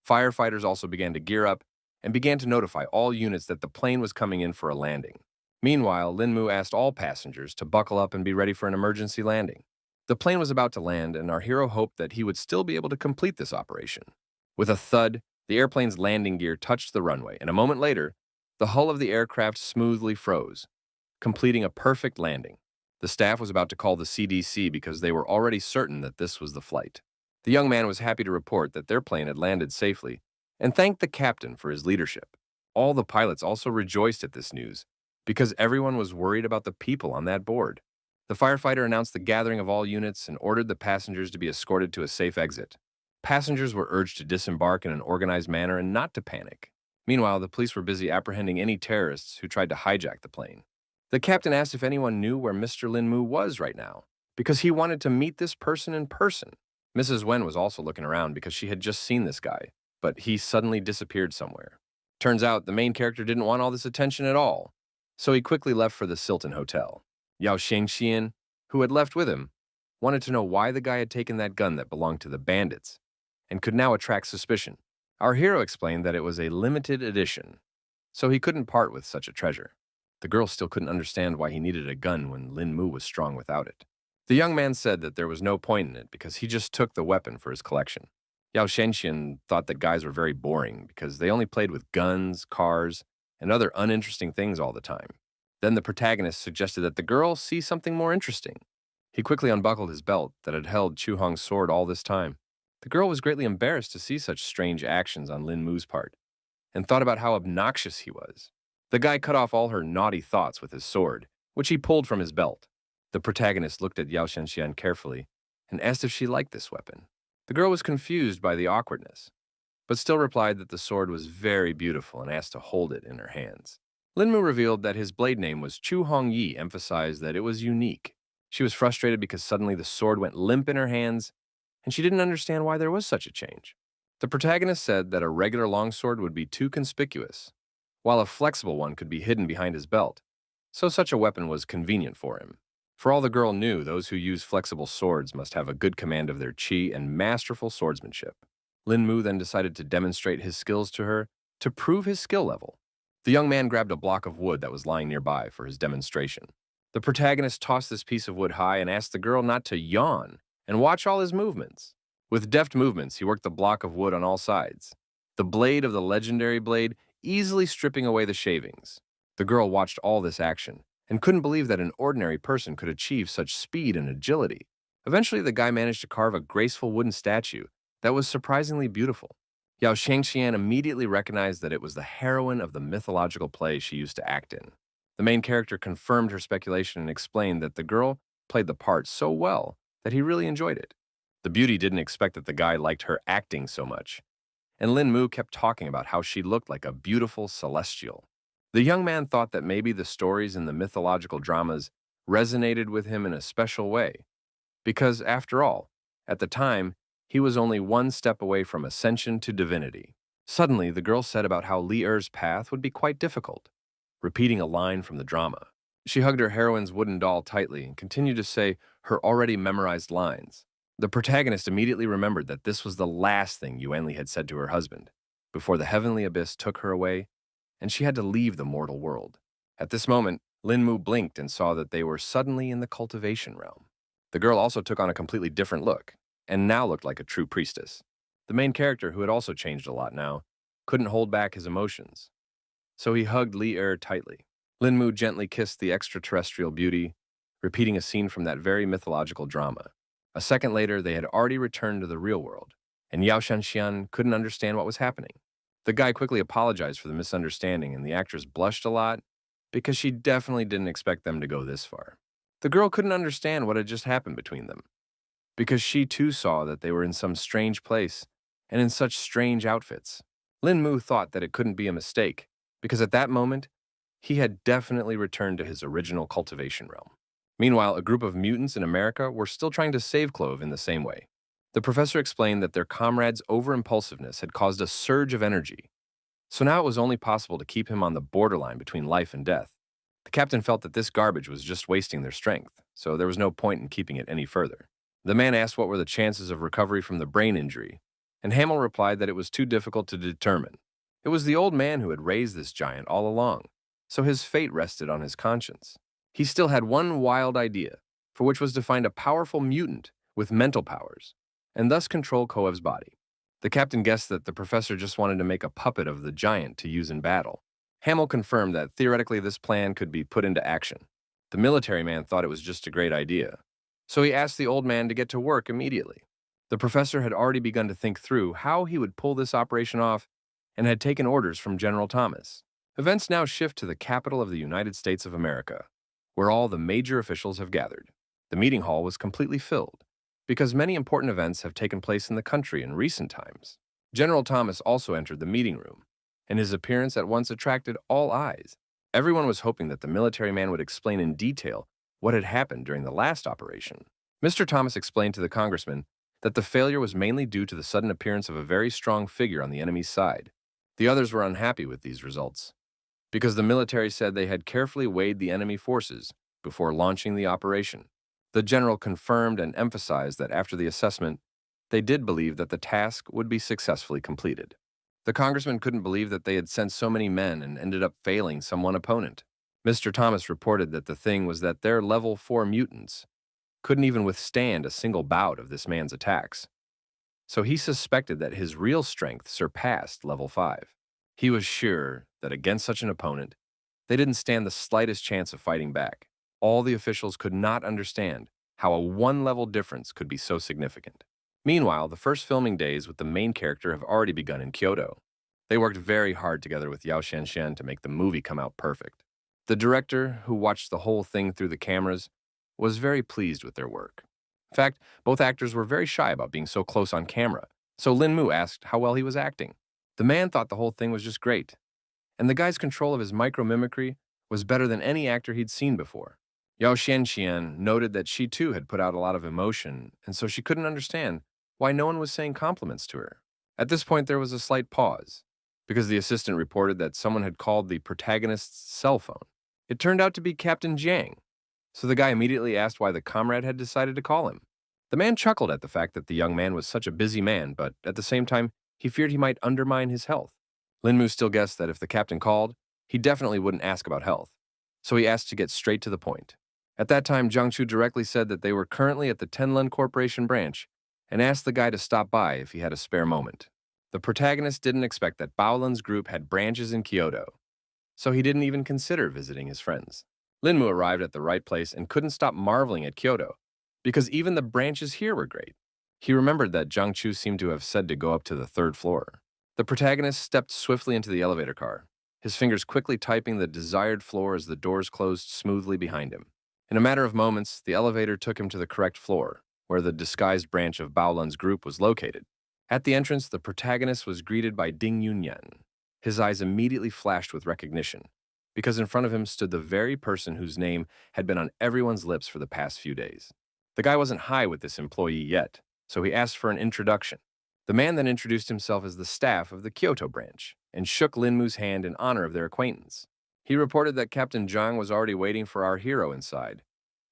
Firefighters also began to gear up and began to notify all units that the plane was coming in for a landing. Meanwhile, Lin Mu asked all passengers to buckle up and be ready for an emergency landing. The plane was about to land, and our hero hoped that he would still be able to complete this operation. With a thud, the airplane's landing gear touched the runway, and a moment later, the hull of the aircraft smoothly froze, completing a perfect landing. The staff was about to call the CDC because they were already certain that this was the flight. The young man was happy to report that their plane had landed safely and thanked the captain for his leadership. All the pilots also rejoiced at this news because everyone was worried about the people on that board. The firefighter announced the gathering of all units and ordered the passengers to be escorted to a safe exit. Passengers were urged to disembark in an organized manner and not to panic. Meanwhile, the police were busy apprehending any terrorists who tried to hijack the plane. The captain asked if anyone knew where Mr. Lin Mu was right now, because he wanted to meet this person in person. Mrs. Wen was also looking around because she had just seen this guy, but he suddenly disappeared somewhere. Turns out the main character didn't want all this attention at all, so he quickly left for the Silton Hotel. Yao Shengxian, who had left with him, wanted to know why the guy had taken that gun that belonged to the bandits and could now attract suspicion. Our hero explained that it was a limited edition, so he couldn't part with such a treasure. The girl still couldn't understand why he needed a gun when Lin Mu was strong without it. The young man said that there was no point in it because he just took the weapon for his collection. Yao Shenshin thought that guys were very boring because they only played with guns, cars, and other uninteresting things all the time. Then the protagonist suggested that the girl see something more interesting. He quickly unbuckled his belt that had held Chu Hong's sword all this time. The girl was greatly embarrassed to see such strange actions on Lin Mu's part and thought about how obnoxious he was. The guy cut off all her naughty thoughts with his sword, which he pulled from his belt. The protagonist looked at Yao Shenxian carefully and asked if she liked this weapon. The girl was confused by the awkwardness, but still replied that the sword was very beautiful and asked to hold it in her hands. Lin Mu revealed that his blade name was Chu Hong Yi, emphasized that it was unique. She was frustrated because suddenly the sword went limp in her hands, and she didn't understand why there was such a change. The protagonist said that a regular longsword would be too conspicuous, while a flexible one could be hidden behind his belt, so such a weapon was convenient for him. For all the girl knew, those who use flexible swords must have a good command of their chi and masterful swordsmanship. Lin Mu then decided to demonstrate his skills to her to prove his skill level. The young man grabbed a block of wood that was lying nearby for his demonstration. The protagonist tossed this piece of wood high and asked the girl not to yawn and watch all his movements. With deft movements, he worked the block of wood on all sides, the blade of the legendary blade easily stripping away the shavings. The girl watched all this action and couldn't believe that an ordinary person could achieve such speed and agility. Eventually, the guy managed to carve a graceful wooden statue that was surprisingly beautiful. Yao Shengxian immediately recognized that it was the heroine of the mythological play she used to act in. The main character confirmed her speculation and explained that the girl played the part so well that he really enjoyed it. The beauty didn't expect that the guy liked her acting so much, and Lin Mu kept talking about how she looked like a beautiful celestial. The young man thought that maybe the stories in the mythological dramas resonated with him in a special way, because, after all, at the time, he was only one step away from ascension to divinity. Suddenly, the girl said about how Li Er's path would be quite difficult, repeating a line from the drama. She hugged her heroine's wooden doll tightly and continued to say her already memorized lines. The protagonist immediately remembered that this was the last thing Yuanli had said to her husband, before the heavenly abyss took her away, and she had to leave the mortal world. At this moment, Lin Mu blinked and saw that they were suddenly in the cultivation realm. The girl also took on a completely different look, and now looked like a true priestess. The main character, who had also changed a lot now, couldn't hold back his emotions, so he hugged Li Er tightly. Lin Mu gently kissed the extraterrestrial beauty, repeating a scene from that very mythological drama. A second later, they had already returned to the real world, and Yao Shanxian couldn't understand what was happening. The guy quickly apologized for the misunderstanding, and the actress blushed a lot because she definitely didn't expect them to go this far. The girl couldn't understand what had just happened between them, because she too saw that they were in some strange place and in such strange outfits. Lin Mu thought that it couldn't be a mistake, because at that moment, he had definitely returned to his original cultivation realm. Meanwhile, a group of mutants in America were still trying to save Clove in the same way. The professor explained that their comrade's over-impulsiveness had caused a surge of energy, so now it was only possible to keep him on the borderline between life and death. The captain felt that this garbage was just wasting their strength, so there was no point in keeping it any further. The man asked what were the chances of recovery from the brain injury, and Hamill replied that it was too difficult to determine. It was the old man who had raised this giant all along, so his fate rested on his conscience. He still had one wild idea, for which was to find a powerful mutant with mental powers, and thus control Koev's body. The captain guessed that the professor just wanted to make a puppet of the giant to use in battle. Hamill confirmed that theoretically this plan could be put into action. The military man thought it was just a great idea, so he asked the old man to get to work immediately. The professor had already begun to think through how he would pull this operation off and had taken orders from General Thomas. Events now shift to the capital of the United States of America, where all the major officials have gathered. The meeting hall was completely filled, because many important events have taken place in the country in recent times. General Thomas also entered the meeting room, and his appearance at once attracted all eyes. Everyone was hoping that the military man would explain in detail what had happened during the last operation. Mr. Thomas explained to the congressman that the failure was mainly due to the sudden appearance of a very strong figure on the enemy's side. The others were unhappy with these results, because the military said they had carefully weighed the enemy forces before launching the operation. The general confirmed and emphasized that after the assessment, they did believe that the task would be successfully completed. The congressman couldn't believe that they had sent so many men and ended up failing some one opponent. Mr. Thomas reported that the thing was that their level 4 mutants couldn't even withstand a single bout of this man's attacks, so he suspected that his real strength surpassed level 5. He was sure that against such an opponent, they didn't stand the slightest chance of fighting back. All the officials could not understand how a one-level difference could be so significant. Meanwhile, the first filming days with the main character have already begun in Kyoto. They worked very hard together with Yao Shanshan to make the movie come out perfect. The director, who watched the whole thing through the cameras, was very pleased with their work. In fact, both actors were very shy about being so close on camera, so Lin Mu asked how well he was acting. The man thought the whole thing was just great, and the guy's control of his micro-mimicry was better than any actor he'd seen before. Yao Xianxian noted that she too had put out a lot of emotion, and so she couldn't understand why no one was saying compliments to her. At this point, there was a slight pause, because the assistant reported that someone had called the protagonist's cell phone. It turned out to be Captain Jiang, so the guy immediately asked why the comrade had decided to call him. The man chuckled at the fact that the young man was such a busy man, but at the same time, he feared he might undermine his health. Lin Mu still guessed that if the captain called, he definitely wouldn't ask about health, so he asked to get straight to the point. At that time, Jiang Chu directly said that they were currently at the Tenlun Corporation branch and asked the guy to stop by if he had a spare moment. The protagonist didn't expect that Baolin's group had branches in Kyoto, so he didn't even consider visiting his friends. Lin Mu arrived at the right place and couldn't stop marveling at Kyoto, because even the branches here were great. He remembered that Jiang Chu seemed to have said to go up to the 3rd floor. The protagonist stepped swiftly into the elevator car, his fingers quickly typing the desired floor as the doors closed smoothly behind him. In a matter of moments, the elevator took him to the correct floor, where the disguised branch of Baolin's group was located. At the entrance, the protagonist was greeted by Ding Yunyan. His eyes immediately flashed with recognition, because in front of him stood the very person whose name had been on everyone's lips for the past few days. The guy wasn't high with this employee yet, so he asked for an introduction. The man then introduced himself as the staff of the Kyoto branch and shook Linmu's hand in honor of their acquaintance. He reported that Captain Zhang was already waiting for our hero inside,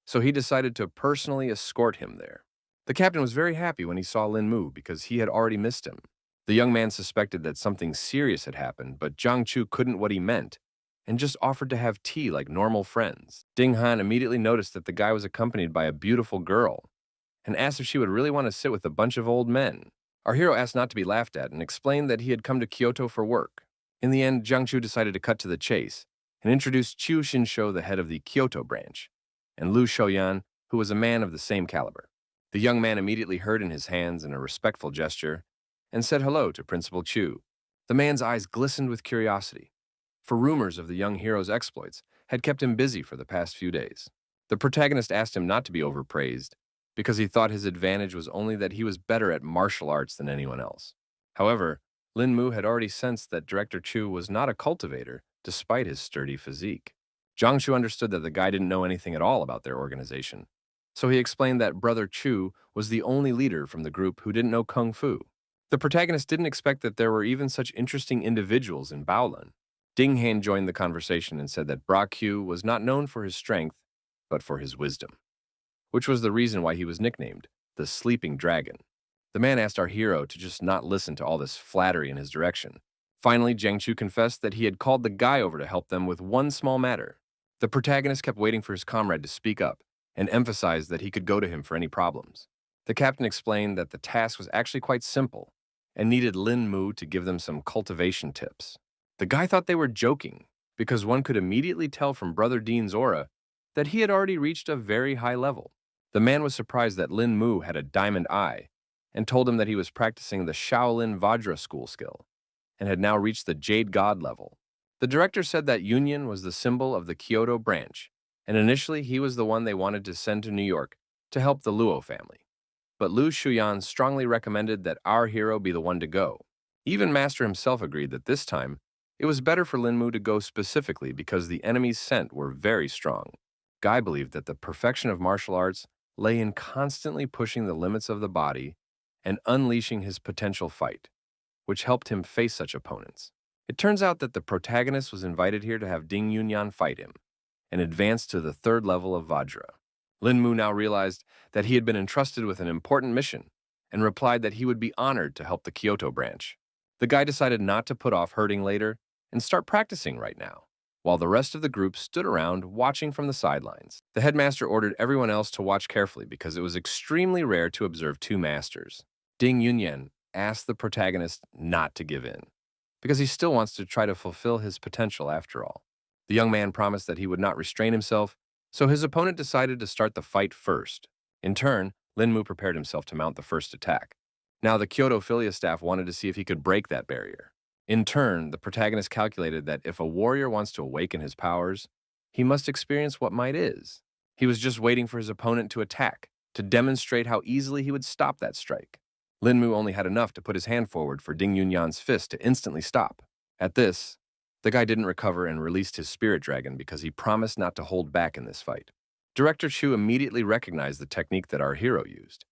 so he decided to personally escort him there. The captain was very happy when he saw Linmu because he had already missed him. The young man suspected that something serious had happened, but Zhang Chu couldn't what he meant and just offered to have tea like normal friends. Ding Han immediately noticed that the guy was accompanied by a beautiful girl and asked if she would really want to sit with a bunch of old men. Our hero asked not to be laughed at and explained that he had come to Kyoto for work. In the end, Zhang Chu decided to cut to the chase and introduced Chu Xinsho, the head of the Kyoto branch, and Lu Shouyan, who was a man of the same caliber. The young man immediately heard in his hands in a respectful gesture and said hello to Principal Chu. The man's eyes glistened with curiosity, for rumors of the young hero's exploits had kept him busy for the past few days. The protagonist asked him not to be overpraised, because he thought his advantage was only that he was better at martial arts than anyone else. However, Lin Mu had already sensed that Director Chu was not a cultivator, despite his sturdy physique. Zhang Chu understood that the guy didn't know anything at all about their organization, so he explained that Brother Chu was the only leader from the group who didn't know Kung Fu. The protagonist didn't expect that there were even such interesting individuals in Baolun. Ding Han joined the conversation and said that Bra Q was not known for his strength, but for his wisdom, which was the reason why he was nicknamed the Sleeping Dragon. The man asked our hero to just not listen to all this flattery in his direction. Finally, Zhang Chu confessed that he had called the guy over to help them with one small matter. The protagonist kept waiting for his comrade to speak up and emphasized that he could go to him for any problems. The captain explained that the task was actually quite simple and needed Lin Mu to give them some cultivation tips. The guy thought they were joking because one could immediately tell from Brother Dean's aura that he had already reached a very high level. The man was surprised that Lin Mu had a diamond eye and told him that he was practicing the Shaolin Vajra school skill and had now reached the Jade God level. The director said that Union was the symbol of the Kyoto branch, and initially he was the one they wanted to send to New York to help the Luo family. But Lu Shuyan strongly recommended that our hero be the one to go. Even Master himself agreed that this time it was better for Lin Mu to go specifically because the enemies sent were very strong. Guy believed that the perfection of martial arts lay in constantly pushing the limits of the body and unleashing his potential fight, which helped him face such opponents. It turns out that the protagonist was invited here to have Ding Yunyan fight him and advance to the third level of Vajra. Lin Mu now realized that he had been entrusted with an important mission and replied that he would be honored to help the Kyoto branch. The guy decided not to put off hurting later and start practicing right now, while the rest of the group stood around watching from the sidelines. The headmaster ordered everyone else to watch carefully because it was extremely rare to observe two masters. Ding Yunyan asked the protagonist not to give in, because he still wants to try to fulfill his potential after all. The young man promised that he would not restrain himself, so his opponent decided to start the fight first. In turn, Lin Mu prepared himself to mount the first attack. Now the Kyoto Philia staff wanted to see if he could break that barrier. In turn, the protagonist calculated that if a warrior wants to awaken his powers, he must experience what might is. He was just waiting for his opponent to attack, to demonstrate how easily he would stop that strike. Lin Mu only had enough to put his hand forward for Ding Yunyan's fist to instantly stop. At this, the guy didn't recover and released his spirit dragon because he promised not to hold back in this fight. Director Chu immediately recognized the technique that our hero used,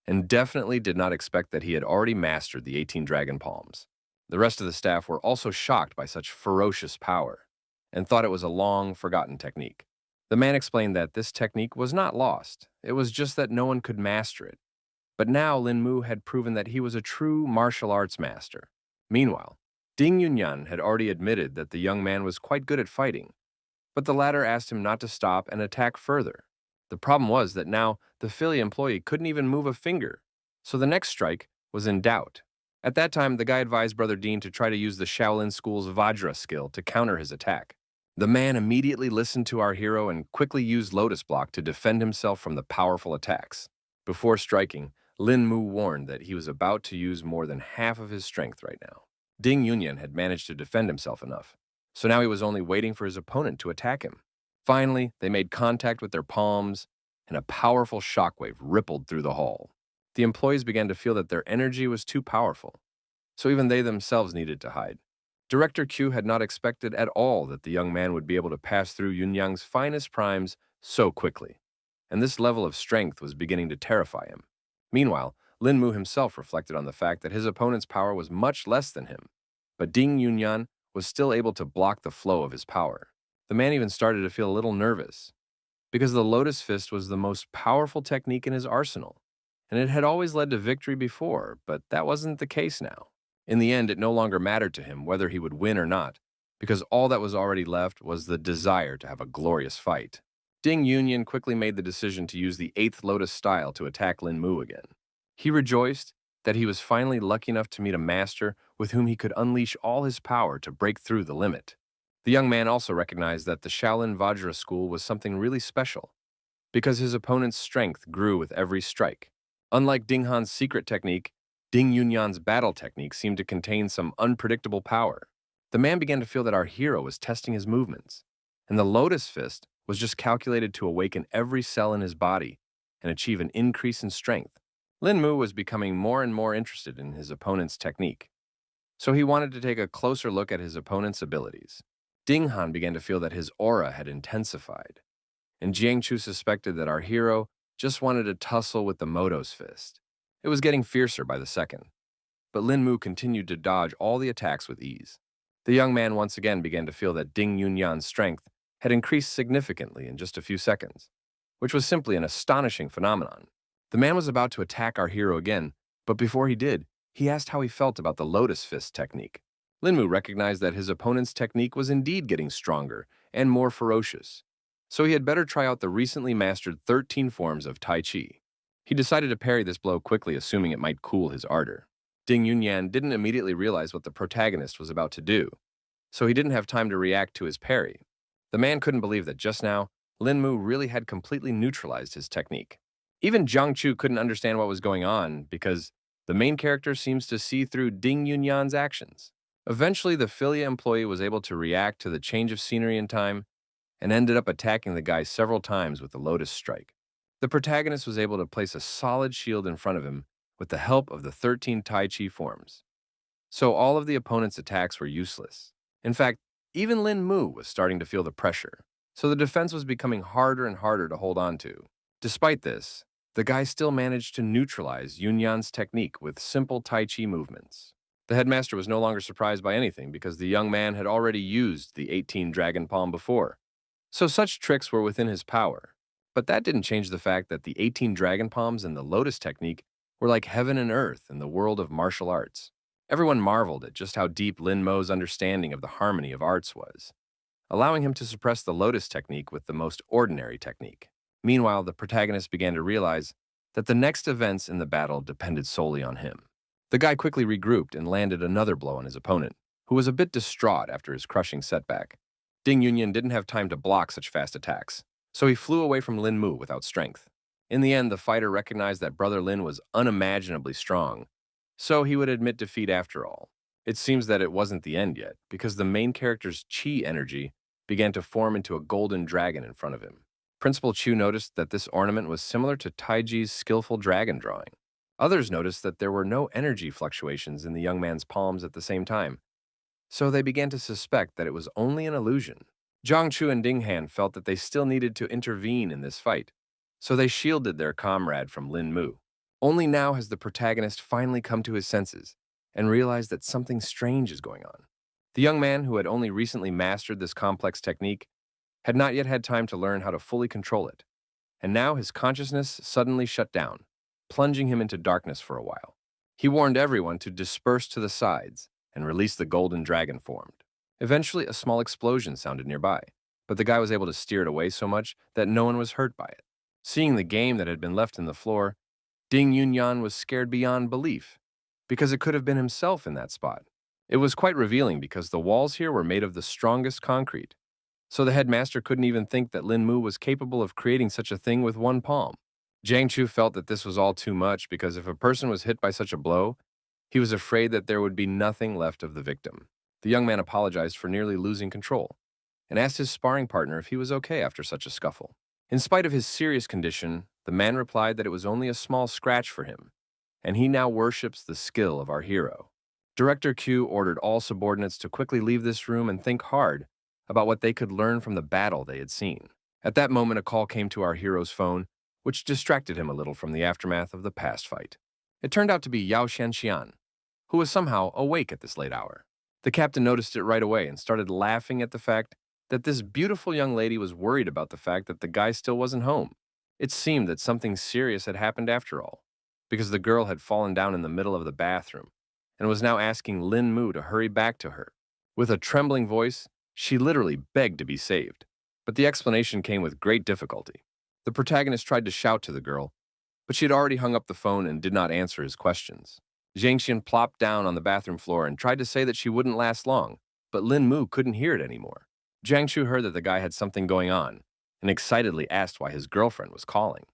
and definitely did not expect that he had already mastered the 18 dragon palms. The rest of the staff were also shocked by such ferocious power and thought it was a long forgotten technique. The man explained that this technique was not lost, it was just that no one could master it. But now Lin Mu had proven that he was a true martial arts master. Meanwhile, Ding Yunyan had already admitted that the young man was quite good at fighting, but the latter asked him not to stop and attack further. The problem was that now the Philly employee couldn't even move a finger, so the next strike was in doubt. At that time, the guy advised Brother Dean to try to use the Shaolin School's Vajra skill to counter his attack. The man immediately listened to our hero and quickly used Lotus Block to defend himself from the powerful attacks. Before striking, Lin Mu warned that he was about to use more than half of his strength right now. Ding Yunyan had managed to defend himself enough, so now he was only waiting for his opponent to attack him. Finally, they made contact with their palms, and a powerful shockwave rippled through the hall. The employees began to feel that their energy was too powerful, so even they themselves needed to hide. Director Q had not expected at all that the young man would be able to pass through Yunyang's finest primes so quickly, and this level of strength was beginning to terrify him. Meanwhile, Lin Mu himself reflected on the fact that his opponent's power was much less than him, but Ding Yunyan was still able to block the flow of his power. The man even started to feel a little nervous, because the Lotus Fist was the most powerful technique in his arsenal, and it had always led to victory before, but that wasn't the case now. In the end, it no longer mattered to him whether he would win or not, because all that was already left was the desire to have a glorious fight. Ding Yunyan quickly made the decision to use the 8th Lotus style to attack Lin Mu again. He rejoiced that he was finally lucky enough to meet a master with whom he could unleash all his power to break through the limit. The young man also recognized that the Shaolin Vajra school was something really special, because his opponent's strength grew with every strike. Unlike Ding Han's secret technique, Ding Yunyan's battle technique seemed to contain some unpredictable power. The man began to feel that our hero was testing his movements, and the Lotus Fist was just calculated to awaken every cell in his body and achieve an increase in strength. Lin Mu was becoming more and more interested in his opponent's technique, so he wanted to take a closer look at his opponent's abilities. Ding Han began to feel that his aura had intensified, and Jiang Chu suspected that our hero just wanted to tussle with the Moto's fist. It was getting fiercer by the second, but Lin Mu continued to dodge all the attacks with ease. The young man once again began to feel that Ding Yunyan's strength had increased significantly in just a few seconds, which was simply an astonishing phenomenon. The man was about to attack our hero again, but before he did, he asked how he felt about the Lotus Fist technique. Lin Mu recognized that his opponent's technique was indeed getting stronger and more ferocious, so he had better try out the recently mastered 13 forms of Tai Chi. He decided to parry this blow quickly, assuming it might cool his ardor. Ding Yunyan didn't immediately realize what the protagonist was about to do, so he didn't have time to react to his parry. The man couldn't believe that just now, Lin Mu really had completely neutralized his technique. Even Jiang Chu couldn't understand what was going on because the main character seems to see through Ding Yunyan's actions. Eventually, the Filia employee was able to react to the change of scenery in time and ended up attacking the guy several times with the Lotus Strike. The protagonist was able to place a solid shield in front of him with the help of the 13 Tai Chi forms, so all of the opponent's attacks were useless. In fact, even Lin Mu was starting to feel the pressure, so the defense was becoming harder and harder to hold on to. Despite this, the guy still managed to neutralize Yunyan's technique with simple Tai Chi movements. The headmaster was no longer surprised by anything because the young man had already used the 18 Dragon Palm before, so such tricks were within his power. But that didn't change the fact that the 18 Dragon Palms and the Lotus technique were like heaven and earth in the world of martial arts. Everyone marveled at just how deep Lin Mo's understanding of the harmony of arts was, allowing him to suppress the Lotus technique with the most ordinary technique. Meanwhile, the protagonist began to realize that the next events in the battle depended solely on him. The guy quickly regrouped and landed another blow on his opponent, who was a bit distraught after his crushing setback. Ding Yunyan didn't have time to block such fast attacks, so he flew away from Lin Mu without strength. In the end, the fighter recognized that Brother Lin was unimaginably strong, so he would admit defeat after all. It seems that it wasn't the end yet, because the main character's chi energy began to form into a golden dragon in front of him. Principal Chu noticed that this ornament was similar to Taiji's skillful dragon drawing. Others noticed that there were no energy fluctuations in the young man's palms at the same time, so they began to suspect that it was only an illusion. Jiang Chu and Ding Han felt that they still needed to intervene in this fight, so they shielded their comrade from Lin Mu. Only now has the protagonist finally come to his senses and realized that something strange is going on. The young man, who had only recently mastered this complex technique, had not yet had time to learn how to fully control it, and now his consciousness suddenly shut down, plunging him into darkness for a while. He warned everyone to disperse to the sides and release the golden dragon formed. Eventually, a small explosion sounded nearby, but the guy was able to steer it away so much that no one was hurt by it. Seeing the game that had been left in the floor, Ding Yunyan was scared beyond belief, because it could have been himself in that spot. It was quite revealing because the walls here were made of the strongest concrete, so the headmaster couldn't even think that Lin Mu was capable of creating such a thing with one palm. Jiang Chu felt that this was all too much because if a person was hit by such a blow, he was afraid that there would be nothing left of the victim. The young man apologized for nearly losing control and asked his sparring partner if he was okay after such a scuffle. In spite of his serious condition, the man replied that it was only a small scratch for him, and he now worships the skill of our hero. Director Q ordered all subordinates to quickly leave this room and think hard about what they could learn from the battle they had seen. At that moment, a call came to our hero's phone, which distracted him a little from the aftermath of the past fight. It turned out to be Yao Shanxian, who was somehow awake at this late hour. The captain noticed it right away and started laughing at the fact that this beautiful young lady was worried about the fact that the guy still wasn't home. It seemed that something serious had happened after all, because the girl had fallen down in the middle of the bathroom and was now asking Lin Mu to hurry back to her. With a trembling voice, she literally begged to be saved. But the explanation came with great difficulty. The protagonist tried to shout to the girl, but she had already hung up the phone and did not answer his questions. Zhangxian plopped down on the bathroom floor and tried to say that she wouldn't last long, but Lin Mu couldn't hear it anymore. Jiang Shu heard that the guy had something going on and excitedly asked why his girlfriend was calling.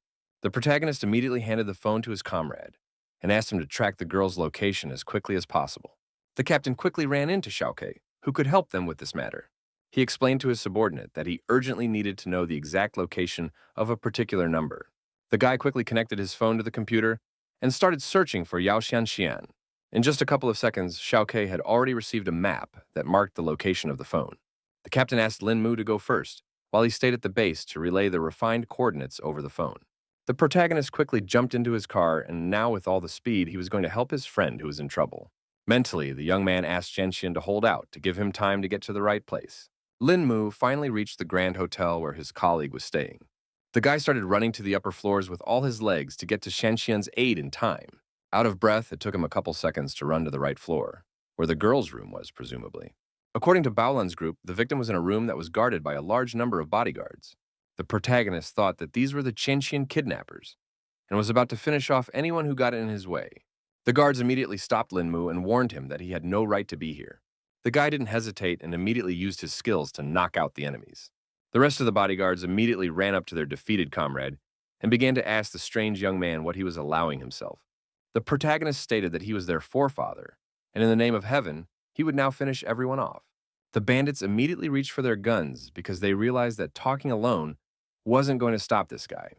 The protagonist immediately handed the phone to his comrade and asked him to track the girl's location as quickly as possible. The captain quickly ran into Xiaoke, who could help them with this matter. He explained to his subordinate that he urgently needed to know the exact location of a particular number. The guy quickly connected his phone to the computer and started searching for Yao Xianxian. In just a couple of seconds, Xiaoke had already received a map that marked the location of the phone. The captain asked Lin Mu to go first, while he stayed at the base to relay the refined coordinates over the phone. The protagonist quickly jumped into his car, and now with all the speed, he was going to help his friend who was in trouble. Mentally, the young man asked Xianxian to hold out to give him time to get to the right place. Lin Mu finally reached the Grand Hotel where his colleague was staying. The guy started running to the upper floors with all his legs to get to Xianxian's aid in time. Out of breath, it took him a couple seconds to run to the right floor, where the girl's room was, presumably. According to Baolan's group, the victim was in a room that was guarded by a large number of bodyguards. The protagonist thought that these were the Qianxian kidnappers and was about to finish off anyone who got in his way. The guards immediately stopped Lin Mu and warned him that he had no right to be here. The guy didn't hesitate and immediately used his skills to knock out the enemies. The rest of the bodyguards immediately ran up to their defeated comrade and began to ask the strange young man what he was allowing himself. The protagonist stated that he was their forefather, and in the name of heaven, he would now finish everyone off. The bandits immediately reached for their guns because they realized that talking alone wasn't going to stop this guy.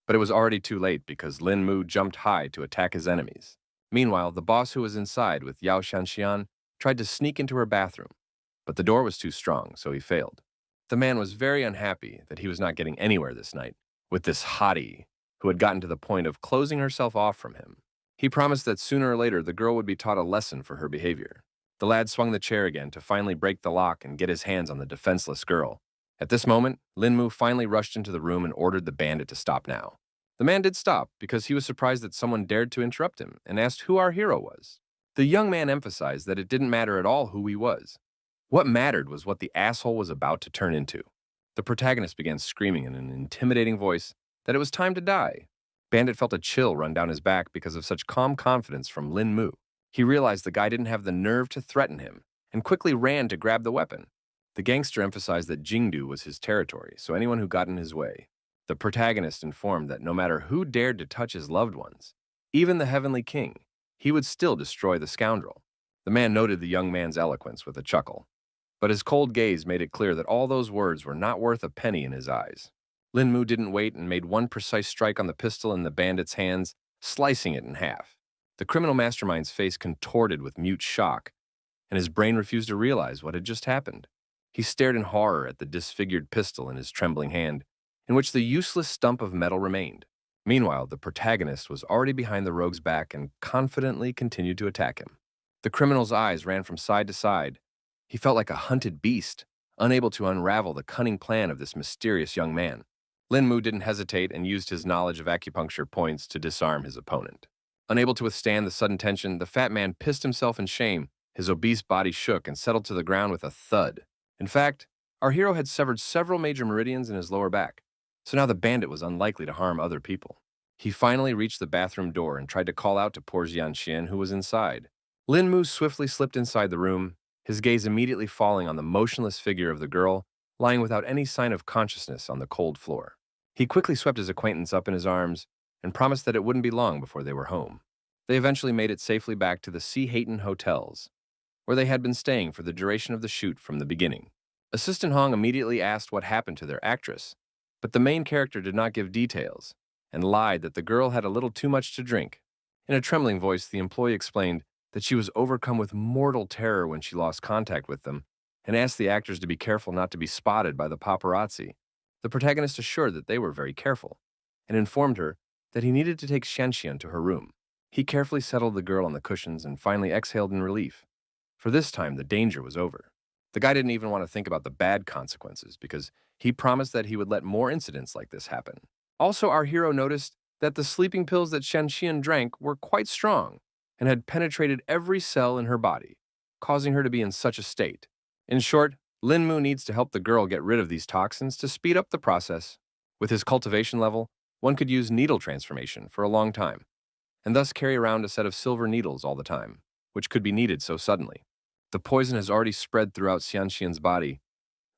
But it was already too late because Lin Mu jumped high to attack his enemies. Meanwhile, the boss who was inside with Yao Shanxian tried to sneak into her bathroom, but the door was too strong, so he failed. The man was very unhappy that he was not getting anywhere this night with this hottie who had gotten to the point of closing herself off from him. He promised that sooner or later the girl would be taught a lesson for her behavior. The lad swung the chair again to finally break the lock and get his hands on the defenseless girl. At this moment, Lin Mu finally rushed into the room and ordered the bandit to stop now. The man did stop because he was surprised that someone dared to interrupt him and asked who our hero was. The young man emphasized that it didn't matter at all who he was. What mattered was what the asshole was about to turn into. The protagonist began screaming in an intimidating voice that it was time to die. Bandit felt a chill run down his back because of such calm confidence from Lin Mu. He realized the guy didn't have the nerve to threaten him and quickly ran to grab the weapon. The gangster emphasized that Jingdu was his territory, so anyone who got in his way. The protagonist informed that no matter who dared to touch his loved ones, even the Heavenly King, he would still destroy the scoundrel. The man noted the young man's eloquence with a chuckle, but his cold gaze made it clear that all those words were not worth a penny in his eyes. Lin Mu didn't wait and made one precise strike on the pistol in the bandit's hands, slicing it in half. The criminal mastermind's face contorted with mute shock, and his brain refused to realize what had just happened. He stared in horror at the disfigured pistol in his trembling hand, in which the useless stump of metal remained. Meanwhile, the protagonist was already behind the rogue's back and confidently continued to attack him. The criminal's eyes ran from side to side. He felt like a hunted beast, unable to unravel the cunning plan of this mysterious young man. Lin Mu didn't hesitate and used his knowledge of acupuncture points to disarm his opponent. Unable to withstand the sudden tension, the fat man pissed himself in shame. His obese body shook and settled to the ground with a thud. In fact, our hero had severed several major meridians in his lower back, so now the bandit was unlikely to harm other people. He finally reached the bathroom door and tried to call out to poor Jianxian, who was inside. Lin Mu swiftly slipped inside the room, his gaze immediately falling on the motionless figure of the girl, lying without any sign of consciousness on the cold floor. He quickly swept his acquaintance up in his arms and promised that it wouldn't be long before they were home. They eventually made it safely back to the Sea Hayton Hotels, where they had been staying for the duration of the shoot from the beginning. Assistant Hong immediately asked what happened to their actress, but the main character did not give details and lied that the girl had a little too much to drink. In a trembling voice, the employee explained that she was overcome with mortal terror when she lost contact with them and asked the actors to be careful not to be spotted by the paparazzi. The protagonist assured that they were very careful and informed her that he needed to take Xianxian to her room. He carefully settled the girl on the cushions and finally exhaled in relief. For this time, the danger was over. The guy didn't even want to think about the bad consequences because he promised that he would let more incidents like this happen. Also, our hero noticed that the sleeping pills that Xianxian drank were quite strong and had penetrated every cell in her body, causing her to be in such a state. In short, Lin Mu needs to help the girl get rid of these toxins to speed up the process. With his cultivation level, one could use needle transformation for a long time, and thus carry around a set of silver needles all the time, which could be needed so suddenly. The poison has already spread throughout Xianxian's body,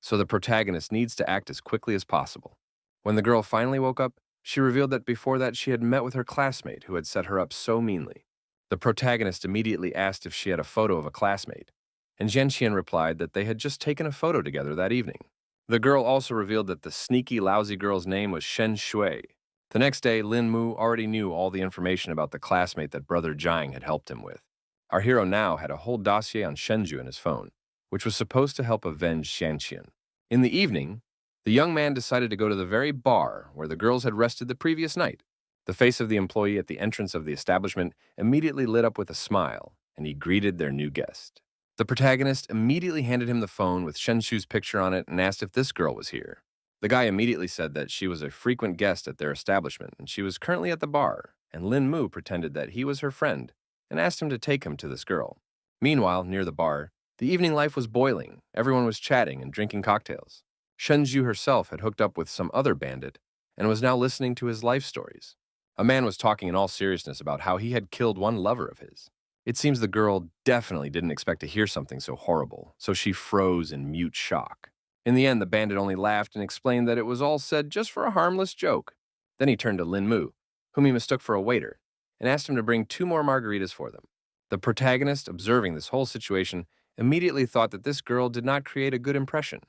so the protagonist needs to act as quickly as possible. When the girl finally woke up, she revealed that before that she had met with her classmate who had set her up so meanly. The protagonist immediately asked if she had a photo of a classmate, and Xianxian replied that they had just taken a photo together that evening. The girl also revealed that the sneaky, lousy girl's name was Shen Shui. The next day, Lin Mu already knew all the information about the classmate that Brother Jiang had helped him with. Our hero now had a whole dossier on Shenju in his phone, which was supposed to help avenge Xianxian. In the evening, the young man decided to go to the very bar where the girls had rested the previous night. The face of the employee at the entrance of the establishment immediately lit up with a smile, and he greeted their new guest. The protagonist immediately handed him the phone with Shenshu's picture on it and asked if this girl was here. The guy immediately said that she was a frequent guest at their establishment and she was currently at the bar, and Lin Mu pretended that he was her friend and asked him to take him to this girl. Meanwhile, near the bar, the evening life was boiling. Everyone was chatting and drinking cocktails. Shenju herself had hooked up with some other bandit and was now listening to his life stories. A man was talking in all seriousness about how he had killed one lover of his. It seems the girl definitely didn't expect to hear something so horrible, so she froze in mute shock. In the end, the bandit only laughed and explained that it was all said just for a harmless joke. Then he turned to Lin Mu, whom he mistook for a waiter, and asked him to bring 2 more margaritas for them. The protagonist, observing this whole situation, immediately thought that this girl did not create a good impression.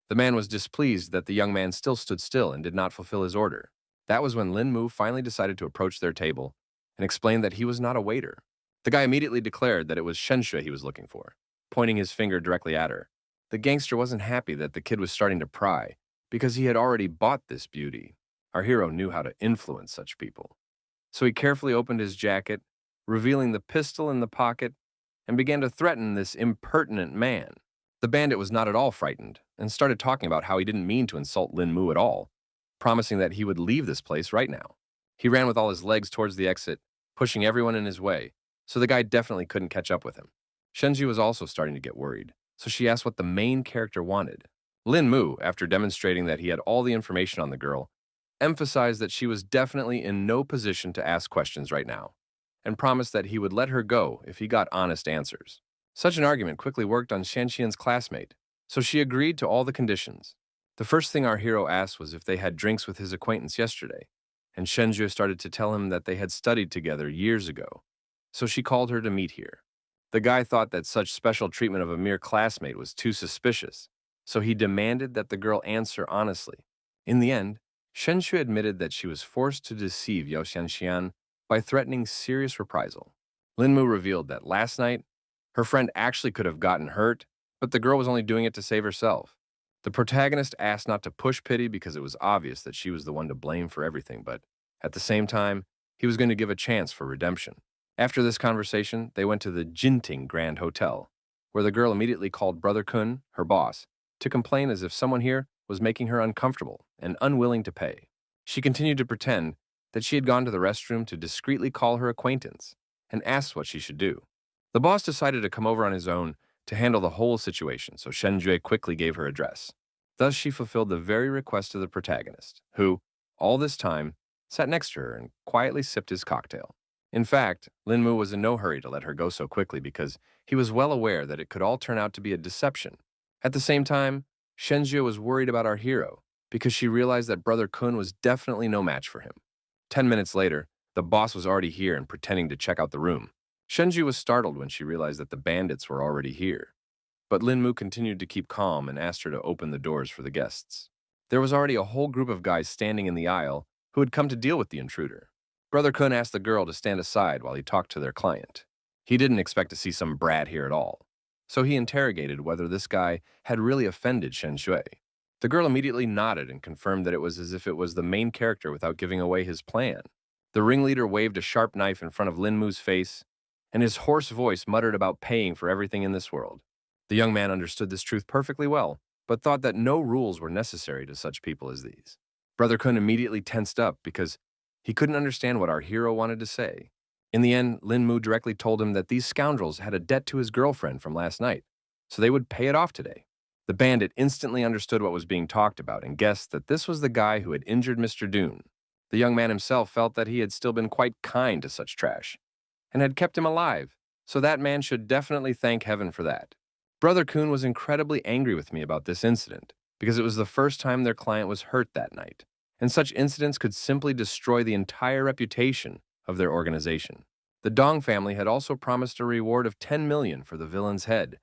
The man was displeased that the young man still stood still and did not fulfill his order. That was when Lin Mu finally decided to approach their table and explained that he was not a waiter. The guy immediately declared that it was Shenshui he was looking for, pointing his finger directly at her. The gangster wasn't happy that the kid was starting to pry, because he had already bought this beauty. Our hero knew how to influence such people. So he carefully opened his jacket, revealing the pistol in the pocket, and began to threaten this impertinent man. The bandit was not at all frightened, and started talking about how he didn't mean to insult Lin Mu at all, promising that he would leave this place right now. He ran with all his legs towards the exit, pushing everyone in his way, so the guy definitely couldn't catch up with him. Shenji was also starting to get worried, so she asked what the main character wanted. Lin Mu, after demonstrating that he had all the information on the girl, emphasized that she was definitely in no position to ask questions right now, and promised that he would let her go if he got honest answers. Such an argument quickly worked on Xianxian's classmate, so she agreed to all the conditions. The first thing our hero asked was if they had drinks with his acquaintance yesterday, and Shenju started to tell him that they had studied together years ago, so she called her to meet here. The guy thought that such special treatment of a mere classmate was too suspicious, so he demanded that the girl answer honestly. In the end, Shenshu admitted that she was forced to deceive Yao Xianxian by threatening serious reprisal. Lin Mu revealed that last night, her friend actually could have gotten hurt, but the girl was only doing it to save herself. The protagonist asked not to push pity because it was obvious that she was the one to blame for everything, but at the same time, he was going to give a chance for redemption. After this conversation, they went to the Jinting Grand Hotel, where the girl immediately called Brother Kun, her boss, to complain as if someone here was making her uncomfortable and unwilling to pay. She continued to pretend that she had gone to the restroom to discreetly call her acquaintance and asked what she should do. The boss decided to come over on his own to handle the whole situation, so Shenjue quickly gave her address. Thus, she fulfilled the very request of the protagonist, who, all this time, sat next to her and quietly sipped his cocktail. In fact, Lin Mu was in no hurry to let her go so quickly because he was well aware that it could all turn out to be a deception. At the same time, Shenjue was worried about our hero because she realized that Brother Kun was definitely no match for him. 10 minutes later, the boss was already here and pretending to check out the room. Shenju was startled when she realized that the bandits were already here. But Lin Mu continued to keep calm and asked her to open the doors for the guests. There was already a whole group of guys standing in the aisle who had come to deal with the intruder. Brother Kun asked the girl to stand aside while he talked to their client. He didn't expect to see some brat here at all. So he interrogated whether this guy had really offended Shen Shui. The girl immediately nodded and confirmed that it was as if it was the main character without giving away his plan. The ringleader waved a sharp knife in front of Lin Mu's face, and his hoarse voice muttered about paying for everything in this world. The young man understood this truth perfectly well, but thought that no rules were necessary to such people as these. Brother Kun immediately tensed up because he couldn't understand what our hero wanted to say. In the end, Lin Mu directly told him that these scoundrels had a debt to his girlfriend from last night, so they would pay it off today. The bandit instantly understood what was being talked about and guessed that this was the guy who had injured Mr. Dune. The young man himself felt that he had still been quite kind to such trash, and had kept him alive, so that man should definitely thank heaven for that. Brother Kun was incredibly angry with me about this incident, because it was the first time their client was hurt that night, and such incidents could simply destroy the entire reputation of their organization. The Dong family had also promised a reward of 10 million for the villain's head,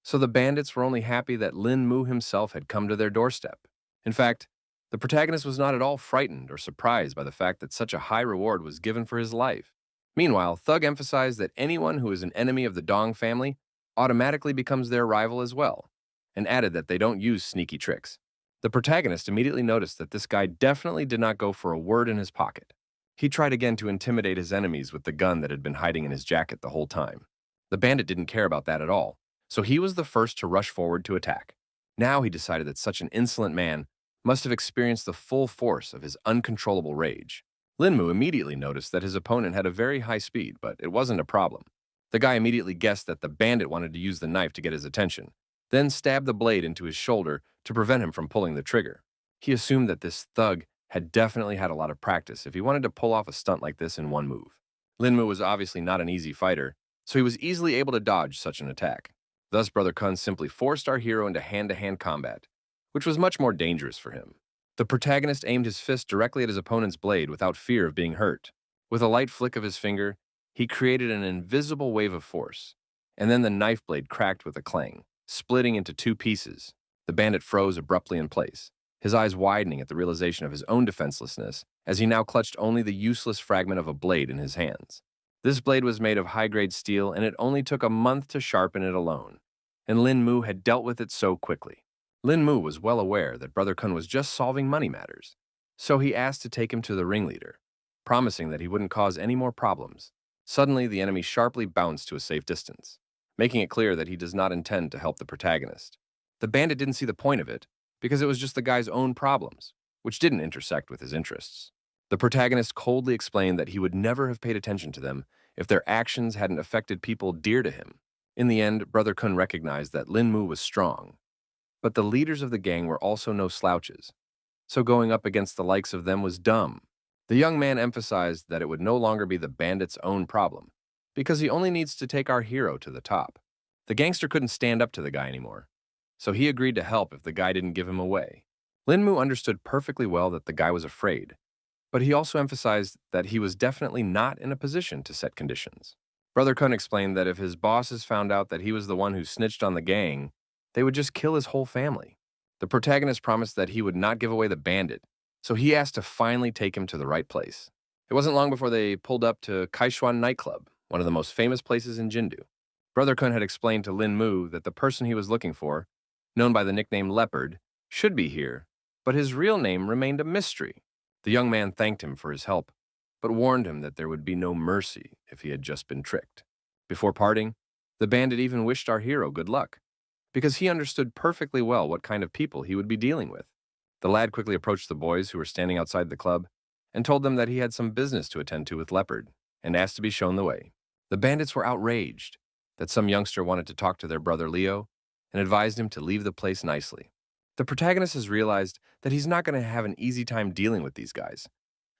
so the bandits were only happy that Lin Mu himself had come to their doorstep. In fact, the protagonist was not at all frightened or surprised by the fact that such a high reward was given for his life. Meanwhile, Thug emphasized that anyone who is an enemy of the Dong family automatically becomes their rival as well, and added that they don't use sneaky tricks. The protagonist immediately noticed that this guy definitely did not go for a word in his pocket. He tried again to intimidate his enemies with the gun that had been hiding in his jacket the whole time. The bandit didn't care about that at all, so he was the first to rush forward to attack. Now he decided that such an insolent man must have experienced the full force of his uncontrollable rage. Lin Mu immediately noticed that his opponent had a very high speed, but it wasn't a problem. The guy immediately guessed that the bandit wanted to use the knife to get his attention, then stabbed the blade into his shoulder to prevent him from pulling the trigger. He assumed that this thug had definitely had a lot of practice if he wanted to pull off a stunt like this in one move. Lin Mu was obviously not an easy fighter, so he was easily able to dodge such an attack. Thus, Brother Kun simply forced our hero into hand-to-hand combat, which was much more dangerous for him. The protagonist aimed his fist directly at his opponent's blade without fear of being hurt. With a light flick of his finger, he created an invisible wave of force, and then the knife blade cracked with a clang, splitting into two pieces. The bandit froze abruptly in place, his eyes widening at the realization of his own defenselessness as he now clutched only the useless fragment of a blade in his hands. This blade was made of high-grade steel, and it only took a month to sharpen it alone, and Lin Mu had dealt with it so quickly. Lin Mu was well aware that Brother Kun was just solving money matters, so he asked to take him to the ringleader, promising that he wouldn't cause any more problems. Suddenly, the enemy sharply bounced to a safe distance, making it clear that he does not intend to help the protagonist. The bandit didn't see the point of it, because it was just the guy's own problems, which didn't intersect with his interests. The protagonist coldly explained that he would never have paid attention to them if their actions hadn't affected people dear to him. In the end, Brother Kun recognized that Lin Mu was strong, but the leaders of the gang were also no slouches, so going up against the likes of them was dumb. The young man emphasized that it would no longer be the bandit's own problem, because he only needs to take our hero to the top. The gangster couldn't stand up to the guy anymore, so he agreed to help if the guy didn't give him away. Lin Mu understood perfectly well that the guy was afraid, but he also emphasized that he was definitely not in a position to set conditions. Brother Kun explained that if his bosses found out that he was the one who snitched on the gang, they would just kill his whole family. The protagonist promised that he would not give away the bandit, so he asked to finally take him to the right place. It wasn't long before they pulled up to Kaishuan nightclub, one of the most famous places in Jindu. Brother Kun had explained to Lin Mu that the person he was looking for, known by the nickname Leopard, should be here, but his real name remained a mystery. The young man thanked him for his help, but warned him that there would be no mercy if he had just been tricked. Before parting, the bandit even wished our hero good luck, because he understood perfectly well what kind of people he would be dealing with. The lad quickly approached the boys who were standing outside the club and told them that he had some business to attend to with Leopard and asked to be shown the way. The bandits were outraged that some youngster wanted to talk to their brother Leo and advised him to leave the place nicely. The protagonist has realized that he's not going to have an easy time dealing with these guys,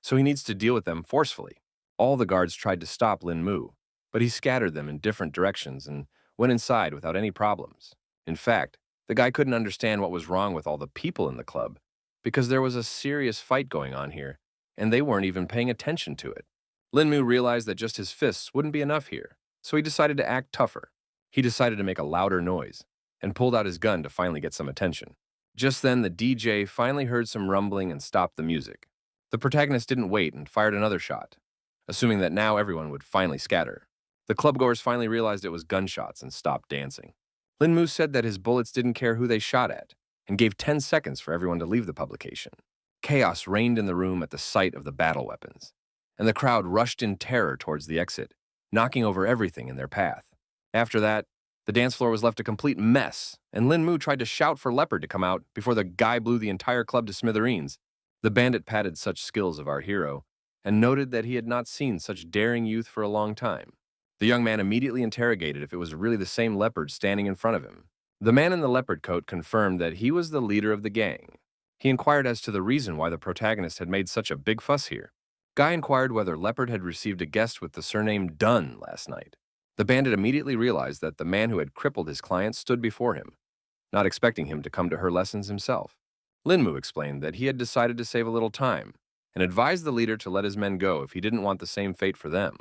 so he needs to deal with them forcefully. All the guards tried to stop Lin Mu, but he scattered them in different directions and went inside without any problems. In fact, the guy couldn't understand what was wrong with all the people in the club, because there was a serious fight going on here, and they weren't even paying attention to it. Lin Mu realized that just his fists wouldn't be enough here, so he decided to act tougher. He decided to make a louder noise, and pulled out his gun to finally get some attention. Just then, the DJ finally heard some rumbling and stopped the music. The protagonist didn't wait and fired another shot, assuming that now everyone would finally scatter. The clubgoers finally realized it was gunshots and stopped dancing. Lin Mu said that his bullets didn't care who they shot at and gave 10 seconds for everyone to leave the publication. Chaos reigned in the room at the sight of the battle weapons, and the crowd rushed in terror towards the exit, knocking over everything in their path. After that, the dance floor was left a complete mess, and Lin Mu tried to shout for Leopard to come out before the guy blew the entire club to smithereens. The bandit patted such skills of our hero and noted that he had not seen such daring youth for a long time. The young man immediately interrogated if it was really the same leopard standing in front of him. The man in the leopard coat confirmed that he was the leader of the gang. He inquired as to the reason why the protagonist had made such a big fuss here. Guy inquired whether Leopard had received a guest with the surname Dunn last night. The bandit immediately realized that the man who had crippled his client stood before him, not expecting him to come to her lessons himself. Lin Mu explained that he had decided to save a little time and advised the leader to let his men go if he didn't want the same fate for them.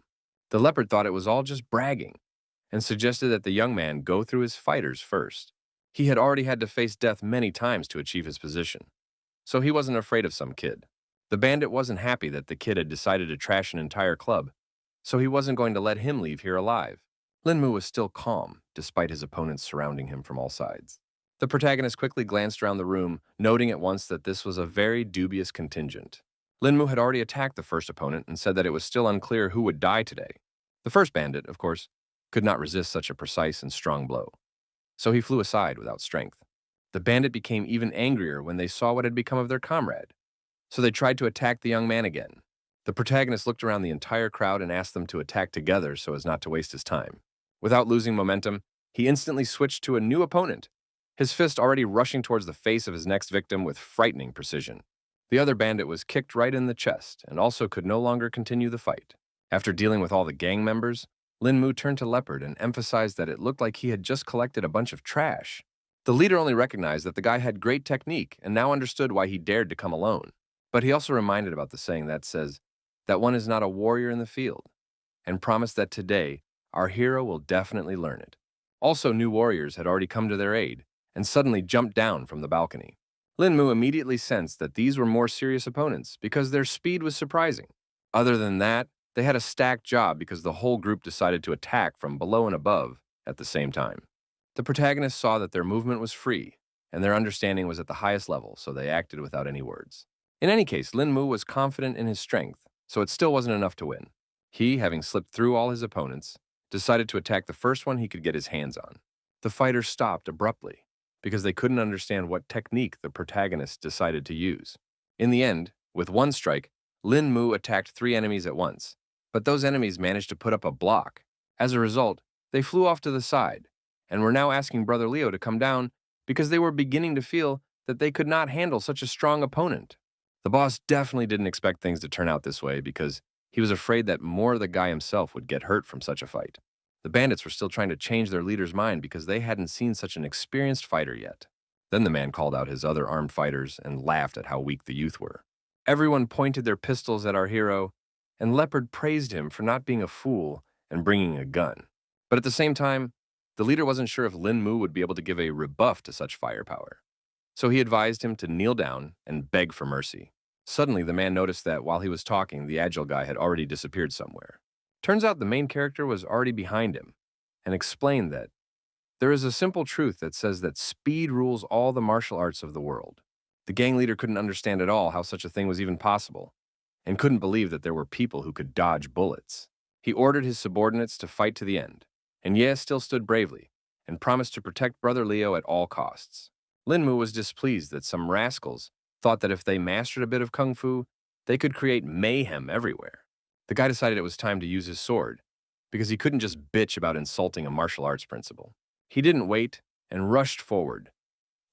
The leopard thought it was all just bragging and suggested that the young man go through his fighters first. He had already had to face death many times to achieve his position, so he wasn't afraid of some kid. The bandit wasn't happy that the kid had decided to trash an entire club, so he wasn't going to let him leave here alive. Lin Mu was still calm, despite his opponents surrounding him from all sides. The protagonist quickly glanced around the room, noting at once that this was a very dubious contingent. Lin Mu had already attacked the first opponent and said that it was still unclear who would die today. The first bandit, of course, could not resist such a precise and strong blow, so he flew aside without strength. The bandit became even angrier when they saw what had become of their comrade, so they tried to attack the young man again. The protagonist looked around the entire crowd and asked them to attack together so as not to waste his time. Without losing momentum, he instantly switched to a new opponent, his fist already rushing towards the face of his next victim with frightening precision. The other bandit was kicked right in the chest and also could no longer continue the fight. After dealing with all the gang members, Lin Mu turned to Leopard and emphasized that it looked like he had just collected a bunch of trash. The leader only recognized that the guy had great technique and now understood why he dared to come alone. But he also reminded about the saying that says that one is not a warrior in the field, and promised that today our hero will definitely learn it. Also, new warriors had already come to their aid and suddenly jumped down from the balcony. Lin Mu immediately sensed that these were more serious opponents because their speed was surprising. Other than that, they had a stacked job because the whole group decided to attack from below and above at the same time. The protagonists saw that their movement was free and their understanding was at the highest level, so they acted without any words. In any case, Lin Mu was confident in his strength, so it still wasn't enough to win. He, having slipped through all his opponents, decided to attack the first one he could get his hands on. The fighters stopped abruptly because they couldn't understand what technique the protagonist decided to use. In the end, with one strike, Lin Mu attacked 3 enemies at once, but those enemies managed to put up a block. As a result, they flew off to the side and were now asking Brother Leo to come down because they were beginning to feel that they could not handle such a strong opponent. The boss definitely didn't expect things to turn out this way because he was afraid that more the guy himself would get hurt from such a fight. The bandits were still trying to change their leader's mind because they hadn't seen such an experienced fighter yet. Then the man called out his other armed fighters and laughed at how weak the youth were. Everyone pointed their pistols at our hero, and Leopard praised him for not being a fool and bringing a gun. But at the same time, the leader wasn't sure if Lin Mu would be able to give a rebuff to such firepower. So he advised him to kneel down and beg for mercy. Suddenly, the man noticed that while he was talking, the agile guy had already disappeared somewhere. Turns out the main character was already behind him and explained that there is a simple truth that says that speed rules all the martial arts of the world. The gang leader couldn't understand at all how such a thing was even possible and couldn't believe that there were people who could dodge bullets. He ordered his subordinates to fight to the end, and Ye still stood bravely and promised to protect Brother Leo at all costs. Lin Mu was displeased that some rascals thought that if they mastered a bit of kung fu, they could create mayhem everywhere. The guy decided it was time to use his sword, because he couldn't just bitch about insulting a martial arts principle. He didn't wait and rushed forward,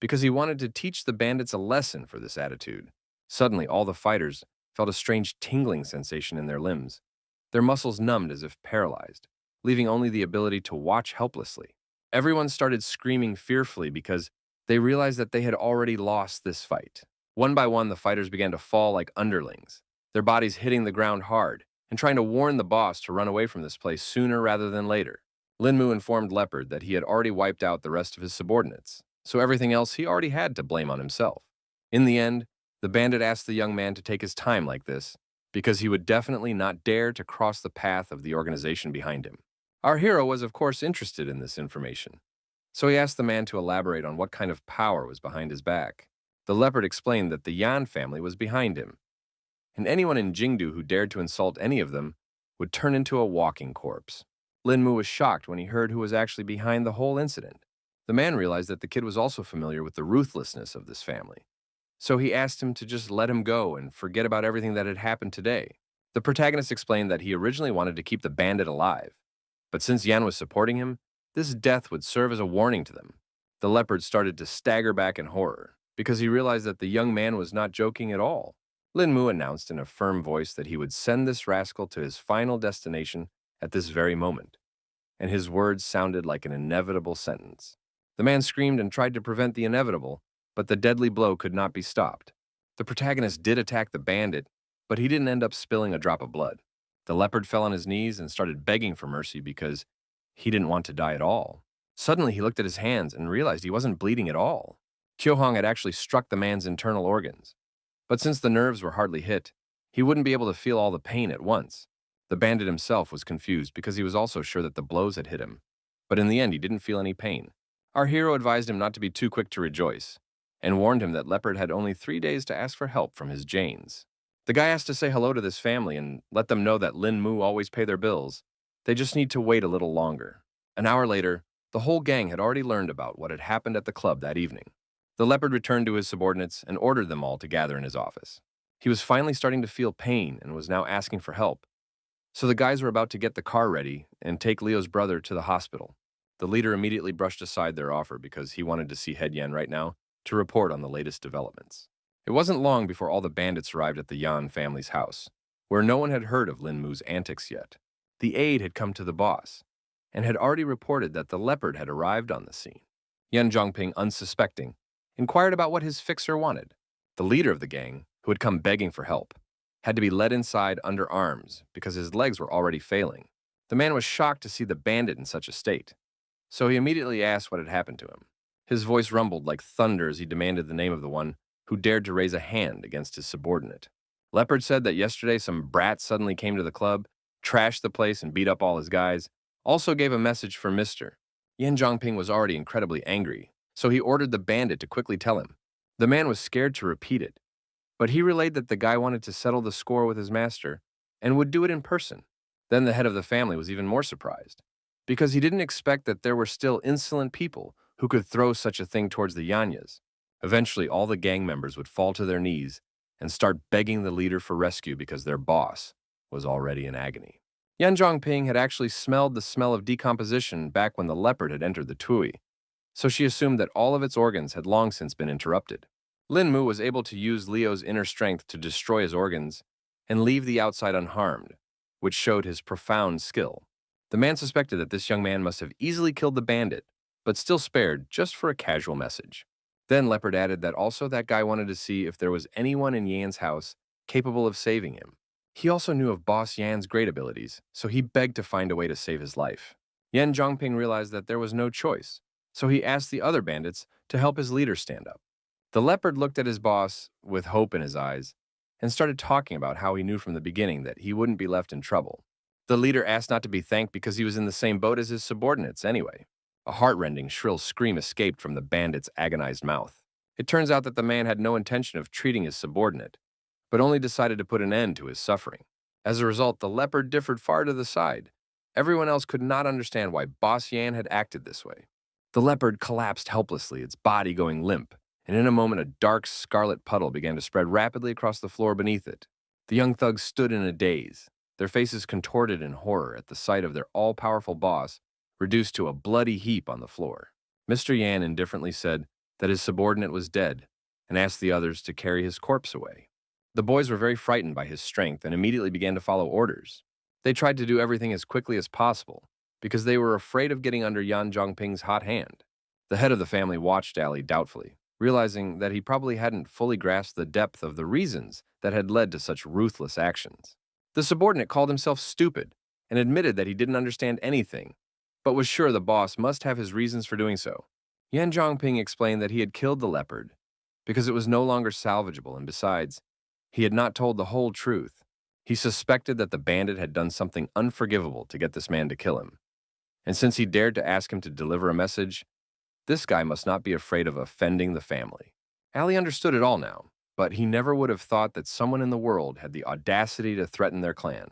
because he wanted to teach the bandits a lesson for this attitude. Suddenly, all the fighters felt a strange tingling sensation in their limbs. Their muscles numbed as if paralyzed, leaving only the ability to watch helplessly. Everyone started screaming fearfully because they realized that they had already lost this fight. One by one, the fighters began to fall like underlings, their bodies hitting the ground hard, and trying to warn the boss to run away from this place sooner rather than later. Lin Mu informed Leopard that he had already wiped out the rest of his subordinates, so everything else he already had to blame on himself. In the end, the bandit asked the young man to take his time like this, because he would definitely not dare to cross the path of the organization behind him. Our hero was, of course, interested in this information, so he asked the man to elaborate on what kind of power was behind his back. The leopard explained that the Yan family was behind him, and anyone in Jingdu who dared to insult any of them would turn into a walking corpse. Lin Mu was shocked when he heard who was actually behind the whole incident. The man realized that the kid was also familiar with the ruthlessness of this family, so he asked him to just let him go and forget about everything that had happened today. The protagonist explained that he originally wanted to keep the bandit alive, but since Yan was supporting him, this death would serve as a warning to them. The leopard started to stagger back in horror because he realized that the young man was not joking at all. Lin Mu announced in a firm voice that he would send this rascal to his final destination at this very moment, and his words sounded like an inevitable sentence. The man screamed and tried to prevent the inevitable, but the deadly blow could not be stopped. The protagonist did attack the bandit, but he didn't end up spilling a drop of blood. The leopard fell on his knees and started begging for mercy because he didn't want to die at all. Suddenly, he looked at his hands and realized he wasn't bleeding at all. Kyohong had actually struck the man's internal organs. But since the nerves were hardly hit, he wouldn't be able to feel all the pain at once. The bandit himself was confused because he was also sure that the blows had hit him. But in the end, he didn't feel any pain. Our hero advised him not to be too quick to rejoice, and warned him that Leopard had only 3 days to ask for help from his Janes. The guy asked to say hello to this family and let them know that Lin Mu always pay their bills. They just need to wait a little longer. An hour later, the whole gang had already learned about what had happened at the club that evening. The leopard returned to his subordinates and ordered them all to gather in his office. He was finally starting to feel pain and was now asking for help. So the guys were about to get the car ready and take Leo's brother to the hospital. The leader immediately brushed aside their offer because he wanted to see Head Yan right now to report on the latest developments. It wasn't long before all the bandits arrived at the Yan family's house, where no one had heard of Lin Mu's antics yet. The aide had come to the boss and had already reported that the leopard had arrived on the scene. Yan Zhongping, unsuspecting, inquired about what his fixer wanted. The leader of the gang, who had come begging for help, had to be led inside under arms because his legs were already failing. The man was shocked to see the bandit in such a state, so he immediately asked what had happened to him. His voice rumbled like thunder as he demanded the name of the one who dared to raise a hand against his subordinate. Leopard said that yesterday some brat suddenly came to the club, trashed the place and beat up all his guys, also gave a message for Mr. Yan Zhongping was already incredibly angry, so he ordered the bandit to quickly tell him. The man was scared to repeat it, but he relayed that the guy wanted to settle the score with his master and would do it in person. Then the head of the family was even more surprised, because he didn't expect that there were still insolent people who could throw such a thing towards the Yanyas. Eventually, all the gang members would fall to their knees and start begging the leader for rescue because their boss was already in agony. Yan Zhongping had actually smelled the smell of decomposition back when the leopard had entered the Tui, so she assumed that all of its organs had long since been interrupted. Lin Mu was able to use Leo's inner strength to destroy his organs and leave the outside unharmed, which showed his profound skill. The man suspected that this young man must have easily killed the bandit, but still spared just for a casual message. Then Leopard added that also that guy wanted to see if there was anyone in Yan's house capable of saving him. He also knew of Boss Yan's great abilities, so he begged to find a way to save his life. Yan Zhongping realized that there was no choice, so he asked the other bandits to help his leader stand up. The leopard looked at his boss with hope in his eyes and started talking about how he knew from the beginning that he wouldn't be left in trouble. The leader asked not to be thanked because he was in the same boat as his subordinates anyway. A heart-rending, shrill scream escaped from the bandit's agonized mouth. It turns out that the man had no intention of treating his subordinate, but only decided to put an end to his suffering. As a result, the leopard differed far to the side. Everyone else could not understand why Boss Yan had acted this way. The leopard collapsed helplessly, its body going limp, and in a moment a dark scarlet puddle began to spread rapidly across the floor beneath it. The young thugs stood in a daze, their faces contorted in horror at the sight of their all-powerful boss reduced to a bloody heap on the floor. Mr. Yan indifferently said that his subordinate was dead and asked the others to carry his corpse away. The boys were very frightened by his strength and immediately began to follow orders. They tried to do everything as quickly as possible because they were afraid of getting under Yan Zhongping's hot hand. The head of the family watched Ali doubtfully, realizing that he probably hadn't fully grasped the depth of the reasons that had led to such ruthless actions. The subordinate called himself stupid and admitted that he didn't understand anything, but was sure the boss must have his reasons for doing so. Yan Zhongping explained that he had killed the leopard because it was no longer salvageable, and besides, he had not told the whole truth. He suspected that the bandit had done something unforgivable to get this man to kill him. And since he dared to ask him to deliver a message, this guy must not be afraid of offending the family. Ali understood it all now, but he never would have thought that someone in the world had the audacity to threaten their clan.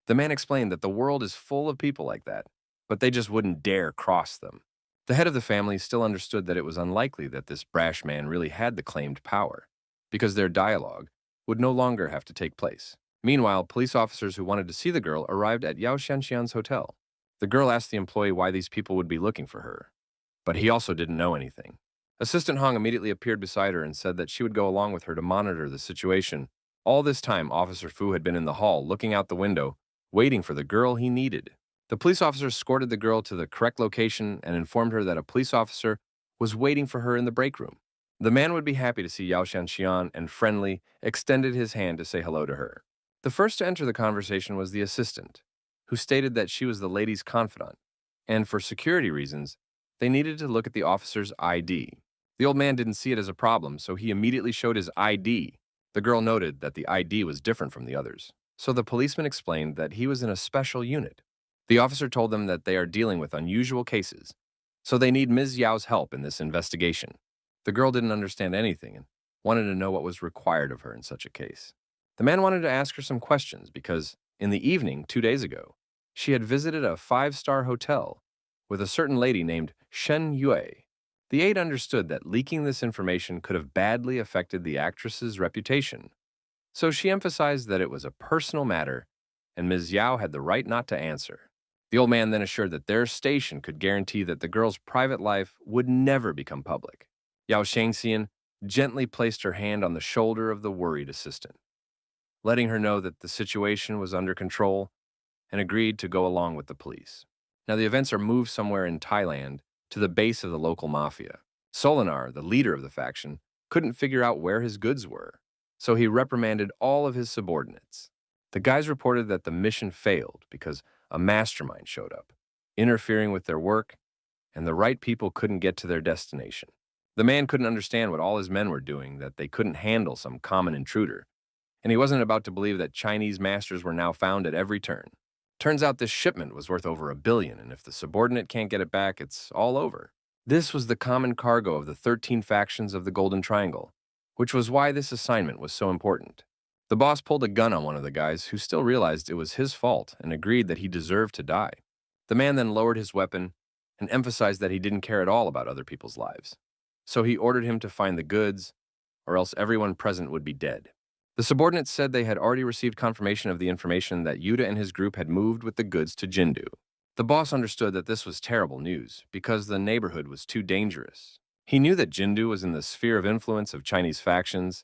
The man explained that the world is full of people like that, but they just wouldn't dare cross them. The head of the family still understood that it was unlikely that this brash man really had the claimed power, because their dialogue would no longer have to take place. Meanwhile, police officers who wanted to see the girl arrived at Yao Shanxian's hotel. The girl asked the employee why these people would be looking for her, but he also didn't know anything. Assistant Hong immediately appeared beside her and said that she would go along with her to monitor the situation. All this time, Officer Fu had been in the hall, looking out the window, waiting for the girl he needed. The police officer escorted the girl to the correct location and informed her that a police officer was waiting for her in the break room. The man would be happy to see Yao Shanxian and friendly extended his hand to say hello to her. The first to enter the conversation was the assistant, who stated that she was the lady's confidant, and for security reasons, they needed to look at the officer's ID. The old man didn't see it as a problem, so he immediately showed his ID. The girl noted that the ID was different from the others, so the policeman explained that he was in a special unit. The officer told them that they are dealing with unusual cases, so they need Ms. Yao's help in this investigation. The girl didn't understand anything and wanted to know what was required of her in such a case. The man wanted to ask her some questions because, in the evening 2 days ago, she had visited a 5-star hotel with a certain lady named Shen Yue. The aide understood that leaking this information could have badly affected the actress's reputation, so she emphasized that it was a personal matter and Ms. Yao had the right not to answer. The old man then assured that their station could guarantee that the girl's private life would never become public. Yao Shangxian gently placed her hand on the shoulder of the worried assistant, letting her know that the situation was under control, and agreed to go along with the police. Now the events are moved somewhere in Thailand to the base of the local mafia. Solinar, the leader of the faction, couldn't figure out where his goods were, so he reprimanded all of his subordinates. The guys reported that the mission failed because a mastermind showed up, interfering with their work, and the right people couldn't get to their destination. The man couldn't understand what all his men were doing, that they couldn't handle some common intruder, and he wasn't about to believe that Chinese masters were now found at every turn. Turns out this shipment was worth over $1 billion, and if the subordinate can't get it back, it's all over. This was the common cargo of the 13 factions of the Golden Triangle, which was why this assignment was so important. The boss pulled a gun on one of the guys, who still realized it was his fault and agreed that he deserved to die. The man then lowered his weapon and emphasized that he didn't care at all about other people's lives. So he ordered him to find the goods, or else everyone present would be dead. The subordinates said they had already received confirmation of the information that Yuta and his group had moved with the goods to Jindu. The boss understood that this was terrible news because the neighborhood was too dangerous. He knew that Jindu was in the sphere of influence of Chinese factions,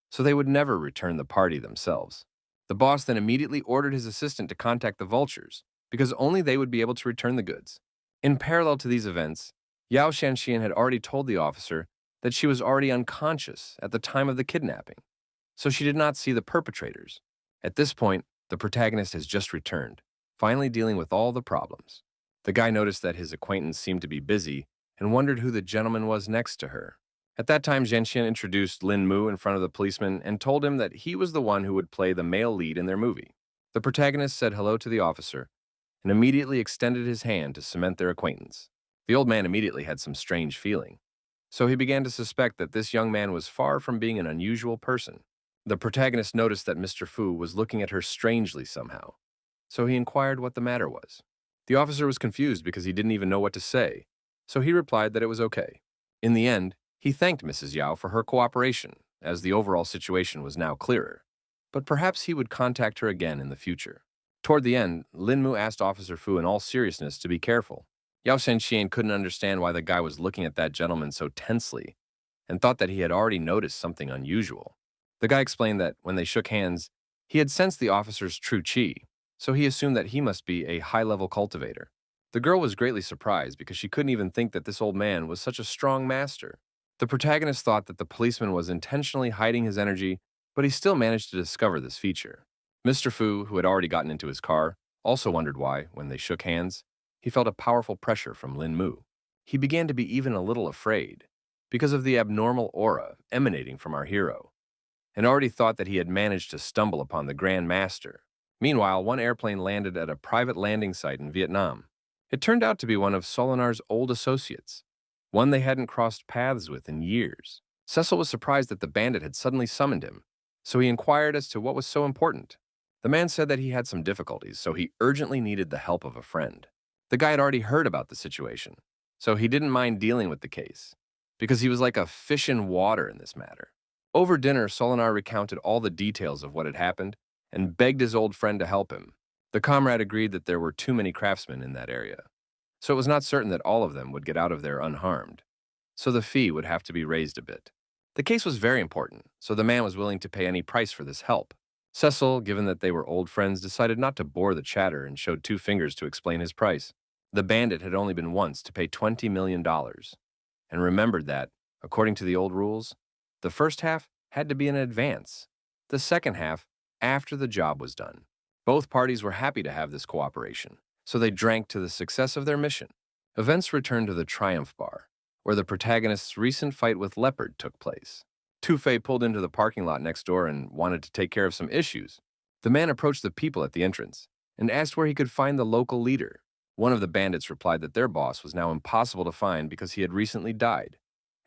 so they would never return the party themselves. The boss then immediately ordered his assistant to contact the vultures, because only they would be able to return the goods. In parallel to these events, Yao Shanxian had already told the officer that she was already unconscious at the time of the kidnapping, so she did not see the perpetrators. At this point, the protagonist has just returned, finally dealing with all the problems. The guy noticed that his acquaintance seemed to be busy and wondered who the gentleman was next to her. At that time, Zhenxian introduced Lin Mu in front of the policeman and told him that he was the one who would play the male lead in their movie. The protagonist said hello to the officer and immediately extended his hand to cement their acquaintance. The old man immediately had some strange feeling, so he began to suspect that this young man was far from being an unusual person. The protagonist noticed that Mr. Fu was looking at her strangely somehow, so he inquired what the matter was. The officer was confused because he didn't even know what to say, so he replied that it was okay. In the end, he thanked Mrs. Yao for her cooperation, as the overall situation was now clearer, but perhaps he would contact her again in the future. Toward the end, Lin Mu asked Officer Fu in all seriousness to be careful. Yao Shenxian couldn't understand why the guy was looking at that gentleman so tensely, and thought that he had already noticed something unusual. The guy explained that when they shook hands, he had sensed the officer's true chi, so he assumed that he must be a high-level cultivator. The girl was greatly surprised because she couldn't even think that this old man was such a strong master. The protagonist thought that the policeman was intentionally hiding his energy, but he still managed to discover this feature. Mr. Fu, who had already gotten into his car, also wondered why, when they shook hands, he felt a powerful pressure from Lin Mu. He began to be even a little afraid, because of the abnormal aura emanating from our hero, and already thought that he had managed to stumble upon the Grand Master. Meanwhile, one airplane landed at a private landing site in Vietnam. It turned out to be one of Solinar's old associates, one they hadn't crossed paths with in years. Cecil was surprised that the bandit had suddenly summoned him, so he inquired as to what was so important. The man said that he had some difficulties, so he urgently needed the help of a friend. The guy had already heard about the situation, so he didn't mind dealing with the case, because he was like a fish in water in this matter. Over dinner, Solinar recounted all the details of what had happened and begged his old friend to help him. The comrade agreed that there were too many craftsmen in that area, so it was not certain that all of them would get out of there unharmed, so the fee would have to be raised a bit. The case was very important, so the man was willing to pay any price for this help. Cecil, given that they were old friends, decided not to bore the chatter and showed two fingers to explain his price. The bandit had only been once to pay $20 million, and remembered that, according to the old rules, the first half had to be in advance, the second half after the job was done. Both parties were happy to have this cooperation, so they drank to the success of their mission. Events returned to the Triumph Bar, where the protagonist's recent fight with Leopard took place. Two-Fei pulled into the parking lot next door and wanted to take care of some issues. The man approached the people at the entrance and asked where he could find the local leader. One of the bandits replied that their boss was now impossible to find because he had recently died,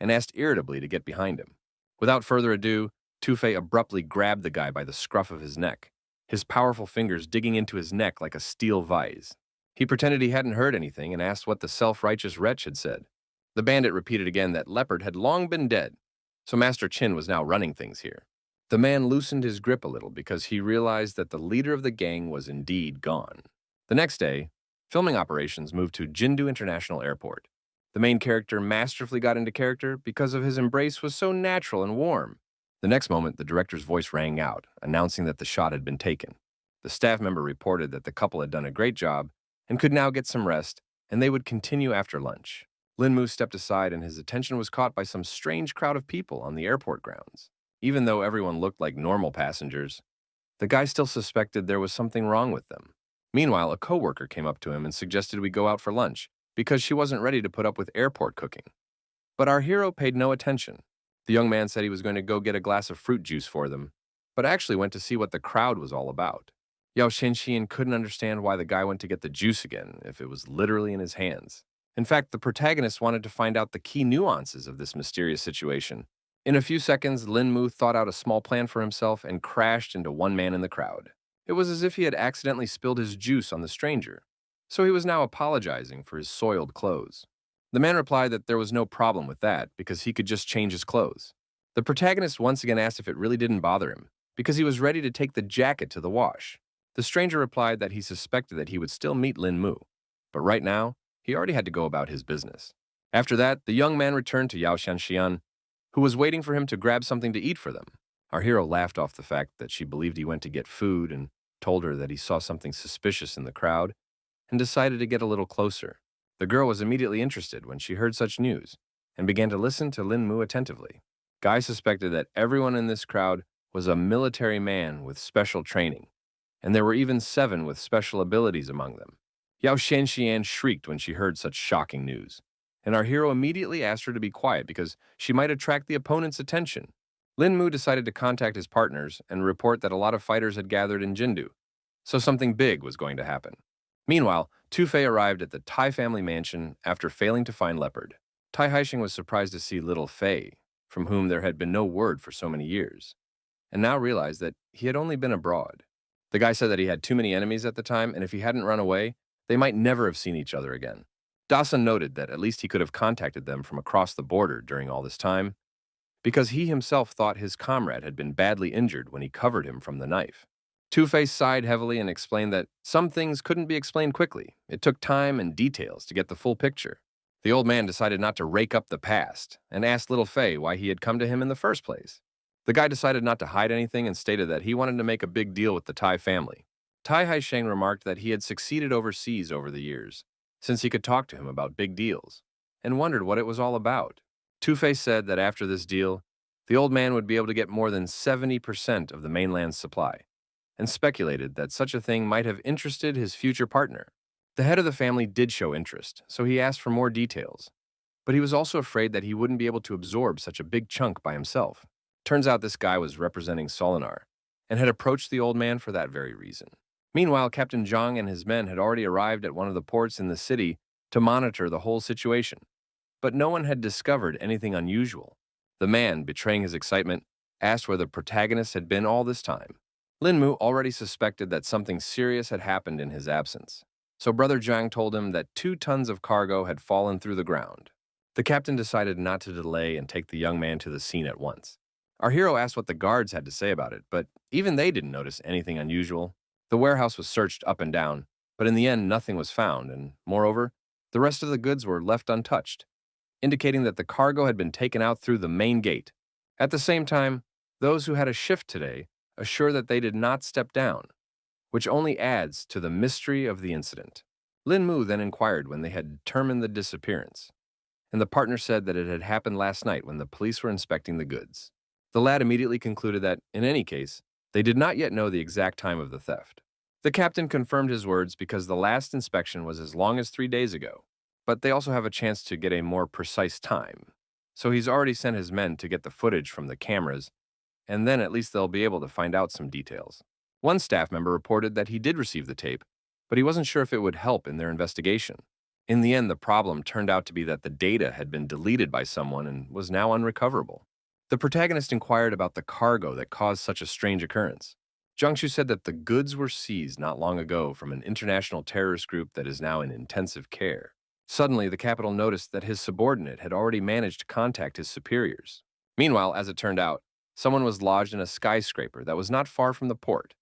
and asked irritably to get behind him. Without further ado, Two-Fei abruptly grabbed the guy by the scruff of his neck, his powerful fingers digging into his neck like a steel vise. He pretended he hadn't heard anything and asked what the self-righteous wretch had said. The bandit repeated again that Leopard had long been dead, so Master Chin was now running things here. The man loosened his grip a little because he realized that the leader of the gang was indeed gone. The next day, filming operations moved to Jindu International Airport. The main character masterfully got into character because of his embrace was so natural and warm. The next moment, the director's voice rang out, announcing that the shot had been taken. The staff member reported that the couple had done a great job and could now get some rest, and they would continue after lunch. Linmu stepped aside and his attention was caught by some strange crowd of people on the airport grounds. Even though everyone looked like normal passengers, the guy still suspected there was something wrong with them. Meanwhile, a coworker came up to him and suggested we go out for lunch because she wasn't ready to put up with airport cooking. But our hero paid no attention. The young man said he was going to go get a glass of fruit juice for them, but actually went to see what the crowd was all about. Yao Shenxian couldn't understand why the guy went to get the juice again if it was literally in his hands. In fact, the protagonist wanted to find out the key nuances of this mysterious situation. In a few seconds, Lin Mu thought out a small plan for himself and crashed into one man in the crowd. It was as if he had accidentally spilled his juice on the stranger, so he was now apologizing for his soiled clothes. The man replied that there was no problem with that because he could just change his clothes. The protagonist once again asked if it really didn't bother him because he was ready to take the jacket to the wash. The stranger replied that he suspected that he would still meet Lin Mu, but right now, he already had to go about his business. After that, the young man returned to Yao Shanxian, who was waiting for him to grab something to eat for them. Our hero laughed off the fact that she believed he went to get food and told her that he saw something suspicious in the crowd and decided to get a little closer. The girl was immediately interested when she heard such news and began to listen to Lin Mu attentively. Guy suspected that everyone in this crowd was a military man with special training, and there were even 7 with special abilities among them. Yao Shenxian shrieked when she heard such shocking news, and our hero immediately asked her to be quiet because she might attract the opponent's attention. Lin Mu decided to contact his partners and report that a lot of fighters had gathered in Jindu, so something big was going to happen. Meanwhile, Tu-Fei arrived at the Tai family mansion after failing to find Leopard. Tai Haixing was surprised to see little Fei, from whom there had been no word for so many years, and now realized that he had only been abroad. The guy said that he had too many enemies at the time, and if he hadn't run away, they might never have seen each other again. Dawson noted that at least he could have contacted them from across the border during all this time, because he himself thought his comrade had been badly injured when he covered him from the knife. Two-Face sighed heavily and explained that some things couldn't be explained quickly. It took time and details to get the full picture. The old man decided not to rake up the past and asked little Fei why he had come to him in the first place. The guy decided not to hide anything and stated that he wanted to make a big deal with the Tai family. Tai Haisheng remarked that he had succeeded overseas over the years, since he could talk to him about big deals, and wondered what it was all about. Two-Face said that after this deal, the old man would be able to get more than 70% of the mainland's supply, and speculated that such a thing might have interested his future partner. The head of the family did show interest, so he asked for more details, but he was also afraid that he wouldn't be able to absorb such a big chunk by himself. Turns out this guy was representing Solinar, and had approached the old man for that very reason. Meanwhile, Captain Zhang and his men had already arrived at one of the ports in the city to monitor the whole situation, but no one had discovered anything unusual. The man, betraying his excitement, asked where the protagonist had been all this time. Lin Mu already suspected that something serious had happened in his absence, so Brother Zhang told him that 2 tons of cargo had fallen through the ground. The captain decided not to delay and take the young man to the scene at once. Our hero asked what the guards had to say about it, but even they didn't notice anything unusual. The warehouse was searched up and down, but in the end nothing was found, and moreover, the rest of the goods were left untouched, indicating that the cargo had been taken out through the main gate. At the same time, those who had a shift today assure that they did not step down, which only adds to the mystery of the incident. Lin Mu then inquired when they had determined the disappearance, and the partner said that it had happened last night when the police were inspecting the goods. The lad immediately concluded that, in any case, they did not yet know the exact time of the theft. The captain confirmed his words because the last inspection was as long as 3 days ago, but they also have a chance to get a more precise time. So he's already sent his men to get the footage from the cameras, and then at least they'll be able to find out some details. One staff member reported that he did receive the tape, but he wasn't sure if it would help in their investigation. In the end, the problem turned out to be that the data had been deleted by someone and was now unrecoverable. The protagonist inquired about the cargo that caused such a strange occurrence. Jiangchu said that the goods were seized not long ago from an international terrorist group that is now in intensive care. Suddenly, the capital noticed that his subordinate had already managed to contact his superiors. Meanwhile, as it turned out, someone was lodged in a skyscraper that was not far from the port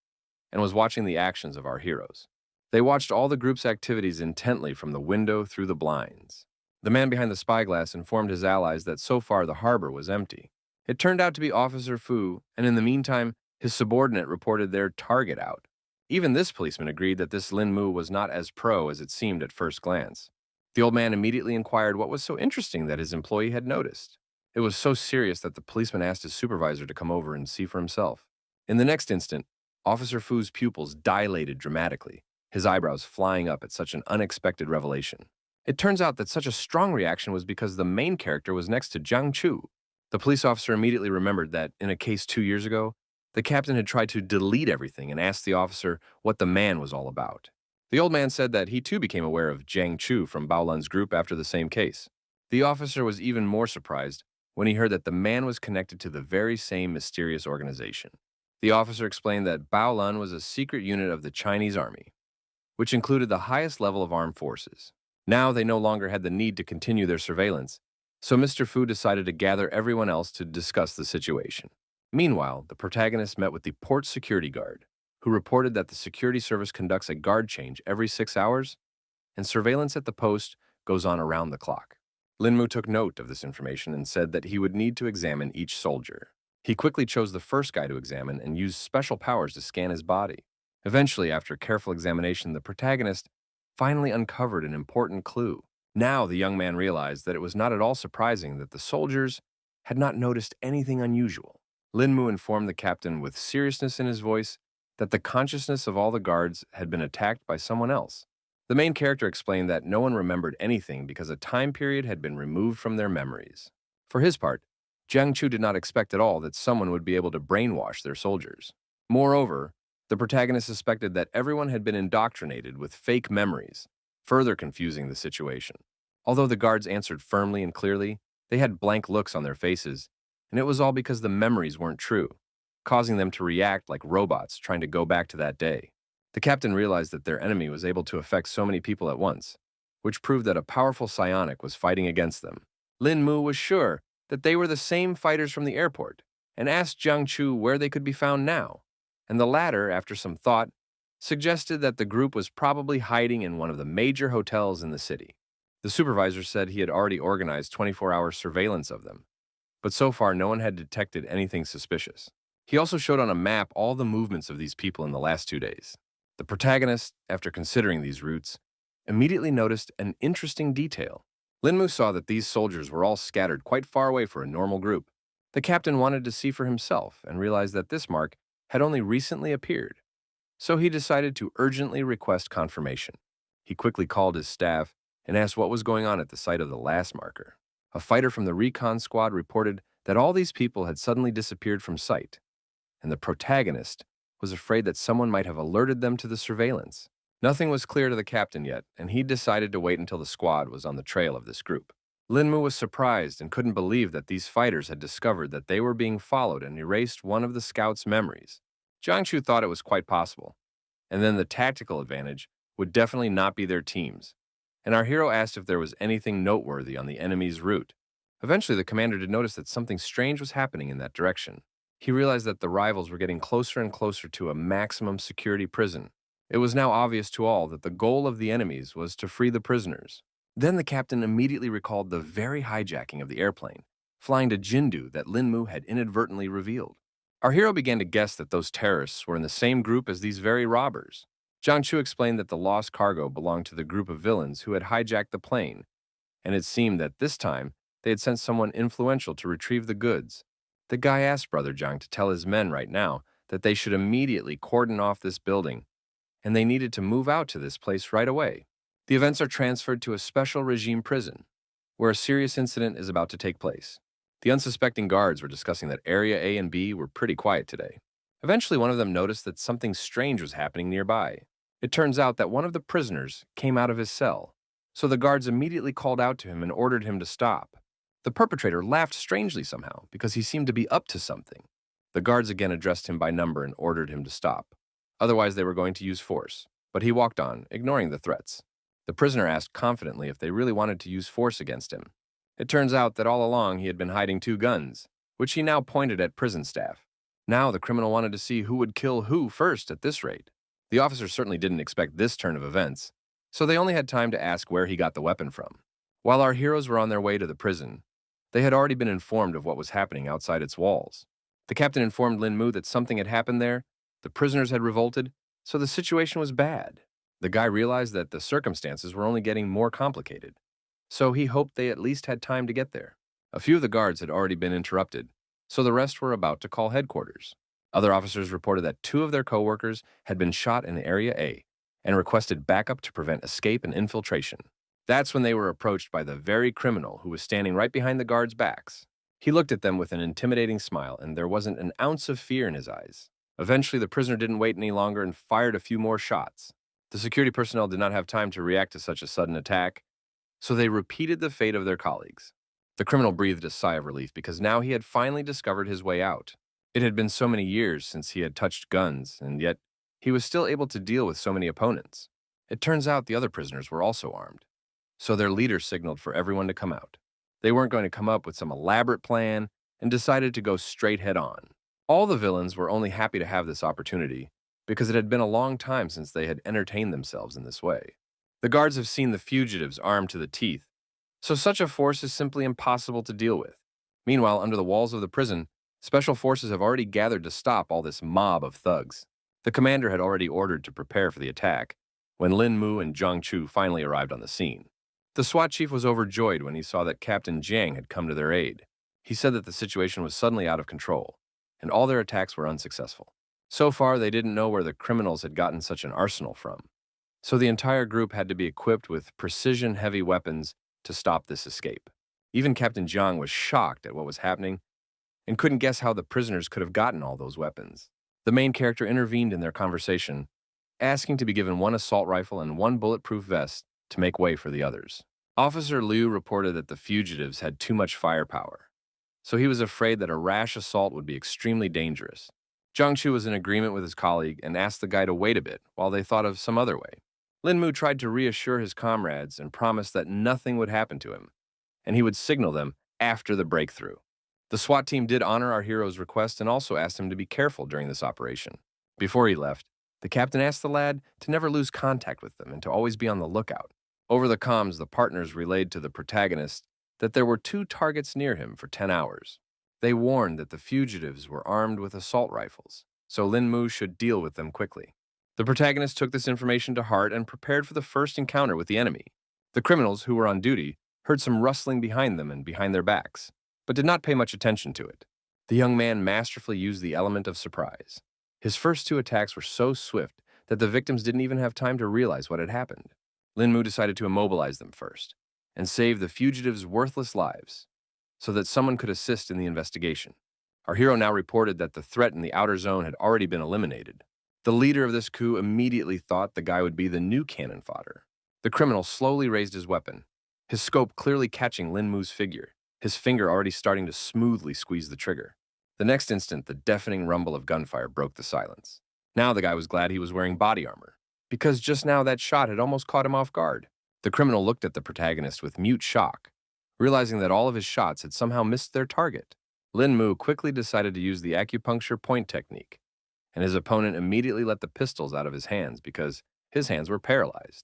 and was watching the actions of our heroes. They watched all the group's activities intently from the window through the blinds. The man behind the spyglass informed his allies that so far the harbor was empty. It turned out to be Officer Fu, and in the meantime, his subordinate reported their target out. Even this policeman agreed that this Lin Mu was not as pro as it seemed at first glance. The old man immediately inquired what was so interesting that his employee had noticed. It was so serious that the policeman asked his supervisor to come over and see for himself. In the next instant, Officer Fu's pupils dilated dramatically, his eyebrows flying up at such an unexpected revelation. It turns out that such a strong reaction was because the main character was next to Jiang Chu. The police officer immediately remembered that, in a case 2 years ago, the captain had tried to delete everything and asked the officer what the man was all about. The old man said that he too became aware of Jiang Chu from Baolan's group after the same case. The officer was even more surprised when he heard that the man was connected to the very same mysterious organization. The officer explained that Baolan was a secret unit of the Chinese army, which included the highest level of armed forces. Now they no longer had the need to continue their surveillance, so Mr. Fu decided to gather everyone else to discuss the situation. Meanwhile, the protagonist met with the port security guard, who reported that the security service conducts a guard change every 6 hours, and surveillance at the post goes on around the clock. Lin Mu took note of this information and said that he would need to examine each soldier. He quickly chose the first guy to examine and used special powers to scan his body. Eventually, after careful examination, the protagonist finally uncovered an important clue. Now the young man realized that it was not at all surprising that the soldiers had not noticed anything unusual. Lin Mu informed the captain with seriousness in his voice that the consciousness of all the guards had been attacked by someone else. The main character explained that no one remembered anything because a time period had been removed from their memories. For his part, Jiang Chu did not expect at all that someone would be able to brainwash their soldiers. Moreover, the protagonist suspected that everyone had been indoctrinated with fake memories, further confusing the situation. Although the guards answered firmly and clearly, they had blank looks on their faces, and it was all because the memories weren't true, causing them to react like robots trying to go back to that day. The captain realized that their enemy was able to affect so many people at once, which proved that a powerful psionic was fighting against them. Lin Mu was sure that they were the same fighters from the airport and asked Jiang Chu where they could be found now, and the latter, after some thought, suggested that the group was probably hiding in one of the major hotels in the city. The supervisor said he had already organized 24-hour surveillance of them, but so far no one had detected anything suspicious. He also showed on a map all the movements of these people in the last 2 days. The protagonist, after considering these routes, immediately noticed an interesting detail. Lin Mu saw that these soldiers were all scattered quite far away for a normal group. The captain wanted to see for himself and realized that this mark had only recently appeared, so he decided to urgently request confirmation. He quickly called his staff and asked what was going on at the site of the last marker. A fighter from the recon squad reported that all these people had suddenly disappeared from sight, and the protagonist was afraid that someone might have alerted them to the surveillance. Nothing was clear to the captain yet, and he decided to wait until the squad was on the trail of this group. Linmu was surprised and couldn't believe that these fighters had discovered that they were being followed and erased one of the scouts' memories. Jiangchu thought it was quite possible, and then the tactical advantage would definitely not be their team's. And our hero asked if there was anything noteworthy on the enemy's route. Eventually, the commander did notice that something strange was happening in that direction. He realized that the rivals were getting closer and closer to a maximum security prison. It was now obvious to all that the goal of the enemies was to free the prisoners. Then the captain immediately recalled the very hijacking of the airplane, flying to Jindu that Linmu had inadvertently revealed. Our hero began to guess that those terrorists were in the same group as these very robbers. Zhang Chu explained that the lost cargo belonged to the group of villains who had hijacked the plane, and it seemed that this time they had sent someone influential to retrieve the goods. The guy asked Brother Zhang to tell his men right now that they should immediately cordon off this building, and they needed to move out to this place right away. The events are transferred to a special regime prison, where a serious incident is about to take place. The unsuspecting guards were discussing that Area A and B were pretty quiet today. Eventually, one of them noticed that something strange was happening nearby. It turns out that one of the prisoners came out of his cell, so the guards immediately called out to him and ordered him to stop. The perpetrator laughed strangely somehow because he seemed to be up to something. The guards again addressed him by number and ordered him to stop. Otherwise, they were going to use force, but he walked on, ignoring the threats. The prisoner asked confidently if they really wanted to use force against him. It turns out that all along he had been hiding 2 guns, which he now pointed at prison staff. Now the criminal wanted to see who would kill who first at this rate. The officers certainly didn't expect this turn of events, so they only had time to ask where he got the weapon from. While our heroes were on their way to the prison, they had already been informed of what was happening outside its walls. The captain informed Linmu that something had happened there, the prisoners had revolted, so the situation was bad. The guy realized that the circumstances were only getting more complicated, so he hoped they at least had time to get there. A few of the guards had already been interrupted, so the rest were about to call headquarters. Other officers reported that 2 of their co-workers had been shot in Area A and requested backup to prevent escape and infiltration. That's when they were approached by the very criminal who was standing right behind the guards' backs. He looked at them with an intimidating smile, and there wasn't an ounce of fear in his eyes. Eventually, the prisoner didn't wait any longer and fired a few more shots. The security personnel did not have time to react to such a sudden attack, so they repeated the fate of their colleagues. The criminal breathed a sigh of relief because now he had finally discovered his way out. It had been so many years since he had touched guns, and yet he was still able to deal with so many opponents. It turns out the other prisoners were also armed, so their leader signaled for everyone to come out. They weren't going to come up with some elaborate plan and decided to go straight head on. All the villains were only happy to have this opportunity because it had been a long time since they had entertained themselves in this way. The guards have seen the fugitives armed to the teeth, so such a force is simply impossible to deal with. Meanwhile, under the walls of the prison, special forces have already gathered to stop all this mob of thugs. The commander had already ordered to prepare for the attack when Lin Mu and Zhang Chu finally arrived on the scene. The SWAT chief was overjoyed when he saw that Captain Jiang had come to their aid. He said that the situation was suddenly out of control, and all their attacks were unsuccessful. So far, they didn't know where the criminals had gotten such an arsenal from. So the entire group had to be equipped with precision heavy weapons to stop this escape. Even Captain Jiang was shocked at what was happening and couldn't guess how the prisoners could have gotten all those weapons. The main character intervened in their conversation, asking to be given 1 assault rifle and 1 bulletproof vest to make way for the others. Officer Liu reported that the fugitives had too much firepower, so he was afraid that a rash assault would be extremely dangerous. Zhang Chu was in agreement with his colleague and asked the guy to wait a bit while they thought of some other way. Lin Mu tried to reassure his comrades and promised that nothing would happen to him, and he would signal them after the breakthrough. The SWAT team did honor our hero's request and also asked him to be careful during this operation. Before he left, the captain asked the lad to never lose contact with them and to always be on the lookout. Over the comms, the partners relayed to the protagonist that there were 2 targets near him for 10 hours. They warned that the fugitives were armed with assault rifles, so Lin Mu should deal with them quickly. The protagonist took this information to heart and prepared for the first encounter with the enemy. The criminals, who were on duty, heard some rustling behind them and behind their backs, but did not pay much attention to it. The young man masterfully used the element of surprise. His first 2 attacks were so swift that the victims didn't even have time to realize what had happened. Lin Mu decided to immobilize them first and save the fugitives' worthless lives so that someone could assist in the investigation. Our hero now reported that the threat in the outer zone had already been eliminated. The leader of this coup immediately thought the guy would be the new cannon fodder. The criminal slowly raised his weapon, his scope clearly catching Lin Mu's figure, his finger already starting to smoothly squeeze the trigger. The next instant, the deafening rumble of gunfire broke the silence. Now the guy was glad he was wearing body armor, because just now that shot had almost caught him off guard. The criminal looked at the protagonist with mute shock, realizing that all of his shots had somehow missed their target. Lin Mu quickly decided to use the acupuncture point technique, and his opponent immediately let the pistols out of his hands because his hands were paralyzed.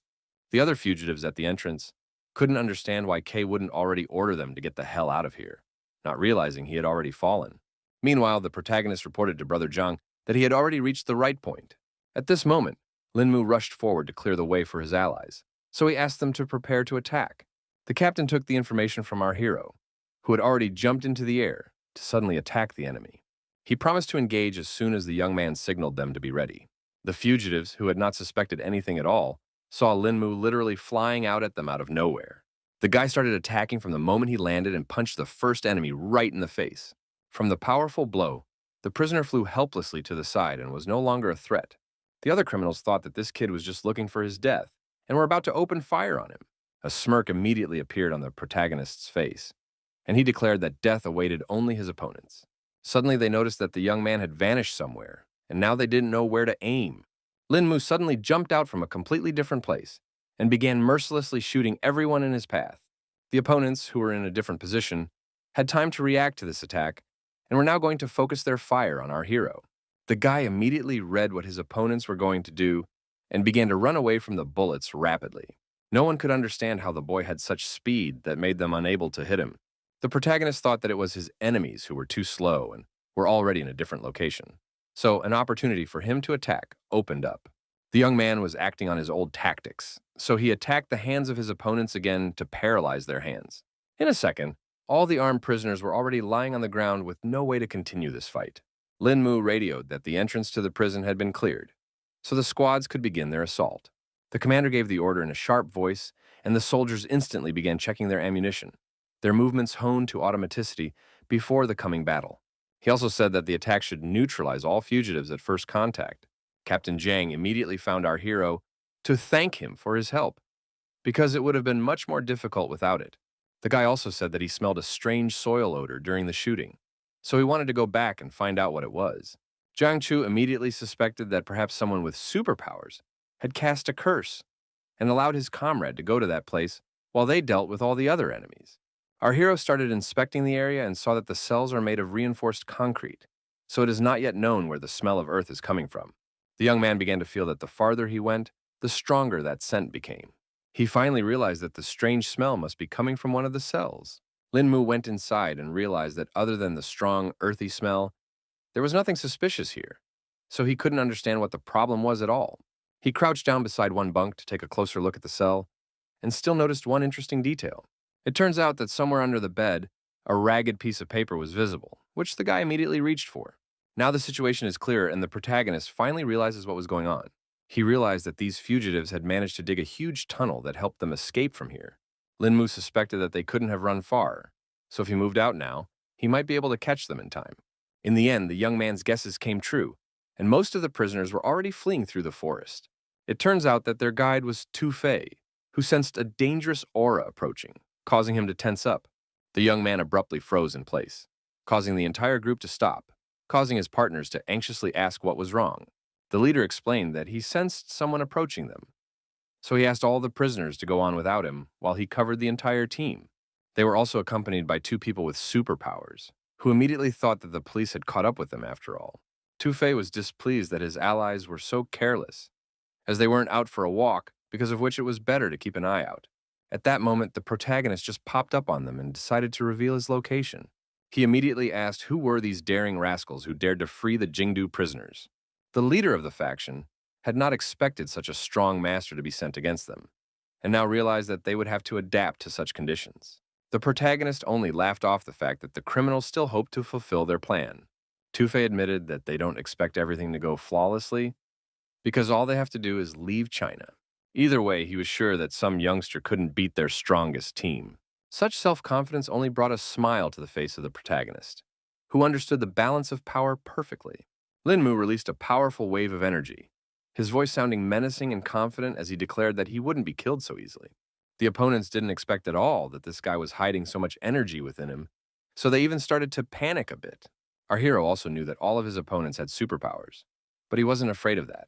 The other fugitives at the entrance couldn't understand why Kay wouldn't already order them to get the hell out of here, not realizing he had already fallen. Meanwhile, the protagonist reported to Brother Zhang that he had already reached the right point. At this moment, Lin Mu rushed forward to clear the way for his allies, so he asked them to prepare to attack. The captain took the information from our hero, who had already jumped into the air to suddenly attack the enemy. He promised to engage as soon as the young man signaled them to be ready. The fugitives, who had not suspected anything at all, saw Lin Mu literally flying out at them out of nowhere. The guy started attacking from the moment he landed and punched the first enemy right in the face. From the powerful blow, the prisoner flew helplessly to the side and was no longer a threat. The other criminals thought that this kid was just looking for his death and were about to open fire on him. A smirk immediately appeared on the protagonist's face, and he declared that death awaited only his opponents. Suddenly they noticed that the young man had vanished somewhere, and now they didn't know where to aim. Lin Mu suddenly jumped out from a completely different place and began mercilessly shooting everyone in his path. The opponents, who were in a different position, had time to react to this attack and were now going to focus their fire on our hero. The guy immediately read what his opponents were going to do and began to run away from the bullets rapidly. No one could understand how the boy had such speed that made them unable to hit him. The protagonist thought that it was his enemies who were too slow and were already in a different location. So an opportunity for him to attack opened up. The young man was acting on his old tactics, so he attacked the hands of his opponents again to paralyze their hands. In a second, all the armed prisoners were already lying on the ground with no way to continue this fight. Lin Mu radioed that the entrance to the prison had been cleared, so the squads could begin their assault. The commander gave the order in a sharp voice, and the soldiers instantly began checking their ammunition, their movements honed to automaticity before the coming battle. He also said that the attack should neutralize all fugitives at first contact. Captain Zhang immediately found our hero to thank him for his help, because it would have been much more difficult without it. The guy also said that he smelled a strange soil odor during the shooting, so he wanted to go back and find out what it was. Zhang Chu immediately suspected that perhaps someone with superpowers had cast a curse and allowed his comrade to go to that place while they dealt with all the other enemies. Our hero started inspecting the area and saw that the cells are made of reinforced concrete, so it is not yet known where the smell of earth is coming from. The young man began to feel that the farther he went, the stronger that scent became. He finally realized that the strange smell must be coming from one of the cells. Lin Mu went inside and realized that other than the strong, earthy smell, there was nothing suspicious here, so he couldn't understand what the problem was at all. He crouched down beside one bunk to take a closer look at the cell, and still noticed one interesting detail. It turns out that somewhere under the bed, a ragged piece of paper was visible, which the guy immediately reached for. Now the situation is clear, and the protagonist finally realizes what was going on. He realized that these fugitives had managed to dig a huge tunnel that helped them escape from here. Lin Mu suspected that they couldn't have run far, so if he moved out now, he might be able to catch them in time. In the end, the young man's guesses came true, and most of the prisoners were already fleeing through the forest. It turns out that their guide was Tu Fei, who sensed a dangerous aura approaching, causing him to tense up. The young man abruptly froze in place, causing the entire group to stop, causing his partners to anxiously ask what was wrong. The leader explained that he sensed someone approaching them, so he asked all the prisoners to go on without him while he covered the entire team. They were also accompanied by two people with superpowers, who immediately thought that the police had caught up with them after all. Tu Fei was displeased that his allies were so careless, as they weren't out for a walk, because of which it was better to keep an eye out. At that moment, the protagonist just popped up on them and decided to reveal his location. He immediately asked who were these daring rascals who dared to free the Jingdu prisoners. The leader of the faction had not expected such a strong master to be sent against them, and now realized that they would have to adapt to such conditions. The protagonist only laughed off the fact that the criminals still hoped to fulfill their plan. Tu Fei admitted that they don't expect everything to go flawlessly, because all they have to do is leave China. Either way, he was sure that some youngster couldn't beat their strongest team. Such self-confidence only brought a smile to the face of the protagonist, who understood the balance of power perfectly. Lin Mu released a powerful wave of energy, his voice sounding menacing and confident as he declared that he wouldn't be killed so easily. The opponents didn't expect at all that this guy was hiding so much energy within him, so they even started to panic a bit. Our hero also knew that all of his opponents had superpowers, but he wasn't afraid of that,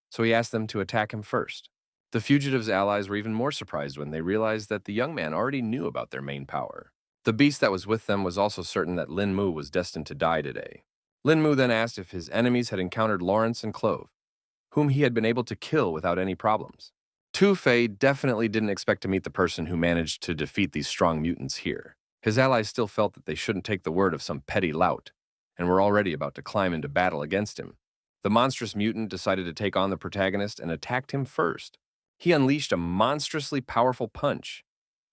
so he asked them to attack him first. The fugitive's allies were even more surprised when they realized that the young man already knew about their main power. The beast that was with them was also certain that Lin Mu was destined to die today. Lin Mu then asked if his enemies had encountered Lawrence and Clove, whom he had been able to kill without any problems. Tu Fei definitely didn't expect to meet the person who managed to defeat these strong mutants here. His allies still felt that they shouldn't take the word of some petty lout, and were already about to climb into battle against him. The monstrous mutant decided to take on the protagonist and attacked him first. He unleashed a monstrously powerful punch,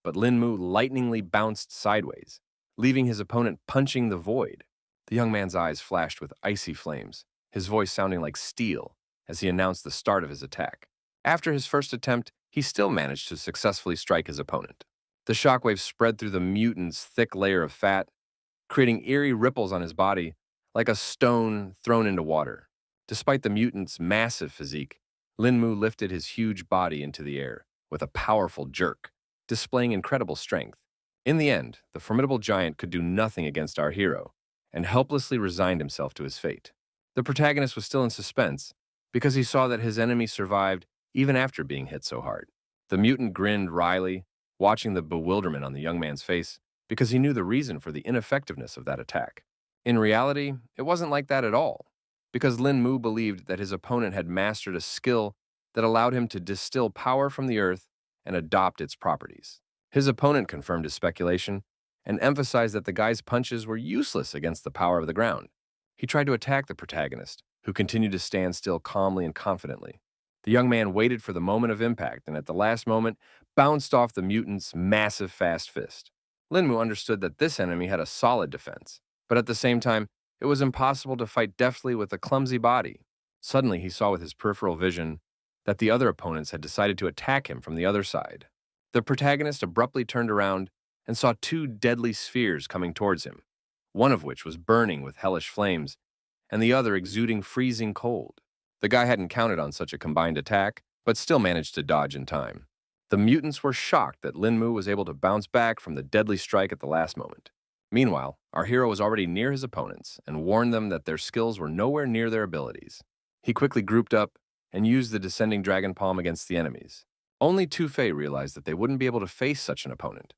but Lin Mu lightningly bounced sideways, leaving his opponent punching the void. The young man's eyes flashed with icy flames, his voice sounding like steel as he announced the start of his attack. After his first attempt, he still managed to successfully strike his opponent. The shockwave spread through the mutant's thick layer of fat, creating eerie ripples on his body like a stone thrown into water. Despite the mutant's massive physique, Lin Mu lifted his huge body into the air with a powerful jerk, displaying incredible strength. In the end, the formidable giant could do nothing against our hero and helplessly resigned himself to his fate. The protagonist was still in suspense because he saw that his enemy survived even after being hit so hard. The mutant grinned wryly, watching the bewilderment on the young man's face because he knew the reason for the ineffectiveness of that attack. In reality, it wasn't like that at all, because Lin Mu believed that his opponent had mastered a skill that allowed him to distill power from the earth and adopt its properties. His opponent confirmed his speculation and emphasized that the guy's punches were useless against the power of the ground. He tried to attack the protagonist, who continued to stand still calmly and confidently. The young man waited for the moment of impact and at the last moment bounced off the mutant's massive fast fist. Lin Mu understood that this enemy had a solid defense, but at the same time, it was impossible to fight deftly with a clumsy body. Suddenly, he saw with his peripheral vision that the other opponents had decided to attack him from the other side. The protagonist abruptly turned around and saw two deadly spheres coming towards him, one of which was burning with hellish flames, and the other exuding freezing cold. The guy hadn't counted on such a combined attack, but still managed to dodge in time. The mutants were shocked that Lin Mu was able to bounce back from the deadly strike at the last moment. Meanwhile, our hero was already near his opponents and warned them that their skills were nowhere near their abilities. He quickly grouped up and used the descending dragon palm against the enemies. Only Tu Fei realized that they wouldn't be able to face such an opponent,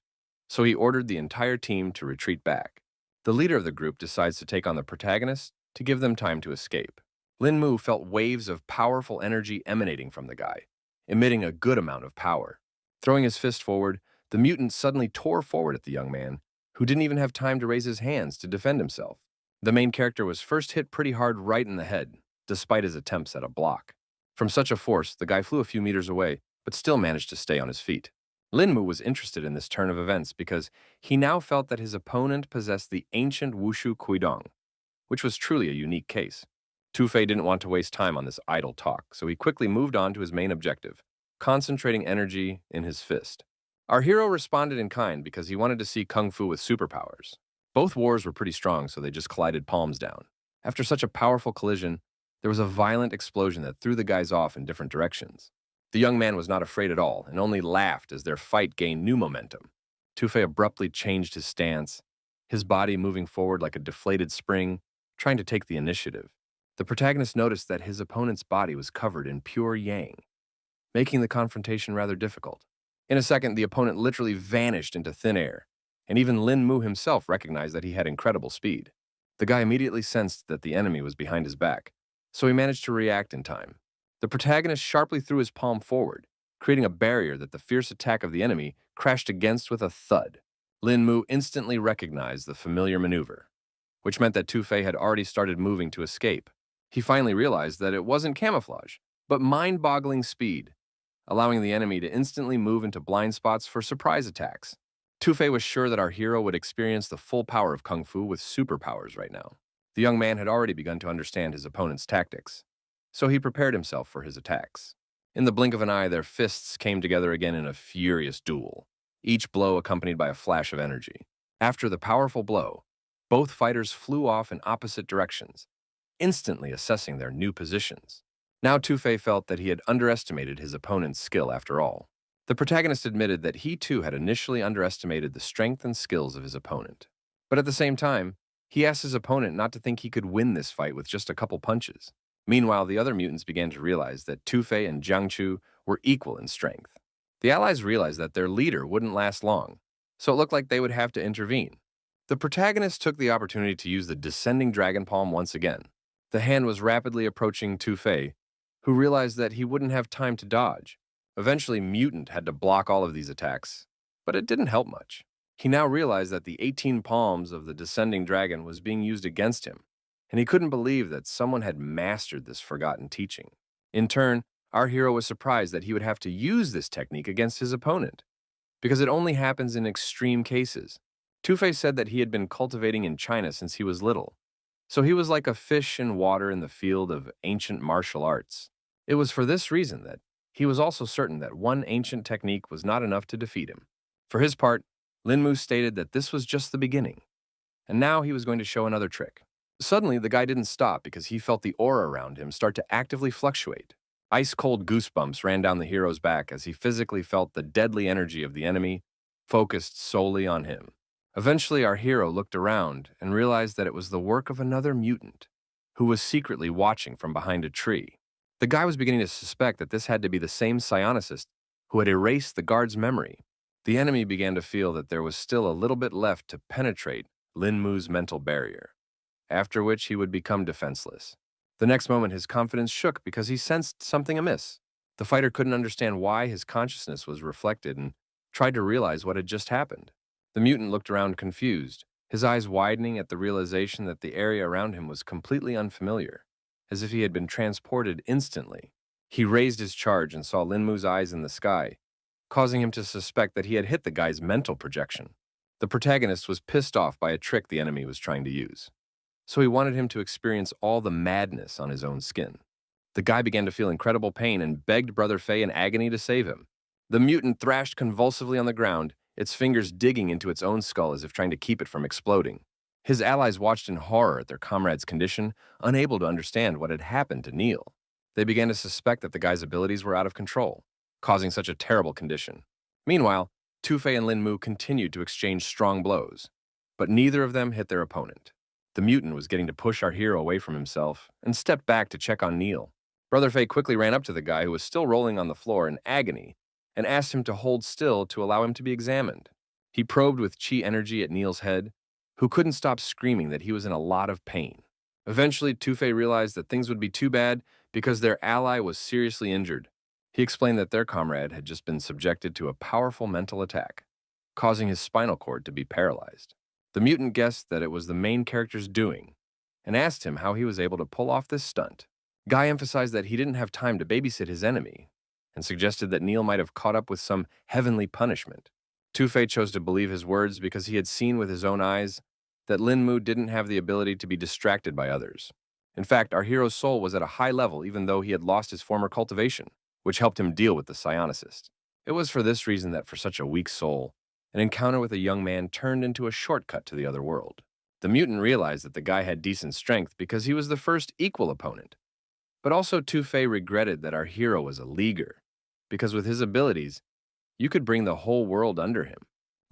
so he ordered the entire team to retreat back. The leader of the group decides to take on the protagonist to give them time to escape. Lin Mu felt waves of powerful energy emanating from the guy, emitting a good amount of power. Throwing his fist forward, the mutant suddenly tore forward at the young man, who didn't even have time to raise his hands to defend himself. The main character was first hit pretty hard right in the head, despite his attempts at a block. From such a force, the guy flew a few meters away, but still managed to stay on his feet. Lin Mu was interested in this turn of events because he now felt that his opponent possessed the ancient Wushu Kuidong, which was truly a unique case. Tu Fei didn't want to waste time on this idle talk, so he quickly moved on to his main objective, concentrating energy in his fist. Our hero responded in kind because he wanted to see Kung Fu with superpowers. Both wars were pretty strong, so they just collided palms down. After such a powerful collision, there was a violent explosion that threw the guys off in different directions. The young man was not afraid at all and only laughed as their fight gained new momentum. Tu Fei abruptly changed his stance, his body moving forward like a deflated spring, trying to take the initiative. The protagonist noticed that his opponent's body was covered in pure yang, making the confrontation rather difficult. In a second, the opponent literally vanished into thin air, and even Lin Mu himself recognized that he had incredible speed. The guy immediately sensed that the enemy was behind his back, so he managed to react in time. The protagonist sharply threw his palm forward, creating a barrier that the fierce attack of the enemy crashed against with a thud. Lin Mu instantly recognized the familiar maneuver, which meant that Tu Fei had already started moving to escape. He finally realized that it wasn't camouflage, but mind-boggling speed, allowing the enemy to instantly move into blind spots for surprise attacks. Tu Fei was sure that our hero would experience the full power of Kung Fu with superpowers right now. The young man had already begun to understand his opponent's tactics, so he prepared himself for his attacks. In the blink of an eye, their fists came together again in a furious duel, each blow accompanied by a flash of energy. After the powerful blow, both fighters flew off in opposite directions, instantly assessing their new positions. Now Tu-Fei felt that he had underestimated his opponent's skill after all. The protagonist admitted that he too had initially underestimated the strength and skills of his opponent. But at the same time, he asked his opponent not to think he could win this fight with just a couple punches. Meanwhile, the other mutants began to realize that Tu-Fei and Jiangchu were equal in strength. The allies realized that their leader wouldn't last long, so it looked like they would have to intervene. The protagonist took the opportunity to use the descending dragon palm once again. The hand was rapidly approaching Tu-Fei, who realized that he wouldn't have time to dodge. Eventually, Mutant had to block all of these attacks, but it didn't help much. He now realized that the 18 palms of the descending dragon was being used against him, and he couldn't believe that someone had mastered this forgotten teaching. In turn, our hero was surprised that he would have to use this technique against his opponent, because it only happens in extreme cases. Tu-Fei said that he had been cultivating in China since he was little, so he was like a fish in water in the field of ancient martial arts. It was for this reason that he was also certain that one ancient technique was not enough to defeat him. For his part, Linmu stated that this was just the beginning, and now he was going to show another trick. Suddenly, the guy didn't stop because he felt the aura around him start to actively fluctuate. Ice-cold goosebumps ran down the hero's back as he physically felt the deadly energy of the enemy focused solely on him. Eventually, our hero looked around and realized that it was the work of another mutant, who was secretly watching from behind a tree. The guy was beginning to suspect that this had to be the same psionicist who had erased the guard's memory. The enemy began to feel that there was still a little bit left to penetrate Linmu's mental barrier, after which he would become defenseless. The next moment, his confidence shook because he sensed something amiss. The fighter couldn't understand why his consciousness was reflected and tried to realize what had just happened. The mutant looked around confused, his eyes widening at the realization that the area around him was completely unfamiliar, as if he had been transported instantly. He raised his charge and saw Linmu's eyes in the sky, causing him to suspect that he had hit the guy's mental projection. The protagonist was pissed off by a trick the enemy was trying to use, so he wanted him to experience all the madness on his own skin. The guy began to feel incredible pain and begged Brother Fei in agony to save him. The mutant thrashed convulsively on the ground, its fingers digging into its own skull as if trying to keep it from exploding. His allies watched in horror at their comrade's condition, unable to understand what had happened to Neil. They began to suspect that the guy's abilities were out of control, causing such a terrible condition. Meanwhile, Tu-Fei and Linmu continued to exchange strong blows, but neither of them hit their opponent. The mutant was getting to push our hero away from himself and stepped back to check on Neil. Brother Fei quickly ran up to the guy who was still rolling on the floor in agony and asked him to hold still to allow him to be examined. He probed with chi energy at Neil's head, who couldn't stop screaming that he was in a lot of pain. Eventually, Tu-Fei realized that things would be too bad because their ally was seriously injured. He explained that their comrade had just been subjected to a powerful mental attack, causing his spinal cord to be paralyzed. The mutant guessed that it was the main character's doing and asked him how he was able to pull off this stunt. Guy emphasized that he didn't have time to babysit his enemy and suggested that Neil might have caught up with some heavenly punishment. Tu-Fei chose to believe his words because he had seen with his own eyes that Linmu didn't have the ability to be distracted by others. In fact, our hero's soul was at a high level even though he had lost his former cultivation, which helped him deal with the psionicist. It was for this reason that for such a weak soul, an encounter with a young man turned into a shortcut to the other world. The mutant realized that the guy had decent strength because he was the first equal opponent. But also Tu-Fei regretted that our hero was a leaguer, because with his abilities, you could bring the whole world under him.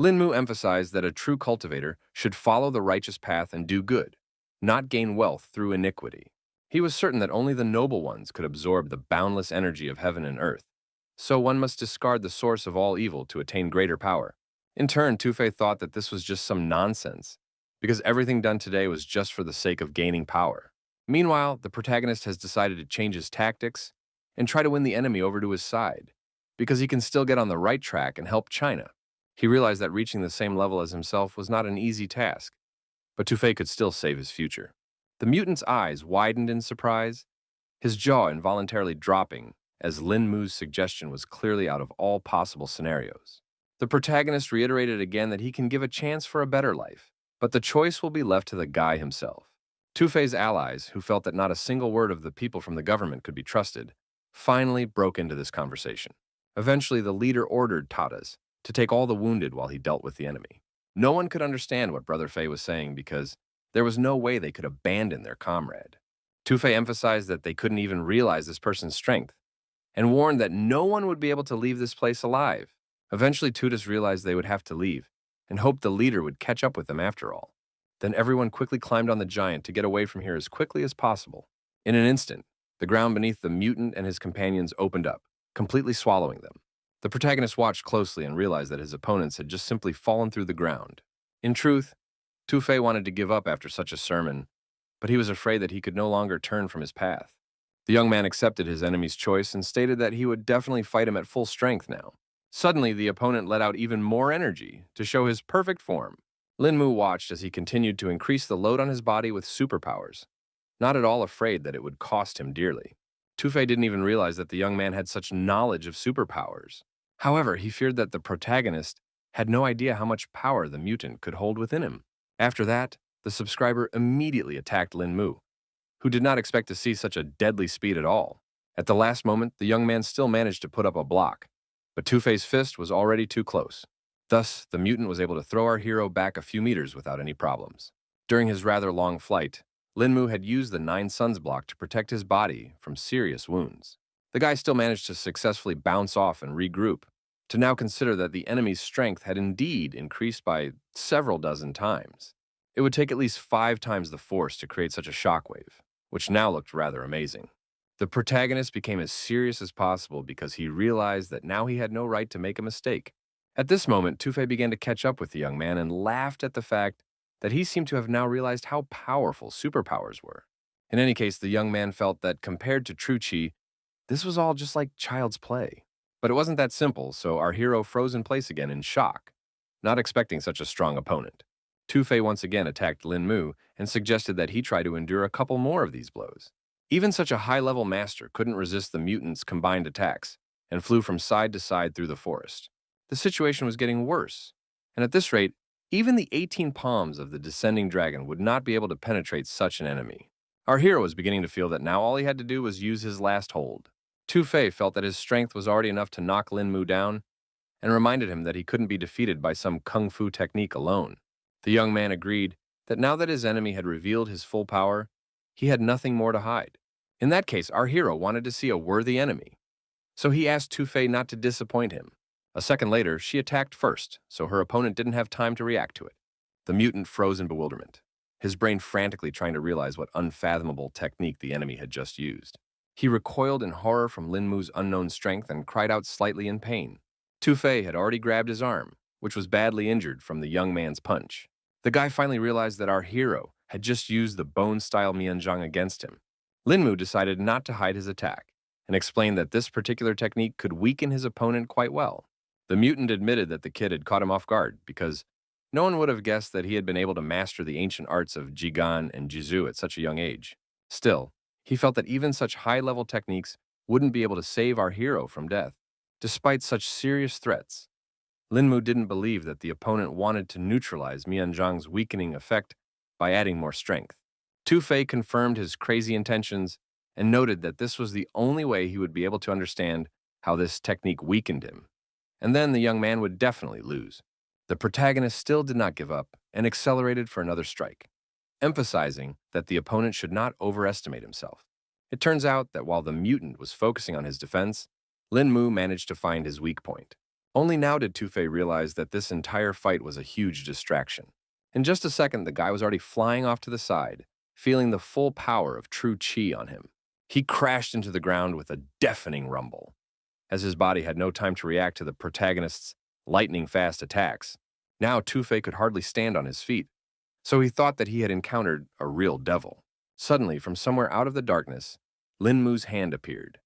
Linmu emphasized that a true cultivator should follow the righteous path and do good, not gain wealth through iniquity. He was certain that only the noble ones could absorb the boundless energy of heaven and earth, so one must discard the source of all evil to attain greater power. In turn, Tu-Fei thought that this was just some nonsense, because everything done today was just for the sake of gaining power. Meanwhile, the protagonist has decided to change his tactics and try to win the enemy over to his side, because he can still get on the right track and help China. He realized that reaching the same level as himself was not an easy task, but Tu-Fei could still save his future. The mutant's eyes widened in surprise, his jaw involuntarily dropping as Linmu's suggestion was clearly out of all possible scenarios. The protagonist reiterated again that he can give a chance for a better life, but the choice will be left to the guy himself. Tu-Fei's allies, who felt that not a single word of the people from the government could be trusted, finally broke into this conversation. Eventually, the leader ordered Tatas to take all the wounded while he dealt with the enemy. No one could understand what Brother Fei was saying because there was no way they could abandon their comrade. Tufei emphasized that they couldn't even realize this person's strength and warned that no one would be able to leave this place alive. Eventually, Tudis realized they would have to leave and hoped the leader would catch up with them after all. Then everyone quickly climbed on the giant to get away from here as quickly as possible. In an instant, the ground beneath the mutant and his companions opened up, completely swallowing them. The protagonist watched closely and realized that his opponents had just simply fallen through the ground. In truth, Tufei wanted to give up after such a sermon, but he was afraid that he could no longer turn from his path. The young man accepted his enemy's choice and stated that he would definitely fight him at full strength now. Suddenly, the opponent let out even more energy to show his perfect form. Linmu watched as he continued to increase the load on his body with superpowers, not at all afraid that it would cost him dearly. Tufei didn't even realize that the young man had such knowledge of superpowers. However, he feared that the protagonist had no idea how much power the mutant could hold within him. After that, the subscriber immediately attacked Linmu, who did not expect to see such a deadly speed at all. At the last moment, the young man still managed to put up a block, but Tufei's fist was already too close. Thus, the mutant was able to throw our hero back a few meters without any problems. During his rather long flight, Linmu had used the Nine Suns block to protect his body from serious wounds. The guy still managed to successfully bounce off and regroup, to now consider that the enemy's strength had indeed increased by several dozen times. It would take at least 5 times the force to create such a shockwave, which now looked rather amazing. The protagonist became as serious as possible because he realized that now he had no right to make a mistake. At this moment, Tufei began to catch up with the young man and laughed at the fact that he seemed to have now realized how powerful superpowers were. In any case, the young man felt that compared to true chi, this was all just like child's play. But it wasn't that simple, so our hero froze in place again in shock, not expecting such a strong opponent. Tufei once again attacked Linmu and suggested that he try to endure a couple more of these blows. Even such a high-level master couldn't resist the mutants' combined attacks and flew from side to side through the forest. The situation was getting worse, and at this rate, even the 18 palms of the descending dragon would not be able to penetrate such an enemy. Our hero was beginning to feel that now all he had to do was use his last hold. Tufei felt that his strength was already enough to knock Linmu down and reminded him that he couldn't be defeated by some kung fu technique alone. The young man agreed that now that his enemy had revealed his full power, he had nothing more to hide. In that case, our hero wanted to see a worthy enemy, so he asked Tufei not to disappoint him. A second later, she attacked first, so her opponent didn't have time to react to it. The mutant froze in bewilderment, his brain frantically trying to realize what unfathomable technique the enemy had just used. He recoiled in horror from Linmu's unknown strength and cried out slightly in pain. Tufei had already grabbed his arm, which was badly injured from the young man's punch. The guy finally realized that our hero had just used the bone-style Mianzhang against him. Linmu decided not to hide his attack and explained that this particular technique could weaken his opponent quite well. The mutant admitted that the kid had caught him off guard because no one would have guessed that he had been able to master the ancient arts of Jigan and Jizu at such a young age. Still, he felt that even such high-level techniques wouldn't be able to save our hero from death. Despite such serious threats, Linmu didn't believe that the opponent wanted to neutralize Mianzhang's weakening effect by adding more strength. Tufei confirmed his crazy intentions and noted that this was the only way he would be able to understand how this technique weakened him, and then the young man would definitely lose. The protagonist still did not give up and accelerated for another strike, emphasizing that the opponent should not overestimate himself. It turns out that while the mutant was focusing on his defense, Linmu managed to find his weak point. Only now did Tufei realize that this entire fight was a huge distraction. In just a second, the guy was already flying off to the side, feeling the full power of true chi on him. He crashed into the ground with a deafening rumble, as his body had no time to react to the protagonist's lightning-fast attacks. Now Tufei could hardly stand on his feet, so he thought that he had encountered a real devil. Suddenly, from somewhere out of the darkness, Linmu's hand appeared,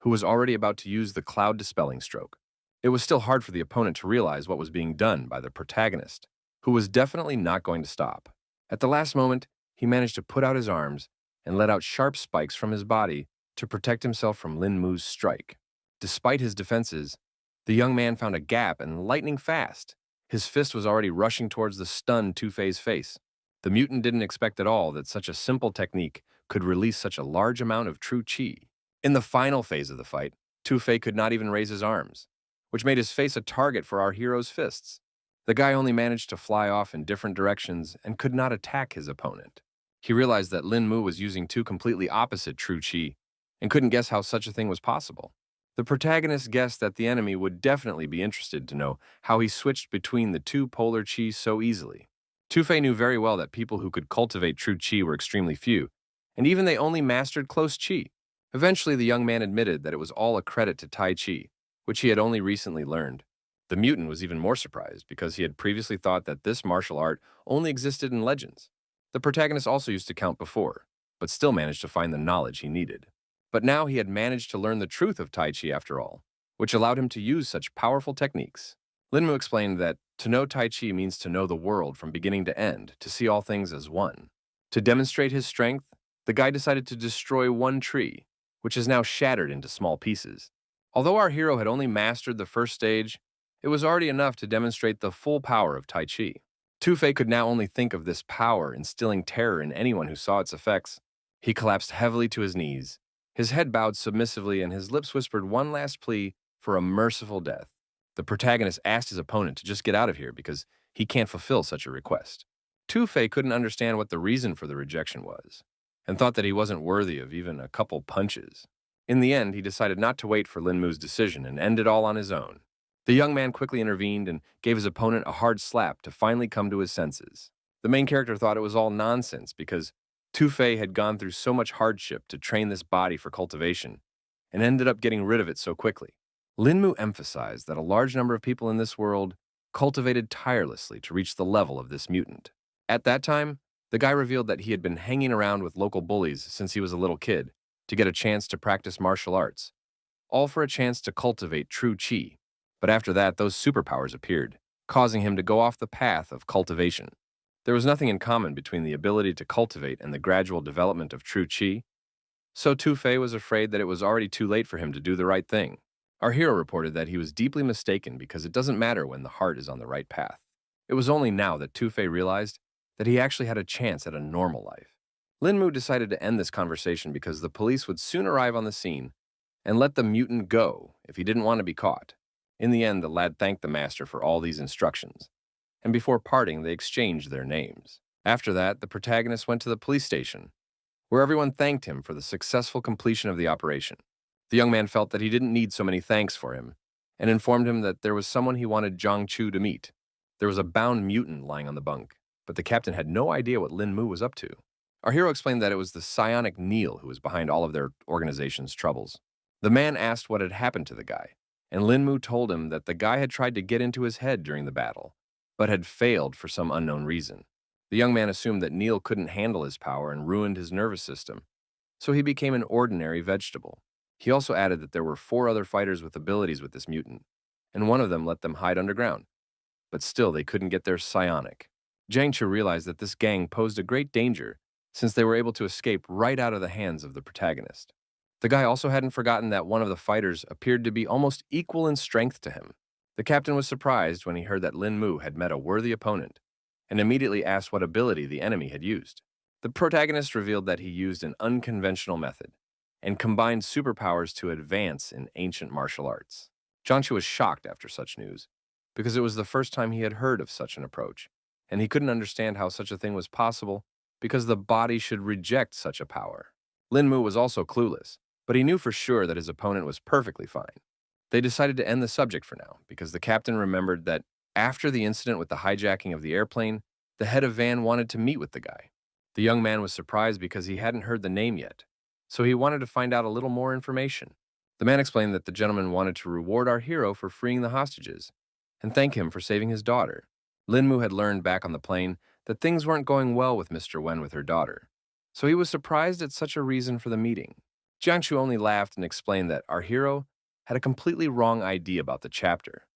who was already about to use the cloud-dispelling stroke. It was still hard for the opponent to realize what was being done by the protagonist, who was definitely not going to stop. At the last moment, he managed to put out his arms and let out sharp spikes from his body to protect himself from Linmu's strike. Despite his defenses, the young man found a gap and lightning fast. His fist was already rushing towards the stunned Tufei's face. The mutant didn't expect at all that such a simple technique could release such a large amount of true chi. In the final phase of the fight, Tufei could not even raise his arms, which made his face a target for our hero's fists. The guy only managed to fly off in different directions and could not attack his opponent. He realized that Lin Mu was using two completely opposite true chi and couldn't guess how such a thing was possible. The protagonist guessed that the enemy would definitely be interested to know how he switched between the two polar chi so easily. Tu-Fei knew very well that people who could cultivate true chi were extremely few, and even they only mastered close chi. Eventually, the young man admitted that it was all a credit to Tai Chi, which he had only recently learned. The mutant was even more surprised because he had previously thought that this martial art only existed in legends. The protagonist also used to count before, but still managed to find the knowledge he needed. But now he had managed to learn the truth of Tai Chi after all, which allowed him to use such powerful techniques. Linmu explained that to know Tai Chi means to know the world from beginning to end, to see all things as one. To demonstrate his strength, the guy decided to destroy one tree, which is now shattered into small pieces. Although our hero had only mastered the first stage, it was already enough to demonstrate the full power of Tai Chi. Tu-Fei could now only think of this power instilling terror in anyone who saw its effects. He collapsed heavily to his knees. His head bowed submissively and his lips whispered one last plea for a merciful death. The protagonist asked his opponent to just get out of here because he can't fulfill such a request. Tu-Fei couldn't understand what the reason for the rejection was, and thought that he wasn't worthy of even a couple punches. In the end, he decided not to wait for Lin Mu's decision and end it all on his own. The young man quickly intervened and gave his opponent a hard slap to finally come to his senses. The main character thought it was all nonsense because Tu-Fei had gone through so much hardship to train this body for cultivation and ended up getting rid of it so quickly. Lin Mu emphasized that a large number of people in this world cultivated tirelessly to reach the level of this mutant. At that time, the guy revealed that he had been hanging around with local bullies since he was a little kid to get a chance to practice martial arts, all for a chance to cultivate true chi. But after that, those superpowers appeared, causing him to go off the path of cultivation. There was nothing in common between the ability to cultivate and the gradual development of true chi, so Tu-Fei was afraid that it was already too late for him to do the right thing. Our hero reported that he was deeply mistaken because it doesn't matter when the heart is on the right path. It was only now that Tu-Fei realized that he actually had a chance at a normal life. Lin Mu decided to end this conversation because the police would soon arrive on the scene and let the mutant go if he didn't want to be caught. In the end, the lad thanked the master for all these instructions, and before parting, they exchanged their names. After that, the protagonist went to the police station, where everyone thanked him for the successful completion of the operation. The young man felt that he didn't need so many thanks for him, and informed him that there was someone he wanted Zhang Chu to meet. There was a bound mutant lying on the bunk, but the captain had no idea what Lin Mu was up to. Our hero explained that it was the psionic Neil who was behind all of their organization's troubles. The man asked what had happened to the guy, and Lin Mu told him that the guy had tried to get into his head during the battle, but had failed for some unknown reason. The young man assumed that Neil couldn't handle his power and ruined his nervous system, so he became an ordinary vegetable. He also added that there were 4 other fighters with abilities with this mutant, and one of them let them hide underground. But still, they couldn't get their psionic. Zhang Chu realized that this gang posed a great danger since they were able to escape right out of the hands of the protagonist. The guy also hadn't forgotten that one of the fighters appeared to be almost equal in strength to him. The captain was surprised when he heard that Lin Mu had met a worthy opponent, and immediately asked what ability the enemy had used. The protagonist revealed that he used an unconventional method, and combined superpowers to advance in ancient martial arts. Jiangchu was shocked after such news, because it was the first time he had heard of such an approach, and he couldn't understand how such a thing was possible because the body should reject such a power. Lin Mu was also clueless, but he knew for sure that his opponent was perfectly fine. They decided to end the subject for now, because the captain remembered that after the incident with the hijacking of the airplane, the head of Van wanted to meet with the guy. The young man was surprised because he hadn't heard the name yet, so he wanted to find out a little more information. The man explained that the gentleman wanted to reward our hero for freeing the hostages and thank him for saving his daughter. Lin Mu had learned back on the plane that things weren't going well with Mr. Wen with her daughter, so he was surprised at such a reason for the meeting. Jiangchu only laughed and explained that our hero had a completely wrong idea about the chapter,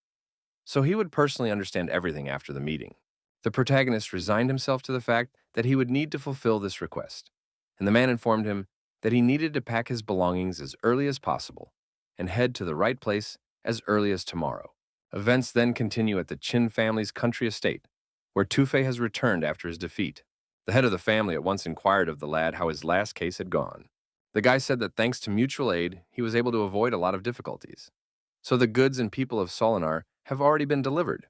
so he would personally understand everything after the meeting. The protagonist resigned himself to the fact that he would need to fulfill this request, and the man informed him that he needed to pack his belongings as early as possible and head to the right place as early as tomorrow. Events then continue at the Qin family's country estate, where Tu-Fei has returned after his defeat. The head of the family at once inquired of the lad how his last case had gone. The guy said that thanks to mutual aid, he was able to avoid a lot of difficulties. So the goods and people of Solinar have already been delivered.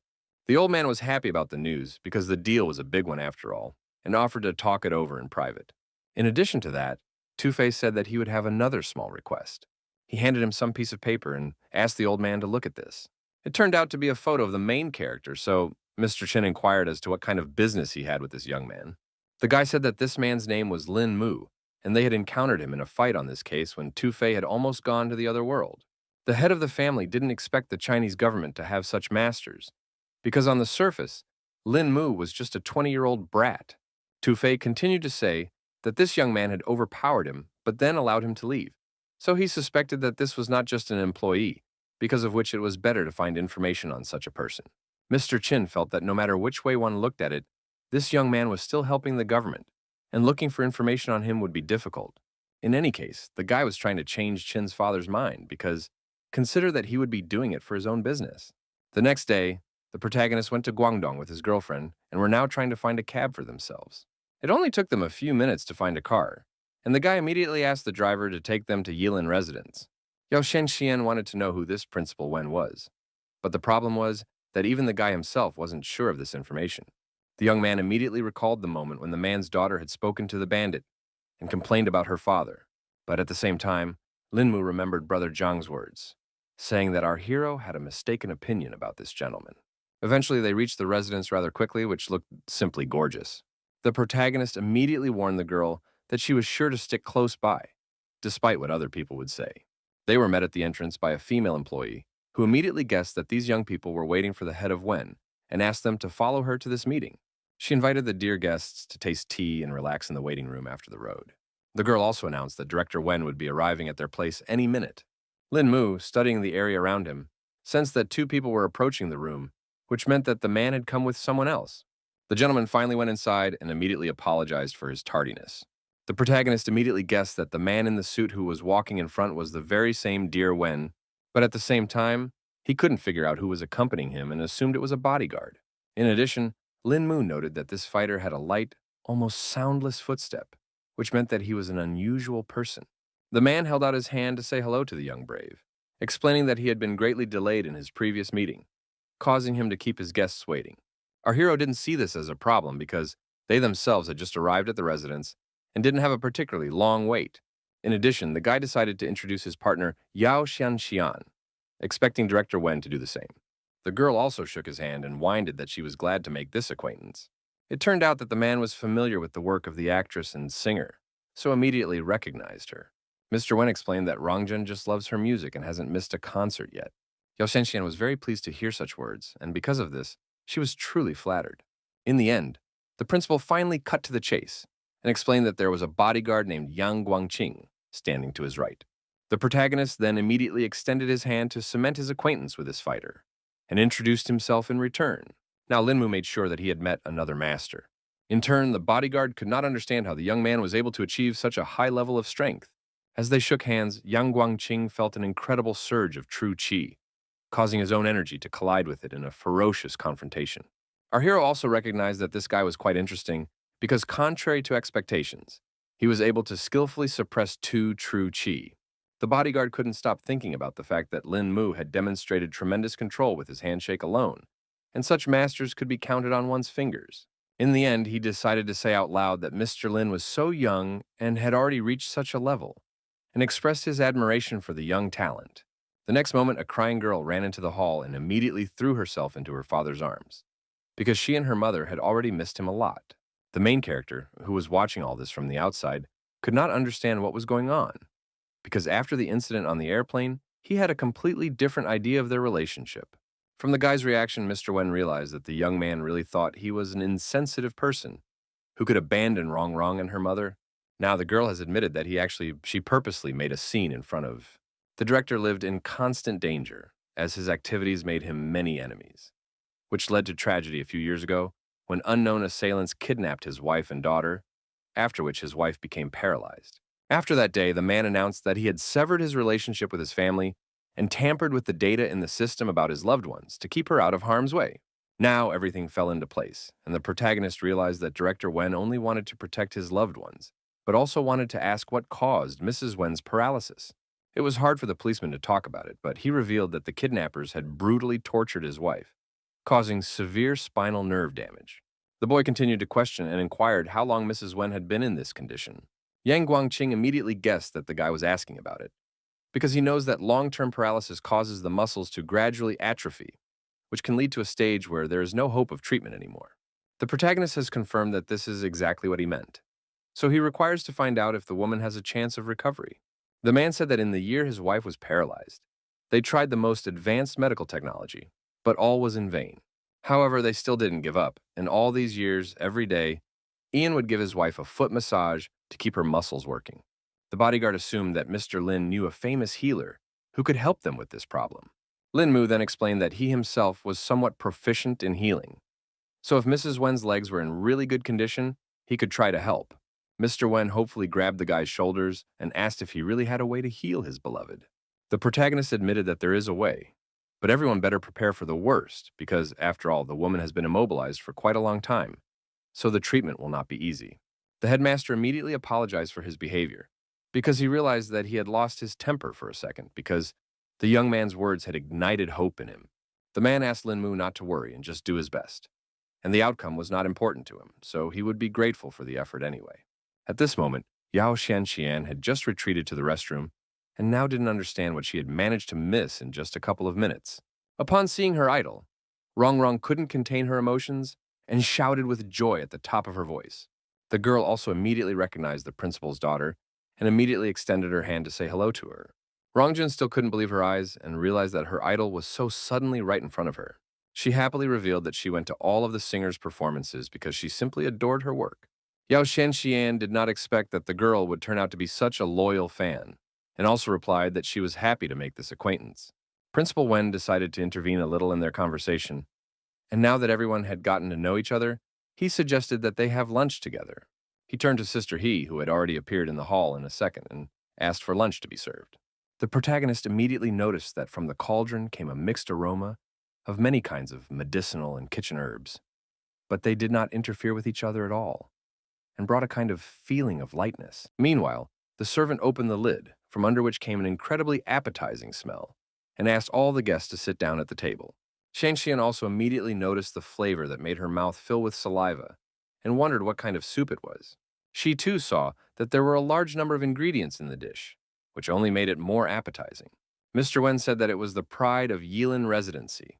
The old man was happy about the news because the deal was a big one after all, and offered to talk it over in private. In addition to that, Two-Face said that he would have another small request. He handed him some piece of paper and asked the old man to look at this. It turned out to be a photo of the main character, so Mr. Chin inquired as to what kind of business he had with this young man. The guy said that this man's name was Lin Mu, and they had encountered him in a fight on this case when Tu-Fei had almost gone to the other world. The head of the family didn't expect the Chinese government to have such masters, because on the surface, Lin Mu was just a 20-year-old brat. Tu-Fei continued to say that this young man had overpowered him, but then allowed him to leave. So he suspected that this was not just an employee, because of which it was better to find information on such a person. Mr. Chin felt that no matter which way one looked at it, this young man was still helping the government, and looking for information on him would be difficult. In any case, the guy was trying to change Chin's father's mind because consider that he would be doing it for his own business. The next day, the protagonist went to Guangdong with his girlfriend and were now trying to find a cab for themselves. It only took them a few minutes to find a car, and the guy immediately asked the driver to take them to Yilin residence. Yao Shenxian wanted to know who this Principal Wen was, but the problem was that even the guy himself wasn't sure of this information. The young man immediately recalled the moment when the man's daughter had spoken to the bandit and complained about her father. But at the same time, Lin Mu remembered Brother Zhang's words, saying that our hero had a mistaken opinion about this gentleman. Eventually, they reached the residence rather quickly, which looked simply gorgeous. The protagonist immediately warned the girl that she was sure to stick close by, despite what other people would say. They were met at the entrance by a female employee who immediately guessed that these young people were waiting for the head of Wen and asked them to follow her to this meeting. She invited the dear guests to taste tea and relax in the waiting room after the road. The girl also announced that Director Wen would be arriving at their place any minute. Lin Mu, studying the area around him, sensed that two people were approaching the room, which meant that the man had come with someone else. The gentleman finally went inside and immediately apologized for his tardiness. The protagonist immediately guessed that the man in the suit who was walking in front was the very same dear Wen, but at the same time, he couldn't figure out who was accompanying him and assumed it was a bodyguard. In addition, Lin Mu noted that this fighter had a light, almost soundless footstep, which meant that he was an unusual person. The man held out his hand to say hello to the young brave, explaining that he had been greatly delayed in his previous meeting, causing him to keep his guests waiting. Our hero didn't see this as a problem because they themselves had just arrived at the residence and didn't have a particularly long wait. In addition, the guy decided to introduce his partner Yao Xianxian, expecting Director Wen to do the same. The girl also shook his hand and whined that she was glad to make this acquaintance. It turned out that the man was familiar with the work of the actress and singer, so immediately recognized her. Mr. Wen explained that Rongzhen just loves her music and hasn't missed a concert yet. Yao Shenxian was very pleased to hear such words, and because of this, she was truly flattered. In the end, the principal finally cut to the chase and explained that there was a bodyguard named Yang Guangqing standing to his right. The protagonist then immediately extended his hand to cement his acquaintance with this fighter and introduced himself in return. Now Lin Mu made sure that he had met another master. In turn, the bodyguard could not understand how the young man was able to achieve such a high level of strength. As they shook hands, Yang Guangqing felt an incredible surge of true qi, causing his own energy to collide with it in a ferocious confrontation. Our hero also recognized that this guy was quite interesting because, contrary to expectations, he was able to skillfully suppress two true qi. The bodyguard couldn't stop thinking about the fact that Lin Mu had demonstrated tremendous control with his handshake alone, and such masters could be counted on one's fingers. In the end, he decided to say out loud that Mr. Lin was so young and had already reached such a level, and expressed his admiration for the young talent. The next moment, a crying girl ran into the hall and immediately threw herself into her father's arms, because she and her mother had already missed him a lot. The main character, who was watching all this from the outside, could not understand what was going on, because after the incident on the airplane, he had a completely different idea of their relationship. From the guy's reaction, Mr. Wen realized that the young man really thought he was an insensitive person who could abandon Rong and her mother. Now the girl has admitted that she purposely made a scene in front of. The director lived in constant danger, as his activities made him many enemies, which led to tragedy a few years ago when unknown assailants kidnapped his wife and daughter, after which his wife became paralyzed. After that day, the man announced that he had severed his relationship with his family and tampered with the data in the system about his loved ones to keep her out of harm's way. Now everything fell into place, and the protagonist realized that Director Wen only wanted to protect his loved ones, but also wanted to ask what caused Mrs. Wen's paralysis. It was hard for the policeman to talk about it, but he revealed that the kidnappers had brutally tortured his wife, causing severe spinal nerve damage. The boy continued to question and inquired how long Mrs. Wen had been in this condition. Yang Guangqing immediately guessed that the guy was asking about it, because he knows that long-term paralysis causes the muscles to gradually atrophy, which can lead to a stage where there is no hope of treatment anymore. The protagonist has confirmed that this is exactly what he meant, so he requires to find out if the woman has a chance of recovery. The man said that in the year his wife was paralyzed, they tried the most advanced medical technology, but all was in vain. However, they still didn't give up, and all these years, every day, Ian would give his wife a foot massage to keep her muscles working. The bodyguard assumed that Mr. Lin knew a famous healer who could help them with this problem. Lin Mu then explained that he himself was somewhat proficient in healing, so if Mrs. Wen's legs were in really good condition, he could try to help. Mr. Wen hopefully grabbed the guy's shoulders and asked if he really had a way to heal his beloved. The protagonist admitted that there is a way, but everyone better prepare for the worst because, after all, the woman has been immobilized for quite a long time, so the treatment will not be easy. The headmaster immediately apologized for his behavior because he realized that he had lost his temper for a second because the young man's words had ignited hope in him. The man asked Lin Mu not to worry and just do his best, and the outcome was not important to him, so he would be grateful for the effort anyway. At this moment, Yao Xianxian had just retreated to the restroom and now didn't understand what she had managed to miss in just a couple of minutes. Upon seeing her idol, Rong couldn't contain her emotions and shouted with joy at the top of her voice. The girl also immediately recognized the principal's daughter and immediately extended her hand to say hello to her. Rongjun still couldn't believe her eyes and realized that her idol was so suddenly right in front of her. She happily revealed that she went to all of the singers' performances because she simply adored her work. Yao Xianxian did not expect that the girl would turn out to be such a loyal fan, and also replied that she was happy to make this acquaintance. Principal Wen decided to intervene a little in their conversation, and now that everyone had gotten to know each other, he suggested that they have lunch together. He turned to Sister He, who had already appeared in the hall in a second, and asked for lunch to be served. The protagonist immediately noticed that from the cauldron came a mixed aroma of many kinds of medicinal and kitchen herbs, but they did not interfere with each other at all, and brought a kind of feeling of lightness. Meanwhile, the servant opened the lid, from under which came an incredibly appetizing smell, and asked all the guests to sit down at the table. Shangxian also immediately noticed the flavor that made her mouth fill with saliva, and wondered what kind of soup it was. She too saw that there were a large number of ingredients in the dish, which only made it more appetizing. Mr. Wen said that it was the pride of Yilin Residency,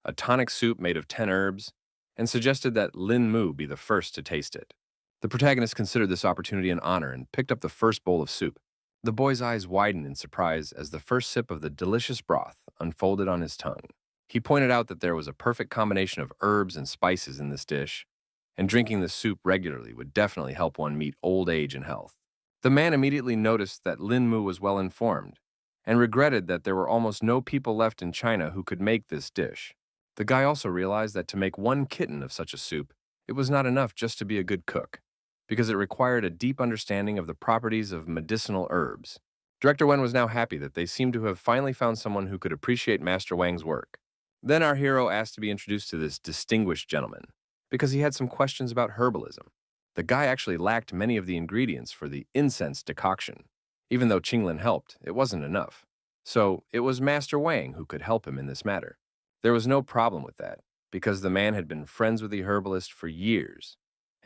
a tonic soup made of 10 herbs, and suggested that Lin Mu be the first to taste it. The protagonist considered this opportunity an honor and picked up the first bowl of soup. The boy's eyes widened in surprise as the first sip of the delicious broth unfolded on his tongue. He pointed out that there was a perfect combination of herbs and spices in this dish, and drinking the soup regularly would definitely help one meet old age and health. The man immediately noticed that Lin Mu was well informed, and regretted that there were almost no people left in China who could make this dish. The guy also realized that to make one kitten of such a soup, it was not enough just to be a good cook, because it required a deep understanding of the properties of medicinal herbs. Director Wen was now happy that they seemed to have finally found someone who could appreciate Master Wang's work. Then our hero asked to be introduced to this distinguished gentleman, because he had some questions about herbalism. The guy actually lacked many of the ingredients for the incense decoction. Even though Qinglin helped, it wasn't enough. So it was Master Wang who could help him in this matter. There was no problem with that, because the man had been friends with the herbalist for years,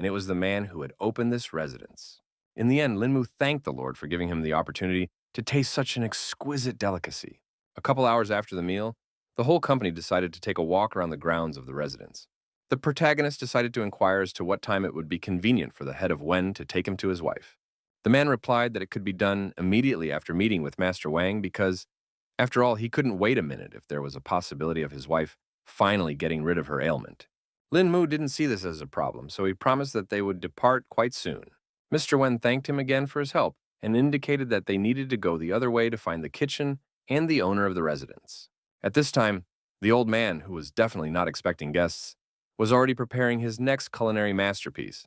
and it was the man who had opened this residence. In the end, Lin Mu thanked the Lord for giving him the opportunity to taste such an exquisite delicacy. A couple hours after the meal, the whole company decided to take a walk around the grounds of the residence. The protagonist decided to inquire as to what time it would be convenient for the head of Wen to take him to his wife. The man replied that it could be done immediately after meeting with Master Wang because, after all, he couldn't wait a minute if there was a possibility of his wife finally getting rid of her ailment. Lin Mu didn't see this as a problem, so he promised that they would depart quite soon. Mr. Wen thanked him again for his help and indicated that they needed to go the other way to find the kitchen and the owner of the residence. At this time, the old man, who was definitely not expecting guests, was already preparing his next culinary masterpiece.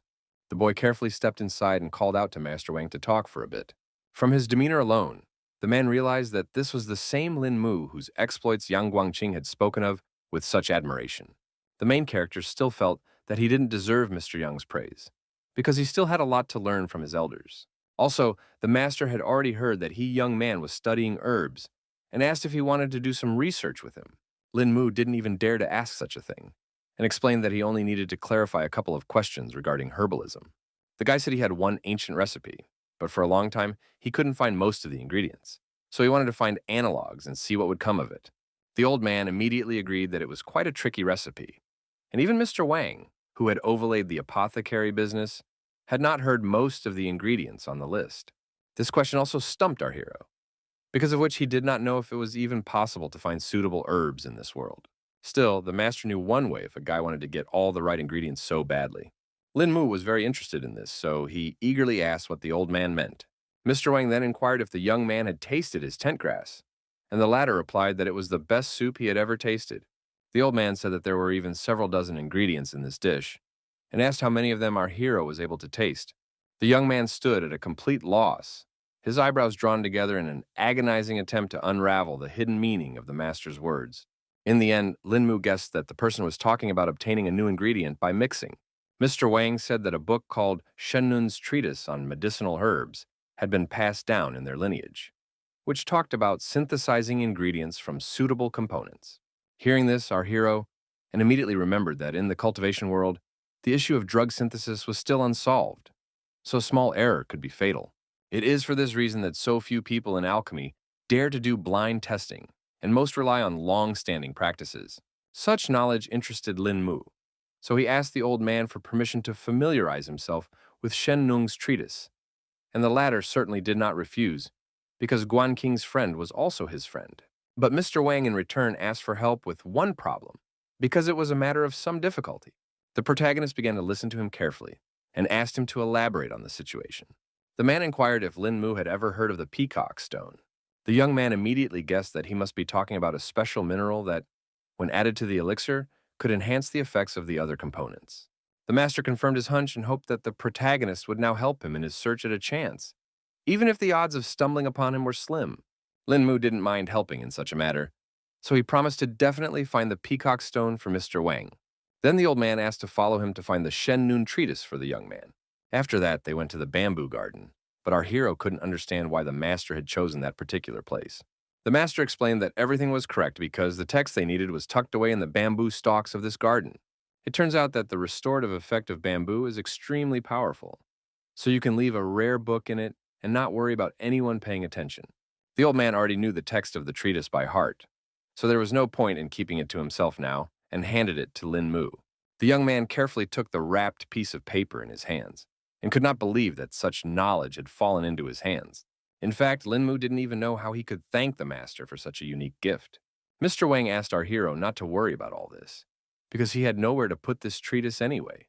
The boy carefully stepped inside and called out to Master Wang to talk for a bit. From his demeanor alone, the man realized that this was the same Lin Mu whose exploits Yang Guangqing had spoken of with such admiration. The main character still felt that he didn't deserve Mr. Young's praise, because he still had a lot to learn from his elders. Also, the master had already heard that he young man was studying herbs and asked if he wanted to do some research with him. Lin Mu didn't even dare to ask such a thing, and explained that he only needed to clarify a couple of questions regarding herbalism. The guy said he had one ancient recipe, but for a long time, he couldn't find most of the ingredients, so he wanted to find analogs and see what would come of it. The old man immediately agreed that it was quite a tricky recipe, and even Mr. Wang, who had overlaid the apothecary business, had not heard most of the ingredients on the list. This question also stumped our hero, because of which he did not know if it was even possible to find suitable herbs in this world. Still, the master knew one way if a guy wanted to get all the right ingredients so badly. Lin Mu was very interested in this, so he eagerly asked what the old man meant. Mr. Wang then inquired if the young man had tasted his tent grass, and the latter replied that it was the best soup he had ever tasted. The old man said that there were even several dozen ingredients in this dish, and asked how many of them our hero was able to taste. The young man stood at a complete loss, his eyebrows drawn together in an agonizing attempt to unravel the hidden meaning of the master's words. In the end, Lin Mu guessed that the person was talking about obtaining a new ingredient by mixing. Mr. Wang said that a book called Shen Nun's Treatise on Medicinal Herbs had been passed down in their lineage, which talked about synthesizing ingredients from suitable components. Hearing this, our hero and immediately remembered that in the cultivation world, the issue of drug synthesis was still unsolved, so small error could be fatal. It is for this reason that so few people in alchemy dare to do blind testing, and most rely on long-standing practices. Such knowledge interested Lin Mu, so he asked the old man for permission to familiarize himself with Shen Nung's treatise, and the latter certainly did not refuse, because Guan Qing's friend was also his friend. But Mr. Wang in return asked for help with one problem, because it was a matter of some difficulty. The protagonist began to listen to him carefully, and asked him to elaborate on the situation. The man inquired if Lin Mu had ever heard of the peacock stone. The young man immediately guessed that he must be talking about a special mineral that, when added to the elixir, could enhance the effects of the other components. The master confirmed his hunch and hoped that the protagonist would now help him in his search at a chance, even if the odds of stumbling upon him were slim. Lin Mu didn't mind helping in such a matter, so he promised to definitely find the peacock stone for Mr. Wang. Then the old man asked to follow him to find the Shen Nun treatise for the young man. After that, they went to the bamboo garden, but our hero couldn't understand why the master had chosen that particular place. The master explained that everything was correct because the text they needed was tucked away in the bamboo stalks of this garden. It turns out that the restorative effect of bamboo is extremely powerful, so you can leave a rare book in it and not worry about anyone paying attention. The old man already knew the text of the treatise by heart, so there was no point in keeping it to himself now, and handed it to Lin Mu. The young man carefully took the wrapped piece of paper in his hands, and could not believe that such knowledge had fallen into his hands. In fact, Lin Mu didn't even know how he could thank the master for such a unique gift. Mr. Wang asked our hero not to worry about all this, because he had nowhere to put this treatise anyway,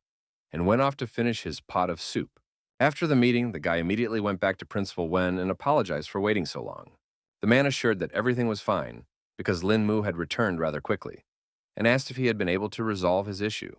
and went off to finish his pot of soup. After the meeting, the guy immediately went back to Principal Wen and apologized for waiting so long. The man assured that everything was fine, because Lin Mu had returned rather quickly, and asked if he had been able to resolve his issue.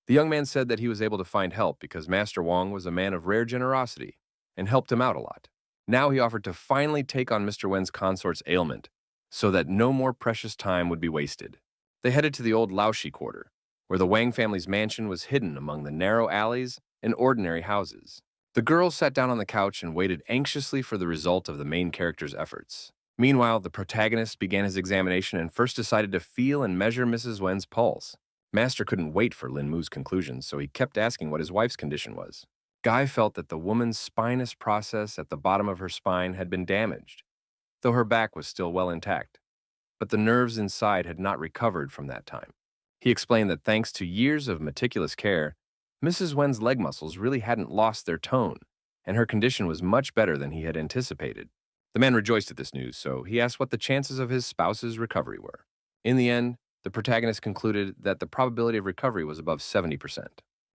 The young man said that he was able to find help because Master Wang was a man of rare generosity and helped him out a lot. Now he offered to finally take on Mr. Wen's consort's ailment so that no more precious time would be wasted. They headed to the old Laoshi quarter, where the Wang family's mansion was hidden among the narrow alleys and ordinary houses. The girls sat down on the couch and waited anxiously for the result of the main character's efforts. Meanwhile, the protagonist began his examination and first decided to feel and measure Mrs. Wen's pulse. Master couldn't wait for Lin Mu's conclusions, so he kept asking what his wife's condition was. Guy felt that the woman's spinous process at the bottom of her spine had been damaged, though her back was still well intact. But the nerves inside had not recovered from that time. He explained that thanks to years of meticulous care, Mrs. Wen's leg muscles really hadn't lost their tone, and her condition was much better than he had anticipated. The man rejoiced at this news, so he asked what the chances of his spouse's recovery were. In the end, the protagonist concluded that the probability of recovery was above 70%.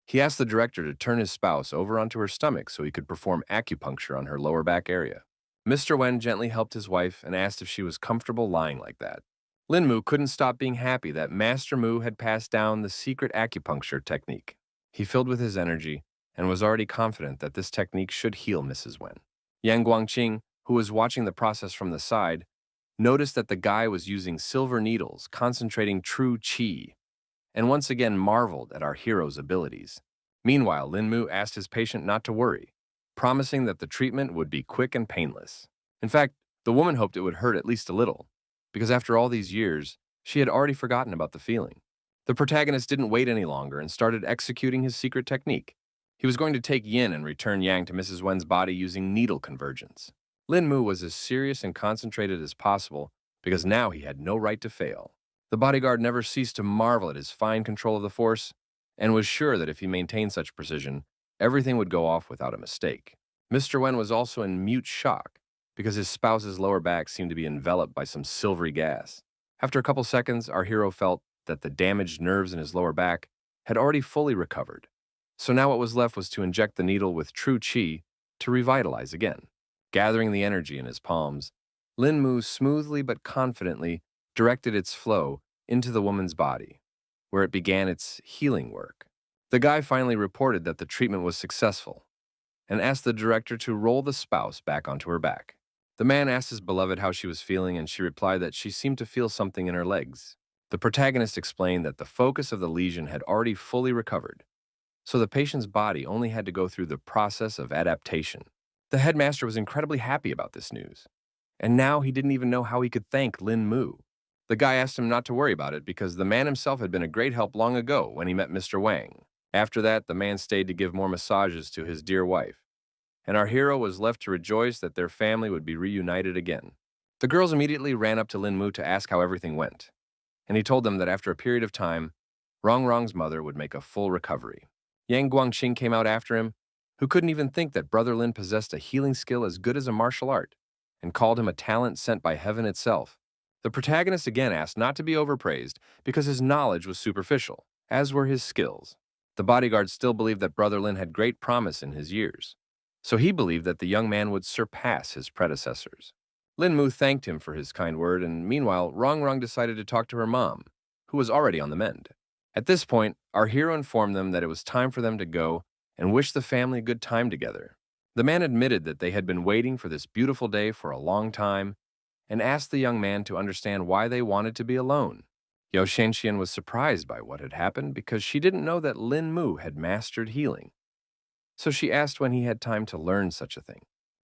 He asked the director to turn his spouse over onto her stomach so he could perform acupuncture on her lower back area. Mr. Wen gently helped his wife and asked if she was comfortable lying like that. Lin Mu couldn't stop being happy that Master Mu had passed down the secret acupuncture technique. He filled with his energy and was already confident that this technique should heal Mrs. Wen. Yang Guangqing, who was watching the process from the side, noticed that the guy was using silver needles, concentrating true qi, and once again marveled at our hero's abilities. Meanwhile, Lin Mu asked his patient not to worry, promising that the treatment would be quick and painless. In fact, the woman hoped it would hurt at least a little, because after all these years, she had already forgotten about the feeling. The protagonist didn't wait any longer and started executing his secret technique. He was going to take yin and return yang to Mrs. Wen's body using needle convergence. Lin Mu was as serious and concentrated as possible because now he had no right to fail. The bodyguard never ceased to marvel at his fine control of the force and was sure that if he maintained such precision, everything would go off without a mistake. Mr. Wen was also in mute shock because his spouse's lower back seemed to be enveloped by some silvery gas. After a couple seconds, our hero felt that the damaged nerves in his lower back had already fully recovered. So now what was left was to inject the needle with true qi to revitalize again. Gathering the energy in his palms, Lin Mu smoothly but confidently directed its flow into the woman's body, where it began its healing work. The guy finally reported that the treatment was successful and asked the director to roll the spouse back onto her back. The man asked his beloved how she was feeling, and she replied that she seemed to feel something in her legs. The protagonist explained that the focus of the lesion had already fully recovered, so the patient's body only had to go through the process of adaptation. The headmaster was incredibly happy about this news, and now he didn't even know how he could thank Lin Mu. The guy asked him not to worry about it because the man himself had been a great help long ago when he met Mr. Wang. After that, the man stayed to give more massages to his dear wife, and our hero was left to rejoice that their family would be reunited again. The girls immediately ran up to Lin Mu to ask how everything went, and he told them that after a period of time, Rong Rong's mother would make a full recovery. Yang Guangqing came out after him, who couldn't even think that Brother Lin possessed a healing skill as good as a martial art, and called him a talent sent by heaven itself. The protagonist again asked not to be overpraised because his knowledge was superficial, as were his skills. The bodyguard still believed that Brother Lin had great promise in his years, so he believed that the young man would surpass his predecessors. Lin Mu thanked him for his kind word, and meanwhile, Rong Rong decided to talk to her mom, who was already on the mend. At this point, our hero informed them that it was time for them to go and wish the family a good time together. The man admitted that they had been waiting for this beautiful day for a long time and asked the young man to understand why they wanted to be alone. Yao Shenxian was surprised by what had happened because she didn't know that Lin Mu had mastered healing. So she asked when he had time to learn such a thing.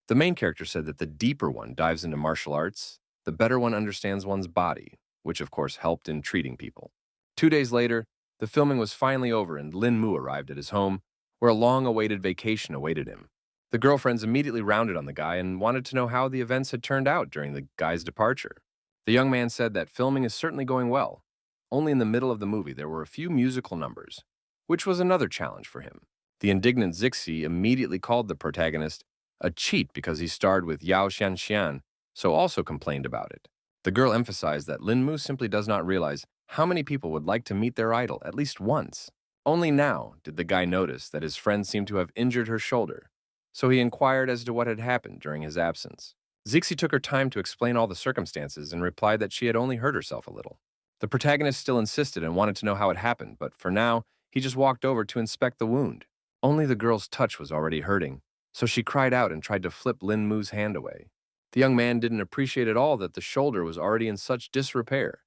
The main character said that the deeper one dives into martial arts, the better one understands one's body, which of course helped in treating people. 2 days later, the filming was finally over and Lin Mu arrived at his home, where a long-awaited vacation awaited him. The girlfriends immediately rounded on the guy and wanted to know how the events had turned out during the guy's departure. The young man said that filming is certainly going well. Only in the middle of the movie there were a few musical numbers, which was another challenge for him. The indignant Zixi immediately called the protagonist a cheat because he starred with Yao Xianxian, so also complained about it. The girl emphasized that Lin Mu simply does not realize how many people would like to meet their idol at least once. Only now did the guy notice that his friend seemed to have injured her shoulder, so he inquired as to what had happened during his absence. Zixi took her time to explain all the circumstances and replied that she had only hurt herself a little. The protagonist still insisted and wanted to know how it happened, but for now, he just walked over to inspect the wound. Only the girl's touch was already hurting, so she cried out and tried to flip Lin Mu's hand away. The young man didn't appreciate at all that the shoulder was already in such disrepair,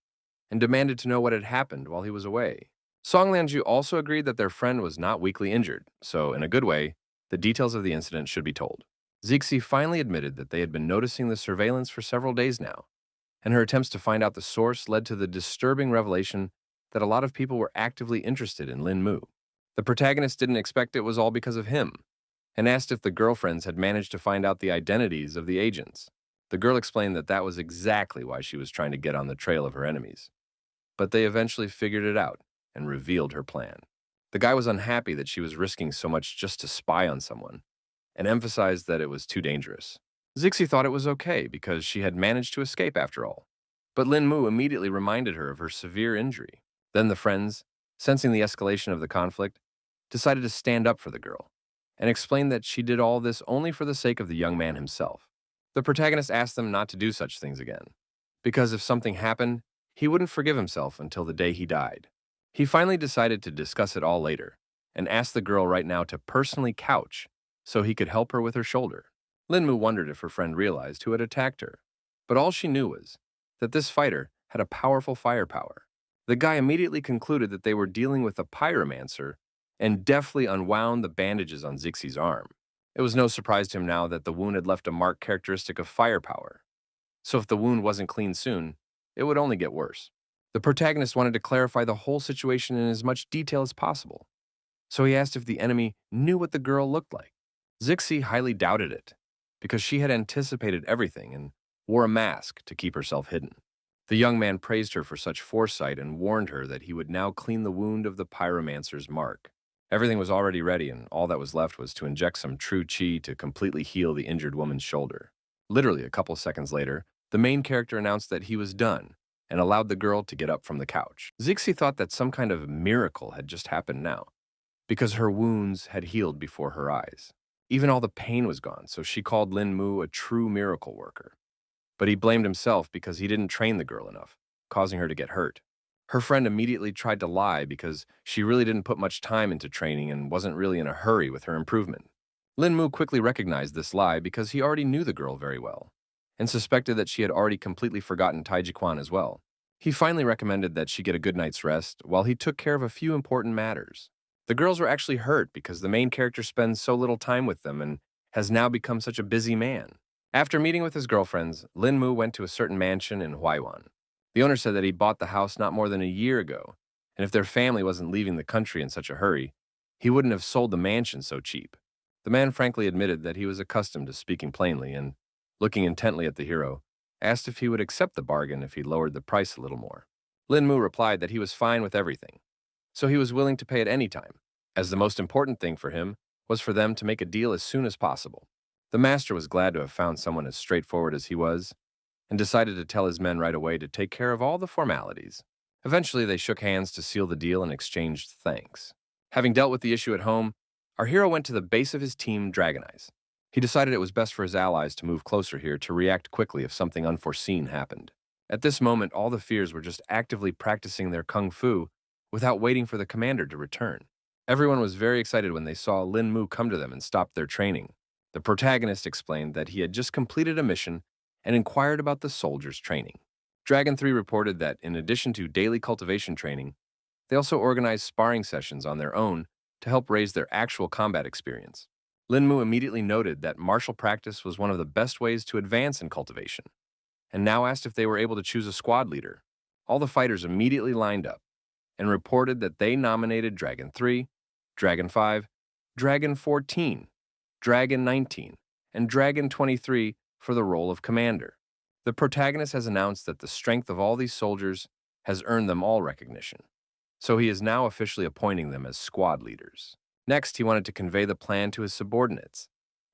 and demanded to know what had happened while he was away. Song Lianju also agreed that their friend was not weakly injured, so in a good way, the details of the incident should be told. Zixi finally admitted that they had been noticing the surveillance for several days now, and her attempts to find out the source led to the disturbing revelation that a lot of people were actively interested in Lin Mu. The protagonist didn't expect it was all because of him, and asked if the girlfriends had managed to find out the identities of the agents. The girl explained that that was exactly why she was trying to get on the trail of her enemies. But they eventually figured it out and revealed her plan. The guy was unhappy that she was risking so much just to spy on someone, and emphasized that it was too dangerous. Zixi thought it was okay because she had managed to escape after all. But Lin Mu immediately reminded her of her severe injury. Then the friends, sensing the escalation of the conflict, decided to stand up for the girl, and explained that she did all this only for the sake of the young man himself. The protagonist asked them not to do such things again, because if something happened, he wouldn't forgive himself until the day he died. He finally decided to discuss it all later, and asked the girl right now to personally couch so he could help her with her shoulder. Lin Mu wondered if her friend realized who had attacked her, but all she knew was that this fighter had a powerful firepower. The guy immediately concluded that they were dealing with a pyromancer and deftly unwound the bandages on Zixi's arm. It was no surprise to him now that the wound had left a marked characteristic of firepower. So if the wound wasn't clean soon, it would only get worse. The protagonist wanted to clarify the whole situation in as much detail as possible, so he asked if the enemy knew what the girl looked like. Zixi highly doubted it, because she had anticipated everything and wore a mask to keep herself hidden. The young man praised her for such foresight and warned her that he would now clean the wound of the pyromancer's mark. Everything was already ready, and all that was left was to inject some true chi to completely heal the injured woman's shoulder. Literally a couple seconds later, the main character announced that he was done and allowed the girl to get up from the couch. Zixi thought that some kind of miracle had just happened now, because her wounds had healed before her eyes. Even all the pain was gone, so she called Lin Mu a true miracle worker. But he blamed himself because he didn't train the girl enough, causing her to get hurt. Her friend immediately tried to lie because she really didn't put much time into training and wasn't really in a hurry with her improvement. Lin Mu quickly recognized this lie because he already knew the girl very well, and suspected that she had already completely forgotten Taiji Quan as well. He finally recommended that she get a good night's rest while he took care of a few important matters. The girls were actually hurt because the main character spends so little time with them and has now become such a busy man. After meeting with his girlfriends, Lin Mu went to a certain mansion in Huaiwan. The owner said that he bought the house not more than a year ago, and if their family wasn't leaving the country in such a hurry, he wouldn't have sold the mansion so cheap. The man frankly admitted that he was accustomed to speaking plainly and, looking intently at the hero, asked if he would accept the bargain if he lowered the price a little more. Lin Mu replied that he was fine with everything, so he was willing to pay at any time, as the most important thing for him was for them to make a deal as soon as possible. The master was glad to have found someone as straightforward as he was, and decided to tell his men right away to take care of all the formalities. Eventually, they shook hands to seal the deal and exchanged thanks. Having dealt with the issue at home, our hero went to the base of his team, Dragon Eyes. He decided it was best for his allies to move closer here to react quickly if something unforeseen happened. At this moment, all the fears were just actively practicing their kung fu without waiting for the commander to return. Everyone was very excited when they saw Lin Mu come to them and stop their training. The protagonist explained that he had just completed a mission and inquired about the soldiers' training. Dragon 3 reported that in addition to daily cultivation training, they also organized sparring sessions on their own to help raise their actual combat experience. Lin Mu immediately noted that martial practice was one of the best ways to advance in cultivation, and now asked if they were able to choose a squad leader. All the fighters immediately lined up and reported that they nominated Dragon 3, Dragon 5, Dragon 14, Dragon 19, and Dragon 23 for the role of commander. The protagonist has announced that the strength of all these soldiers has earned them all recognition, so he is now officially appointing them as squad leaders. Next, he wanted to convey the plan to his subordinates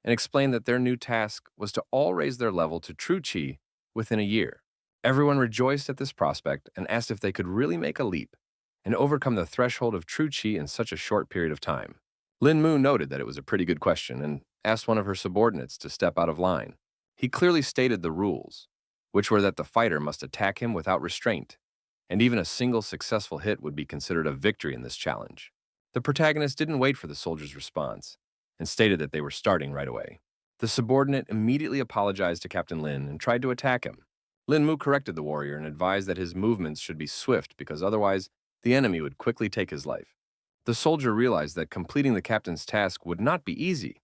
and explain that their new task was to all raise their level to true chi within a year. Everyone rejoiced at this prospect and asked if they could really make a leap and overcome the threshold of true chi in such a short period of time. Lin Mu noted that it was a pretty good question and asked one of her subordinates to step out of line. He clearly stated the rules, which were that the fighter must attack him without restraint, and even a single successful hit would be considered a victory in this challenge. The protagonist didn't wait for the soldier's response and stated that they were starting right away. The subordinate immediately apologized to Captain Lin and tried to attack him. Lin Mu corrected the warrior and advised that his movements should be swift because otherwise the enemy would quickly take his life. The soldier realized that completing the captain's task would not be easy,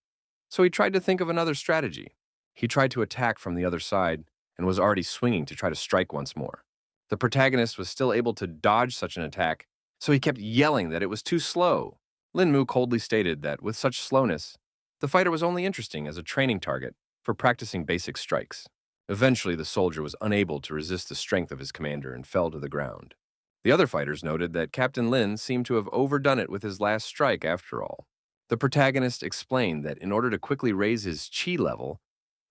so he tried to think of another strategy. He tried to attack from the other side and was already swinging to try to strike once more. The protagonist was still able to dodge such an attack, so he kept yelling that it was too slow. Lin Mu coldly stated that with such slowness, the fighter was only interesting as a training target for practicing basic strikes. Eventually, the soldier was unable to resist the strength of his commander and fell to the ground. The other fighters noted that Captain Lin seemed to have overdone it with his last strike after all. The protagonist explained that in order to quickly raise his chi level,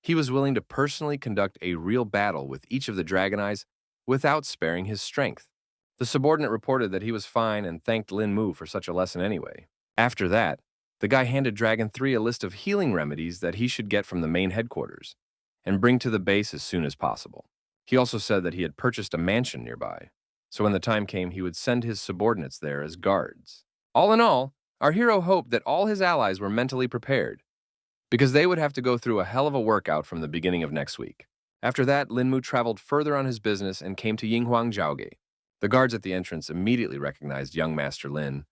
he was willing to personally conduct a real battle with each of the Dragon Eyes without sparing his strength. The subordinate reported that he was fine and thanked Lin Mu for such a lesson anyway. After that, the guy handed Dragon 3 a list of healing remedies that he should get from the main headquarters and bring to the base as soon as possible. He also said that he had purchased a mansion nearby, so when the time came, he would send his subordinates there as guards. All in all, our hero hoped that all his allies were mentally prepared, because they would have to go through a hell of a workout from the beginning of next week. After that, Lin Mu traveled further on his business and came to Yinghuang Zhaoge. The guards at the entrance immediately recognized young Master Lin,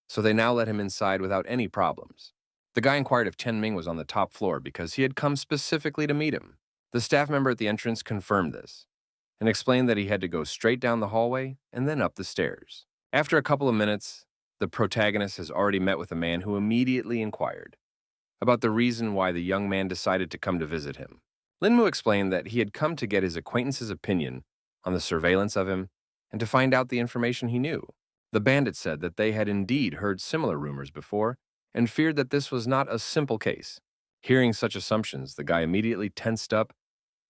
so they now let him inside without any problems. The guy inquired if Chen Ming was on the top floor because he had come specifically to meet him. The staff member at the entrance confirmed this. and explained that he had to go straight down the hallway and then up the stairs. After a couple of minutes, the protagonist has already met with a man who immediately inquired about the reason why the young man decided to come to visit him. Linmu explained that he had come to get his acquaintance's opinion on the surveillance of him and to find out the information he knew. The bandit said that they had indeed heard similar rumors before and feared that this was not a simple case. Hearing such assumptions, the guy immediately tensed up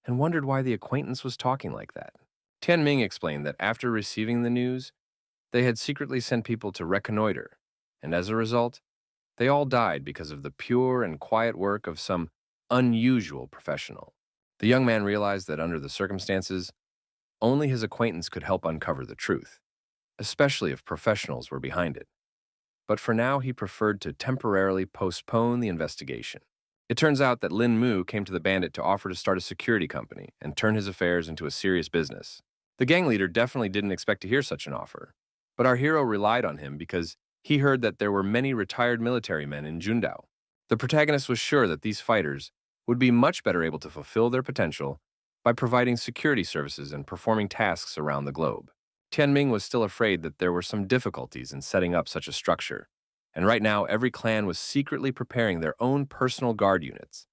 and wondered why the acquaintance was talking like that. Tianming explained that after receiving the news, they had secretly sent people to reconnoiter, and as a result, they all died because of the pure and quiet work of some unusual professional. The young man realized that under the circumstances, only his acquaintance could help uncover the truth, especially if professionals were behind it. But for now, he preferred to temporarily postpone the investigation. It turns out that Lin Mu came to the bandit to offer to start a security company and turn his affairs into a serious business. The gang leader definitely didn't expect to hear such an offer, but our hero relied on him because he heard that there were many retired military men in Jundao. The protagonist was sure that these fighters would be much better able to fulfill their potential by providing security services and performing tasks around the globe. Tianming was still afraid that there were some difficulties in setting up such a structure, and right now every clan was secretly preparing their own personal guard units,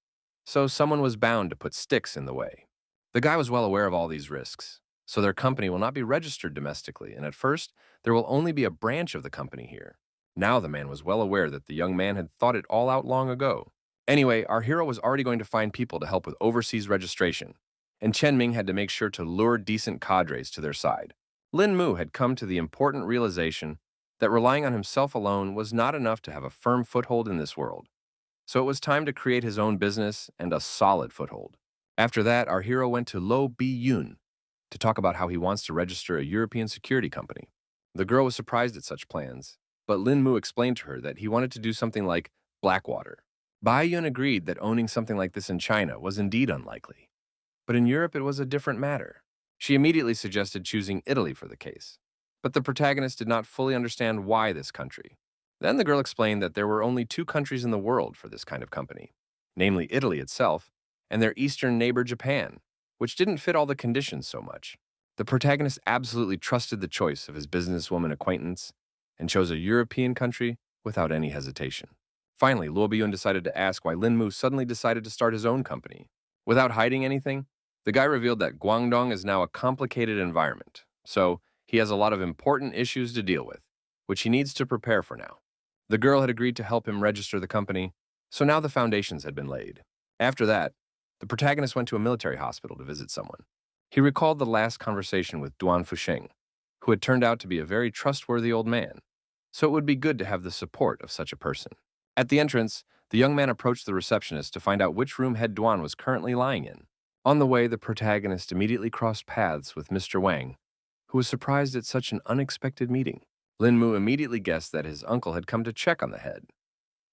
so someone was bound to put sticks in the way. The guy was well aware of all these risks, so their company will not be registered domestically, and at first, there will only be a branch of the company here. Now the man was well aware that the young man had thought it all out long ago. Anyway, our hero was already going to find people to help with overseas registration, and Chen Ming had to make sure to lure decent cadres to their side. Lin Mu had come to the important realization that relying on himself alone was not enough to have a firm foothold in this world. So it was time to create his own business and a solid foothold. After that, our hero went to Lo Bi Yun to talk about how he wants to register a European security company. The girl was surprised at such plans, but Lin Mu explained to her that he wanted to do something like Blackwater. Bai Yun agreed that owning something like this in China was indeed unlikely, but in Europe it was a different matter. She immediately suggested choosing Italy for the case, but the protagonist did not fully understand why this country. Then the girl explained that there were only two countries in the world for this kind of company, namely Italy itself and their eastern neighbor Japan, which didn't fit all the conditions so much. The protagonist absolutely trusted the choice of his businesswoman acquaintance and chose a European country without any hesitation. Finally, Luo Biyun decided to ask why Lin Mu suddenly decided to start his own company. Without hiding anything, the guy revealed that Guangdong is now a complicated environment, so he has a lot of important issues to deal with, which he needs to prepare for now. The girl had agreed to help him register the company, so now the foundations had been laid. After that, the protagonist went to a military hospital to visit someone. He recalled the last conversation with Duan Fusheng, who had turned out to be a very trustworthy old man, so it would be good to have the support of such a person. At the entrance, the young man approached the receptionist to find out which room head Duan was currently lying in. On the way, the protagonist immediately crossed paths with Mr. Wang, who was surprised at such an unexpected meeting. Lin Mu immediately guessed that his uncle had come to check on the head,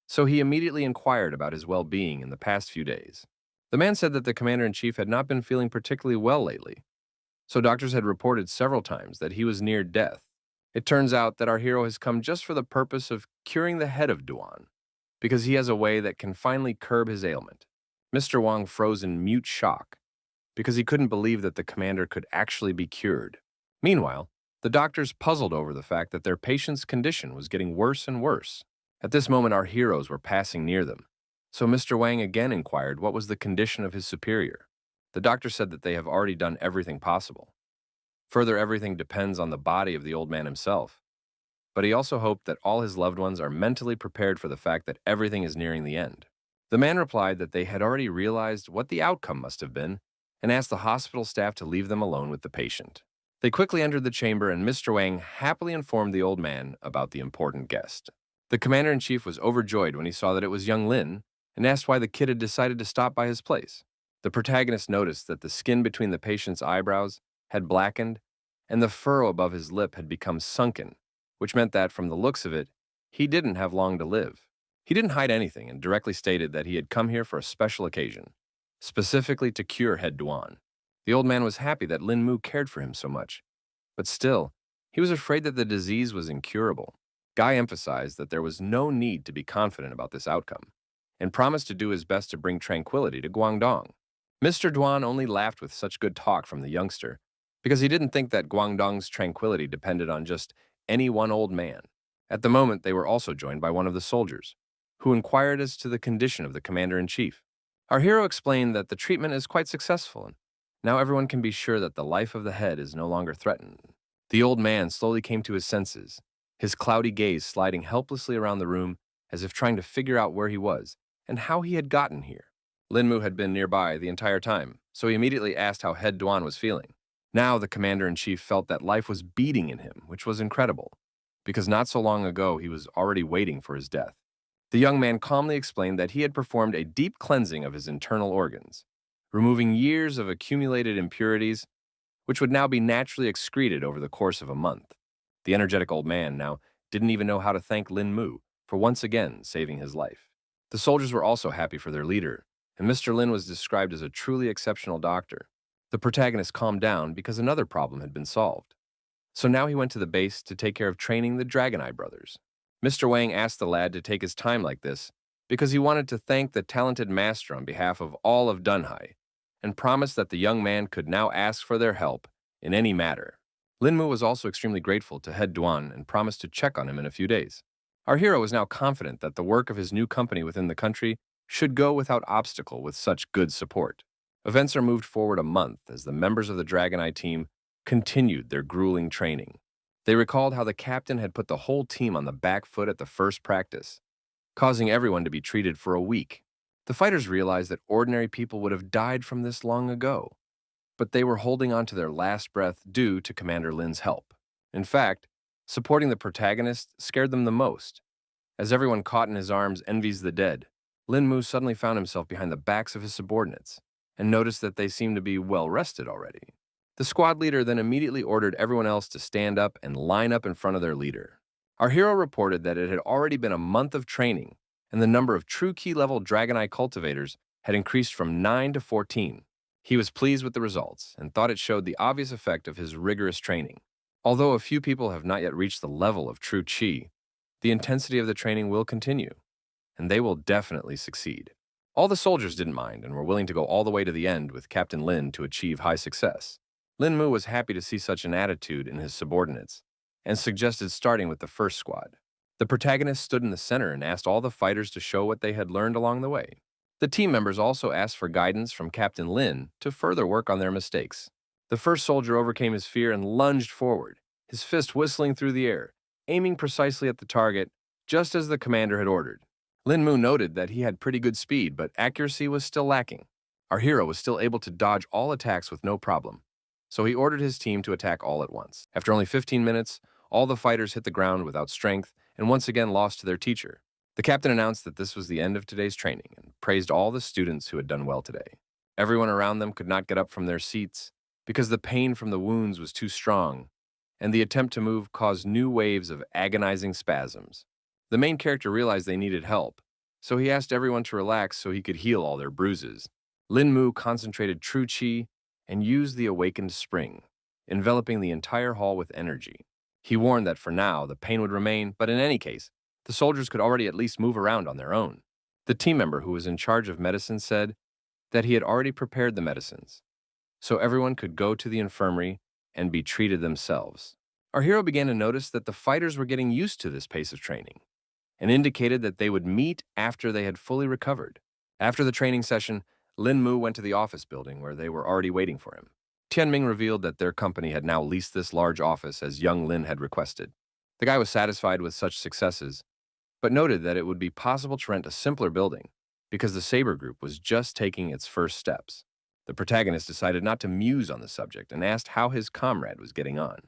so he immediately inquired about his well-being in the past few days. The man said that the commander-in-chief had not been feeling particularly well lately, so doctors had reported several times that he was near death. It turns out that our hero has come just for the purpose of curing the head of Duan, because he has a way that can finally curb his ailment. Mr. Wang froze in mute shock, because he couldn't believe that the commander could actually be cured. Meanwhile, the doctors puzzled over the fact that their patient's condition was getting worse and worse. At this moment, our heroes were passing near them, so Mr. Wang again inquired what was the condition of his superior. The doctor said that they have already done everything possible. Further, everything depends on the body of the old man himself. But he also hoped that all his loved ones are mentally prepared for the fact that everything is nearing the end. The man replied that they had already realized what the outcome must have been and asked the hospital staff to leave them alone with the patient. They quickly entered the chamber and Mr. Wang happily informed the old man about the important guest. The commander-in-chief was overjoyed when he saw that it was young Lin and asked why the kid had decided to stop by his place. The protagonist noticed that the skin between the patient's eyebrows had blackened and the furrow above his lip had become sunken, which meant that, from the looks of it, he didn't have long to live. He didn't hide anything and directly stated that he had come here for a special occasion, specifically to cure head Duan. The old man was happy that Lin Mu cared for him so much, but still, he was afraid that the disease was incurable. Guy emphasized that there was no need to be confident about this outcome, and promised to do his best to bring tranquility to Guangdong. Mr. Duan only laughed with such good talk from the youngster, because he didn't think that Guangdong's tranquility depended on just any one old man. At the moment, they were also joined by one of the soldiers, who inquired as to the condition of the commander-in-chief. Our hero explained that the treatment is quite successful, and now everyone can be sure that the life of the head is no longer threatened. The old man slowly came to his senses, his cloudy gaze sliding helplessly around the room as if trying to figure out where he was and how he had gotten here. Linmu had been nearby the entire time, so he immediately asked how Head Duan was feeling. Now the commander-in-chief felt that life was beating in him, which was incredible, because not so long ago he was already waiting for his death. The young man calmly explained that he had performed a deep cleansing of his internal organs, removing years of accumulated impurities, which would now be naturally excreted over the course of a month. The energetic old man now didn't even know how to thank Lin Mu for once again saving his life. The soldiers were also happy for their leader, and Mr. Lin was described as a truly exceptional doctor. The protagonist calmed down because another problem had been solved. So now he went to the base to take care of training the Dragon Eye brothers. Mr. Wang asked the lad to take his time like this because he wanted to thank the talented master on behalf of all of Dunhai and promised that the young man could now ask for their help in any matter. Linmu was also extremely grateful to Head Duan and promised to check on him in a few days. Our hero was now confident that the work of his new company within the country should go without obstacle with such good support. Events are moved forward a month as the members of the Dragon Eye team continued their grueling training. They recalled how the captain had put the whole team on the back foot at the first practice, causing everyone to be treated for a week. The fighters realized that ordinary people would have died from this long ago, but they were holding on to their last breath due to Commander Lin's help. In fact, supporting the protagonist scared them the most. As everyone caught in his arms envies the dead, Lin Mu suddenly found himself behind the backs of his subordinates and noticed that they seemed to be well rested already. The squad leader then immediately ordered everyone else to stand up and line up in front of their leader. Our hero reported that it had already been a month of training, and the number of true key-level Dragon Eye cultivators had increased from 9 to 14. He was pleased with the results and thought it showed the obvious effect of his rigorous training. Although a few people have not yet reached the level of true Qi, the intensity of the training will continue, and they will definitely succeed. All the soldiers didn't mind and were willing to go all the way to the end with Captain Lin to achieve high success. Lin Mu was happy to see such an attitude in his subordinates and suggested starting with the first squad. The protagonist stood in the center and asked all the fighters to show what they had learned along the way. The team members also asked for guidance from Captain Lin to further work on their mistakes. The first soldier overcame his fear and lunged forward, his fist whistling through the air, aiming precisely at the target, just as the commander had ordered. Lin Mu noted that he had pretty good speed, but accuracy was still lacking. Our hero was still able to dodge all attacks with no problem, so he ordered his team to attack all at once. After only 15 minutes, all the fighters hit the ground without strength and once again lost to their teacher. The captain announced that this was the end of today's training and praised all the students who had done well today. Everyone around them could not get up from their seats because the pain from the wounds was too strong, and the attempt to move caused new waves of agonizing spasms. The main character realized they needed help, so he asked everyone to relax so he could heal all their bruises. Lin Mu concentrated true Qi and used the awakened spring, enveloping the entire hall with energy. He warned that for now, the pain would remain, but in any case, the soldiers could already at least move around on their own. The team member who was in charge of medicine said that he had already prepared the medicines, so everyone could go to the infirmary and be treated themselves. Our hero began to notice that the fighters were getting used to this pace of training and indicated that they would meet after they had fully recovered. After the training session, Lin Mu went to the office building where they were already waiting for him. Tianming revealed that their company had now leased this large office as young Lin had requested. The guy was satisfied with such successes, but noted that it would be possible to rent a simpler building because the Saber Group was just taking its first steps. The protagonist decided not to muse on the subject and asked how his comrade was getting on.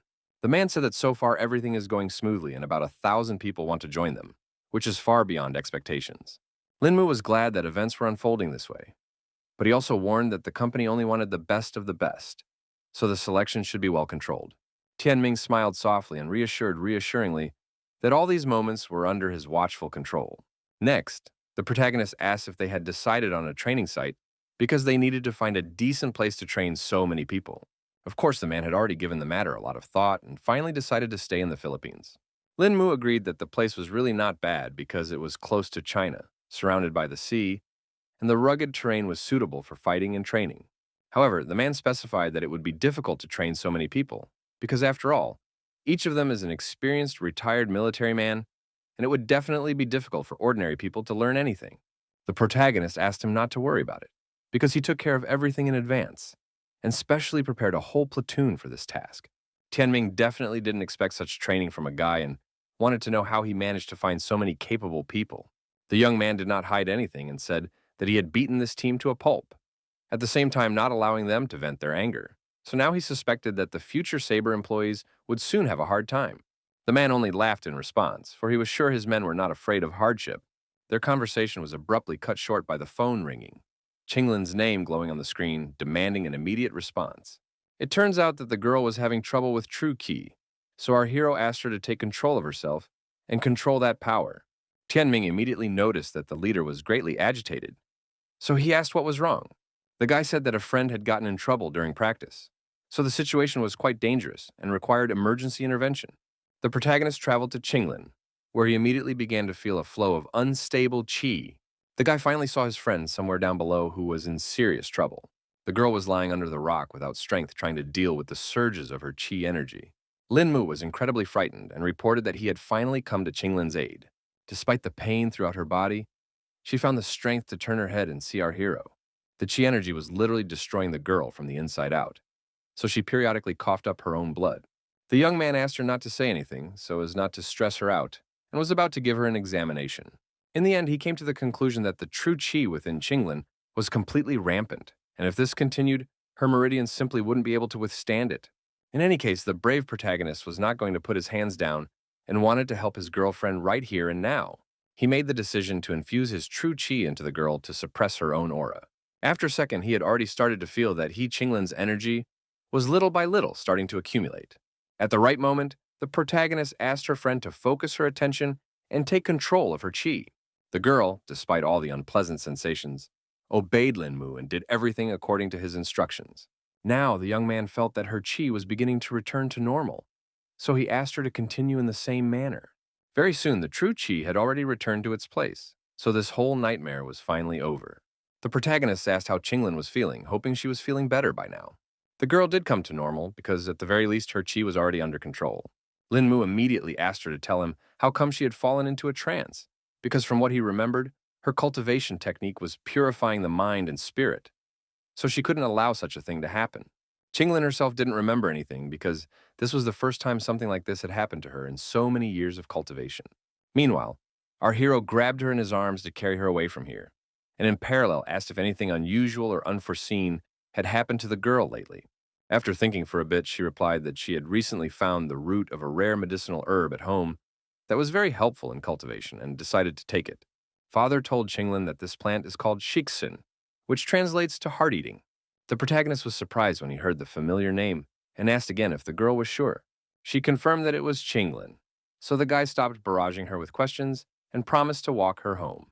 The man said that so far everything is going smoothly and about 1,000 people want to join them, which is far beyond expectations. Lin Mu was glad that events were unfolding this way, but he also warned that the company only wanted the best of the best, so the selection should be well controlled. Tianming smiled softly and reassured reassuringly that all these moments were under his watchful control. Next, the protagonist asked if they had decided on a training site because they needed to find a decent place to train so many people. Of course, the man had already given the matter a lot of thought and finally decided to stay in the Philippines. Lin Mu agreed that the place was really not bad because it was close to China, surrounded by the sea, and the rugged terrain was suitable for fighting and training. However, the man specified that it would be difficult to train so many people, because after all, each of them is an experienced retired military man, and it would definitely be difficult for ordinary people to learn anything. The protagonist asked him not to worry about it, because he took care of everything in advance, and specially prepared a whole platoon for this task. Tianming definitely didn't expect such training from a guy and wanted to know how he managed to find so many capable people. The young man did not hide anything and said that he had beaten this team to a pulp, at the same time not allowing them to vent their anger. So now he suspected that the future Saber employees would soon have a hard time. The man only laughed in response, for he was sure his men were not afraid of hardship. Their conversation was abruptly cut short by the phone ringing, Qinglin's name glowing on the screen, demanding an immediate response. It turns out that the girl was having trouble with true Qi, so our hero asked her to take control of herself and control that power. Tianming immediately noticed that the leader was greatly agitated, so he asked what was wrong. The guy said that a friend had gotten in trouble during practice, so the situation was quite dangerous and required emergency intervention. The protagonist traveled to Qinglin, where he immediately began to feel a flow of unstable qi. The guy finally saw his friend somewhere down below who was in serious trouble. The girl was lying under the rock without strength, trying to deal with the surges of her qi energy. Lin Mu was incredibly frightened and reported that he had finally come to Qinglin's aid. Despite the pain throughout her body, she found the strength to turn her head and see our hero. The qi energy was literally destroying the girl from the inside out, so she periodically coughed up her own blood. The young man asked her not to say anything so as not to stress her out, and was about to give her an examination. In the end, he came to the conclusion that the true qi within Qinglin was completely rampant, and if this continued, her meridians simply wouldn't be able to withstand it. In any case, the brave protagonist was not going to put his hands down and wanted to help his girlfriend right here and now. He made the decision to infuse his true qi into the girl to suppress her own aura. After a second, he had already started to feel that Qinglin's energy was little by little starting to accumulate. At the right moment, the protagonist asked her friend to focus her attention and take control of her qi. The girl, despite all the unpleasant sensations, obeyed Lin Mu and did everything according to his instructions. Now, the young man felt that her qi was beginning to return to normal, so he asked her to continue in the same manner. Very soon, the true qi had already returned to its place, so this whole nightmare was finally over. The protagonist asked how Qinglin was feeling, hoping she was feeling better by now. The girl did come to normal because at the very least her qi was already under control. Lin Mu immediately asked her to tell him how come she had fallen into a trance, because from what he remembered, her cultivation technique was purifying the mind and spirit, so she couldn't allow such a thing to happen. Qinglin herself didn't remember anything because this was the first time something like this had happened to her in so many years of cultivation. Meanwhile, our hero grabbed her in his arms to carry her away from here, and in parallel asked if anything unusual or unforeseen had happened to the girl lately. After thinking for a bit, she replied that she had recently found the root of a rare medicinal herb at home that was very helpful in cultivation and decided to take it. Father told Qinglin that this plant is called shixin, which translates to heart-eating. The protagonist was surprised when he heard the familiar name and asked again if the girl was sure. She confirmed that it was Qinglin, so the guy stopped barraging her with questions and promised to walk her home.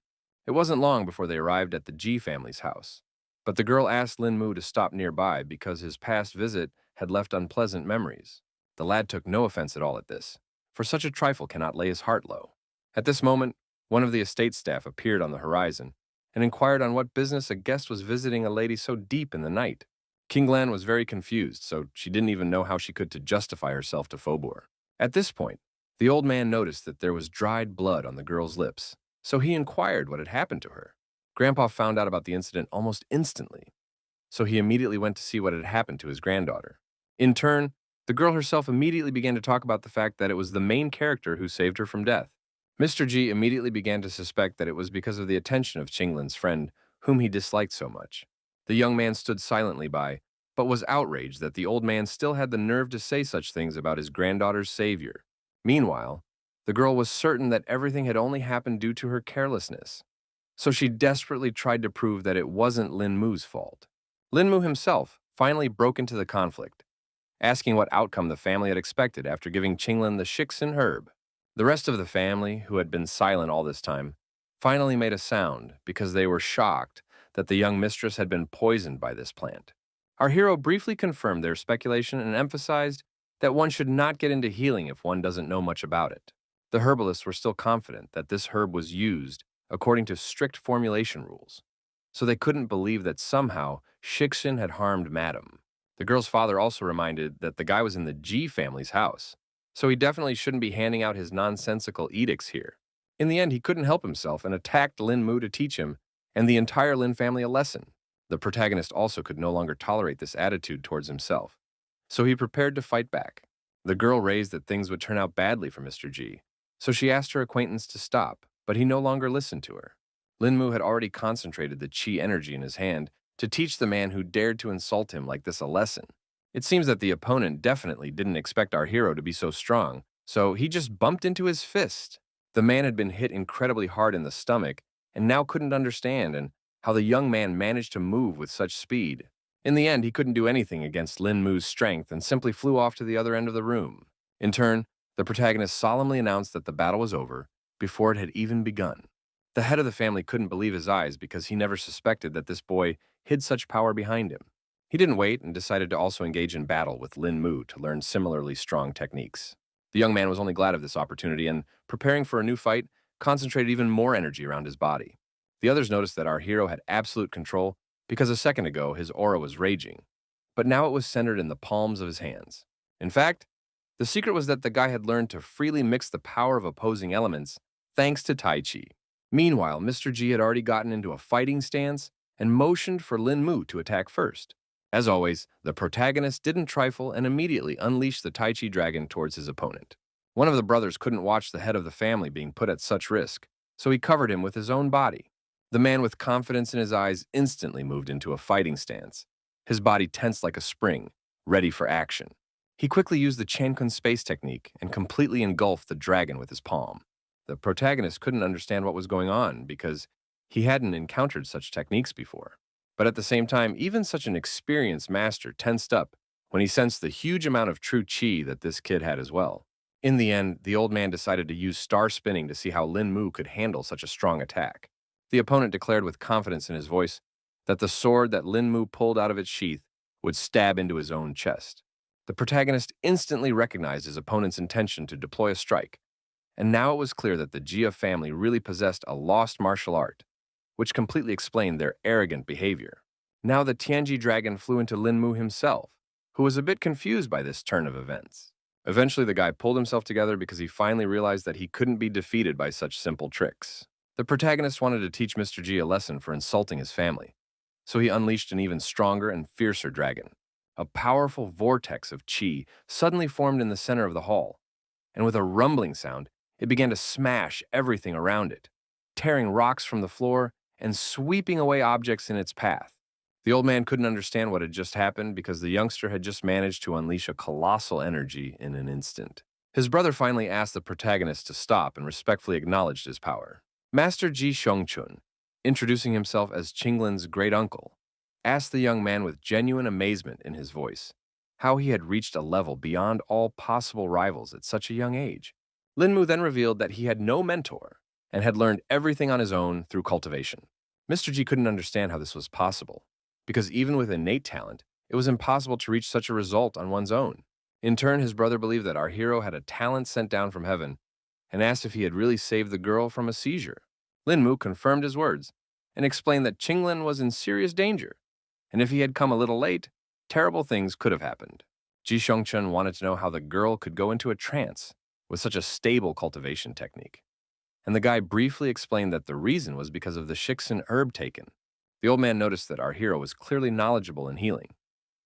It wasn't long before they arrived at the Ji family's house, but the girl asked Lin Mu to stop nearby because his past visit had left unpleasant memories. The lad took no offense at all at this, for such a trifle cannot lay his heart low. At this moment, one of the estate staff appeared on the horizon and inquired on what business a guest was visiting a lady so deep in the night. Qinglan was very confused, so she didn't even know how she could to justify herself to Fobor. At this point, the old man noticed that there was dried blood on the girl's lips, so he inquired what had happened to her. Grandpa found out about the incident almost instantly, so he immediately went to see what had happened to his granddaughter. In turn, the girl herself immediately began to talk about the fact that it was the main character who saved her from death. Mr. G immediately began to suspect that it was because of the attention of Qinglin's friend, whom he disliked so much. The young man stood silently by, but was outraged that the old man still had the nerve to say such things about his granddaughter's savior. Meanwhile, the girl was certain that everything had only happened due to her carelessness, so she desperately tried to prove that it wasn't Lin Mu's fault. Lin Mu himself finally broke into the conflict, asking what outcome the family had expected after giving Qinglin the shixin herb. The rest of the family, who had been silent all this time, finally made a sound because they were shocked that the young mistress had been poisoned by this plant. Our hero briefly confirmed their speculation and emphasized that one should not get into healing if one doesn't know much about it. The herbalists were still confident that this herb was used according to strict formulation rules, so they couldn't believe that somehow Shixin had harmed Madam. The girl's father also reminded that the guy was in the G family's house, so he definitely shouldn't be handing out his nonsensical edicts here. In the end, he couldn't help himself and attacked Lin Mu to teach him and the entire Lin family a lesson. The protagonist also could no longer tolerate this attitude towards himself, so he prepared to fight back. The girl raised that things would turn out badly for Mr. G, so she asked her acquaintance to stop, but he no longer listened to her. Lin Mu had already concentrated the chi energy in his hand to teach the man who dared to insult him like this a lesson. It seems that the opponent definitely didn't expect our hero to be so strong, so he just bumped into his fist. The man had been hit incredibly hard in the stomach and now couldn't understand and how the young man managed to move with such speed. In the end, he couldn't do anything against Lin Mu's strength and simply flew off to the other end of the room. In turn, the protagonist solemnly announced that the battle was over before it had even begun. The head of the family couldn't believe his eyes because he never suspected that this boy hid such power behind him. He didn't wait and decided to also engage in battle with Lin Mu to learn similarly strong techniques. The young man was only glad of this opportunity and, preparing for a new fight, concentrated even more energy around his body. The others noticed that our hero had absolute control because a second ago his aura was raging, but now it was centered in the palms of his hands. In fact, the secret was that the guy had learned to freely mix the power of opposing elements thanks to Tai Chi. Meanwhile, Mr. G had already gotten into a fighting stance and motioned for Lin Mu to attack first. As always, the protagonist didn't trifle and immediately unleashed the Tai Chi dragon towards his opponent. One of the brothers couldn't watch the head of the family being put at such risk, so he covered him with his own body. The man with confidence in his eyes instantly moved into a fighting stance, his body tensed like a spring, ready for action. He quickly used the Chankun space technique and completely engulfed the dragon with his palm. The protagonist couldn't understand what was going on because he hadn't encountered such techniques before. But at the same time, even such an experienced master tensed up when he sensed the huge amount of true chi that this kid had as well. In the end, the old man decided to use star spinning to see how Lin Mu could handle such a strong attack. The opponent declared with confidence in his voice that the sword that Lin Mu pulled out of its sheath would stab into his own chest. The protagonist instantly recognized his opponent's intention to deploy a strike, and now it was clear that the Jia family really possessed a lost martial art, which completely explained their arrogant behavior. Now the Tianji dragon flew into Lin Mu himself, who was a bit confused by this turn of events. Eventually, the guy pulled himself together because he finally realized that he couldn't be defeated by such simple tricks. The protagonist wanted to teach Mr. G a lesson for insulting his family, so he unleashed an even stronger and fiercer dragon. A powerful vortex of chi suddenly formed in the center of the hall, and with a rumbling sound, it began to smash everything around it, tearing rocks from the floor and sweeping away objects in its path. The old man couldn't understand what had just happened because the youngster had just managed to unleash a colossal energy in an instant. His brother finally asked the protagonist to stop and respectfully acknowledged his power. Master Ji Shongchun, introducing himself as Qinglin's great uncle, asked the young man with genuine amazement in his voice how he had reached a level beyond all possible rivals at such a young age. Lin Mu then revealed that he had no mentor and had learned everything on his own through cultivation. Mr. G couldn't understand how this was possible, because even with innate talent, it was impossible to reach such a result on one's own. In turn, his brother believed that our hero had a talent sent down from heaven and asked if he had really saved the girl from a seizure. Lin Mu confirmed his words and explained that Qinglin was in serious danger, and if he had come a little late, terrible things could have happened. Ji Shongchun wanted to know how the girl could go into a trance with such a stable cultivation technique, and the guy briefly explained that the reason was because of the Shixin herb taken. The old man noticed that our hero was clearly knowledgeable in healing,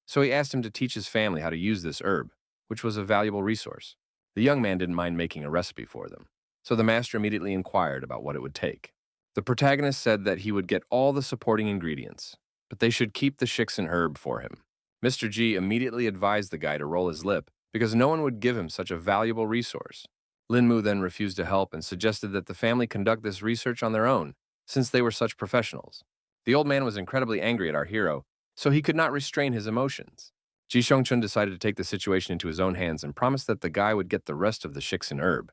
so he asked him to teach his family how to use this herb, which was a valuable resource. The young man didn't mind making a recipe for them, so the master immediately inquired about what it would take. The protagonist said that he would get all the supporting ingredients, but they should keep the Shixin herb for him. Mr. G immediately advised the guy to roll his lip because no one would give him such a valuable resource. Lin Mu then refused to help and suggested that the family conduct this research on their own, since they were such professionals. The old man was incredibly angry at our hero, so he could not restrain his emotions. Ji Shongchun decided to take the situation into his own hands and promised that the guy would get the rest of the Shixin herb,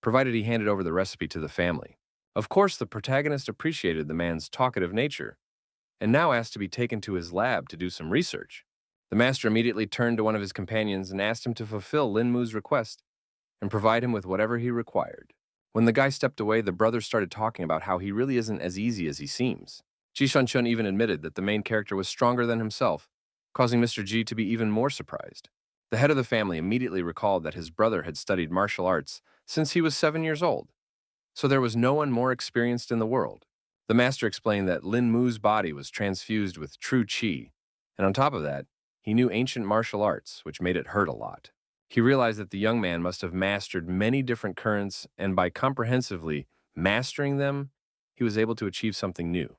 provided he handed over the recipe to the family. Of course, the protagonist appreciated the man's talkative nature, and now asked to be taken to his lab to do some research. The master immediately turned to one of his companions and asked him to fulfill Lin Mu's request and provide him with whatever he required. When the guy stepped away, the brother started talking about how he really isn't as easy as he seems. Ji Shunchun even admitted that the main character was stronger than himself, causing Mr. Ji to be even more surprised. The head of the family immediately recalled that his brother had studied martial arts since he was 7 years old, so there was no one more experienced in the world. The master explained that Lin Mu's body was transfused with true qi, and on top of that, he knew ancient martial arts, which made it hurt a lot. He realized that the young man must have mastered many different currents, and by comprehensively mastering them, he was able to achieve something new.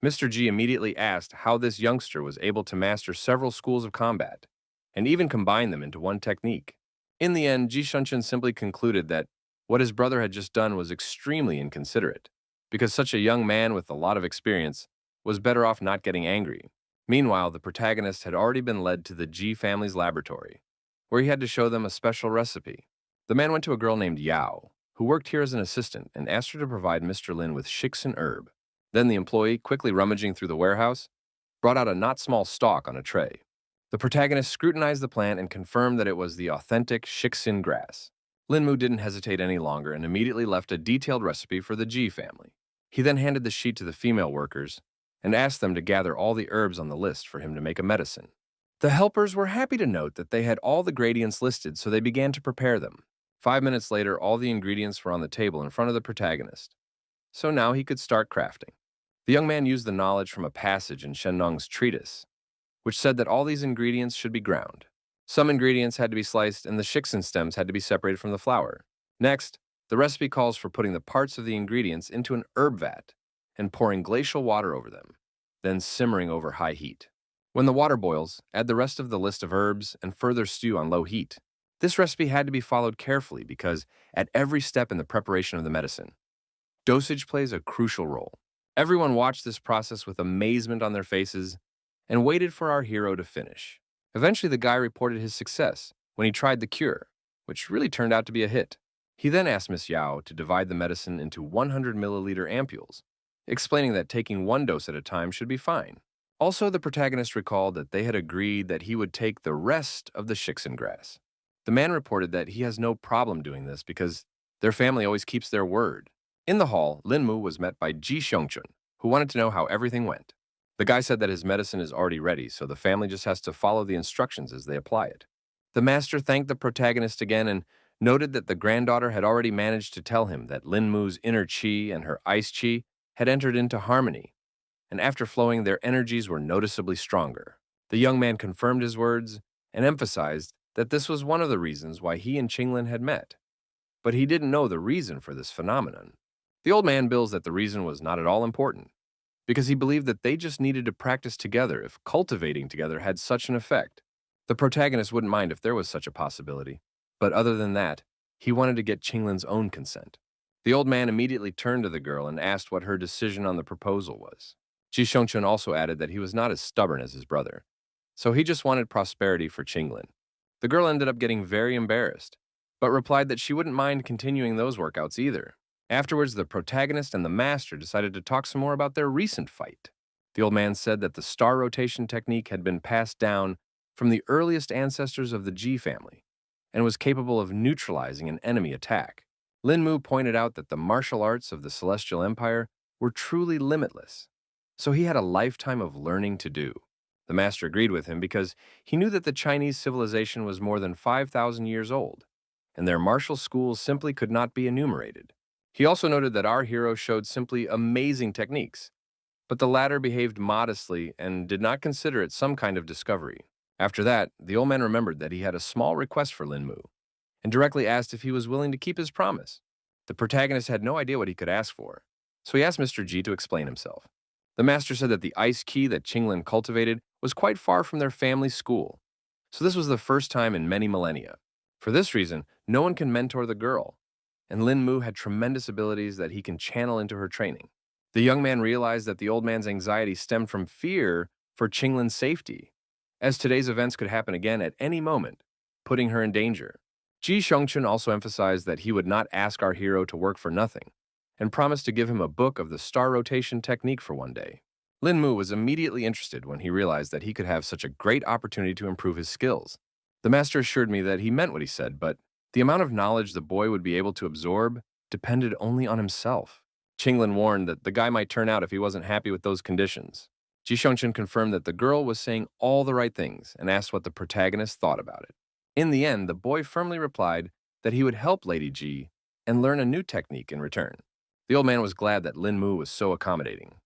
Mr. G immediately asked how this youngster was able to master several schools of combat, and even combine them into one technique. In the end, Ji Shunchun simply concluded that what his brother had just done was extremely inconsiderate, because such a young man with a lot of experience was better off not getting angry. Meanwhile, the protagonist had already been led to the Ji family's laboratory, where he had to show them a special recipe. The man went to a girl named Yao, who worked here as an assistant, and asked her to provide Mr. Lin with shixin herb. Then the employee, quickly rummaging through the warehouse, brought out a not small stalk on a tray. The protagonist scrutinized the plant and confirmed that it was the authentic shixin grass. Lin Mu didn't hesitate any longer and immediately left a detailed recipe for the Ji family. He then handed the sheet to the female workers and asked them to gather all the herbs on the list for him to make a medicine. The helpers were happy to note that they had all the gradients listed, so they began to prepare them. 5 minutes later, all the ingredients were on the table in front of the protagonist, so now he could start crafting. The young man used the knowledge from a passage in Shen Nong's treatise, which said that all these ingredients should be ground. Some ingredients had to be sliced, and the shixin stems had to be separated from the flour. Next, the recipe calls for putting the parts of the ingredients into an herb vat and pouring glacial water over them, then simmering over high heat. When the water boils, add the rest of the list of herbs and further stew on low heat. This recipe had to be followed carefully because at every step in the preparation of the medicine, dosage plays a crucial role. Everyone watched this process with amazement on their faces and waited for our hero to finish. Eventually, the guy reported his success when he tried the cure, which really turned out to be a hit. He then asked Miss Yao to divide the medicine into 100 milliliter ampules, explaining that taking one dose at a time should be fine. Also, the protagonist recalled that they had agreed that he would take the rest of the shixin grass. The man reported that he has no problem doing this because their family always keeps their word. In the hall, Lin Mu was met by Ji Xiongchun, who wanted to know how everything went. The guy said that his medicine is already ready, so the family just has to follow the instructions as they apply it. The master thanked the protagonist again and noted that the granddaughter had already managed to tell him that Lin Mu's inner qi and her ice qi had entered into harmony, and after flowing, their energies were noticeably stronger. The young man confirmed his words and emphasized that this was one of the reasons why he and Qinglin had met. But he didn't know the reason for this phenomenon. The old man bills that the reason was not at all important, because he believed that they just needed to practice together if cultivating together had such an effect. The protagonist wouldn't mind if there was such a possibility, but other than that, he wanted to get Qinglin's own consent. The old man immediately turned to the girl and asked what her decision on the proposal was. Ji Shongchun also added that he was not as stubborn as his brother, so he just wanted prosperity for Qinglin. The girl ended up getting very embarrassed, but replied that she wouldn't mind continuing those workouts either. Afterwards, the protagonist and the master decided to talk some more about their recent fight. The old man said that the star rotation technique had been passed down from the earliest ancestors of the Ji family and was capable of neutralizing an enemy attack. Lin Mu pointed out that the martial arts of the Celestial Empire were truly limitless, so he had a lifetime of learning to do. The master agreed with him because he knew that the Chinese civilization was more than 5,000 years old, and their martial schools simply could not be enumerated. He also noted that our hero showed simply amazing techniques, but the latter behaved modestly and did not consider it some kind of discovery. After that, the old man remembered that he had a small request for Lin Mu, and directly asked if he was willing to keep his promise. The protagonist had no idea what he could ask for, so he asked Mr. Ji to explain himself. The master said that the ice qi that Qinglin cultivated was quite far from their family school, so this was the first time in many millennia. For this reason, no one can mentor the girl, and Lin Mu had tremendous abilities that he can channel into her training. The young man realized that the old man's anxiety stemmed from fear for Qinglin's safety, as today's events could happen again at any moment, putting her in danger. Ji Shongchun also emphasized that he would not ask our hero to work for nothing, and promised to give him a book of the star rotation technique for one day. Lin Mu was immediately interested when he realized that he could have such a great opportunity to improve his skills. The master assured me that he meant what he said, but the amount of knowledge the boy would be able to absorb depended only on himself. Qinglin warned that the guy might turn out if he wasn't happy with those conditions. Ji Shongchun confirmed that the girl was saying all the right things and asked what the protagonist thought about it. In the end, the boy firmly replied that he would help Lady Ji and learn a new technique in return. The old man was glad that Lin Mu was so accommodating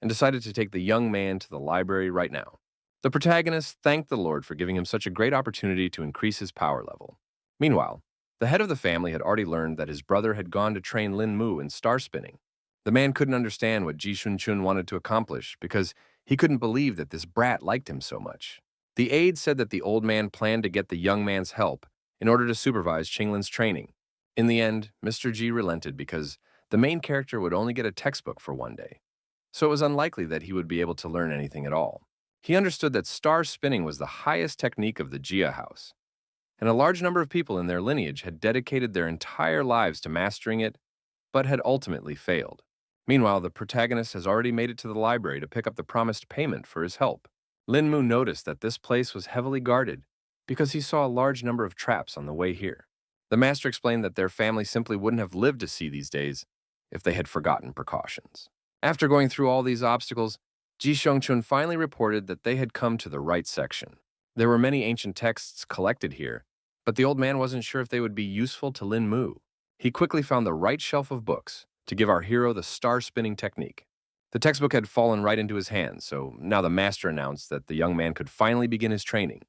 and decided to take the young man to the library right now. The protagonist thanked the Lord for giving him such a great opportunity to increase his power level. Meanwhile, the head of the family had already learned that his brother had gone to train Lin Mu in star spinning. The man couldn't understand what Ji Shunchun wanted to accomplish because he couldn't believe that this brat liked him so much. The aide said that the old man planned to get the young man's help in order to supervise Qinglin's training. In the end, Mr. Ji relented because the main character would only get a textbook for one day, so it was unlikely that he would be able to learn anything at all. He understood that star spinning was the highest technique of the Jia house, and a large number of people in their lineage had dedicated their entire lives to mastering it, but had ultimately failed. Meanwhile, the protagonist has already made it to the library to pick up the promised payment for his help. Lin Mu noticed that this place was heavily guarded because he saw a large number of traps on the way here. The master explained that their family simply wouldn't have lived to see these days if they had forgotten precautions. After going through all these obstacles, Ji Shongchun finally reported that they had come to the right section. There were many ancient texts collected here, but the old man wasn't sure if they would be useful to Lin Mu. He quickly found the right shelf of books to give our hero the star spinning technique. The textbook had fallen right into his hands, so now the master announced that the young man could finally begin his training.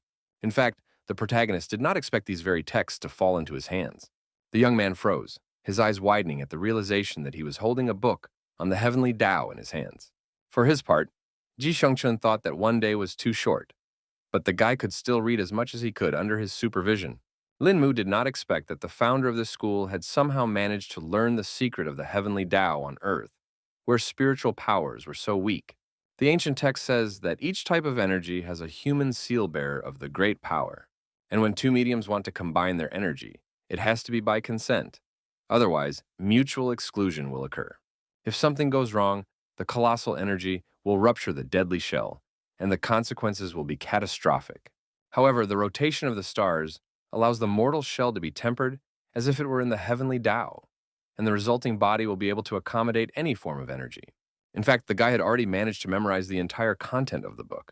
In fact, the protagonist did not expect these very texts to fall into his hands. The young man froze, his eyes widening at the realization that he was holding a book on the heavenly Tao in his hands. For his part, Ji Shongchun thought that one day was too short, but the guy could still read as much as he could under his supervision. Lin Mu did not expect that the founder of the school had somehow managed to learn the secret of the heavenly Tao on Earth, where spiritual powers were so weak. The ancient text says that each type of energy has a human seal bearer of the great power, and when two mediums want to combine their energy, it has to be by consent. Otherwise, mutual exclusion will occur. If something goes wrong, the colossal energy will rupture the deadly shell, and the consequences will be catastrophic. However, the rotation of the stars allows the mortal shell to be tempered as if it were in the heavenly Tao, and the resulting body will be able to accommodate any form of energy. In fact, the guy had already managed to memorize the entire content of the book,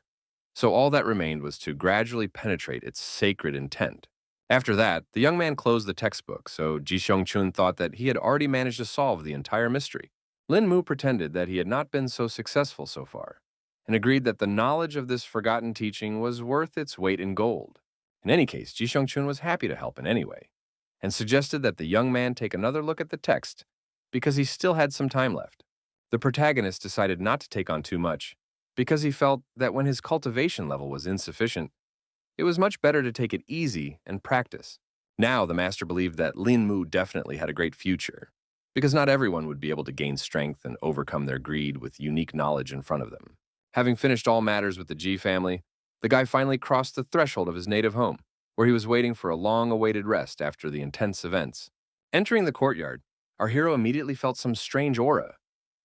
so all that remained was to gradually penetrate its sacred intent. After that, the young man closed the textbook, so Ji Shongchun thought that he had already managed to solve the entire mystery. Lin Mu pretended that he had not been so successful so far, and agreed that the knowledge of this forgotten teaching was worth its weight in gold. In any case, Ji Shongchun was happy to help in any way, and suggested that the young man take another look at the text because he still had some time left. The protagonist decided not to take on too much because he felt that when his cultivation level was insufficient, it was much better to take it easy and practice. Now the master believed that Lin Mu definitely had a great future, because not everyone would be able to gain strength and overcome their greed with unique knowledge in front of them. Having finished all matters with the Ji family, the guy finally crossed the threshold of his native home, where he was waiting for a long-awaited rest after the intense events. Entering the courtyard, our hero immediately felt some strange aura,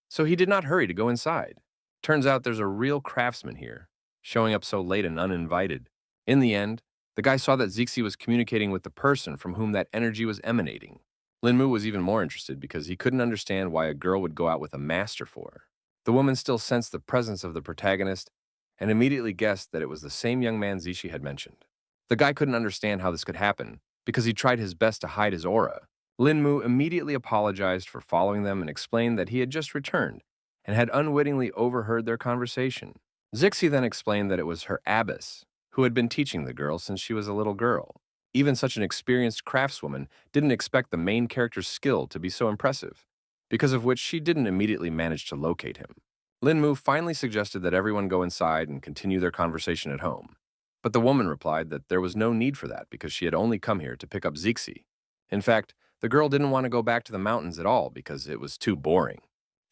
so he did not hurry to go inside. Turns out there's a real craftsman here, showing up so late and uninvited. In the end, the guy saw that Zixi was communicating with the person from whom that energy was emanating. Lin Mu was even more interested because he couldn't understand why a girl would go out with a master for her. The woman still sensed the presence of the protagonist and immediately guessed that it was the same young man Zixi had mentioned. The guy couldn't understand how this could happen because he tried his best to hide his aura. Lin Mu immediately apologized for following them and explained that he had just returned and had unwittingly overheard their conversation. Zixi then explained that it was her abbess who had been teaching the girl since she was a little girl. Even such an experienced craftswoman didn't expect the main character's skill to be so impressive, because of which she didn't immediately manage to locate him. Lin Mu finally suggested that everyone go inside and continue their conversation at home. But the woman replied that there was no need for that because she had only come here to pick up Zixi. In fact, the girl didn't want to go back to the mountains at all because it was too boring.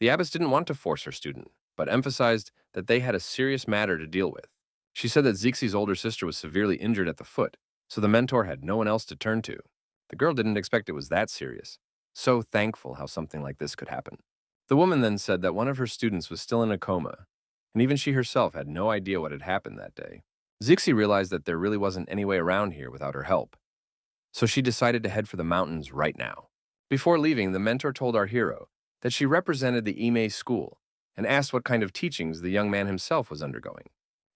The abbess didn't want to force her student, but emphasized that they had a serious matter to deal with. She said that Zixi's older sister was severely injured at the foot, so the mentor had no one else to turn to. The girl didn't expect it was that serious. So thankful how something like this could happen. The woman then said that one of her students was still in a coma, and even she herself had no idea what had happened that day. Zixi realized that there really wasn't any way around here without her help, so she decided to head for the mountains right now. Before leaving, the mentor told our hero that she represented the Ime school and asked what kind of teachings the young man himself was undergoing.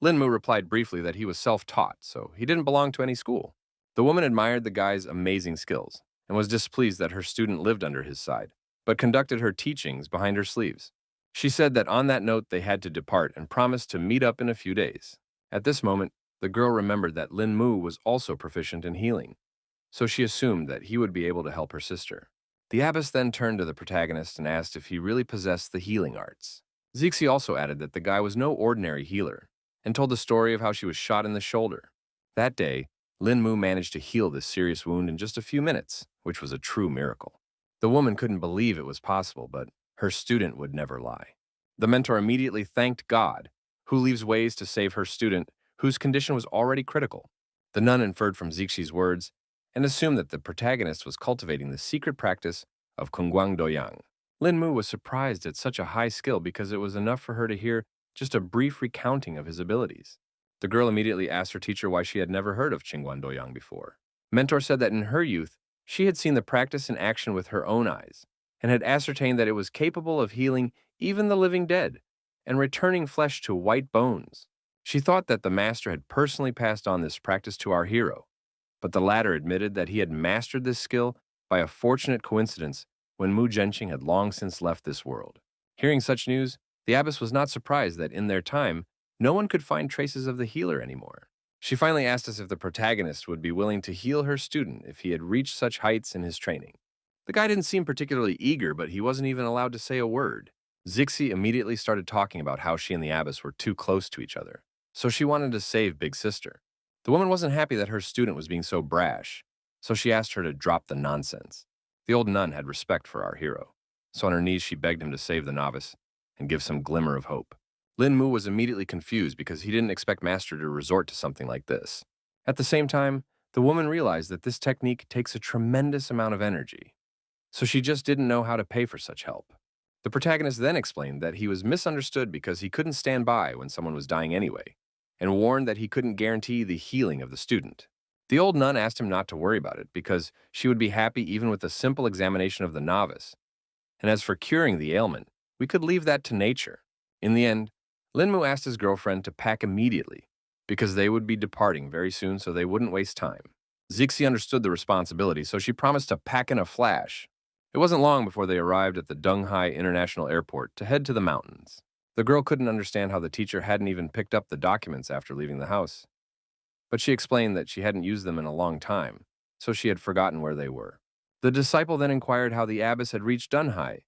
Linmu replied briefly that he was self-taught, so he didn't belong to any school. The woman admired the guy's amazing skills and was displeased that her student lived under his side, but conducted her teachings behind her sleeves. She said that on that note they had to depart and promised to meet up in a few days. At this moment, the girl remembered that Lin Mu was also proficient in healing, so she assumed that he would be able to help her sister. The abbess then turned to the protagonist and asked if he really possessed the healing arts. Zixi also added that the guy was no ordinary healer, and told the story of how she was shot in the shoulder. That day, Lin Mu managed to heal this serious wound in just a few minutes, which was a true miracle. The woman couldn't believe it was possible, but her student would never lie. The mentor immediately thanked God, who leaves ways to save her student, whose condition was already critical. The nun inferred from Zixi's words and assumed that the protagonist was cultivating the secret practice of Kungguang Doyang. Lin Mu was surprised at such a high skill because it was enough for her to hear just a brief recounting of his abilities. The girl immediately asked her teacher why she had never heard of Qingguan Doyang before. Mentor said that in her youth, she had seen the practice in action with her own eyes and had ascertained that it was capable of healing even the living dead and returning flesh to white bones. She thought that the master had personally passed on this practice to our hero, but the latter admitted that he had mastered this skill by a fortunate coincidence when Mu Zhenqing had long since left this world. Hearing such news, the abbess was not surprised that in their time, no one could find traces of the healer anymore. She finally asked us if the protagonist would be willing to heal her student if he had reached such heights in his training. The guy didn't seem particularly eager, but he wasn't even allowed to say a word. Zixi immediately started talking about how she and the abbess were too close to each other, so she wanted to save Big Sister. The woman wasn't happy that her student was being so brash, so she asked her to drop the nonsense. The old nun had respect for our hero, so on her knees she begged him to save the novice and give some glimmer of hope. Lin Mu was immediately confused because he didn't expect Master to resort to something like this. At the same time, the woman realized that this technique takes a tremendous amount of energy, so she just didn't know how to pay for such help. The protagonist then explained that he was misunderstood because he couldn't stand by when someone was dying anyway, and warned that he couldn't guarantee the healing of the student. The old nun asked him not to worry about it because she would be happy even with a simple examination of the novice. And as for curing the ailment, we could leave that to nature. In the end, Lin Mu asked his girlfriend to pack immediately because they would be departing very soon so they wouldn't waste time. Zixi understood the responsibility, so she promised to pack in a flash. It wasn't long before they arrived at the Dunghai International Airport to head to the mountains. The girl couldn't understand how the teacher hadn't even picked up the documents after leaving the house, but she explained that she hadn't used them in a long time, so she had forgotten where they were. The disciple then inquired how the abbess had reached Dunhai,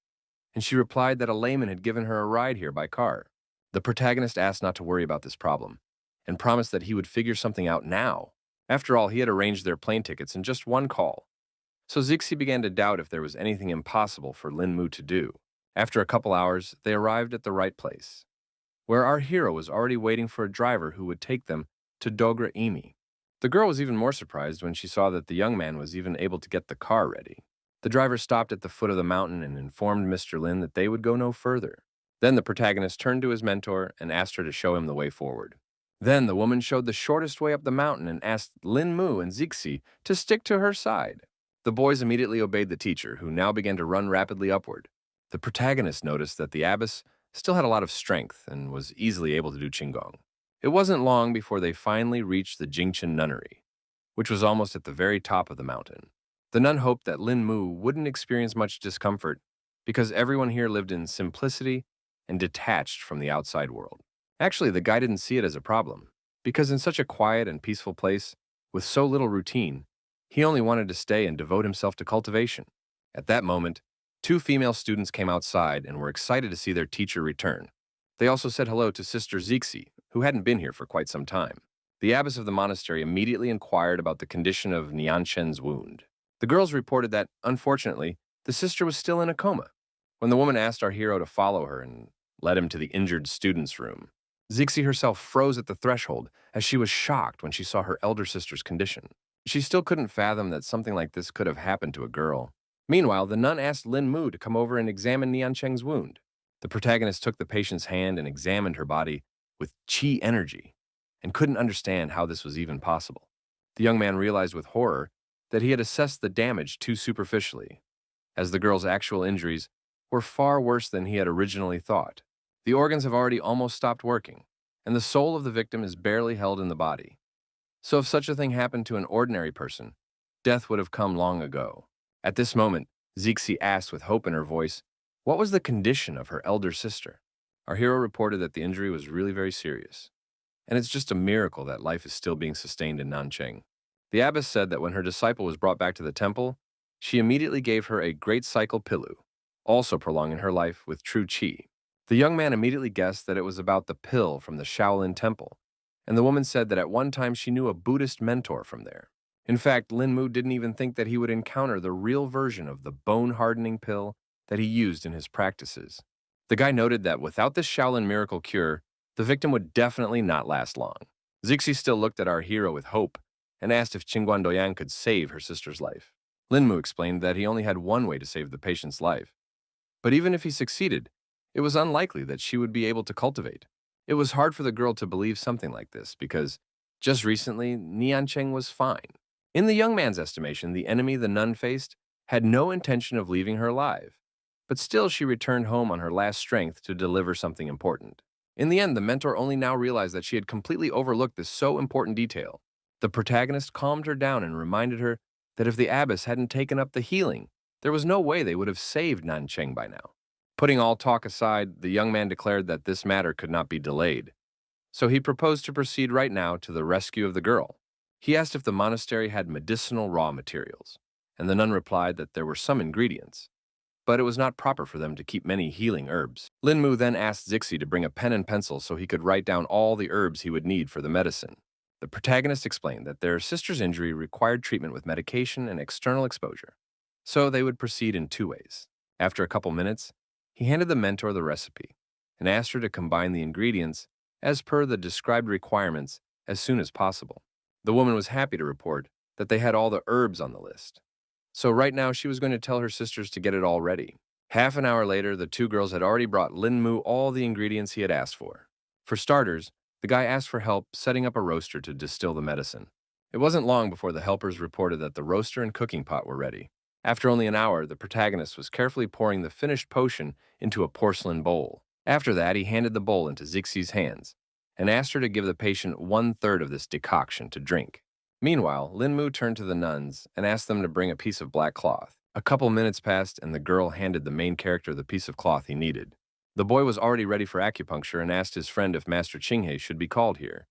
and she replied that a layman had given her a ride here by car. The protagonist asked not to worry about this problem, and promised that he would figure something out now. After all, he had arranged their plane tickets in just one call. So Zixi began to doubt if there was anything impossible for Lin Mu to do. After a couple hours, they arrived at the right place, where our hero was already waiting for a driver who would take them to Dogra Imi. The girl was even more surprised when she saw that the young man was even able to get the car ready. The driver stopped at the foot of the mountain and informed Mr. Lin that they would go no further. Then the protagonist turned to his mentor and asked her to show him the way forward. Then the woman showed the shortest way up the mountain and asked Lin Mu and Zixi to stick to her side. The boys immediately obeyed the teacher, who now began to run rapidly upward. The protagonist noticed that the abbess still had a lot of strength and was easily able to do Qigong. It wasn't long before they finally reached the Jingchen nunnery, which was almost at the very top of the mountain. The nun hoped that Lin Mu wouldn't experience much discomfort because everyone here lived in simplicity and detached from the outside world. Actually, the guy didn't see it as a problem, because in such a quiet and peaceful place, with so little routine, he only wanted to stay and devote himself to cultivation. At that moment, 2 female students came outside and were excited to see their teacher return. They also said hello to Sister Zixi, who hadn't been here for quite some time. The abbess of the monastery immediately inquired about the condition of Nianshen's wound. The girls reported that, unfortunately, the sister was still in a coma. When the woman asked our hero to follow her and led him to the injured student's room, Zixi herself froze at the threshold as she was shocked when she saw her elder sister's condition. She still couldn't fathom that something like this could have happened to a girl. Meanwhile, the nun asked Lin Mu to come over and examine Niancheng's wound. The protagonist took the patient's hand and examined her body with qi energy and couldn't understand how this was even possible. The young man realized with horror that he had assessed the damage too superficially, as the girl's actual injuries were far worse than he had originally thought. The organs have already almost stopped working, and the soul of the victim is barely held in the body. So if such a thing happened to an ordinary person, death would have come long ago. At this moment, Zixi asked with hope in her voice, what was the condition of her elder sister? Our hero reported that the injury was really very serious, and it's just a miracle that life is still being sustained in Nancheng. The abbess said that when her disciple was brought back to the temple, she immediately gave her a great cycle pilu, also prolonging her life with true qi. The young man immediately guessed that it was about the pill from the Shaolin temple, and the woman said that at one time she knew a Buddhist mentor from there. In fact, Lin Mu didn't even think that he would encounter the real version of the bone-hardening pill that he used in his practices. The guy noted that without this Shaolin miracle cure, the victim would definitely not last long. Zixi still looked at our hero with hope and asked if Qingguan Doyang could save her sister's life. Lin Mu explained that he only had one way to save the patient's life. But even if he succeeded, it was unlikely that she would be able to cultivate. It was hard for the girl to believe something like this because just recently, Niancheng was fine. In the young man's estimation, the enemy the nun faced had no intention of leaving her alive, but still she returned home on her last strength to deliver something important. In the end, the mentor only now realized that she had completely overlooked this so important detail. The protagonist calmed her down and reminded her that if the abbess hadn't taken up the healing, there was no way they would have saved Nancheng by now. Putting all talk aside, the young man declared that this matter could not be delayed. So he proposed to proceed right now to the rescue of the girl. He asked if the monastery had medicinal raw materials, and the nun replied that there were some ingredients, but it was not proper for them to keep many healing herbs. Lin Mu then asked Zixi to bring a pen and pencil so he could write down all the herbs he would need for the medicine. The protagonist explained that their sister's injury required treatment with medication and external exposure, so they would proceed in two ways. After a couple minutes, he handed the mentor the recipe and asked her to combine the ingredients as per the described requirements as soon as possible. The woman was happy to report that they had all the herbs on the list. So right now she was going to tell her sisters to get it all ready. Half an hour later, the two girls had already brought Lin Mu all the ingredients he had asked for. For starters, the guy asked for help setting up a roaster to distill the medicine. It wasn't long before the helpers reported that the roaster and cooking pot were ready. After only an hour, the protagonist was carefully pouring the finished potion into a porcelain bowl. After that, he handed the bowl into Zixi's hands and asked her to give the patient 1/3 of this decoction to drink. Meanwhile, Lin Mu turned to the nuns and asked them to bring a piece of black cloth. A couple minutes passed, and the girl handed the main character the piece of cloth he needed. The boy was already ready for acupuncture and asked his friend if Master Qinghe should be called here.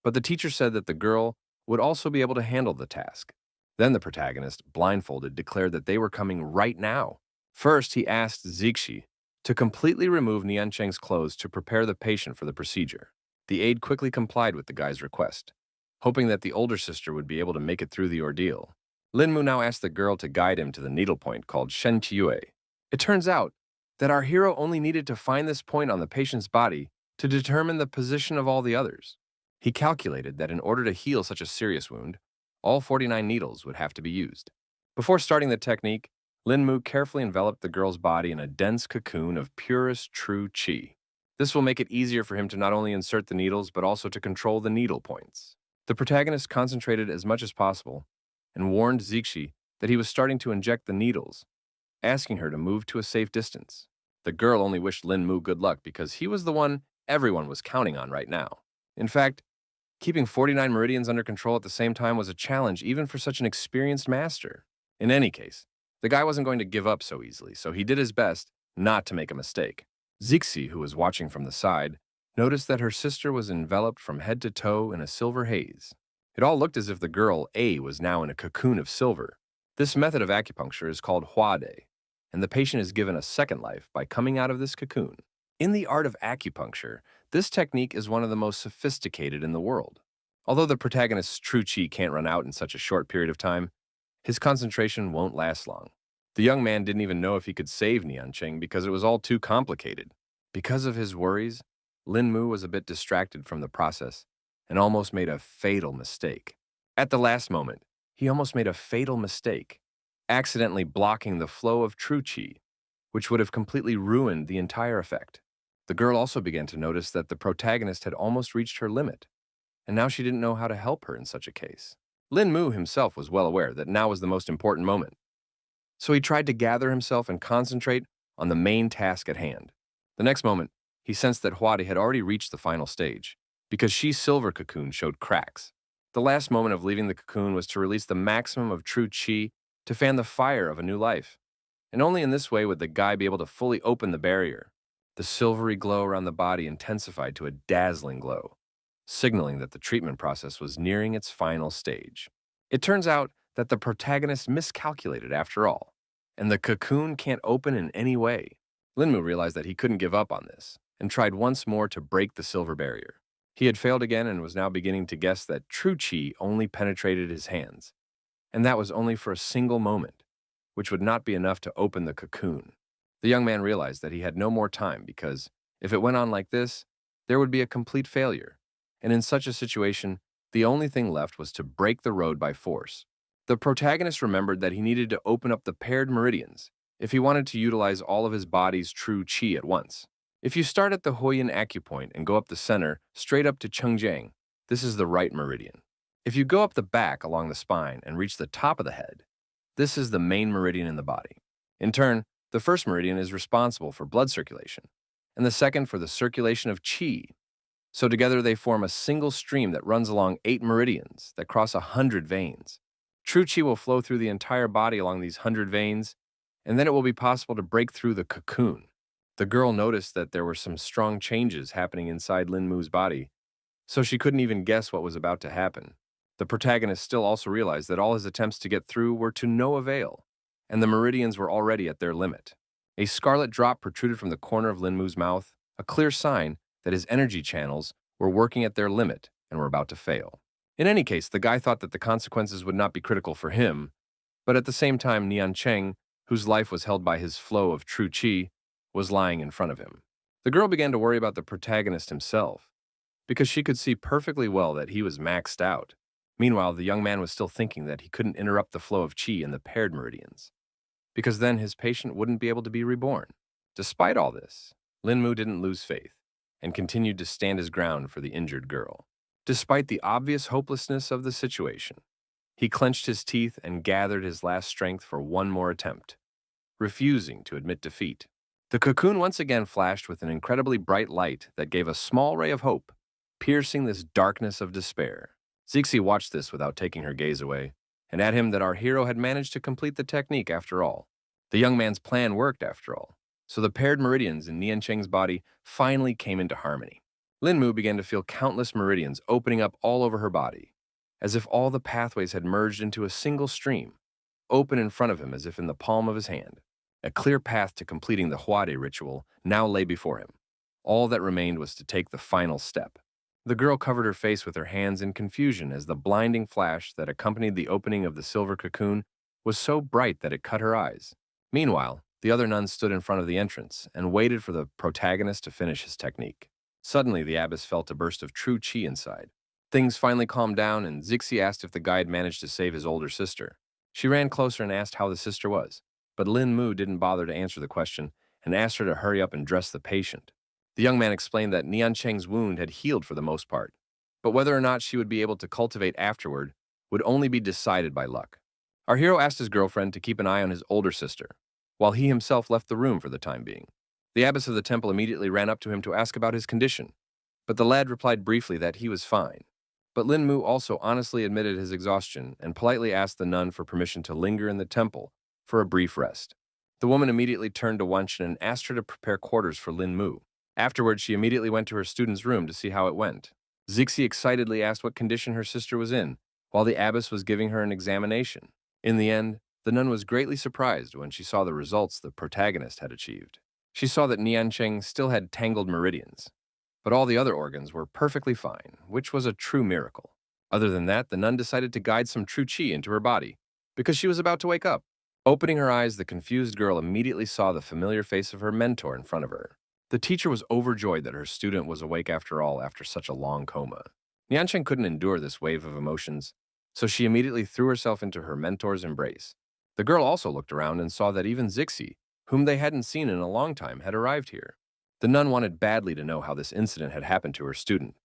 But the teacher said that the girl would also be able to handle the task. Then the protagonist, blindfolded, declared that they were coming right now. First, he asked Zixi to completely remove Niancheng's clothes to prepare the patient for the procedure. The aide quickly complied with the guy's request, hoping that the older sister would be able to make it through the ordeal. Lin Mu now asked the girl to guide him to the needlepoint called Shen Qiue. It turns out that our hero only needed to find this point on the patient's body to determine the position of all the others. He calculated that in order to heal such a serious wound, all 49 needles would have to be used. Before starting the technique, Lin Mu carefully enveloped the girl's body in a dense cocoon of purest true qi. This will make it easier for him to not only insert the needles, but also to control the needle points. The protagonist concentrated as much as possible and warned Zixi that he was starting to inject the needles, asking her to move to a safe distance. The girl only wished Lin Mu good luck because he was the one everyone was counting on right now. In fact, keeping 49 meridians under control at the same time was a challenge even for such an experienced master. In any case, the guy wasn't going to give up so easily, so he did his best not to make a mistake. Zixi, who was watching from the side, noticed that her sister was enveloped from head to toe in a silver haze. It all looked as if the girl, A, was now in a cocoon of silver. This method of acupuncture is called huade, and the patient is given a second life by coming out of this cocoon. In the art of acupuncture, this technique is one of the most sophisticated in the world. Although the protagonist's true qi can't run out in such a short period of time, his concentration won't last long. The young man didn't even know if he could save Niancheng because it was all too complicated. Because of his worries, Lin Mu was a bit distracted from the process and almost made a fatal mistake. At the last moment, he almost made a fatal mistake, accidentally blocking the flow of true qi, which would have completely ruined the entire effect. The girl also began to notice that the protagonist had almost reached her limit, and now she didn't know how to help her in such a case. Lin Mu himself was well aware that now was the most important moment. So he tried to gather himself and concentrate on the main task at hand. The next moment, he sensed that Huadi had already reached the final stage, because Shi's silver cocoon showed cracks. The last moment of leaving the cocoon was to release the maximum of true qi to fan the fire of a new life. And only in this way would the guy be able to fully open the barrier. The silvery glow around the body intensified to a dazzling glow, signaling that the treatment process was nearing its final stage. It turns out that the protagonist miscalculated after all, and the cocoon can't open in any way. Linmu realized that he couldn't give up on this, and tried once more to break the silver barrier. He had failed again and was now beginning to guess that true qi only penetrated his hands, and that was only for a single moment, which would not be enough to open the cocoon. The young man realized that he had no more time because, if it went on like this, there would be a complete failure, and in such a situation, the only thing left was to break the road by force. The protagonist remembered that he needed to open up the paired meridians if he wanted to utilize all of his body's true qi at once. If you start at the Huoyan acupoint and go up the center, straight up to Chengjiang, this is the right meridian. If you go up the back along the spine and reach the top of the head, this is the main meridian in the body. In turn, the first meridian is responsible for blood circulation, and the second for the circulation of qi. So together they form a single stream that runs along 8 meridians that cross 100 veins. True qi will flow through the entire body along these 100 veins, and then it will be possible to break through the cocoon. The girl noticed that there were some strong changes happening inside Lin Mu's body, so she couldn't even guess what was about to happen. The protagonist still also realized that all his attempts to get through were to no avail, and the meridians were already at their limit. A scarlet drop protruded from the corner of Lin Mu's mouth, a clear sign that his energy channels were working at their limit and were about to fail. In any case, the guy thought that the consequences would not be critical for him, but at the same time, Nian Cheng, whose life was held by his flow of true qi, was lying in front of him. The girl began to worry about the protagonist himself, because she could see perfectly well that he was maxed out. Meanwhile, the young man was still thinking that he couldn't interrupt the flow of qi in the paired meridians, because then his patient wouldn't be able to be reborn. Despite all this, Lin Mu didn't lose faith and continued to stand his ground for the injured girl. Despite the obvious hopelessness of the situation, he clenched his teeth and gathered his last strength for one more attempt, refusing to admit defeat. The cocoon once again flashed with an incredibly bright light that gave a small ray of hope, piercing this darkness of despair. Zixi watched this without taking her gaze away, and at him that our hero had managed to complete the technique after all. The young man's plan worked after all, so the paired meridians in Nian Cheng's body finally came into harmony. Lin Mu began to feel countless meridians opening up all over her body, as if all the pathways had merged into a single stream, open in front of him as if in the palm of his hand. A clear path to completing the Huade ritual now lay before him. All that remained was to take the final step. The girl covered her face with her hands in confusion as the blinding flash that accompanied the opening of the silver cocoon was so bright that it cut her eyes. Meanwhile, the other nuns stood in front of the entrance and waited for the protagonist to finish his technique. Suddenly, the abbess felt a burst of true qi inside. Things finally calmed down, and Zixi asked if the guide managed to save his older sister. She ran closer and asked how the sister was, but Lin Mu didn't bother to answer the question and asked her to hurry up and dress the patient. The young man explained that Nian Cheng's wound had healed for the most part, but whether or not she would be able to cultivate afterward would only be decided by luck. Our hero asked his girlfriend to keep an eye on his older sister, while he himself left the room for the time being. The abbess of the temple immediately ran up to him to ask about his condition, but the lad replied briefly that he was fine. But Lin Mu also honestly admitted his exhaustion and politely asked the nun for permission to linger in the temple for a brief rest. The woman immediately turned to Wenchen and asked her to prepare quarters for Lin Mu. Afterwards, she immediately went to her student's room to see how it went. Zixi excitedly asked what condition her sister was in, while the abbess was giving her an examination. In the end, the nun was greatly surprised when she saw the results the protagonist had achieved. She saw that Nian Cheng still had tangled meridians, but all the other organs were perfectly fine, which was a true miracle. Other than that, the nun decided to guide some true qi into her body, because she was about to wake up. Opening her eyes, the confused girl immediately saw the familiar face of her mentor in front of her. The teacher was overjoyed that her student was awake after all after such a long coma. Nian Cheng couldn't endure this wave of emotions, so she immediately threw herself into her mentor's embrace. The girl also looked around and saw that even Zixi, whom they hadn't seen in a long time, had arrived here. The nun wanted badly to know how this incident had happened to her student,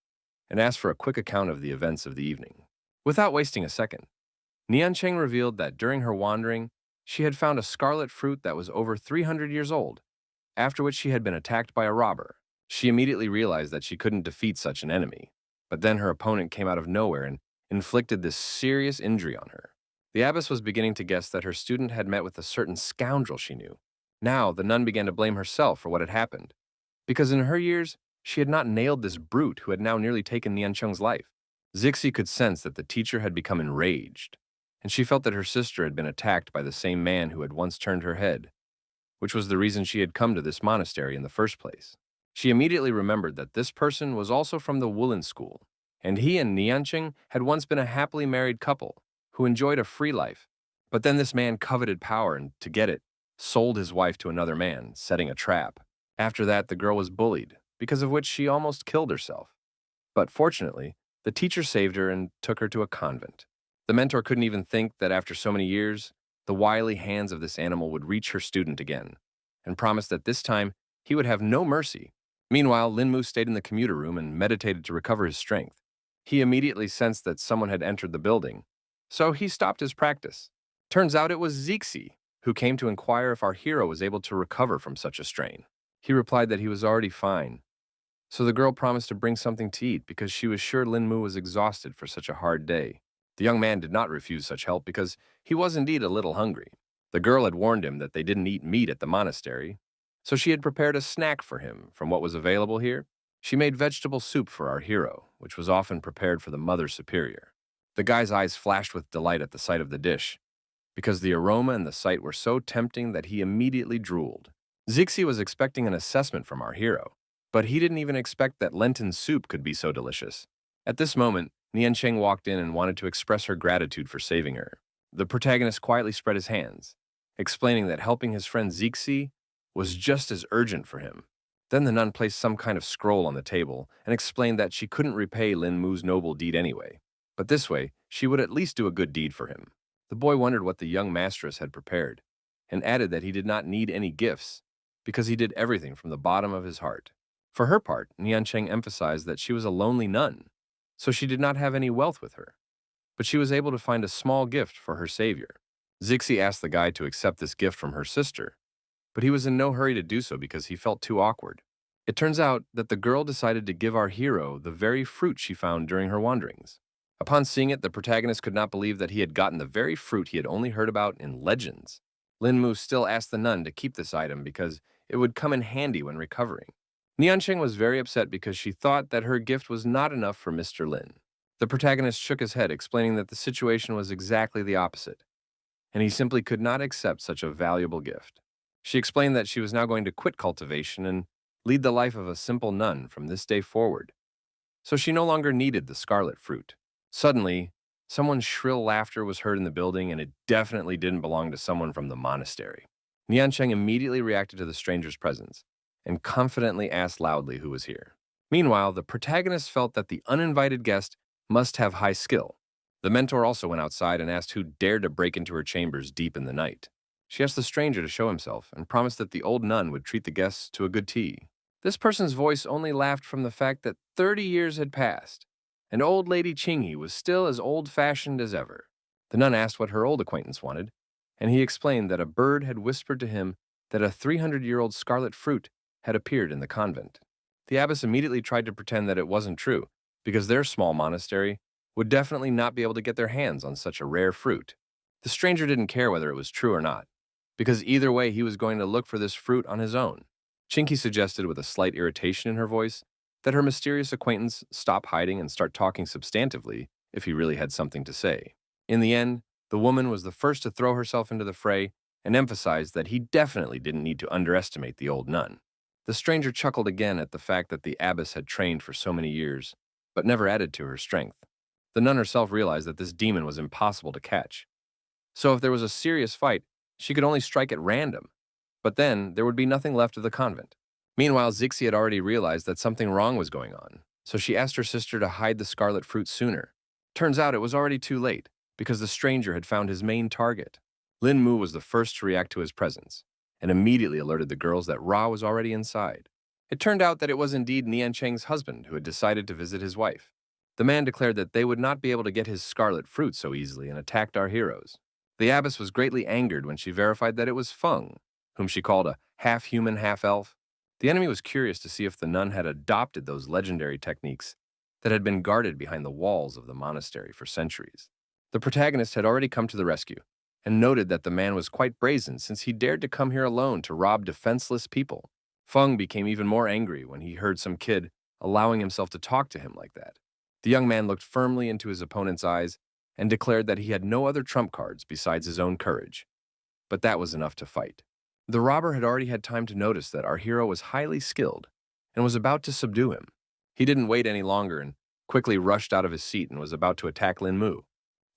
and asked for a quick account of the events of the evening. Without wasting a second, Nian Cheng revealed that during her wandering, she had found a scarlet fruit that was over 300 years old, after which she had been attacked by a robber. She immediately realized that she couldn't defeat such an enemy. But then her opponent came out of nowhere and inflicted this serious injury on her. The abbess was beginning to guess that her student had met with a certain scoundrel she knew. Now, the nun began to blame herself for what had happened, because in her years, she had not nailed this brute who had now nearly taken Niancheng's life. Zixi could sense that the teacher had become enraged, and she felt that her sister had been attacked by the same man who had once turned her head, which was the reason she had come to this monastery in the first place. She immediately remembered that this person was also from the woolen school, and he and Niancheng had once been a happily married couple who enjoyed a free life. But then this man coveted power and, to get it, sold his wife to another man, setting a trap. After that, the girl was bullied, because of which she almost killed herself. But fortunately, the teacher saved her and took her to a convent. The mentor couldn't even think that after so many years, the wily hands of this animal would reach her student again, and promised that this time he would have no mercy. Meanwhile, Linmu stayed in the commuter room and meditated to recover his strength. He immediately sensed that someone had entered the building, so he stopped his practice. Turns out it was Zixi, who came to inquire if our hero was able to recover from such a strain. He replied that he was already fine, so the girl promised to bring something to eat because she was sure Linmu was exhausted for such a hard day. The young man did not refuse such help because he was indeed a little hungry. The girl had warned him that they didn't eat meat at the monastery, so she had prepared a snack for him from what was available here. She made vegetable soup for our hero, which was often prepared for the Mother Superior. The guy's eyes flashed with delight at the sight of the dish, because the aroma and the sight were so tempting that he immediately drooled. Zixi was expecting an assessment from our hero, but he didn't even expect that Lenten soup could be so delicious. At this moment, Niancheng walked in and wanted to express her gratitude for saving her. The protagonist quietly spread his hands, explaining that helping his friend Zixi was just as urgent for him. Then the nun placed some kind of scroll on the table and explained that she couldn't repay Lin Mu's noble deed anyway, but this way, she would at least do a good deed for him. The boy wondered what the young mastress had prepared, and added that he did not need any gifts, because he did everything from the bottom of his heart. For her part, Niancheng emphasized that she was a lonely nun, so she did not have any wealth with her, but she was able to find a small gift for her savior. Zixi asked the guy to accept this gift from her sister, but he was in no hurry to do so because he felt too awkward. It turns out that the girl decided to give our hero the very fruit she found during her wanderings. Upon seeing it, the protagonist could not believe that he had gotten the very fruit he had only heard about in legends. Lin Mu still asked the nun to keep this item because it would come in handy when recovering. Niancheng was very upset because she thought that her gift was not enough for Mr. Lin. The protagonist shook his head, explaining that the situation was exactly the opposite, and he simply could not accept such a valuable gift. She explained that she was now going to quit cultivation and lead the life of a simple nun from this day forward, so she no longer needed the scarlet fruit. Suddenly, someone's shrill laughter was heard in the building, and it definitely didn't belong to someone from the monastery. Niancheng immediately reacted to the stranger's presence and confidently asked loudly who was here. Meanwhile, the protagonist felt that the uninvited guest must have high skill. The mentor also went outside and asked who dared to break into her chambers deep in the night. She asked the stranger to show himself and promised that the old nun would treat the guests to a good tea. This person's voice only laughed from the fact that 30 years had passed, and old Lady Qingyi was still as old-fashioned as ever. The nun asked what her old acquaintance wanted, and he explained that a bird had whispered to him that a 300-year-old scarlet fruit had appeared in the convent. The abbess immediately tried to pretend that it wasn't true, because their small monastery would definitely not be able to get their hands on such a rare fruit. The stranger didn't care whether it was true or not, because either way he was going to look for this fruit on his own. Chinky suggested with a slight irritation in her voice that her mysterious acquaintance stop hiding and start talking substantively if he really had something to say. In the end, the woman was the first to throw herself into the fray and emphasized that he definitely didn't need to underestimate the old nun. The stranger chuckled again at the fact that the abbess had trained for so many years, but never added to her strength. The nun herself realized that this demon was impossible to catch. So if there was a serious fight, she could only strike at random, but then there would be nothing left of the convent. Meanwhile, Zixi had already realized that something wrong was going on, so she asked her sister to hide the scarlet fruit sooner. Turns out it was already too late, because the stranger had found his main target. Lin Mu was the first to react to his presence, and immediately alerted the girls that Ra was already inside. It turned out that it was indeed Niancheng's husband who had decided to visit his wife. The man declared that they would not be able to get his scarlet fruit so easily and attacked our heroes. The abbess was greatly angered when she verified that it was Feng, whom she called a half human, half elf. The enemy was curious to see if the nun had adopted those legendary techniques that had been guarded behind the walls of the monastery for centuries. The protagonist had already come to the rescue and noted that the man was quite brazen since he dared to come here alone to rob defenseless people. Feng became even more angry when he heard some kid allowing himself to talk to him like that. The young man looked firmly into his opponent's eyes and declared that he had no other trump cards besides his own courage. But that was enough to fight. The robber had already had time to notice that our hero was highly skilled and was about to subdue him. He didn't wait any longer and quickly rushed out of his seat and was about to attack Lin Mu.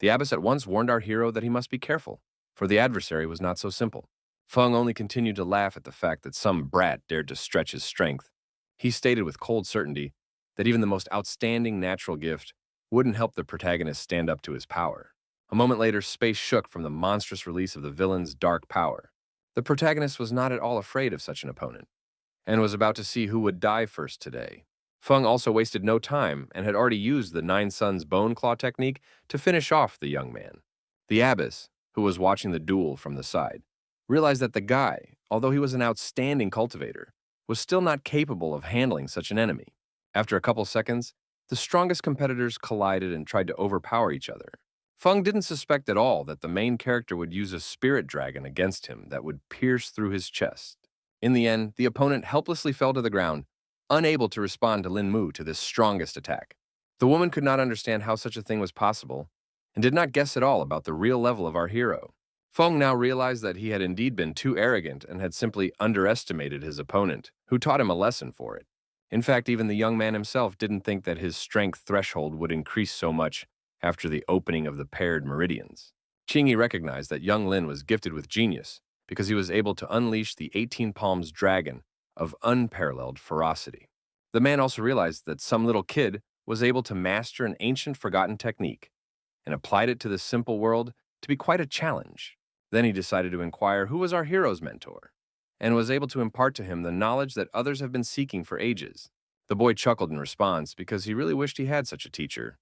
The abbess at once warned our hero that he must be careful, for the adversary was not so simple. Feng only continued to laugh at the fact that some brat dared to stretch his strength. He stated with cold certainty that even the most outstanding natural gift wouldn't help the protagonist stand up to his power. A moment later, space shook from the monstrous release of the villain's dark power. The protagonist was not at all afraid of such an opponent, and was about to see who would die first today. Feng also wasted no time and had already used the Nine Suns Bone Claw technique to finish off the young man. The abbess, who was watching the duel from the side, realized that the guy, although he was an outstanding cultivator, was still not capable of handling such an enemy. After a couple seconds, the strongest competitors collided and tried to overpower each other. Feng didn't suspect at all that the main character would use a spirit dragon against him that would pierce through his chest. In the end, the opponent helplessly fell to the ground, unable to respond to Lin Mu to this strongest attack. The woman could not understand how such a thing was possible and did not guess at all about the real level of our hero. Feng now realized that he had indeed been too arrogant and had simply underestimated his opponent, who taught him a lesson for it. In fact, even the young man himself didn't think that his strength threshold would increase so much after the opening of the paired meridians. Qingyi recognized that young Lin was gifted with genius because he was able to unleash the 18 Palms dragon of unparalleled ferocity. The man also realized that some little kid was able to master an ancient forgotten technique and applied it to the simple world to be quite a challenge. Then he decided to inquire who was our hero's mentor, and was able to impart to him the knowledge that others have been seeking for ages. The boy chuckled in response because he really wished he had such a teacher,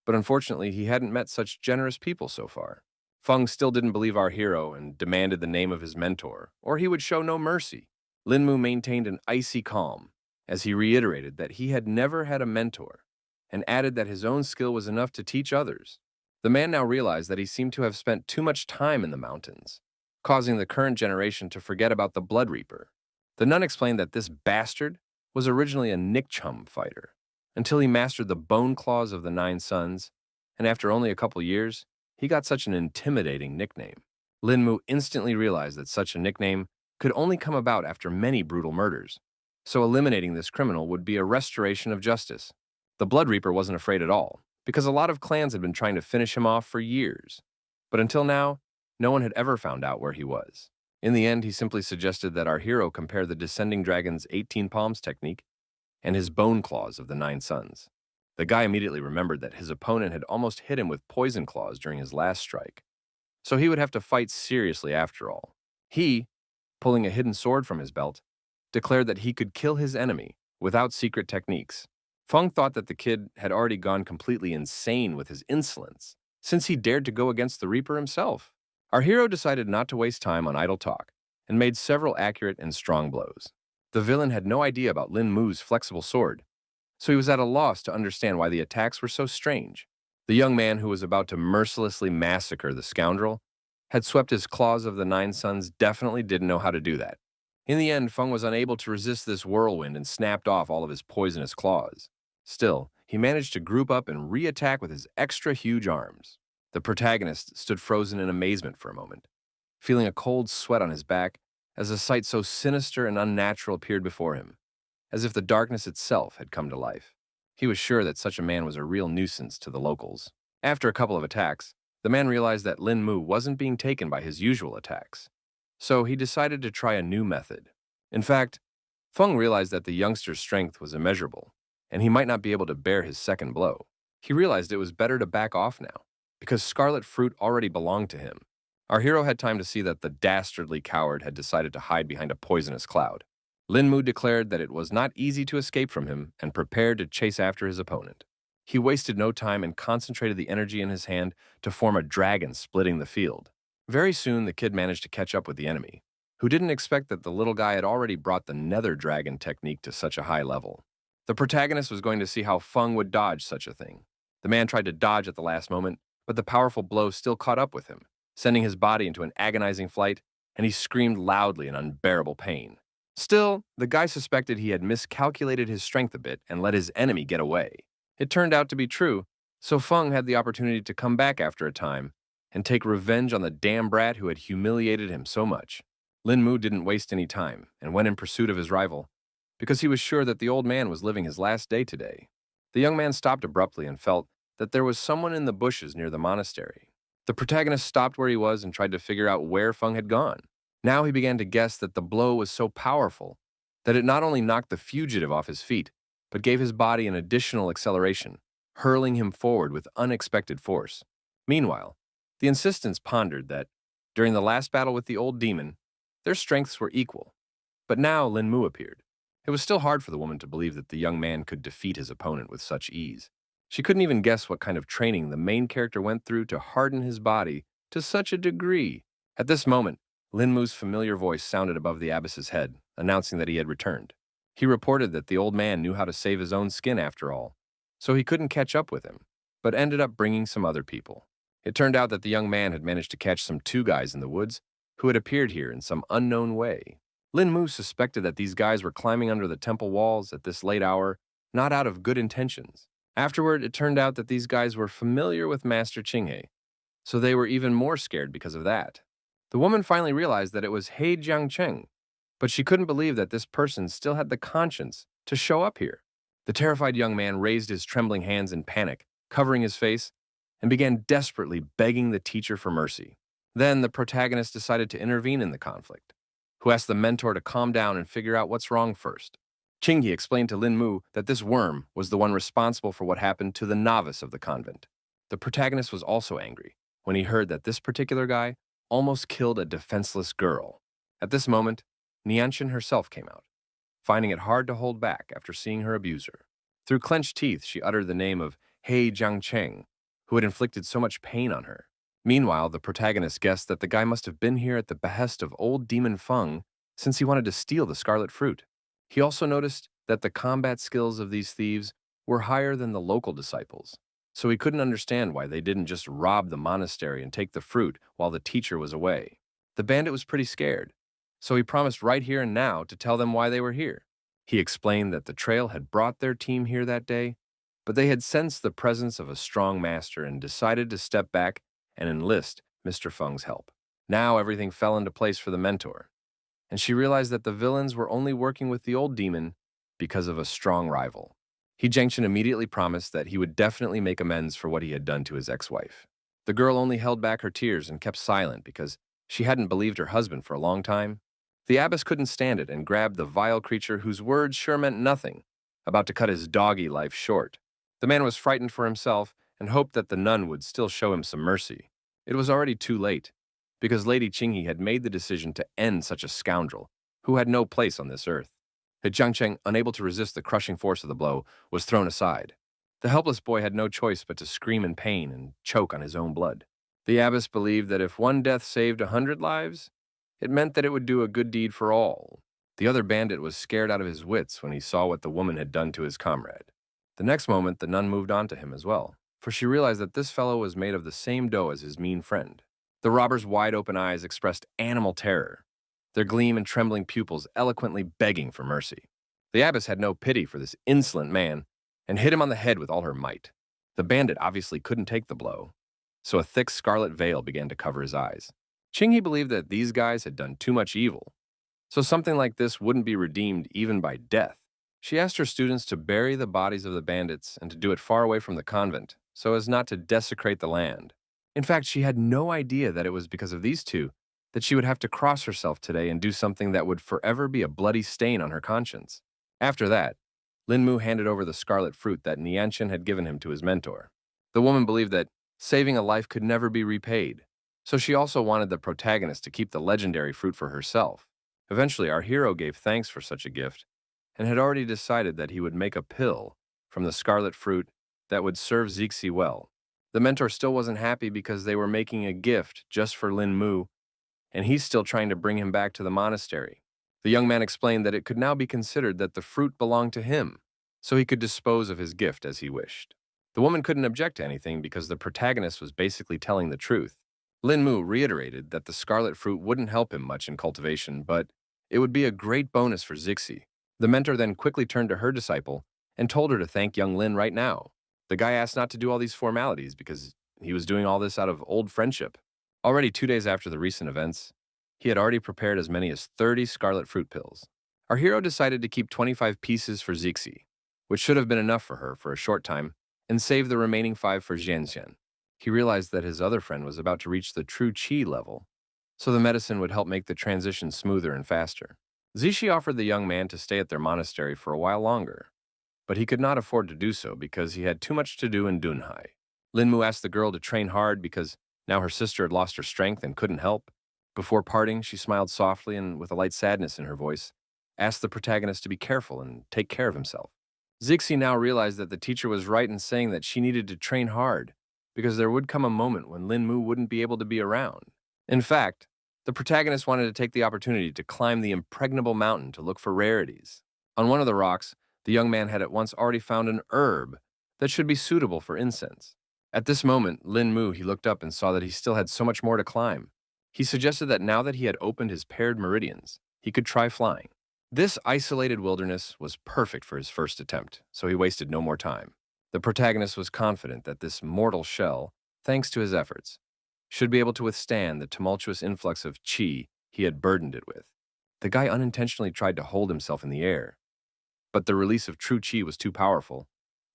but unfortunately he hadn't met such generous people so far. Feng still didn't believe our hero and demanded the name of his mentor, or he would show no mercy. Lin Mu maintained an icy calm as he reiterated that he had never had a mentor, and added that his own skill was enough to teach others. The man now realized that he seemed to have spent too much time in the mountains, causing the current generation to forget about the Blood Reaper. The nun explained that this bastard was originally a nickchum fighter, until he mastered the bone claws of the Nine Suns, and after only a couple years, he got such an intimidating nickname. Lin Mu instantly realized that such a nickname could only come about after many brutal murders, so eliminating this criminal would be a restoration of justice. The Blood Reaper wasn't afraid at all, because a lot of clans had been trying to finish him off for years. But until now, no one had ever found out where he was. In the end, he simply suggested that our hero compare the Descending Dragon's 18 Palms technique and his bone claws of the Nine Suns. The guy immediately remembered that his opponent had almost hit him with poison claws during his last strike, so he would have to fight seriously after all. He, pulling a hidden sword from his belt, declared that he could kill his enemy without secret techniques. Feng thought that the kid had already gone completely insane with his insolence, since he dared to go against the Reaper himself. Our hero decided not to waste time on idle talk, and made several accurate and strong blows. The villain had no idea about Lin Mu's flexible sword, so he was at a loss to understand why the attacks were so strange. The young man who was about to mercilessly massacre the scoundrel had swept his claws of the Nine Suns definitely didn't know how to do that. In the end, Feng was unable to resist this whirlwind and snapped off all of his poisonous claws. Still, he managed to group up and re-attack with his extra huge arms. The protagonist stood frozen in amazement for a moment, feeling a cold sweat on his back as a sight so sinister and unnatural appeared before him, as if the darkness itself had come to life. He was sure that such a man was a real nuisance to the locals. After a couple of attacks, the man realized that Lin Mu wasn't being taken by his usual attacks, so he decided to try a new method. In fact, Feng realized that the youngster's strength was immeasurable, and he might not be able to bear his second blow. He realized it was better to back off now, because Scarlet Fruit already belonged to him. Our hero had time to see that the dastardly coward had decided to hide behind a poisonous cloud. Lin Mu declared that it was not easy to escape from him and prepared to chase after his opponent. He wasted no time and concentrated the energy in his hand to form a dragon splitting the field. Very soon, the kid managed to catch up with the enemy, who didn't expect that the little guy had already brought the nether dragon technique to such a high level. The protagonist was going to see how Feng would dodge such a thing. The man tried to dodge at the last moment, but the powerful blow still caught up with him, sending his body into an agonizing flight, and he screamed loudly in unbearable pain. Still, the guy suspected he had miscalculated his strength a bit and let his enemy get away. It turned out to be true, so Feng had the opportunity to come back after a time and take revenge on the damn brat who had humiliated him so much. Lin Mu didn't waste any time and went in pursuit of his rival, because he was sure that the old man was living his last day today. The young man stopped abruptly and felt that there was someone in the bushes near the monastery. The protagonist stopped where he was and tried to figure out where Feng had gone. Now he began to guess that the blow was so powerful that it not only knocked the fugitive off his feet, but gave his body an additional acceleration, hurling him forward with unexpected force. Meanwhile, the insistents pondered that, during the last battle with the old demon, their strengths were equal. But now Lin Mu appeared. It was still hard for the woman to believe that the young man could defeat his opponent with such ease. She couldn't even guess what kind of training the main character went through to harden his body to such a degree. At this moment, Lin Mu's familiar voice sounded above the abbess's head, announcing that he had returned. He reported that the old man knew how to save his own skin after all, so he couldn't catch up with him, but ended up bringing some other people. It turned out that the young man had managed to catch some two guys in the woods who had appeared here in some unknown way. Lin Mu suspected that these guys were climbing under the temple walls at this late hour, not out of good intentions. Afterward, it turned out that these guys were familiar with Master Qinghe, so they were even more scared because of that. The woman finally realized that it was He Jiangcheng, but she couldn't believe that this person still had the conscience to show up here. The terrified young man raised his trembling hands in panic, covering his face, and began desperately begging the teacher for mercy. Then the protagonist decided to intervene in the conflict, who asked the mentor to calm down and figure out what's wrong first. Qinghe explained to Lin Mu that this worm was the one responsible for what happened to the novice of the convent. The protagonist was also angry when he heard that this particular guy almost killed a defenseless girl. At this moment, Nianshan herself came out, finding it hard to hold back after seeing her abuser. Through clenched teeth, she uttered the name of He Jiangcheng, who had inflicted so much pain on her. Meanwhile, the protagonist guessed that the guy must have been here at the behest of old demon Feng since he wanted to steal the scarlet fruit. He also noticed that the combat skills of these thieves were higher than the local disciples, so he couldn't understand why they didn't just rob the monastery and take the fruit while the teacher was away. The bandit was pretty scared, so he promised right here and now to tell them why they were here. He explained that the trail had brought their team here that day, but they had sensed the presence of a strong master and decided to step back and enlist Mr. Feng's help. Now everything fell into place for the mentor, and she realized that the villains were only working with the old demon because of a strong rival. He Jiangchen immediately promised that he would definitely make amends for what he had done to his ex-wife. The girl only held back her tears and kept silent because she hadn't believed her husband for a long time. The abbess couldn't stand it and grabbed the vile creature whose words sure meant nothing, about to cut his doggy life short. The man was frightened for himself and hoped that the nun would still show him some mercy. It was already too late, because Lady Qinghe had made the decision to end such a scoundrel who had no place on this earth. Jiangcheng, unable to resist the crushing force of the blow, was thrown aside. The helpless boy had no choice but to scream in pain and choke on his own blood. The abbess believed that if one death saved 100 lives, it meant that it would do a good deed for all. The other bandit was scared out of his wits when he saw what the woman had done to his comrade. The next moment, the nun moved on to him as well, for she realized that this fellow was made of the same dough as his mean friend. The robber's wide-open eyes expressed animal terror, their gleam and trembling pupils eloquently begging for mercy. The abbess had no pity for this insolent man and hit him on the head with all her might. The bandit obviously couldn't take the blow, so a thick scarlet veil began to cover his eyes. Qinghe believed that these guys had done too much evil, so something like this wouldn't be redeemed even by death. She asked her students to bury the bodies of the bandits and to do it far away from the convent, so as not to desecrate the land. In fact, she had no idea that it was because of these two that she would have to cross herself today and do something that would forever be a bloody stain on her conscience. After that, Lin Mu handed over the scarlet fruit that Nianshan had given him to his mentor. The woman believed that saving a life could never be repaid, so she also wanted the protagonist to keep the legendary fruit for herself. Eventually, our hero gave thanks for such a gift and had already decided that he would make a pill from the scarlet fruit that would serve Zixi well. The mentor still wasn't happy because they were making a gift just for Lin Mu, and he's still trying to bring him back to the monastery. The young man explained that it could now be considered that the fruit belonged to him, so he could dispose of his gift as he wished. The woman couldn't object to anything because the protagonist was basically telling the truth. Lin Mu reiterated that the scarlet fruit wouldn't help him much in cultivation, but it would be a great bonus for Zixi. The mentor then quickly turned to her disciple and told her to thank young Lin right now. The guy asked not to do all these formalities because he was doing all this out of old friendship. Already 2 days after the recent events, he had already prepared as many as 30 scarlet fruit pills. Our hero decided to keep 25 pieces for Zixi, which should have been enough for her for a short time, and save the remaining 5 for Zhenxian. He realized that his other friend was about to reach the true qi level, so the medicine would help make the transition smoother and faster. Zixi offered the young man to stay at their monastery for a while longer, but he could not afford to do so because he had too much to do in Dunhai. Linmu asked the girl to train hard because now her sister had lost her strength and couldn't help. Before parting, she smiled softly and with a light sadness in her voice, asked the protagonist to be careful and take care of himself. Zixi now realized that the teacher was right in saying that she needed to train hard because there would come a moment when Linmu wouldn't be able to be around. In fact, the protagonist wanted to take the opportunity to climb the impregnable mountain to look for rarities. On one of the rocks, the young man had at once already found an herb that should be suitable for incense. At this moment, Lin Mu, he looked up and saw that he still had so much more to climb. He suggested that now that he had opened his paired meridians, he could try flying. This isolated wilderness was perfect for his first attempt, so he wasted no more time. The protagonist was confident that this mortal shell, thanks to his efforts, should be able to withstand the tumultuous influx of qi he had burdened it with. The guy unintentionally tried to hold himself in the air, but the release of true qi was too powerful,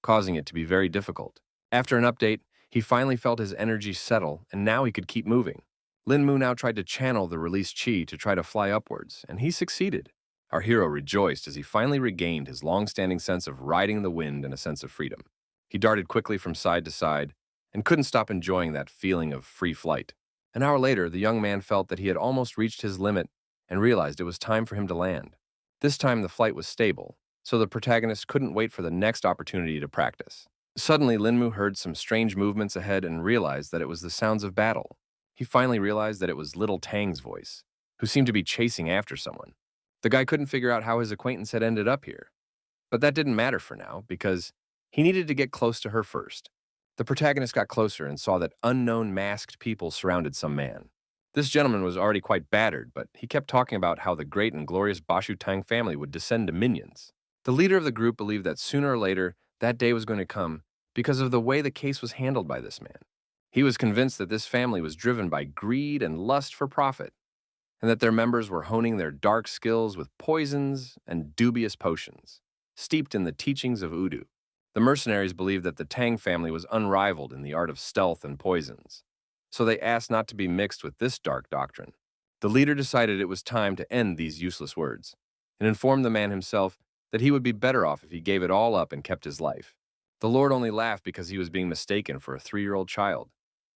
causing it to be very difficult. After an update, he finally felt his energy settle, and now he could keep moving. Lin Mu now tried to channel the released qi to try to fly upwards, and he succeeded. Our hero rejoiced as he finally regained his long-standing sense of riding the wind and a sense of freedom. He darted quickly from side to side and couldn't stop enjoying that feeling of free flight. An hour later, the young man felt that he had almost reached his limit and realized it was time for him to land. This time the flight was stable, so the protagonist couldn't wait for the next opportunity to practice. Suddenly, Linmu heard some strange movements ahead and realized that it was the sounds of battle. He finally realized that it was little Tang's voice, who seemed to be chasing after someone. The guy couldn't figure out how his acquaintance had ended up here, but that didn't matter for now because he needed to get close to her first. The protagonist got closer and saw that unknown masked people surrounded some man. This gentleman was already quite battered, but he kept talking about how the great and glorious Bashu Tang family would descend to minions. The leader of the group believed that sooner or later that day was going to come because of the way the case was handled by this man. He was convinced that this family was driven by greed and lust for profit, and that their members were honing their dark skills with poisons and dubious potions, steeped in the teachings of Udu. The mercenaries believed that the Tang family was unrivaled in the art of stealth and poisons, so they asked not to be mixed with this dark doctrine. The leader decided it was time to end these useless words, and informed the man himself that he would be better off if he gave it all up and kept his life. The Lord only laughed because he was being mistaken for a 3-year-old child,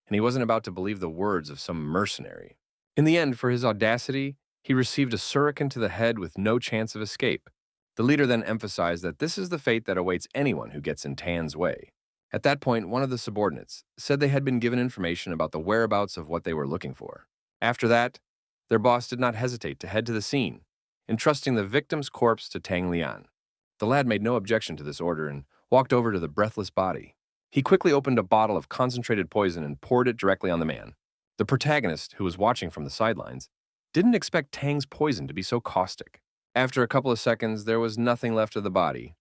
and he wasn't about to believe the words of some mercenary. In the end, for his audacity, he received a shuriken to the head with no chance of escape. The leader then emphasized that this is the fate that awaits anyone who gets in Tan's way. At that point, one of the subordinates said they had been given information about the whereabouts of what they were looking for. After that, their boss did not hesitate to head to the scene, entrusting the victim's corpse to Tang Lian. The lad made no objection to this order and walked over to the breathless body. He quickly opened a bottle of concentrated poison and poured it directly on the man. The protagonist, who was watching from the sidelines, didn't expect Tang's poison to be so caustic. After a couple of seconds, there was nothing left of the body,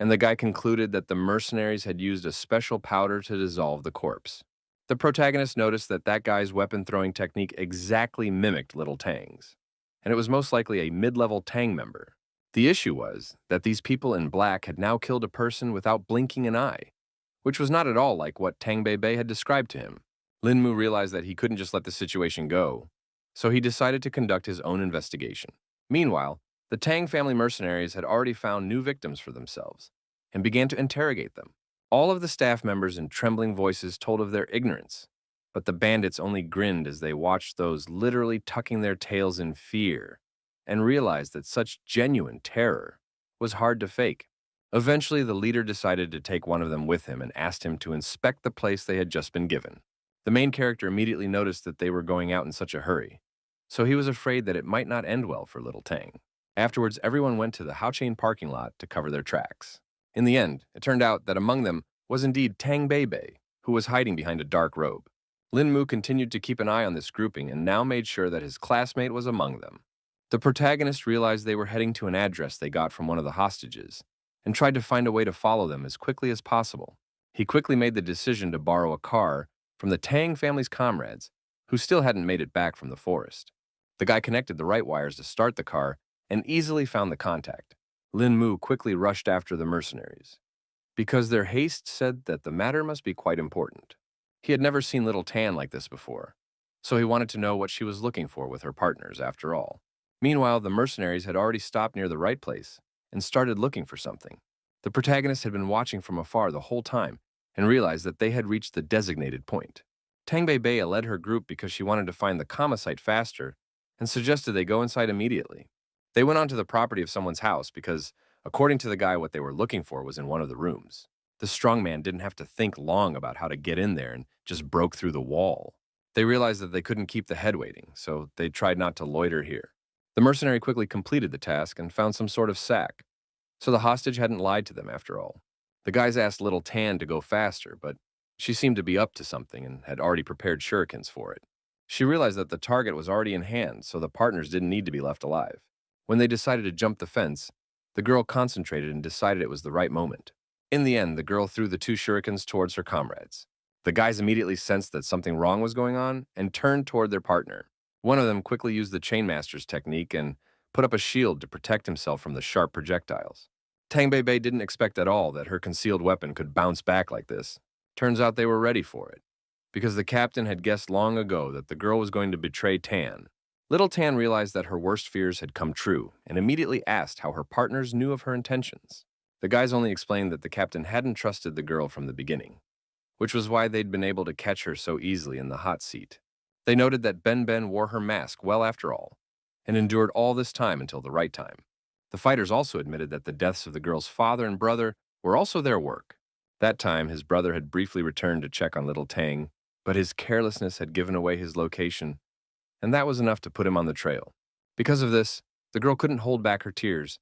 and the guy concluded that the mercenaries had used a special powder to dissolve the corpse. The protagonist noticed that that guy's weapon-throwing technique exactly mimicked little Tang's, and it was most likely a mid-level Tang member. The issue was that these people in black had now killed a person without blinking an eye, which was not at all like what Tang Bei had described to him. Lin Mu realized that he couldn't just let the situation go, so he decided to conduct his own investigation. Meanwhile, the Tang family mercenaries had already found new victims for themselves and began to interrogate them. All of the staff members in trembling voices told of their ignorance, but the bandits only grinned as they watched those literally tucking their tails in fear and realized that such genuine terror was hard to fake. Eventually, the leader decided to take one of them with him and asked him to inspect the place they had just been given. The main character immediately noticed that they were going out in such a hurry, so he was afraid that it might not end well for little Tang. Afterwards, everyone went to the Haochain parking lot to cover their tracks. In the end, it turned out that among them was indeed Tang Bei, who was hiding behind a dark robe. Lin Mu continued to keep an eye on this grouping and now made sure that his classmate was among them. The protagonist realized they were heading to an address they got from one of the hostages and tried to find a way to follow them as quickly as possible. He quickly made the decision to borrow a car from the Tang family's comrades, who still hadn't made it back from the forest. The guy connected the right wires to start the car and easily found the contact. Lin Mu quickly rushed after the mercenaries, because their haste said that the matter must be quite important. He had never seen little Tan like this before, so he wanted to know what she was looking for with her partners after all. Meanwhile, the mercenaries had already stopped near the right place and started looking for something. The protagonist had been watching from afar the whole time and realized that they had reached the designated point. Tang Bei led her group because she wanted to find the comma site faster and suggested they go inside immediately. They went onto the property of someone's house because, according to the guy, what they were looking for was in one of the rooms. The strong man didn't have to think long about how to get in there and just broke through the wall. They realized that they couldn't keep the head waiting, so they tried not to loiter here. The mercenary quickly completed the task and found some sort of sack, so the hostage hadn't lied to them after all. The guys asked little Tan to go faster, but she seemed to be up to something and had already prepared shurikens for it. She realized that the target was already in hand, so the partners didn't need to be left alive. When they decided to jump the fence, the girl concentrated and decided it was the right moment. In the end, the girl threw the 2 shurikens towards her comrades. The guys immediately sensed that something wrong was going on and turned toward their partner. One of them quickly used the Chainmaster's technique and put up a shield to protect himself from the sharp projectiles. Tang Bei didn't expect at all that her concealed weapon could bounce back like this. Turns out they were ready for it, because the captain had guessed long ago that the girl was going to betray Tan. Little Tan realized that her worst fears had come true and immediately asked how her partners knew of her intentions. The guys only explained that the captain hadn't trusted the girl from the beginning, which was why they'd been able to catch her so easily in the hot seat. They noted that Ben wore her mask well after all, and endured all this time until the right time. The fighters also admitted that the deaths of the girl's father and brother were also their work. That time, his brother had briefly returned to check on little Tang, but his carelessness had given away his location, and that was enough to put him on the trail. Because of this, the girl couldn't hold back her tears,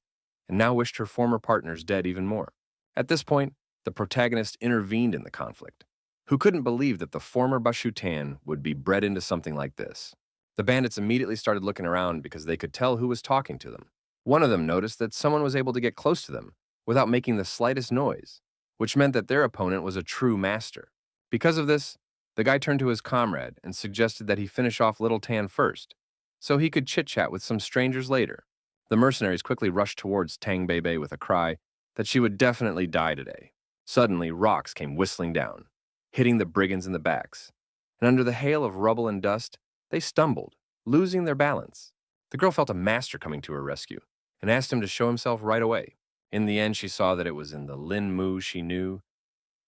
and now wished her former partners dead even more. At this point, the protagonist intervened in the conflict, who couldn't believe that the former Bashutan would be bred into something like this. The bandits immediately started looking around because they could tell who was talking to them. One of them noticed that someone was able to get close to them without making the slightest noise, which meant that their opponent was a true master. Because of this, the guy turned to his comrade and suggested that he finish off little Tan first, so he could chit-chat with some strangers later. The mercenaries quickly rushed towards Tang Bei with a cry that she would definitely die today. Suddenly, rocks came whistling down, hitting the brigands in the backs, and under the hail of rubble and dust, they stumbled, losing their balance. The girl felt a master coming to her rescue and asked him to show himself right away. In the end, she saw that it was in the Lin Mu she knew.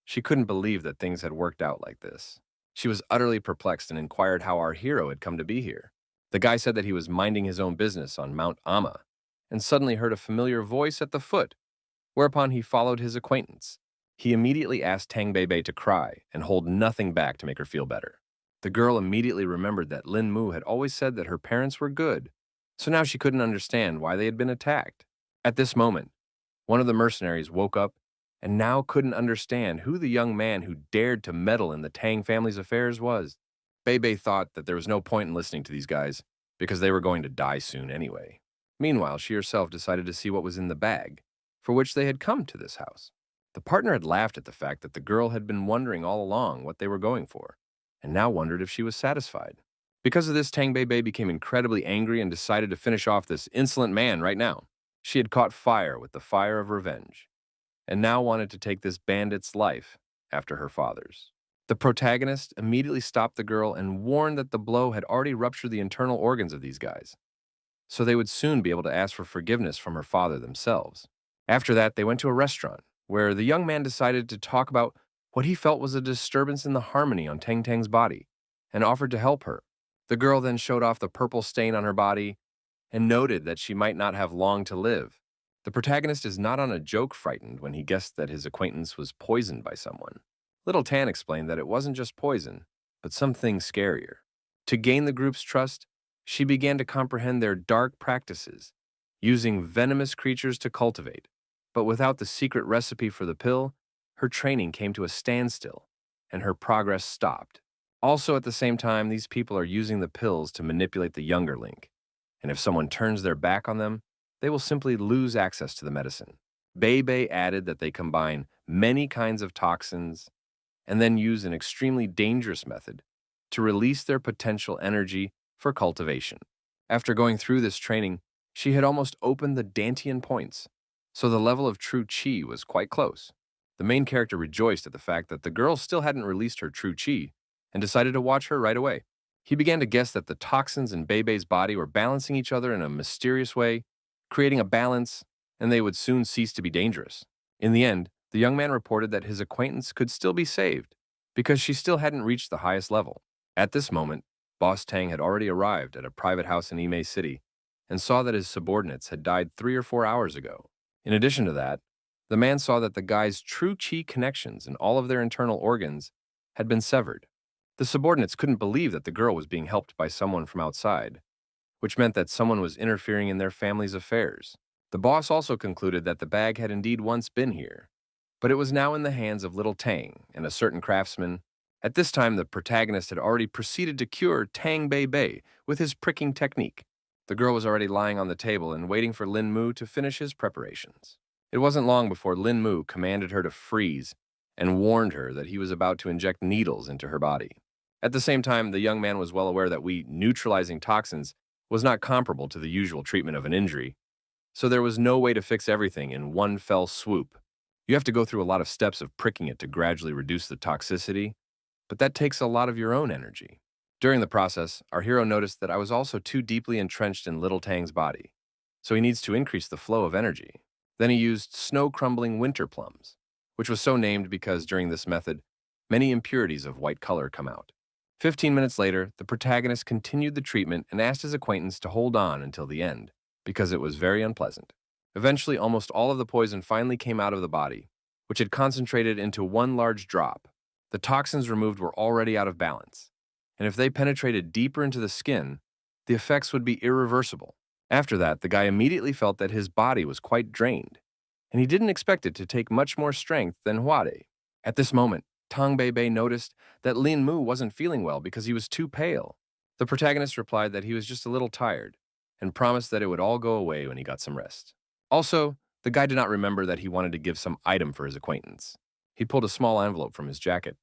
She couldn't believe that things had worked out like this. She was utterly perplexed and inquired how our hero had come to be here. The guy said that he was minding his own business on Mount Amma, and suddenly heard a familiar voice at the foot, whereupon he followed his acquaintance. He immediately asked Tang Bei to cry and hold nothing back to make her feel better. The girl immediately remembered that Lin Mu had always said that her parents were good, so now she couldn't understand why they had been attacked. At this moment, one of the mercenaries woke up and now couldn't understand who the young man who dared to meddle in the Tang family's affairs was. Bei thought that there was no point in listening to these guys because they were going to die soon anyway. Meanwhile, she herself decided to see what was in the bag, for which they had come to this house. The partner had laughed at the fact that the girl had been wondering all along what they were going for, and now wondered if she was satisfied. Because of this, Tang Bei became incredibly angry and decided to finish off this insolent man right now. She had caught fire with the fire of revenge, and now wanted to take this bandit's life after her father's. The protagonist immediately stopped the girl and warned that the blow had already ruptured the internal organs of these guys, so they would soon be able to ask for forgiveness from her father themselves. After that, they went to a restaurant, where the young man decided to talk about what he felt was a disturbance in the harmony on Tang Tang's body, and offered to help her. The girl then showed off the purple stain on her body and noted that she might not have long to live. The protagonist is not on a joke frightened when he guessed that his acquaintance was poisoned by someone. Little Tan explained that it wasn't just poison, but something scarier. To gain the group's trust, she began to comprehend their dark practices, using venomous creatures to cultivate. But without the secret recipe for the pill, her training came to a standstill, and her progress stopped. Also, at the same time, these people are using the pills to manipulate the younger Link, and if someone turns their back on them, they will simply lose access to the medicine. Bei added that they combine many kinds of toxins and then use an extremely dangerous method to release their potential energy for cultivation. After going through this training, she had almost opened the Dantian points, so the level of true chi was quite close. The main character rejoiced at the fact that the girl still hadn't released her true chi and decided to watch her right away. He began to guess that the toxins in Bei's body were balancing each other in a mysterious way, creating a balance, and they would soon cease to be dangerous. In the end, the young man reported that his acquaintance could still be saved because she still hadn't reached the highest level. At this moment, Boss Tang had already arrived at a private house in Ime City and saw that his subordinates had died 3 or 4 hours ago. In addition to that, the man saw that the guy's true chi connections and all of their internal organs had been severed. The subordinates couldn't believe that the girl was being helped by someone from outside, which meant that someone was interfering in their family's affairs. The boss also concluded that the bag had indeed once been here, but it was now in the hands of little Tang and a certain craftsman. At this time, the protagonist had already proceeded to cure Tang Bei with his pricking technique. The girl was already lying on the table and waiting for Lin Mu to finish his preparations. It wasn't long before Lin Mu commanded her to freeze and warned her that he was about to inject needles into her body. At the same time, the young man was well aware that neutralizing toxins was not comparable to the usual treatment of an injury, so there was no way to fix everything in one fell swoop. You have to go through a lot of steps of pricking it to gradually reduce the toxicity, but that takes a lot of your own energy. During the process, our hero noticed that I was also too deeply entrenched in little Tang's body, so he needs to increase the flow of energy. Then he used snow-crumbling winter plums, which was so named because during this method, many impurities of white color come out. 15 minutes later, the protagonist continued the treatment and asked his acquaintance to hold on until the end, because it was very unpleasant. Eventually, almost all of the poison finally came out of the body, which had concentrated into one large drop. The toxins removed were already out of balance, and if they penetrated deeper into the skin, the effects would be irreversible. After that, the guy immediately felt that his body was quite drained, and he didn't expect it to take much more strength than Huade. At this moment, Tang Bei noticed that Lin Mu wasn't feeling well because he was too pale. The protagonist replied that he was just a little tired and promised that it would all go away when he got some rest. Also, the guy did not remember that he wanted to give some item for his acquaintance. He pulled a small envelope from his jacket,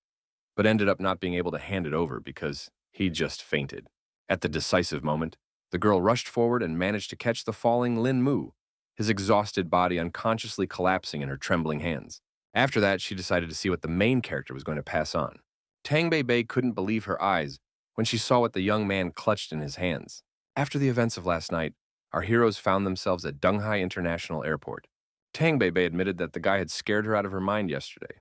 but ended up not being able to hand it over because he just fainted. At the decisive moment, the girl rushed forward and managed to catch the falling Lin Mu, his exhausted body unconsciously collapsing in her trembling hands. After that, she decided to see what the main character was going to pass on. Tang Bei couldn't believe her eyes when she saw what the young man clutched in his hands. After the events of last night, our heroes found themselves at Dunghai International Airport. Tang Bei admitted that the guy had scared her out of her mind yesterday,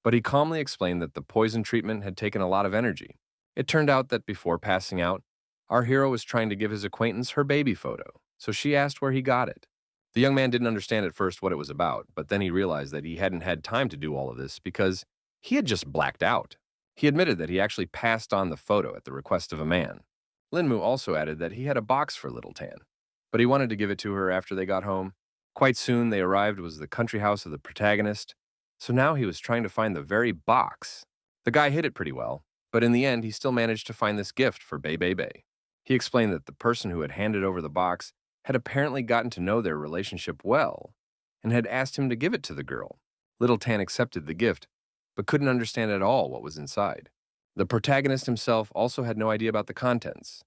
but he calmly explained that the poison treatment had taken a lot of energy. It turned out that before passing out, our hero was trying to give his acquaintance her baby photo, so she asked where he got it. The young man didn't understand at first what it was about, but then he realized that he hadn't had time to do all of this because he had just blacked out. He admitted that he actually passed on the photo at the request of a man. Lin Mu also added that he had a box for Little Tan, but he wanted to give it to her after they got home. Quite soon, they arrived was the country house of the protagonist, so now he was trying to find the very box. The guy hid it pretty well, but in the end, he still managed to find this gift for Bei. He explained that the person who had handed over the box had apparently gotten to know their relationship well and had asked him to give it to the girl. Little Tan accepted the gift, but couldn't understand at all what was inside. The protagonist himself also had no idea about the contents,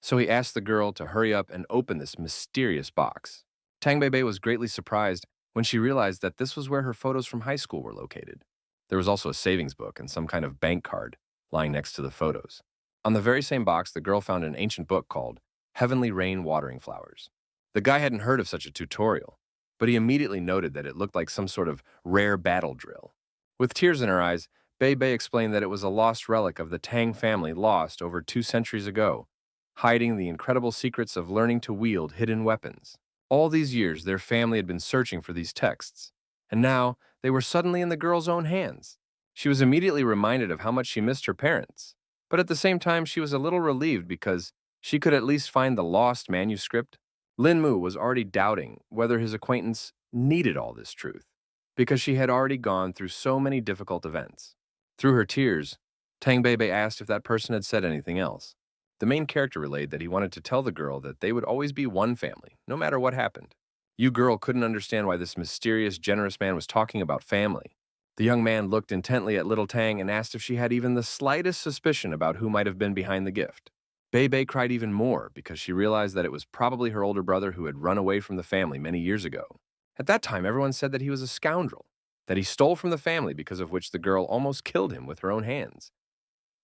so he asked the girl to hurry up and open this mysterious box. Tang Bei was greatly surprised when she realized that this was where her photos from high school were located. There was also a savings book and some kind of bank card lying next to the photos. On the very same box, the girl found an ancient book called Heavenly Rain Watering Flowers. The guy hadn't heard of such a tutorial, but he immediately noted that it looked like some sort of rare battle drill. With tears in her eyes, Bei explained that it was a lost relic of the Tang family lost over 2 centuries ago, hiding the incredible secrets of learning to wield hidden weapons. All these years, their family had been searching for these texts, and now they were suddenly in the girl's own hands. She was immediately reminded of how much she missed her parents, but at the same time, she was a little relieved because she could at least find the lost manuscript. Lin Mu was already doubting whether his acquaintance needed all this truth, because she had already gone through so many difficult events. Through her tears, Tang Bebe asked if that person had said anything else. The main character relayed that he wanted to tell the girl that they would always be one family, no matter what happened. You girl couldn't understand why this mysterious, generous man was talking about family. The young man looked intently at little Tang and asked if she had even the slightest suspicion about who might have been behind the gift. Bebe cried even more because she realized that it was probably her older brother who had run away from the family many years ago. At that time, everyone said that he was a scoundrel, that he stole from the family, because of which the girl almost killed him with her own hands,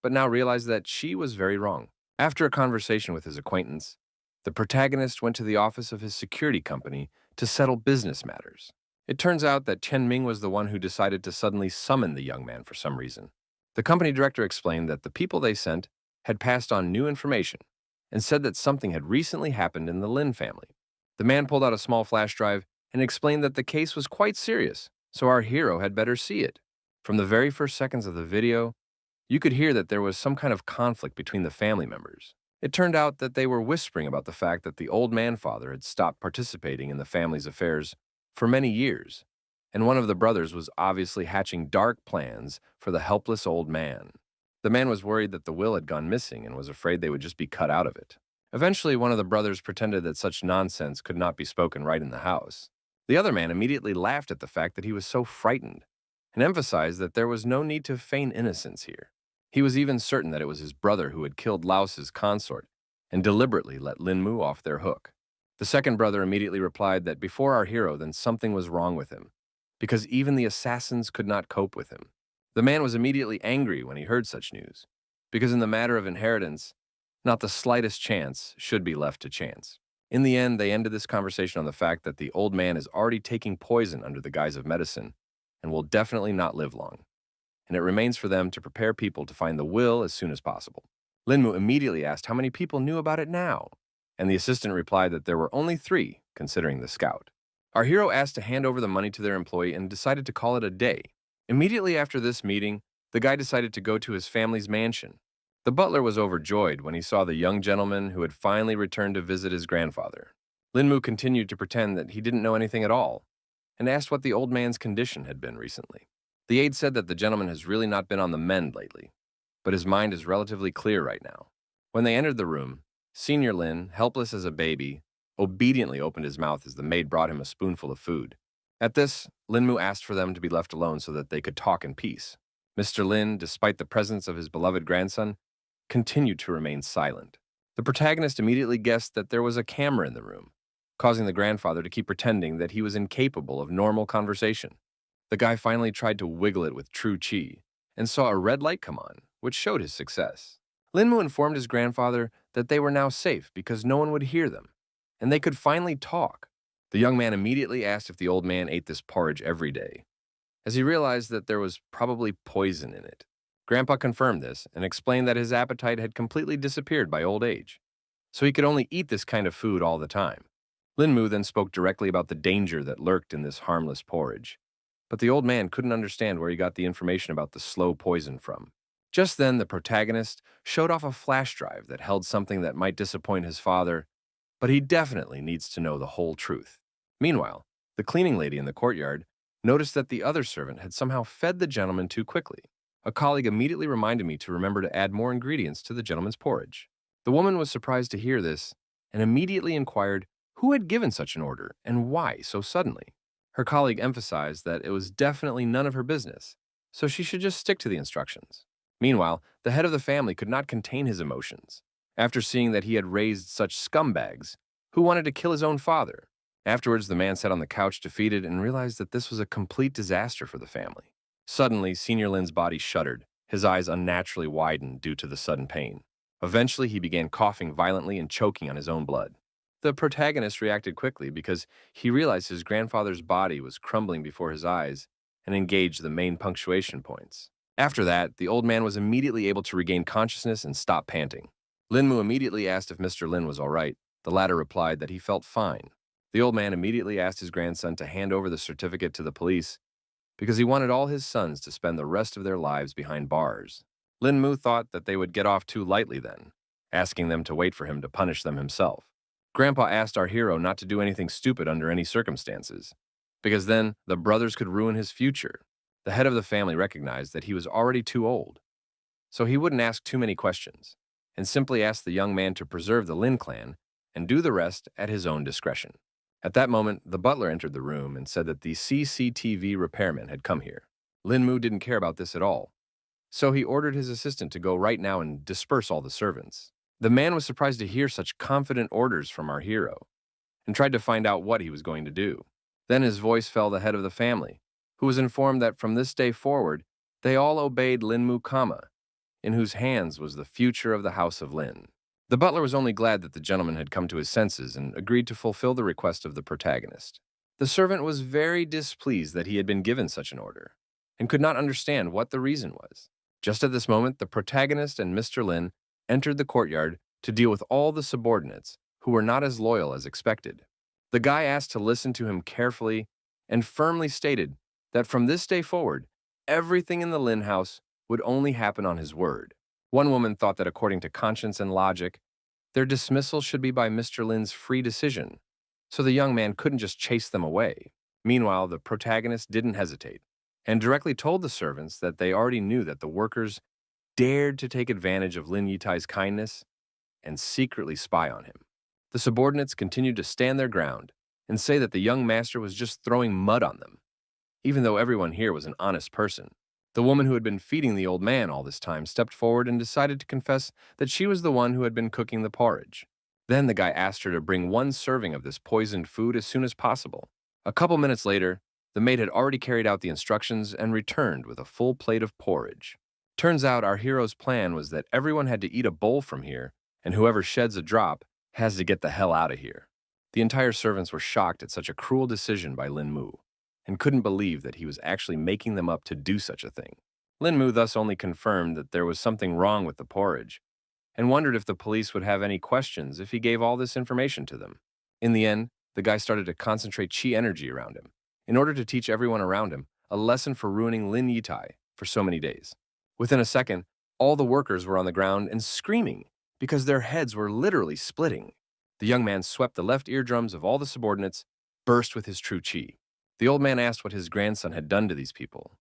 but now realized that she was very wrong. After a conversation with his acquaintance, the protagonist went to the office of his security company to settle business matters. It turns out that Chen Ming was the one who decided to suddenly summon the young man for some reason. The company director explained that the people they sent had passed on new information and said that something had recently happened in the Lin family. The man pulled out a small flash drive and explained that the case was quite serious, so our hero had better see it. From the very first seconds of the video, you could hear that there was some kind of conflict between the family members. It turned out that they were whispering about the fact that the old man-father had stopped participating in the family's affairs for many years, and one of the brothers was obviously hatching dark plans for the helpless old man. The man was worried that the will had gone missing and was afraid they would just be cut out of it. Eventually, one of the brothers pretended that such nonsense could not be spoken right in the house. The other man immediately laughed at the fact that he was so frightened and emphasized that there was no need to feign innocence here. He was even certain that it was his brother who had killed Laos's consort and deliberately let Lin Mu off their hook. The second brother immediately replied that before our hero, then something was wrong with him, because even the assassins could not cope with him. The man was immediately angry when he heard such news, because in the matter of inheritance, not the slightest chance should be left to chance. In the end, they ended this conversation on the fact that the old man is already taking poison under the guise of medicine and will definitely not live long, and it remains for them to prepare people to find the will as soon as possible. Lin Mu immediately asked how many people knew about it now, and the assistant replied that there were only 3, considering the scout. Our hero asked to hand over the money to their employee and decided to call it a day. Immediately after this meeting, the guy decided to go to his family's mansion. The butler was overjoyed when he saw the young gentleman who had finally returned to visit his grandfather. Lin Mu continued to pretend that he didn't know anything at all, and asked what the old man's condition had been recently. The aide said that the gentleman has really not been on the mend lately, but his mind is relatively clear right now. When they entered the room, Senior Lin, helpless as a baby, obediently opened his mouth as the maid brought him a spoonful of food. At this, Lin Mu asked for them to be left alone so that they could talk in peace. Mr. Lin, despite the presence of his beloved grandson, continued to remain silent. The protagonist immediately guessed that there was a camera in the room, causing the grandfather to keep pretending that he was incapable of normal conversation. The guy finally tried to wiggle it with true chi and saw a red light come on, which showed his success. Lin Mu informed his grandfather that they were now safe because no one would hear them, and they could finally talk. The young man immediately asked if the old man ate this porridge every day, as he realized that there was probably poison in it. Grandpa confirmed this and explained that his appetite had completely disappeared by old age, so he could only eat this kind of food all the time. Lin Mu then spoke directly about the danger that lurked in this harmless porridge, but the old man couldn't understand where he got the information about the slow poison from. Just then, the protagonist showed off a flash drive that held something that might disappoint his father, but he definitely needs to know the whole truth. Meanwhile, the cleaning lady in the courtyard noticed that the other servant had somehow fed the gentleman too quickly. A colleague immediately reminded me to remember to add more ingredients to the gentleman's porridge. The woman was surprised to hear this and immediately inquired who had given such an order and why so suddenly. Her colleague emphasized that it was definitely none of her business, so she should just stick to the instructions. Meanwhile, the head of the family could not contain his emotions after seeing that he had raised such scumbags who wanted to kill his own father. Afterwards, the man sat on the couch defeated and realized that this was a complete disaster for the family. Suddenly, Senior Lin's body shuddered. His eyes unnaturally widened due to the sudden pain. Eventually, he began coughing violently and choking on his own blood. The protagonist reacted quickly because he realized his grandfather's body was crumbling before his eyes and engaged the main punctuation points. After that, the old man was immediately able to regain consciousness and stop panting. Lin Mu immediately asked if Mr. Lin was all right. The latter replied that he felt fine. The old man immediately asked his grandson to hand over the certificate to the police because he wanted all his sons to spend the rest of their lives behind bars. Lin Mu thought that they would get off too lightly then, asking them to wait for him to punish them himself. Grandpa asked our hero not to do anything stupid under any circumstances, because then the brothers could ruin his future. The head of the family recognized that he was already too old, so he wouldn't ask too many questions, and simply asked the young man to preserve the Lin clan and do the rest at his own discretion. At that moment, the butler entered the room and said that the CCTV repairman had come here. Lin Mu didn't care about this at all, so he ordered his assistant to go right now and disperse all the servants. The man was surprised to hear such confident orders from our hero and tried to find out what he was going to do. Then his voice fell the head of the family, who was informed that from this day forward, they all obeyed Lin Mu Kama, in whose hands was the future of the House of Lin. The butler was only glad that the gentleman had come to his senses and agreed to fulfill the request of the protagonist. The servant was very displeased that he had been given such an order, and could not understand what the reason was. Just at this moment, the protagonist and Mr. Lin entered the courtyard to deal with all the subordinates who were not as loyal as expected. The guy asked to listen to him carefully and firmly stated that from this day forward, everything in the Lin house would only happen on his word. One woman thought that according to conscience and logic, their dismissal should be by Mr. Lin's free decision, so the young man couldn't just chase them away. Meanwhile, the protagonist didn't hesitate and directly told the servants that they already knew that the workers dared to take advantage of Lin Yitai's kindness and secretly spy on him. The subordinates continued to stand their ground and say that the young master was just throwing mud on them, even though everyone here was an honest person. The woman who had been feeding the old man all this time stepped forward and decided to confess that she was the one who had been cooking the porridge. Then the guy asked her to bring one serving of this poisoned food as soon as possible. A couple minutes later, the maid had already carried out the instructions and returned with a full plate of porridge. Turns out our hero's plan was that everyone had to eat a bowl from here, and whoever sheds a drop has to get the hell out of here. The entire servants were shocked at such a cruel decision by Lin Mu, and couldn't believe that he was actually making them up to do such a thing. Lin Mu thus only confirmed that there was something wrong with the porridge, and wondered if the police would have any questions if he gave all this information to them. In the end, the guy started to concentrate chi energy around him, in order to teach everyone around him a lesson for ruining Lin Yitai for so many days. Within a second, all the workers were on the ground and screaming because their heads were literally splitting. The young man swept the left eardrums of all the subordinates, burst with his true chi. The old man asked what his grandson had done to these people,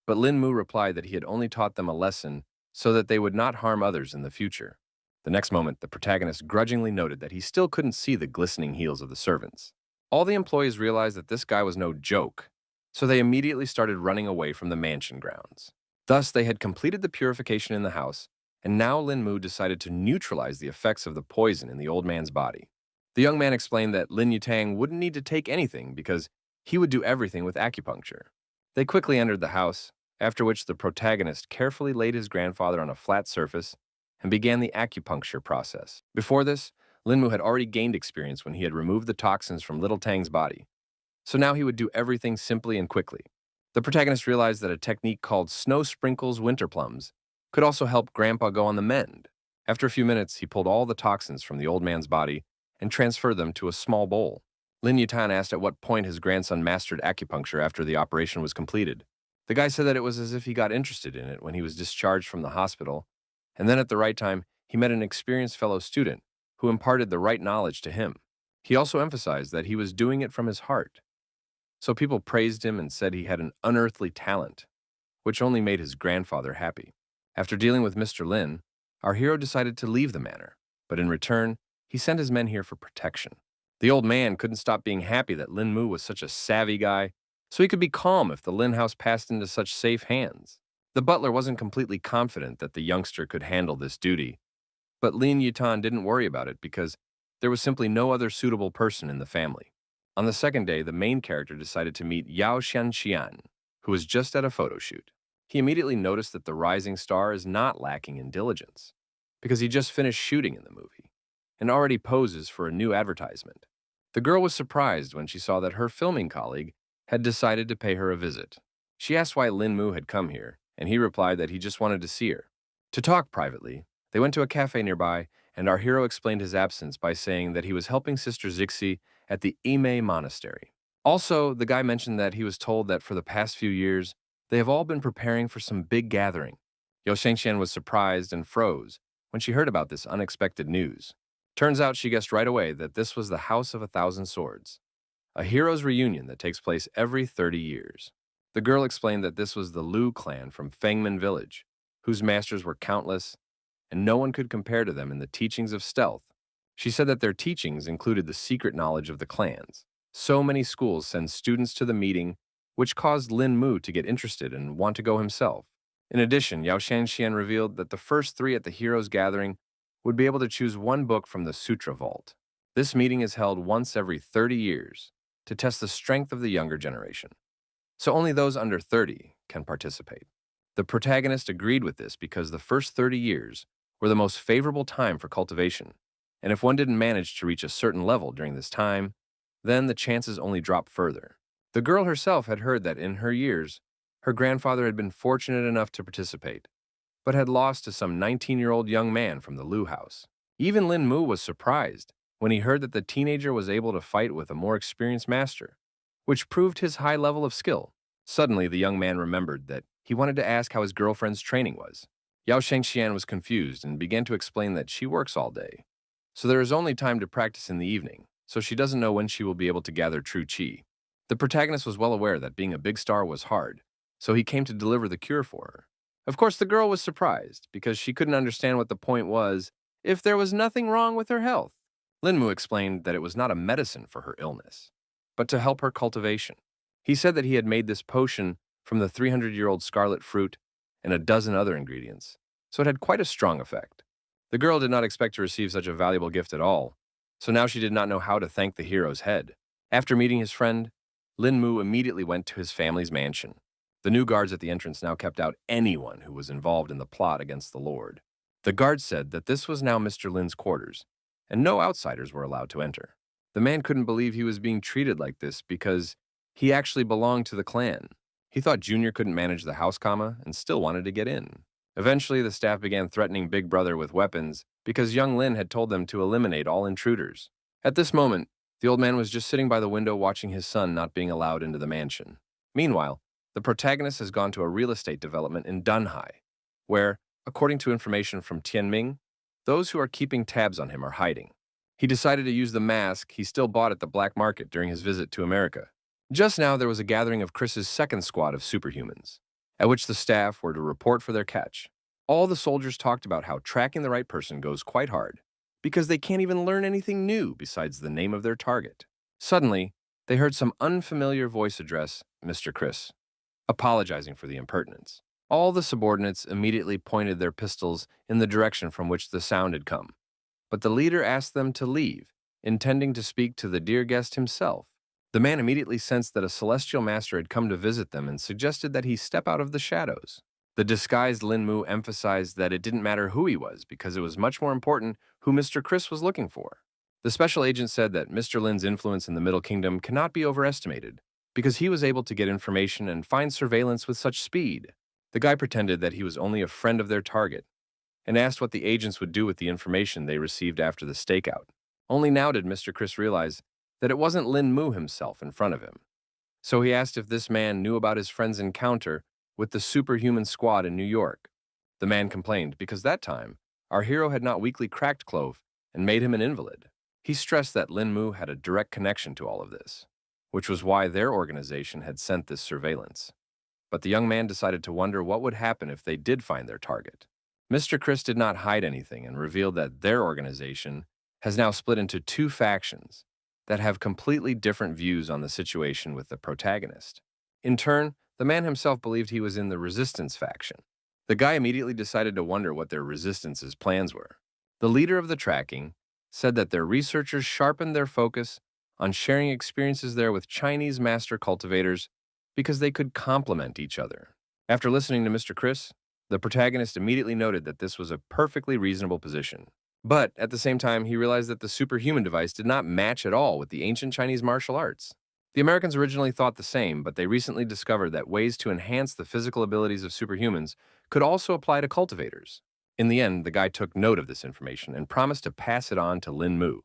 but Lin Mu replied that he had only taught them a lesson so that they would not harm others in the future. The next moment, the protagonist grudgingly noted that he still couldn't see the glistening heels of the servants. All the employees realized that this guy was no joke, so they immediately started running away from the mansion grounds. Thus, they had completed the purification in the house, and now Lin Mu decided to neutralize the effects of the poison in the old man's body. The young man explained that Lin Yutang wouldn't need to take anything because he would do everything with acupuncture. They quickly entered the house, after which the protagonist carefully laid his grandfather on a flat surface and began the acupuncture process. Before this, Lin Mu had already gained experience when he had removed the toxins from Little Tang's body, so now he would do everything simply and quickly. The protagonist realized that a technique called Snow Sprinkles Winter Plums could also help Grandpa go on the mend. After a few minutes, he pulled all the toxins from the old man's body and transferred them to a small bowl. Lin Yutan asked at what point his grandson mastered acupuncture after the operation was completed. The guy said that it was as if he got interested in it when he was discharged from the hospital, and then at the right time, he met an experienced fellow student who imparted the right knowledge to him. He also emphasized that he was doing it from his heart. So people praised him and said he had an unearthly talent, which only made his grandfather happy. After dealing with Mr. Lin, our hero decided to leave the manor, but in return, he sent his men here for protection. The old man couldn't stop being happy that Lin Mu was such a savvy guy, so he could be calm if the Lin house passed into such safe hands. The butler wasn't completely confident that the youngster could handle this duty, but Lin Yutan didn't worry about it because there was simply no other suitable person in the family. On the second day, the main character decided to meet Yao Xianxian, who was just at a photo shoot. He immediately noticed that the rising star is not lacking in diligence, because he just finished shooting in the movie and already poses for a new advertisement. The girl was surprised when she saw that her filming colleague had decided to pay her a visit. She asked why Lin Mu had come here, and he replied that he just wanted to see her. To talk privately, they went to a cafe nearby, and our hero explained his absence by saying that he was helping Sister Zixi at the Ime Monastery. Also, the guy mentioned that he was told that for the past few years, they have all been preparing for some big gathering. Yao Shengxian was surprised and froze, when she heard about this unexpected news. Turns out she guessed right away that this was the House of a Thousand Swords, a heroes' reunion that takes place every 30 years. The girl explained that this was the Lu clan from Fengman Village, whose masters were countless, and no one could compare to them in the teachings of stealth. She said that their teachings included the secret knowledge of the clans. So many schools send students to the meeting, which caused Lin Mu to get interested and want to go himself. In addition, Yao Shangxian revealed that the first three at the heroes' gathering would be able to choose one book from the Sutra Vault. This meeting is held once every 30 years to test the strength of the younger generation. So only those under 30 can participate. The protagonist agreed with this because the first 30 years were the most favorable time for cultivation, and if one didn't manage to reach a certain level during this time, then the chances only drop further. The girl herself had heard that in her years, her grandfather had been fortunate enough to participate, but had lost to some 19-year-old young man from the Lu house. Even Lin Mu was surprised when he heard that the teenager was able to fight with a more experienced master, which proved his high level of skill. Suddenly, the young man remembered that he wanted to ask how his girlfriend's training was. Yao Shengxian was confused and began to explain that she works all day, so there is only time to practice in the evening, so she doesn't know when she will be able to gather true qi. The protagonist was well aware that being a big star was hard, so he came to deliver the cure for her. Of course, the girl was surprised because she couldn't understand what the point was if there was nothing wrong with her health. Lin Mu explained that it was not a medicine for her illness, but to help her cultivation. He said that he had made this potion from the 300-year-old scarlet fruit and a dozen other ingredients, so it had quite a strong effect. The girl did not expect to receive such a valuable gift at all, so now she did not know how to thank the hero's head. After meeting his friend, Lin Mu immediately went to his family's mansion. The new guards at the entrance now kept out anyone who was involved in the plot against the Lord. The guards said that this was now Mr. Lin's quarters, and no outsiders were allowed to enter. The man couldn't believe he was being treated like this because he actually belonged to the clan. He thought Junior couldn't manage the house comma and still wanted to get in. Eventually, the staff began threatening Big Brother with weapons because young Lin had told them to eliminate all intruders. At this moment, the old man was just sitting by the window watching his son not being allowed into the mansion. Meanwhile, the protagonist has gone to a real estate development in Dunhai, where, according to information from Tianming, those who are keeping tabs on him are hiding. He decided to use the mask he still bought at the black market during his visit to America. Just now, there was a gathering of Chris's second squad of superhumans, at which the staff were to report for their catch. All the soldiers talked about how tracking the right person goes quite hard, because they can't even learn anything new besides the name of their target. Suddenly, they heard some unfamiliar voice address Mr. Chris, apologizing for the impertinence. All the subordinates immediately pointed their pistols in the direction from which the sound had come, but the leader asked them to leave, intending to speak to the dear guest himself. The man immediately sensed that a celestial master had come to visit them and suggested that he step out of the shadows. The disguised Lin Mu emphasized that it didn't matter who he was because it was much more important who Mr. Chris was looking for. The special agent said that Mr. Lin's influence in the Middle Kingdom cannot be overestimated because he was able to get information and find surveillance with such speed. The guy pretended that he was only a friend of their target and asked what the agents would do with the information they received after the stakeout. Only now did Mr. Chris realize that it wasn't Lin Mu himself in front of him. So he asked if this man knew about his friend's encounter with the superhuman squad in New York. The man complained because that time, our hero had not weakly cracked Clove and made him an invalid. He stressed that Lin Mu had a direct connection to all of this, which was why their organization had sent this surveillance. But the young man decided to wonder what would happen if they did find their target. Mr. Chris did not hide anything and revealed that their organization has now split into two factions that have completely different views on the situation with the protagonist. In turn, the man himself believed he was in the resistance faction. The guy immediately decided to wonder what their resistance's plans were. The leader of the tracking said that their researchers sharpened their focus on sharing experiences there with Chinese master cultivators because they could complement each other. After listening to Mr. Chris, the protagonist immediately noted that this was a perfectly reasonable position. But at the same time, he realized that the superhuman device did not match at all with the ancient Chinese martial arts. The Americans originally thought the same, but they recently discovered that ways to enhance the physical abilities of superhumans could also apply to cultivators. In the end, the guy took note of this information and promised to pass it on to Lin Mu,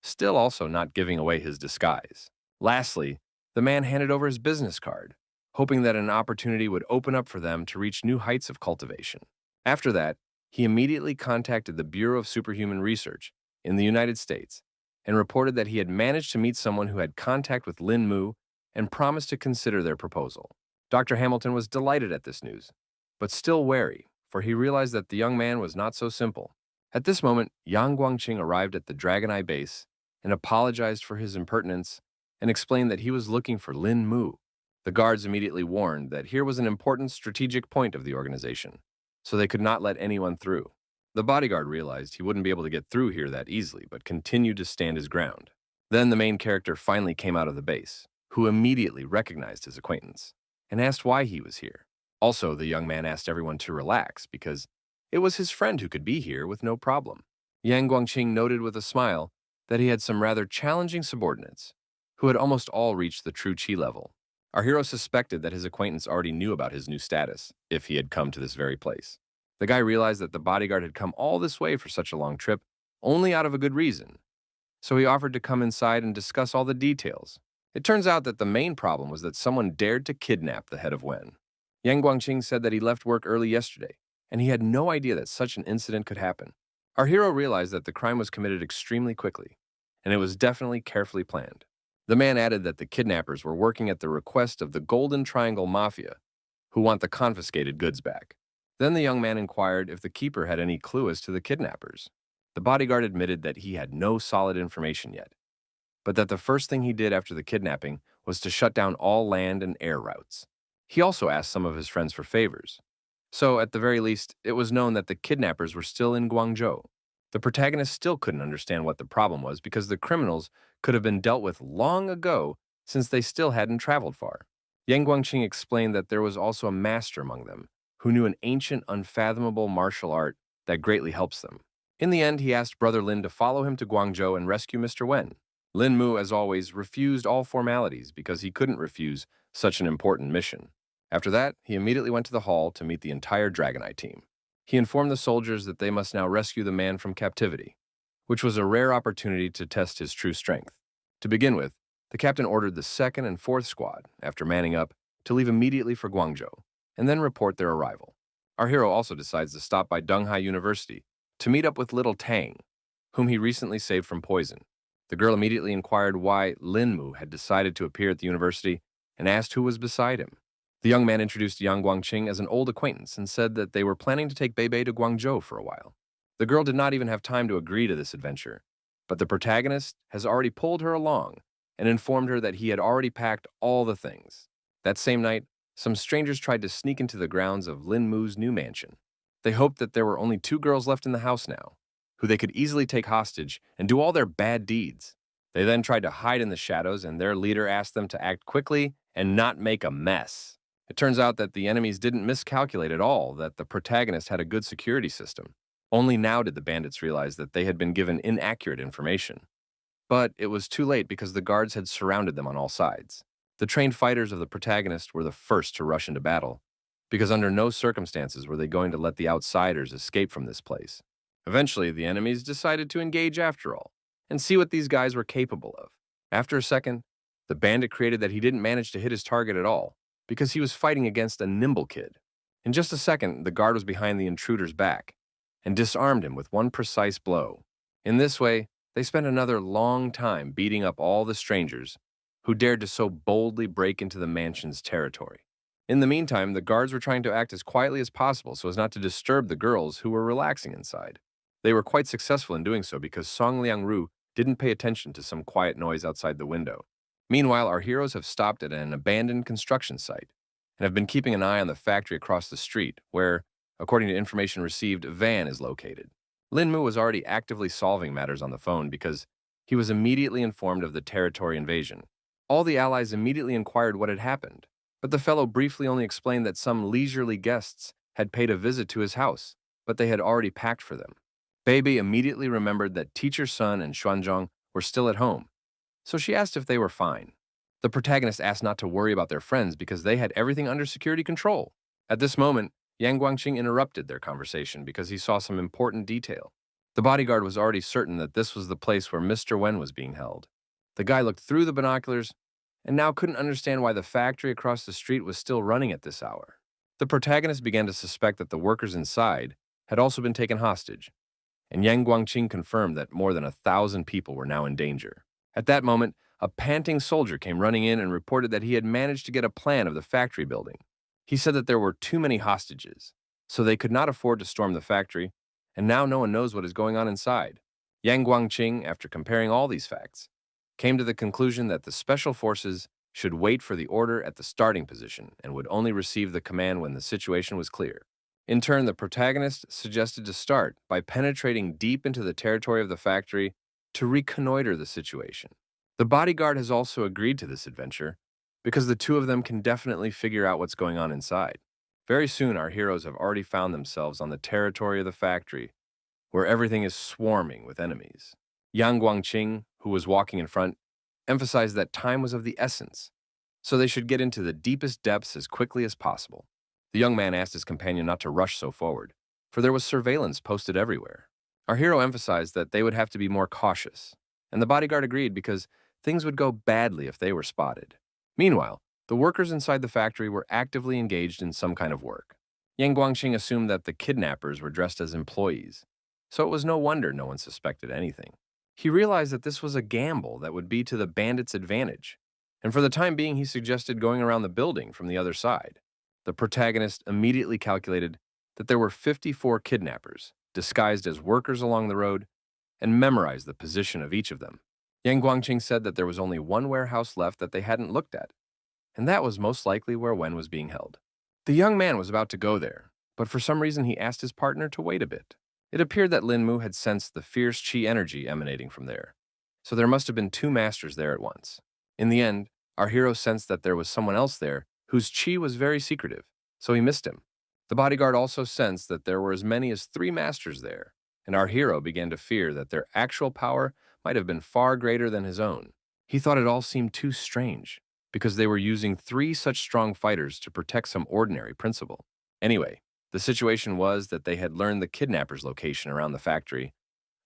still also not giving away his disguise. Lastly, the man handed over his business card, hoping that an opportunity would open up for them to reach new heights of cultivation. After that, He immediately contacted the Bureau of Superhuman Research in the United States and reported that he had managed to meet someone who had contact with Lin Mu and promised to consider their proposal. Dr. Hamilton was delighted at this news, but still wary, for he realized that the young man was not so simple. At this moment, Yang Guangqing arrived at the Dragon Eye base and apologized for his impertinence and explained that he was looking for Lin Mu. The guards immediately warned that here was an important strategic point of the organization, so they could not let anyone through. The bodyguard realized he wouldn't be able to get through here that easily, but continued to stand his ground. Then the main character finally came out of the base, who immediately recognized his acquaintance and asked why he was here. Also, the young man asked everyone to relax because it was his friend who could be here with no problem. Yang Guangqing noted with a smile that he had some rather challenging subordinates, who had almost all reached the true Qi level. Our hero suspected that his acquaintance already knew about his new status, if he had come to this very place. The guy realized that the bodyguard had come all this way for such a long trip, only out of a good reason. So he offered to come inside and discuss all the details. It turns out that the main problem was that someone dared to kidnap the head of Wen. Yang Guangqing said that he left work early yesterday, and he had no idea that such an incident could happen. Our hero realized that the crime was committed extremely quickly, and it was definitely carefully planned. The man added that the kidnappers were working at the request of the Golden Triangle Mafia, who want the confiscated goods back. Then the young man inquired if the keeper had any clue as to the kidnappers. The bodyguard admitted that he had no solid information yet, but that the first thing he did after the kidnapping was to shut down all land and air routes. He also asked some of his friends for favors. So, at the very least, it was known that the kidnappers were still in Guangzhou. The protagonist still couldn't understand what the problem was because the criminals could have been dealt with long ago since they still hadn't traveled far. Yang Guangqing explained that there was also a master among them who knew an ancient, unfathomable martial art that greatly helps them. In the end, he asked Brother Lin to follow him to Guangzhou and rescue Mr. Wen. Lin Mu, as always, refused all formalities because he couldn't refuse such an important mission. After that, he immediately went to the hall to meet the entire Dragon Eye team. He informed the soldiers that they must now rescue the man from captivity, which was a rare opportunity to test his true strength. To begin with, the captain ordered the 2nd and 4th squad, after manning up, to leave immediately for Guangzhou, and then report their arrival. Our hero also decides to stop by Donghai University to meet up with little Tang, whom he recently saved from poison. The girl immediately inquired why Lin Mu had decided to appear at the university and asked who was beside him. The young man introduced Yang Guangqing as an old acquaintance and said that they were planning to take Beibei to Guangzhou for a while. The girl did not even have time to agree to this adventure, but the protagonist has already pulled her along and informed her that he had already packed all the things. That same night, some strangers tried to sneak into the grounds of Lin Mu's new mansion. They hoped that there were only 2 girls left in the house now, who they could easily take hostage and do all their bad deeds. They then tried to hide in the shadows, and their leader asked them to act quickly and not make a mess. It turns out that the enemies didn't miscalculate at all, that the protagonist had a good security system. Only now did the bandits realize that they had been given inaccurate information. But it was too late because the guards had surrounded them on all sides. The trained fighters of the protagonist were the first to rush into battle, because under no circumstances were they going to let the outsiders escape from this place. Eventually, the enemies decided to engage after all, and see what these guys were capable of. After a second, the bandit created that he didn't manage to hit his target at all, because he was fighting against a nimble kid. In just a second, the guard was behind the intruder's back and disarmed him with one precise blow. In this way, they spent another long time beating up all the strangers who dared to so boldly break into the mansion's territory. In the meantime, the guards were trying to act as quietly as possible so as not to disturb the girls who were relaxing inside. They were quite successful in doing so because Song Liangru didn't pay attention to some quiet noise outside the window. Meanwhile, our heroes have stopped at an abandoned construction site and have been keeping an eye on the factory across the street where, according to information received, a van is located. Lin Mu was already actively solving matters on the phone because he was immediately informed of the territory invasion. All the allies immediately inquired what had happened, but the fellow briefly only explained that some leisurely guests had paid a visit to his house, but they had already packed for them. Beibei immediately remembered that Teacher Sun and Xuanzhong were still at home, so she asked if they were fine. The protagonist asked not to worry about their friends because they had everything under security control. At this moment, Yang Guangqing interrupted their conversation because he saw some important detail. The bodyguard was already certain that this was the place where Mr. Wen was being held. The guy looked through the binoculars and now couldn't understand why the factory across the street was still running at this hour. The protagonist began to suspect that the workers inside had also been taken hostage, and Yang Guangqing confirmed that more than 1,000 people were now in danger. At that moment, a panting soldier came running in and reported that he had managed to get a plan of the factory building. He said that there were too many hostages, so they could not afford to storm the factory, and now no one knows what is going on inside. Yang Guangqing, after comparing all these facts, came to the conclusion that the special forces should wait for the order at the starting position and would only receive the command when the situation was clear. In turn, the protagonist suggested to start by penetrating deep into the territory of the factory to reconnoiter the situation. The bodyguard has also agreed to this adventure because the two of them can definitely figure out what's going on inside. Very soon, our heroes have already found themselves on the territory of the factory, where everything is swarming with enemies. Yang Guangqing, who was walking in front, emphasized that time was of the essence, so they should get into the deepest depths as quickly as possible. The young man asked his companion not to rush so forward, for there was surveillance posted everywhere. Our hero emphasized that they would have to be more cautious, and the bodyguard agreed because things would go badly if they were spotted. Meanwhile, the workers inside the factory were actively engaged in some kind of work. Yang Guangqing assumed that the kidnappers were dressed as employees, so it was no wonder no one suspected anything. He realized that this was a gamble that would be to the bandits' advantage, and for the time being he suggested going around the building from the other side. The protagonist immediately calculated that there were 54 kidnappers, disguised as workers along the road, and memorized the position of each of them. Yang Guangqing said that there was only one warehouse left that they hadn't looked at, and that was most likely where Wen was being held. The young man was about to go there, but for some reason he asked his partner to wait a bit. It appeared that Lin Mu had sensed the fierce qi energy emanating from there, so there must have been two masters there at once. In the end, our hero sensed that there was someone else there whose qi was very secretive, so he missed him. The bodyguard also sensed that there were as many as 3 masters there, and our hero began to fear that their actual power might have been far greater than his own. He thought it all seemed too strange, because they were using 3 such strong fighters to protect some ordinary principle. Anyway, the situation was that they had learned the kidnapper's location around the factory,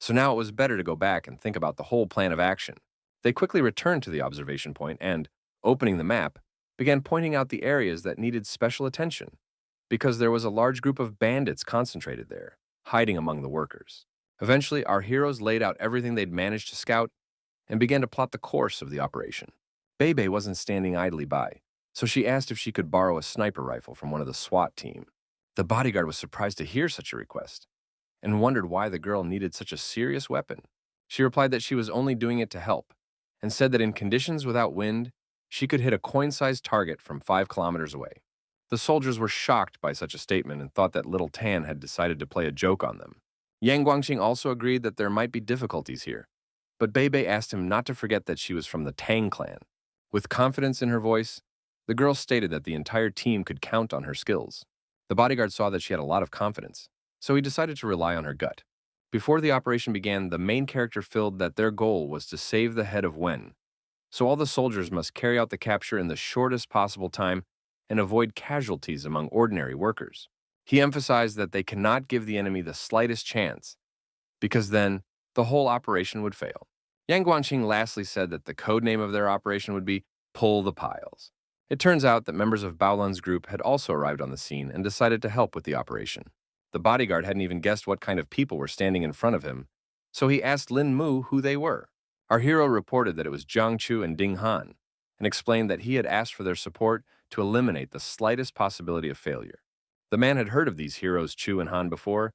so now it was better to go back and think about the whole plan of action. They quickly returned to the observation point and, opening the map, began pointing out the areas that needed special attention, because there was a large group of bandits concentrated there, hiding among the workers. Eventually, our heroes laid out everything they'd managed to scout and began to plot the course of the operation. Bebe wasn't standing idly by, so she asked if she could borrow a sniper rifle from one of the SWAT team. The bodyguard was surprised to hear such a request and wondered why the girl needed such a serious weapon. She replied that she was only doing it to help and said that in conditions without wind, she could hit a coin-sized target from 5 kilometers away. The soldiers were shocked by such a statement and thought that little Tan had decided to play a joke on them. Yang Guangqing also agreed that there might be difficulties here, but Bebe asked him not to forget that she was from the Tang clan. With confidence in her voice, the girl stated that the entire team could count on her skills. The bodyguard saw that she had a lot of confidence, so he decided to rely on her gut. Before the operation began, the main character filled that their goal was to save the head of Wen, so all the soldiers must carry out the capture in the shortest possible time and avoid casualties among ordinary workers. He emphasized that they cannot give the enemy the slightest chance, because then the whole operation would fail. Yang Guangqing lastly said that the code name of their operation would be Pull the Piles. It turns out that members of Baolan's group had also arrived on the scene and decided to help with the operation. The bodyguard hadn't even guessed what kind of people were standing in front of him, so he asked Lin Mu who they were. Our hero reported that it was Jiang Chu and Ding Han, and explained that he had asked for their support to eliminate the slightest possibility of failure. The man had heard of these heroes Chu and Han before,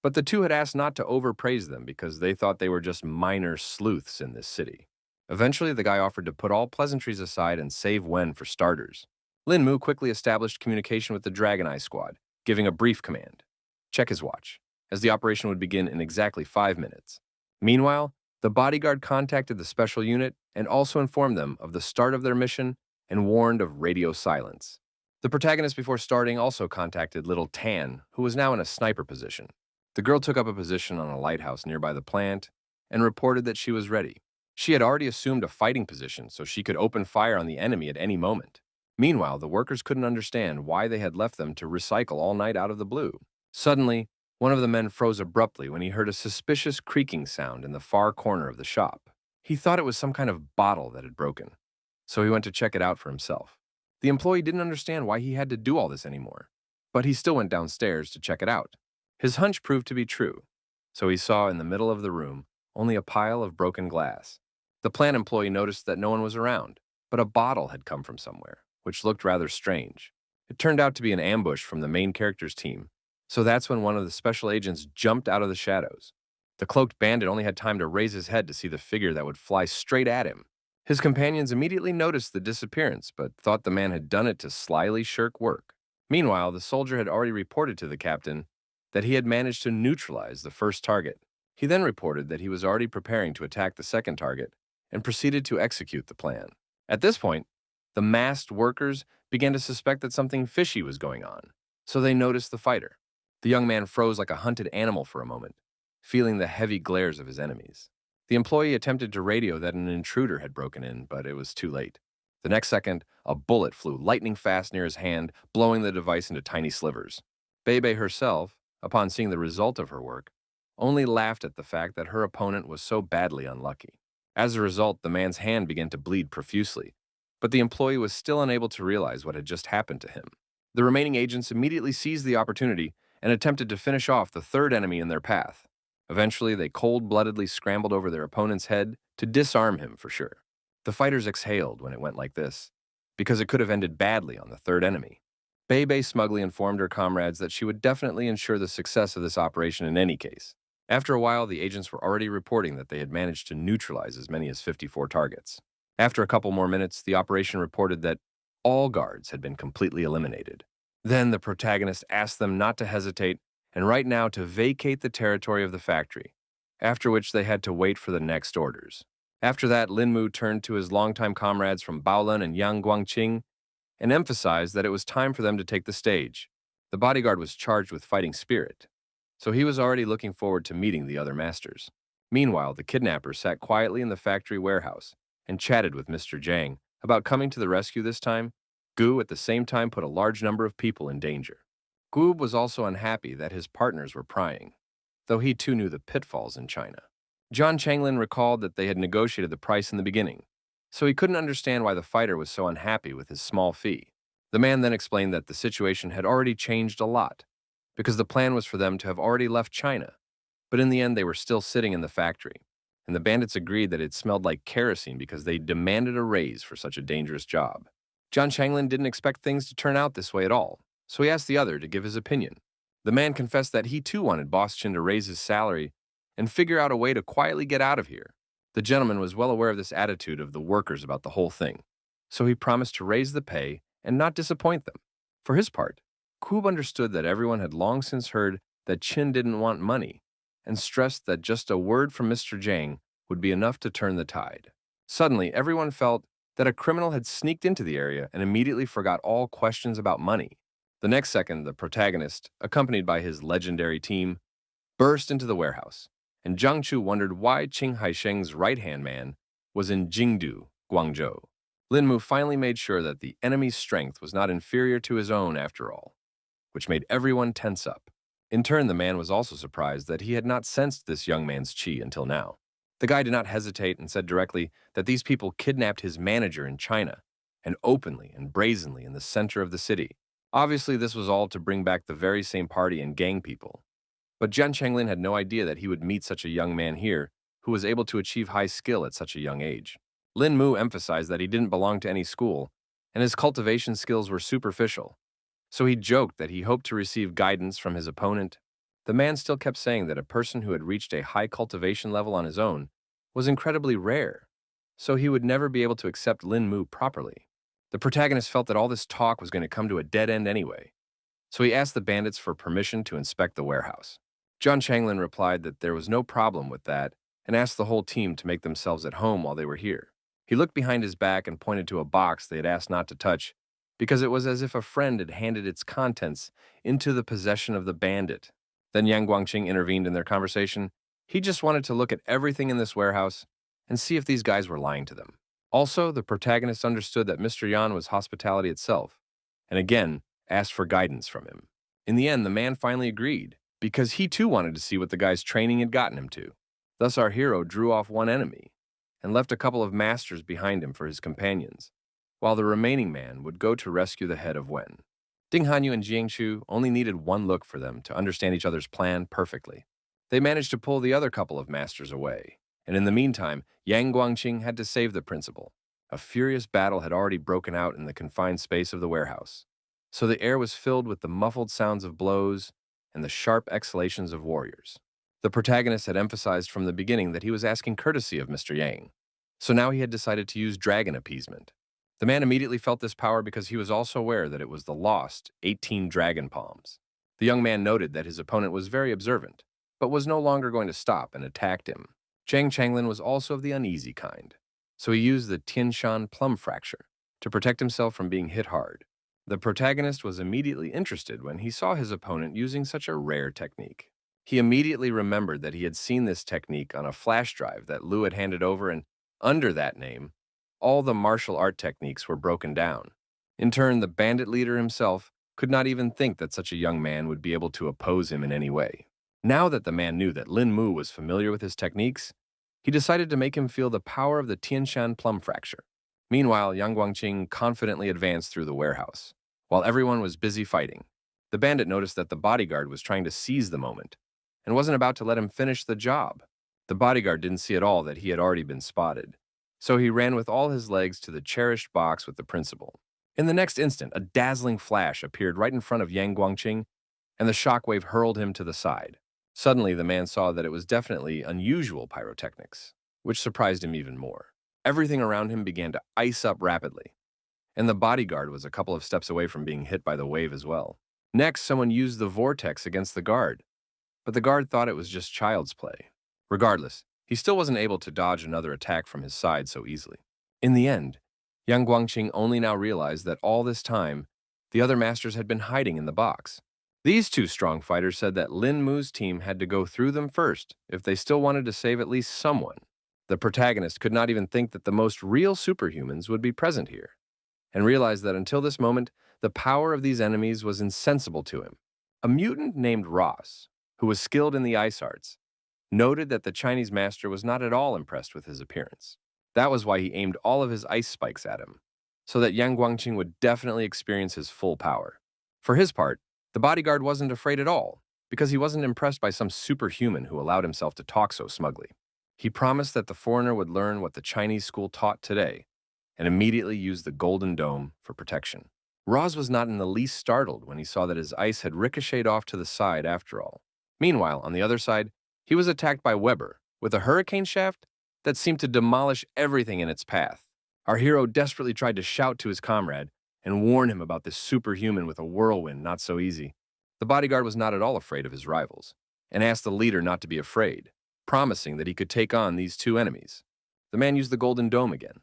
but the two had asked not to overpraise them because they thought they were just minor sleuths in this city. Eventually, the guy offered to put all pleasantries aside and save Wen for starters. Lin Mu quickly established communication with the Dragon Eye squad, giving a brief command. Check his watch, as the operation would begin in exactly 5 minutes. Meanwhile, the bodyguard contacted the special unit and also informed them of the start of their mission and warned of radio silence. The protagonist before starting also contacted little Tan, who was now in a sniper position. The girl took up a position on a lighthouse nearby the plant and reported that she was ready. She had already assumed a fighting position so she could open fire on the enemy at any moment. Meanwhile, the workers couldn't understand why they had left them to recycle all night out of the blue. Suddenly, one of the men froze abruptly when he heard a suspicious creaking sound in the far corner of the shop. He thought it was some kind of bottle that had broken, so he went to check it out for himself. The employee didn't understand why he had to do all this anymore, but he still went downstairs to check it out. His hunch proved to be true, so he saw in the middle of the room only a pile of broken glass. The plant employee noticed that no one was around, but a bottle had come from somewhere, which looked rather strange. It turned out to be an ambush from the main character's team, so that's when one of the special agents jumped out of the shadows. The cloaked bandit only had time to raise his head to see the figure that would fly straight at him. His companions immediately noticed the disappearance, but thought the man had done it to slyly shirk work. Meanwhile, the soldier had already reported to the captain that he had managed to neutralize the first target. He then reported that he was already preparing to attack the second target and proceeded to execute the plan. At this point, the masked workers began to suspect that something fishy was going on, so they noticed the fighter. The young man froze like a hunted animal for a moment, feeling the heavy glares of his enemies. The employee attempted to radio that an intruder had broken in, but it was too late. The next second, a bullet flew lightning fast near his hand, blowing the device into tiny slivers. Bebe herself, upon seeing the result of her work, only laughed at the fact that her opponent was so badly unlucky. As a result, the man's hand began to bleed profusely, but the employee was still unable to realize what had just happened to him. The remaining agents immediately seized the opportunity and attempted to finish off the third enemy in their path. Eventually, they cold-bloodedly scrambled over their opponent's head to disarm him for sure. The fighters exhaled when it went like this, because it could have ended badly on the third enemy. Bebe smugly informed her comrades that she would definitely ensure the success of this operation in any case. After a while, the agents were already reporting that they had managed to neutralize as many as 54 targets. After a couple more minutes, the operation reported that all guards had been completely eliminated. Then the protagonist asked them not to hesitate and right now to vacate the territory of the factory, after which they had to wait for the next orders. After that, Lin Mu turned to his longtime comrades from Baolan and Yang Guangqing and emphasized that it was time for them to take the stage. The bodyguard was charged with fighting spirit, so he was already looking forward to meeting the other masters. Meanwhile, the kidnapper sat quietly in the factory warehouse and chatted with Mr. Zhang about coming to the rescue this time. Gu at the same time put a large number of people in danger. Gu was also unhappy that his partners were prying, though he too knew the pitfalls in China. John Changlin recalled that they had negotiated the price in the beginning, so he couldn't understand why the fighter was so unhappy with his small fee. The man then explained that the situation had already changed a lot, because the plan was for them to have already left China, but in the end they were still sitting in the factory, and the bandits agreed that it smelled like kerosene because they demanded a raise for such a dangerous job. John Changlin didn't expect things to turn out this way at all, so he asked the other to give his opinion. The man confessed that he too wanted Boss Chin to raise his salary and figure out a way to quietly get out of here. The gentleman was well aware of this attitude of the workers about the whole thing, so he promised to raise the pay and not disappoint them. For his part, Koob understood that everyone had long since heard that Chin didn't want money, and stressed that just a word from Mr. Zhang would be enough to turn the tide. Suddenly, everyone felt that a criminal had sneaked into the area and immediately forgot all questions about money. The next second, the protagonist, accompanied by his legendary team, burst into the warehouse, and Zhang Chu wondered why Qing Haisheng's right-hand man was in Jingdu, Guangzhou. Lin Mu finally made sure that the enemy's strength was not inferior to his own after all, which made everyone tense up. In turn, the man was also surprised that he had not sensed this young man's qi until now. The guy did not hesitate and said directly that these people kidnapped his manager in China, and openly and brazenly in the center of the city. Obviously, this was all to bring back the very same party and gang people. But Jian Chenglin had no idea that he would meet such a young man here who was able to achieve high skill at such a young age. Lin Mu emphasized that he didn't belong to any school, and his cultivation skills were superficial. So he joked that he hoped to receive guidance from his opponent. The man still kept saying that a person who had reached a high cultivation level on his own was incredibly rare, so he would never be able to accept Lin Mu properly. The protagonist felt that all this talk was going to come to a dead end anyway, so he asked the bandits for permission to inspect the warehouse. John Changlin replied that there was no problem with that and asked the whole team to make themselves at home while they were here. He looked behind his back and pointed to a box they had asked not to touch, because it was as if a friend had handed its contents into the possession of the bandit. Then Yang Guangqing intervened in their conversation. He just wanted to look at everything in this warehouse and see if these guys were lying to them. Also, the protagonist understood that Mr. Yan was hospitality itself, and again asked for guidance from him. In the end, the man finally agreed, because he too wanted to see what the guy's training had gotten him to. Thus our hero drew off one enemy and left a couple of masters behind him for his companions, while the remaining man would go to rescue the head of Wen. Ding Hanyu and Jiangchu only needed one look for them to understand each other's plan perfectly. They managed to pull the other couple of masters away, and in the meantime, Yang Guangqing had to save the principal. A furious battle had already broken out in the confined space of the warehouse, so the air was filled with the muffled sounds of blows and the sharp exhalations of warriors. The protagonist had emphasized from the beginning that he was asking courtesy of Mr. Yang, so now he had decided to use dragon appeasement. The man immediately felt this power because he was also aware that it was the lost 18 dragon palms. The young man noted that his opponent was very observant, but was no longer going to stop and attacked him. Zhang Changlin was also of the uneasy kind, so he used the Tianshan plum fracture to protect himself from being hit hard. The protagonist was immediately interested when he saw his opponent using such a rare technique. He immediately remembered that he had seen this technique on a flash drive that Liu had handed over, and under that name, all the martial art techniques were broken down. In turn, the bandit leader himself could not even think that such a young man would be able to oppose him in any way. Now that the man knew that Lin Mu was familiar with his techniques, he decided to make him feel the power of the Tianshan plum fracture. Meanwhile, Yang Guangqing confidently advanced through the warehouse. While everyone was busy fighting, the bandit noticed that the bodyguard was trying to seize the moment and wasn't about to let him finish the job. The bodyguard didn't see at all that he had already been spotted, so he ran with all his legs to the cherished box with the principal. In the next instant, a dazzling flash appeared right in front of Yang Guangqing, and the shockwave hurled him to the side. Suddenly, the man saw that it was definitely unusual pyrotechnics, which surprised him even more. Everything around him began to ice up rapidly, and the bodyguard was a couple of steps away from being hit by the wave as well. Next, someone used the vortex against the guard, but the guard thought it was just child's play. Regardless, he still wasn't able to dodge another attack from his side so easily. In the end, Yang Guangqing only now realized that all this time, the other masters had been hiding in the box. These two strong fighters said that Lin Mu's team had to go through them first if they still wanted to save at least someone. The protagonist could not even think that the most real superhumans would be present here, and realized that until this moment, the power of these enemies was insensible to him. A mutant named Ross, who was skilled in the ice arts, noted that the Chinese master was not at all impressed with his appearance. That was why he aimed all of his ice spikes at him, so that Yang Guangqing would definitely experience his full power. For his part, the bodyguard wasn't afraid at all, because he wasn't impressed by some superhuman who allowed himself to talk so smugly. He promised that the foreigner would learn what the Chinese school taught today, and immediately used the golden dome for protection. Roz was not in the least startled when he saw that his ice had ricocheted off to the side after all. Meanwhile, on the other side, he was attacked by Weber with a hurricane shaft that seemed to demolish everything in its path. Our hero desperately tried to shout to his comrade and warn him about this superhuman with a whirlwind not so easy. The bodyguard was not at all afraid of his rivals, and asked the leader not to be afraid, promising that he could take on these two enemies. The man used the golden dome again,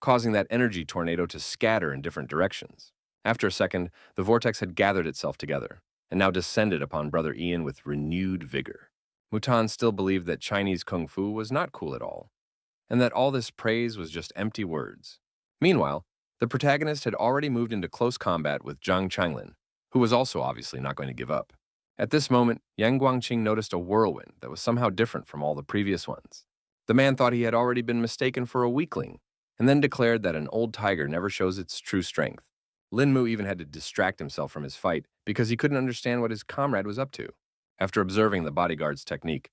causing that energy tornado to scatter in different directions. After a second, the vortex had gathered itself together, and now descended upon Brother Ian with renewed vigor. Mutan still believed that Chinese kung fu was not cool at all, and that all this praise was just empty words. Meanwhile, the protagonist had already moved into close combat with Zhang Changlin, who was also obviously not going to give up. At this moment, Yang Guangqing noticed a whirlwind that was somehow different from all the previous ones. The man thought he had already been mistaken for a weakling, and then declared that an old tiger never shows its true strength. Lin Mu even had to distract himself from his fight because he couldn't understand what his comrade was up to. After observing the bodyguard's technique,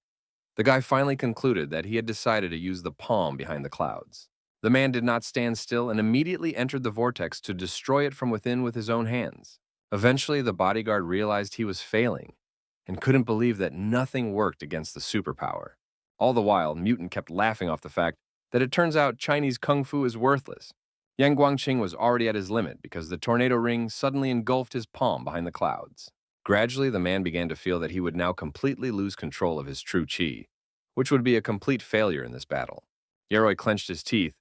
the guy finally concluded that he had decided to use the palm behind the clouds. The man did not stand still and immediately entered the vortex to destroy it from within with his own hands. Eventually, the bodyguard realized he was failing and couldn't believe that nothing worked against the superpower. All the while, Mutant kept laughing off the fact that it turns out Chinese kung fu is worthless. Yang Guangqing was already at his limit because the tornado ring suddenly engulfed his palm behind the clouds. Gradually, the man began to feel that he would now completely lose control of his true qi, which would be a complete failure in this battle. Yaroi clenched his teeth,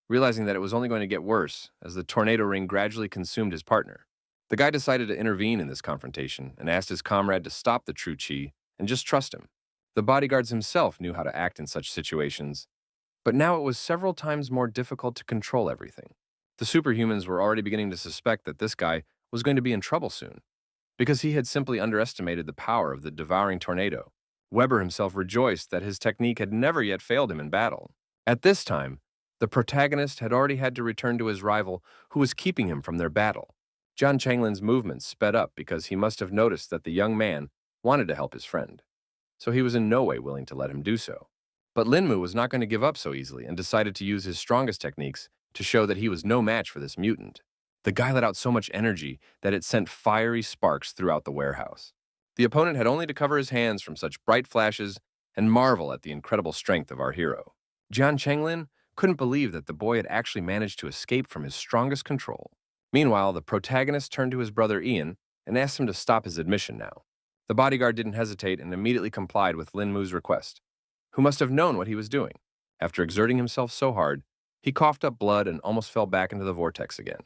realizing that it was only going to get worse as the tornado ring gradually consumed his partner. The guy decided to intervene in this confrontation and asked his comrade to stop the true qi and just trust him. The bodyguards himself knew how to act in such situations, but now it was several times more difficult to control everything. The superhumans were already beginning to suspect that this guy was going to be in trouble soon, because he had simply underestimated the power of the devouring tornado. Weber himself rejoiced that his technique had never yet failed him in battle. At this time, the protagonist had already had to return to his rival who was keeping him from their battle. John Changlin's movements sped up because he must have noticed that the young man wanted to help his friend, so he was in no way willing to let him do so. But Linmu was not going to give up so easily and decided to use his strongest techniques to show that he was no match for this mutant. The guy let out so much energy that it sent fiery sparks throughout the warehouse. The opponent had only to cover his hands from such bright flashes and marvel at the incredible strength of our hero. Jian Chenglin couldn't believe that the boy had actually managed to escape from his strongest control. Meanwhile, the protagonist turned to his brother Ian and asked him to stop his admission now. The bodyguard didn't hesitate and immediately complied with Lin Mu's request, who must have known what he was doing. After exerting himself so hard, he coughed up blood and almost fell back into the vortex again.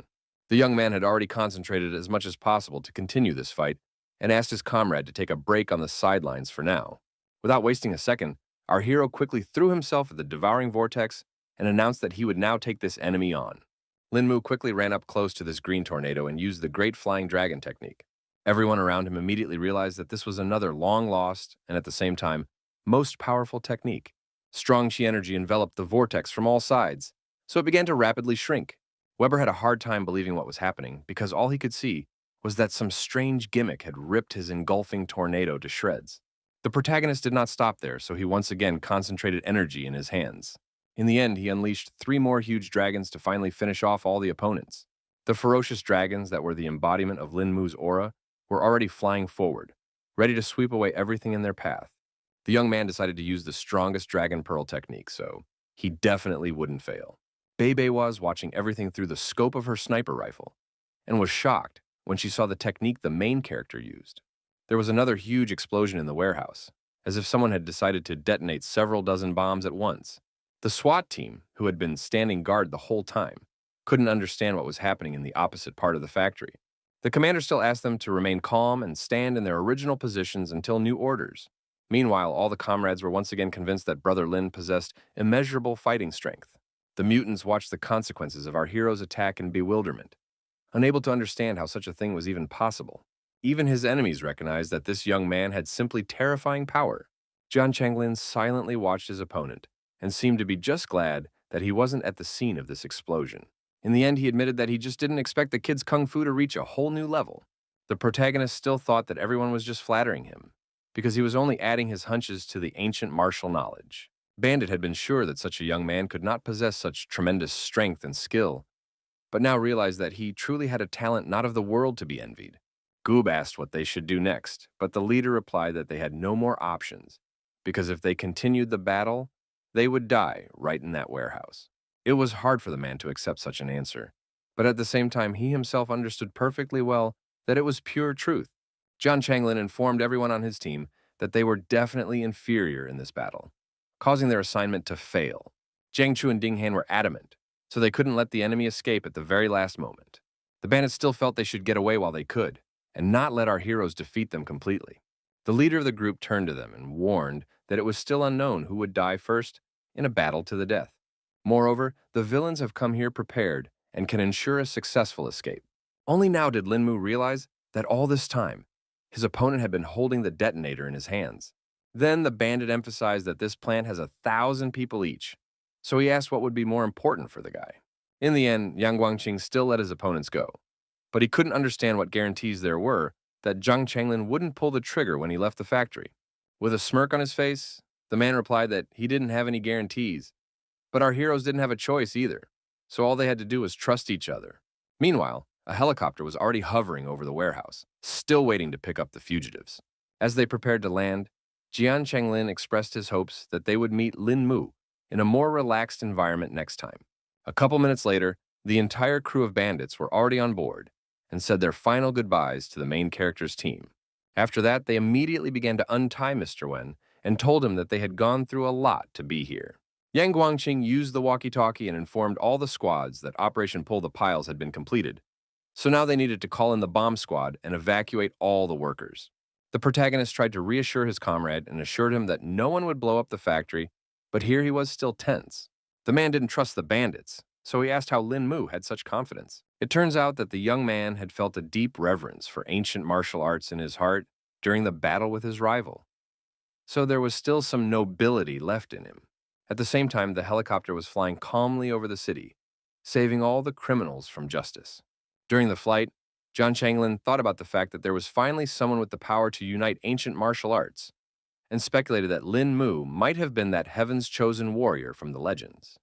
The young man had already concentrated as much as possible to continue this fight and asked his comrade to take a break on the sidelines for now. Without wasting a second, our hero quickly threw himself at the devouring vortex and announced that he would now take this enemy on. Lin Mu quickly ran up close to this green tornado and used the Great Flying Dragon technique. Everyone around him immediately realized that this was another long-lost and at the same time most powerful technique. Strong chi energy enveloped the vortex from all sides, so it began to rapidly shrink. Weber had a hard time believing what was happening because all he could see was that some strange gimmick had ripped his engulfing tornado to shreds. The protagonist did not stop there, so he once again concentrated energy in his hands. In the end, he unleashed 3 more huge dragons to finally finish off all the opponents. The ferocious dragons that were the embodiment of Lin Mu's aura were already flying forward, ready to sweep away everything in their path. The young man decided to use the strongest dragon pearl technique, so he definitely wouldn't fail. Bebe was watching everything through the scope of her sniper rifle and was shocked when she saw the technique the main character used. There was another huge explosion in the warehouse, as if someone had decided to detonate several dozen bombs at once. The SWAT team, who had been standing guard the whole time, couldn't understand what was happening in the opposite part of the factory. The commander still asked them to remain calm and stand in their original positions until new orders. Meanwhile, all the comrades were once again convinced that Brother Lin possessed immeasurable fighting strength. The mutants watched the consequences of our hero's attack in bewilderment, unable to understand how such a thing was even possible. Even his enemies recognized that this young man had simply terrifying power. Jian Chenglin silently watched his opponent and seemed to be just glad that he wasn't at the scene of this explosion. In the end, he admitted that he just didn't expect the kid's kung fu to reach a whole new level. The protagonist still thought that everyone was just flattering him, because he was only adding his hunches to the ancient martial knowledge. Bandit had been sure that such a young man could not possess such tremendous strength and skill, but now realized that he truly had a talent not of the world to be envied. Goob asked what they should do next, but the leader replied that they had no more options, because if they continued the battle, they would die right in that warehouse. It was hard for the man to accept such an answer, but at the same time he himself understood perfectly well that it was pure truth. Jian Chenglin informed everyone on his team that they were definitely inferior in this battle, causing their assignment to fail. Jiang Chu and Ding Han were adamant, so they couldn't let the enemy escape at the very last moment. The bandits still felt they should get away while they could, and not let our heroes defeat them completely. The leader of the group turned to them and warned that it was still unknown who would die first in a battle to the death. Moreover, the villains have come here prepared and can ensure a successful escape. Only now did Lin Mu realize that all this time, his opponent had been holding the detonator in his hands. Then the bandit emphasized that this plant has 1,000 people each, so he asked what would be more important for the guy. In the end, Yang Guangqing still let his opponents go, but he couldn't understand what guarantees there were that Jiang Chenglin wouldn't pull the trigger when he left the factory. With a smirk on his face, the man replied that he didn't have any guarantees, but our heroes didn't have a choice either, so all they had to do was trust each other. Meanwhile, a helicopter was already hovering over the warehouse, still waiting to pick up the fugitives. As they prepared to land, Jian Chenglin expressed his hopes that they would meet Lin Mu in a more relaxed environment next time. A couple minutes later, the entire crew of bandits were already on board and said their final goodbyes to the main character's team. After that, they immediately began to untie Mr. Wen and told him that they had gone through a lot to be here. Yang Guangqing used the walkie-talkie and informed all the squads that Operation Pull the Piles had been completed, so now they needed to call in the bomb squad and evacuate all the workers. The protagonist tried to reassure his comrade and assured him that no one would blow up the factory, but here he was still tense. The man didn't trust the bandits, so he asked how Lin Mu had such confidence. It turns out that the young man had felt a deep reverence for ancient martial arts in his heart during the battle with his rival, so there was still some nobility left in him. At the same time, the helicopter was flying calmly over the city, saving all the criminals from justice. During the flight, John Changlin thought about the fact that there was finally someone with the power to unite ancient martial arts, and speculated that Lin Mu might have been that heaven's chosen warrior from the legends.